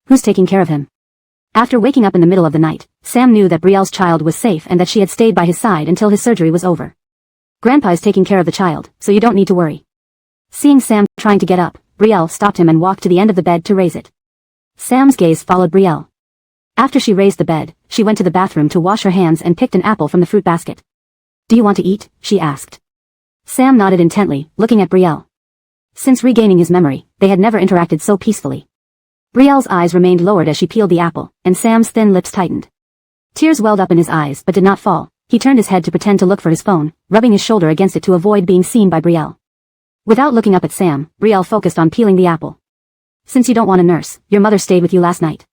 Who's taking care of him? After waking up in the middle of the night, Sam knew that Brielle's child was safe and that she had stayed by his side until his surgery was over. Grandpa is taking care of the child, so you don't need to worry. Seeing Sam trying to get up, Brielle stopped him and walked to the end of the bed to raise it. Sam's gaze followed Brielle. After she raised the bed, she went to the bathroom to wash her hands and picked an apple from the fruit basket. Do you want to eat? She asked. Sam nodded intently, looking at Brielle. Since regaining his memory, they had never interacted so peacefully. Brielle's eyes remained lowered as she peeled the apple, and Sam's thin lips tightened. Tears welled up in his eyes but did not fall. He turned his head to pretend to look for his phone, rubbing his shoulder against it to avoid being seen by Brielle. Without looking up at Sam, Brielle focused on peeling the apple. Since you don't want a nurse, your mother stayed with you last night.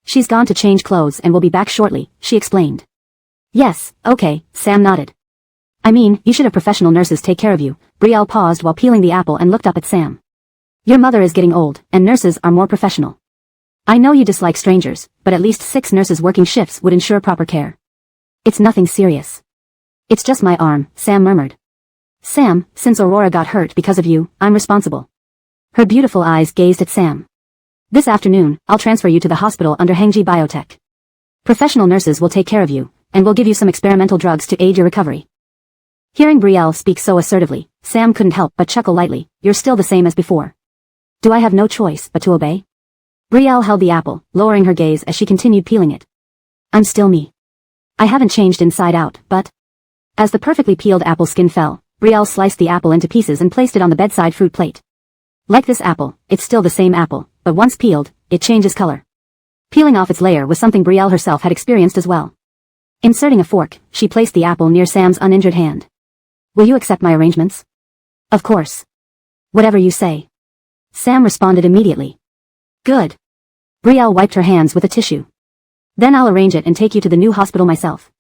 She's gone to change clothes and will be back shortly, she explained. Yes, okay, Sam nodded. I mean, you should have professional nurses take care of you. Brielle paused while peeling the apple and looked up at Sam. Your mother is getting old, and nurses are more professional. I know you dislike strangers, but at least 6 nurses working shifts would ensure proper care. It's nothing serious. It's just my arm, Sam murmured. Sam, since Aurora got hurt because of you, I'm responsible. Her beautiful eyes gazed at Sam. This afternoon, I'll transfer you to the hospital under Hengji Biotech. Professional nurses will take care of you, and will give you some experimental drugs to aid your recovery. Hearing Brielle speak so assertively, Sam couldn't help but chuckle lightly. You're still the same as before. Do I have no choice but to obey? Brielle held the apple, lowering her gaze as she continued peeling it. I'm still me. I haven't changed inside out, but... As the perfectly peeled apple skin fell, Brielle sliced the apple into pieces and placed it on the bedside fruit plate. Like this apple, it's still the same apple, but once peeled, it changes color. Peeling off its layer was something Brielle herself had experienced as well. Inserting a fork, she placed the apple near Sam's uninjured hand. Will you accept my arrangements? Of course. Whatever you say. Sam responded immediately. Good. Brielle wiped her hands with a tissue. Then I'll arrange it and take you to the new hospital myself.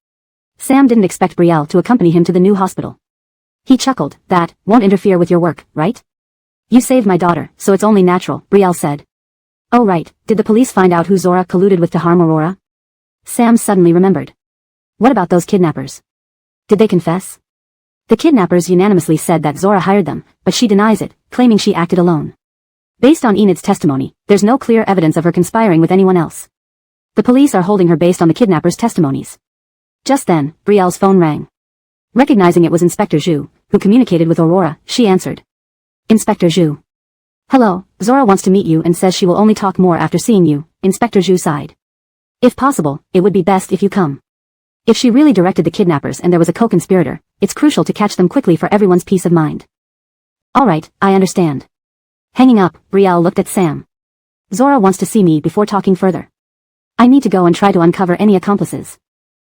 Sam didn't expect Brielle to accompany him to the new hospital. He chuckled, that won't interfere with your work, right? You saved my daughter, so it's only natural, Brielle said. Oh right, did the police find out who Zora colluded with to harm Aurora? Sam suddenly remembered. What about those kidnappers? Did they confess? The kidnappers unanimously said that Zora hired them, but she denies it, claiming she acted alone. Based on Enid's testimony, there's no clear evidence of her conspiring with anyone else. The police are holding her based on the kidnappers' testimonies. Just then, Brielle's phone rang. Recognizing it was Inspector Zhu, who communicated with Aurora, she answered. Inspector Zhu. Hello, Zora wants to meet you and says she will only talk more after seeing you, Inspector Zhu sighed. If possible, it would be best if you come. If she really directed the kidnappers and there was a co-conspirator, it's crucial to catch them quickly for everyone's peace of mind. Alright, I understand. Hanging up, Brielle looked at Sam. Zora wants to see me before talking further. I need to go and try to uncover any accomplices.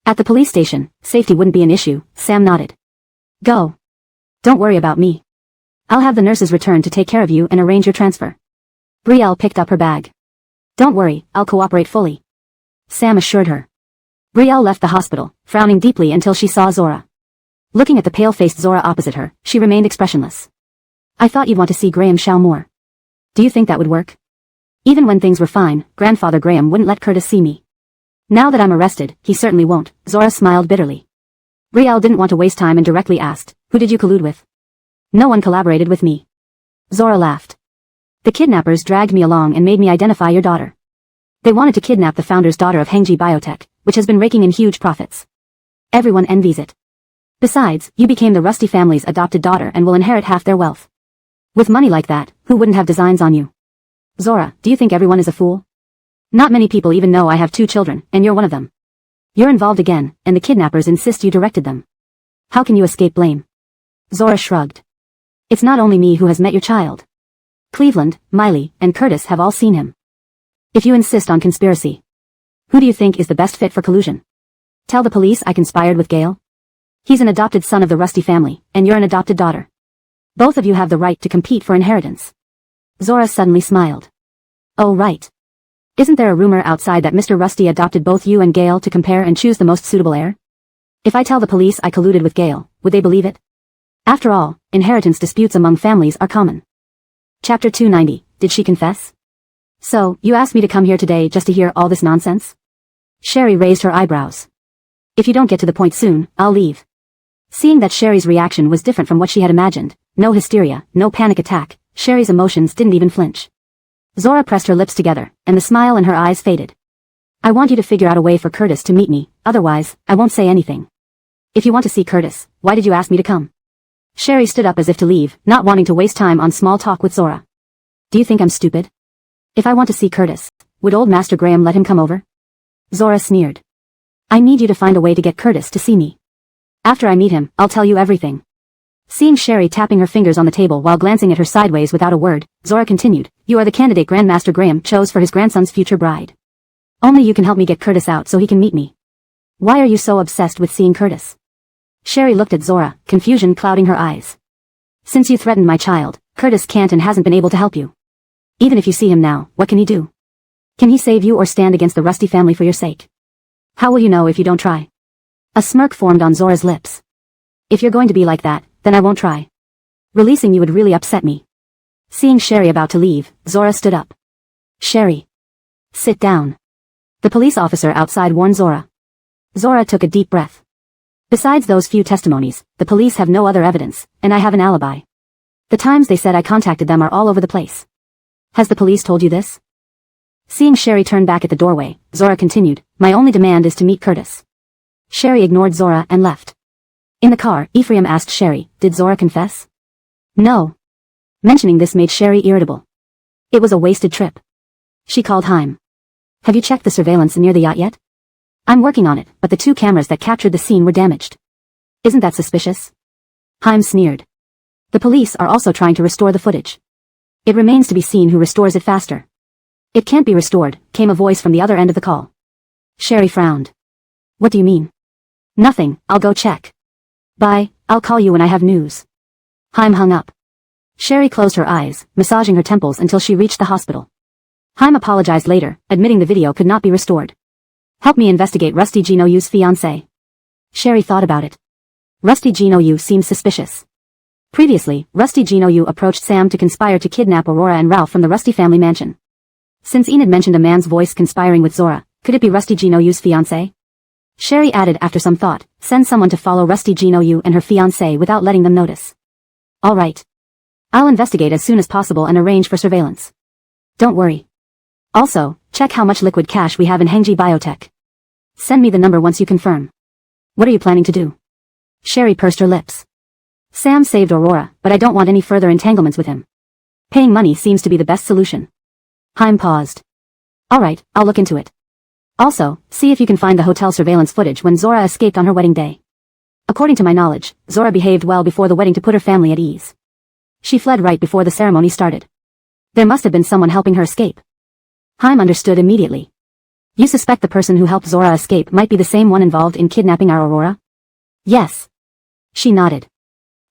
At the police station, safety wouldn't be an issue, Sam nodded. Go. Don't worry about me. I'll have the nurses return to take care of you and arrange your transfer. Brielle picked up her bag. Don't worry, I'll cooperate fully. Sam assured her. Brielle left the hospital, frowning deeply until she saw Zora. Looking at the pale-faced Zora opposite her, she remained expressionless. I thought you'd want to see Graham Shaw more. Do you think that would work? Even when things were fine, Grandfather Graham wouldn't let Curtis see me. Now that I'm arrested, he certainly won't, Zora smiled bitterly. Brielle didn't want to waste time and directly asked, who did you collude with? No one collaborated with me. Zora laughed. The kidnappers dragged me along and made me identify your daughter. They wanted to kidnap the founder's daughter of Hengji Biotech, which has been raking in huge profits. Everyone envies it. Besides, you became the Rusty family's adopted daughter and will inherit half their wealth. With money like that, who wouldn't have designs on you? Zora, do you think everyone is a fool? Not many people even know I have 2 children, and you're one of them. You're involved again, and the kidnappers insist you directed them. How can you escape blame? Zora shrugged. It's not only me who has met your child. Cleveland, Miley, and Curtis have all seen him. If you insist on conspiracy, who do you think is the best fit for collusion? Tell the police I conspired with Gale? He's an adopted son of the Rusty family, and you're an adopted daughter. Both of you have the right to compete for inheritance. Zora suddenly smiled. Oh right. Isn't there a rumor outside that Mr. Rusty adopted both you and Gale to compare and choose the most suitable heir? If I tell the police I colluded with Gale, would they believe it? After all, inheritance disputes among families are common. Chapter 290, Did she confess? So, you asked me to come here today just to hear all this nonsense? Sherry raised her eyebrows. If you don't get to the point soon, I'll leave. Seeing that Sherry's reaction was different from what she had imagined, no hysteria, no panic attack, Sherry's emotions didn't even flinch. Zora pressed her lips together, and the smile in her eyes faded. I want you to figure out a way for Curtis to meet me, otherwise, I won't say anything. If you want to see Curtis, why did you ask me to come? Sherry stood up as if to leave, not wanting to waste time on small talk with Zora. Do you think I'm stupid? If I want to see Curtis, would old Master Graham let him come over? Zora sneered. I need you to find a way to get Curtis to see me. After I meet him, I'll tell you everything. Seeing Sherry tapping her fingers on the table while glancing at her sideways without a word, Zora continued, You are the candidate Grandmaster Graham chose for his grandson's future bride. Only you can help me get Curtis out so he can meet me. Why are you so obsessed with seeing Curtis? Sherry looked at Zora, confusion clouding her eyes. Since you threatened my child, Curtis can't and hasn't been able to help you. Even if you see him now, what can he do? Can he save you or stand against the Rusty family for your sake? How will you know if you don't try? A smirk formed on Zora's lips. If you're going to be like that, then I won't try. Releasing you would really upset me. Seeing Sherry about to leave, Zora stood up. Sherry. Sit down. The police officer outside warned Zora. Zora took a deep breath. Besides those few testimonies, the police have no other evidence, and I have an alibi. The times they said I contacted them are all over the place. Has the police told you this? Seeing Sherry turn back at the doorway, Zora continued, My only demand is to meet Curtis. Sherry ignored Zora and left. In the car, Ephraim asked Sherry, Did Zora confess? No. Mentioning this made Sherry irritable. It was a wasted trip. She called Haim. Have you checked the surveillance near the yacht yet? I'm working on it, but the 2 cameras that captured the scene were damaged. Isn't that suspicious? Haim sneered. The police are also trying to restore the footage. It remains to be seen who restores it faster. It can't be restored, came a voice from the other end of the call. Sherry frowned. What do you mean? Nothing, I'll go check. Bye, I'll call you when I have news. Haim hung up. Sherry closed her eyes, massaging her temples until she reached the hospital. Haim apologized later, admitting the video could not be restored. Help me investigate Rusty Jinoyu's fiancé. Sherry thought about it. Rusty Jinoyu seems suspicious. Previously, Rusty Gino Yu approached Sam to conspire to kidnap Aurora and Ralph from the Rusty family mansion. Since Enid mentioned a man's voice conspiring with Zora, could it be Rusty Gino Yu's fiancé? Sherry added after some thought, send someone to follow Rusty Gino Yu and her fiancé without letting them notice. Alright. I'll investigate as soon as possible and arrange for surveillance. Don't worry. Also, check how much liquid cash we have in Hengji Biotech. Send me the number once you confirm. What are you planning to do? Sherry pursed her lips. Sam saved Aurora, but I don't want any further entanglements with him. Paying money seems to be the best solution. Haim paused. Alright, I'll look into it. Also, see if you can find the hotel surveillance footage when Zora escaped on her wedding day. According to my knowledge, Zora behaved well before the wedding to put her family at ease. She fled right before the ceremony started. There must have been someone helping her escape. Haim understood immediately. You suspect the person who helped Zora escape might be the same one involved in kidnapping our Aurora? Yes. She nodded.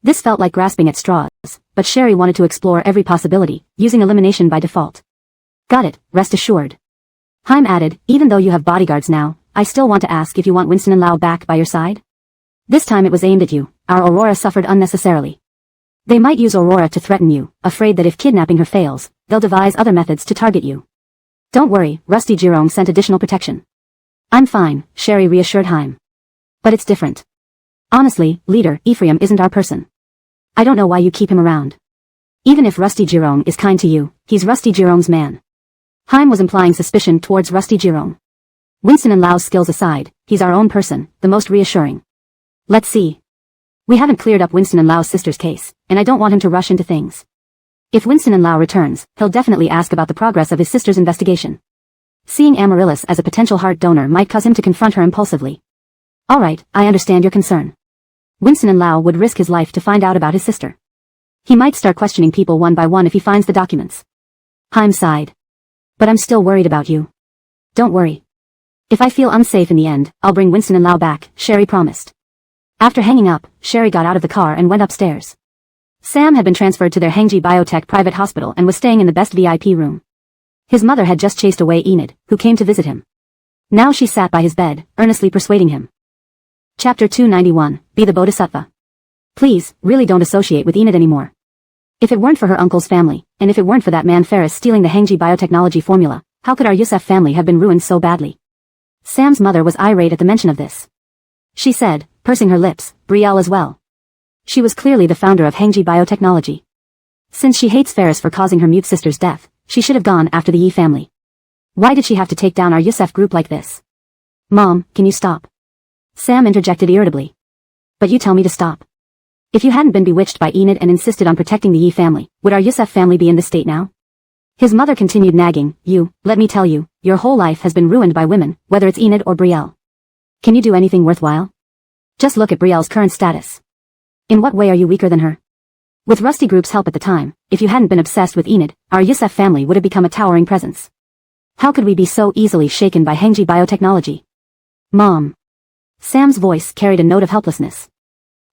This felt like grasping at straws, but Sherry wanted to explore every possibility, using elimination by default. Got it, rest assured. Haim added, even though you have bodyguards now, I still want to ask if you want Winston and Lau back by your side? This time it was aimed at you. Our Aurora suffered unnecessarily. They might use Aurora to threaten you, afraid that if kidnapping her fails, they'll devise other methods to target you. Don't worry, Rusty Jerome sent additional protection. I'm fine, Sherry reassured Haim. But it's different. Honestly, leader, Ephraim isn't our person. I don't know why you keep him around. Even if Rusty Jerome is kind to you, he's Rusty Jerome's man. Haim was implying suspicion towards Rusty Jerome. Winston and Lau's skills aside, he's our own person, the most reassuring. Let's see. We haven't cleared up Winston and Lau's sister's case, and I don't want him to rush into things. If Winston and Lau returns, he'll definitely ask about the progress of his sister's investigation. Seeing Amaryllis as a potential heart donor might cause him to confront her impulsively. Alright, I understand your concern. Winston and Lau would risk his life to find out about his sister. He might start questioning people one by one if he finds the documents. Haim sighed. But I'm still worried about you. Don't worry. If I feel unsafe in the end, I'll bring Winston and Lau back, Sherry promised. After hanging up, Sherry got out of the car and went upstairs. Sam had been transferred to their Hengji Biotech private hospital and was staying in the best VIP room. His mother had just chased away Enid, who came to visit him. Now she sat by his bed, earnestly persuading him. Chapter 291, Be the Bodhisattva. Please, really don't associate with Enid anymore. If it weren't for her uncle's family, and if it weren't for that man Ferris stealing the Hengji biotechnology formula, how could our Yusef family have been ruined so badly? Sam's mother was irate at the mention of this. She said, pursing her lips, Brielle as well. She was clearly the founder of Hengji biotechnology. Since she hates Ferris for causing her mute sister's death, she should have gone after the Yi family. Why did she have to take down our Yusef group like this? Mom, can you stop? Sam interjected irritably. But you tell me to stop. If you hadn't been bewitched by Enid and insisted on protecting the Yi family, would our Yusef family be in this state now? His mother continued nagging, let me tell you, your whole life has been ruined by women, whether it's Enid or Brielle. Can you do anything worthwhile? Just look at Brielle's current status. In what way are you weaker than her? With Rusty Group's help at the time, if you hadn't been obsessed with Enid, our Yusef family would have become a towering presence. How could we be so easily shaken by Hengji biotechnology? Mom. Sam's voice carried a note of helplessness.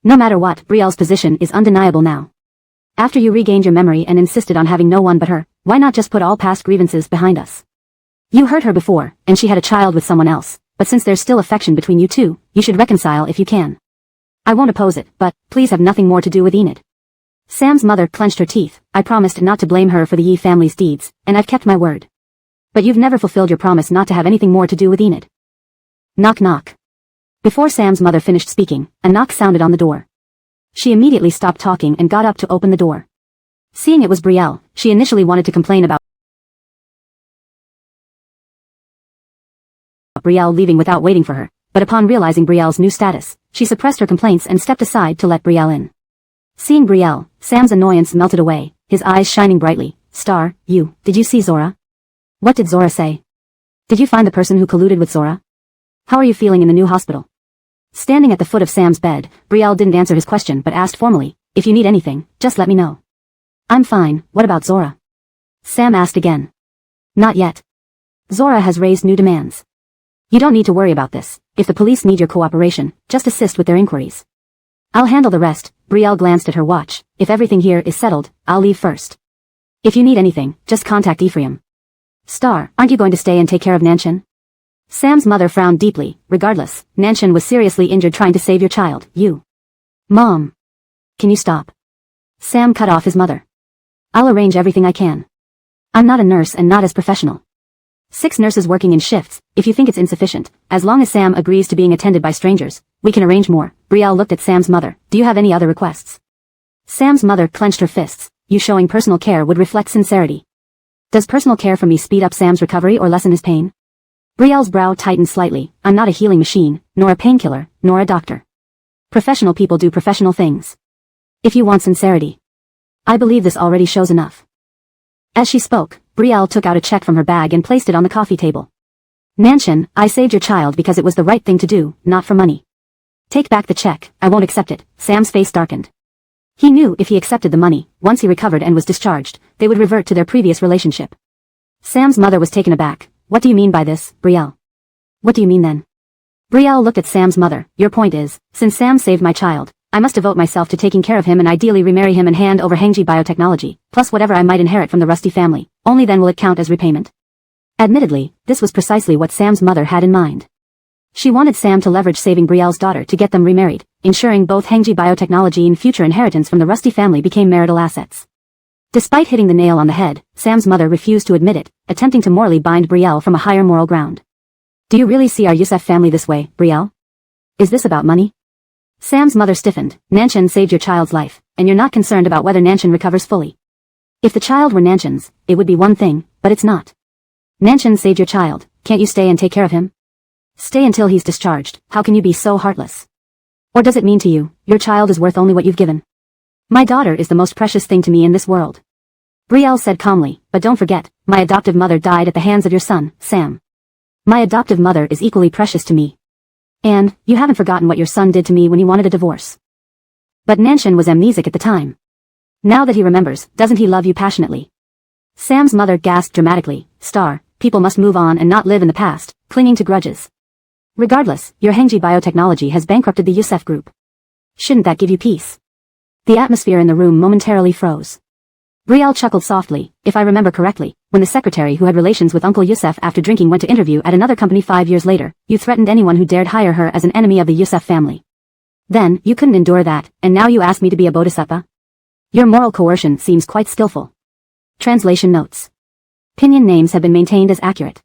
No matter what, Brielle's position is undeniable now. After you regained your memory and insisted on having no one but her, why not just put all past grievances behind us? You hurt her before, and she had a child with someone else, but since there's still affection between you two, you should reconcile if you can. I won't oppose it, but please have nothing more to do with Enid. Sam's mother clenched her teeth. I promised not to blame her for the Yi family's deeds, and I've kept my word. But you've never fulfilled your promise not to have anything more to do with Enid. Knock knock. Before Sam's mother finished speaking, a knock sounded on the door. She immediately stopped talking and got up to open the door. Seeing it was Brielle, she initially wanted to complain about Brielle leaving without waiting for her, but upon realizing Brielle's new status, she suppressed her complaints and stepped aside to let Brielle in. Seeing Brielle, Sam's annoyance melted away, his eyes shining brightly. Star, did you see Zora? What did Zora say? Did you find the person who colluded with Zora? How are you feeling in the new hospital? Standing at the foot of Sam's bed, Brielle didn't answer his question but asked formally, if you need anything, just let me know. I'm fine, what about Zora? Sam asked again. Not yet. Zora has raised new demands. You don't need to worry about this. If the police need your cooperation, just assist with their inquiries. I'll handle the rest. Brielle glanced at her watch. If everything here is settled, I'll leave first. If you need anything, just contact Ephraim. Star, aren't you going to stay and take care of Nanshan? Sam's mother frowned deeply. Regardless, Nanshan was seriously injured trying to save your child. Mom. Can you stop? Sam cut off his mother. I'll arrange everything I can. I'm not a nurse and not as professional. 6 nurses working in shifts, if you think it's insufficient, as long as Sam agrees to being attended by strangers, we can arrange more. Brielle looked at Sam's mother. Do you have any other requests? Sam's mother clenched her fists. You showing personal care would reflect sincerity. Does personal care for me speed up Sam's recovery or lessen his pain? Brielle's brow tightened slightly. I'm not a healing machine, nor a painkiller, nor a doctor. Professional people do professional things. If you want sincerity, I believe this already shows enough. As she spoke, Brielle took out a check from her bag and placed it on the coffee table. Nanshan, I saved your child because it was the right thing to do, not for money. Take back the check, I won't accept it. Sam's face darkened. He knew if he accepted the money, once he recovered and was discharged, they would revert to their previous relationship. Sam's mother was taken aback. What do you mean by this, Brielle? What do you mean then? Brielle looked at Sam's mother. Your point is, since Sam saved my child, I must devote myself to taking care of him and ideally remarry him and hand over Hengji biotechnology, plus whatever I might inherit from the Rusty family. Only then will it count as repayment. Admittedly, this was precisely what Sam's mother had in mind. She wanted Sam to leverage saving Brielle's daughter to get them remarried, ensuring both Hengji biotechnology and future inheritance from the Rusty family became marital assets. Despite hitting the nail on the head, Sam's mother refused to admit it, attempting to morally bind Brielle from a higher moral ground. Do you really see our Youssef family this way, Brielle? Is this about money? Sam's mother stiffened. Nanshan saved your child's life, and you're not concerned about whether Nanshan recovers fully. If the child were Nanshan's, it would be one thing, but it's not. Nanshan saved your child, can't you stay and take care of him? Stay until he's discharged. How can you be so heartless? Or does it mean to you, your child is worth only what you've given? My daughter is the most precious thing to me in this world. Brielle said calmly, but don't forget, my adoptive mother died at the hands of your son, Sam. My adoptive mother is equally precious to me. And, you haven't forgotten what your son did to me when he wanted a divorce. But Nanshan was amnesic at the time. Now that he remembers, doesn't he love you passionately? Sam's mother gasped dramatically. Star, people must move on and not live in the past, clinging to grudges. Regardless, your Hengji biotechnology has bankrupted the Youssef group. Shouldn't that give you peace? The atmosphere in the room momentarily froze. Brielle chuckled softly. If I remember correctly, when the secretary who had relations with Uncle Youssef after drinking went to interview at another company 5 years later, you threatened anyone who dared hire her as an enemy of the Youssef family. Then, you couldn't endure that, and now you ask me to be a bodhisattva? Your moral coercion seems quite skillful. Translation notes. Pinyin names have been maintained as accurate.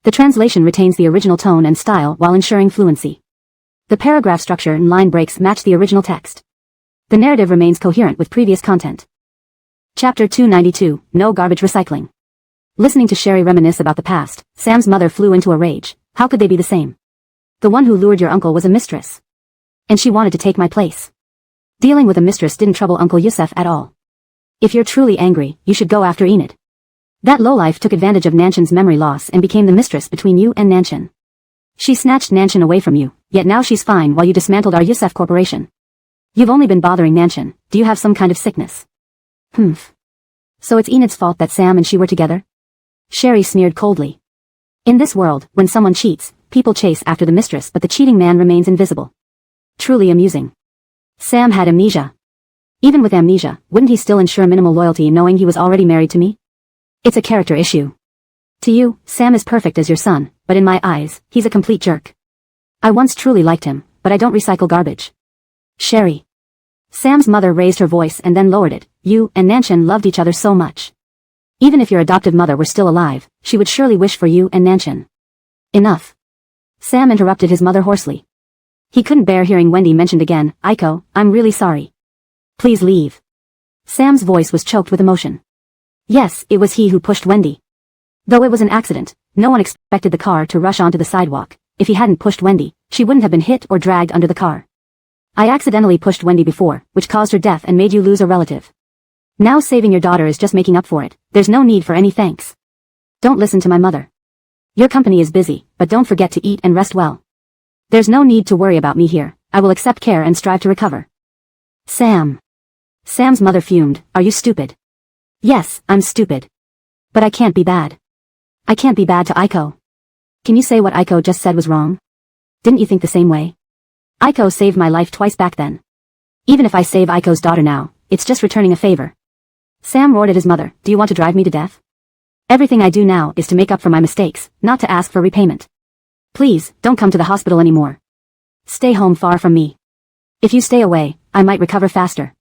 The translation retains the original tone and style while ensuring fluency. The paragraph structure and line breaks match the original text. The narrative remains coherent with previous content. Chapter 292, No Garbage Recycling. Listening to Sherry reminisce about the past, Sam's mother flew into a rage. How could they be the same? The one who lured your uncle was a mistress. And she wanted to take my place. Dealing with a mistress didn't trouble Uncle Youssef at all. If you're truly angry, you should go after Enid. That lowlife took advantage of Nanshan's memory loss and became the mistress between you and Nanshan. She snatched Nanshan away from you, yet now she's fine while you dismantled our Youssef corporation. You've only been bothering Nanshan. Do you have some kind of sickness? Humph. So it's Enid's fault that Sam and she were together? Sherry sneered coldly. In this world, when someone cheats, people chase after the mistress but the cheating man remains invisible. Truly amusing. Sam had amnesia. Even with amnesia, wouldn't he still ensure minimal loyalty knowing he was already married to me? It's a character issue. To you, Sam is perfect as your son, but in my eyes, he's a complete jerk. I once truly liked him, but I don't recycle garbage. Sherry. Sam's mother raised her voice and then lowered it. You and Nanshan loved each other so much. Even if your adoptive mother were still alive, she would surely wish for you and Nanshan. Enough. Sam interrupted his mother hoarsely. He couldn't bear hearing Wendy mentioned again. Aiko, I'm really sorry. Please leave. Sam's voice was choked with emotion. Yes, it was he who pushed Wendy. Though it was an accident, no one expected the car to rush onto the sidewalk. If he hadn't pushed Wendy, she wouldn't have been hit or dragged under the car. I accidentally pushed Wendy before, which caused her death and made you lose a relative. Now saving your daughter is just making up for it. There's no need for any thanks. Don't listen to my mother. Your company is busy, but don't forget to eat and rest well. There's no need to worry about me here. I will accept care and strive to recover. Sam. Sam's mother fumed. Are you stupid? Yes, I'm stupid. But I can't be bad. I can't be bad to Aiko. Can you say what Aiko just said was wrong? Didn't you think the same way? Aiko saved my life twice back then. Even if I save Aiko's daughter now, it's just returning a favor. Sam roared at his mother. Do you want to drive me to death? Everything I do now is to make up for my mistakes, not to ask for repayment. Please, don't come to the hospital anymore. Stay home far from me. If you stay away, I might recover faster.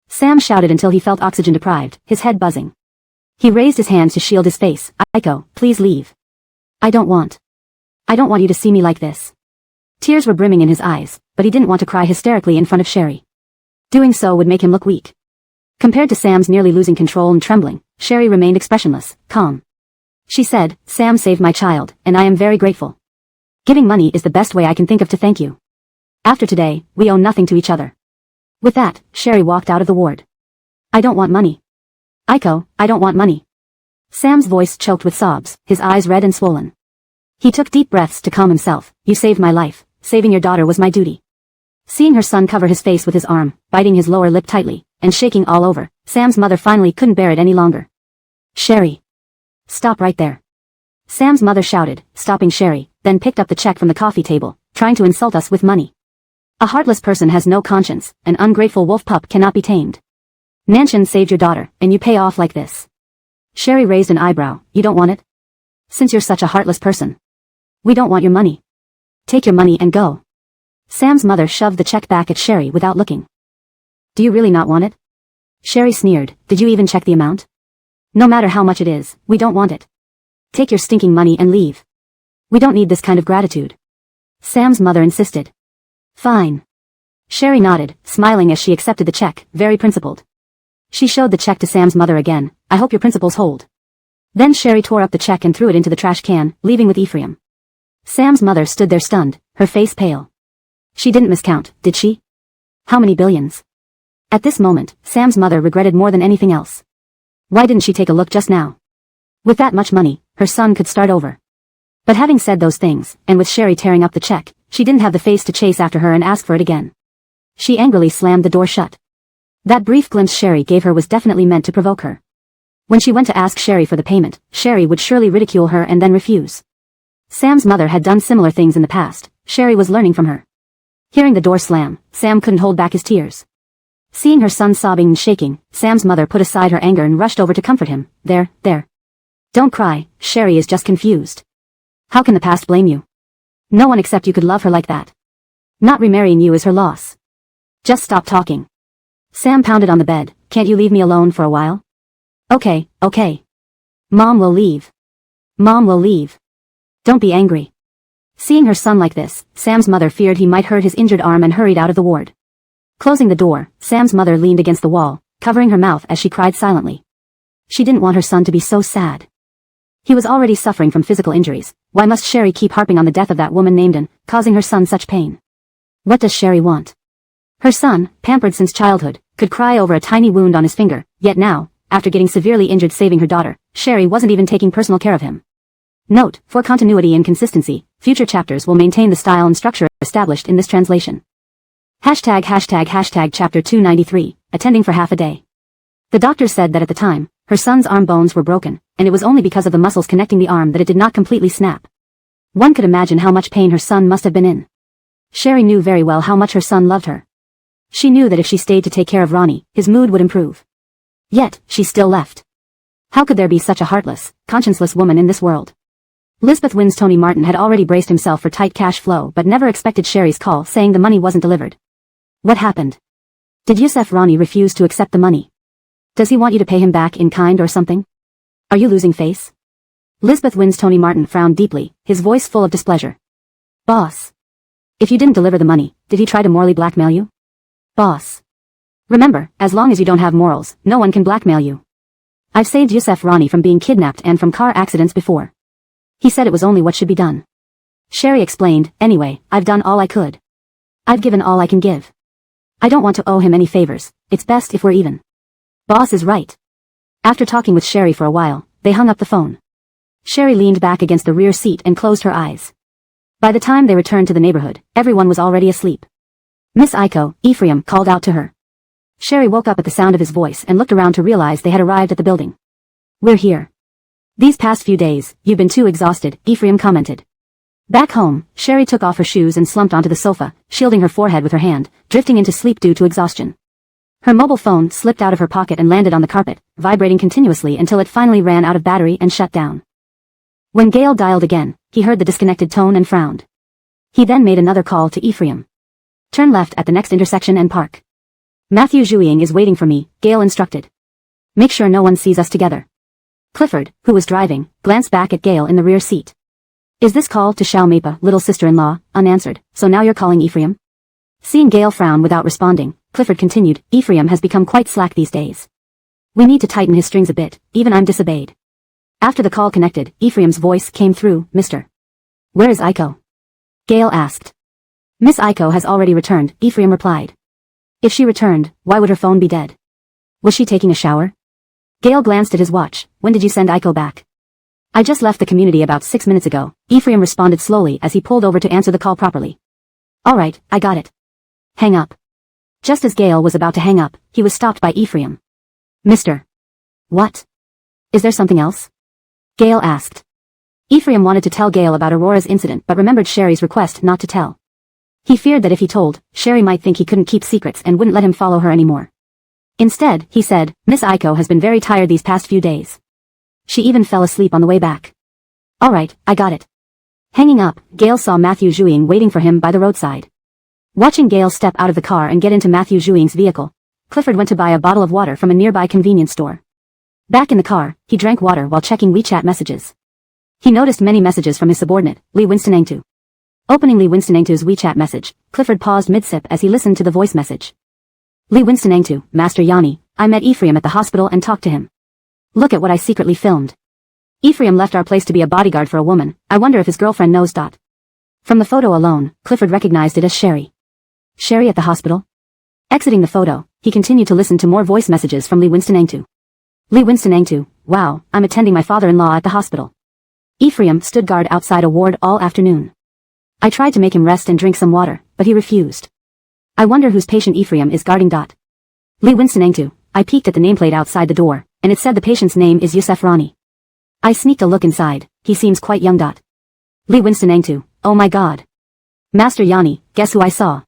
Sam shouted until he felt oxygen deprived, his head buzzing. He raised his hands to shield his face. Aiko, please leave. I don't want you to see me like this. Tears were brimming in his eyes, but he didn't want to cry hysterically in front of Sherry. Doing so would make him look weak. Compared to Sam's nearly losing control and trembling, Sherry remained expressionless, calm. She said, Sam saved my child, and I am very grateful. Giving money is the best way I can think of to thank you. After today, we owe nothing to each other. With that, Sherry walked out of the ward. I don't want money. Aiko, I don't want money. Sam's voice choked with sobs, his eyes red and swollen. He took deep breaths to calm himself. You saved my life. Saving your daughter was my duty. Seeing her son cover his face with his arm, biting his lower lip tightly, and shaking all over, Sam's mother finally couldn't bear it any longer. Sherry. Stop right there. Sam's mother shouted, stopping Sherry, then picked up the check from the coffee table, trying to insult us with money. A heartless person has no conscience, an ungrateful wolf pup cannot be tamed. Nanshan saved your daughter, and you pay off like this. Sherry raised an eyebrow. You don't want it? Since you're such a heartless person. We don't want your money. Take your money and go. Sam's mother shoved the check back at Sherry without looking. Do you really not want it? Sherry sneered. Did you even check the amount? No matter how much it is, we don't want it. Take your stinking money and leave. We don't need this kind of gratitude. Sam's mother insisted. Fine. Sherry nodded, smiling as she accepted the check, very principled. She showed the check to Sam's mother again. I hope your principles hold. Then Sherry tore up the check and threw it into the trash can, leaving with Ephraim. Sam's mother stood there stunned, her face pale. She didn't miscount, did she? How many billions? At this moment, Sam's mother regretted more than anything else. Why didn't she take a look just now? With that much money, her son could start over. But having said those things, and with Sherry tearing up the check, she didn't have the face to chase after her and ask for it again. She angrily slammed the door shut. That brief glimpse Sherry gave her was definitely meant to provoke her. When she went to ask Sherry for the payment, Sherry would surely ridicule her and then refuse. Sam's mother had done similar things in the past. Sherry was learning from her. Hearing the door slam, Sam couldn't hold back his tears. Seeing her son sobbing and shaking, Sam's mother put aside her anger and rushed over to comfort him. There. Don't cry, Sherry is just confused. How can the past blame you? No one except you could love her like that. Not remarrying you is her loss. Just stop talking. Sam pounded on the bed. Can't you leave me alone for a while? Okay. Mom will leave. Don't be angry. Seeing her son like this, Sam's mother feared he might hurt his injured arm and hurried out of the ward. Closing the door, Sam's mother leaned against the wall, covering her mouth as she cried silently. She didn't want her son to be so sad. He was already suffering from physical injuries. Why must Sherry keep harping on the death of that woman named Anne, causing her son such pain? What does Sherry want? Her son, pampered since childhood, could cry over a tiny wound on his finger, yet now, after getting severely injured saving her daughter, Sherry wasn't even taking personal care of him. Note, for continuity and consistency, future chapters will maintain the style and structure established in this translation. Hashtag chapter 293, attending for half a day. The doctor said that at the time, her son's arm bones were broken, and it was only because of the muscles connecting the arm that it did not completely snap. One could imagine how much pain her son must have been in. Sherry knew very well how much her son loved her. She knew that if she stayed to take care of Ronnie, his mood would improve. Yet, she still left. How could there be such a heartless, conscienceless woman in this world? Lisbeth Wynn's Tony Martin had already braced himself for tight cash flow but never expected Sherry's call saying the money wasn't delivered. What happened? Did Yusef Ronnie refuse to accept the money? Does he want you to pay him back in kind or something? Are you losing face? Lisbeth Wynn's Tony Martin frowned deeply, his voice full of displeasure. Boss. If you didn't deliver the money, did he try to morally blackmail you? Boss. Remember, as long as you don't have morals, no one can blackmail you. I've saved Yusef Ronnie from being kidnapped and from car accidents before. He said it was only what should be done. Sherry explained, anyway, I've done all I could. I've given all I can give. I don't want to owe him any favors, it's best if we're even. Boss is right. After talking with Sherry for a while, they hung up the phone. Sherry leaned back against the rear seat and closed her eyes. By the time they returned to the neighborhood, everyone was already asleep. Miss Aiko, Ephraim called out to her. Sherry woke up at the sound of his voice and looked around to realize they had arrived at the building. We're here. These past few days, you've been too exhausted, Ephraim commented. Back home, Sherry took off her shoes and slumped onto the sofa, shielding her forehead with her hand, drifting into sleep due to exhaustion. Her mobile phone slipped out of her pocket and landed on the carpet, vibrating continuously until it finally ran out of battery and shut down. When Gale dialed again, he heard the disconnected tone and frowned. He then made another call to Ephraim. Turn left at the next intersection and park. Matthew Zhuiying is waiting for me, Gale instructed. Make sure no one sees us together. Clifford, who was driving, glanced back at Gale in the rear seat. Is this call to Xiao Meipa, little sister-in-law, unanswered, so now you're calling Ephraim? Seeing Gale frown without responding, Clifford continued, Ephraim has become quite slack these days. We need to tighten his strings a bit, even I'm disobeyed. After the call connected, Ephraim's voice came through, Mr. Where is Aiko? Gale asked. Miss Aiko has already returned, Ephraim replied. If she returned, why would her phone be dead? Was she taking a shower? Gale glanced at his watch. When did you send Aiko back? I just left the community about 6 minutes ago, Ephraim responded slowly as he pulled over to answer the call properly. Alright, I got it. Hang up. Just as Gale was about to hang up, he was stopped by Ephraim. Mr. What? Is there something else? Gale asked. Ephraim wanted to tell Gale about Aurora's incident but remembered Sherry's request not to tell. He feared that if he told, Sherry might think he couldn't keep secrets and wouldn't let him follow her anymore. Instead, he said, Miss Aiko has been very tired these past few days. She even fell asleep on the way back. Alright, I got it. Hanging up, Gale saw Matthew Zhuiying waiting for him by the roadside. Watching Gale step out of the car and get into Matthew Zhuiying's vehicle, Clifford went to buy a bottle of water from a nearby convenience store. Back in the car, he drank water while checking WeChat messages. He noticed many messages from his subordinate, Lee Winston-Engtu. Opening Lee Winston-Engtu's WeChat message, Clifford paused mid-sip as he listened to the voice message. Lee Winston-Engtu, Master Yanni, I met Ephraim at the hospital and talked to him. Look at what I secretly filmed. Ephraim left our place to be a bodyguard for a woman. I wonder if his girlfriend knows. From the photo alone, Clifford recognized it as Sherry. Sherry at the hospital? Exiting the photo, he continued to listen to more voice messages from Lee Winston-Engtu. Lee Winston-Engtu, wow, I'm attending my father-in-law at the hospital. Ephraim stood guard outside a ward all afternoon. I tried to make him rest and drink some water, but he refused. I wonder whose patient Ephraim is guarding. Lee Winston-Engtu, I peeked at the nameplate outside the door, and it said the patient's name is Yusef Rani. I sneaked a look inside, he seems quite young. Lee Winston-Engtu, oh my god. Master Yanni, guess who I saw?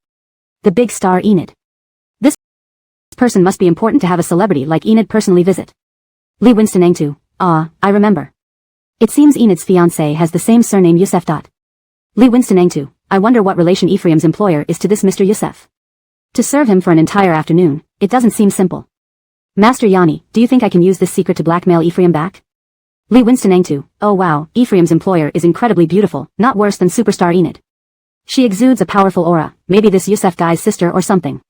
The big star Enid. This person must be important to have a celebrity like Enid personally visit. Lee Winston-Engtu, I remember. It seems Enid's fiancé has the same surname Yusef. Lee Winston-Engtu, I wonder what relation Ephraim's employer is to this Mr. Yusef. To serve him for an entire afternoon, it doesn't seem simple. Master Yanni, do you think I can use this secret to blackmail Ephraim back? Lee Winston-Engtu, oh wow, Ephraim's employer is incredibly beautiful, not worse than superstar Enid. She exudes a powerful aura, maybe this Yusef guy's sister or something.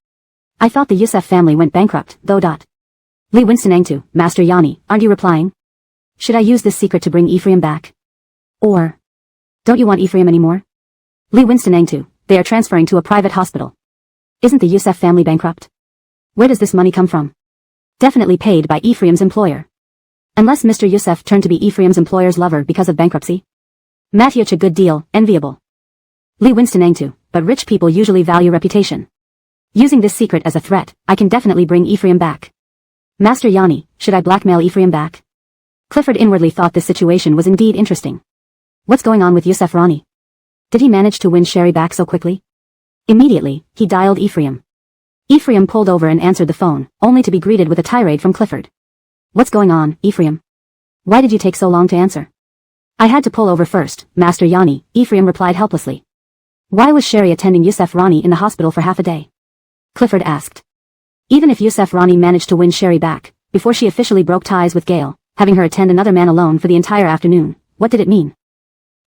I thought the Yusef family went bankrupt, though. Lee Winston-Engtu, Master Yanni, aren't you replying? Should I use this secret to bring Ephraim back? Or don't you want Ephraim anymore? Lee Winston-Engtu, they are transferring to a private hospital. Isn't the Yusef family bankrupt? Where does this money come from? Definitely paid by Ephraim's employer. Unless Mr. Yusef turned to be Ephraim's employer's lover because of bankruptcy. Matyuch a good deal, enviable. Lee Winston-Engtu, but rich people usually value reputation. Using this secret as a threat, I can definitely bring Ephraim back. Master Yanni, should I blackmail Ephraim back? Clifford inwardly thought this situation was indeed interesting. What's going on with Yusef Rani? Did he manage to win Sherry back so quickly? Immediately, he dialed Ephraim. Ephraim pulled over and answered the phone, only to be greeted with a tirade from Clifford. What's going on, Ephraim? Why did you take so long to answer? I had to pull over first, Master Yanni, Ephraim replied helplessly. Why was Sherry attending Yusef Rani in the hospital for half a day? Clifford asked. Even if Yusef Rani managed to win Sherry back, before she officially broke ties with Gale, having her attend another man alone for the entire afternoon, what did it mean?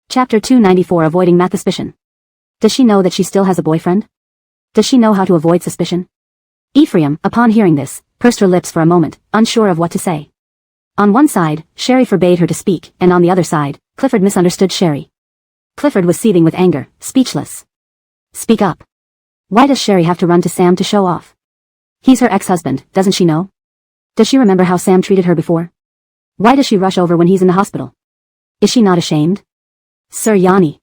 Chapter 294 Avoiding Suspicion. Does she know that she still has a boyfriend? Does she know how to avoid suspicion? Ephraim, upon hearing this, pursed her lips for a moment, unsure of what to say. On one side, Sherry forbade her to speak, and on the other side, Clifford misunderstood Sherry. Clifford was seething with anger, speechless. Speak up. Why does Sherry have to run to Sam to show off? He's her ex-husband, doesn't she know? Does she remember how Sam treated her before? Why does she rush over when he's in the hospital? Is she not ashamed? Sir Yanni.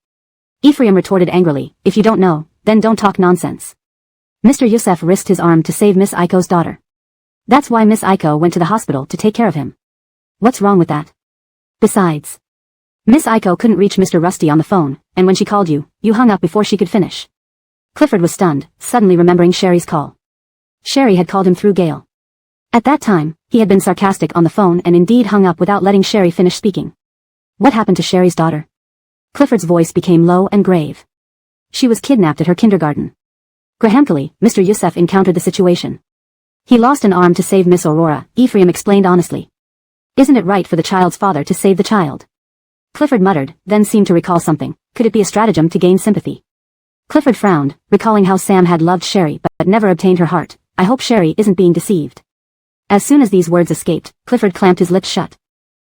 Ephraim retorted angrily, if you don't know, then don't talk nonsense. Mr. Yusef risked his arm to save Miss Aiko's daughter. That's why Miss Aiko went to the hospital to take care of him. What's wrong with that? Besides, Miss Aiko couldn't reach Mr. Rusty on the phone, and when she called you, you hung up before she could finish. Clifford was stunned, suddenly remembering Sherry's call. Sherry had called him through Gale. At that time, he had been sarcastic on the phone and indeed hung up without letting Sherry finish speaking. What happened to Sherry's daughter? Clifford's voice became low and grave. She was kidnapped at her kindergarten. Grahamically, Mr. Yusef encountered the situation. He lost an arm to save Miss Aurora, Ephraim explained honestly. Isn't it right for the child's father to save the child? Clifford muttered, then seemed to recall something. Could it be a stratagem to gain sympathy? Clifford frowned, recalling how Sam had loved Sherry but never obtained her heart. I hope Sherry isn't being deceived. As soon as these words escaped, Clifford clamped his lips shut.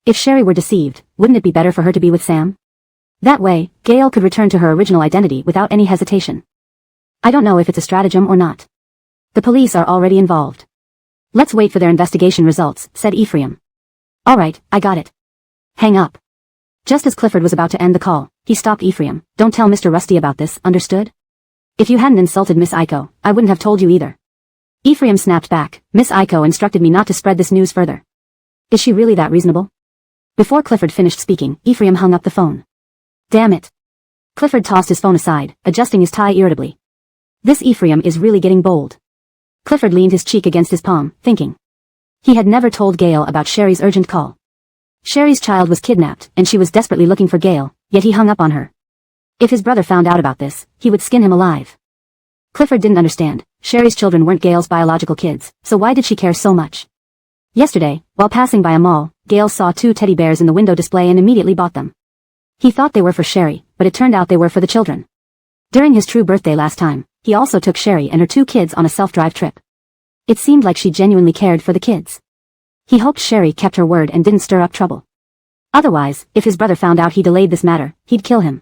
If Sherry were deceived, wouldn't it be better for her to be with Sam? That way, Gail could return to her original identity without any hesitation. I don't know if it's a stratagem or not. The police are already involved. Let's wait for their investigation results, said Ephraim. All right, I got it. Hang up. Just as Clifford was about to end the call, he stopped Ephraim. Don't tell Mr. Rusty about this, understood? If you hadn't insulted Miss Iko, I wouldn't have told you either. Ephraim snapped back. Miss Iko instructed me not to spread this news further. Is she really that reasonable? Before Clifford finished speaking, Ephraim hung up the phone. Damn it. Clifford tossed his phone aside, adjusting his tie irritably. This Ephraim is really getting bold. Clifford leaned his cheek against his palm, thinking. He had never told Gail about Sherry's urgent call. Sherry's child was kidnapped, and she was desperately looking for Gail, yet he hung up on her. If his brother found out about this, he would skin him alive. Clifford didn't understand. Sherry's children weren't Gail's biological kids, so why did she care so much? Yesterday, while passing by a mall, Gail saw 2 teddy bears in the window display and immediately bought them. He thought they were for Sherry, but it turned out they were for the children. During his true birthday last time, he also took Sherry and her 2 kids on a self-drive trip. It seemed like she genuinely cared for the kids. He hoped Sherry kept her word and didn't stir up trouble. Otherwise, if his brother found out he delayed this matter, he'd kill him.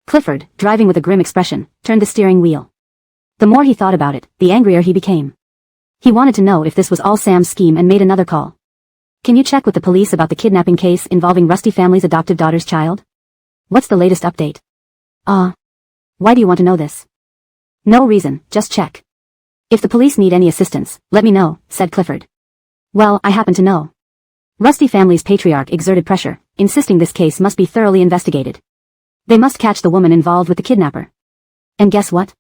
Clifford, driving with a grim expression, turned the steering wheel. The more he thought about it, the angrier he became. He wanted to know if this was all Sam's scheme and made another call. Can you check with the police about the kidnapping case involving Rusty family's adoptive daughter's child? What's the latest update? Why do you want to know this? No reason, just check. If the police need any assistance, let me know, said Clifford. Well, I happen to know. Rusty family's patriarch exerted pressure, insisting this case must be thoroughly investigated. They must catch the woman involved with the kidnapper. And guess what?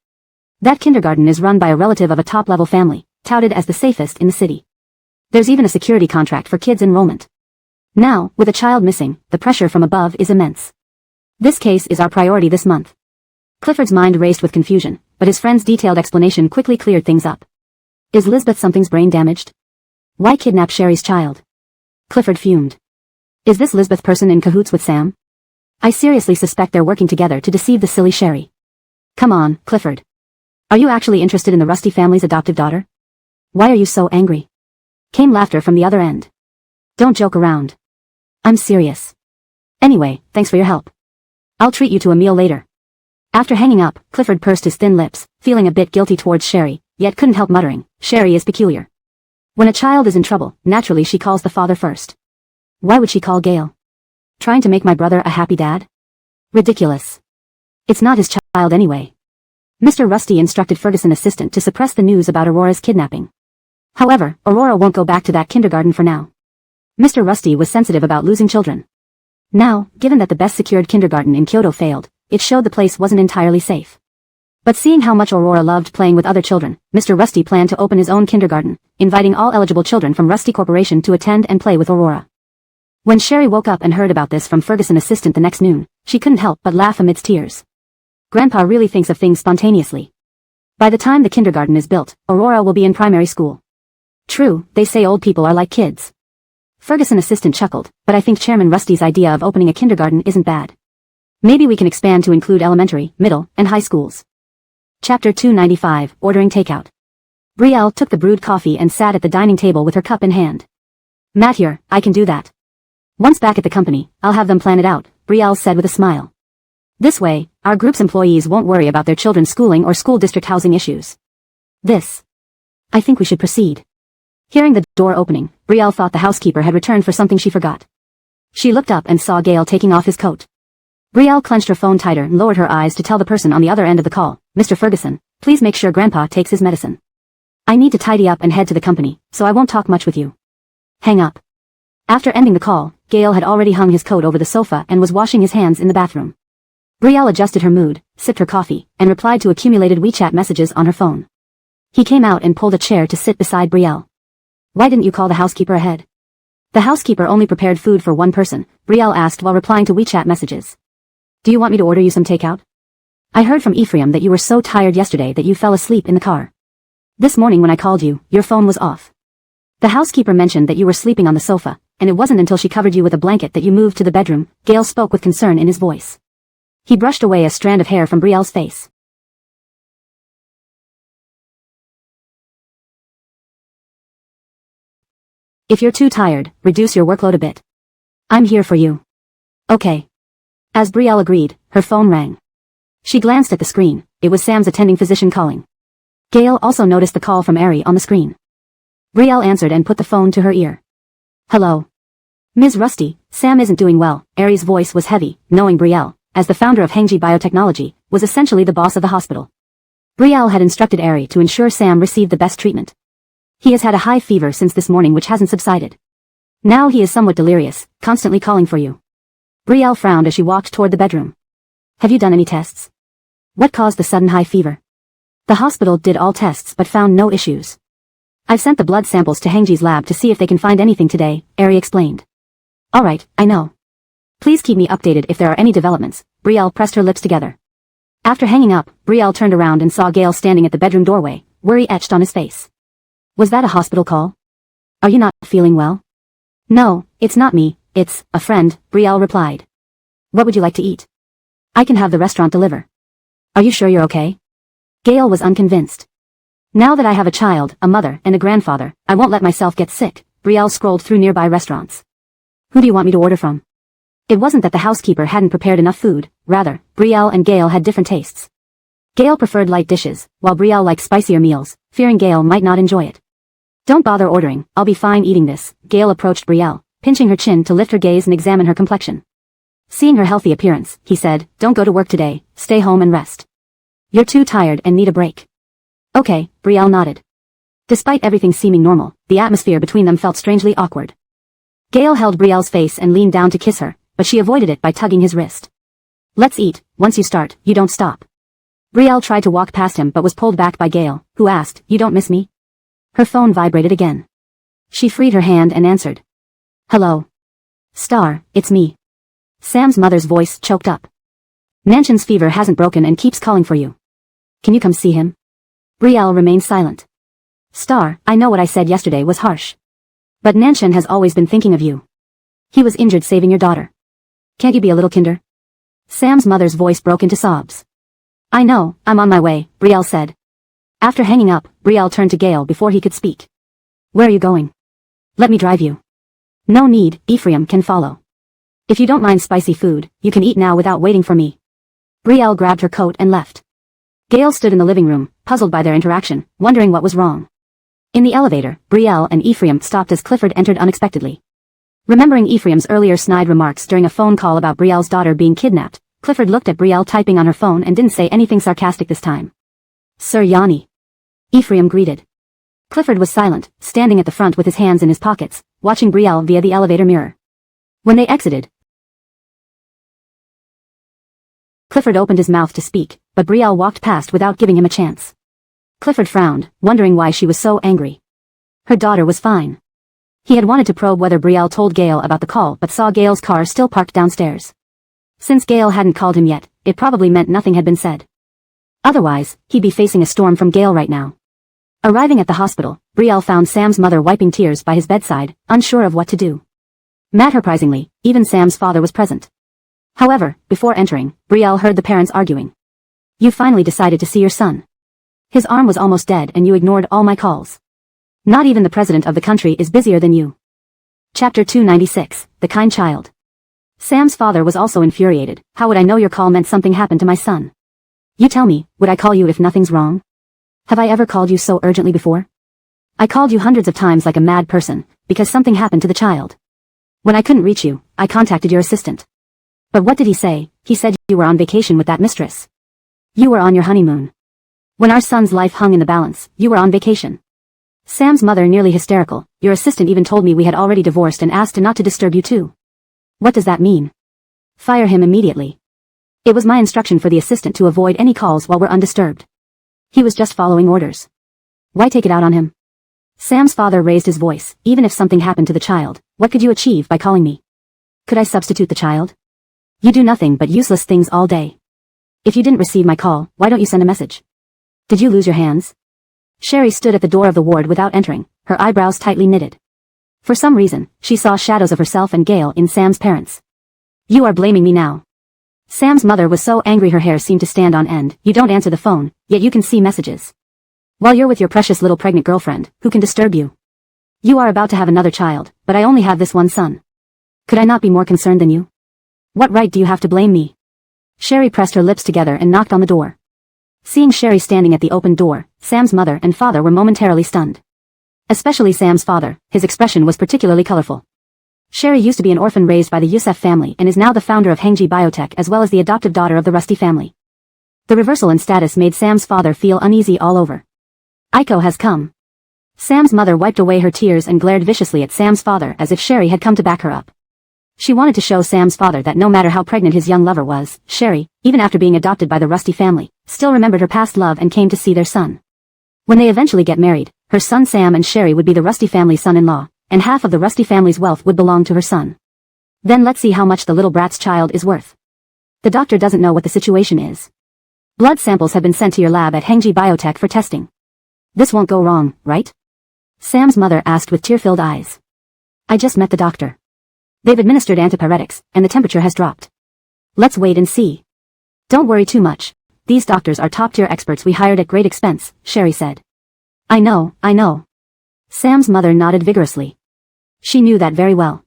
That kindergarten is run by a relative of a top-level family, touted as the safest in the city. There's even a security contract for kids' enrollment. Now, with a child missing, the pressure from above is immense. This case is our priority this month. Clifford's mind raced with confusion, but his friend's detailed explanation quickly cleared things up. Is Lisbeth something's brain damaged? Why kidnap Sherry's child? Clifford fumed. Is this Lisbeth person in cahoots with Sam? I seriously suspect they're working together to deceive the silly Sherry. Come on, Clifford. Are you actually interested in the Rusty family's adoptive daughter? Why are you so angry? Came laughter from the other end. Don't joke around. I'm serious. Anyway, thanks for your help. I'll treat you to a meal later. After hanging up, Clifford pursed his thin lips, feeling a bit guilty towards Sherry, yet couldn't help muttering, Sherry is peculiar. When a child is in trouble, naturally she calls the father first. Why would she call Gail? Trying to make my brother a happy dad? Ridiculous. It's not his child anyway. Mr. Rusty instructed Ferguson's assistant to suppress the news about Aurora's kidnapping. However, Aurora won't go back to that kindergarten for now. Mr. Rusty was sensitive about losing children. Now, given that the best secured kindergarten in Kyoto failed, it showed the place wasn't entirely safe. But seeing how much Aurora loved playing with other children, Mr. Rusty planned to open his own kindergarten, inviting all eligible children from Rusty Corporation to attend and play with Aurora. When Sherry woke up and heard about this from Ferguson's assistant the next noon, she couldn't help but laugh amidst tears. Grandpa really thinks of things spontaneously. By the time the kindergarten is built, Aurora will be in primary school. True, they say old people are like kids. Ferguson's assistant chuckled, but I think Chairman Rusty's idea of opening a kindergarten isn't bad. Maybe we can expand to include elementary, middle, and high schools. Chapter 295, Ordering Takeout. Brielle took the brewed coffee and sat at the dining table with her cup in hand. Matt here, I can do that. Once back at the company, I'll have them plan it out, Brielle said with a smile. This way, our group's employees won't worry about their children's schooling or school district housing issues. I think we should proceed. Hearing the door opening, Brielle thought the housekeeper had returned for something she forgot. She looked up and saw Gale taking off his coat. Brielle clenched her phone tighter and lowered her eyes to tell the person on the other end of the call, Mr. Ferguson, please make sure Grandpa takes his medicine. I need to tidy up and head to the company, so I won't talk much with you. Hang up. After ending the call, Gale had already hung his coat over the sofa and was washing his hands in the bathroom. Brielle adjusted her mood, sipped her coffee, and replied to accumulated WeChat messages on her phone. He came out and pulled a chair to sit beside Brielle. Why didn't you call the housekeeper ahead? The housekeeper only prepared food for one person, Brielle asked while replying to WeChat messages. Do you want me to order you some takeout? I heard from Ephraim that you were so tired yesterday that you fell asleep in the car. This morning when I called you, your phone was off. The housekeeper mentioned that you were sleeping on the sofa, and it wasn't until she covered you with a blanket that you moved to the bedroom. Gale spoke with concern in his voice. He brushed away a strand of hair from Brielle's face. If you're too tired, reduce your workload a bit. I'm here for you. Okay. As Brielle agreed, her phone rang. She glanced at the screen. It was Sam's attending physician calling. Gale also noticed the call from Ari on the screen. Brielle answered and put the phone to her ear. Hello. Ms. Rusty, Sam isn't doing well. Ari's voice was heavy, knowing Brielle, as the founder of Hengji Biotechnology, was essentially the boss of the hospital. Brielle had instructed Ari to ensure Sam received the best treatment. He has had a high fever since this morning which hasn't subsided. Now he is somewhat delirious, constantly calling for you. Brielle frowned as she walked toward the bedroom. Have you done any tests? What caused the sudden high fever? The hospital did all tests but found no issues. I've sent the blood samples to Hengji's lab to see if they can find anything today, Ari explained. Alright, I know. Please keep me updated if there are any developments. Brielle pressed her lips together. After hanging up, Brielle turned around and saw Gale standing at the bedroom doorway, worry etched on his face. Was that a hospital call? Are you not feeling well? No, it's not me, it's a friend, Brielle replied. What would you like to eat? I can have the restaurant deliver. Are you sure you're okay? Gale was unconvinced. Now that I have a child, a mother, and a grandfather, I won't let myself get sick. Brielle scrolled through nearby restaurants. Who do you want me to order from? It wasn't that the housekeeper hadn't prepared enough food, rather, Brielle and Gale had different tastes. Gale preferred light dishes, while Brielle liked spicier meals, fearing Gale might not enjoy it. Don't bother ordering, I'll be fine eating this. Gale approached Brielle, pinching her chin to lift her gaze and examine her complexion. Seeing her healthy appearance, he said, don't go to work today, stay home and rest. You're too tired and need a break. Okay, Brielle nodded. Despite everything seeming normal, the atmosphere between them felt strangely awkward. Gale held Brielle's face and leaned down to kiss her, but she avoided it by tugging his wrist. Let's eat, once you start, you don't stop. Brielle tried to walk past him but was pulled back by Gale, who asked, you don't miss me? Her phone vibrated again. She freed her hand and answered. Hello. Star, it's me. Sam's mother's voice choked up. Nanshan's fever hasn't broken and keeps calling for you. Can you come see him? Brielle remained silent. Star, I know what I said yesterday was harsh. But Nanshan has always been thinking of you. He was injured saving your daughter. Can't you be a little kinder? Sam's mother's voice broke into sobs. I know, I'm on my way, Brielle said. After hanging up, Brielle turned to Gale before he could speak. Where are you going? Let me drive you. No need, Ephraim can follow. If you don't mind spicy food, you can eat now without waiting for me. Brielle grabbed her coat and left. Gale stood in the living room, puzzled by their interaction, wondering what was wrong. In the elevator, Brielle and Ephraim stopped as Clifford entered unexpectedly. Remembering Ephraim's earlier snide remarks during a phone call about Brielle's daughter being kidnapped, Clifford looked at Brielle typing on her phone and didn't say anything sarcastic this time. Sir Yanni. Ephraim greeted. Clifford was silent, standing at the front with his hands in his pockets, watching Brielle via the elevator mirror. When they exited, Clifford opened his mouth to speak, but Brielle walked past without giving him a chance. Clifford frowned, wondering why she was so angry. Her daughter was fine. He had wanted to probe whether Brielle told Gale about the call but saw Gale's car still parked downstairs. Since Gale hadn't called him yet, it probably meant nothing had been said. Otherwise, he'd be facing a storm from Gale right now. Arriving at the hospital, Brielle found Sam's mother wiping tears by his bedside, unsure of what to do. Not surprisingly, even Sam's father was present. However, before entering, Brielle heard the parents arguing. You finally decided to see your son. His arm was almost dead and you ignored all my calls. Not even the president of the country is busier than you. Chapter 296, The Kind Child. Sam's father was also infuriated. How would I know your call meant something happened to my son? You tell me, would I call you if nothing's wrong? Have I ever called you so urgently before? I called you hundreds of times like a mad person, because something happened to the child. When I couldn't reach you, I contacted your assistant. But what did he say? He said you were on vacation with that mistress. You were on your honeymoon. When our son's life hung in the balance, you were on vacation. Sam's mother nearly hysterical. Your assistant even told me we had already divorced and asked not to disturb you too. What does that mean? Fire him immediately. It was my instruction for the assistant to avoid any calls while we're undisturbed. He was just following orders. Why take it out on him? Sam's father raised his voice. Even if something happened to the child, what could you achieve by calling me? Could I substitute the child? You do nothing but useless things all day. If you didn't receive my call, why don't you send a message? Did you lose your hands? Sherry stood at the door of the ward without entering, her eyebrows tightly knitted. For some reason, she saw shadows of herself and Gail in Sam's parents. You are blaming me now. Sam's mother was so angry her hair seemed to stand on end. You don't answer the phone, yet you can see messages. While you're with your precious little pregnant girlfriend, who can disturb you? You are about to have another child, but I only have this one son. Could I not be more concerned than you? What right do you have to blame me? Sherry pressed her lips together and knocked on the door. Seeing Sherry standing at the open door, Sam's mother and father were momentarily stunned. Especially Sam's father, his expression was particularly colorful. Sherry used to be an orphan raised by the Youssef family and is now the founder of Hengji Biotech as well as the adoptive daughter of the Rusty family. The reversal in status made Sam's father feel uneasy all over. Aiko has come. Sam's mother wiped away her tears and glared viciously at Sam's father as if Sherry had come to back her up. She wanted to show Sam's father that no matter how pregnant his young lover was, Sherry, even after being adopted by the Rusty family, still remembered her past love and came to see their son. When they eventually get married, her son Sam and Sherry would be the Rusty family's son-in-law, and half of the Rusty family's wealth would belong to her son. Then let's see how much the little brat's child is worth. The doctor doesn't know what the situation is. Blood samples have been sent to your lab at Hengji Biotech for testing. This won't go wrong, right? Sam's mother asked with tear-filled eyes. I just met the doctor. They've administered antipyretics, and the temperature has dropped. Let's wait and see. Don't worry too much. These doctors are top-tier experts we hired at great expense, Sherry said. I know. Sam's mother nodded vigorously. She knew that very well.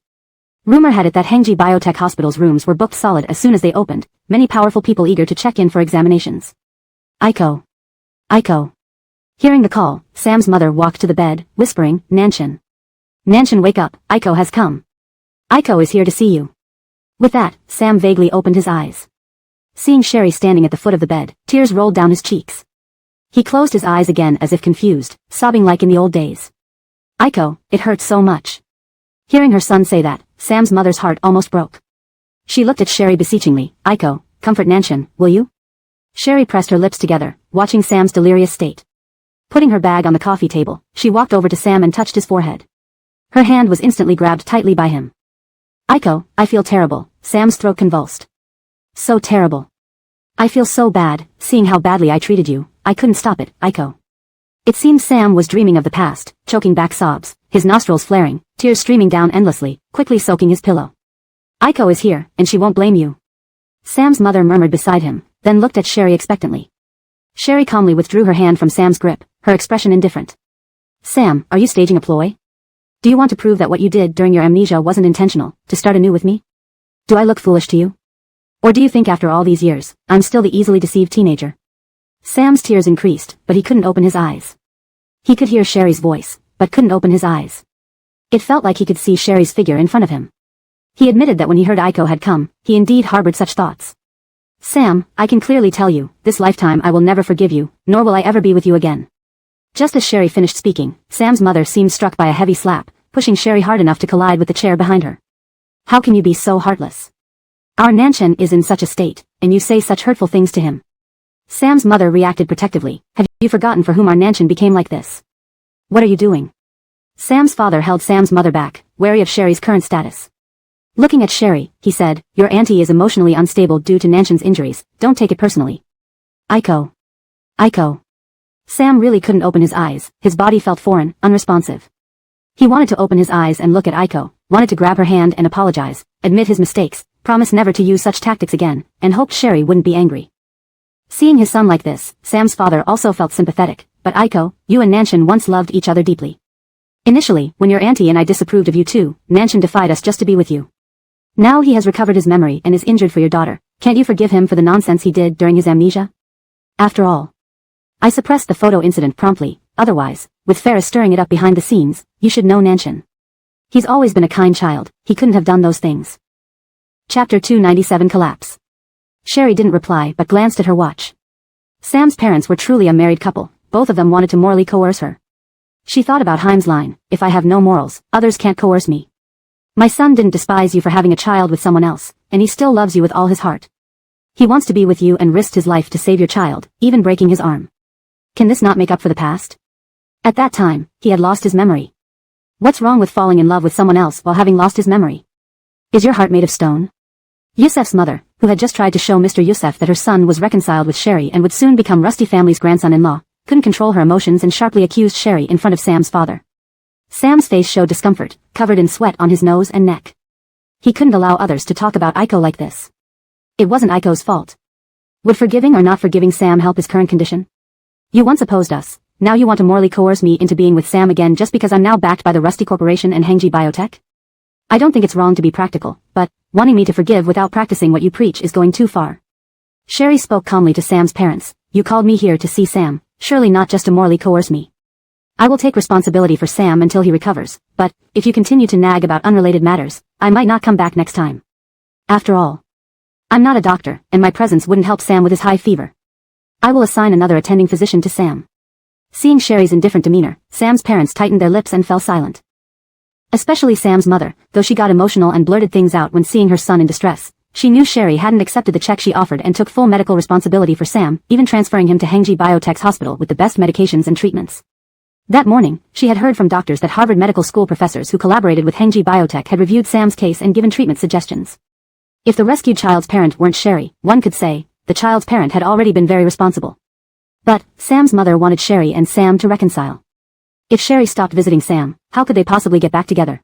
Rumor had it that Hengji Biotech Hospital's rooms were booked solid as soon as they opened, many powerful people eager to check in for examinations. Aiko. Hearing the call, Sam's mother walked to the bed, whispering, Nanshin. Nanshin, wake up, Aiko has come. Aiko is here to see you. With that, Sam vaguely opened his eyes. Seeing Sherry standing at the foot of the bed, tears rolled down his cheeks. He closed his eyes again as if confused, sobbing like in the old days. Aiko, it hurts so much. Hearing her son say that, Sam's mother's heart almost broke. She looked at Sherry beseechingly. Aiko, comfort Nanshin, will you? Sherry pressed her lips together, watching Sam's delirious state. Putting her bag on the coffee table, she walked over to Sam and touched his forehead. Her hand was instantly grabbed tightly by him. Aiko, I feel terrible, Sam's throat convulsed. So terrible. I feel so bad, seeing how badly I treated you, I couldn't stop it, Aiko. It seemed Sam was dreaming of the past, choking back sobs, his nostrils flaring, tears streaming down endlessly, quickly soaking his pillow. Aiko is here, and she won't blame you. Sam's mother murmured beside him, then looked at Sherry expectantly. Sherry calmly withdrew her hand from Sam's grip, her expression indifferent. Sam, are you staging a ploy? Do you want to prove that what you did during your amnesia wasn't intentional, to start anew with me? Do I look foolish to you? Or do you think after all these years, I'm still the easily deceived teenager? Sam's tears increased, but he couldn't open his eyes. He could hear Sherry's voice, but couldn't open his eyes. It felt like he could see Sherry's figure in front of him. He admitted that when he heard Aiko had come, he indeed harbored such thoughts. Sam, I can clearly tell you, this lifetime I will never forgive you, nor will I ever be with you again. Just as Sherry finished speaking, Sam's mother seemed struck by a heavy slap, pushing Sherry hard enough to collide with the chair behind her. How can you be so heartless? Our Nanshin is in such a state, and you say such hurtful things to him. Sam's mother reacted protectively. Have you forgotten for whom our Nanshin became like this? What are you doing? Sam's father held Sam's mother back, wary of Sherry's current status. Looking at Sherry, he said, your auntie is emotionally unstable due to Nanshin's injuries, don't take it personally. Aiko. Sam really couldn't open his eyes, his body felt foreign, unresponsive. He wanted to open his eyes and look at Aiko, wanted to grab her hand and apologize, admit his mistakes, promise never to use such tactics again, and hoped Sherry wouldn't be angry. Seeing his son like this, Sam's father also felt sympathetic, but Aiko, you and Nanshin once loved each other deeply. Initially, when your auntie and I disapproved of you too, Nanshin defied us just to be with you. Now he has recovered his memory and is injured for your daughter. Can't you forgive him for the nonsense he did during his amnesia? After all, I suppressed the photo incident promptly, otherwise, with Ferris stirring it up behind the scenes, you should know Nanshin. He's always been a kind child, he couldn't have done those things. Chapter 297 Collapse. Sherry didn't reply but glanced at her watch. Sam's parents were truly a married couple, both of them wanted to morally coerce her. She thought about Haim's line, if I have no morals, others can't coerce me. My son didn't despise you for having a child with someone else, and he still loves you with all his heart. He wants to be with you and risked his life to save your child, even breaking his arm. Can this not make up for the past? At that time, he had lost his memory. What's wrong with falling in love with someone else while having lost his memory? Is your heart made of stone? Youssef's mother, who had just tried to show Mr. Youssef that her son was reconciled with Sherry and would soon become Rusty family's grandson-in-law, couldn't control her emotions and sharply accused Sherry in front of Sam's father. Sam's face showed discomfort, covered in sweat on his nose and neck. He couldn't allow others to talk about Aiko like this. It wasn't Aiko's fault. Would forgiving or not forgiving Sam help his current condition? You once opposed us, now you want to morally coerce me into being with Sam again just because I'm now backed by the Rusty Corporation and Hengji Biotech? I don't think it's wrong to be practical, but wanting me to forgive without practicing what you preach is going too far. Sherry spoke calmly to Sam's parents. You called me here to see Sam, surely not just to morally coerce me. I will take responsibility for Sam until he recovers, but if you continue to nag about unrelated matters, I might not come back next time. After all, I'm not a doctor, and my presence wouldn't help Sam with his high fever. I will assign another attending physician to Sam. Seeing Sherry's indifferent demeanor, Sam's parents tightened their lips and fell silent. Especially Sam's mother, though she got emotional and blurted things out when seeing her son in distress. She knew Sherry hadn't accepted the check she offered and took full medical responsibility for Sam, even transferring him to Hengji Biotech's hospital with the best medications and treatments. That morning, she had heard from doctors that Harvard Medical School professors who collaborated with Hengji Biotech had reviewed Sam's case and given treatment suggestions. If the rescued child's parent weren't Sherry, one could say, the child's parent had already been very responsible. But, Sam's mother wanted Sherry and Sam to reconcile. If Sherry stopped visiting Sam, how could they possibly get back together?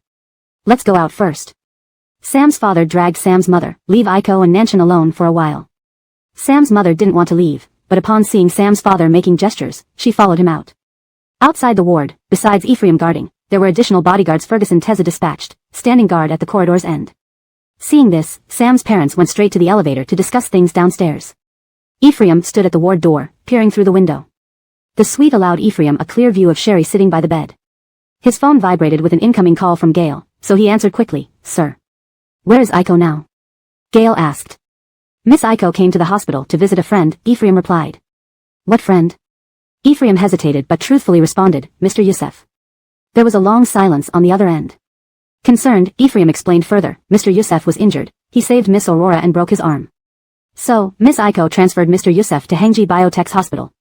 Let's go out first. Sam's father dragged Sam's mother, leave Aiko and Nanshan alone for a while. Sam's mother didn't want to leave, but upon seeing Sam's father making gestures, she followed him out. Outside the ward, besides Ephraim guarding, there were additional bodyguards Ferguson Teza dispatched, standing guard at the corridor's end. Seeing this, Sam's parents went straight to the elevator to discuss things downstairs. Ephraim stood at the ward door, peering through the window. The suite allowed Ephraim a clear view of Sherry sitting by the bed. His phone vibrated with an incoming call from Gail, so he answered quickly, Sir. Where is Aiko now? Gail asked. Miss Aiko came to the hospital to visit a friend, Ephraim replied. What friend? Ephraim hesitated but truthfully responded, Mr. Youssef. There was a long silence on the other end. Concerned, Ephraim explained further, Mr. Youssef was injured, he saved Miss Aurora and broke his arm. So, Miss Aiko transferred Mr. Youssef to Hengji Biotech's hospital.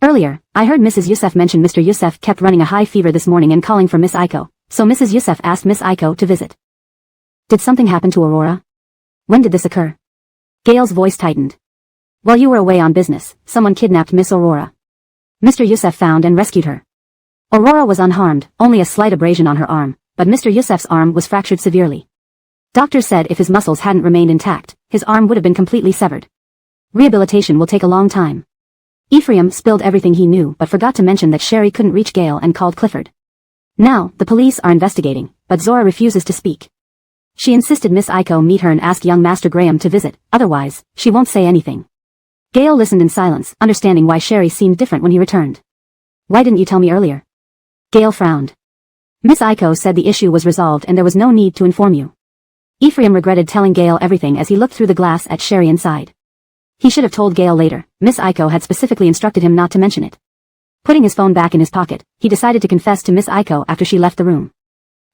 Earlier, I heard Mrs. Youssef mention Mr. Youssef kept running a high fever this morning and calling for Miss Aiko, so Mrs. Youssef asked Miss Aiko to visit. Did something happen to Aurora? When did this occur? Gail's voice tightened. While you were away on business, someone kidnapped Miss Aurora. Mr. Youssef found and rescued her. Aurora was unharmed, only a slight abrasion on her arm, but Mr. Youssef's arm was fractured severely. Doctors said if his muscles hadn't remained intact, his arm would have been completely severed. Rehabilitation will take a long time. Ephraim spilled everything he knew but forgot to mention that Sherry couldn't reach Gail and called Clifford. Now, the police are investigating, but Zora refuses to speak. She insisted Miss Aiko meet her and ask young Master Graham to visit, otherwise, she won't say anything. Gail listened in silence, understanding why Sherry seemed different when he returned. Why didn't you tell me earlier? Gail frowned. Miss Aiko said the issue was resolved and there was no need to inform you. Ephraim regretted telling Gail everything as he looked through the glass at Sherry inside. He should have told Gail later. Miss Aiko had specifically instructed him not to mention it. Putting his phone back in his pocket, he decided to confess to Miss Aiko after she left the room.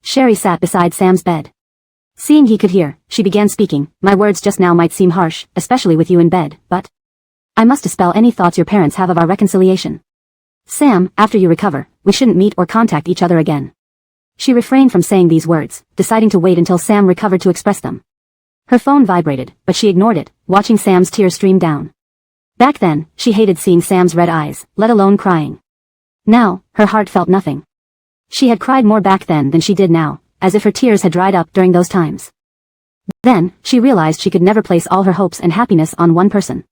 Sherry sat beside Sam's bed. Seeing he could hear, she began speaking. My words just now might seem harsh, especially with you in bed, but I must dispel any thoughts your parents have of our reconciliation. Sam, after you recover, we shouldn't meet or contact each other again. She refrained from saying these words, deciding to wait until Sam recovered to express them. Her phone vibrated, but she ignored it, watching Sam's tears stream down. Back then, she hated seeing Sam's red eyes, let alone crying. Now, her heart felt nothing. She had cried more back then than she did now, as if her tears had dried up during those times. Then, she realized she could never place all her hopes and happiness on one person.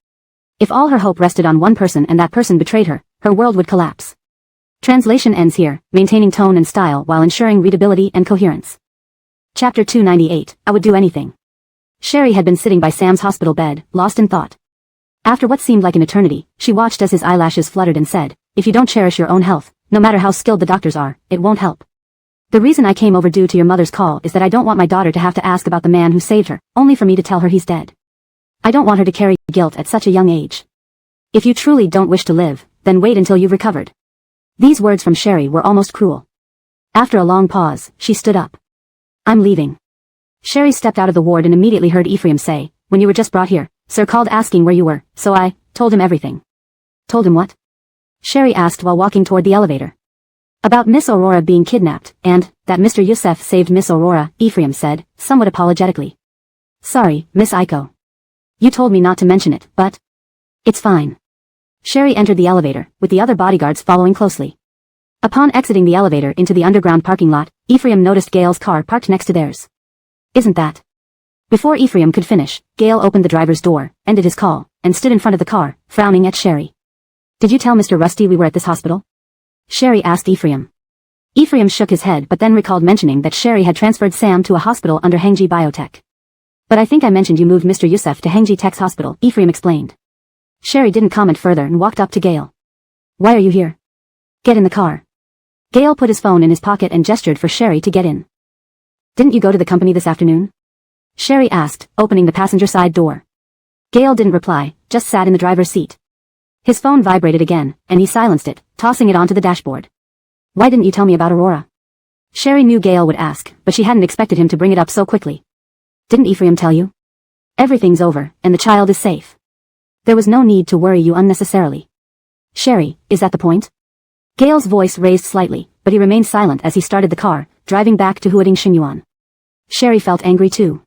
If all her hope rested on one person and that person betrayed her, her world would collapse. Translation ends here, maintaining tone and style while ensuring readability and coherence. Chapter 298, I would do anything. Sherry had been sitting by Sam's hospital bed, lost in thought. After what seemed like an eternity, she watched as his eyelashes fluttered and said, if you don't cherish your own health, no matter how skilled the doctors are, it won't help. The reason I came overdue to your mother's call is that I don't want my daughter to have to ask about the man who saved her, only for me to tell her he's dead. I don't want her to carry guilt at such a young age. If you truly don't wish to live, then wait until you've recovered. These words from Sherry were almost cruel. After a long pause, she stood up. I'm leaving. Sherry stepped out of the ward and immediately heard Ephraim say, when you were just brought here, Sir called asking where you were, so I told him everything. Told him what? Sherry asked while walking toward the elevator. About Miss Aurora being kidnapped, and that Mr. Youssef saved Miss Aurora, Ephraim said, somewhat apologetically. Sorry, Miss Aiko. You told me not to mention it, but it's fine. Sherry entered the elevator, with the other bodyguards following closely. Upon exiting the elevator into the underground parking lot, Ephraim noticed Gail's car parked next to theirs. Isn't that? Before Ephraim could finish, Gail opened the driver's door, ended his call, and stood in front of the car, frowning at Sherry. Did you tell Mr. Rusty we were at this hospital? Sherry asked Ephraim. Ephraim shook his head but then recalled mentioning that Sherry had transferred Sam to a hospital under Hengji Biotech. But I think I mentioned you moved Mr. Youssef to Hengji Tech's hospital, Ephraim explained. Sherry didn't comment further and walked up to Gail. Why are you here? Get in the car. Gail put his phone in his pocket and gestured for Sherry to get in. Didn't you go to the company this afternoon? Sherry asked, opening the passenger side door. Gail didn't reply, just sat in the driver's seat. His phone vibrated again, and he silenced it, tossing it onto the dashboard. Why didn't you tell me about Aurora? Sherry knew Gail would ask, but she hadn't expected him to bring it up so quickly. Didn't Ephraim tell you? Everything's over, and the child is safe. There was no need to worry you unnecessarily. Sherry, is that the point? Gail's voice raised slightly, but he remained silent as he started the car, driving back to Huading Xinyuan. Sherry felt angry too.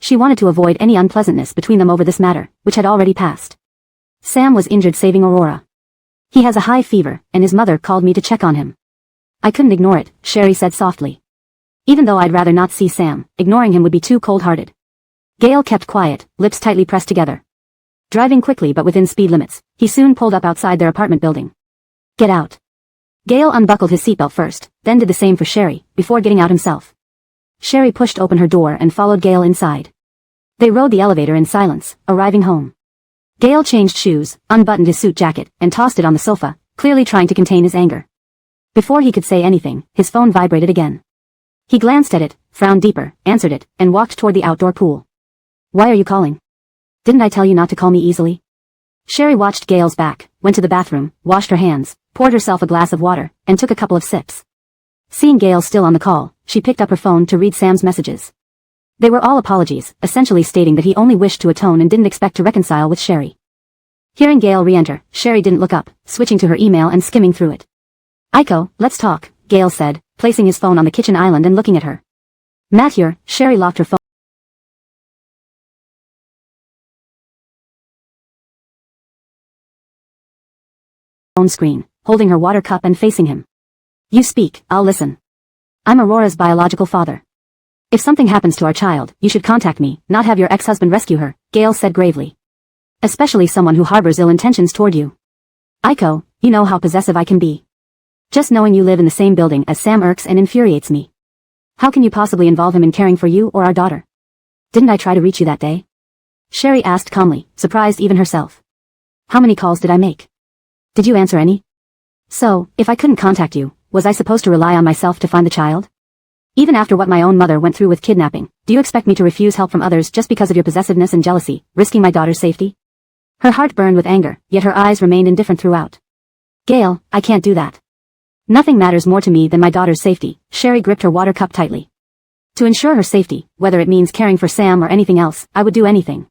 She wanted to avoid any unpleasantness between them over this matter, which had already passed. Sam was injured saving Aurora. He has a high fever, and his mother called me to check on him. I couldn't ignore it, Sherry said softly. Even though I'd rather not see Sam, ignoring him would be too cold-hearted. Gail kept quiet, lips tightly pressed together. Driving quickly but within speed limits, he soon pulled up outside their apartment building. Get out. Gail unbuckled his seatbelt first, then did the same for Sherry, before getting out himself. Sherry pushed open her door and followed Gail inside. They rode the elevator in silence, arriving home. Gail changed shoes, unbuttoned his suit jacket, and tossed it on the sofa, clearly trying to contain his anger. Before he could say anything, his phone vibrated again. He glanced at it, frowned deeper, answered it, and walked toward the outdoor pool. Why are you calling? Didn't I tell you not to call me easily? Sherry watched Gail's back, went to the bathroom, washed her hands, poured herself a glass of water, and took a couple of sips. Seeing Gail still on the call, she picked up her phone to read Sam's messages. They were all apologies, essentially stating that he only wished to atone and didn't expect to reconcile with Sherry. Hearing Gail re-enter, Sherry didn't look up, switching to her email and skimming through it. Aiko, let's talk, Gail said, placing his phone on the kitchen island and looking at her. Matt here, Sherry locked her phone screen, holding her water cup and facing him. You speak, I'll listen. I'm Aurora's biological father. If something happens to our child, you should contact me, not have your ex-husband rescue her, Gail said gravely. Especially someone who harbors ill intentions toward you. Aiko, you know how possessive I can be. Just knowing you live in the same building as Sam irks and infuriates me. How can you possibly involve him in caring for you or our daughter? Didn't I try to reach you that day? Sherry asked calmly, surprised even herself. How many calls did I make? Did you answer any? So, if I couldn't contact you, was I supposed to rely on myself to find the child? Even after what my own mother went through with kidnapping, do you expect me to refuse help from others just because of your possessiveness and jealousy, risking my daughter's safety? Her heart burned with anger, yet her eyes remained indifferent throughout. Gail, I can't do that. Nothing matters more to me than my daughter's safety, Sherry gripped her water cup tightly. To ensure her safety, whether it means caring for Sam or anything else, I would do anything.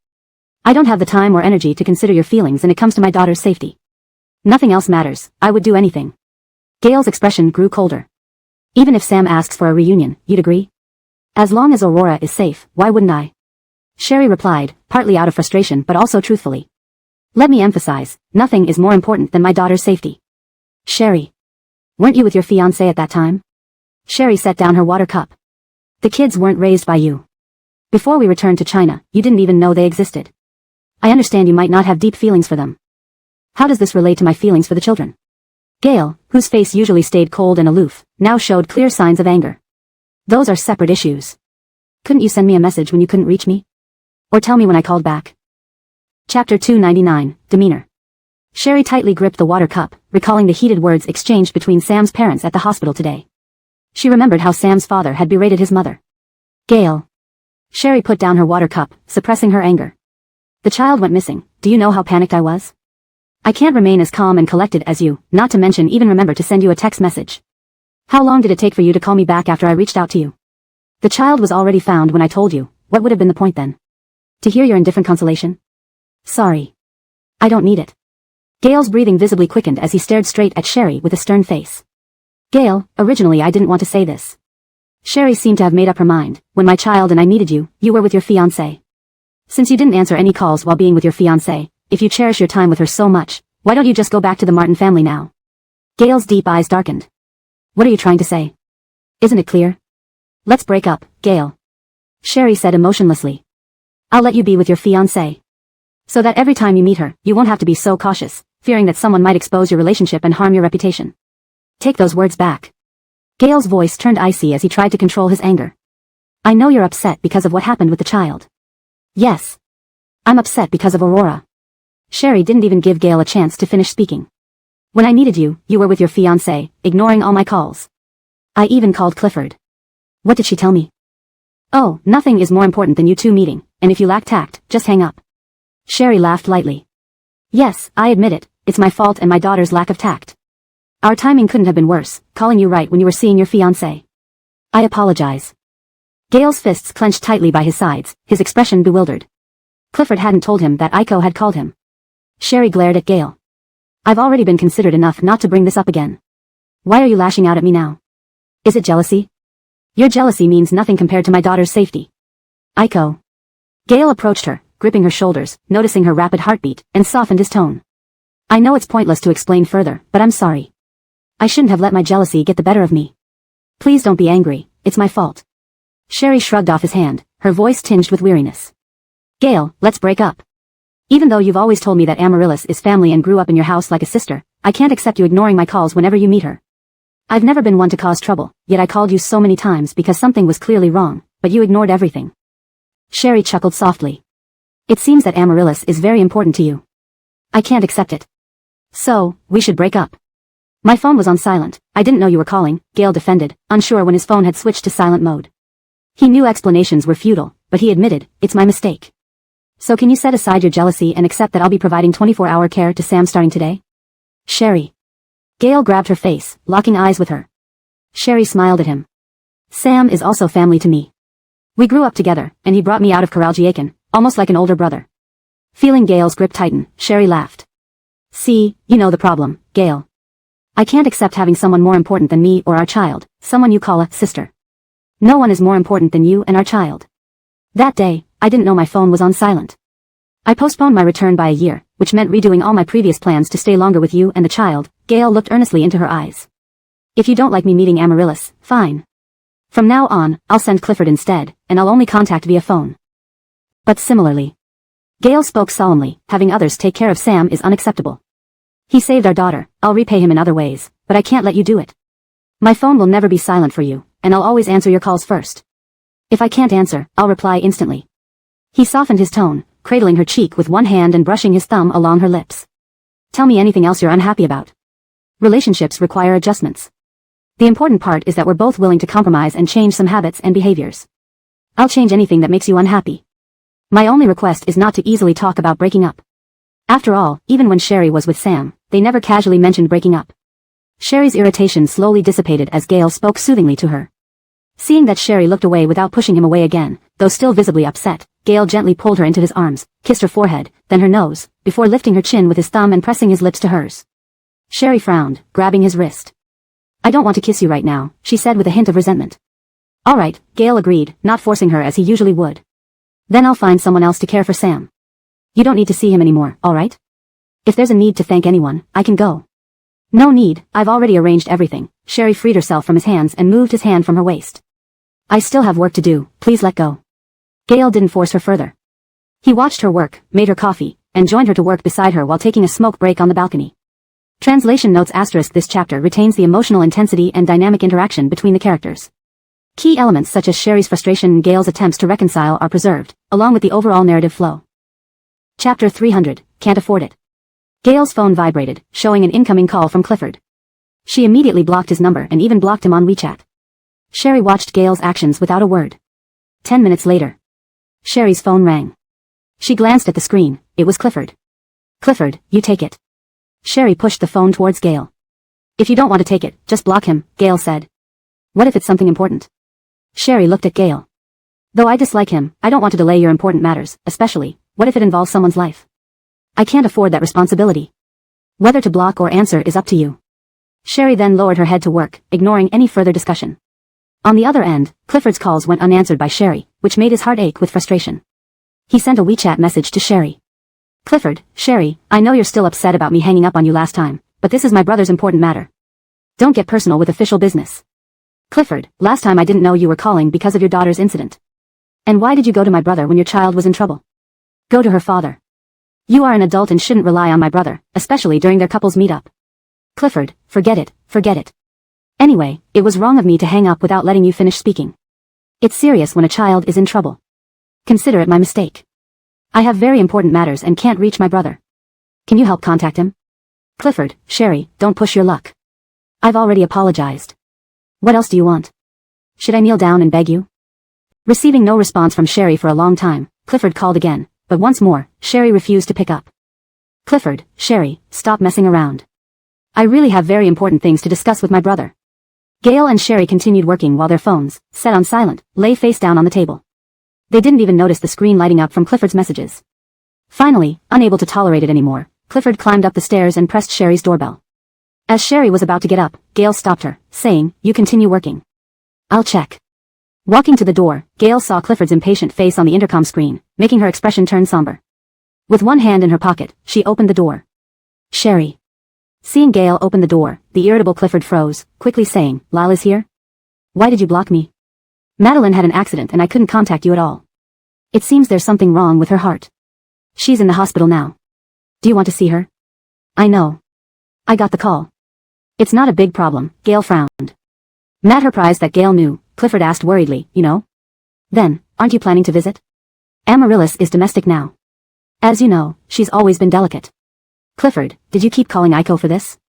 I don't have the time or energy to consider your feelings when it comes to my daughter's safety. Nothing else matters, I would do anything. Gail's expression grew colder. Even if Sam asks for a reunion, you'd agree? As long as Aurora is safe, why wouldn't I? Sherry replied, partly out of frustration but also truthfully. Let me emphasize, nothing is more important than my daughter's safety. Sherry. Weren't you with your fiancé at that time? Sherry set down her water cup. The kids weren't raised by you. Before we returned to China, you didn't even know they existed. I understand you might not have deep feelings for them. How does this relate to my feelings for the children? Gail, whose face usually stayed cold and aloof, now showed clear signs of anger. Those are separate issues. Couldn't you send me a message when you couldn't reach me? Or tell me when I called back? Chapter 299, Demeanor. Sherry tightly gripped the water cup, recalling the heated words exchanged between Sam's parents at the hospital today. She remembered how Sam's father had berated his mother. Gail. Sherry put down her water cup, suppressing her anger. The child went missing. Do you know how panicked I was? I can't remain as calm and collected as you, not to mention even remember to send you a text message. How long did it take for you to call me back after I reached out to you? The child was already found when I told you. What would have been the point then? To hear your indifferent consolation? Sorry. I don't need it. Gail's breathing visibly quickened as he stared straight at Sherry with a stern face. Gail, originally I didn't want to say this. Sherry seemed to have made up her mind. When my child and I needed you, you were with your fiancé. Since you didn't answer any calls while being with your fiancé, if you cherish your time with her so much, Why don't you just go back to the Martin family now? Gail's deep eyes darkened. What are you trying to say? Isn't it clear? Let's break up, Gail. Sherry said emotionlessly. I'll let you be with your fiancé. So that every time you meet her, you won't have to be so cautious, fearing that someone might expose your relationship and harm your reputation. Take those words back. Gail's voice turned icy as he tried to control his anger. I know you're upset because of what happened with the child. Yes. I'm upset because of Aurora. Sherry didn't even give Gail a chance to finish speaking. When I needed you, you were with your fiancé, ignoring all my calls. I even called Clifford. What did she tell me? Oh, nothing is more important than you two meeting, and if you lack tact, just hang up. Sherry laughed lightly. Yes, I admit it, it's my fault and my daughter's lack of tact. Our timing couldn't have been worse, calling you right when you were seeing your fiancé. I apologize. Gail's fists clenched tightly by his sides, his expression bewildered. Clifford hadn't told him that Aiko had called him. Sherry glared at Gail. I've already been considered enough not to bring this up again. Why are you lashing out at me now? Is it jealousy? Your jealousy means nothing compared to my daughter's safety. Aiko. Gail approached her, gripping her shoulders, noticing her rapid heartbeat, and softened his tone. I know it's pointless to explain further, but I'm sorry. I shouldn't have let my jealousy get the better of me. Please don't be angry, it's my fault. Sherry shrugged off his hand, her voice tinged with weariness. Gail, let's break up. Even though you've always told me that Amaryllis is family and grew up in your house like a sister, I can't accept you ignoring my calls whenever you meet her. I've never been one to cause trouble, yet I called you so many times because something was clearly wrong, but you ignored everything. Sherry chuckled softly. It seems that Amaryllis is very important to you. I can't accept it. So, we should break up. My phone was on silent, I didn't know you were calling, Gail defended, unsure when his phone had switched to silent mode. He knew explanations were futile, but he admitted, it's my mistake. So can you set aside your jealousy and accept that I'll be providing 24-hour care to Sam starting today? Sherry. Gail grabbed her face, locking eyes with her. Sherry smiled at him. Sam is also family to me. We grew up together, and he brought me out of Karaljiakan, almost like an older brother. Feeling Gail's grip tighten, Sherry laughed. See, you know the problem, Gail. I can't accept having someone more important than me or our child, someone you call a sister. No one is more important than you and our child. That day, I didn't know my phone was on silent. I postponed my return by a year, which meant redoing all my previous plans to stay longer with you and the child. Gail looked earnestly into her eyes. If you don't like me meeting Amaryllis, fine. From now on, I'll send Clifford instead, and I'll only contact via phone. But similarly. Gail spoke solemnly, having others take care of Sam is unacceptable. He saved our daughter, I'll repay him in other ways, but I can't let you do it. My phone will never be silent for you, and I'll always answer your calls first. If I can't answer, I'll reply instantly. He softened his tone, cradling her cheek with one hand and brushing his thumb along her lips. Tell me anything else you're unhappy about. Relationships require adjustments. The important part is that we're both willing to compromise and change some habits and behaviors. I'll change anything that makes you unhappy. My only request is not to easily talk about breaking up. After all, even when Sherry was with Sam, they never casually mentioned breaking up. Sherry's irritation slowly dissipated as Gail spoke soothingly to her. Seeing that Sherry looked away without pushing him away again, though still visibly upset, Gail gently pulled her into his arms, kissed her forehead, then her nose, before lifting her chin with his thumb and pressing his lips to hers. Sherry frowned, grabbing his wrist. I don't want to kiss you right now, she said with a hint of resentment. All right, Gail agreed, not forcing her as he usually would. Then I'll find someone else to care for Sam. You don't need to see him anymore, all right? If there's a need to thank anyone, I can go. No need, I've already arranged everything. Sherry freed herself from his hands and moved his hand from her waist. I still have work to do, please let go. Gail didn't force her further. He watched her work, made her coffee, and joined her to work beside her while taking a smoke break on the balcony. Translation notes *. This chapter retains the emotional intensity and dynamic interaction between the characters. Key elements such as Sherry's frustration and Gail's attempts to reconcile are preserved, along with the overall narrative flow. Chapter 300, Can't Afford It. Gail's phone vibrated, showing an incoming call from Clifford. She immediately blocked his number and even blocked him on WeChat. Sherry watched Gail's actions without a word. 10 minutes later. Sherry's phone rang. She glanced at the screen, it was Clifford. Clifford, you take it. Sherry pushed the phone towards Gail. If you don't want to take it, just block him, Gail said. What if it's something important? Sherry looked at Gail. Though I dislike him, I don't want to delay your important matters, especially, what if it involves someone's life? I can't afford that responsibility. Whether to block or answer is up to you. Sherry then lowered her head to work, ignoring any further discussion. On the other end, Clifford's calls went unanswered by Sherry, which made his heart ache with frustration. He sent a WeChat message to Sherry. Clifford, Sherry, I know you're still upset about me hanging up on you last time, but this is my brother's important matter. Don't get personal with official business. Clifford, last time I didn't know you were calling because of your daughter's incident. And why did you go to my brother when your child was in trouble? Go to her father. You are an adult and shouldn't rely on my brother, especially during their couple's meetup. Clifford, forget it, forget it. Anyway, it was wrong of me to hang up without letting you finish speaking. It's serious when a child is in trouble. Consider it my mistake. I have very important matters and can't reach my brother. Can you help contact him? Clifford, Sherry, don't push your luck. I've already apologized. What else do you want? Should I kneel down and beg you? Receiving no response from Sherry for a long time, Clifford called again, but once more, Sherry refused to pick up. Clifford, Sherry, stop messing around. I really have very important things to discuss with my brother. Gail and Sherry continued working while their phones, set on silent, lay face down on the table. They didn't even notice the screen lighting up from Clifford's messages. Finally, unable to tolerate it anymore, Clifford climbed up the stairs and pressed Sherry's doorbell. As Sherry was about to get up, Gail stopped her, saying, "You continue working. I'll check." Walking to the door, Gail saw Clifford's impatient face on the intercom screen, making her expression turn somber. With one hand in her pocket, she opened the door. Sherry. Seeing Gail open the door, the irritable Clifford froze, quickly saying, "Lyle is here? Why did you block me? Madeline had an accident and I couldn't contact you at all. It seems there's something wrong with her heart. She's in the hospital now. Do you want to see her?" "I know. I got the call." "It's not a big problem," Gail frowned. Not surprised that Gail knew, Clifford asked worriedly, "You know? Then, aren't you planning to visit? Amaryllis is domestic now. As you know, she's always been delicate." "Clifford, did you keep calling Iko for this?"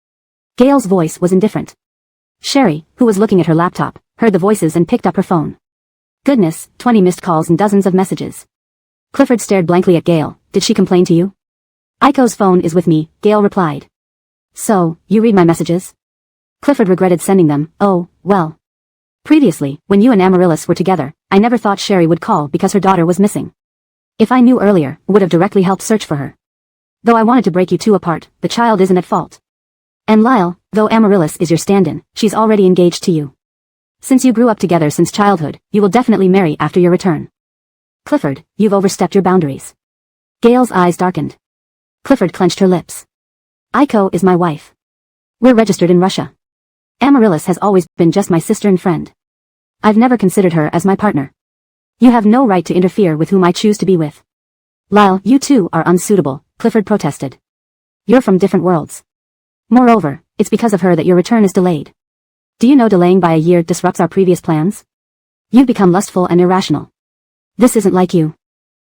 Gail's voice was indifferent. Sherry, who was looking at her laptop, heard the voices and picked up her phone. Goodness, 20 missed calls and dozens of messages. Clifford stared blankly at Gail. "Did she complain to you?" "Iko's phone is with me," Gail replied. "So, you read my messages?" Clifford regretted sending them. "Oh, well. Previously, when you and Amaryllis were together, I never thought Sherry would call because her daughter was missing. If I knew earlier, would have directly helped search for her. Though I wanted to break you two apart, the child isn't at fault. And Lyle, though Amaryllis is your stand-in, she's already engaged to you. Since you grew up together since childhood, you will definitely marry after your return. Clifford, you've overstepped your boundaries." Gail's eyes darkened. Clifford clenched her lips. "Iko is my wife. We're registered in Russia. Amaryllis has always been just my sister and friend. I've never considered her as my partner. You have no right to interfere with whom I choose to be with." "Lyle, you two are unsuitable," Clifford protested. "You're from different worlds. Moreover, it's because of her that your return is delayed. Do you know delaying by a year disrupts our previous plans? You've become lustful and irrational. This isn't like you.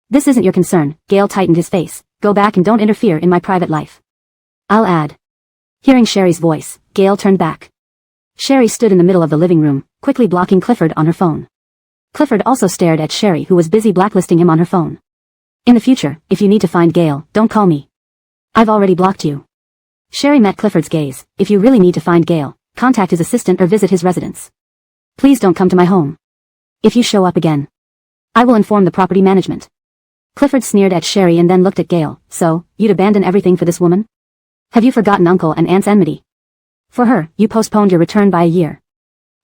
This isn't your concern." Gail tightened his face. "Go back and don't interfere in my private life. I'll add." Hearing Sherry's voice, Gail turned back. Sherry stood in the middle of the living room, quickly blocking Clifford on her phone. Clifford also stared at Sherry, who was busy blacklisting him on her phone. "In the future, if you need to find Gail, don't call me. I've already blocked you." Sherry met Clifford's gaze. "If you really need to find Gail, contact his assistant or visit his residence. Please don't come to my home. If you show up again, I will inform the property management." Clifford sneered at Sherry and then looked at Gail. "So, you'd abandon everything for this woman? Have you forgotten Uncle and Aunt's enmity? For her, you postponed your return by a year.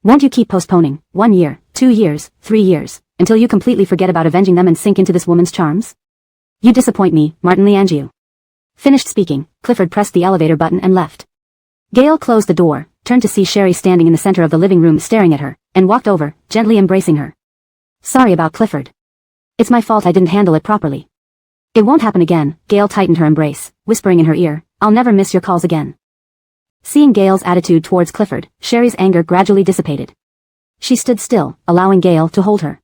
Won't you keep postponing, 1 year, 2 years, 3 years, until you completely forget about avenging them and sink into this woman's charms? You disappoint me, Martin Liangiu." Finished speaking, Clifford pressed the elevator button and left. Gail closed the door, turned to see Sherry standing in the center of the living room staring at her, and walked over, gently embracing her. "Sorry about Clifford. It's my fault I didn't handle it properly. It won't happen again." Gail tightened her embrace, whispering in her ear, "I'll never miss your calls again." Seeing Gail's attitude towards Clifford, Sherry's anger gradually dissipated. She stood still, allowing Gail to hold her.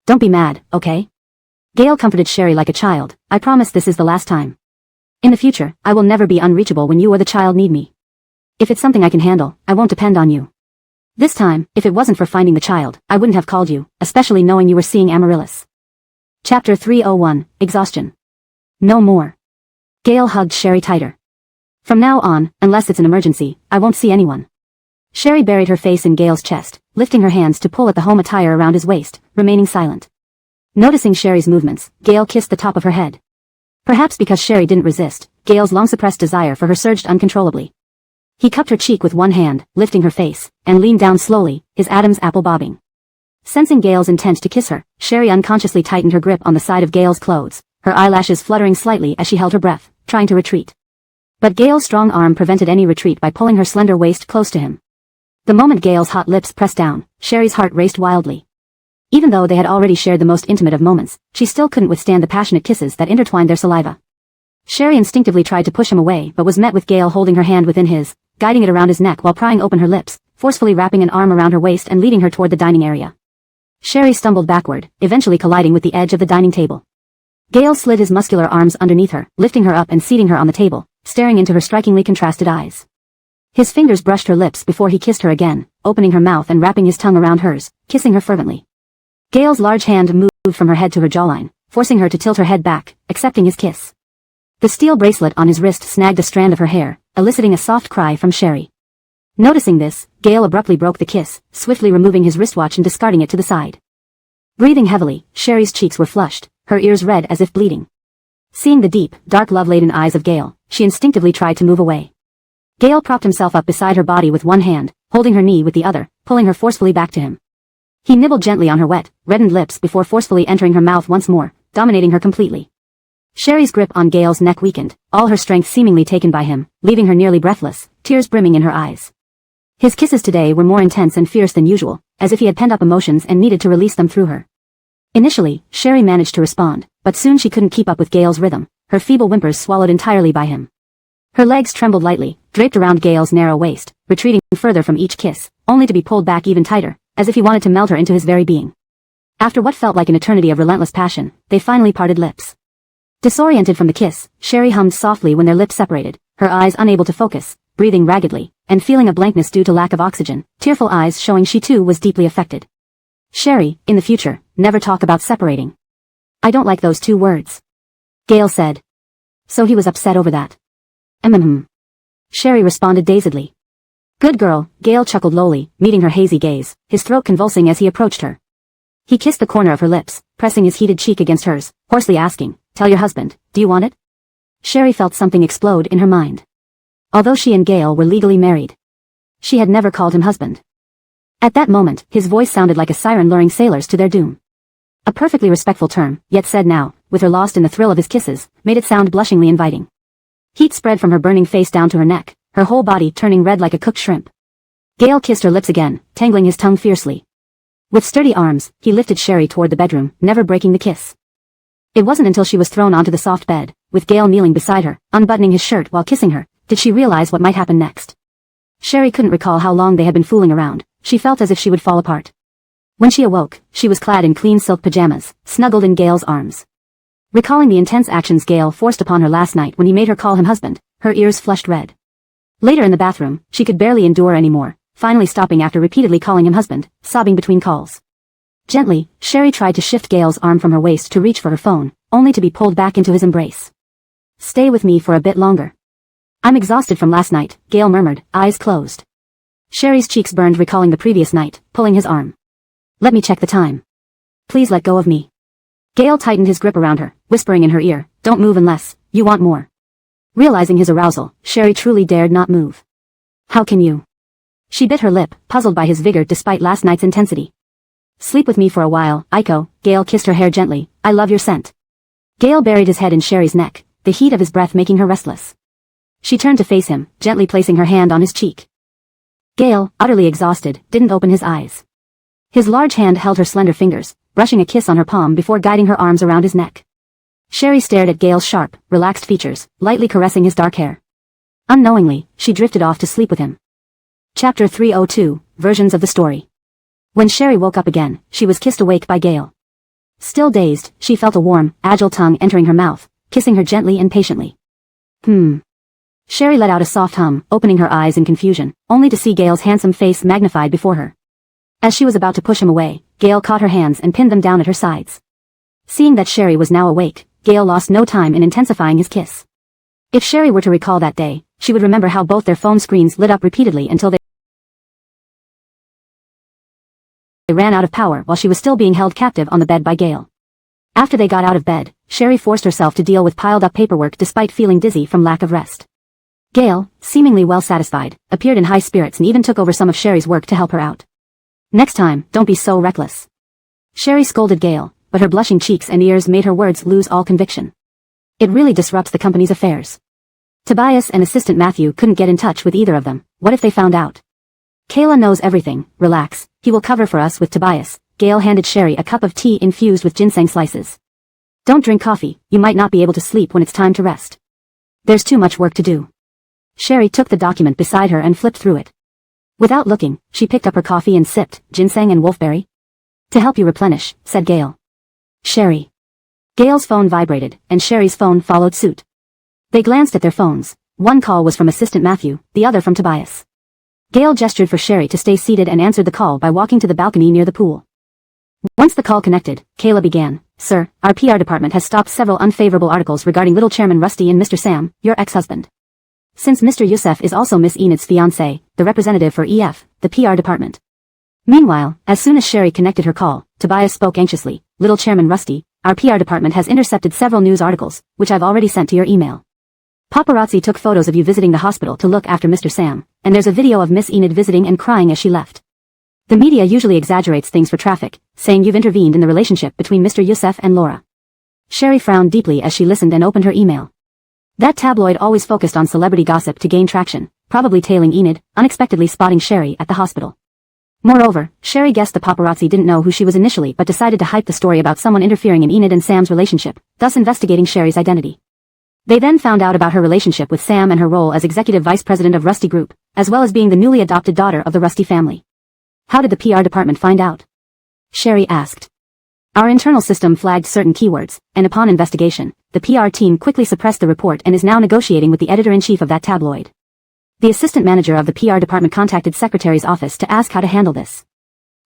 "Don't be mad, okay?" Gail comforted Sherry like a child. "I promise this is the last time. In the future, I will never be unreachable when you or the child need me. If it's something I can handle, I won't depend on you. This time, if it wasn't for finding the child, I wouldn't have called you, especially knowing you were seeing Amaryllis." Chapter 301, Exhaustion. "No more." Gail hugged Sherry tighter. "From now on, unless it's an emergency, I won't see anyone." Sherry buried her face in Gail's chest, lifting her hands to pull at the home attire around his waist, remaining silent. Noticing Sherry's movements, Gail kissed the top of her head. Perhaps because Sherry didn't resist, Gail's long-suppressed desire for her surged uncontrollably. He cupped her cheek with one hand, lifting her face, and leaned down slowly, his Adam's apple bobbing. Sensing Gail's intent to kiss her, Sherry unconsciously tightened her grip on the side of Gail's clothes, her eyelashes fluttering slightly as she held her breath, trying to retreat. But Gale's strong arm prevented any retreat by pulling her slender waist close to him. The moment Gale's hot lips pressed down, Sherry's heart raced wildly. Even though they had already shared the most intimate of moments, she still couldn't withstand the passionate kisses that intertwined their saliva. Sherry instinctively tried to push him away but was met with Gale holding her hand within his, guiding it around his neck while prying open her lips, forcefully wrapping an arm around her waist and leading her toward the dining area. Sherry stumbled backward, eventually colliding with the edge of the dining table. Gale slid his muscular arms underneath her, lifting her up and seating her on the table, staring into her strikingly contrasted eyes. His fingers brushed her lips before he kissed her again, opening her mouth and wrapping his tongue around hers, kissing her fervently. Gale's large hand moved from her head to her jawline, forcing her to tilt her head back, accepting his kiss. The steel bracelet on his wrist snagged a strand of her hair, eliciting a soft cry from Sherry. Noticing this, Gale abruptly broke the kiss, swiftly removing his wristwatch and discarding it to the side. Breathing heavily, Sherry's cheeks were flushed, her ears red as if bleeding. Seeing the deep, dark love-laden eyes of Gale, she instinctively tried to move away. Gale propped himself up beside her body with one hand, holding her knee with the other, pulling her forcefully back to him. He nibbled gently on her wet, reddened lips before forcefully entering her mouth once more, dominating her completely. Sherry's grip on Gale's neck weakened, all her strength seemingly taken by him, leaving her nearly breathless, tears brimming in her eyes. His kisses today were more intense and fierce than usual, as if he had pent up emotions and needed to release them through her. Initially, Sherry managed to respond, but soon she couldn't keep up with Gale's rhythm, her feeble whimpers swallowed entirely by him. Her legs trembled lightly, draped around Gale's narrow waist, retreating further from each kiss, only to be pulled back even tighter, as if he wanted to melt her into his very being. After what felt like an eternity of relentless passion, they finally parted lips. Disoriented from the kiss, Sherry hummed softly when their lips separated, her eyes unable to focus, breathing raggedly, and feeling a blankness due to lack of oxygen, tearful eyes showing she too was deeply affected. Sherry, in the future, never talk about separating. I don't like those two words. Gale said. So he was upset over that. Sherry responded dazedly. Good girl, Gale chuckled lowly, meeting her hazy gaze, his throat convulsing as he approached her. He kissed the corner of her lips, pressing his heated cheek against hers, hoarsely asking, Tell your husband, do you want it? Sherry felt something explode in her mind. Although she and Gale were legally married, she had never called him husband. At that moment, his voice sounded like a siren luring sailors to their doom. A perfectly respectful term, yet said now, with her lost in the thrill of his kisses, made it sound blushingly inviting. Heat spread from her burning face down to her neck, her whole body turning red like a cooked shrimp. Gale kissed her lips again, tangling his tongue fiercely. With sturdy arms, he lifted Sherry toward the bedroom, never breaking the kiss. It wasn't until she was thrown onto the soft bed, with Gale kneeling beside her, unbuttoning his shirt while kissing her, did she realize what might happen next. Sherry couldn't recall how long they had been fooling around, she felt as if she would fall apart. When she awoke, she was clad in clean silk pajamas, snuggled in Gale's arms. Recalling the intense actions Gale forced upon her last night when he made her call him husband, her ears flushed red. Later in the bathroom, she could barely endure anymore, finally stopping after repeatedly calling him husband, sobbing between calls. Gently, Sherry tried to shift Gale's arm from her waist to reach for her phone, only to be pulled back into his embrace. Stay with me for a bit longer. I'm exhausted from last night, Gale murmured, eyes closed. Sherry's cheeks burned recalling the previous night, pulling his arm. Let me check the time. Please let go of me. Gale tightened his grip around her, whispering in her ear, Don't move unless you want more. Realizing his arousal, Sherry truly dared not move. How can you? She bit her lip, puzzled by his vigor despite last night's intensity. Sleep with me for a while, Aiko. Gale kissed her hair gently, I love your scent. Gale buried his head in Sherry's neck, the heat of his breath making her restless. She turned to face him, gently placing her hand on his cheek. Gale, utterly exhausted, didn't open his eyes. His large hand held her slender fingers, brushing a kiss on her palm before guiding her arms around his neck. Sherry stared at Gale's sharp, relaxed features, lightly caressing his dark hair. Unknowingly, she drifted off to sleep with him. Chapter 302, Versions of the Story. When Sherry woke up again, she was kissed awake by Gale. Still dazed, she felt a warm, agile tongue entering her mouth, kissing her gently and patiently. Sherry let out a soft hum, opening her eyes in confusion, only to see Gale's handsome face magnified before her. As she was about to push him away, Gale caught her hands and pinned them down at her sides. Seeing that Sherry was now awake, Gale lost no time in intensifying his kiss. If Sherry were to recall that day, she would remember how both their phone screens lit up repeatedly until they ran out of power while she was still being held captive on the bed by Gale. After they got out of bed, Sherry forced herself to deal with piled-up paperwork despite feeling dizzy from lack of rest. Gale, seemingly well satisfied, appeared in high spirits and even took over some of Sherry's work to help her out. Next time, don't be so reckless. Sherry scolded Gale, but her blushing cheeks and ears made her words lose all conviction. It really disrupts the company's affairs. Tobias and assistant Matthew couldn't get in touch with either of them. What if they found out? Kayla knows everything. Relax. He will cover for us with Tobias. Gail handed Sherry a cup of tea infused with ginseng slices. Don't drink coffee. You might not be able to sleep when it's time to rest. There's too much work to do. Sherry took the document beside her and flipped through it. Without looking, she picked up her coffee and sipped. Ginseng and wolfberry? To help you replenish, said Gail. Sherry. Gail's phone vibrated, and Sherry's phone followed suit. They glanced at their phones. One call was from assistant Matthew, the other from Tobias. Gail gestured for Sherry to stay seated and answered the call by walking to the balcony near the pool. Once the call connected, Kayla began. Sir, our PR department has stopped several unfavorable articles regarding little Chairman Rusty and Mr. Sam, your ex-husband. Since Mr. Youssef is also Miss Enid's fiancé, the representative for EF, the PR department. Meanwhile, as soon as Sherry connected her call, Tobias spoke anxiously. Little Chairman Rusty, our PR department has intercepted several news articles, which I've already sent to your email. Paparazzi took photos of you visiting the hospital to look after Mr. Sam, and there's a video of Miss Enid visiting and crying as she left. The media usually exaggerates things for traffic, saying you've intervened in the relationship between Mr. Youssef and Laura. Sherry frowned deeply as she listened and opened her email. That tabloid always focused on celebrity gossip to gain traction, probably tailing Enid, unexpectedly spotting Sherry at the hospital. Moreover, Sherry guessed the paparazzi didn't know who she was initially but decided to hype the story about someone interfering in Enid and Sam's relationship, thus investigating Sherry's identity. They then found out about her relationship with Sam and her role as executive vice president of Rusty Group, as well as being the newly adopted daughter of the Rusty family. How did the PR department find out? Sherry asked. Our internal system flagged certain keywords, and upon investigation, the PR team quickly suppressed the report and is now negotiating with the editor-in-chief of that tabloid. The assistant manager of the PR department contacted secretary's office to ask how to handle this.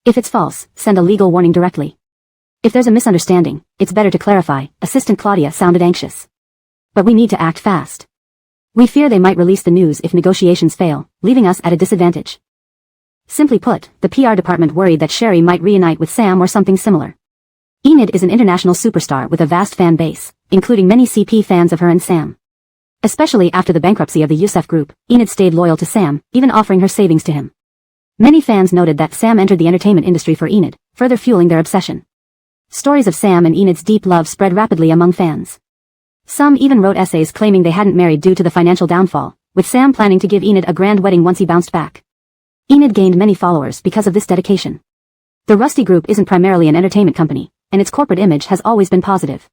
If it's false, send a legal warning directly. If there's a misunderstanding, it's better to clarify. Assistant Claudia sounded anxious. But we need to act fast. We fear they might release the news if negotiations fail, leaving us at a disadvantage. Simply put, the PR department worried that Sherry might reunite with Sam or something similar. Enid is an international superstar with a vast fan base, including many CP fans of her and Sam. Especially after the bankruptcy of the Youssef Group, Enid stayed loyal to Sam, even offering her savings to him. Many fans noted that Sam entered the entertainment industry for Enid, further fueling their obsession. Stories of Sam and Enid's deep love spread rapidly among fans. Some even wrote essays claiming they hadn't married due to the financial downfall, with Sam planning to give Enid a grand wedding once he bounced back. Enid gained many followers because of this dedication. The Rusty Group isn't primarily an entertainment company, and its corporate image has always been positive.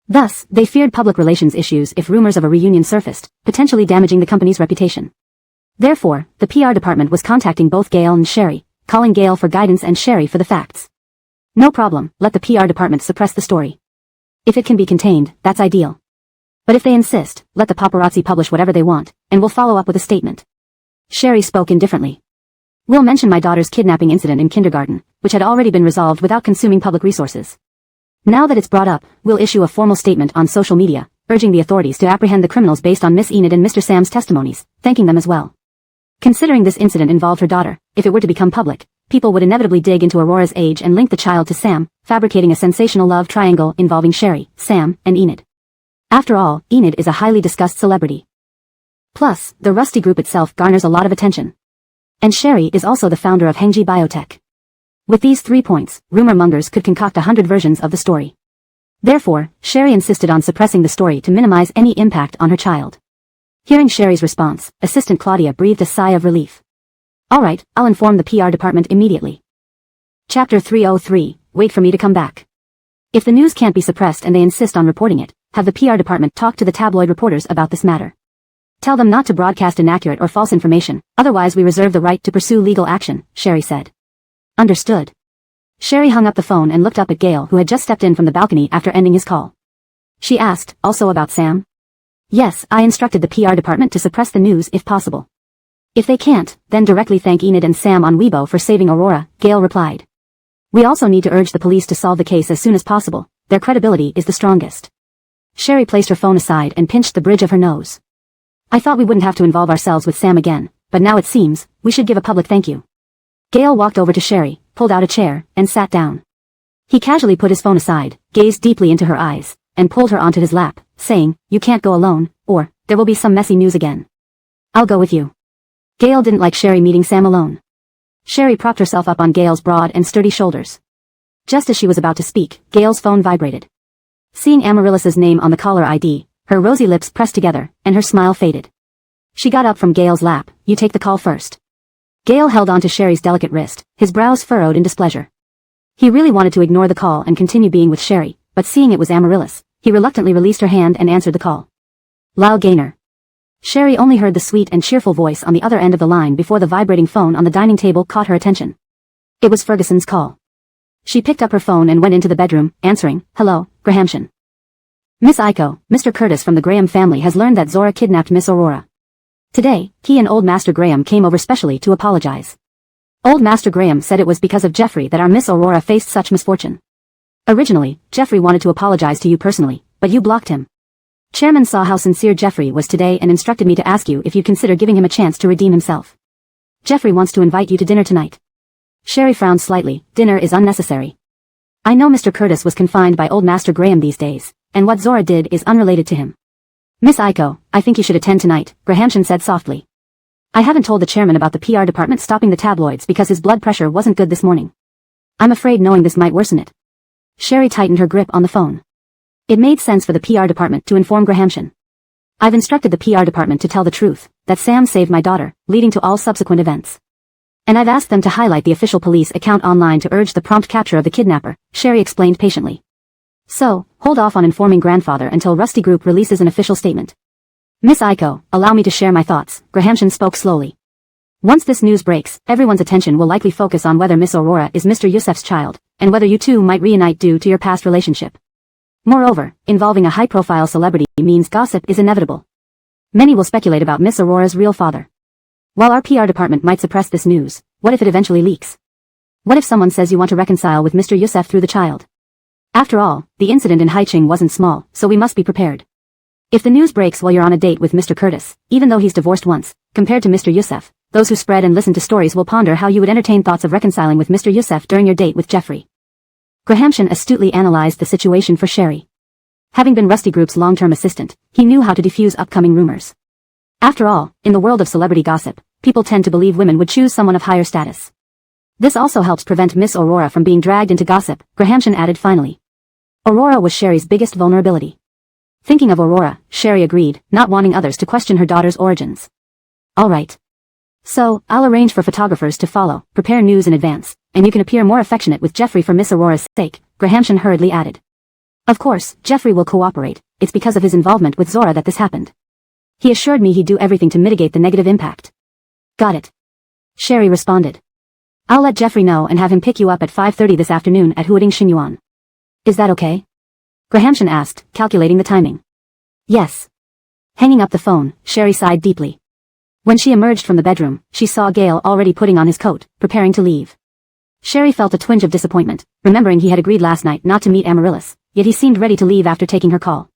Thus, they feared public relations issues if rumors of a reunion surfaced, potentially damaging the company's reputation. Therefore, the PR department was contacting both Gail and Sherry, calling Gail for guidance and Sherry for the facts. No problem, let the PR department suppress the story. If it can be contained, that's ideal. But if they insist, let the paparazzi publish whatever they want, and we'll follow up with a statement. Sherry spoke indifferently. We'll mention my daughter's kidnapping incident in kindergarten, which had already been resolved without consuming public resources. Now that it's brought up, we'll issue a formal statement on social media, urging the authorities to apprehend the criminals based on Miss Enid and Mr. Sam's testimonies, thanking them as well. Considering this incident involved her daughter, if it were to become public, people would inevitably dig into Aurora's age and link the child to Sam, fabricating a sensational love triangle involving Sherry, Sam, and Enid. After all, Enid is a highly discussed celebrity. Plus, the Rusty Group itself garners a lot of attention. And Sherry is also the founder of Hengji Biotech. With these 3 points, rumor mongers could concoct 100 versions of the story. Therefore, Sherry insisted on suppressing the story to minimize any impact on her child. Hearing Sherry's response, Assistant Claudia breathed a sigh of relief. All right, I'll inform the PR department immediately. Chapter 303, Wait for me to come back. If the news can't be suppressed and they insist on reporting it, have the PR department talk to the tabloid reporters about this matter. Tell them not to broadcast inaccurate or false information, otherwise we reserve the right to pursue legal action, Sherry said. Understood. Sherry hung up the phone and looked up at Gail, who had just stepped in from the balcony after ending his call. She asked, also about Sam? Yes, I instructed the PR department to suppress the news if possible. If they can't, then directly thank Enid and Sam on Weibo for saving Aurora, Gail replied. We also need to urge the police to solve the case as soon as possible, their credibility is the strongest. Sherry placed her phone aside and pinched the bridge of her nose. I thought we wouldn't have to involve ourselves with Sam again, but now it seems, we should give a public thank you. Gail walked over to Sherry, pulled out a chair, and sat down. He casually put his phone aside, gazed deeply into her eyes, and pulled her onto his lap, saying, You can't go alone, or, there will be some messy news again. I'll go with you. Gail didn't like Sherry meeting Sam alone. Sherry propped herself up on Gail's broad and sturdy shoulders. Just as she was about to speak, Gail's phone vibrated. Seeing Amaryllis's name on the caller ID, her rosy lips pressed together, and her smile faded. She got up from Gail's lap. "You take the call first." Gail held onto Sherry's delicate wrist, his brows furrowed in displeasure. He really wanted to ignore the call and continue being with Sherry, but seeing it was Amaryllis, he reluctantly released her hand and answered the call. Lyle Gaynor. Sherry only heard the sweet and cheerful voice on the other end of the line before the vibrating phone on the dining table caught her attention. It was Ferguson's call. She picked up her phone and went into the bedroom, answering, "Hello, Grahamshire. Miss Iko, Mr. Curtis from the Graham family has learned that Zora kidnapped Miss Aurora. Today, he and Old Master Graham came over specially to apologize. Old Master Graham said it was because of Jeffrey that our Miss Aurora faced such misfortune. Originally, Jeffrey wanted to apologize to you personally, but you blocked him. Chairman saw how sincere Jeffrey was today and instructed me to ask you if you'd consider giving him a chance to redeem himself. Jeffrey wants to invite you to dinner tonight." Sherry frowned slightly. "Dinner is unnecessary. I know Mr. Curtis was confined by Old Master Graham these days, and what Zora did is unrelated to him. Miss Iko, I think you should attend tonight," Grahamshire said softly. "I haven't told the chairman about the PR department stopping the tabloids because his blood pressure wasn't good this morning. I'm afraid knowing this might worsen it." Sherry tightened her grip on the phone. It made sense for the PR department to inform Grahamshire. "I've instructed the PR department to tell the truth, that Sam saved my daughter, leading to all subsequent events. And I've asked them to highlight the official police account online to urge the prompt capture of the kidnapper," Sherry explained patiently. "So, hold off on informing grandfather until Rusty Group releases an official statement." "Miss Iko, allow me to share my thoughts," Grahamshire spoke slowly. "Once this news breaks, everyone's attention will likely focus on whether Miss Aurora is Mr. Yusef's child, and whether you two might reunite due to your past relationship. Moreover, involving a high-profile celebrity means gossip is inevitable. Many will speculate about Miss Aurora's real father. While our PR department might suppress this news, what if it eventually leaks? What if someone says you want to reconcile with Mr. Yusef through the child? After all, the incident in Haiching wasn't small, so we must be prepared. If the news breaks while you're on a date with Mr. Curtis, even though he's divorced once, compared to Mr. Yusef, those who spread and listen to stories will ponder how you would entertain thoughts of reconciling with Mr. Yusef during your date with Jeffrey." Grahamshire astutely analyzed the situation for Sherry. Having been Rusty Group's long-term assistant, he knew how to defuse upcoming rumors. After all, in the world of celebrity gossip, people tend to believe women would choose someone of higher status. This also helps prevent Miss Aurora from being dragged into gossip, Grahamshire added finally. Aurora was Sherry's biggest vulnerability. Thinking of Aurora, Sherry agreed, not wanting others to question her daughter's origins. "All right. So, I'll arrange for photographers to follow, prepare news in advance, and you can appear more affectionate with Jeffrey for Miss Aurora's sake," Grahamshire hurriedly added. "Of course, Jeffrey will cooperate. It's because of his involvement with Zora that this happened. He assured me he'd do everything to mitigate the negative impact." "Got it," Sherry responded. "I'll let Jeffrey know and have him pick you up at 5:30 this afternoon at Huading Xinyuan. Is that okay?" Grahamshire asked, calculating the timing. "Yes." Hanging up the phone, Sherry sighed deeply. When she emerged from the bedroom, she saw Gale already putting on his coat, preparing to leave. Sherry felt a twinge of disappointment, remembering he had agreed last night not to meet Amaryllis, yet he seemed ready to leave after taking her call.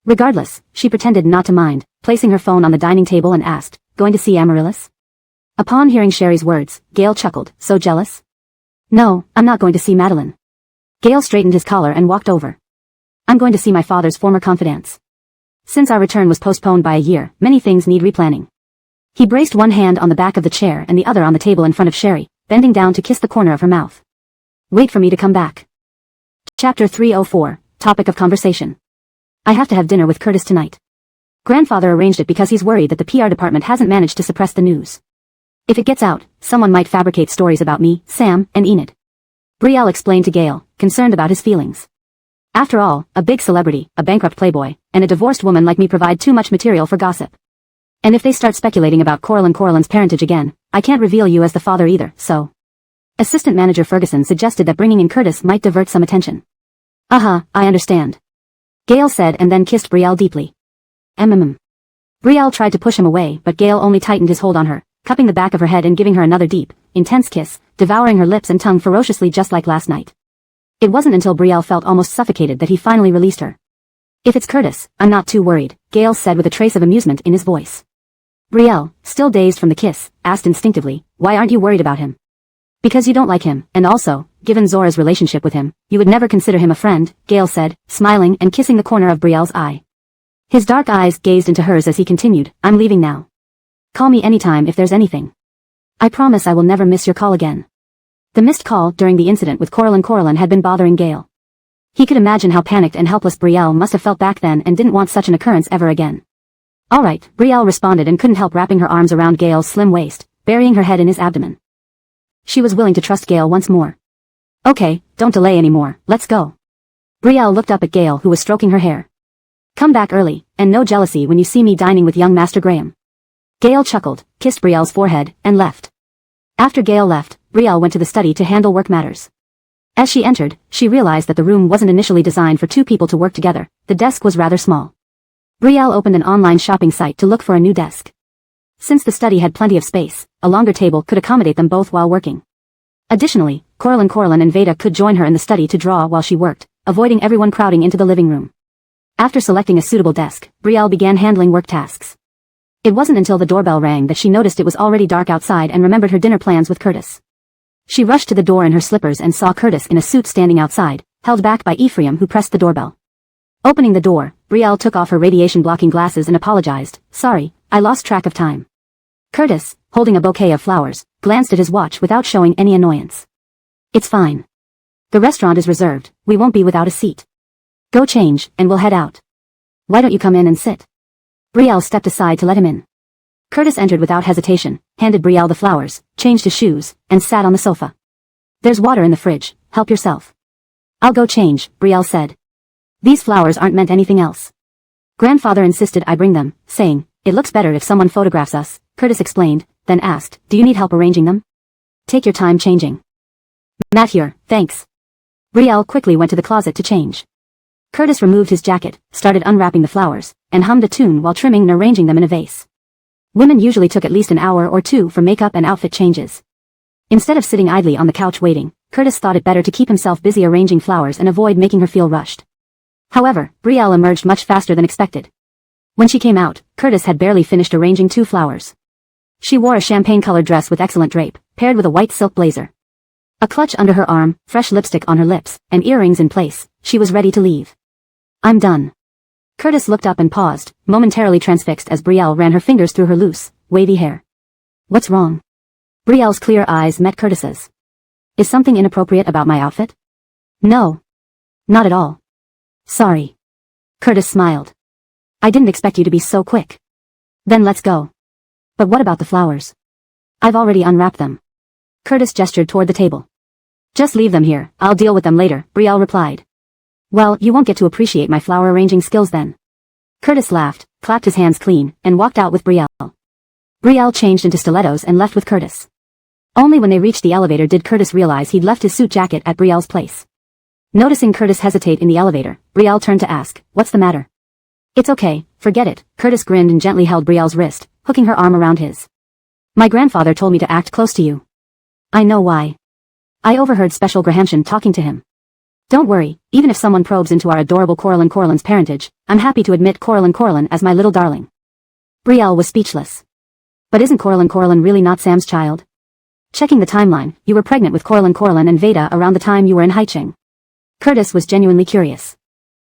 Regardless, she pretended not to mind, placing her phone on the dining table and asked, "Going to see Amaryllis?" Upon hearing Sherry's words, Gale chuckled, "So jealous?" "No, I'm not going to see Madeline." Gale straightened his collar and walked over. "I'm going to see my father's former confidants. Since our return was postponed by a year, many things need replanning." He braced one hand on the back of the chair and the other on the table in front of Sherry, bending down to kiss the corner of her mouth. "Wait for me to come back." Chapter 304, Topic of Conversation. "I have to have dinner with Curtis tonight. Grandfather arranged it because he's worried that the PR department hasn't managed to suppress the news. If it gets out, someone might fabricate stories about me, Sam, and Enid." Brielle explained to Gale, concerned about his feelings. "After all, a big celebrity, a bankrupt playboy, and a divorced woman like me provide too much material for gossip. And if they start speculating about Coralyn's parentage again, I can't reveal you as the father either, so." Assistant Manager Ferguson suggested that bringing in Curtis might divert some attention. "I understand," Gale said and then kissed Brielle deeply. Brielle tried to push him away but Gale only tightened his hold on her, cupping the back of her head and giving her another deep, intense kiss, devouring her lips and tongue ferociously just like last night. It wasn't until Brielle felt almost suffocated that he finally released her. "If it's Curtis, I'm not too worried," Gale said with a trace of amusement in his voice. Brielle, still dazed from the kiss, asked instinctively, "Why aren't you worried about him?" "Because you don't like him, and also, given Zora's relationship with him, you would never consider him a friend," Gale said, smiling and kissing the corner of Brielle's eye. His dark eyes gazed into hers as he continued, "I'm leaving now. Call me anytime if there's anything. I promise I will never miss your call again." The missed call during the incident with Coraline had been bothering Gale. He could imagine how panicked and helpless Brielle must have felt back then and didn't want such an occurrence ever again. Alright, Brielle responded and couldn't help wrapping her arms around Gale's slim waist, burying her head in his abdomen. She was willing to trust Gale once more. Okay, don't delay anymore, let's go. Brielle looked up at Gale, who was stroking her hair. Come back early, and no jealousy when you see me dining with young Master Graham. Gale chuckled, kissed Brielle's forehead, and left. After Gale left, Brielle went to the study to handle work matters. As she entered, she realized that the room wasn't initially designed for two people to work together. The desk was rather small. Brielle opened an online shopping site to look for a new desk. Since the study had plenty of space, a longer table could accommodate them both while working. Additionally, Coraline and Veda could join her in the study to draw while she worked, avoiding everyone crowding into the living room. After selecting a suitable desk, Brielle began handling work tasks. It wasn't until the doorbell rang that she noticed it was already dark outside and remembered her dinner plans with Curtis. She rushed to the door in her slippers and saw Curtis in a suit standing outside, held back by Ephraim, who pressed the doorbell. Opening the door, Brielle took off her radiation-blocking glasses and apologized. Sorry, I lost track of time. Curtis, holding a bouquet of flowers, glanced at his watch without showing any annoyance. It's fine. The restaurant is reserved, we won't be without a seat. Go change, and we'll head out. Why don't you come in and sit? Brielle stepped aside to let him in. Curtis entered without hesitation, handed Brielle the flowers, changed his shoes, and sat on the sofa. There's water in the fridge, help yourself. I'll go change, Brielle said. These flowers aren't meant anything else. Grandfather insisted I bring them, saying, it looks better if someone photographs us, Curtis explained, then asked, do you need help arranging them? Take your time changing. Matt here, thanks. Brielle quickly went to the closet to change. Curtis removed his jacket, started unwrapping the flowers, and hummed a tune while trimming and arranging them in a vase. Women usually took at least an hour or two for makeup and outfit changes. Instead of sitting idly on the couch waiting, Curtis thought it better to keep himself busy arranging flowers and avoid making her feel rushed. However, Brielle emerged much faster than expected. When she came out, Curtis had barely finished arranging 2 flowers. She wore a champagne-colored dress with excellent drape, paired with a white silk blazer. A clutch under her arm, fresh lipstick on her lips, and earrings in place, she was ready to leave. I'm done. Curtis looked up and paused, momentarily transfixed as Brielle ran her fingers through her loose, wavy hair. What's wrong? Brielle's clear eyes met Curtis's. Is something inappropriate about my outfit? No. Not at all. Sorry. Curtis smiled. I didn't expect you to be so quick. Then let's go. But what about the flowers? I've already unwrapped them. Curtis gestured toward the table. Just leave them here, I'll deal with them later, Brielle replied. Well, you won't get to appreciate my flower arranging skills then. Curtis laughed, clapped his hands clean, and walked out with Brielle. Brielle changed into stilettos and left with Curtis. Only when they reached the elevator did Curtis realize he'd left his suit jacket at Brielle's place. Noticing Curtis hesitate in the elevator, Brielle turned to ask, what's the matter? It's okay, forget it, Curtis grinned and gently held Brielle's wrist, hooking her arm around his. My grandfather told me to act close to you. I know why. I overheard Special Grahamshan talking to him. Don't worry, even if someone probes into our adorable Coraline's parentage, I'm happy to admit Coraline as my little darling. Brielle was speechless. But isn't Coraline really not Sam's child? Checking the timeline, you were pregnant with Coraline and Veda around the time you were in Haicheng. Curtis was genuinely curious.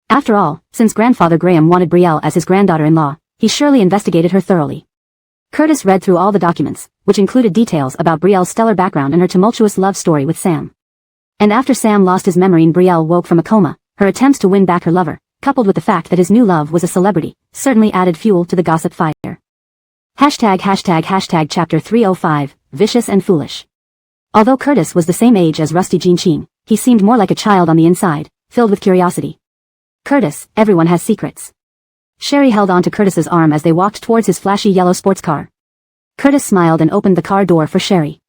After all, since Grandfather Graham wanted Brielle as his granddaughter-in-law, he surely investigated her thoroughly. Curtis read through all the documents, which included details about Brielle's stellar background and her tumultuous love story with Sam. And after Sam lost his memory and Brielle woke from a coma, her attempts to win back her lover, coupled with the fact that his new love was a celebrity, certainly added fuel to the gossip fire. Hashtag chapter 305, Vicious and Foolish. Although Curtis was the same age as Rusty Jinqing, he seemed more like a child on the inside, filled with curiosity. Curtis, everyone has secrets. Sherry held on to Curtis's arm as they walked towards his flashy yellow sports car. Curtis smiled and opened the car door for Sherry.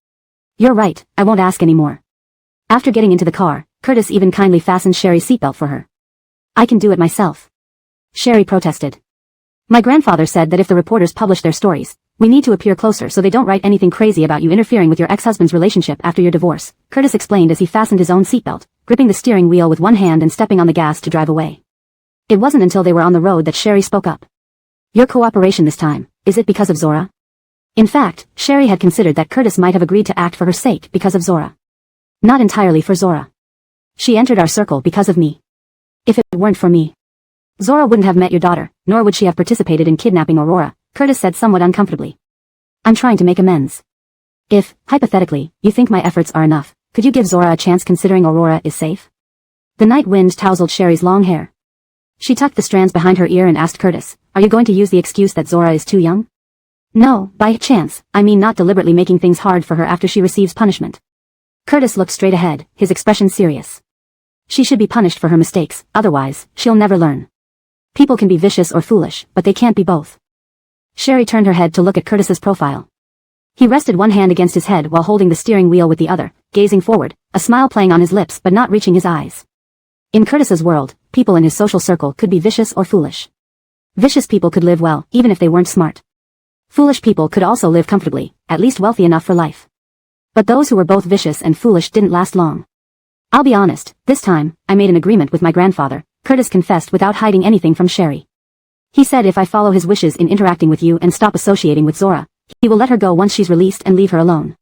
You're right, I won't ask anymore. After getting into the car, Curtis even kindly fastened Sherry's seatbelt for her. I can do it myself. Sherry protested. My grandfather said that if the reporters publish their stories, we need to appear closer so they don't write anything crazy about you interfering with your ex-husband's relationship after your divorce, Curtis explained as he fastened his own seatbelt, gripping the steering wheel with one hand and stepping on the gas to drive away. It wasn't until they were on the road that Sherry spoke up. Your cooperation this time, is it because of Zora? In fact, Sherry had considered that Curtis might have agreed to act for her sake because of Zora. Not entirely for Zora. She entered our circle because of me. If it weren't for me, Zora wouldn't have met your daughter, nor would she have participated in kidnapping Aurora, Curtis said somewhat uncomfortably. I'm trying to make amends. If, hypothetically, you think my efforts are enough, Could you give Zora a chance considering Aurora is safe? The night wind tousled Sherry's long hair. She tucked the strands behind her ear and asked Curtis, are you going to use the excuse that Zora is too young? No, by chance, I mean not deliberately making things hard for her after she receives punishment. Curtis looked straight ahead, his expression serious. She should be punished for her mistakes, otherwise, she'll never learn. People can be vicious or foolish, but they can't be both. Sherry turned her head to look at Curtis's profile. He rested one hand against his head while holding the steering wheel with the other, gazing forward, a smile playing on his lips but not reaching his eyes. In Curtis's world, people in his social circle could be vicious or foolish. Vicious people could live well, even if they weren't smart. Foolish people could also live comfortably, at least wealthy enough for life. But those who were both vicious and foolish didn't last long. I'll be honest, this time, I made an agreement with my grandfather, Curtis confessed without hiding anything from Sherry. He said if I follow his wishes in interacting with you and stop associating with Zora, he will let her go once she's released and leave her alone.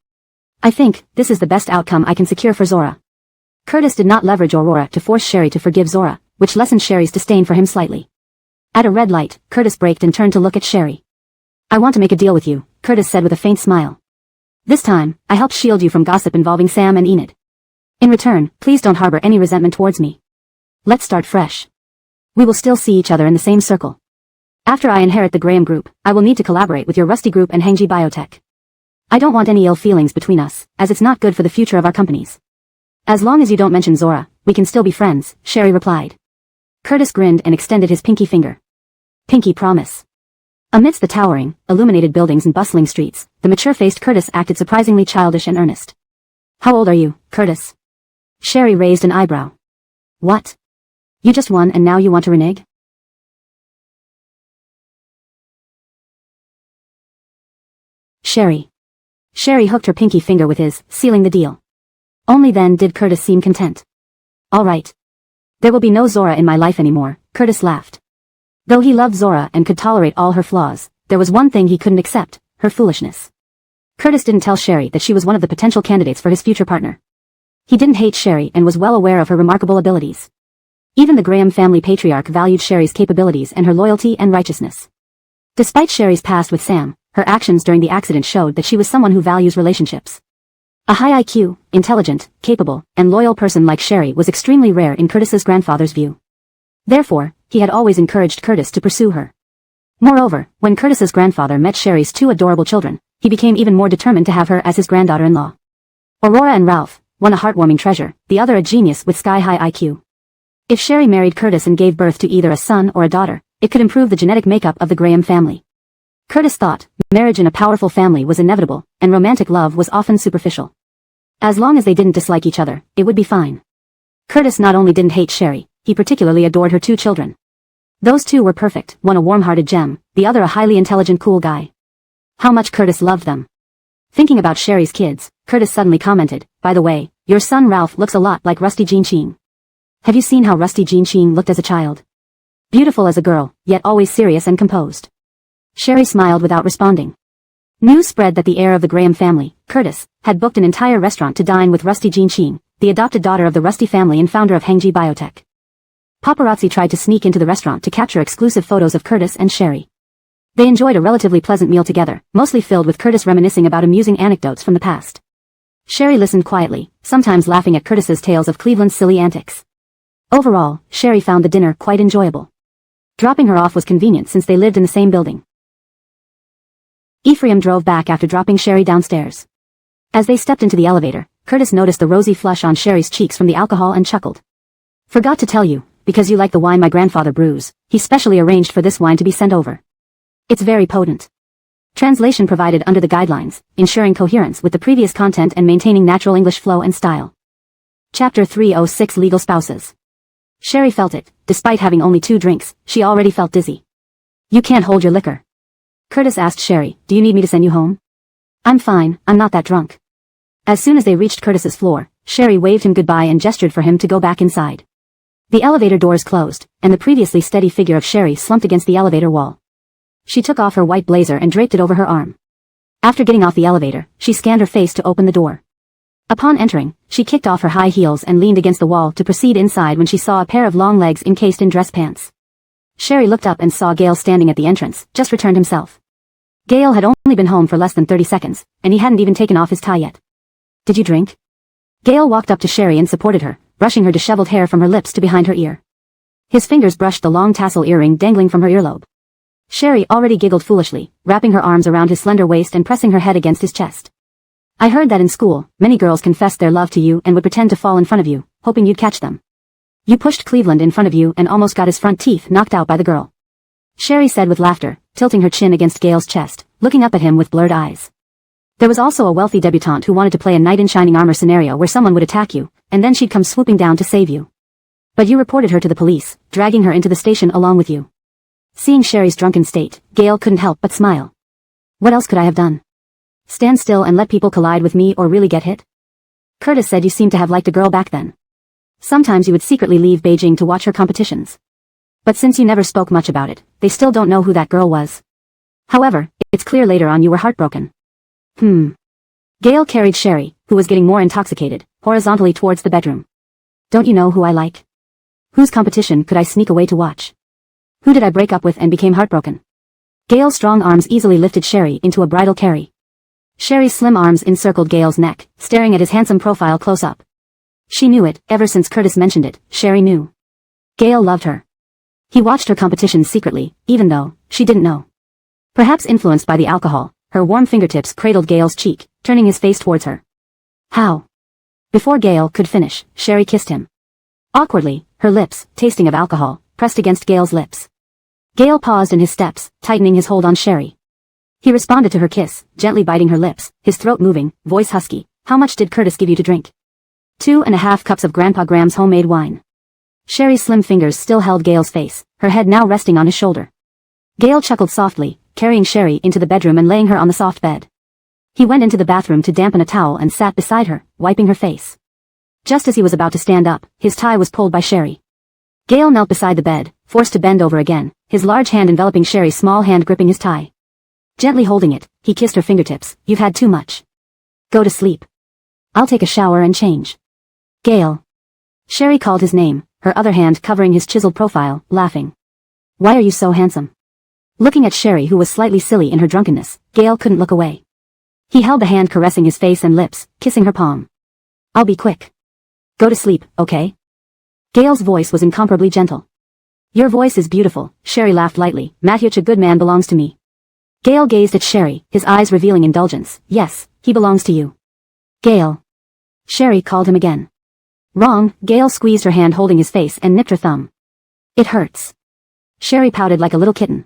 I think, this is the best outcome I can secure for Zora. Curtis did not leverage Aurora to force Sherry to forgive Zora, which lessened Sherry's disdain for him slightly. At a red light, Curtis braked and turned to look at Sherry. I want to make a deal with you, Curtis said with a faint smile. This time, I helped shield you from gossip involving Sam and Enid. In return, please don't harbor any resentment towards me. Let's start fresh. We will still see each other in the same circle. After I inherit the Graham Group, I will need to collaborate with your Rusty Group and Hengji Biotech. I don't want any ill feelings between us, as it's not good for the future of our companies. As long as you don't mention Zora, we can still be friends, Sherry replied. Curtis grinned and extended his pinky finger. Pinky promise. Amidst the towering, illuminated buildings and bustling streets, the mature-faced Curtis acted surprisingly childish and earnest. How old are you, Curtis? Sherry raised an eyebrow. What? You just won and now you want to renege? Sherry. Sherry hooked her pinky finger with his, sealing the deal. Only then did Curtis seem content. All right. There will be no Zora in my life anymore, Curtis laughed. Though he loved Zora and could tolerate all her flaws, there was one thing he couldn't accept, her foolishness. Curtis didn't tell Sherry that she was one of the potential candidates for his future partner. He didn't hate Sherry and was well aware of her remarkable abilities. Even the Graham family patriarch valued Sherry's capabilities and her loyalty and righteousness. Despite Sherry's past with Sam, her actions during the accident showed that she was someone who values relationships. A high IQ, intelligent, capable, and loyal person like Sherry was extremely rare in Curtis's grandfather's view. Therefore, he had always encouraged Curtis to pursue her. Moreover, when Curtis's grandfather met Sherry's two adorable children, he became even more determined to have her as his granddaughter-in-law. Aurora and Ralph, one a heartwarming treasure, the other a genius with sky-high IQ. If Sherry married Curtis and gave birth to either a son or a daughter, it could improve the genetic makeup of the Graham family. Curtis thought, marriage in a powerful family was inevitable, and romantic love was often superficial. As long as they didn't dislike each other, it would be fine. Curtis not only didn't hate Sherry, he particularly adored her two children. Those two were perfect, one a warm-hearted gem, the other a highly intelligent cool guy. How much Curtis loved them. Thinking about Sherry's kids, Curtis suddenly commented, by the way, your son Ralph looks a lot like Rusty Jean Ching. Have you seen how Rusty Jean Ching looked as a child? Beautiful as a girl, yet always serious and composed. Sherry smiled without responding. News spread that the heir of the Graham family, Curtis, had booked an entire restaurant to dine with Rusty Jean Ching, the adopted daughter of the Rusty family and founder of Hengji Biotech. Paparazzi tried to sneak into the restaurant to capture exclusive photos of Curtis and Sherry. They enjoyed a relatively pleasant meal together, mostly filled with Curtis reminiscing about amusing anecdotes from the past. Sherry listened quietly, sometimes laughing at Curtis's tales of Cleveland's silly antics. Overall, Sherry found the dinner quite enjoyable. Dropping her off was convenient since they lived in the same building. Ephraim drove back after dropping Sherry downstairs. As they stepped into the elevator, Curtis noticed the rosy flush on Sherry's cheeks from the alcohol and chuckled. Forgot to tell you, because you like the wine my grandfather brews, he specially arranged for this wine to be sent over. It's very potent. Translation provided under the guidelines, ensuring coherence with the previous content and maintaining natural English flow and style. Chapter 306 Legal Spouses. Sherry felt it, despite having only 2 drinks, she already felt dizzy. You can't hold your liquor. Curtis asked Sherry, do you need me to send you home? I'm fine, I'm not that drunk. As soon as they reached Curtis's floor, Sherry waved him goodbye and gestured for him to go back inside. The elevator doors closed, and the previously steady figure of Sherry slumped against the elevator wall. She took off her white blazer and draped it over her arm. After getting off the elevator, she scanned her face to open the door. Upon entering, she kicked off her high heels and leaned against the wall to proceed inside when she saw a pair of long legs encased in dress pants. Sherry looked up and saw Gale standing at the entrance, just returned himself. Gale had only been home for less than 30 seconds, and he hadn't even taken off his tie yet. Did you drink? Gale walked up to Sherry and supported her, brushing her disheveled hair from her lips to behind her ear. His fingers brushed the long tassel earring dangling from her earlobe. Sherry already giggled foolishly, wrapping her arms around his slender waist and pressing her head against his chest. I heard that in school, many girls confessed their love to you and would pretend to fall in front of you, hoping you'd catch them. You pushed Cleveland in front of you and almost got his front teeth knocked out by the girl. Sherry said with laughter, tilting her chin against Gale's chest, looking up at him with blurred eyes. There was also a wealthy debutante who wanted to play a knight in shining armor scenario where someone would attack you, and then she'd come swooping down to save you. But you reported her to the police, dragging her into the station along with you. Seeing Sherry's drunken state, Gale couldn't help but smile. What else could I have done? Stand still and let people collide with me or really get hit? Curtis said you seemed to have liked a girl back then. Sometimes you would secretly leave Beijing to watch her competitions. But since you never spoke much about it, they still don't know who that girl was. However, it's clear later on you were heartbroken. Gale carried Sherry, who was getting more intoxicated, horizontally towards the bedroom. Don't you know who I like? Whose competition could I sneak away to watch? Who did I break up with and became heartbroken? Gale's strong arms easily lifted Sherry into a bridal carry. Sherry's slim arms encircled Gale's neck, staring at his handsome profile close up. She knew it, ever since Curtis mentioned it, Sherry knew. Gale loved her. He watched her competitions secretly, even though she didn't know. Perhaps influenced by the alcohol, her warm fingertips cradled Gale's cheek, turning his face towards her. How? Before Gale could finish, Sherry kissed him. Awkwardly, her lips, tasting of alcohol, pressed against Gale's lips. Gale paused in his steps, tightening his hold on Sherry. He responded to her kiss, gently biting her lips, his throat moving, voice husky. How much did Curtis give you to drink? 2.5 cups of Grandpa Graham's homemade wine. Sherry's slim fingers still held Gale's face, her head now resting on his shoulder. Gale chuckled softly, carrying Sherry into the bedroom and laying her on the soft bed. He went into the bathroom to dampen a towel and sat beside her, wiping her face. Just as he was about to stand up, his tie was pulled by Sherry. Gale knelt beside the bed, forced to bend over again, his large hand enveloping Sherry's small hand gripping his tie. Gently holding it, he kissed her fingertips. You've had too much. Go to sleep. I'll take a shower and change. Gale. Sherry called his name, her other hand covering his chiseled profile, laughing. Why are you so handsome? Looking at Sherry, who was slightly silly in her drunkenness, Gale couldn't look away. He held the hand caressing his face and lips, kissing her palm. I'll be quick. Go to sleep, okay? Gale's voice was incomparably gentle. Your voice is beautiful, Sherry laughed lightly. Mathuch, a good man, belongs to me. Gale gazed at Sherry, his eyes revealing indulgence. Yes, he belongs to you. Gale. Sherry called him again. Wrong. Gale squeezed her hand holding his face and nipped her thumb. It hurts. Sherry pouted like a little kitten.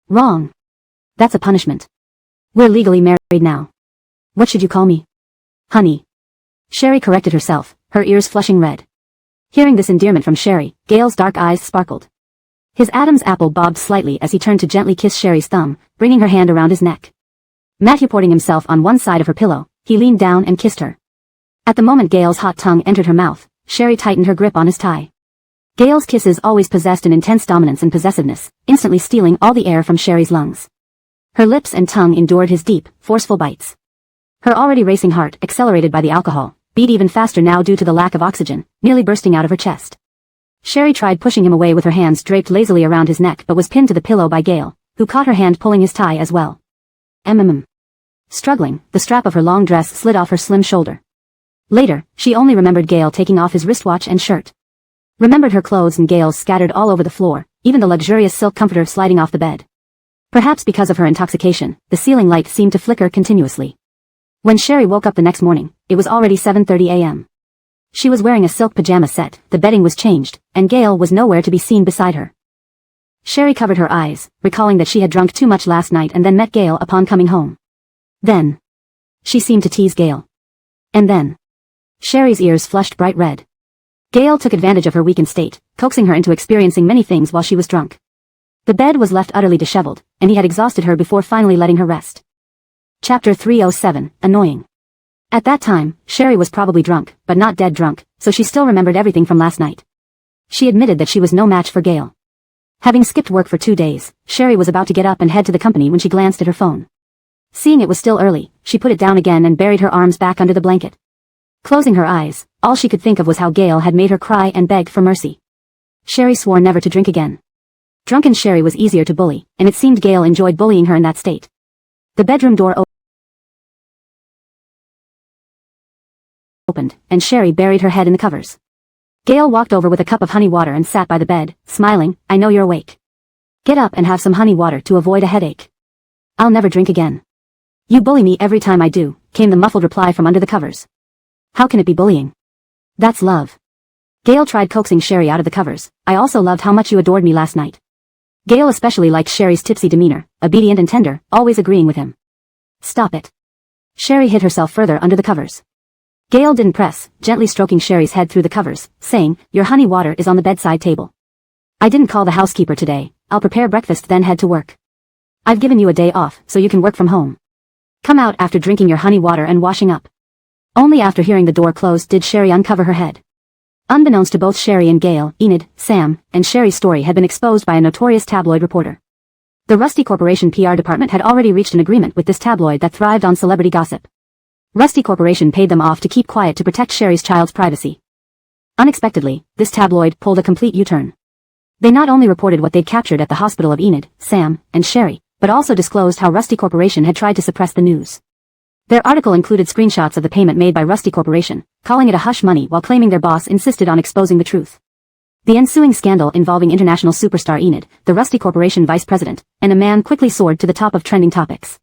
Wrong. That's a punishment. We're legally married now. What should you call me? Honey. Sherry corrected herself, her ears flushing red. Hearing this endearment from Sherry, Gale's dark eyes sparkled. His Adam's apple bobbed slightly as he turned to gently kiss Sherry's thumb, bringing her hand around his neck. Matthew porting himself on one side of her pillow, he leaned down and kissed her. At the moment Gale's hot tongue entered her mouth, Sherry tightened her grip on his tie. Gale's kisses always possessed an intense dominance and possessiveness, instantly stealing all the air from Sherry's lungs. Her lips and tongue endured his deep, forceful bites. Her already racing heart, accelerated by the alcohol, beat even faster now due to the lack of oxygen, nearly bursting out of her chest. Sherry tried pushing him away with her hands draped lazily around his neck but was pinned to the pillow by Gale, who caught her hand pulling his tie as well. Struggling, the strap of her long dress slid off her slim shoulder. Later, she only remembered Gale taking off his wristwatch and shirt. Remembered her clothes and Gale's scattered all over the floor, even the luxurious silk comforter sliding off the bed. Perhaps because of her intoxication, the ceiling light seemed to flicker continuously. When Sherry woke up the next morning, it was already 7:30 a.m. She was wearing a silk pajama set, the bedding was changed, and Gale was nowhere to be seen beside her. Sherry covered her eyes, recalling that she had drunk too much last night and then met Gale upon coming home. Then. She seemed to tease Gale. And then. Sherry's ears flushed bright red. Gale took advantage of her weakened state, coaxing her into experiencing many things while she was drunk. The bed was left utterly disheveled, and he had exhausted her before finally letting her rest. Chapter 307, Annoying. At that time, Sherry was probably drunk, but not dead drunk, so she still remembered everything from last night. She admitted that she was no match for Gale. Having skipped work for 2 days, Sherry was about to get up and head to the company when she glanced at her phone. Seeing it was still early, she put it down again and buried her arms back under the blanket. Closing her eyes, all she could think of was how Gale had made her cry and beg for mercy. Sherry swore never to drink again. Drunken Sherry was easier to bully, and it seemed Gale enjoyed bullying her in that state. The bedroom door opened, and Sherry buried her head in the covers. Gail walked over with a cup of honey water and sat by the bed, smiling. I know you're awake. Get up and have some honey water to avoid a headache. I'll never drink again. You bully me every time I do, came the muffled reply from under the covers. How can it be bullying? That's love. Gail tried coaxing Sherry out of the covers. I also loved how much you adored me last night. Gail especially liked Sherry's tipsy demeanor, obedient and tender, always agreeing with him. Stop it. Sherry hid herself further under the covers. Gail didn't press, gently stroking Sherry's head through the covers, saying, your honey water is on the bedside table. I didn't call the housekeeper today. I'll prepare breakfast then head to work. I've given you a day off, so you can work from home. Come out after drinking your honey water and washing up. Only after hearing the door close did Sherry uncover her head. Unbeknownst to both Sherry and Gail, Enid, Sam, and Sherry's story had been exposed by a notorious tabloid reporter. The Rusty Corporation PR department had already reached an agreement with this tabloid that thrived on celebrity gossip. Rusty Corporation paid them off to keep quiet to protect Sherry's child's privacy. Unexpectedly, this tabloid pulled a complete U-turn. They not only reported what they'd captured at the hospital of Enid, Sam, and Sherry, but also disclosed how Rusty Corporation had tried to suppress the news. Their article included screenshots of the payment made by Rusty Corporation, calling it a hush money while claiming their boss insisted on exposing the truth. The ensuing scandal involving international superstar Enid, the Rusty Corporation vice president, and a man quickly soared to the top of trending topics.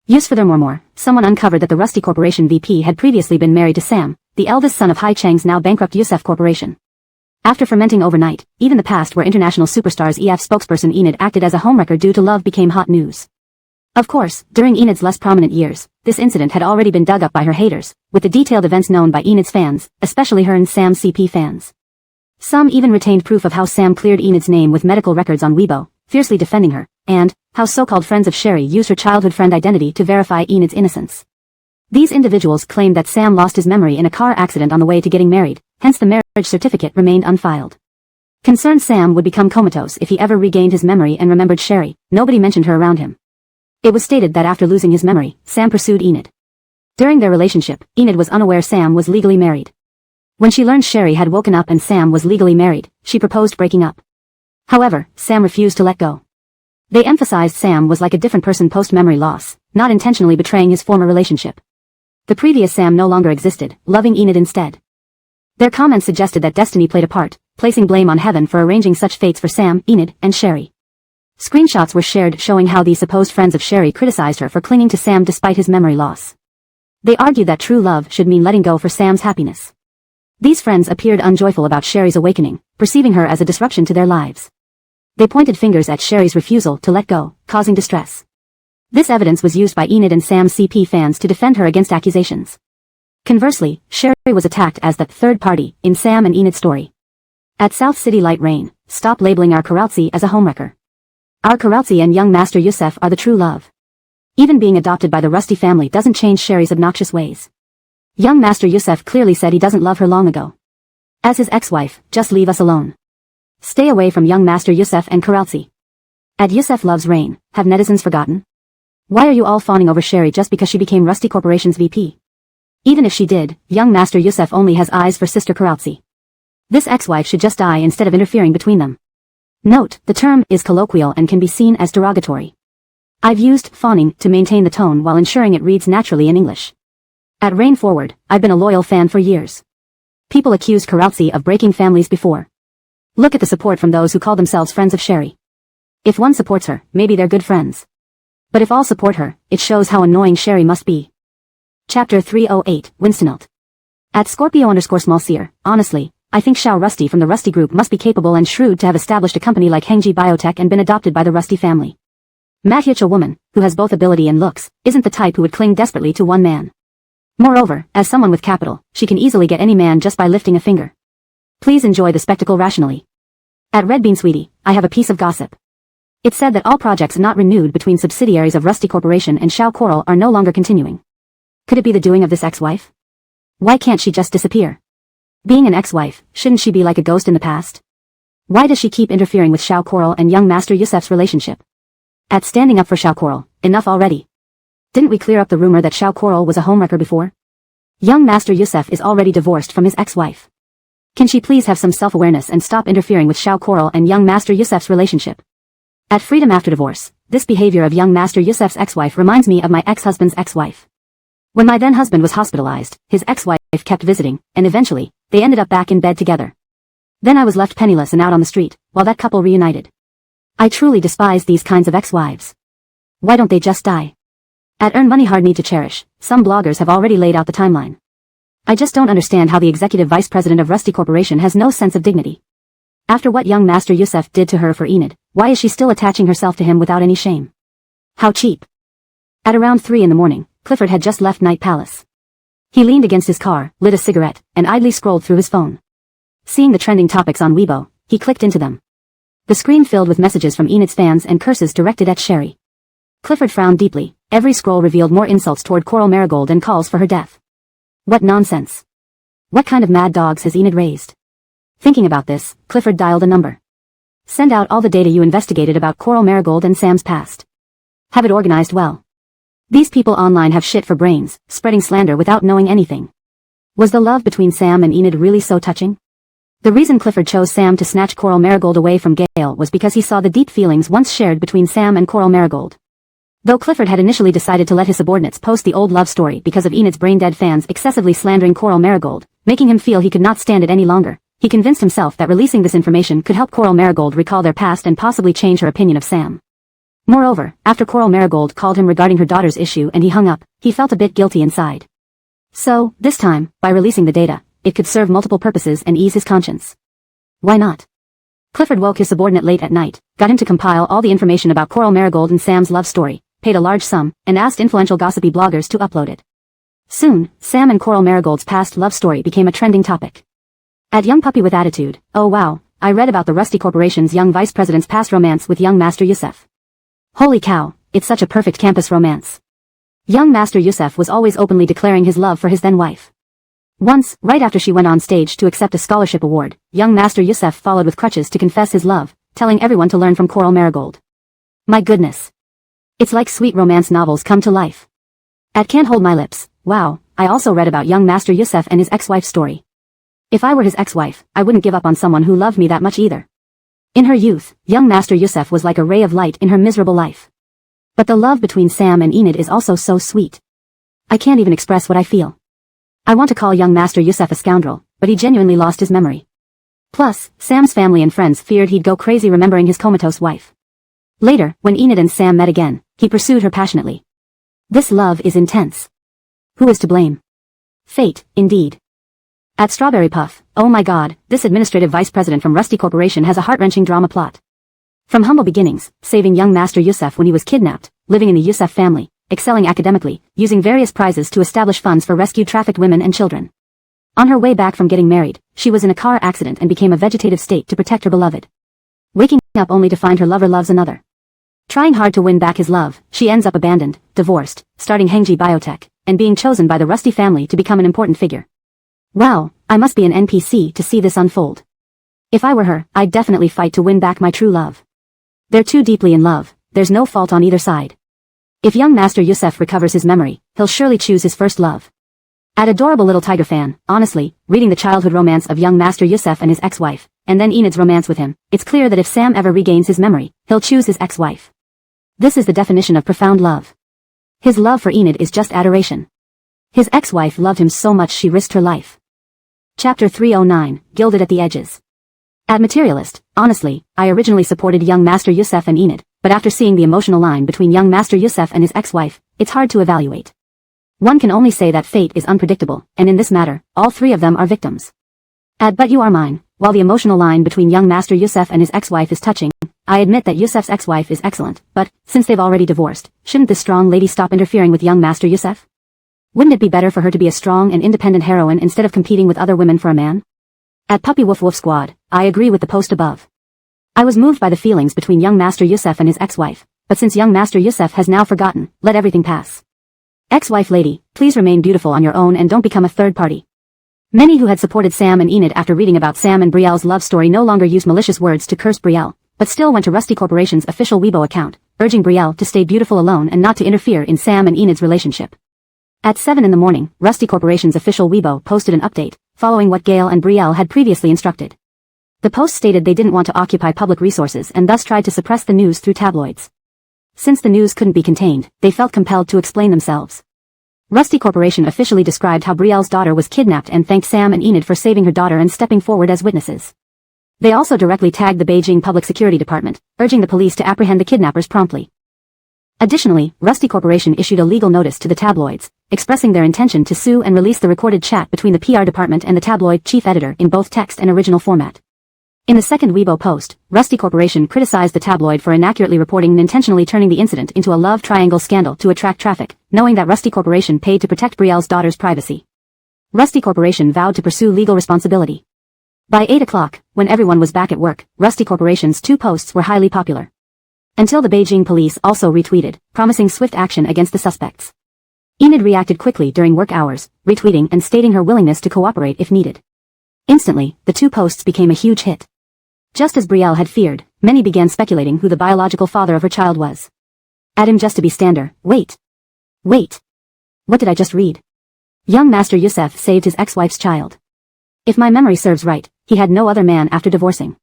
Furthermore, someone uncovered that the Rusty Corporation VP had previously been married to Sam, the eldest son of Hai Cheng's now bankrupt Youssef Corporation. After fermenting overnight, even the past where international superstars EF spokesperson Enid acted as a homewrecker due to love became hot news. Of course, during Enid's less prominent years, this incident had already been dug up by her haters, with the detailed events known by Enid's fans, especially her and Sam's CP fans. Some even retained proof of how Sam cleared Enid's name with medical records on Weibo, fiercely defending her, and how so-called friends of Sherry used her childhood friend identity to verify Enid's innocence. These individuals claimed that Sam lost his memory in a car accident on the way to getting married, hence the marriage certificate remained unfiled. Concerned Sam would become comatose if he ever regained his memory and remembered Sherry. Nobody mentioned her around him. It was stated that after losing his memory, Sam pursued Enid. During their relationship, Enid was unaware Sam was legally married. When she learned Sherry had woken up and Sam was legally married, she proposed breaking up. However, Sam refused to let go. They emphasized Sam was like a different person post-memory loss, not intentionally betraying his former relationship. The previous Sam no longer existed, loving Enid instead. Their comments suggested that destiny played a part, placing blame on heaven for arranging such fates for Sam, Enid, and Sherry. Screenshots were shared showing how these supposed friends of Sherry criticized her for clinging to Sam despite his memory loss. They argued that true love should mean letting go for Sam's happiness. These friends appeared unjoyful about Sherry's awakening, perceiving her as a disruption to their lives. They pointed fingers at Sherry's refusal to let go, causing distress. This evidence was used by Enid and Sam's CP fans to defend her against accusations. Conversely, Sherry was attacked as the third party in Sam and Enid's story. At South City Light Rain, stop labeling our Karautsi as a homewrecker. Our Karautsi and young Master Youssef are the true love. Even being adopted by the Rusty family doesn't change Sherry's obnoxious ways. Young Master Youssef clearly said he doesn't love her long ago. As his ex-wife, just leave us alone. Stay away from young Master Youssef and Karautsi. At Youssef Loves Rain, have netizens forgotten? Why are you all fawning over Sherry just because she became Rusty Corporation's VP? Even if she did, young Master Youssef only has eyes for sister Karautsi. This ex-wife should just die instead of interfering between them. Note, the term is colloquial and can be seen as derogatory. I've used fawning to maintain the tone while ensuring it reads naturally in English. At Rain Forward, I've been a loyal fan for years. People accused Karautsi of breaking families before. Look at the support from those who call themselves friends of Sherry. If one supports her, maybe they're good friends. But if all support her, it shows how annoying Sherry must be. Chapter 308, Winstonelt. At Scorpio_Smallseer, honestly, I think Xiao Rusty from the Rusty Group must be capable and shrewd to have established a company like Hengji Biotech and been adopted by the Rusty family. Ma Hyuch, a woman, who has both ability and looks, isn't the type who would cling desperately to one man. Moreover, as someone with capital, she can easily get any man just by lifting a finger. Please enjoy the spectacle rationally. At Red Bean Sweetie, I have a piece of gossip. It's said that all projects not renewed between subsidiaries of Rusty Corporation and Xiao Coral are no longer continuing. Could it be the doing of this ex-wife? Why can't she just disappear? Being an ex-wife, shouldn't she be like a ghost in the past? Why does she keep interfering with Xiao Coral and young Master Youssef's relationship? At Standing Up for Xiao Coral, enough already. Didn't we clear up the rumor that Xiao Coral was a homewrecker before? Young Master Youssef is already divorced from his ex-wife. Can she please have some self-awareness and stop interfering with Xiao Coral and young Master Youssef's relationship? At Freedom After Divorce, this behavior of young Master Youssef's ex-wife reminds me of my ex-husband's ex-wife. When my then husband was hospitalized, his ex-wife kept visiting, and eventually, they ended up back in bed together. Then I was left penniless and out on the street, while that couple reunited. I truly despise these kinds of ex-wives. Why don't they just die? At Earn Money Hard Need to Cherish, some bloggers have already laid out the timeline. I just don't understand how the executive vice president of Rusty Corporation has no sense of dignity. After what young Master Yusuf did to her for Enid, why is she still attaching herself to him without any shame? How cheap. At around 3 in the morning, Clifford had just left Night Palace. He leaned against his car, lit a cigarette, and idly scrolled through his phone. Seeing the trending topics on Weibo, he clicked into them. The screen filled with messages from Enid's fans and curses directed at Sherry. Clifford frowned deeply. Every scroll revealed more insults toward Coral Marigold and calls for her death. What nonsense. What kind of mad dogs has Enid raised? Thinking about this, Clifford dialed a number. Send out all the data you investigated about Coral Marigold and Sam's past. Have it organized well. These people online have shit for brains, spreading slander without knowing anything. Was the love between Sam and Enid really so touching? The reason Clifford chose Sam to snatch Coral Marigold away from Gale was because he saw the deep feelings once shared between Sam and Coral Marigold. Though Clifford had initially decided to let his subordinates post the old love story because of Enid's brain-dead fans excessively slandering Coral Marigold, making him feel he could not stand it any longer, he convinced himself that releasing this information could help Coral Marigold recall their past and possibly change her opinion of Sam. Moreover, after Coral Marigold called him regarding her daughter's issue and he hung up, he felt a bit guilty inside. So, this time, by releasing the data, it could serve multiple purposes and ease his conscience. Why not? Clifford woke his subordinate late at night, got him to compile all the information about Coral Marigold and Sam's love story, paid a large sum, and asked influential gossipy bloggers to upload it. Soon, Sam and Coral Marigold's past love story became a trending topic. At Young Puppy with Attitude, oh wow, I read about the Rusty Corporation's young vice president's past romance with young Master Yusuf. Holy cow, it's such a perfect campus romance. Young Master Yusuf was always openly declaring his love for his then-wife. Once, right after she went on stage to accept a scholarship award, young Master Yusuf followed with crutches to confess his love, telling everyone to learn from Coral Marigold. My goodness. It's like sweet romance novels come to life. At Can't Hold My Lips, wow, I also read about young Master Yusuf and his ex-wife's story. If I were his ex-wife, I wouldn't give up on someone who loved me that much either. In her youth, young Master Yusuf was like a ray of light in her miserable life. But the love between Sam and Enid is also so sweet. I can't even express what I feel. I want to call young Master Yusuf a scoundrel, but he genuinely lost his memory. Plus, Sam's family and friends feared he'd go crazy remembering his comatose wife. Later, when Enid and Sam met again, he pursued her passionately. This love is intense. Who is to blame? Fate, indeed. At Strawberry Puff, oh my god, this administrative vice president from Rusty Corporation has a heart-wrenching drama plot. From humble beginnings, saving young Master Yusuf when he was kidnapped, living in the Yusuf family, excelling academically, using various prizes to establish funds for rescued trafficked women and children. On her way back from getting married, she was in a car accident and became a vegetative state to protect her beloved. Waking up only to find her lover loves another. Trying hard to win back his love, she ends up abandoned, divorced, starting Hengji Biotech, and being chosen by the Rusty family to become an important figure. Wow, I must be an NPC to see this unfold. If I were her, I'd definitely fight to win back my true love. They're too deeply in love, there's no fault on either side. If young Master Yusuf recovers his memory, he'll surely choose his first love. At Adorable Little Tiger Fan, honestly, reading the childhood romance of young Master Yusuf and his ex-wife, and then Enid's romance with him, it's clear that if Sam ever regains his memory, he'll choose his ex-wife. This is the definition of profound love. His love for Enid is just adoration. His ex-wife loved him so much she risked her life. Chapter 309, Gilded at the Edges. At Materialist, honestly, I originally supported young Master Yusuf and Enid, but after seeing the emotional line between young Master Yusuf and his ex-wife, it's hard to evaluate. One can only say that fate is unpredictable, and in this matter, all three of them are victims. At But You Are Mine, while the emotional line between young Master Yusuf and his ex-wife is touching, I admit that Yusuf's ex-wife is excellent, but, since they've already divorced, shouldn't this strong lady stop interfering with young Master Yusuf? Wouldn't it be better for her to be a strong and independent heroine instead of competing with other women for a man? At Puppy Woof Woof Squad, I agree with the post above. I was moved by the feelings between young Master Yusuf and his ex-wife, but since young Master Yusuf has now forgotten, let everything pass. Ex-wife lady, please remain beautiful on your own and don't become a third party. Many who had supported Sam and Enid after reading about Sam and Brielle's love story no longer used malicious words to curse Brielle, but still went to Rusty Corporation's official Weibo account, urging Brielle to stay beautiful alone and not to interfere in Sam and Enid's relationship. At 7 in the morning, Rusty Corporation's official Weibo posted an update, following what Gale and Brielle had previously instructed. The post stated they didn't want to occupy public resources and thus tried to suppress the news through tabloids. Since the news couldn't be contained, they felt compelled to explain themselves. Rusty Corporation officially described how Brielle's daughter was kidnapped and thanked Sam and Enid for saving her daughter and stepping forward as witnesses. They also directly tagged the Beijing Public Security Department, urging the police to apprehend the kidnappers promptly. Additionally, Rusty Corporation issued a legal notice to the tabloids, expressing their intention to sue and release the recorded chat between the PR department and the tabloid chief editor in both text and original format. In the second Weibo post, Rusty Corporation criticized the tabloid for inaccurately reporting and intentionally turning the incident into a love triangle scandal to attract traffic, knowing that Rusty Corporation paid to protect Brielle's daughter's privacy. Rusty Corporation vowed to pursue legal responsibility. By 8 o'clock, when everyone was back at work, Rusty Corporation's 2 posts were highly popular. Until the Beijing police also retweeted, promising swift action against the suspects. Enid reacted quickly during work hours, retweeting and stating her willingness to cooperate if needed. Instantly, the 2 posts became a huge hit. Just as Brielle had feared, many began speculating who the biological father of her child was. Add him just to be stander. Wait. What did I just read? Young Master Youssef saved his ex-wife's child. If my memory serves right, he had no other man after divorcing.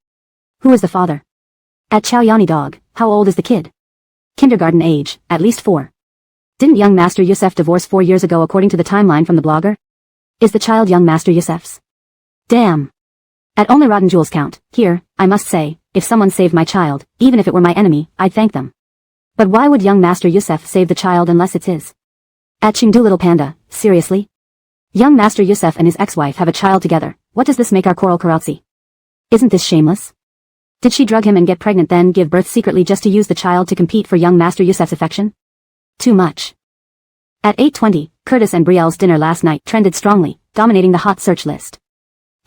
Who is the father? At Chaoyani dog, how old is the kid? Kindergarten age, at least 4. Didn't young Master Youssef divorce 4 years ago according to the timeline from the blogger? Is the child young Master Youssef's? Damn. At only rotten jewels count, here, I must say, if someone saved my child, even if it were my enemy, I'd thank them. But why would young Master Youssef save the child unless it's his? At Chengdu Little Panda, seriously? Young Master Youssef and his ex-wife have a child together, what does this make our Coral Karazi? Isn't this shameless? Did she drug him and get pregnant then give birth secretly just to use the child to compete for young Master Youssef's affection? Too much. At 8:20, Curtis and Brielle's dinner last night trended strongly, dominating the hot search list.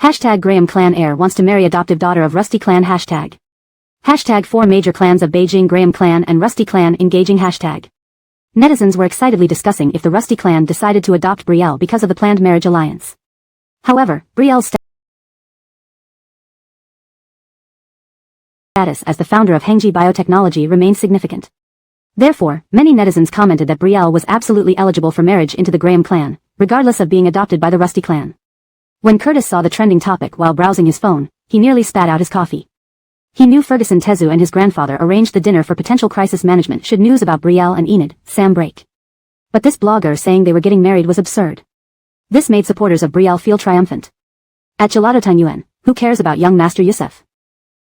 Hashtag Graham Clan heir wants to marry adoptive daughter of Rusty Clan hashtag. Hashtag 4 major clans of Beijing Graham Clan and Rusty Clan engaging hashtag. Netizens were excitedly discussing if the Rusty Clan decided to adopt Brielle because of the planned marriage alliance. However, Brielle's status as the founder of Hengji Biotechnology remains significant. Therefore, many netizens commented that Brielle was absolutely eligible for marriage into the Graham Clan, regardless of being adopted by the Rusty Clan. When Curtis saw the trending topic while browsing his phone, he nearly spat out his coffee. He knew Ferguson Tezu and his grandfather arranged the dinner for potential crisis management should news about Brielle and Enid, Sam break. But this blogger saying they were getting married was absurd. This made supporters of Brielle feel triumphant. At Gelato Tainyuan, who cares about young Master Youssef?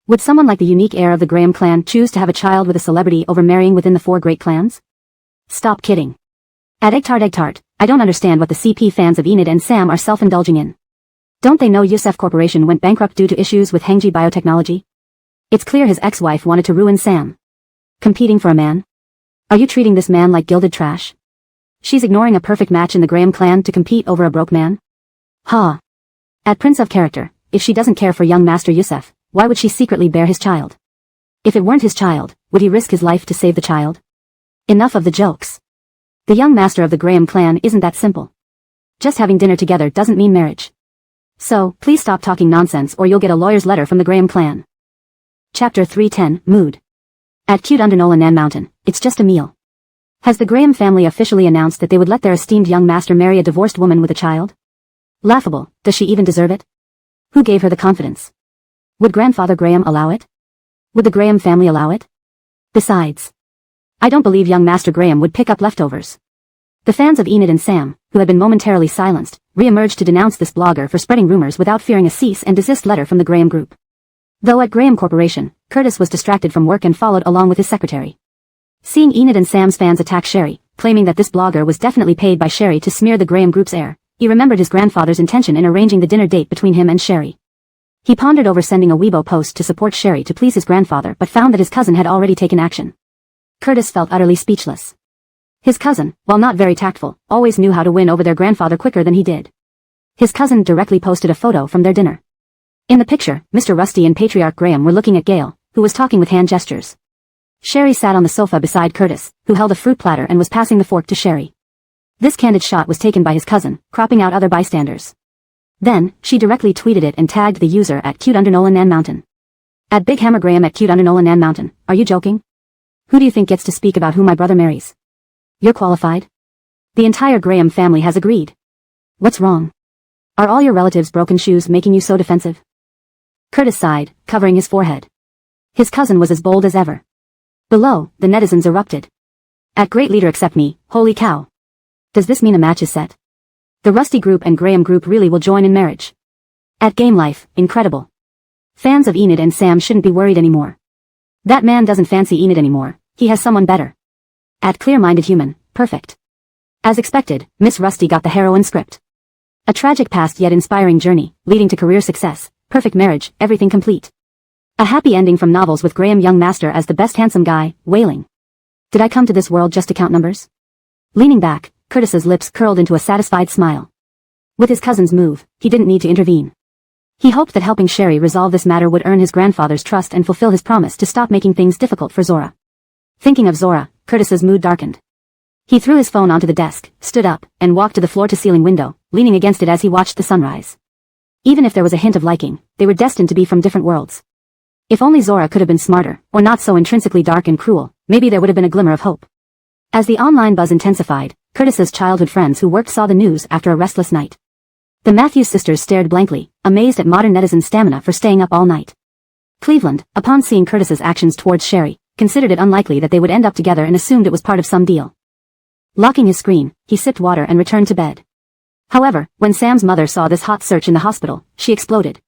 Would someone like the unique heir of the Graham clan choose to have a child with a celebrity over marrying within the 4 great clans? Stop kidding. At Eggtart, I don't understand what the CP fans of Enid and Sam are self-indulging in. Don't they know Youssef Corporation went bankrupt due to issues with Hengji Biotechnology? It's clear his ex-wife wanted to ruin Sam. Competing for a man? Are you treating this man like gilded trash? She's ignoring a perfect match in the Graham clan to compete over a broke man? Ha. At Prince of Character, if she doesn't care for young Master Youssef, why would she secretly bear his child? If it weren't his child, would he risk his life to save the child? Enough of the jokes. The young master of the Graham clan isn't that simple. Just having dinner together doesn't mean marriage. So, please stop talking nonsense or you'll get a lawyer's letter from the Graham clan. Chapter 310, Mood. At Cute Under Nolan Nan Mountain, it's just a meal. Has the Graham family officially announced that they would let their esteemed young master marry a divorced woman with a child? Laughable, does she even deserve it? Who gave her the confidence? Would Grandfather Graham allow it? Would the Graham family allow it? Besides, I don't believe young Master Graham would pick up leftovers. The fans of Enid and Sam, who had been momentarily silenced, re-emerged to denounce this blogger for spreading rumors without fearing a cease and desist letter from the Graham group. Though at Graham Corporation, Curtis was distracted from work and followed along with his secretary. Seeing Enid and Sam's fans attack Sherry, claiming that this blogger was definitely paid by Sherry to smear the Graham group's heir, he remembered his grandfather's intention in arranging the dinner date between him and Sherry. He pondered over sending a Weibo post to support Sherry to please his grandfather but found that his cousin had already taken action. Curtis felt utterly speechless. His cousin, while not very tactful, always knew how to win over their grandfather quicker than he did. His cousin directly posted a photo from their dinner. In the picture, Mr. Rusty and Patriarch Graham were looking at Gail, who was talking with hand gestures. Sherry sat on the sofa beside Curtis, who held a fruit platter and was passing the fork to Sherry. This candid shot was taken by his cousin, cropping out other bystanders. Then, she directly tweeted it and tagged the user at Cute Under Nolan Nan Mountain. At Big Hammer Graham at Cute Under Nolan Nan Mountain, are you joking? Who do you think gets to speak about who my brother marries? You're qualified? The entire Graham family has agreed. What's wrong? Are all your relatives' broken shoes making you so defensive? Curtis sighed, covering his forehead. His cousin was as bold as ever. Below, the netizens erupted. At Great Leader accept me, holy cow. Does this mean a match is set? The Rusty group and Graham group really will join in marriage. At Game Life, incredible. Fans of Enid and Sam shouldn't be worried anymore. That man doesn't fancy Enid anymore, he has someone better. At Clear-Minded Human, perfect. As expected, Miss Rusty got the heroine script. A tragic past yet inspiring journey, leading to career success, perfect marriage, everything complete. A happy ending from novels with Graham Young Master as the best handsome guy, wailing. Did I come to this world just to count numbers? Leaning back, Curtis's lips curled into a satisfied smile. With his cousin's move, he didn't need to intervene. He hoped that helping Sherry resolve this matter would earn his grandfather's trust and fulfill his promise to stop making things difficult for Zora. Thinking of Zora, Curtis's mood darkened. He threw his phone onto the desk, stood up, and walked to the floor-to-ceiling window, leaning against it as he watched the sunrise. Even if there was a hint of liking, they were destined to be from different worlds. If only Zora could have been smarter, or not so intrinsically dark and cruel, maybe there would have been a glimmer of hope. As the online buzz intensified, Curtis's childhood friends who worked saw the news after a restless night. The Matthews sisters stared blankly, amazed at modern netizens' stamina for staying up all night. Cleveland, upon seeing Curtis's actions towards Sherry, considered it unlikely that they would end up together and assumed it was part of some deal. Locking his screen, he sipped water and returned to bed. However, when Sam's mother saw this hot search in the hospital, she exploded.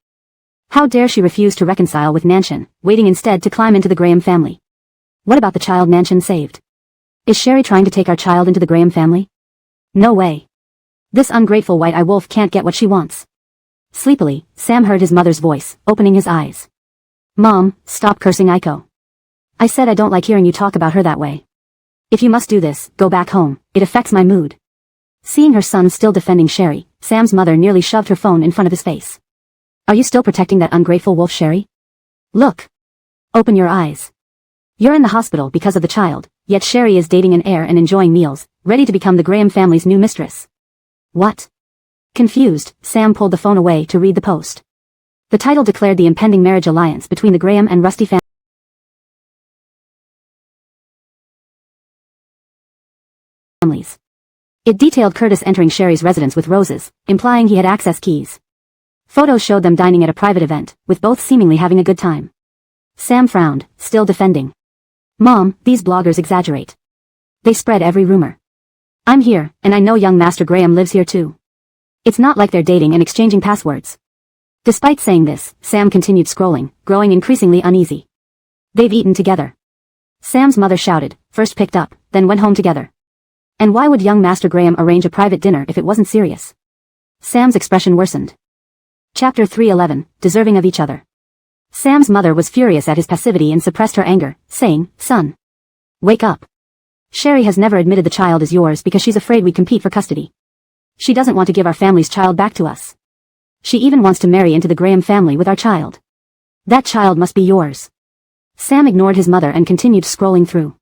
How dare she refuse to reconcile with Nanshan, waiting instead to climb into the Graham family? What about the child Nanshan saved? Is Sherry trying to take our child into the Graham family? No way. This ungrateful white-eye wolf can't get what she wants. Sleepily, Sam heard his mother's voice, opening his eyes. Mom, stop cursing Aiko. I said I don't like hearing you talk about her that way. If you must do this, go back home, it affects my mood. Seeing her son still defending Sherry, Sam's mother nearly shoved her phone in front of his face. Are you still protecting that ungrateful wolf, Sherry? Look. Open your eyes. You're in the hospital because of the child, yet Sherry is dating an heir and enjoying meals, ready to become the Graham family's new mistress. What? Confused, Sam pulled the phone away to read the post. The title declared the impending marriage alliance between the Graham and Rusty families. It detailed Curtis entering Sherry's residence with roses, implying he had access keys. Photos showed them dining at a private event, with both seemingly having a good time. Sam frowned, still defending. Mom, these bloggers exaggerate. They spread every rumor. I'm here, and I know young Master Graham lives here too. It's not like they're dating and exchanging passwords. Despite saying this, Sam continued scrolling, growing increasingly uneasy. They've eaten together. Sam's mother shouted, first picked up, then went home together. And why would young Master Graham arrange a private dinner if it wasn't serious? Sam's expression worsened. Chapter 311, Deserving of Each Other. Sam's mother was furious at his passivity and suppressed her anger, saying, Son. Wake up. Sherry has never admitted the child is yours because she's afraid we'd compete for custody. She doesn't want to give our family's child back to us. She even wants to marry into the Graham family with our child. That child must be yours. Sam ignored his mother and continued scrolling through.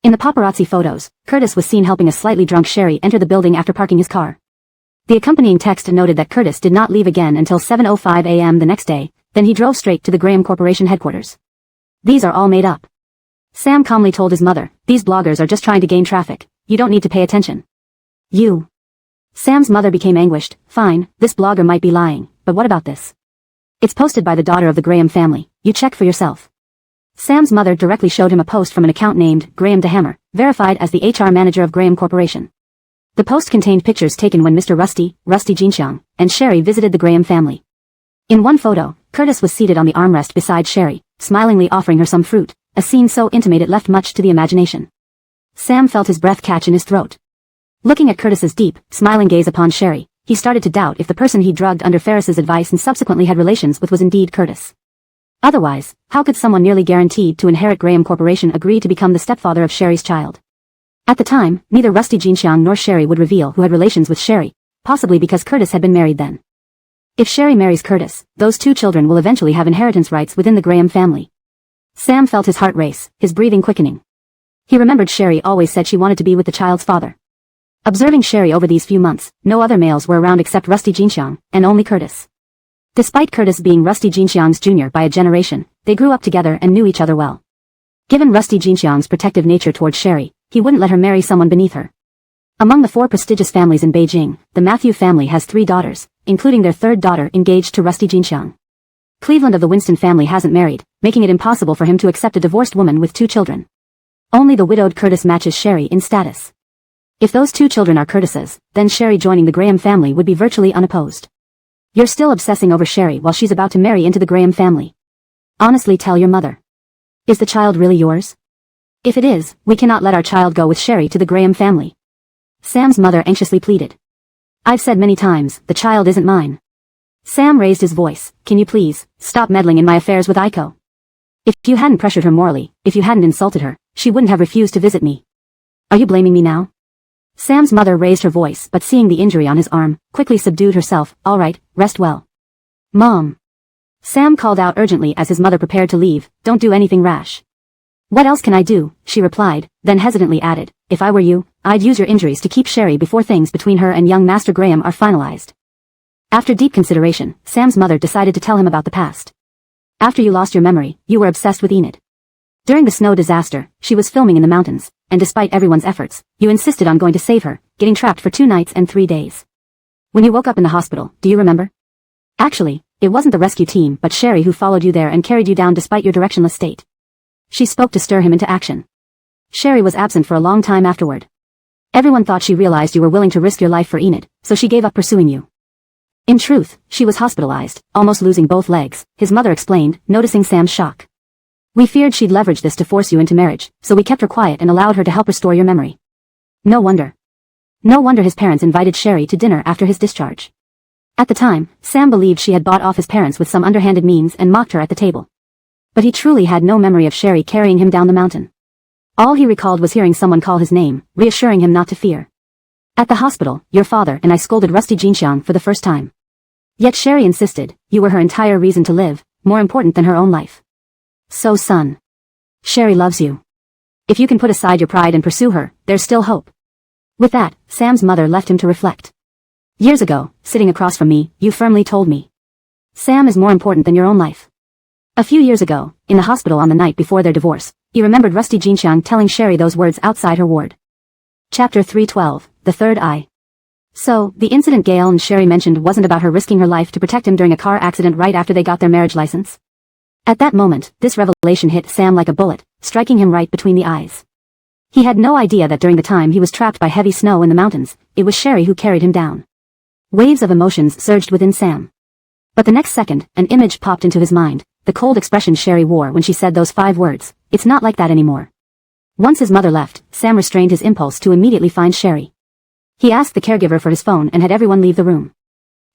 In the paparazzi photos, Curtis was seen helping a slightly drunk Sherry enter the building after parking his car. The accompanying text noted that Curtis did not leave again until 7:05 a.m. the next day, then he drove straight to the Graham Corporation headquarters. These are all made up. Sam calmly told his mother, these bloggers are just trying to gain traffic, you don't need to pay attention. You. Sam's mother became anguished, fine, this blogger might be lying, but what about this? It's posted by the daughter of the Graham family, you check for yourself. Sam's mother directly showed him a post from an account named Graham DeHammer, verified as the HR manager of Graham Corporation. The post contained pictures taken when Mr. Rusty Jinxiang, and Sherry visited the Graham family. In one photo, Curtis was seated on the armrest beside Sherry, smilingly offering her some fruit, a scene so intimate it left much to the imagination. Sam felt his breath catch in his throat. Looking at Curtis's deep, smiling gaze upon Sherry, he started to doubt if the person he drugged under Ferris's advice and subsequently had relations with was indeed Curtis. Otherwise, how could someone nearly guaranteed to inherit Graham Corporation agree to become the stepfather of Sherry's child? At the time, neither Rusty Jinxiang nor Sherry would reveal who had relations with Sherry, possibly because Curtis had been married then. If Sherry marries Curtis, those two children will eventually have inheritance rights within the Graham family. Sam felt his heart race, his breathing quickening. He remembered Sherry always said she wanted to be with the child's father. Observing Sherry over these few months, no other males were around except Rusty Jinxiang, and only Curtis. Despite Curtis being Rusty Jinxiang's junior by a generation, they grew up together and knew each other well. Given Rusty Jinxiang's protective nature towards Sherry, he wouldn't let her marry someone beneath her. Among the 4 prestigious families in Beijing, the Matthew family has 3 daughters, including their 3rd daughter engaged to Rusty Jinxiang. Cleveland of the Winston family hasn't married, making it impossible for him to accept a divorced woman with 2 children. Only the widowed Curtis matches Sherry in status. If those two children are Curtis's, then Sherry joining the Graham family would be virtually unopposed. You're still obsessing over Sherry while she's about to marry into the Graham family. Honestly, tell your mother. Is the child really yours? If it is, we cannot let our child go with Sherry to the Graham family. Sam's mother anxiously pleaded. I've said many times, the child isn't mine. Sam raised his voice. Can you please stop meddling in my affairs with Aiko? If you hadn't pressured her morally, if you hadn't insulted her, she wouldn't have refused to visit me. Are you blaming me now? Sam's mother raised her voice, but seeing the injury on his arm, quickly subdued herself. All right, rest well. Mom. Sam called out urgently as his mother prepared to leave. Don't do anything rash. What else can I do? She replied, then hesitantly added, if I were you, I'd use your injuries to keep Sherry before things between her and young Master Graham are finalized. After deep consideration, Sam's mother decided to tell him about the past. After you lost your memory, you were obsessed with Enid. During the snow disaster, she was filming in the mountains, and despite everyone's efforts, you insisted on going to save her, getting trapped for 2 nights and 3 days. When you woke up in the hospital, do you remember? Actually, it wasn't the rescue team but Sherry who followed you there and carried you down despite your directionless state. She spoke to stir him into action. Sherry was absent for a long time afterward. Everyone thought she realized you were willing to risk your life for Enid, so she gave up pursuing you. In truth, she was hospitalized, almost losing both legs, his mother explained, noticing Sam's shock. We feared she'd leverage this to force you into marriage, so we kept her quiet and allowed her to help restore your memory. No wonder. No wonder his parents invited Sherry to dinner after his discharge. At the time, Sam believed she had bought off his parents with some underhanded means and mocked her at the table. But he truly had no memory of Sherry carrying him down the mountain. All he recalled was hearing someone call his name, reassuring him not to fear. At the hospital, your father and I scolded Rusty Jinxiang for the first time. Yet Sherry insisted, you were her entire reason to live, more important than her own life. So son. Sherry loves you. If you can put aside your pride and pursue her, there's still hope. With that, Sam's mother left him to reflect. Years ago, sitting across from me, you firmly told me. Sam is more important than your own life. A few years ago, in the hospital on the night before their divorce, he remembered Rusty Jinxiang telling Sherry those words outside her ward. Chapter 312, The Third Eye. So, the incident Gail and Sherry mentioned wasn't about her risking her life to protect him during a car accident right after they got their marriage license? At that moment, this revelation hit Sam like a bullet, striking him right between the eyes. He had no idea that during the time he was trapped by heavy snow in the mountains, it was Sherry who carried him down. Waves of emotions surged within Sam. But the next second, an image popped into his mind, the cold expression Sherry wore when she said those 5 words, it's not like that anymore. Once his mother left, Sam restrained his impulse to immediately find Sherry. He asked the caregiver for his phone and had everyone leave the room.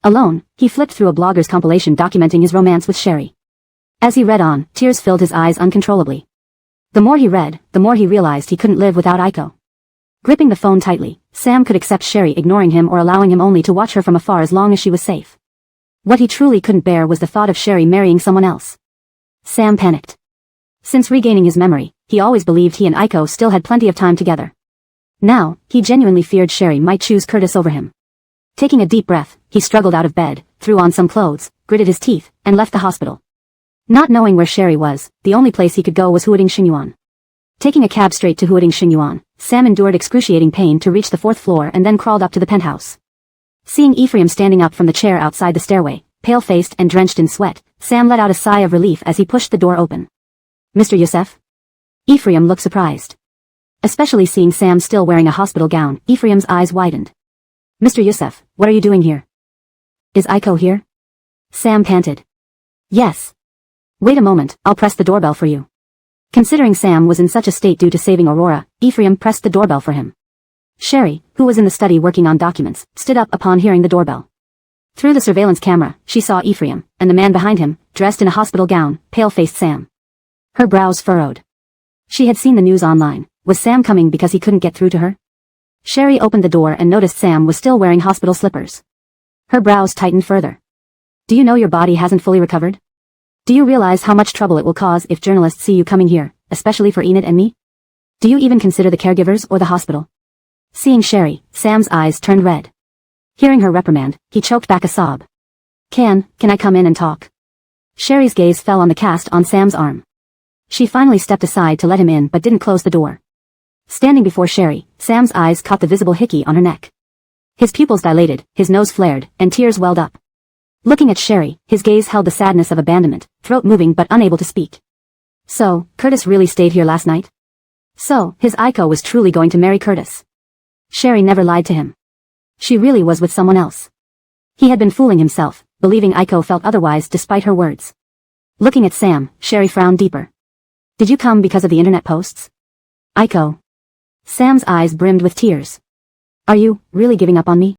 Alone, he flipped through a blogger's compilation documenting his romance with Sherry. As he read on, tears filled his eyes uncontrollably. The more he read, the more he realized he couldn't live without Aiko. Gripping the phone tightly, Sam could accept Sherry ignoring him or allowing him only to watch her from afar as long as she was safe. What he truly couldn't bear was the thought of Sherry marrying someone else. Sam panicked. Since regaining his memory, he always believed he and Aiko still had plenty of time together. Now, he genuinely feared Sherry might choose Curtis over him. Taking a deep breath, he struggled out of bed, threw on some clothes, gritted his teeth, and left the hospital. Not knowing where Sherry was, the only place he could go was Huading Xingyuan. Taking a cab straight to Huading Xingyuan, Sam endured excruciating pain to reach the 4th floor and then crawled up to the penthouse. Seeing Ephraim standing up from the chair outside the stairway, pale-faced and drenched in sweat, Sam let out a sigh of relief as he pushed the door open. Mr. Youssef? Ephraim looked surprised. Especially seeing Sam still wearing a hospital gown, Ephraim's eyes widened. Mr. Youssef, what are you doing here? Is Aiko here? Sam panted. Yes. Wait a moment, I'll press the doorbell for you. Considering Sam was in such a state due to saving Aurora, Ephraim pressed the doorbell for him. Sherry, who was in the study working on documents, stood up upon hearing the doorbell. Through the surveillance camera, she saw Ephraim, and the man behind him, dressed in a hospital gown, pale-faced Sam. Her brows furrowed. She had seen the news online. Was Sam coming because he couldn't get through to her? Sherry opened the door and noticed Sam was still wearing hospital slippers. Her brows tightened further. Do you know your body hasn't fully recovered? Do you realize how much trouble it will cause if journalists see you coming here, especially for Enid and me? Do you even consider the caregivers or the hospital? Seeing Sherry, Sam's eyes turned red. Hearing her reprimand, he choked back a sob. Can I come in and talk? Sherry's gaze fell on the cast on Sam's arm. She finally stepped aside to let him in but didn't close the door. Standing before Sherry, Sam's eyes caught the visible hickey on her neck. His pupils dilated, his nose flared, and tears welled up. Looking at Sherry, his gaze held the sadness of abandonment, throat moving but unable to speak. So, Curtis really stayed here last night? So, his Aiko was truly going to marry Curtis. Sherry never lied to him. She really was with someone else. He had been fooling himself, believing Aiko felt otherwise despite her words. Looking at Sam, Sherry frowned deeper. Did you come because of the internet posts? Aiko. Sam's eyes brimmed with tears. Are you really giving up on me?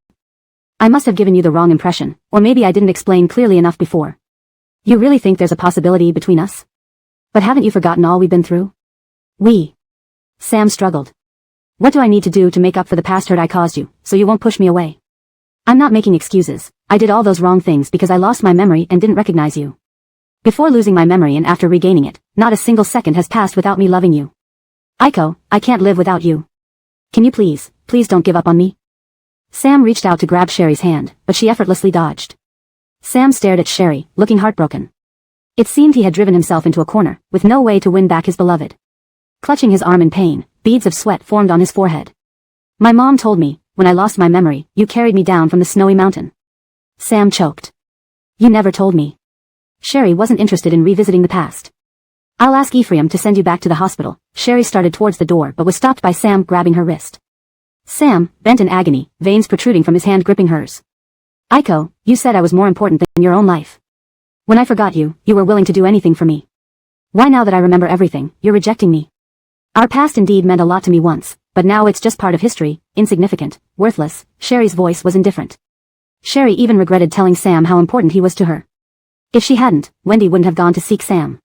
I must have given you the wrong impression, or maybe I didn't explain clearly enough before. You really think there's a possibility between us? But haven't you forgotten all we've been through? Sam struggled. What do I need to do to make up for the past hurt I caused you, so you won't push me away? I'm not making excuses. I did all those wrong things because I lost my memory and didn't recognize you. Before losing my memory and after regaining it, not a single second has passed without me loving you. Aiko, I can't live without you. Can you please don't give up on me? Sam reached out to grab Sherry's hand, but she effortlessly dodged. Sam stared at Sherry, looking heartbroken. It seemed he had driven himself into a corner, with no way to win back his beloved. Clutching his arm in pain, beads of sweat formed on his forehead. My mom told me, when I lost my memory, you carried me down from the snowy mountain. Sam choked. You never told me. Sherry wasn't interested in revisiting the past. I'll ask Ephraim to send you back to the hospital. Sherry started towards the door but was stopped by Sam grabbing her wrist. Sam, bent in agony, veins protruding from his hand gripping hers. Aiko, you said I was more important than your own life. When I forgot you, you were willing to do anything for me. Why now that I remember everything, you're rejecting me? Our past indeed meant a lot to me once, but now it's just part of history, insignificant, worthless. Sherry's voice was indifferent. Sherry even regretted telling Sam how important he was to her. If she hadn't, Wendy wouldn't have gone to seek Sam.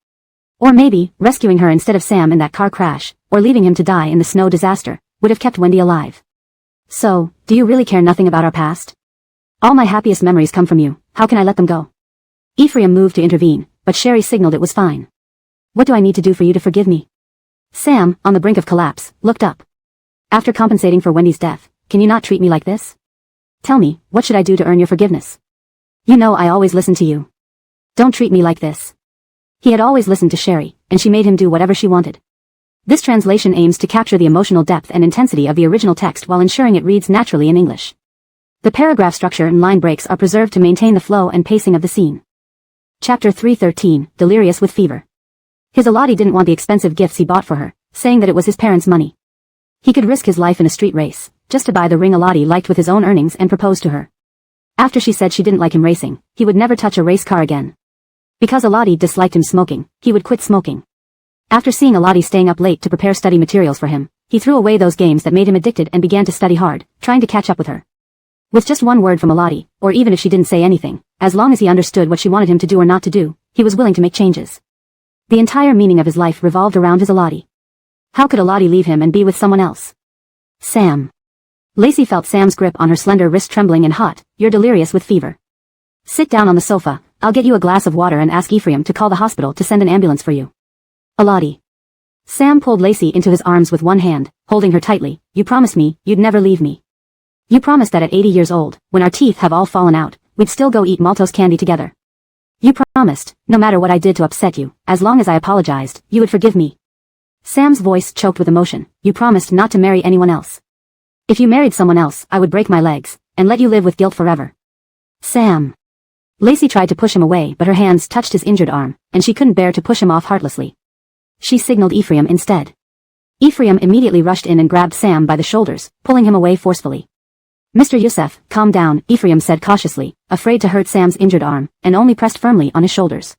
Or maybe, rescuing her instead of Sam in that car crash, or leaving him to die in the snow disaster, would have kept Wendy alive. So, do you really care nothing about our past? All my happiest memories come from you, how can I let them go? Ephraim moved to intervene, but Sherry signaled it was fine. What do I need to do for you to forgive me? Sam, on the brink of collapse, looked up. After compensating for Wendy's death, can you not treat me like this? Tell me, what should I do to earn your forgiveness? You know I always listen to you. Don't treat me like this. He had always listened to Sherry, and she made him do whatever she wanted. This translation aims to capture the emotional depth and intensity of the original text while ensuring it reads naturally in English. The paragraph structure and line breaks are preserved to maintain the flow and pacing of the scene. Chapter 3:13, Delirious with Fever. His Elodie didn't want the expensive gifts he bought for her, saying that it was his parents' money. He could risk his life in a street race, just to buy the ring Elodie liked with his own earnings and propose to her. After she said she didn't like him racing, he would never touch a race car again. Because Elodie disliked him smoking, he would quit smoking. After seeing Elodie staying up late to prepare study materials for him, he threw away those games that made him addicted and began to study hard, trying to catch up with her. With just one word from Elodie, or even if she didn't say anything, as long as he understood what she wanted him to do or not to do, he was willing to make changes. The entire meaning of his life revolved around his Elodie. How could Elodie leave him and be with someone else? Sam. Lacey felt Sam's grip on her slender wrist trembling and hot. You're delirious with fever. Sit down on the sofa, I'll get you a glass of water and ask Ephraim to call the hospital to send an ambulance for you. Elodie. Sam pulled Lacey into his arms with one hand, holding her tightly. You promised me, you'd never leave me. You promised that at 80 years old, when our teeth have all fallen out, we'd still go eat Maltose candy together. You promised, no matter what I did to upset you, as long as I apologized, you would forgive me. Sam's voice choked with emotion. You promised not to marry anyone else. If you married someone else, I would break my legs, and let you live with guilt forever. Sam. Lacey tried to push him away but her hands touched his injured arm, and she couldn't bear to push him off heartlessly. She signaled Ephraim instead. Ephraim immediately rushed in and grabbed Sam by the shoulders, pulling him away forcefully. Mr. Youssef, calm down, Ephraim said cautiously, afraid to hurt Sam's injured arm, and only pressed firmly on his shoulders.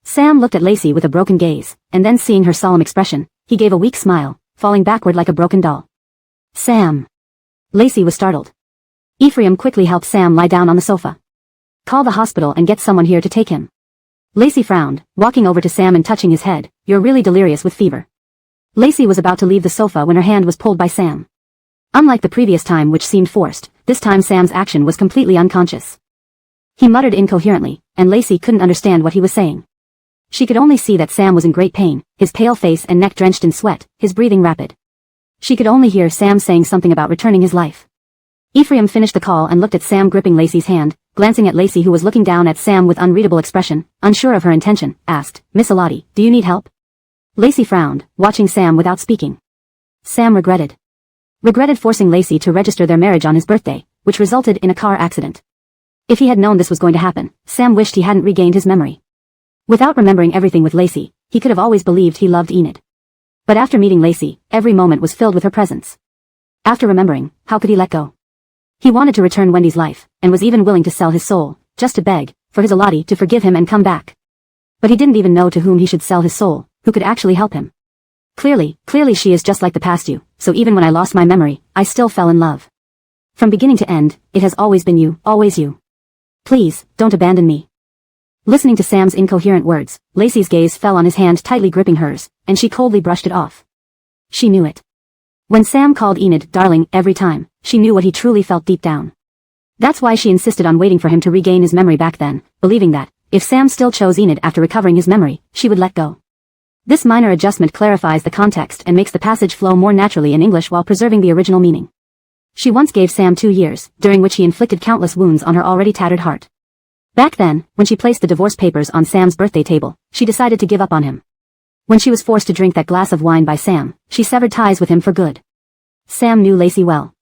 Sam looked at Lacey with a broken gaze, and then seeing her solemn expression, he gave a weak smile, falling backward like a broken doll. Sam. Lacey was startled. Ephraim quickly helped Sam lie down on the sofa. Call the hospital and get someone here to take him. Lacey frowned, walking over to Sam and touching his head. You're really delirious with fever. Lacey was about to leave the sofa when her hand was pulled by Sam. Unlike the previous time which seemed forced, this time Sam's action was completely unconscious. He muttered incoherently, and Lacey couldn't understand what he was saying. She could only see that Sam was in great pain, his pale face and neck drenched in sweat, his breathing rapid. She could only hear Sam saying something about returning his life. Ephraim finished the call and looked at Sam gripping Lacey's hand, glancing at Lacey who was looking down at Sam with unreadable expression, unsure of her intention, asked, Miss Elodie, do you need help? Lacey frowned, watching Sam without speaking. Sam regretted forcing Lacey to register their marriage on his birthday, which resulted in a car accident. If he had known this was going to happen, Sam wished he hadn't regained his memory. Without remembering everything with Lacey, he could have always believed he loved Enid. But after meeting Lacey, every moment was filled with her presence. After remembering, how could he let go? He wanted to return Wendy's life, and was even willing to sell his soul, just to beg, for his Elodie to forgive him and come back. But he didn't even know to whom he should sell his soul, who could actually help him. Clearly she is just like the past you, so even when I lost my memory, I still fell in love. From beginning to end, it has always been you, always you. Please, don't abandon me. Listening to Sam's incoherent words, Lacey's gaze fell on his hand tightly gripping hers, and she coldly brushed it off. She knew it. When Sam called Enid darling every time, she knew what he truly felt deep down. That's why she insisted on waiting for him to regain his memory back then, believing that, if Sam still chose Enid after recovering his memory, she would let go. This minor adjustment clarifies the context and makes the passage flow more naturally in English while preserving the original meaning. She once gave Sam 2 years, during which he inflicted countless wounds on her already tattered heart. Back then, when she placed the divorce papers on Sam's birthday table, she decided to give up on him. When she was forced to drink that glass of wine by Sam, she severed ties with him for good. Sam knew Lacey well.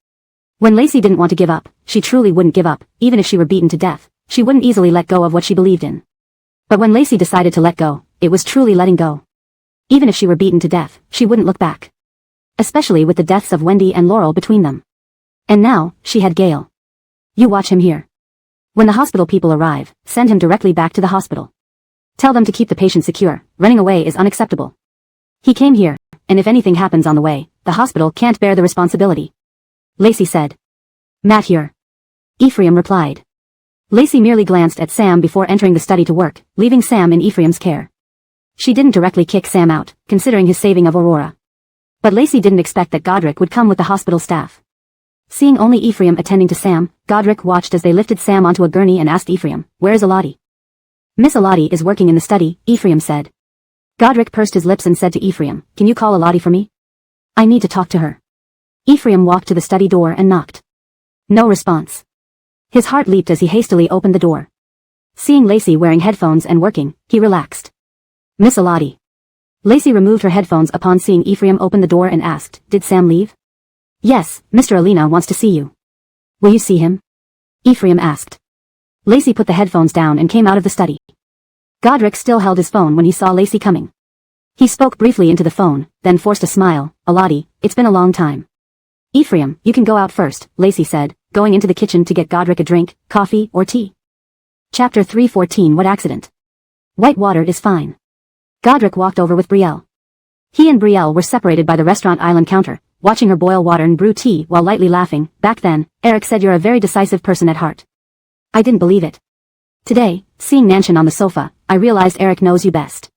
When Lacey didn't want to give up, she truly wouldn't give up, even if she were beaten to death. She wouldn't easily let go of what she believed in. But when Lacey decided to let go, it was truly letting go. Even if she were beaten to death, she wouldn't look back. Especially with the deaths of Wendy and Laurel between them. And now, she had Gail. You watch him here. When the hospital people arrive, send him directly back to the hospital. Tell them to keep the patient secure. Running away is unacceptable. He came here, and if anything happens on the way, the hospital can't bear the responsibility. Lacey said. Matt here. Ephraim replied. Lacey merely glanced at Sam before entering the study to work, leaving Sam in Ephraim's care. She didn't directly kick Sam out, considering his saving of Aurora. But Lacey didn't expect that Godric would come with the hospital staff. Seeing only Ephraim attending to Sam, Godric watched as they lifted Sam onto a gurney and asked Ephraim, "Where is Elodie?" "Miss Elodie is working in the study," Ephraim said. Godric pursed his lips and said to Ephraim, "Can you call Elodie for me? I need to talk to her." Ephraim walked to the study door and knocked. No response. His heart leaped as he hastily opened the door. Seeing Lacey wearing headphones and working, he relaxed. "Miss Elodie." Lacey removed her headphones upon seeing Ephraim open the door and asked, "Did Sam leave?" "Yes, Mr. Alina wants to see you." "Will you see him?" Ephraim asked. Lacey put the headphones down and came out of the study. Godric still held his phone when he saw Lacey coming. He spoke briefly into the phone, then forced a smile. "Elodie, it's been a long time." "Ephraim, you can go out first," Lacey said, going into the kitchen to get Godric a drink, coffee, or tea. Chapter 3:14 What accident? White water is fine. Godric walked over with Brielle. He and Brielle were separated by the restaurant island counter, watching her boil water and brew tea while lightly laughing. "Back then, Eric said you're a very decisive person at heart." I didn't believe it. Today, seeing Nanshan on the sofa, I realized Eric knows you best.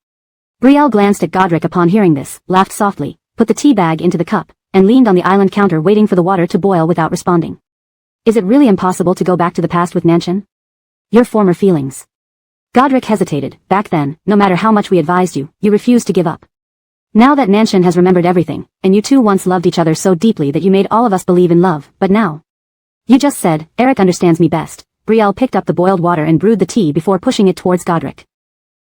Brielle glanced at Godric upon hearing this, laughed softly, put the tea bag into the cup, and leaned on the island counter waiting for the water to boil without responding. "Is it really impossible to go back to the past with Nanshan? Your former feelings?" Godric hesitated. "Back then, no matter how much we advised you, you refused to give up. Now that Nanshan has remembered everything, and you two once loved each other so deeply that you made all of us believe in love, but now. You just said, Eric understands me best." Brielle picked up the boiled water and brewed the tea before pushing it towards Godric.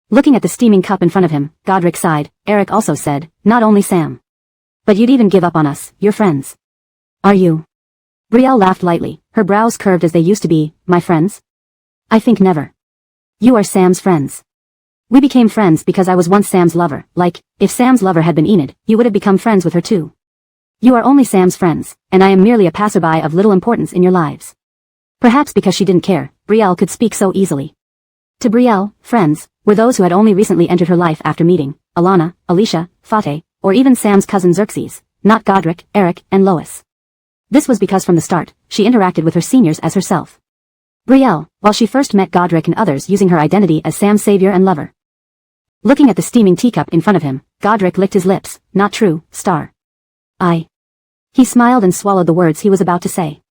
Looking at the steaming cup in front of him, Godric sighed. "Eric also said, not only Sam. But you'd even give up on us, your friends." "Are you?" Brielle laughed lightly, her brows curved as they used to be. "My friends? I think never. You are Sam's friends. We became friends because I was once Sam's lover. Like, if Sam's lover had been Enid, you would have become friends with her too. You are only Sam's friends, and I am merely a passerby of little importance in your lives." Perhaps because she didn't care, Brielle could speak so easily. To Brielle, friends were those who had only recently entered her life after meeting Alana, Alicia, Fateh, or even Sam's cousin Xerxes, not Godric, Eric, and Lois. This was because from the start, she interacted with her seniors as herself. Brielle, while she first met Godric and others using her identity as Sam's savior and lover. Looking at the steaming teacup in front of him, Godric licked his lips. "Not true, Star." He smiled and swallowed the words he was about to say.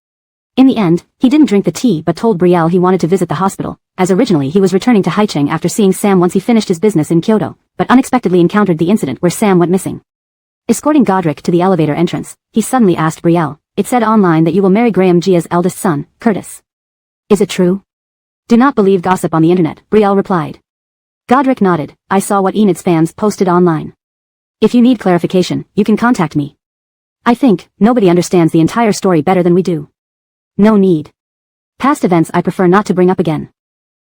In the end, he didn't drink the tea but told Brielle he wanted to visit the hospital, as originally he was returning to Haicheng after seeing Sam once he finished his business in Kyoto, but unexpectedly encountered the incident where Sam went missing. Escorting Godric to the elevator entrance, he suddenly asked Brielle, "It said online that you will marry Graham Gia's eldest son, Curtis. Is it true?" "Do not believe gossip on the internet," Brielle replied. Godric nodded. "I saw what Enid's fans posted online. If you need clarification, you can contact me. I think nobody understands the entire story better than we do." "No need. Past events I prefer not to bring up again.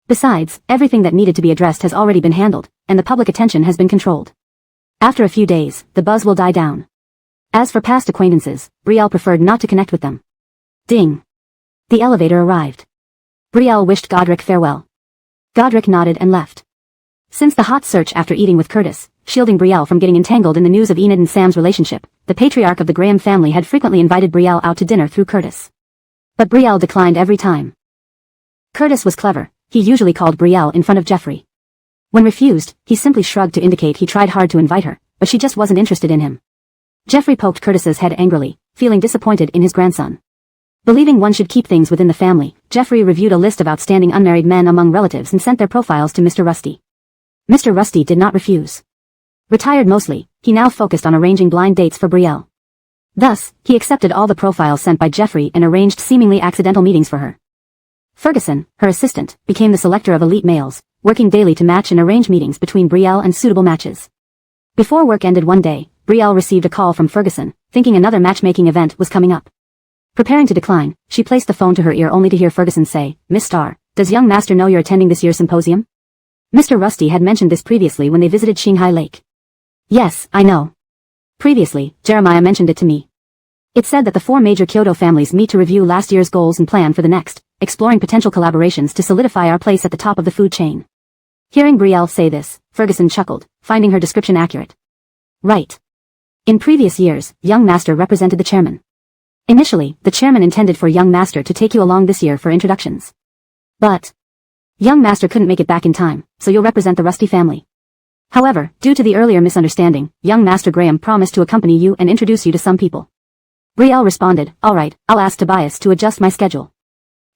Besides, everything that needed to be addressed has already been handled, and the public attention has been controlled. After a few days, the buzz will die down." As for past acquaintances, Brielle preferred not to connect with them. Ding. The elevator arrived. Brielle wished Godric farewell. Godric nodded and left. Since the hot search after eating with Curtis, shielding Brielle from getting entangled in the news of Enid and Sam's relationship, the patriarch of the Graham family had frequently invited Brielle out to dinner through Curtis. But Brielle declined every time. Curtis was clever. He usually called Brielle in front of Jeffrey. When refused, he simply shrugged to indicate he tried hard to invite her, but she just wasn't interested in him. Jeffrey poked Curtis's head angrily, feeling disappointed in his grandson. Believing one should keep things within the family, Jeffrey reviewed a list of outstanding unmarried men among relatives and sent their profiles to Mr. Rusty. Mr. Rusty did not refuse. Retired mostly, he now focused on arranging blind dates for Brielle. Thus, he accepted all the profiles sent by Jeffrey and arranged seemingly accidental meetings for her. Ferguson, her assistant, became the selector of elite males, working daily to match and arrange meetings between Brielle and suitable matches. Before work ended one day, Brielle received a call from Ferguson, thinking another matchmaking event was coming up. Preparing to decline, she placed the phone to her ear only to hear Ferguson say, "Miss Starr, does young master know you're attending this year's symposium?" Mr. Rusty had mentioned this previously when they visited Qinghai Lake. "Yes, I know. Previously, Jeremiah mentioned it to me. It said that the 4 major Kyoto families meet to review last year's goals and plan for the next, exploring potential collaborations to solidify our place at the top of the food chain." Hearing Brielle say this, Ferguson chuckled, finding her description accurate. Right. In previous years, young master represented the chairman. Initially, the chairman intended for young master to take you along this year for introductions. But young master couldn't make it back in time, so you'll represent the Rusty family. However, due to the earlier misunderstanding, young master Graham promised to accompany you and introduce you to some people. Brielle responded, "All right, I'll ask Tobias to adjust my schedule."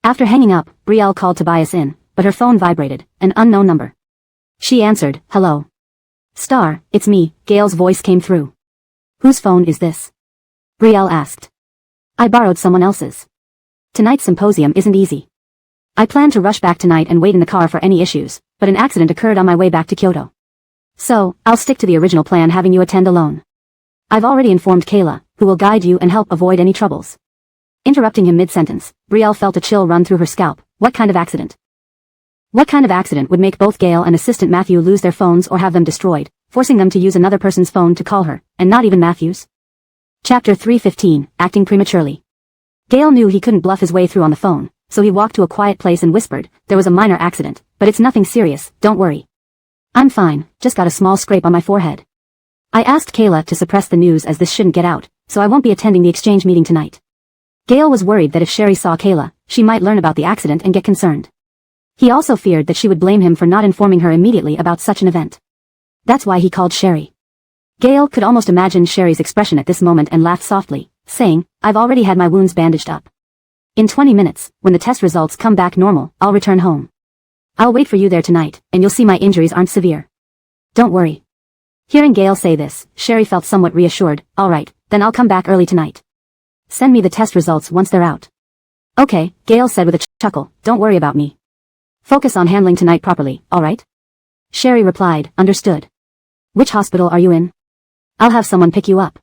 After hanging up, Brielle called Tobias in, but her phone vibrated, an unknown number. She answered, "Hello. Star, it's me," Gail's voice came through. "Whose phone is this?" Brielle asked. "I borrowed someone else's. Tonight's symposium isn't easy. I planned to rush back tonight and wait in the car for any issues, but an accident occurred on my way back to Kyoto. So, I'll stick to the original plan having you attend alone. I've already informed Kayla, who will guide you and help avoid any troubles." Interrupting him mid-sentence, Brielle felt a chill run through her scalp. What kind of accident? What kind of accident would make both Gail and assistant Matthew lose their phones or have them destroyed, forcing them to use another person's phone to call her, and not even Matthew's? Chapter 315, Acting Prematurely. Gail knew he couldn't bluff his way through on the phone, so he walked to a quiet place and whispered, "There was a minor accident, but it's nothing serious, don't worry. I'm fine, just got a small scrape on my forehead. I asked Kayla to suppress the news as this shouldn't get out, so I won't be attending the exchange meeting tonight." Gail was worried that if Sherry saw Kayla, she might learn about the accident and get concerned. He also feared that she would blame him for not informing her immediately about such an event. That's why he called Sherry. Gail could almost imagine Sherry's expression at this moment and laughed softly, saying, "I've already had my wounds bandaged up. In 20 minutes, when the test results come back normal, I'll return home. I'll wait for you there tonight, and you'll see my injuries aren't severe. Don't worry." Hearing Gail say this, Sherry felt somewhat reassured. "All right, then I'll come back early tonight. Send me the test results once they're out." "Okay," Gail said with a chuckle, "don't worry about me. Focus on handling tonight properly, all right?" Sherry replied, "Understood. Which hospital are you in?" "I'll have someone pick you up.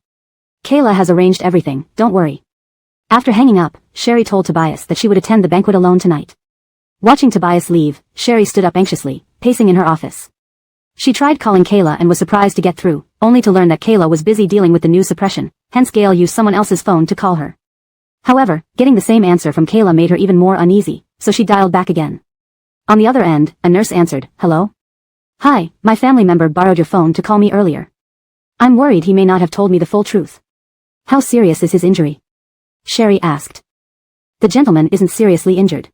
Kayla has arranged everything, don't worry." After hanging up, Sherry told Tobias that she would attend the banquet alone tonight. Watching Tobias leave, Sherry stood up anxiously, pacing in her office. She tried calling Kayla and was surprised to get through, only to learn that Kayla was busy dealing with the news suppression, hence Gail used someone else's phone to call her. However, getting the same answer from Kayla made her even more uneasy, so she dialed back again. On the other end, a nurse answered, "Hello? Hi, my family member borrowed your phone to call me earlier. I'm worried he may not have told me the full truth." "How serious is his injury?" Sherry asked. "The gentleman isn't seriously injured.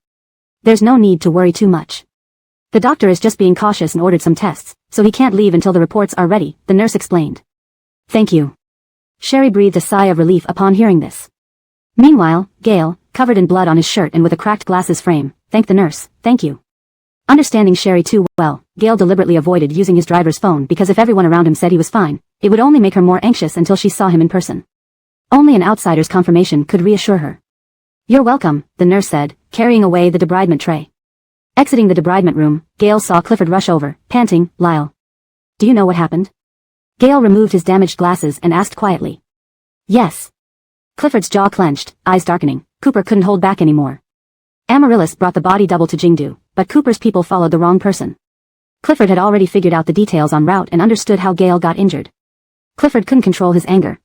There's no need to worry too much. The doctor is just being cautious and ordered some tests, so he can't leave until the reports are ready," the nurse explained. "Thank you." Sherry breathed a sigh of relief upon hearing this. Meanwhile, Gail, covered in blood on his shirt and with a cracked glasses frame, thanked the nurse, "Thank you." Understanding Sherry too well, Gail deliberately avoided using his driver's phone because if everyone around him said he was fine, it would only make her more anxious until she saw him in person. Only an outsider's confirmation could reassure her. "You're welcome," the nurse said, carrying away the debridement tray. Exiting the debridement room, Gail saw Clifford rush over, panting, "Lyle. Do you know what happened?" Gail removed his damaged glasses and asked quietly. "Yes." Clifford's jaw clenched, eyes darkening. Cooper couldn't hold back anymore. Amaryllis brought the body double to Jingdu, but Cooper's people followed the wrong person. Clifford had already figured out the details en route and understood how Gail got injured. Clifford couldn't control his anger,